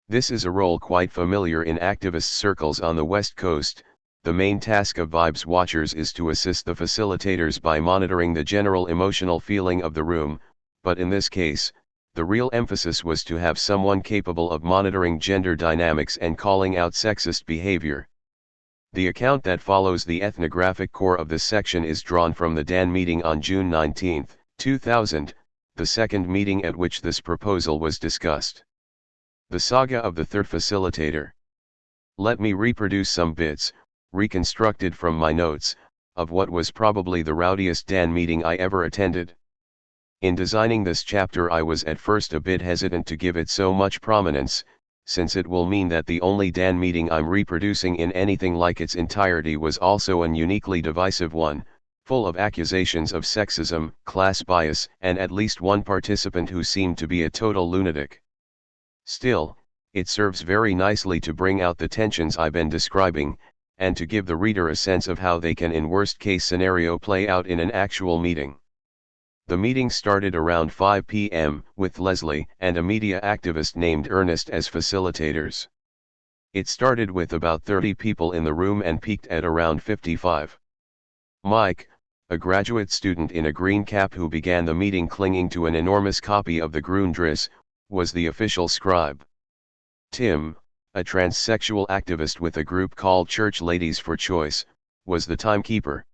This is a role quite familiar in activist circles on the West Coast. The main task of vibes watchers is to assist the facilitators by monitoring the general emotional feeling of the room, but in this case, the real emphasis was to have someone capable of monitoring gender dynamics and calling out sexist behavior. The account that follows the ethnographic core of this section is drawn from the Dan meeting on June 19, 2000, the second meeting at which this proposal was discussed. The saga of the third facilitator. Let me reproduce some bits, reconstructed from my notes, of what was probably the rowdiest Dan meeting I ever attended. In designing this chapter, I was at first a bit hesitant to give it so much prominence, since it will mean that the only Dan meeting I'm reproducing in anything like its entirety was also an uniquely divisive one, full of accusations of sexism, class bias, and at least one participant who seemed to be a total lunatic. Still, it serves very nicely to bring out the tensions I've been describing, and to give the reader a sense of how they can in worst-case scenario play out in an actual meeting. The meeting started around 5 p.m., with Leslie and a media activist named Ernest as facilitators. It started with about 30 people in the room and peaked at around 55. Mike, a graduate student in a green cap who began the meeting clinging to an enormous copy of the Grundrisse, was the official scribe. Tim, a transsexual activist with a group called Church Ladies for Choice, was the timekeeper.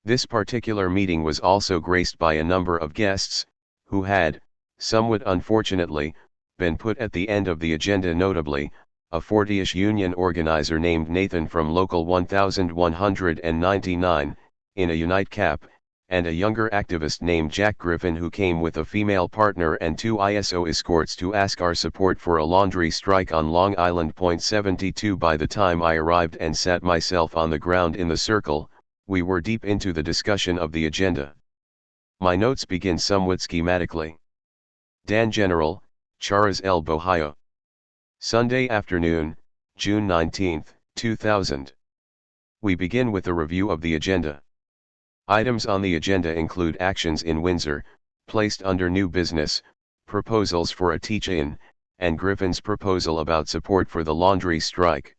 This particular meeting was also graced by a number of guests, who had, somewhat unfortunately, been put at the end of the agenda, notably, a 40-ish union organizer named Nathan from Local 1199, in a Unite cap, and a younger activist named Jack Griffin who came with a female partner and 2 ISO escorts to ask our support for a laundry strike on Long Island. 72 By the time I arrived and sat myself on the ground in the circle, we were deep into the discussion of the agenda. My notes begin somewhat schematically. Dan General, Charas El Bohio. Sunday afternoon, June 19, 2000. We begin with a review of the agenda. Items on the agenda include actions in Windsor, placed under new business, proposals for a teach-in, and Griffin's proposal about support for the laundry strike.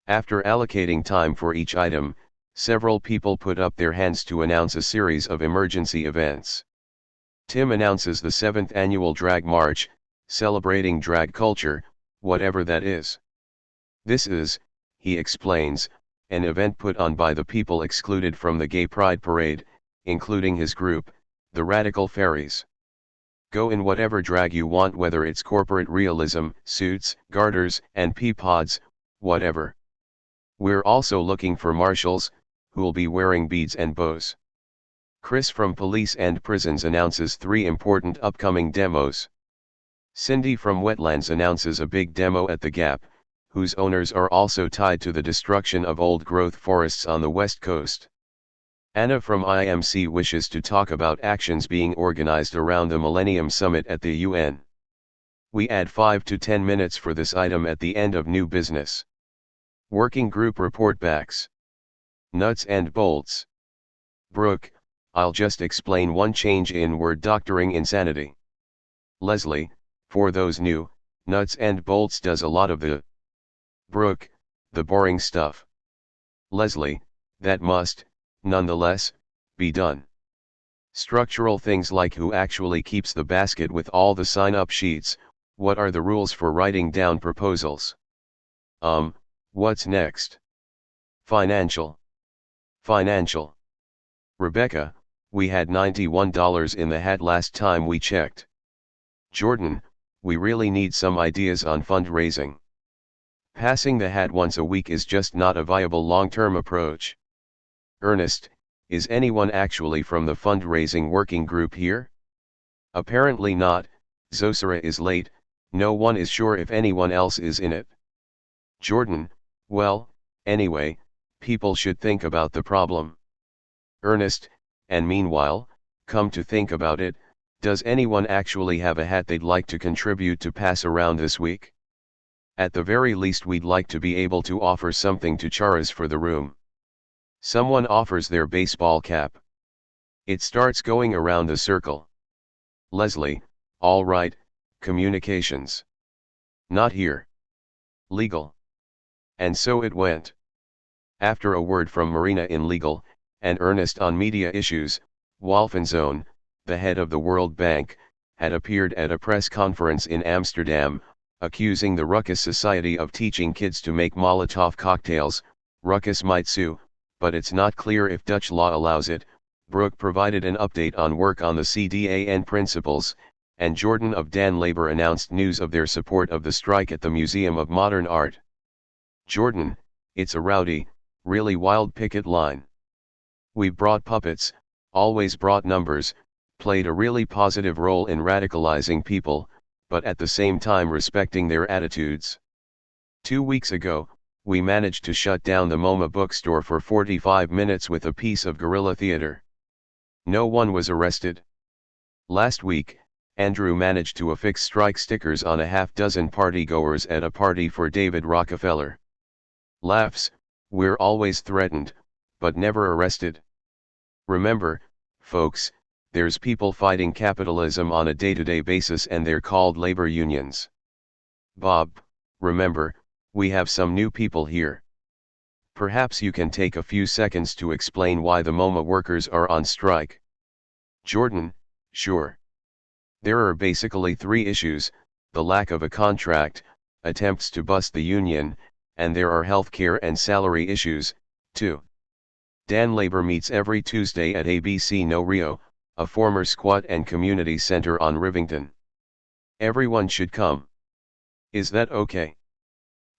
After allocating time for each item, several people put up their hands to announce a series of emergency events. Tim announces the 7th annual Drag March, celebrating drag culture, whatever that is. This is, he explains, an event put on by the people excluded from the Gay Pride Parade, including his group, the Radical Fairies. Go in whatever drag you want, whether it's corporate realism, suits, garters, and pea-pods, whatever. We're also looking for marshals, who'll be wearing beads and bows. Chris from Police and Prisons announces 3 important upcoming demos. Cindy from Wetlands announces a big demo at the Gap, whose owners are also tied to the destruction of old-growth forests on the West Coast. Anna from IMC wishes to talk about actions being organized around the Millennium Summit at the UN. We add 5 to 10 minutes for this item at the end of new business. Working group report backs. Nuts and bolts. Brooke, I'll just explain one change in word doctoring insanity. Leslie, for those new, nuts and bolts does a lot of the. Brooke, the boring stuff. Leslie, that must, nonetheless, be done. Structural things like who actually keeps the basket with all the sign-up sheets, what are the rules for writing down proposals? What's next? Financial. Rebecca, we had $91 in the hat last time we checked. Jordan, we really need some ideas on fundraising. Passing the hat once a week is just not a viable long-term approach. Ernest, is anyone actually from the fundraising working group here? Apparently not. Zosara is late, no one is sure if anyone else is in it. Jordan, well, anyway, people should think about the problem. Ernest, and meanwhile, come to think about it, does anyone actually have a hat they'd like to contribute to pass around this week? At the very least we'd like to be able to offer something to Charas for the room. Someone offers their baseball cap. It starts going around the circle. Leslie, all right, communications. Not here. Legal. And so it went. After a word from Marina in legal, and Ernest on media issues, Wolfenzone, the head of the World Bank, had appeared at a press conference in Amsterdam, accusing the Ruckus Society of teaching kids to make Molotov cocktails. Ruckus might sue, but it's not clear if Dutch law allows it. Brooke provided an update on work on the CDAN principles, and Jordan of Dan Labor announced news of their support of the strike at the Museum of Modern Art. Jordan, it's a rowdy, really wild picket line. We've brought puppets, always brought numbers, played a really positive role in radicalizing people, but at the same time respecting their attitudes. 2 weeks ago, we managed to shut down the MoMA bookstore for 45 minutes with a piece of guerrilla theater. No one was arrested. Last week, Andrew managed to affix strike stickers on a half-dozen partygoers at a party for David Rockefeller. Laughs, we're always threatened, but never arrested. Remember, folks, there's people fighting capitalism on a day-to-day basis and they're called labor unions. Bob, remember, we have some new people here. Perhaps you can take a few seconds to explain why the MoMA workers are on strike. Jordan, sure. There are basically 3 issues: the lack of a contract, attempts to bust the union, and there are healthcare and salary issues, too. Dan Labor meets every Tuesday at ABC No Rio, a former squat and community center on Rivington. Everyone should come. Is that okay?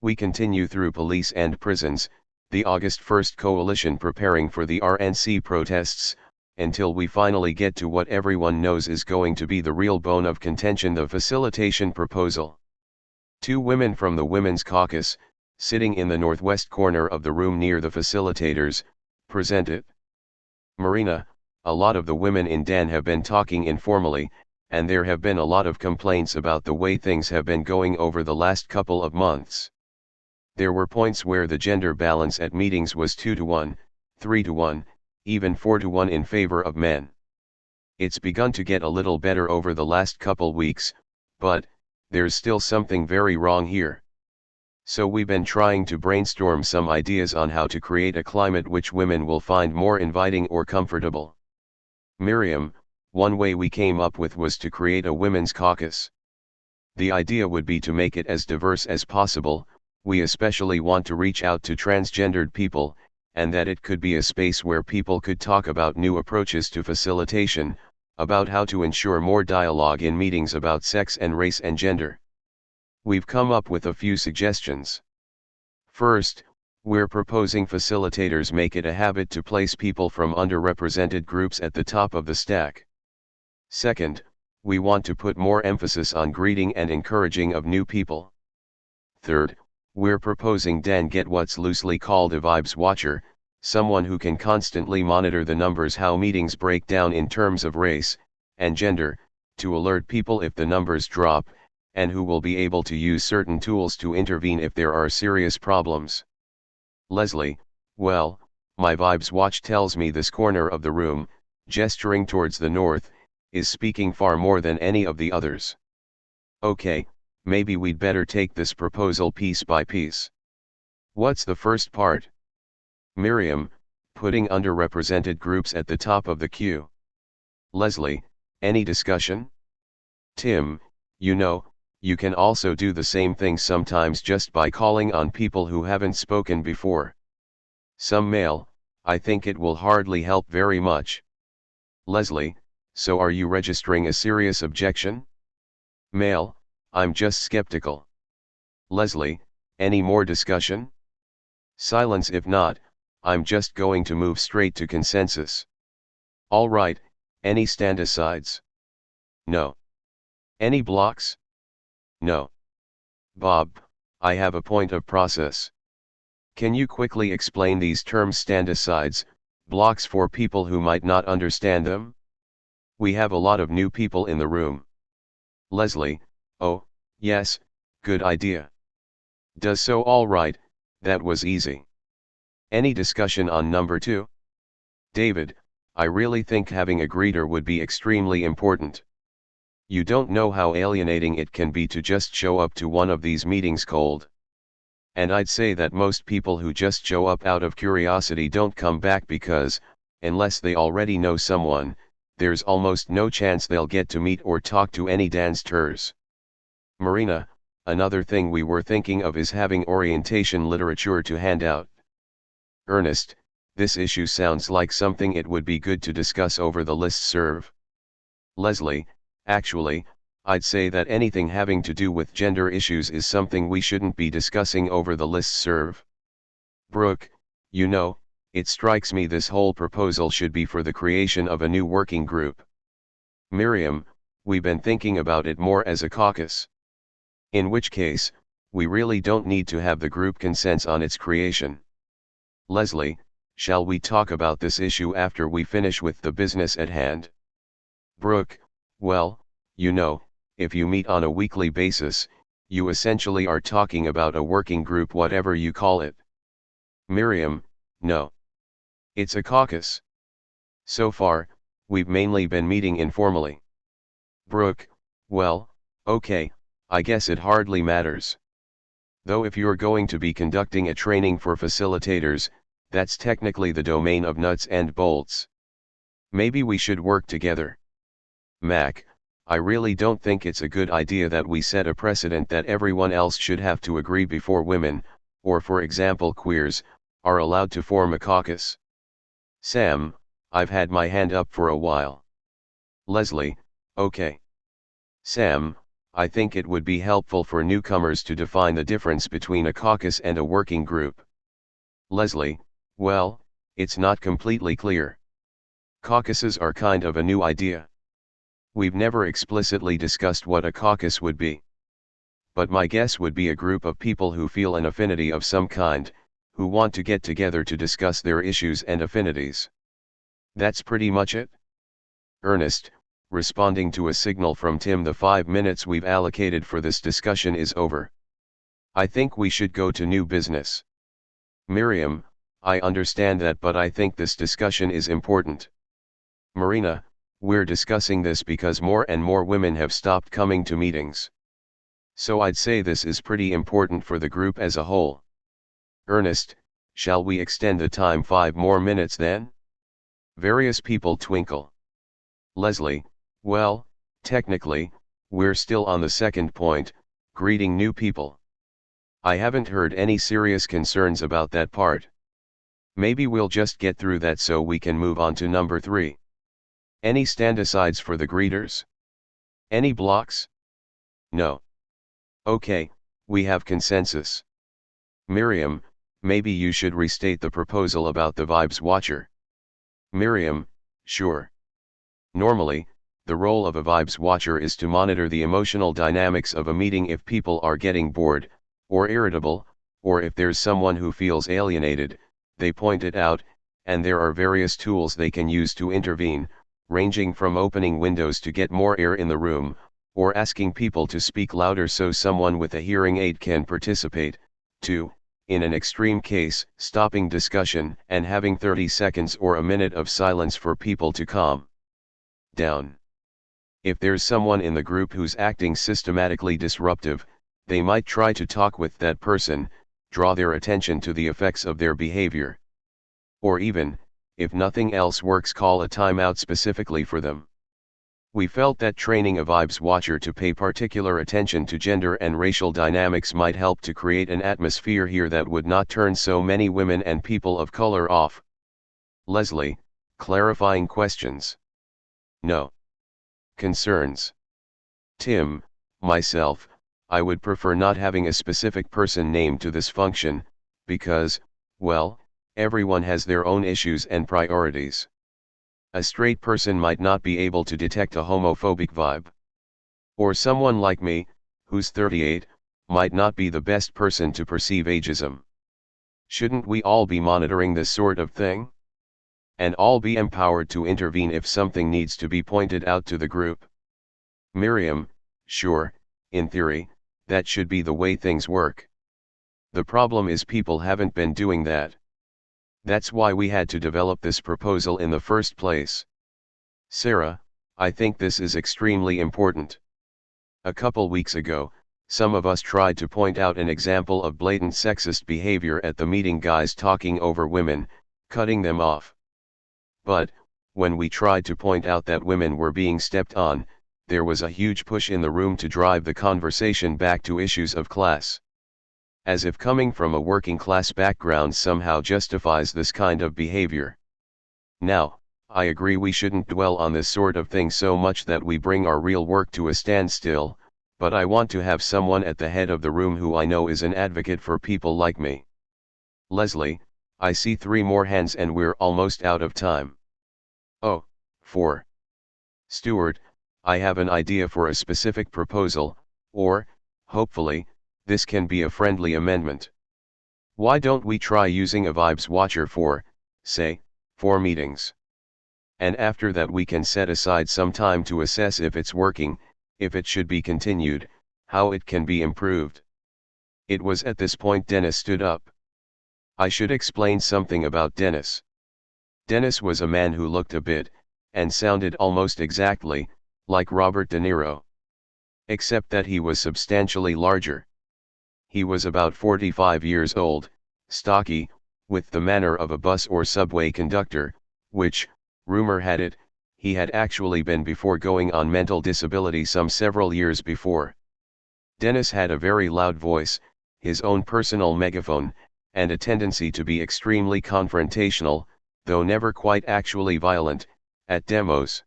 We continue through police and prisons, the August 1st coalition preparing for the RNC protests, until we finally get to what everyone knows is going to be the real bone of contention, the facilitation proposal. Two women from the Women's Caucus, sitting in the northwest corner of the room near the facilitators, present it. Marina, a lot of the women in Dan have been talking informally, and there have been a lot of complaints about the way things have been going over the last couple of months. There were points where the gender balance at meetings was 2-1, 3-1, even 4-1 in favor of men. It's begun to get a little better over the last couple weeks, but there's still something very wrong here. So we've been trying to brainstorm some ideas on how to create a climate which women will find more inviting or comfortable. Miriam, one way we came up with was to create a women's caucus. The idea would be to make it as diverse as possible. We especially want to reach out to transgendered people, and that it could be a space where people could talk about new approaches to facilitation, about how to ensure more dialogue in meetings about sex and race and gender. We've come up with a few suggestions. First, we're proposing facilitators make it a habit to place people from underrepresented groups at the top of the stack. Second, we want to put more emphasis on greeting and encouraging of new people. Third, we're proposing Dan get what's loosely called a vibes watcher, someone who can constantly monitor the numbers, how meetings break down in terms of race and gender, to alert people if the numbers drop, and who will be able to use certain tools to intervene if there are serious problems. Leslie, well, my vibes watch tells me this corner of the room, gesturing towards the north, is speaking far more than any of the others. Okay, maybe we'd better take this proposal piece by piece. What's the first part? Miriam, putting underrepresented groups at the top of the queue. Leslie, any discussion? Tim, you can also do the same thing sometimes just by calling on people who haven't spoken before. Some male, I think it will hardly help very much. Leslie, so are you registering a serious objection? Male, I'm just skeptical. Leslie, any more discussion? Silence. If not, I'm just going to move straight to consensus. All right, any stand-asides? No. Any blocks? No. Bob, I have a point of process. Can you quickly explain these terms, stand-asides, blocks, for people who might not understand them? We have a lot of new people in the room. Leslie, oh, yes, good idea. Does so. All right, that was easy. Any discussion on number 2? David, I really think having a greeter would be extremely important. You don't know how alienating it can be to just show up to one of these meetings cold. And I'd say that most people who just show up out of curiosity don't come back because, unless they already know someone, there's almost no chance they'll get to meet or talk to any dancers. Marina, another thing we were thinking of is having orientation literature to hand out. Ernest, this issue sounds like something it would be good to discuss over the listserv. Leslie, actually, I'd say that anything having to do with gender issues is something we shouldn't be discussing over the listserv. Brooke, it strikes me this whole proposal should be for the creation of a new working group. Miriam, we've been thinking about it more as a caucus. In which case, we really don't need to have the group consents on its creation. Leslie, shall we talk about this issue after we finish with the business at hand? Brooke, well, if you meet on a weekly basis, you essentially are talking about a working group, whatever you call it. Miriam, no. It's a caucus. So far, we've mainly been meeting informally. Brooke, well, okay, I guess it hardly matters. Though if you're going to be conducting a training for facilitators, that's technically the domain of nuts and bolts. Maybe we should work together. Mac, I really don't think it's a good idea that we set a precedent that everyone else should have to agree before women, or for example queers, are allowed to form a caucus. Sam, I've had my hand up for a while. Leslie, okay. Sam, I think it would be helpful for newcomers to define the difference between a caucus and a working group. Leslie, well, it's not completely clear. Caucuses are kind of a new idea. We've never explicitly discussed what a caucus would be. But my guess would be a group of people who feel an affinity of some kind, who want to get together to discuss their issues and affinities. That's pretty much it. Ernest, responding to a signal from Tim, the 5 minutes we've allocated for this discussion is over. I think we should go to new business. Miriam, I understand that, but I think this discussion is important. Marina, we're discussing this because more and more women have stopped coming to meetings. So I'd say this is pretty important for the group as a whole. Ernest, shall we extend the time 5 more minutes then? Various people twinkle. Leslie, well, technically, we're still on the second point, greeting new people. I haven't heard any serious concerns about that part. Maybe we'll just get through that so we can move on to number 3. Any stand-asides for the greeters? Any blocks? No. Okay, we have consensus. Miriam, maybe you should restate the proposal about the vibes watcher. Miriam, sure. Normally, the role of a vibes watcher is to monitor the emotional dynamics of a meeting if people are getting bored, or irritable, or if there's someone who feels alienated, they point it out, and there are various tools they can use to intervene, ranging from opening windows to get more air in the room, or asking people to speak louder so someone with a hearing aid can participate, to, in an extreme case, stopping discussion and having 30 seconds or a minute of silence for people to calm down. If there's someone in the group who's acting systematically disruptive, they might try to talk with that person, draw their attention to the effects of their behavior. Or even, if nothing else works, call a timeout specifically for them. We felt that training a vibes watcher to pay particular attention to gender and racial dynamics might help to create an atmosphere here that would not turn so many women and people of color off. Leslie, clarifying questions. No. Concerns. Tim, myself, I would prefer not having a specific person named to this function, because, well, everyone has their own issues and priorities. A straight person might not be able to detect a homophobic vibe. Or someone like me, who's 38, might not be the best person to perceive ageism. Shouldn't we all be monitoring this sort of thing? And all be empowered to intervene if something needs to be pointed out to the group? Miriam, sure, in theory, that should be the way things work. The problem is people haven't been doing that. That's why we had to develop this proposal in the first place. Sarah, I think this is extremely important. A couple weeks ago, some of us tried to point out an example of blatant sexist behavior at the meeting, guys talking over women, cutting them off. But, when we tried to point out that women were being stepped on, there was a huge push in the room to drive the conversation back to issues of class. As if coming from a working class background somehow justifies this kind of behavior. Now, I agree we shouldn't dwell on this sort of thing so much that we bring our real work to a standstill, but I want to have someone at the head of the room who I know is an advocate for people like me. Leslie, I see 3 more hands and we're almost out of time. Oh, 4. Stuart, I have an idea for a specific proposal, or, hopefully, this can be a friendly amendment. Why don't we try using a vibes watcher for, say, 4 meetings? And after that we can set aside some time to assess if it's working, if it should be continued, how it can be improved. It was at this point Dennis stood up. I should explain something about Dennis. Dennis was a man who looked a bit, and sounded almost exactly, like Robert De Niro. Except that he was substantially larger. He was about 45 years old, stocky, with the manner of a bus or subway conductor, which, rumor had it, he had actually been before going on mental disability some several years before. Dennis had a very loud voice, his own personal megaphone, and a tendency to be extremely confrontational, though never quite actually violent, at demos.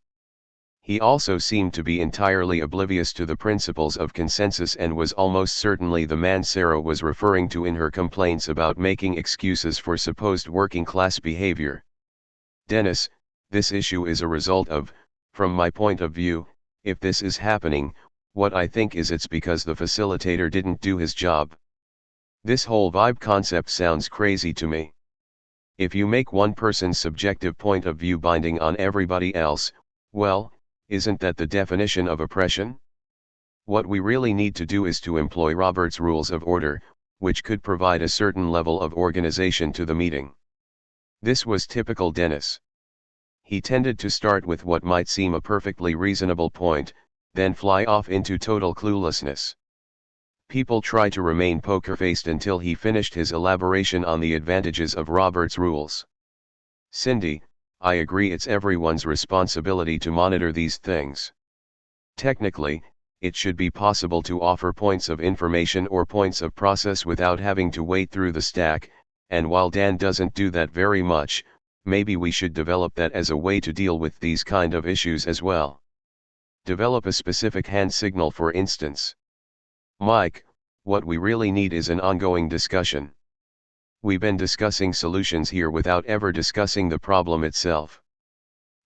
He also seemed to be entirely oblivious to the principles of consensus and was almost certainly the man Sarah was referring to in her complaints about making excuses for supposed working-class behavior. Dennis, this issue is a result of, from my point of view, if this is happening, what I think is it's because the facilitator didn't do his job. This whole vibe concept sounds crazy to me. If you make one person's subjective point of view binding on everybody else, well, isn't that the definition of oppression? What we really need to do is to employ Robert's rules of order, which could provide a certain level of organization to the meeting. This was typical Dennis. He tended to start with what might seem a perfectly reasonable point, then fly off into total cluelessness. People try to remain poker-faced until he finished his elaboration on the advantages of Robert's rules. Cindy, I agree it's everyone's responsibility to monitor these things. Technically, it should be possible to offer points of information or points of process without having to wade through the stack, and while Dan doesn't do that very much, maybe we should develop that as a way to deal with these kind of issues as well. Develop a specific hand signal, for instance. Mike, what we really need is an ongoing discussion. We've been discussing solutions here without ever discussing the problem itself.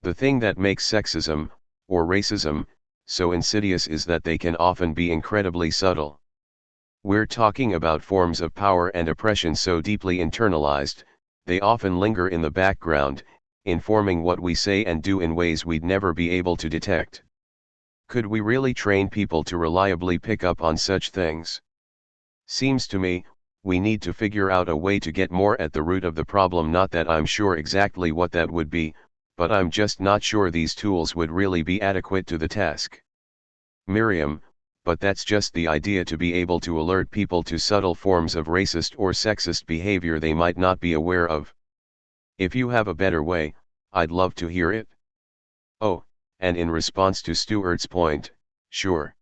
The thing that makes sexism, or racism, so insidious is that they can often be incredibly subtle. We're talking about forms of power and oppression so deeply internalized, they often linger in the background, informing what we say and do in ways we'd never be able to detect. Could we really train people to reliably pick up on such things? Seems to me, we need to figure out a way to get more at the root of the problem. Not that I'm sure exactly what that would be, but I'm just not sure these tools would really be adequate to the task. Miriam, but that's just the idea, to be able to alert people to subtle forms of racist or sexist behavior they might not be aware of. If you have a better way, I'd love to hear it. Oh, and in response to Stuart's point, sure.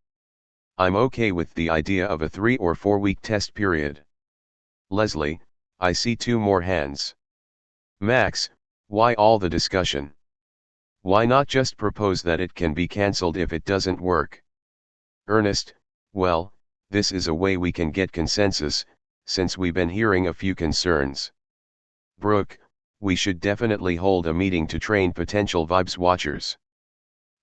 I'm okay with the idea of a 3 or 4 week test period. Leslie, I see 2 more hands. Max, why all the discussion? Why not just propose that it can be cancelled if it doesn't work? Ernest, well, this is a way we can get consensus, since we've been hearing a few concerns. Brooke, we should definitely hold a meeting to train potential vibes watchers.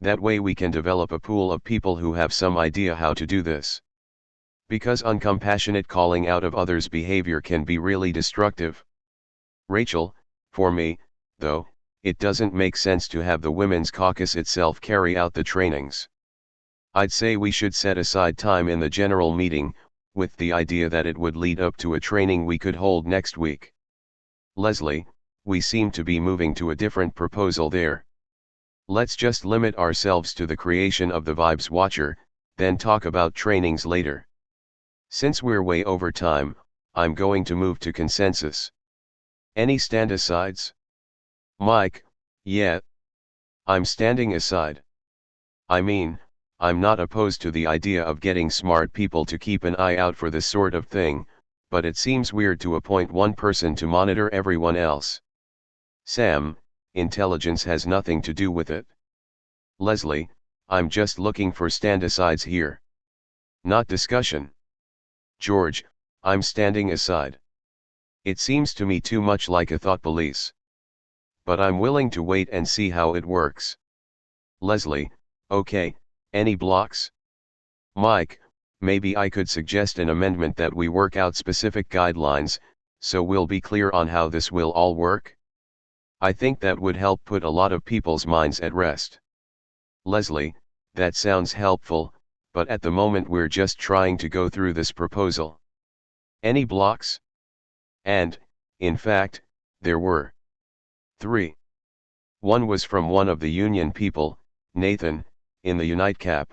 That way we can develop a pool of people who have some idea how to do this. Because uncompassionate calling out of others' behavior can be really destructive. Rachel, for me, though, it doesn't make sense to have the Women's Caucus itself carry out the trainings. I'd say we should set aside time in the general meeting, with the idea that it would lead up to a training we could hold next week. Leslie, we seem to be moving to a different proposal there. Let's just limit ourselves to the creation of the Vibes Watcher, then talk about trainings later. Since we're way over time, I'm going to move to consensus. Any stand-asides? Mike, yeah. I'm standing aside. I mean, I'm not opposed to the idea of getting smart people to keep an eye out for this sort of thing, but it seems weird to appoint one person to monitor everyone else. Sam, intelligence has nothing to do with it. Leslie, I'm just looking for stand-asides here. Not discussion. George, I'm standing aside. It seems to me too much like a thought police. But I'm willing to wait and see how it works. Leslie, okay, any blocks? Mike, maybe I could suggest an amendment that we work out specific guidelines, so we'll be clear on how this will all work. I think that would help put a lot of people's minds at rest. Leslie, that sounds helpful, but at the moment we're just trying to go through this proposal. Any blocks? And, in fact, there were 3. One was from one of the union people, Nathan, in the Unitecap.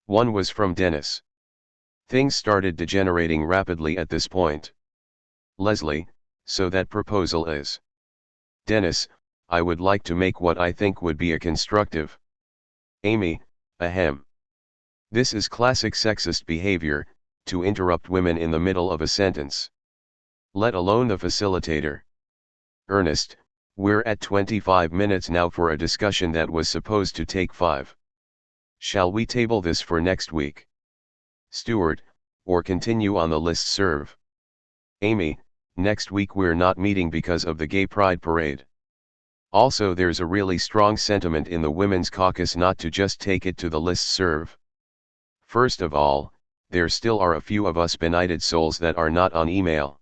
One was from Dennis. Things started degenerating rapidly at this point. Leslie, so that proposal is. Dennis, I would like to make what I think would be a constructive. Amy, ahem. This is classic sexist behavior, to interrupt women in the middle of a sentence. Let alone the facilitator. Ernest, We're at 25 minutes now for a discussion that was supposed to take 5. Shall we table this for next week? Stuart, or continue on the list serve? Amy, next week we're not meeting because of the Gay Pride Parade. Also there's a really strong sentiment in the Women's Caucus not to just take it to the list serve. First of all, there still are a few of us benighted souls that are not on email.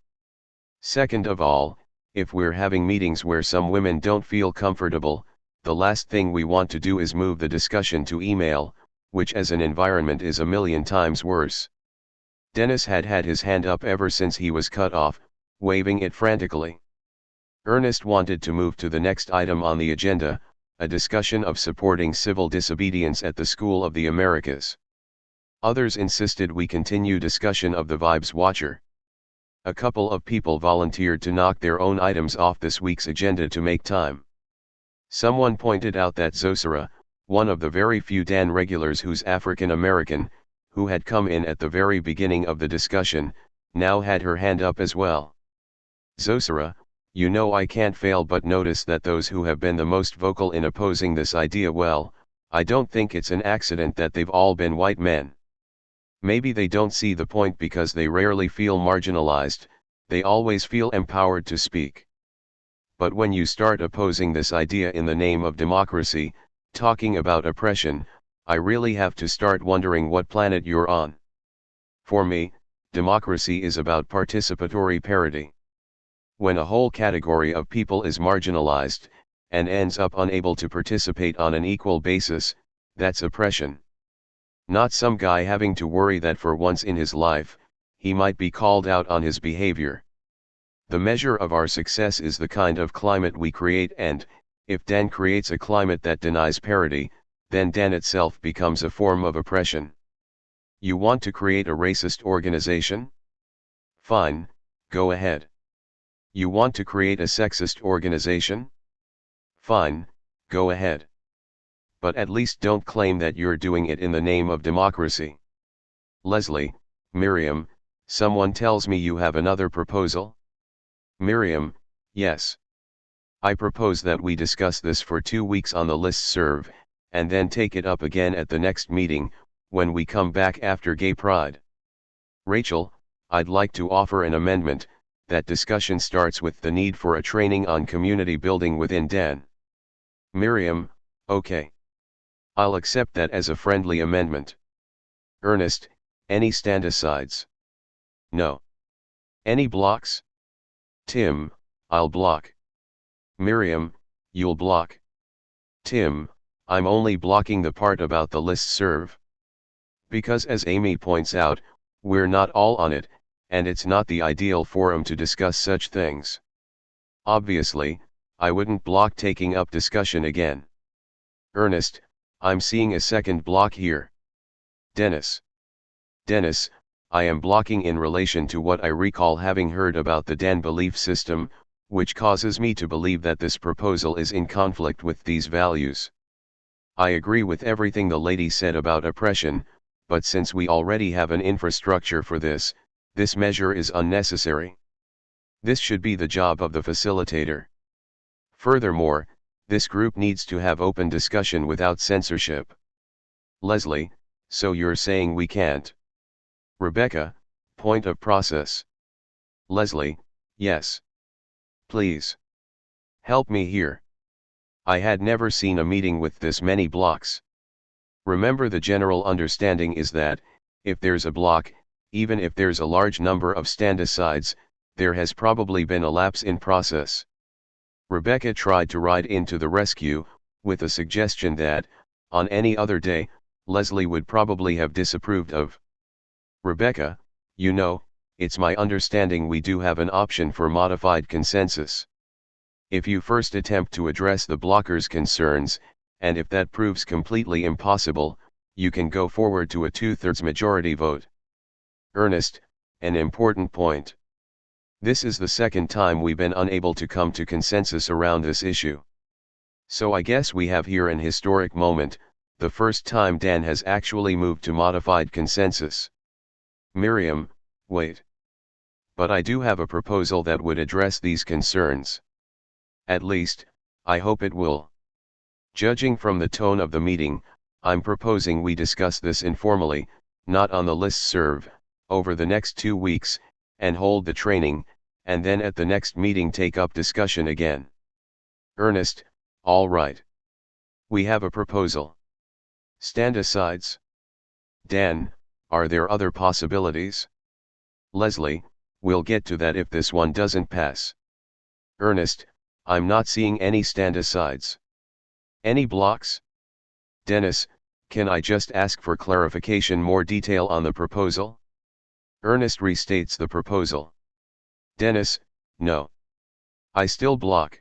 Second of all, if we're having meetings where some women don't feel comfortable, the last thing we want to do is move the discussion to email, which as an environment is a million times worse. Dennis had his hand up ever since he was cut off, waving it frantically. Ernest wanted to move to the next item on the agenda, a discussion of supporting civil disobedience at the School of the Americas. Others insisted we continue discussion of the Vibes Watcher. A couple of people volunteered to knock their own items off this week's agenda to make time. Someone pointed out that Zosara, one of the very few Dan regulars who's African American, who had come in at the very beginning of the discussion, now had her hand up as well. Zosara, you know I can't fail but notice that those who have been the most vocal in opposing this idea, well, I don't think it's an accident that they've all been white men. Maybe they don't see the point because they rarely feel marginalized, they always feel empowered to speak. But when you start opposing this idea in the name of democracy, talking about oppression, I really have to start wondering what planet you're on. For me, democracy is about participatory parity. When a whole category of people is marginalized, and ends up unable to participate on an equal basis, that's oppression. Not some guy having to worry that for once in his life, he might be called out on his behavior. The measure of our success is the kind of climate we create, and, if Dan creates a climate that denies parity, then Dan itself becomes a form of oppression. You want to create a racist organization? Fine, go ahead. You want to create a sexist organization? Fine, go ahead. But at least don't claim that you're doing it in the name of democracy. Leslie, Miriam, someone tells me you have another proposal? Miriam, yes. I propose that we discuss this for 2 weeks on the listserv, and then take it up again at the next meeting, when we come back after Gay Pride. Rachel, I'd like to offer an amendment, that discussion starts with the need for a training on community building within Dan. Miriam, okay. I'll accept that as a friendly amendment. Ernest, any stand-asides? No. Any blocks? Tim, I'll block. Miriam, you'll block. Tim, I'm only blocking the part about the listserv. Because as Amy points out, we're not all on it, and it's not the ideal forum to discuss such things. Obviously, I wouldn't block taking up discussion again. Ernest, I'm seeing a second block here. Dennis, I am blocking in relation to what I recall having heard about the Dan belief system, which causes me to believe that this proposal is in conflict with these values. I agree with everything the lady said about oppression, but since we already have an infrastructure for this measure is unnecessary. This should be the job of the facilitator. Furthermore, this group needs to have open discussion without censorship. Leslie, so you're saying we can't? Rebecca, point of process. Leslie, yes. Please. Help me here. I had never seen a meeting with this many blocks. Remember, the general understanding is that, if there's a block, even if there's a large number of stand-asides, there has probably been a lapse in process. Rebecca tried to ride into the rescue, with a suggestion that, on any other day, Leslie would probably have disapproved of. Rebecca, you know, it's my understanding we do have an option for modified consensus. If you first attempt to address the blockers' concerns, and if that proves completely impossible, you can go forward to a 2/3 majority vote. Ernest, an important point. This is the second time we've been unable to come to consensus around this issue. So I guess we have here an historic moment, the first time Dan has actually moved to modified consensus. Miriam, wait. But I do have a proposal that would address these concerns. At least, I hope it will. Judging from the tone of the meeting, I'm proposing we discuss this informally, not on the listserv, over the next 2 weeks, and hold the training, and then at the next meeting take up discussion again. Ernest: all right. We have a proposal. Stand-asides. Dan: are there other possibilities? Leslie: we'll get to that if this one doesn't pass. Ernest: I'm not seeing any stand-asides. Any blocks? Dennis: can I just ask for clarification, more detail on the proposal? Ernest restates the proposal. Dennis: no. I still block.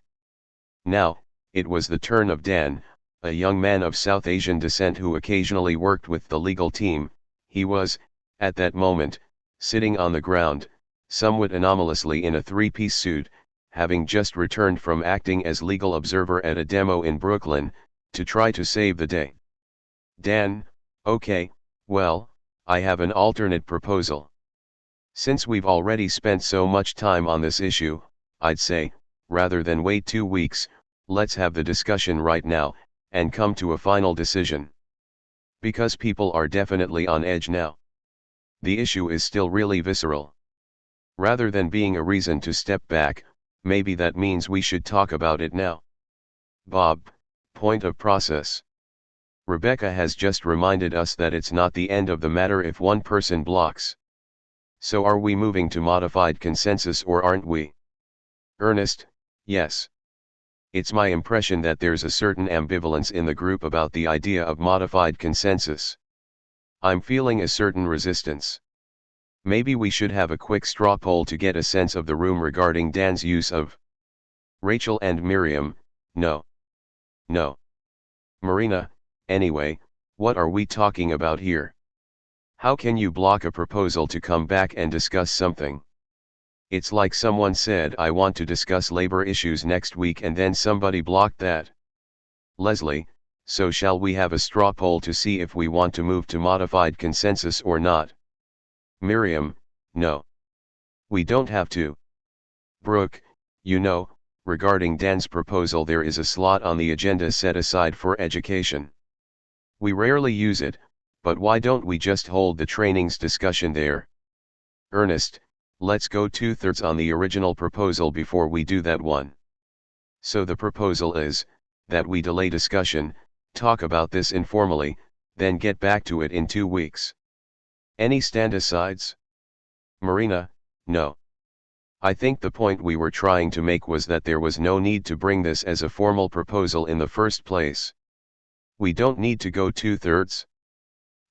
Now, it was the turn of Dan, a young man of South Asian descent who occasionally worked with the legal team. He was, at that moment, sitting on the ground, somewhat anomalously in a three-piece suit, having just returned from acting as legal observer at a demo in Brooklyn, to try to save the day. Dan: okay, well, I have an alternate proposal. Since we've already spent so much time on this issue, I'd say, rather than wait 2 weeks, let's have the discussion right now, and come to a final decision. Because people are definitely on edge now. The issue is still really visceral. Rather than being a reason to step back, maybe that means we should talk about it now. Bob: point of process. Rebecca has just reminded us that it's not the end of the matter if one person blocks. So are we moving to modified consensus or aren't we? Ernest: yes. It's my impression that there's a certain ambivalence in the group about the idea of modified consensus. I'm feeling a certain resistance. Maybe we should have a quick straw poll to get a sense of the room regarding Dan's use of. Rachel and Miriam: no. No. Marina: anyway, what are we talking about here? How can you block a proposal to come back and discuss something? It's like someone said, I want to discuss labor issues next week, and then somebody blocked that. Leslie: so shall we have a straw poll to see if we want to move to modified consensus or not? Miriam: no. We don't have to. Brooke: you know, regarding Dan's proposal, there is a slot on the agenda set aside for education. We rarely use it, but why don't we just hold the trainings discussion there? Ernest: let's go 2/3 on the original proposal before we do that one. So the proposal is, that we delay discussion, talk about this informally, then get back to it in 2 weeks. Any stand-asides? Marina: no. I think the point we were trying to make was that there was no need to bring this as a formal proposal in the first place. We don't need to go 2/3.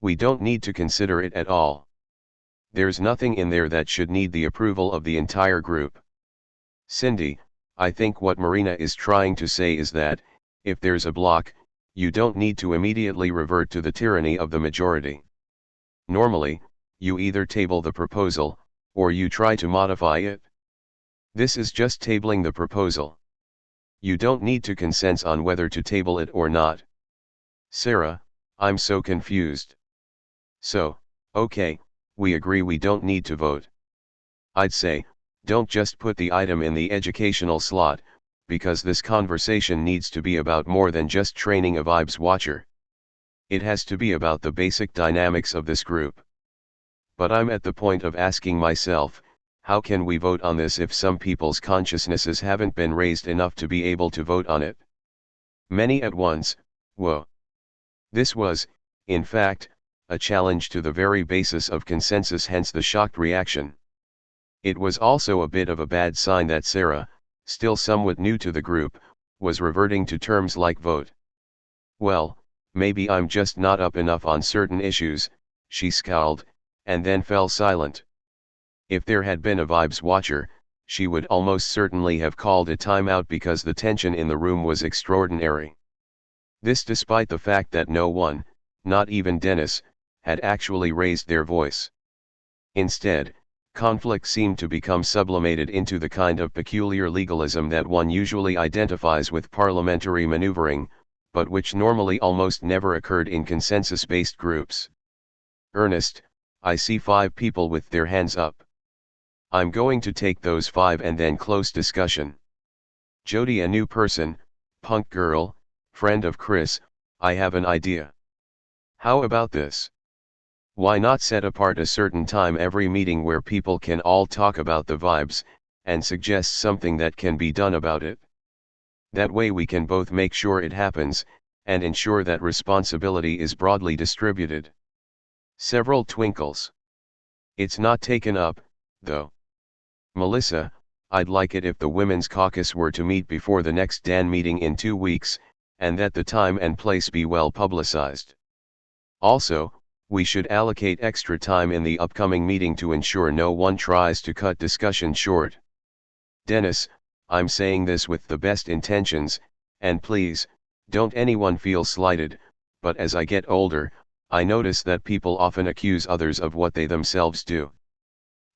We don't need to consider it at all. There's nothing in there that should need the approval of the entire group. Cindy: I think what Marina is trying to say is that, if there's a block, you don't need to immediately revert to the tyranny of the majority. Normally, you either table the proposal, or you try to modify it. This is just tabling the proposal. You don't need to consent on whether to table it or not. Sarah: I'm so confused. So, okay, we agree we don't need to vote. I'd say, don't just put the item in the educational slot, because this conversation needs to be about more than just training a vibes watcher. It has to be about the basic dynamics of this group. But I'm at the point of asking myself, how can we vote on this if some people's consciousnesses haven't been raised enough to be able to vote on it? Many at once, whoa. This was, in fact, a challenge to the very basis of consensus, hence the shocked reaction. It was also a bit of a bad sign that Sarah, still somewhat new to the group, was reverting to terms like vote. Well, maybe I'm just not up enough on certain issues, she scowled, and then fell silent. If there had been a vibes watcher, she would almost certainly have called a timeout because the tension in the room was extraordinary. This despite the fact that no one, not even Dennis, had actually raised their voice. Instead, conflict seemed to become sublimated into the kind of peculiar legalism that one usually identifies with parliamentary maneuvering, but which normally almost never occurred in consensus-based groups. Ernest: I see 5 people with their hands up. I'm going to take those 5 and then close discussion. Jody, a new person, punk girl, friend of Chris, I have an idea. How about this? Why not set apart a certain time every meeting where people can all talk about the vibes, and suggest something that can be done about it? That way we can both make sure it happens, and ensure that responsibility is broadly distributed. Several twinkles. It's not taken up, though. Melissa, I'd like it if the Women's Caucus were to meet before the next DAN meeting in 2 weeks, and that the time and place be well publicized. Also, we should allocate extra time in the upcoming meeting to ensure no one tries to cut discussion short. Dennis, I'm saying this with the best intentions, and please, don't anyone feel slighted, but as I get older, I notice that people often accuse others of what they themselves do.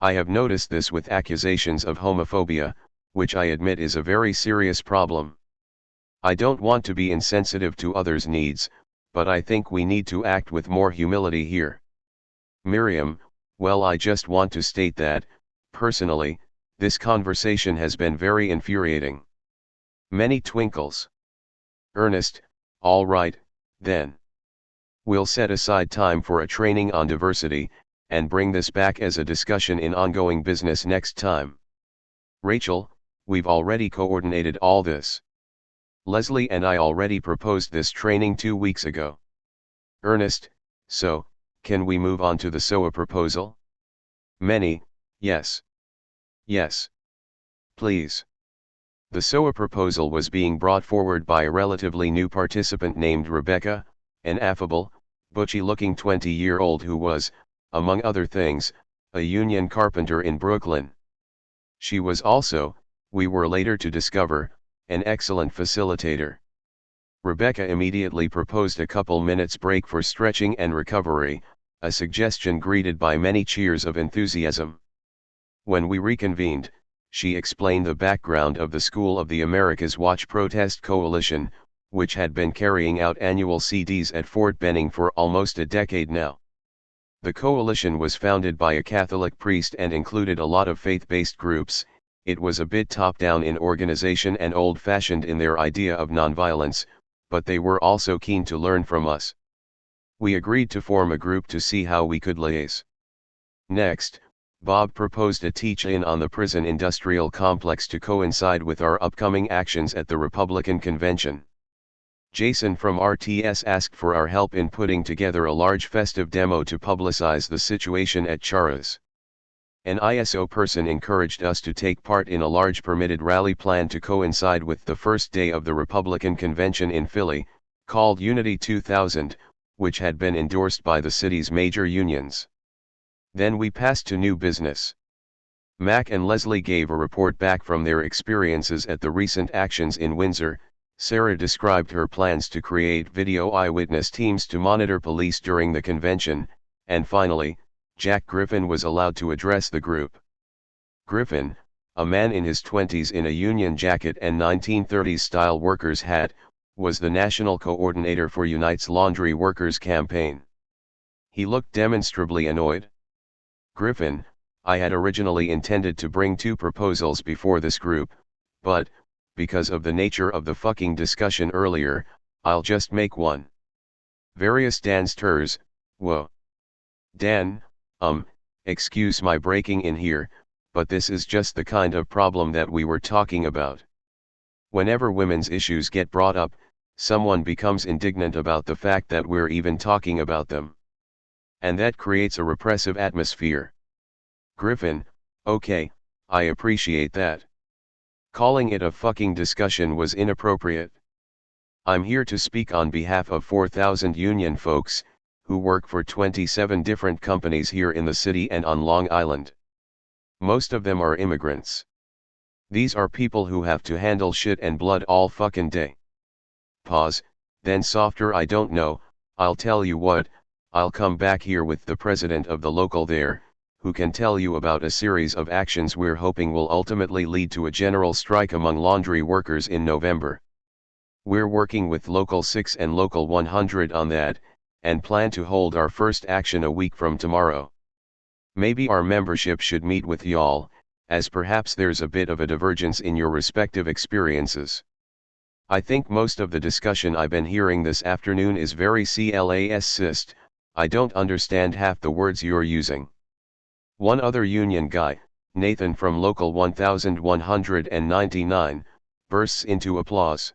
I have noticed this with accusations of homophobia, which I admit is a very serious problem. I don't want to be insensitive to others' needs, but I think we need to act with more humility here. Miriam, well, I just want to state that, personally, this conversation has been very infuriating. Many twinkles. Ernest, all right, then. We'll set aside time for a training on diversity, and bring this back as a discussion in ongoing business next time. Rachel, we've already coordinated all this. Leslie and I already proposed this training 2 weeks ago. Ernest, so, can we move on to the SOA proposal? Many, yes. Yes. Please. The SOA proposal was being brought forward by a relatively new participant named Rebecca, an affable, butchy-looking 20-year-old who was, among other things, a union carpenter in Brooklyn. She was also, we were later to discover, an excellent facilitator. Rebecca immediately proposed a couple minutes break for stretching and recovery, a suggestion greeted by many cheers of enthusiasm. When we reconvened, she explained the background of the School of the Americas Watch Protest Coalition, which had been carrying out annual CDs at Fort Benning for almost a decade now. The coalition was founded by a Catholic priest and included a lot of faith-based groups. It was a bit top-down in organization and old-fashioned in their idea of nonviolence, but they were also keen to learn from us. We agreed to form a group to see how we could liaise. Next, Bob proposed a teach-in on the prison industrial complex to coincide with our upcoming actions at the Republican convention. Jason from RTS asked for our help in putting together a large festive demo to publicize the situation at Chara's. An ISO person encouraged us to take part in a large permitted rally plan to coincide with the first day of the Republican convention in Philly, called Unity 2000, which had been endorsed by the city's major unions. Then we passed to new business. Mac and Leslie gave a report back from their experiences at the recent actions in Windsor. Sarah described her plans to create video eyewitness teams to monitor police during the convention, and finally, Jack Griffin was allowed to address the group. Griffin, a man in his 20s in a Union jacket and 1930s-style workers' hat, was the national coordinator for Unite's Laundry Workers campaign. He looked demonstrably annoyed. Griffin, I had originally intended to bring 2 proposals before this group, but, because of the nature of the fucking discussion earlier, I'll just make one. Various Dan's TERS, whoa. Dan, excuse my breaking in here, but this is just the kind of problem that we were talking about. Whenever women's issues get brought up, someone becomes indignant about the fact that we're even talking about them. And that creates a repressive atmosphere. Griffin, okay, I appreciate that. Calling it a fucking discussion was inappropriate. I'm here to speak on behalf of 4,000 union folks, who work for 27 different companies here in the city and on Long Island. Most of them are immigrants. These are people who have to handle shit and blood all fucking day. Pause, then softer. I don't know, I'll tell you what, I'll come back here with the president of the local there, who can tell you about a series of actions we're hoping will ultimately lead to a general strike among laundry workers in November. We're working with Local 6 and Local 100 on that, and plan to hold our first action a week from tomorrow. Maybe our membership should meet with y'all, as perhaps there's a bit of a divergence in your respective experiences. I think most of the discussion I've been hearing this afternoon is very classist. I don't understand half the words you're using. One other union guy, Nathan from Local 1199, bursts into applause.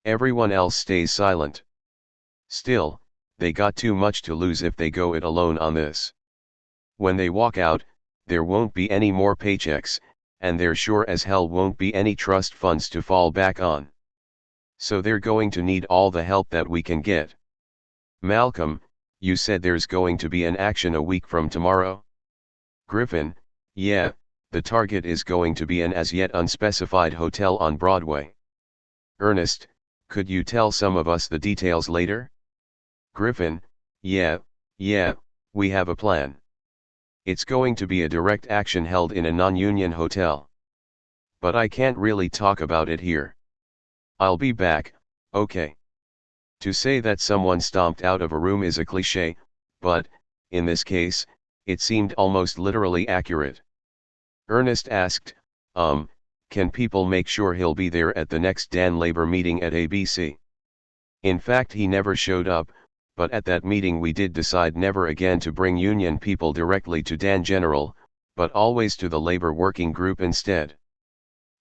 Everyone else stays silent. Still, they got too much to lose if they go it alone on this. When they walk out, there won't be any more paychecks, and there sure as hell won't be any trust funds to fall back on. So they're going to need all the help that we can get. Malcolm, you said there's going to be an action a week from tomorrow? Griffin, yeah, the target is going to be an as yet unspecified hotel on Broadway. Ernest, could you tell some of us the details later? Griffin, yeah, we have a plan. It's going to be a direct action held in a non-union hotel. But I can't really talk about it here. I'll be back, okay. To say that someone stomped out of a room is a cliché, but, in this case, it seemed almost literally accurate. Ernest asked, can people make sure he'll be there at the next Dan labor meeting at ABC? In fact, he never showed up, but at that meeting we did decide never again to bring union people directly to Dan General, but always to the labor working group instead.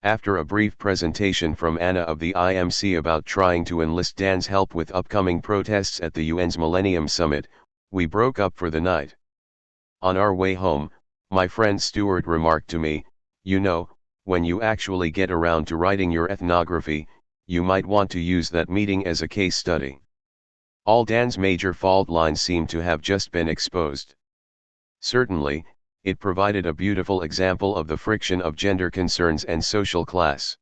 After a brief presentation from Anna of the IMC about trying to enlist Dan's help with upcoming protests at the UN's Millennium Summit, we broke up for the night. On our way home, my friend Stuart remarked to me, you know, when you actually get around to writing your ethnography, you might want to use that meeting as a case study. All Dan's major fault lines seem to have just been exposed. Certainly, it provided a beautiful example of the friction of gender concerns and social class.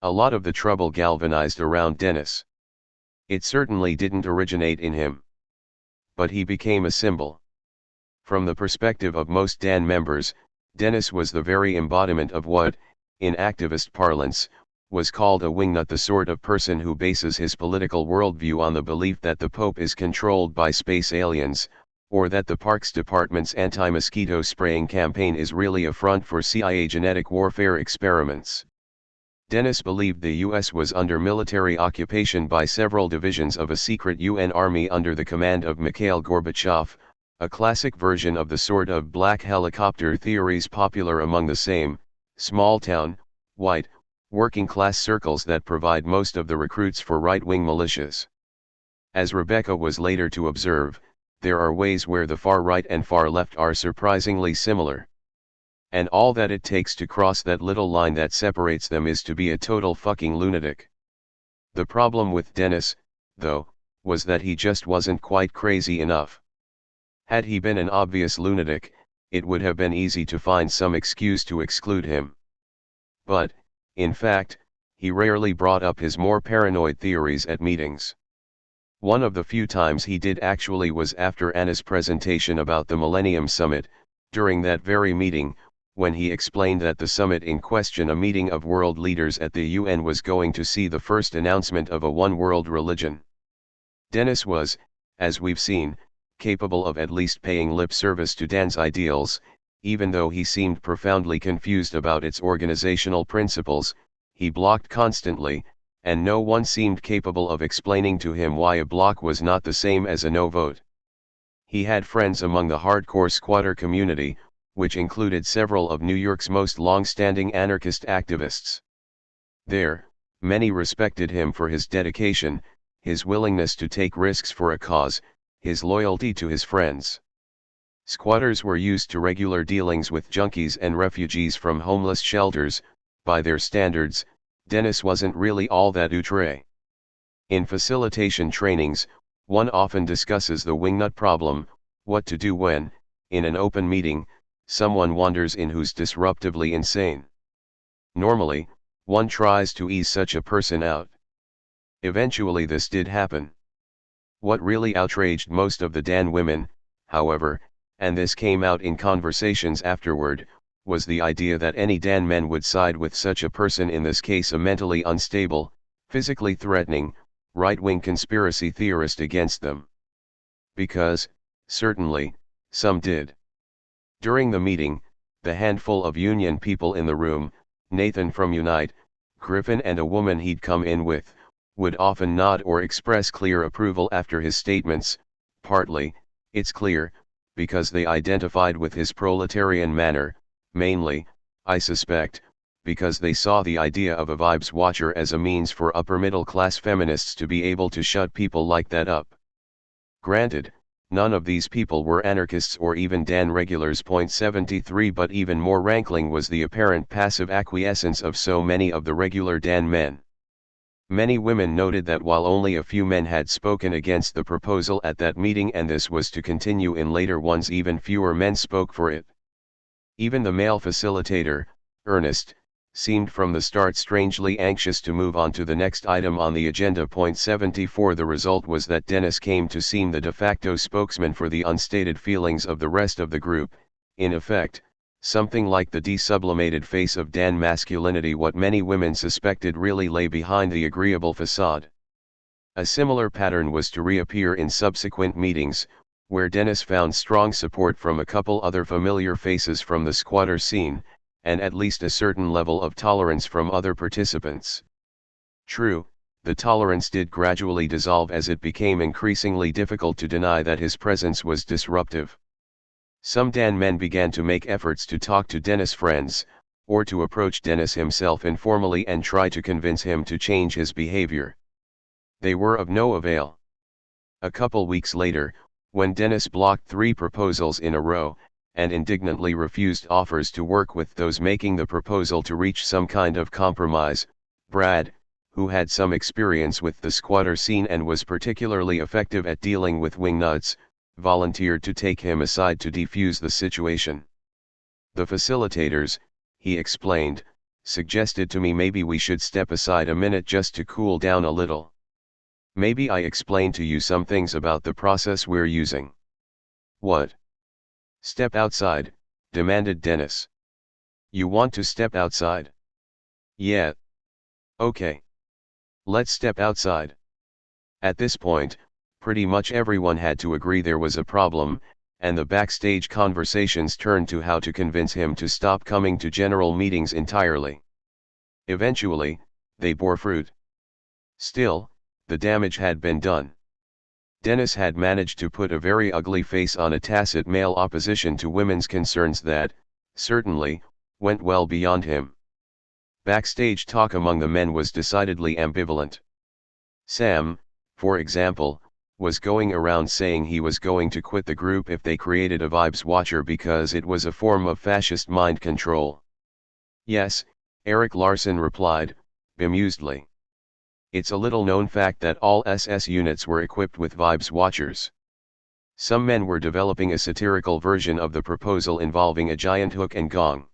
A lot of the trouble galvanized around Dennis. It certainly didn't originate in him. But he became a symbol. From the perspective of most Dan members, Dennis was the very embodiment of what, in activist parlance, was called a wingnut, the sort of person who bases his political worldview on the belief that the Pope is controlled by space aliens, or that the Parks Department's anti-mosquito spraying campaign is really a front for CIA genetic warfare experiments. Dennis believed the U.S. was under military occupation by several divisions of a secret UN army under the command of Mikhail Gorbachev, a classic version of the sort of black helicopter theories popular among the same, small-town, white, working-class circles that provide most of the recruits for right-wing militias. As Rebecca was later to observe, there are ways where the far right and far left are surprisingly similar. And all that it takes to cross that little line that separates them is to be a total fucking lunatic. The problem with Dennis, though, was that he just wasn't quite crazy enough. Had he been an obvious lunatic, it would have been easy to find some excuse to exclude him. But, in fact, he rarely brought up his more paranoid theories at meetings. One of the few times he did actually was after Anna's presentation about the Millennium Summit, during that very meeting, when he explained that the summit in question, a meeting of world leaders at the UN, was going to see the first announcement of a one-world religion. Dennis was, as we've seen, capable of at least paying lip service to Dan's ideals, even though he seemed profoundly confused about its organizational principles. He blocked constantly, and no one seemed capable of explaining to him why a block was not the same as a no vote. He had friends among the hardcore squatter community, which included several of New York's most long-standing anarchist activists. There, many respected him for his dedication, his willingness to take risks for a cause, his loyalty to his friends. Squatters were used to regular dealings with junkies and refugees from homeless shelters. By their standards, Dennis wasn't really all that outre. In facilitation trainings, one often discusses the wingnut problem, what to do when, in an open meeting, someone wanders in who's disruptively insane. Normally, one tries to ease such a person out. Eventually this did happen. What really outraged most of the Dan women, however, and this came out in conversations afterward, was the idea that any Dan men would side with such a person, in this case a mentally unstable, physically threatening, right-wing conspiracy theorist against them. Because, certainly, some did. During the meeting, the handful of union people in the room, Nathan from Unite, Griffin and a woman he'd come in with, would often nod or express clear approval after his statements, partly, it's clear, because they identified with his proletarian manner, mainly, I suspect, because they saw the idea of a vibes watcher as a means for upper middle class feminists to be able to shut people like that up. Granted, none of these people were anarchists or even Dan regulars. 73. But even more rankling was the apparent passive acquiescence of so many of the regular Dan men. Many women noted that while only a few men had spoken against the proposal at that meeting and this was to continue in later ones, even fewer men spoke for it. Even the male facilitator, Ernest, seemed from the start strangely anxious to move on to the next item on the agenda. 74. The result was that Dennis came to seem the de facto spokesman for the unstated feelings of the rest of the group, in effect, something like the desublimated face of Dan masculinity. What many women suspected really lay behind the agreeable facade. A similar pattern was to reappear in subsequent meetings, where Dennis found strong support from a couple other familiar faces from the squatter scene, and at least a certain level of tolerance from other participants. True, the tolerance did gradually dissolve as it became increasingly difficult to deny that his presence was disruptive. Some Dan men began to make efforts to talk to Dennis' friends, or to approach Dennis himself informally and try to convince him to change his behavior. They were of no avail. A couple weeks later, when Dennis blocked 3 proposals in a row, and indignantly refused offers to work with those making the proposal to reach some kind of compromise, Brad, who had some experience with the squatter scene and was particularly effective at dealing with wingnuts, volunteered to take him aside to defuse the situation. The facilitators, he explained, suggested to me maybe we should step aside a minute just to cool down a little. Maybe I explain to you some things about the process we're using. What? Step outside, demanded Dennis. You want to step outside? Yeah. Okay. Let's step outside. At this point, pretty much everyone had to agree there was a problem, and the backstage conversations turned to how to convince him to stop coming to general meetings entirely. Eventually, they bore fruit. Still, the damage had been done. Dennis had managed to put a very ugly face on a tacit male opposition to women's concerns that, certainly, went well beyond him. Backstage talk among the men was decidedly ambivalent. Sam, for example, was going around saying he was going to quit the group if they created a vibes watcher because it was a form of fascist mind control. Yes, Eric Larson replied, bemusedly. It's a little known fact that all SS units were equipped with vibes watchers. Some men were developing a satirical version of the proposal involving a giant hook and gong.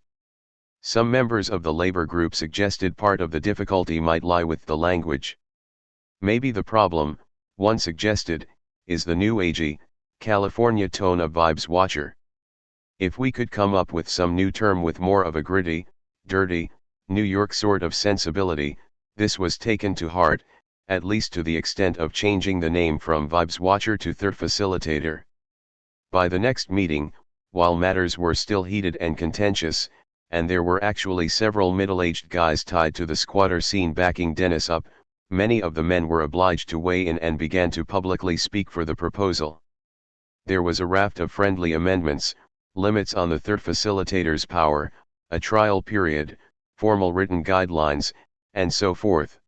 Some members of the labor group suggested part of the difficulty might lie with the language. Maybe the problem, one suggested, is the new agey, California tone of vibes watcher. If we could come up with some new term with more of a gritty, dirty, New York sort of sensibility, this was taken to heart, at least to the extent of changing the name from Vibes Watcher to Third Facilitator. By the next meeting, while matters were still heated and contentious, and there were actually several middle-aged guys tied to the squatter scene backing Dennis up, many of the men were obliged to weigh in and began to publicly speak for the proposal. There was a raft of friendly amendments, limits on the third facilitator's power, a trial period, formal written guidelines, and so forth.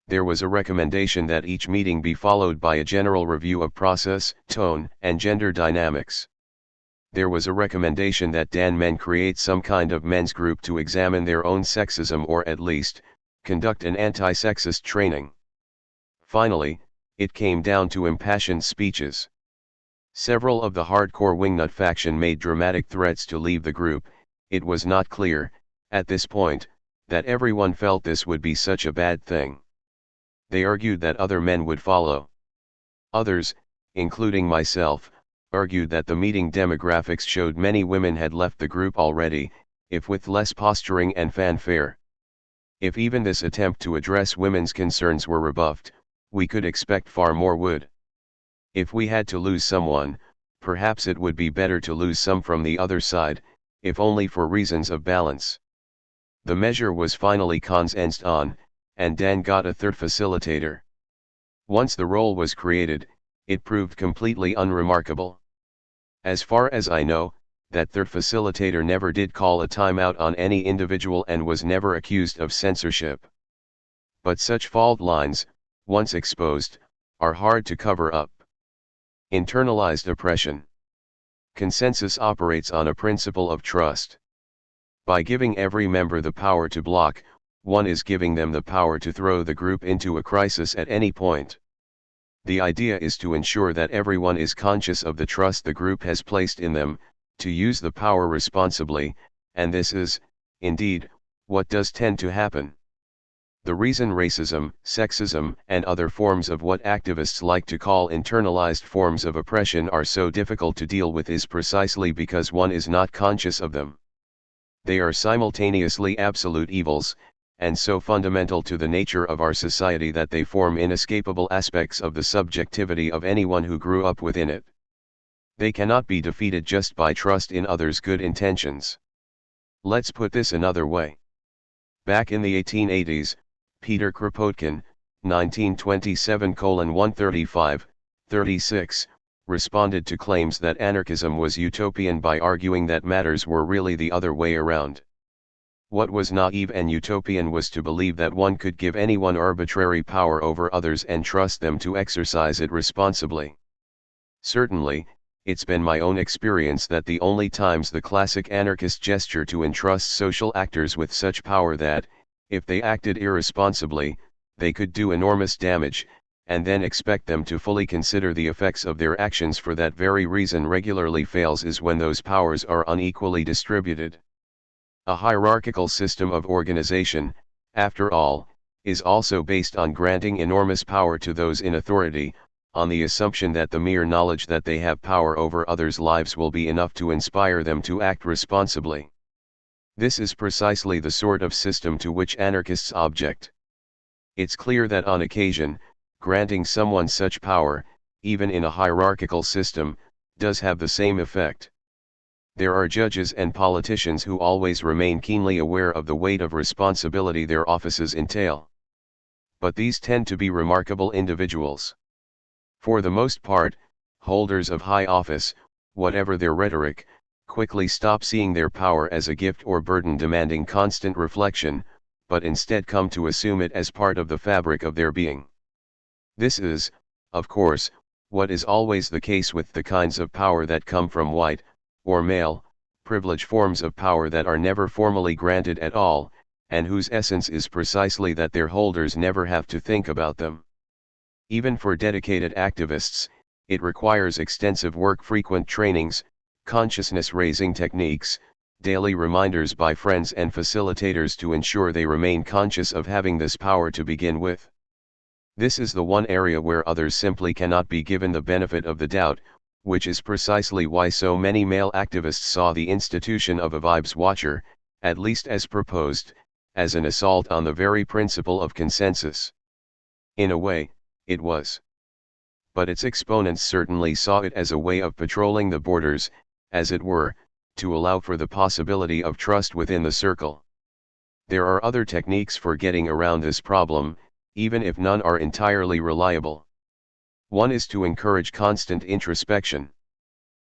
There was a recommendation that each meeting be followed by a general review of process, tone, and gender dynamics. There was a recommendation that Dan men create some kind of men's group to examine their own sexism or at least, conduct an anti-sexist training. Finally, it came down to impassioned speeches. Several of the hardcore wingnut faction made dramatic threats to leave the group. It was not clear, at this point, that everyone felt this would be such a bad thing. They argued that other men would follow. Others, including myself, argued that the meeting demographics showed many women had left the group already, if with less posturing and fanfare. If even this attempt to address women's concerns were rebuffed, we could expect far more would. If we had to lose someone, perhaps it would be better to lose some from the other side, if only for reasons of balance. The measure was finally consented on, and Dan got a third facilitator. Once the role was created, it proved completely unremarkable. As far as I know, that third facilitator never did call a timeout on any individual and was never accused of censorship. But such fault lines, once exposed, are hard to cover up. Internalized oppression. Consensus operates on a principle of trust. By giving every member the power to block, one is giving them the power to throw the group into a crisis at any point. The idea is to ensure that everyone is conscious of the trust the group has placed in them, to use the power responsibly, and this is, indeed, what does tend to happen. The reason racism, sexism, and other forms of what activists like to call internalized forms of oppression are so difficult to deal with is precisely because one is not conscious of them. They are simultaneously absolute evils, and so fundamental to the nature of our society that they form inescapable aspects of the subjectivity of anyone who grew up within it. They cannot be defeated just by trust in others' good intentions. Let's put this another way. Back in the 1880s, Peter Kropotkin, 1927:135-36, responded to claims that anarchism was utopian by arguing that matters were really the other way around. What was naive and utopian was to believe that one could give anyone arbitrary power over others and trust them to exercise it responsibly. Certainly, it's been my own experience that the only times the classic anarchist gesture to entrust social actors with such power that, if they acted irresponsibly, they could do enormous damage, and then expect them to fully consider the effects of their actions for that very reason regularly fails is when those powers are unequally distributed. A hierarchical system of organization, after all, is also based on granting enormous power to those in authority, on the assumption that the mere knowledge that they have power over others' lives will be enough to inspire them to act responsibly. This is precisely the sort of system to which anarchists object. It's clear that on occasion, granting someone such power, even in a hierarchical system, does have the same effect. There are judges and politicians who always remain keenly aware of the weight of responsibility their offices entail. But these tend to be remarkable individuals. For the most part, holders of high office, whatever their rhetoric, quickly stop seeing their power as a gift or burden demanding constant reflection, but instead come to assume it as part of the fabric of their being. This is, of course, what is always the case with the kinds of power that come from white, or male, privilege forms of power that are never formally granted at all, and whose essence is precisely that their holders never have to think about them. Even for dedicated activists, it requires extensive work, frequent trainings, consciousness-raising techniques, daily reminders by friends and facilitators to ensure they remain conscious of having this power to begin with. This is the one area where others simply cannot be given the benefit of the doubt, which is precisely why so many male activists saw the institution of a vibes watcher, at least as proposed, as an assault on the very principle of consensus. In a way, it was. But its exponents certainly saw it as a way of patrolling the borders, as it were, to allow for the possibility of trust within the circle. There are other techniques for getting around this problem, even if none are entirely reliable. One is to encourage constant introspection.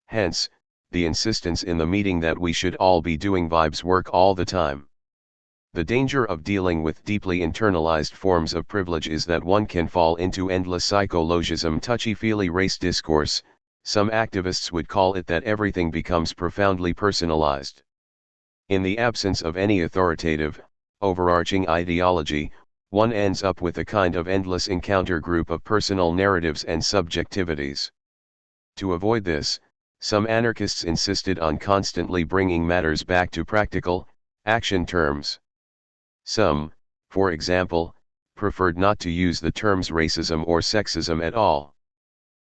Hence, the insistence in the meeting that we should all be doing vibes work all the time. The danger of dealing with deeply internalized forms of privilege is that one can fall into endless psychologism, touchy-feely race discourse. Some activists would call it that everything becomes profoundly personalized. In the absence of any authoritative, overarching ideology, one ends up with a kind of endless encounter group of personal narratives and subjectivities. To avoid this, some anarchists insisted on constantly bringing matters back to practical, action terms. Some, for example, preferred not to use the terms racism or sexism at all.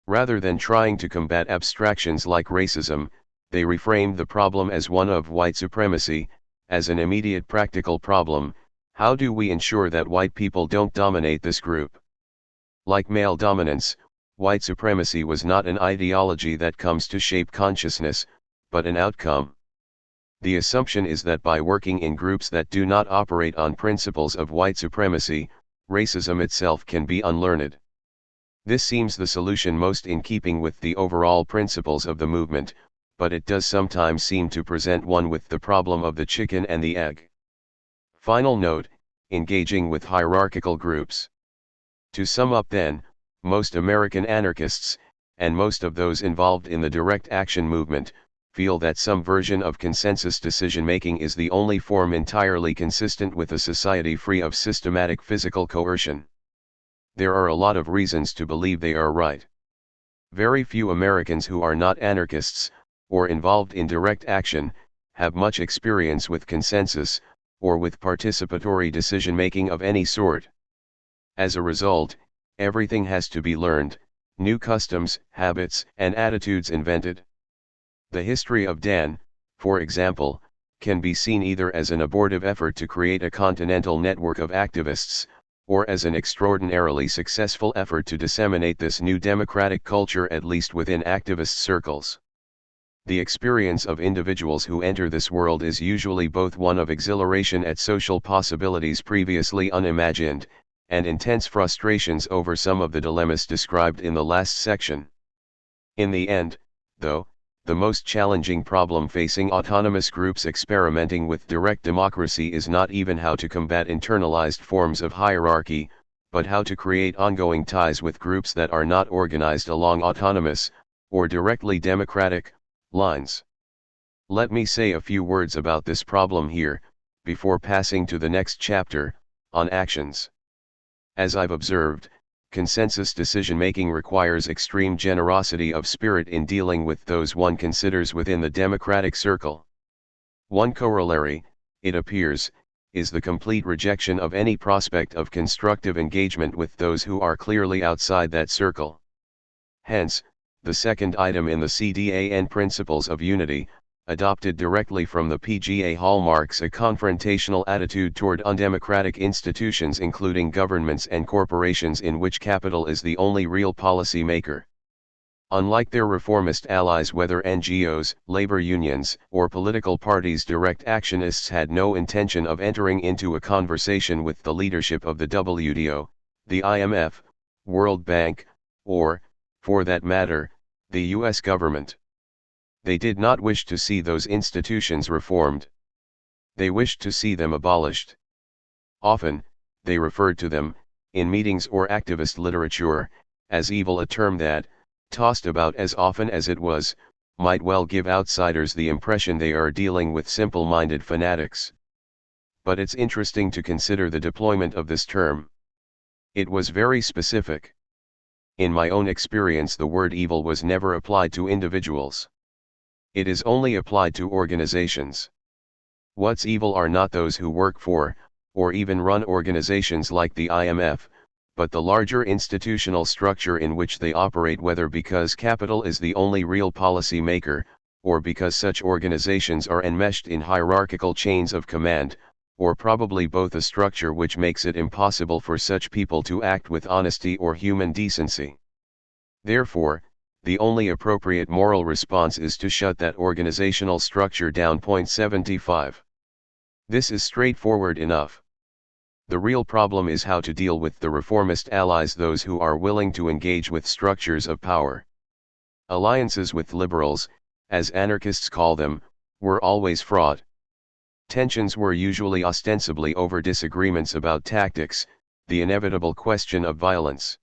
Rather than trying to combat abstractions like racism, they reframed the problem as one of white supremacy, as an immediate practical problem. How do we ensure that white people don't dominate this group? Like male dominance, white supremacy was not an ideology that comes to shape consciousness, but an outcome. The assumption is that by working in groups that do not operate on principles of white supremacy, racism itself can be unlearned. This seems the solution most in keeping with the overall principles of the movement, but it does sometimes seem to present one with the problem of the chicken and the egg. Final note, engaging with hierarchical groups. To sum up then, most American anarchists, and most of those involved in the direct action movement, feel that some version of consensus decision-making is the only form entirely consistent with a society free of systematic physical coercion. There are a lot of reasons to believe they are right. Very few Americans who are not anarchists, or involved in direct action, have much experience with consensus, or with participatory decision-making of any sort. As a result, everything has to be learned, new customs, habits, and attitudes invented. The history of DAN, for example, can be seen either as an abortive effort to create a continental network of activists, or as an extraordinarily successful effort to disseminate this new democratic culture at least within activist circles. The experience of individuals who enter this world is usually both one of exhilaration at social possibilities previously unimagined, and intense frustrations over some of the dilemmas described in the last section. In the end, though, the most challenging problem facing autonomous groups experimenting with direct democracy is not even how to combat internalized forms of hierarchy, but how to create ongoing ties with groups that are not organized along autonomous, or directly democratic, lines. Let me say a few words about this problem here, before passing to the next chapter, on actions. As I've observed, consensus decision-making requires extreme generosity of spirit in dealing with those one considers within the democratic circle. One corollary, it appears, is the complete rejection of any prospect of constructive engagement with those who are clearly outside that circle. Hence, the second item in the CDAN Principles of Unity, adopted directly from the PGA hallmarks a confrontational attitude toward undemocratic institutions including governments and corporations in which capital is the only real policy maker. Unlike their reformist allies whether NGOs, labor unions, or political parties, direct actionists had no intention of entering into a conversation with the leadership of the WTO, the IMF, World Bank, or, for that matter, the US government. They did not wish to see those institutions reformed. They wished to see them abolished. Often, they referred to them, in meetings or activist literature, as evil, a term that, tossed about as often as it was, might well give outsiders the impression they are dealing with simple-minded fanatics. But it's interesting to consider the deployment of this term. It was very specific. In my own experience, the word evil was never applied to individuals. It is only applied to organizations. What's evil are not those who work for, or even run organizations like the IMF, but the larger institutional structure in which they operate, whether because capital is the only real policy maker, or because such organizations are enmeshed in hierarchical chains of command, or probably both, a structure which makes it impossible for such people to act with honesty or human decency. Therefore, the only appropriate moral response is to shut that organizational structure down. 75. This is straightforward enough. The real problem is how to deal with the reformist allies, those who are willing to engage with structures of power. Alliances with liberals, as anarchists call them, were always fraught. Tensions were usually ostensibly over disagreements about tactics, the inevitable question of violence.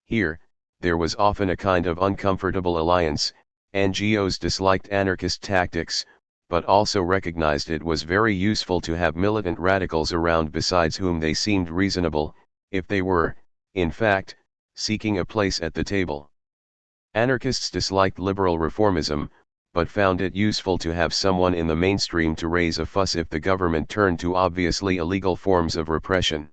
Here, there was often a kind of uncomfortable alliance. NGOs disliked anarchist tactics, but also recognized it was very useful to have militant radicals around besides whom they seemed reasonable, if they were, in fact, seeking a place at the table. Anarchists disliked liberal reformism, but found it useful to have someone in the mainstream to raise a fuss if the government turned to obviously illegal forms of repression.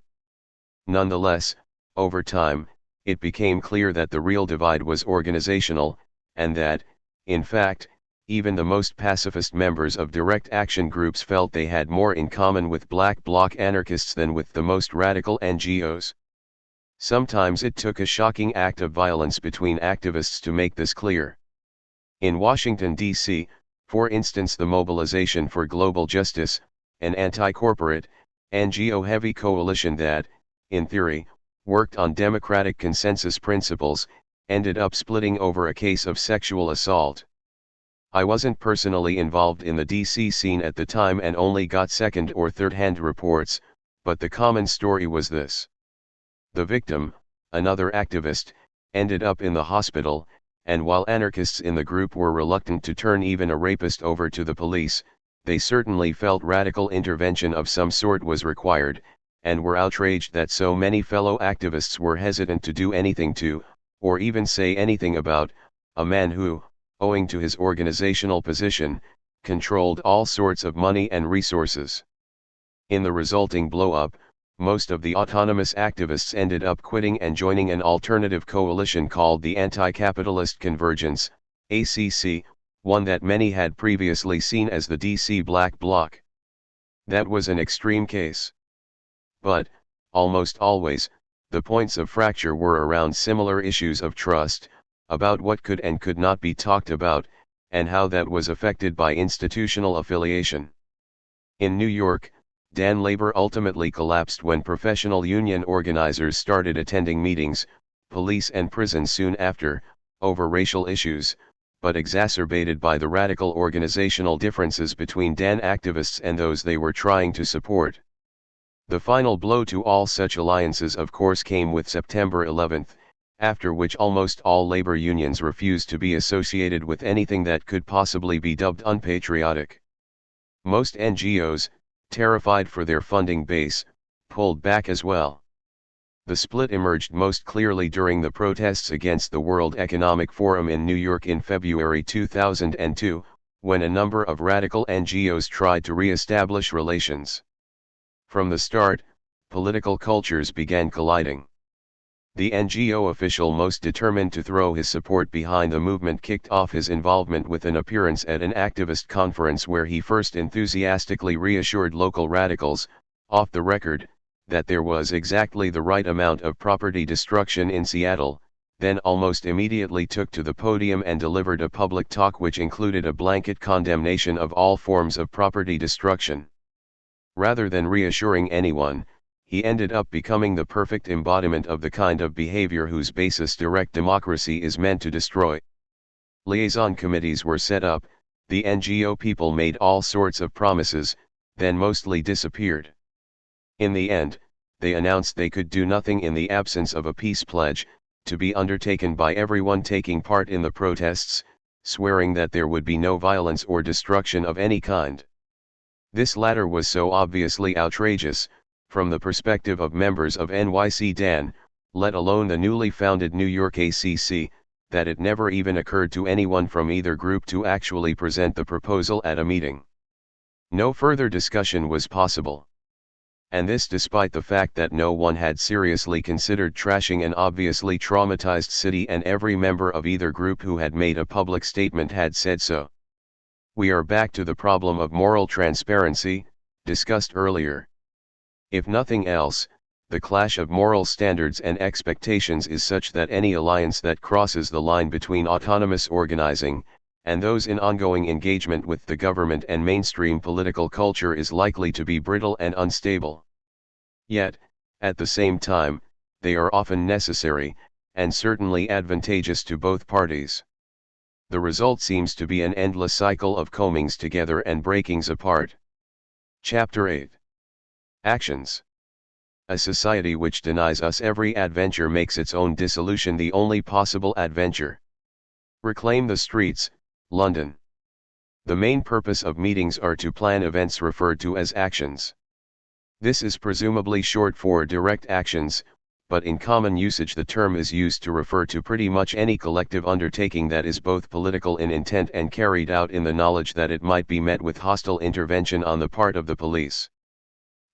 Nonetheless, over time, it became clear that the real divide was organizational, and that, in fact, even the most pacifist members of direct action groups felt they had more in common with black bloc anarchists than with the most radical NGOs. Sometimes it took a shocking act of violence between activists to make this clear. In Washington, D.C., For instance, the Mobilization for Global Justice, an anti-corporate, NGO-heavy coalition that, in theory, worked on democratic consensus principles, ended up splitting over a case of sexual assault. I wasn't personally involved in the DC scene at the time and only got second or third-hand reports, but the common story was this. The victim, another activist, ended up in the hospital, and while anarchists in the group were reluctant to turn even a rapist over to the police, they certainly felt radical intervention of some sort was required, and were outraged that so many fellow activists were hesitant to do anything to, or even say anything about, a man who, owing to his organizational position, controlled all sorts of money and resources. In the resulting blow-up, most of the autonomous activists ended up quitting and joining an alternative coalition called the Anti-Capitalist Convergence, ACC, one that many had previously seen as the DC Black Bloc. That was an extreme case. But, almost always, the points of fracture were around similar issues of trust, about what could and could not be talked about, and how that was affected by institutional affiliation. In New York, Dan labor ultimately collapsed when professional union organizers started attending meetings, police and prisons soon after, over racial issues, but exacerbated by the radical organizational differences between Dan activists and those they were trying to support. The final blow to all such alliances of course came with September 11, after which almost all labor unions refused to be associated with anything that could possibly be dubbed unpatriotic. Most NGOs, terrified for their funding base, pulled back as well. The split emerged most clearly during the protests against the World Economic Forum in New York in February 2002, when a number of radical NGOs tried to re-establish relations. From the start, political cultures began colliding. The NGO official most determined to throw his support behind the movement kicked off his involvement with an appearance at an activist conference where he first enthusiastically reassured local radicals, off the record, that there was exactly the right amount of property destruction in Seattle, then almost immediately took to the podium and delivered a public talk which included a blanket condemnation of all forms of property destruction. Rather than reassuring anyone, he ended up becoming the perfect embodiment of the kind of behavior whose basis direct democracy is meant to destroy. Liaison committees were set up, the NGO people made all sorts of promises, then mostly disappeared. In the end, they announced they could do nothing in the absence of a peace pledge, to be undertaken by everyone taking part in the protests, swearing that there would be no violence or destruction of any kind. This latter was so obviously outrageous, from the perspective of members of NYC DAN, let alone the newly founded New York ACC, that it never even occurred to anyone from either group to actually present the proposal at a meeting. No further discussion was possible. And this despite the fact that no one had seriously considered trashing an obviously traumatized city and every member of either group who had made a public statement had said so. We are back to the problem of moral transparency, discussed earlier. If nothing else, the clash of moral standards and expectations is such that any alliance that crosses the line between autonomous organizing, and those in ongoing engagement with the government and mainstream political culture is likely to be brittle and unstable. Yet, at the same time, they are often necessary, and certainly advantageous to both parties. The result seems to be an endless cycle of combings together and breakings apart. Chapter 8. Actions. A society which denies us every adventure makes its own dissolution the only possible adventure. Reclaim the Streets, London. The main purpose of meetings are to plan events referred to as actions. This is presumably short for direct actions, but in common usage the term is used to refer to pretty much any collective undertaking that is both political in intent and carried out in the knowledge that it might be met with hostile intervention on the part of the police.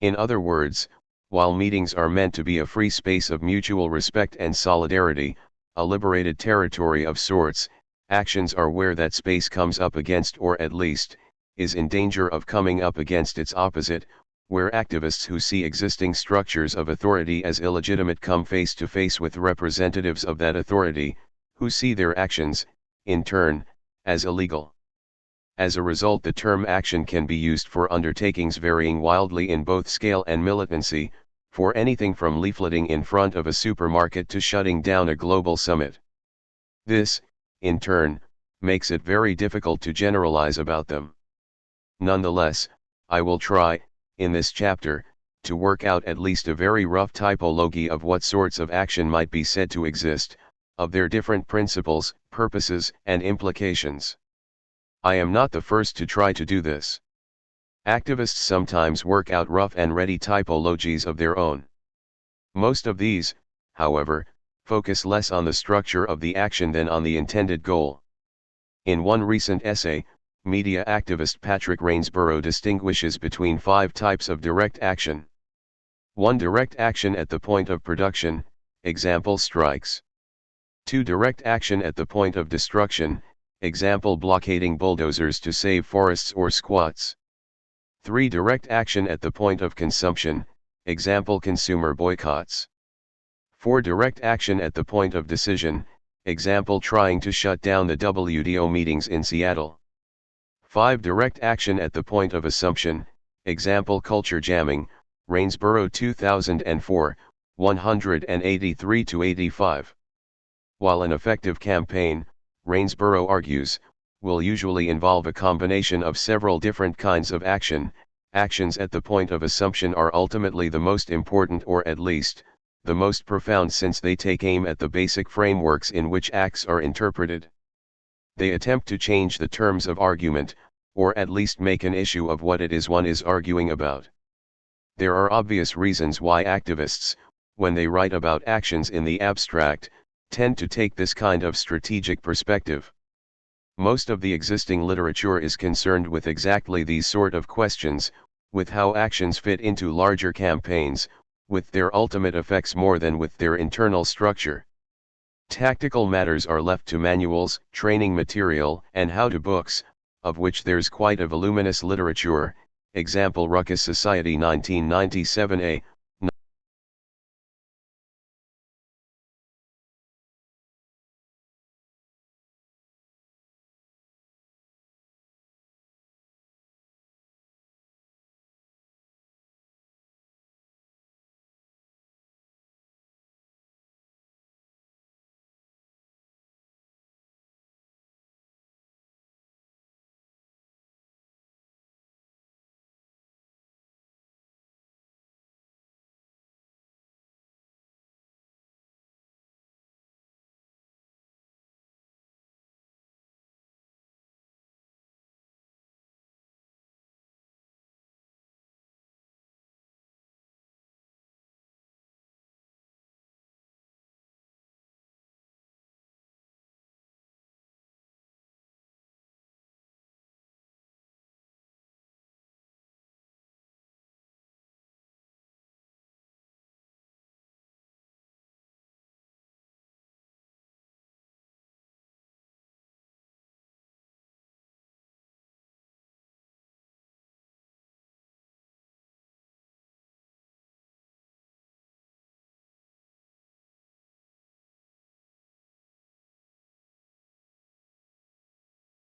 In other words, while meetings are meant to be a free space of mutual respect and solidarity, a liberated territory of sorts, actions are where that space comes up against, or at least, is in danger of coming up against its opposite, where activists who see existing structures of authority as illegitimate come face to face with representatives of that authority, who see their actions, in turn, as illegal. As a result, the term action can be used for undertakings varying wildly in both scale and militancy, for anything from leafleting in front of a supermarket to shutting down a global summit. This, in turn, makes it very difficult to generalize about them. Nonetheless, I will try, in this chapter, to work out at least a very rough typology of what sorts of action might be said to exist, of their different principles, purposes, and implications. I am not the first to try to do this. Activists sometimes work out rough and ready typologies of their own. Most of these, however, focus less on the structure of the action than on the intended goal. In one recent essay, media activist Patrick Rainsborough distinguishes between 5 types of direct action. 1. Direct action at the point of production, example strikes. 2. Direct action at the point of destruction, example blockading bulldozers to save forests or squats. 3. Direct action at the point of consumption, example consumer boycotts. 4. Direct action at the point of decision, example trying to shut down the WTO meetings in Seattle. 5. Direct action at the point of assumption, example culture jamming, Rainsborough 2004, 183-85. While an effective campaign, Rainsborough argues, will usually involve a combination of several different kinds of action, actions at the point of assumption are ultimately the most important, or at least, the most profound, since they take aim at the basic frameworks in which acts are interpreted. They attempt to change the terms of argument, or at least make an issue of what it is one is arguing about. There are obvious reasons why activists, when they write about actions in the abstract, tend to take this kind of strategic perspective. Most of the existing literature is concerned with exactly these sort of questions, with how actions fit into larger campaigns, with their ultimate effects more than with their internal structure. Tactical matters are left to manuals, training material, and how-to books, of which there's quite a voluminous literature, example Ruckus Society 1997a,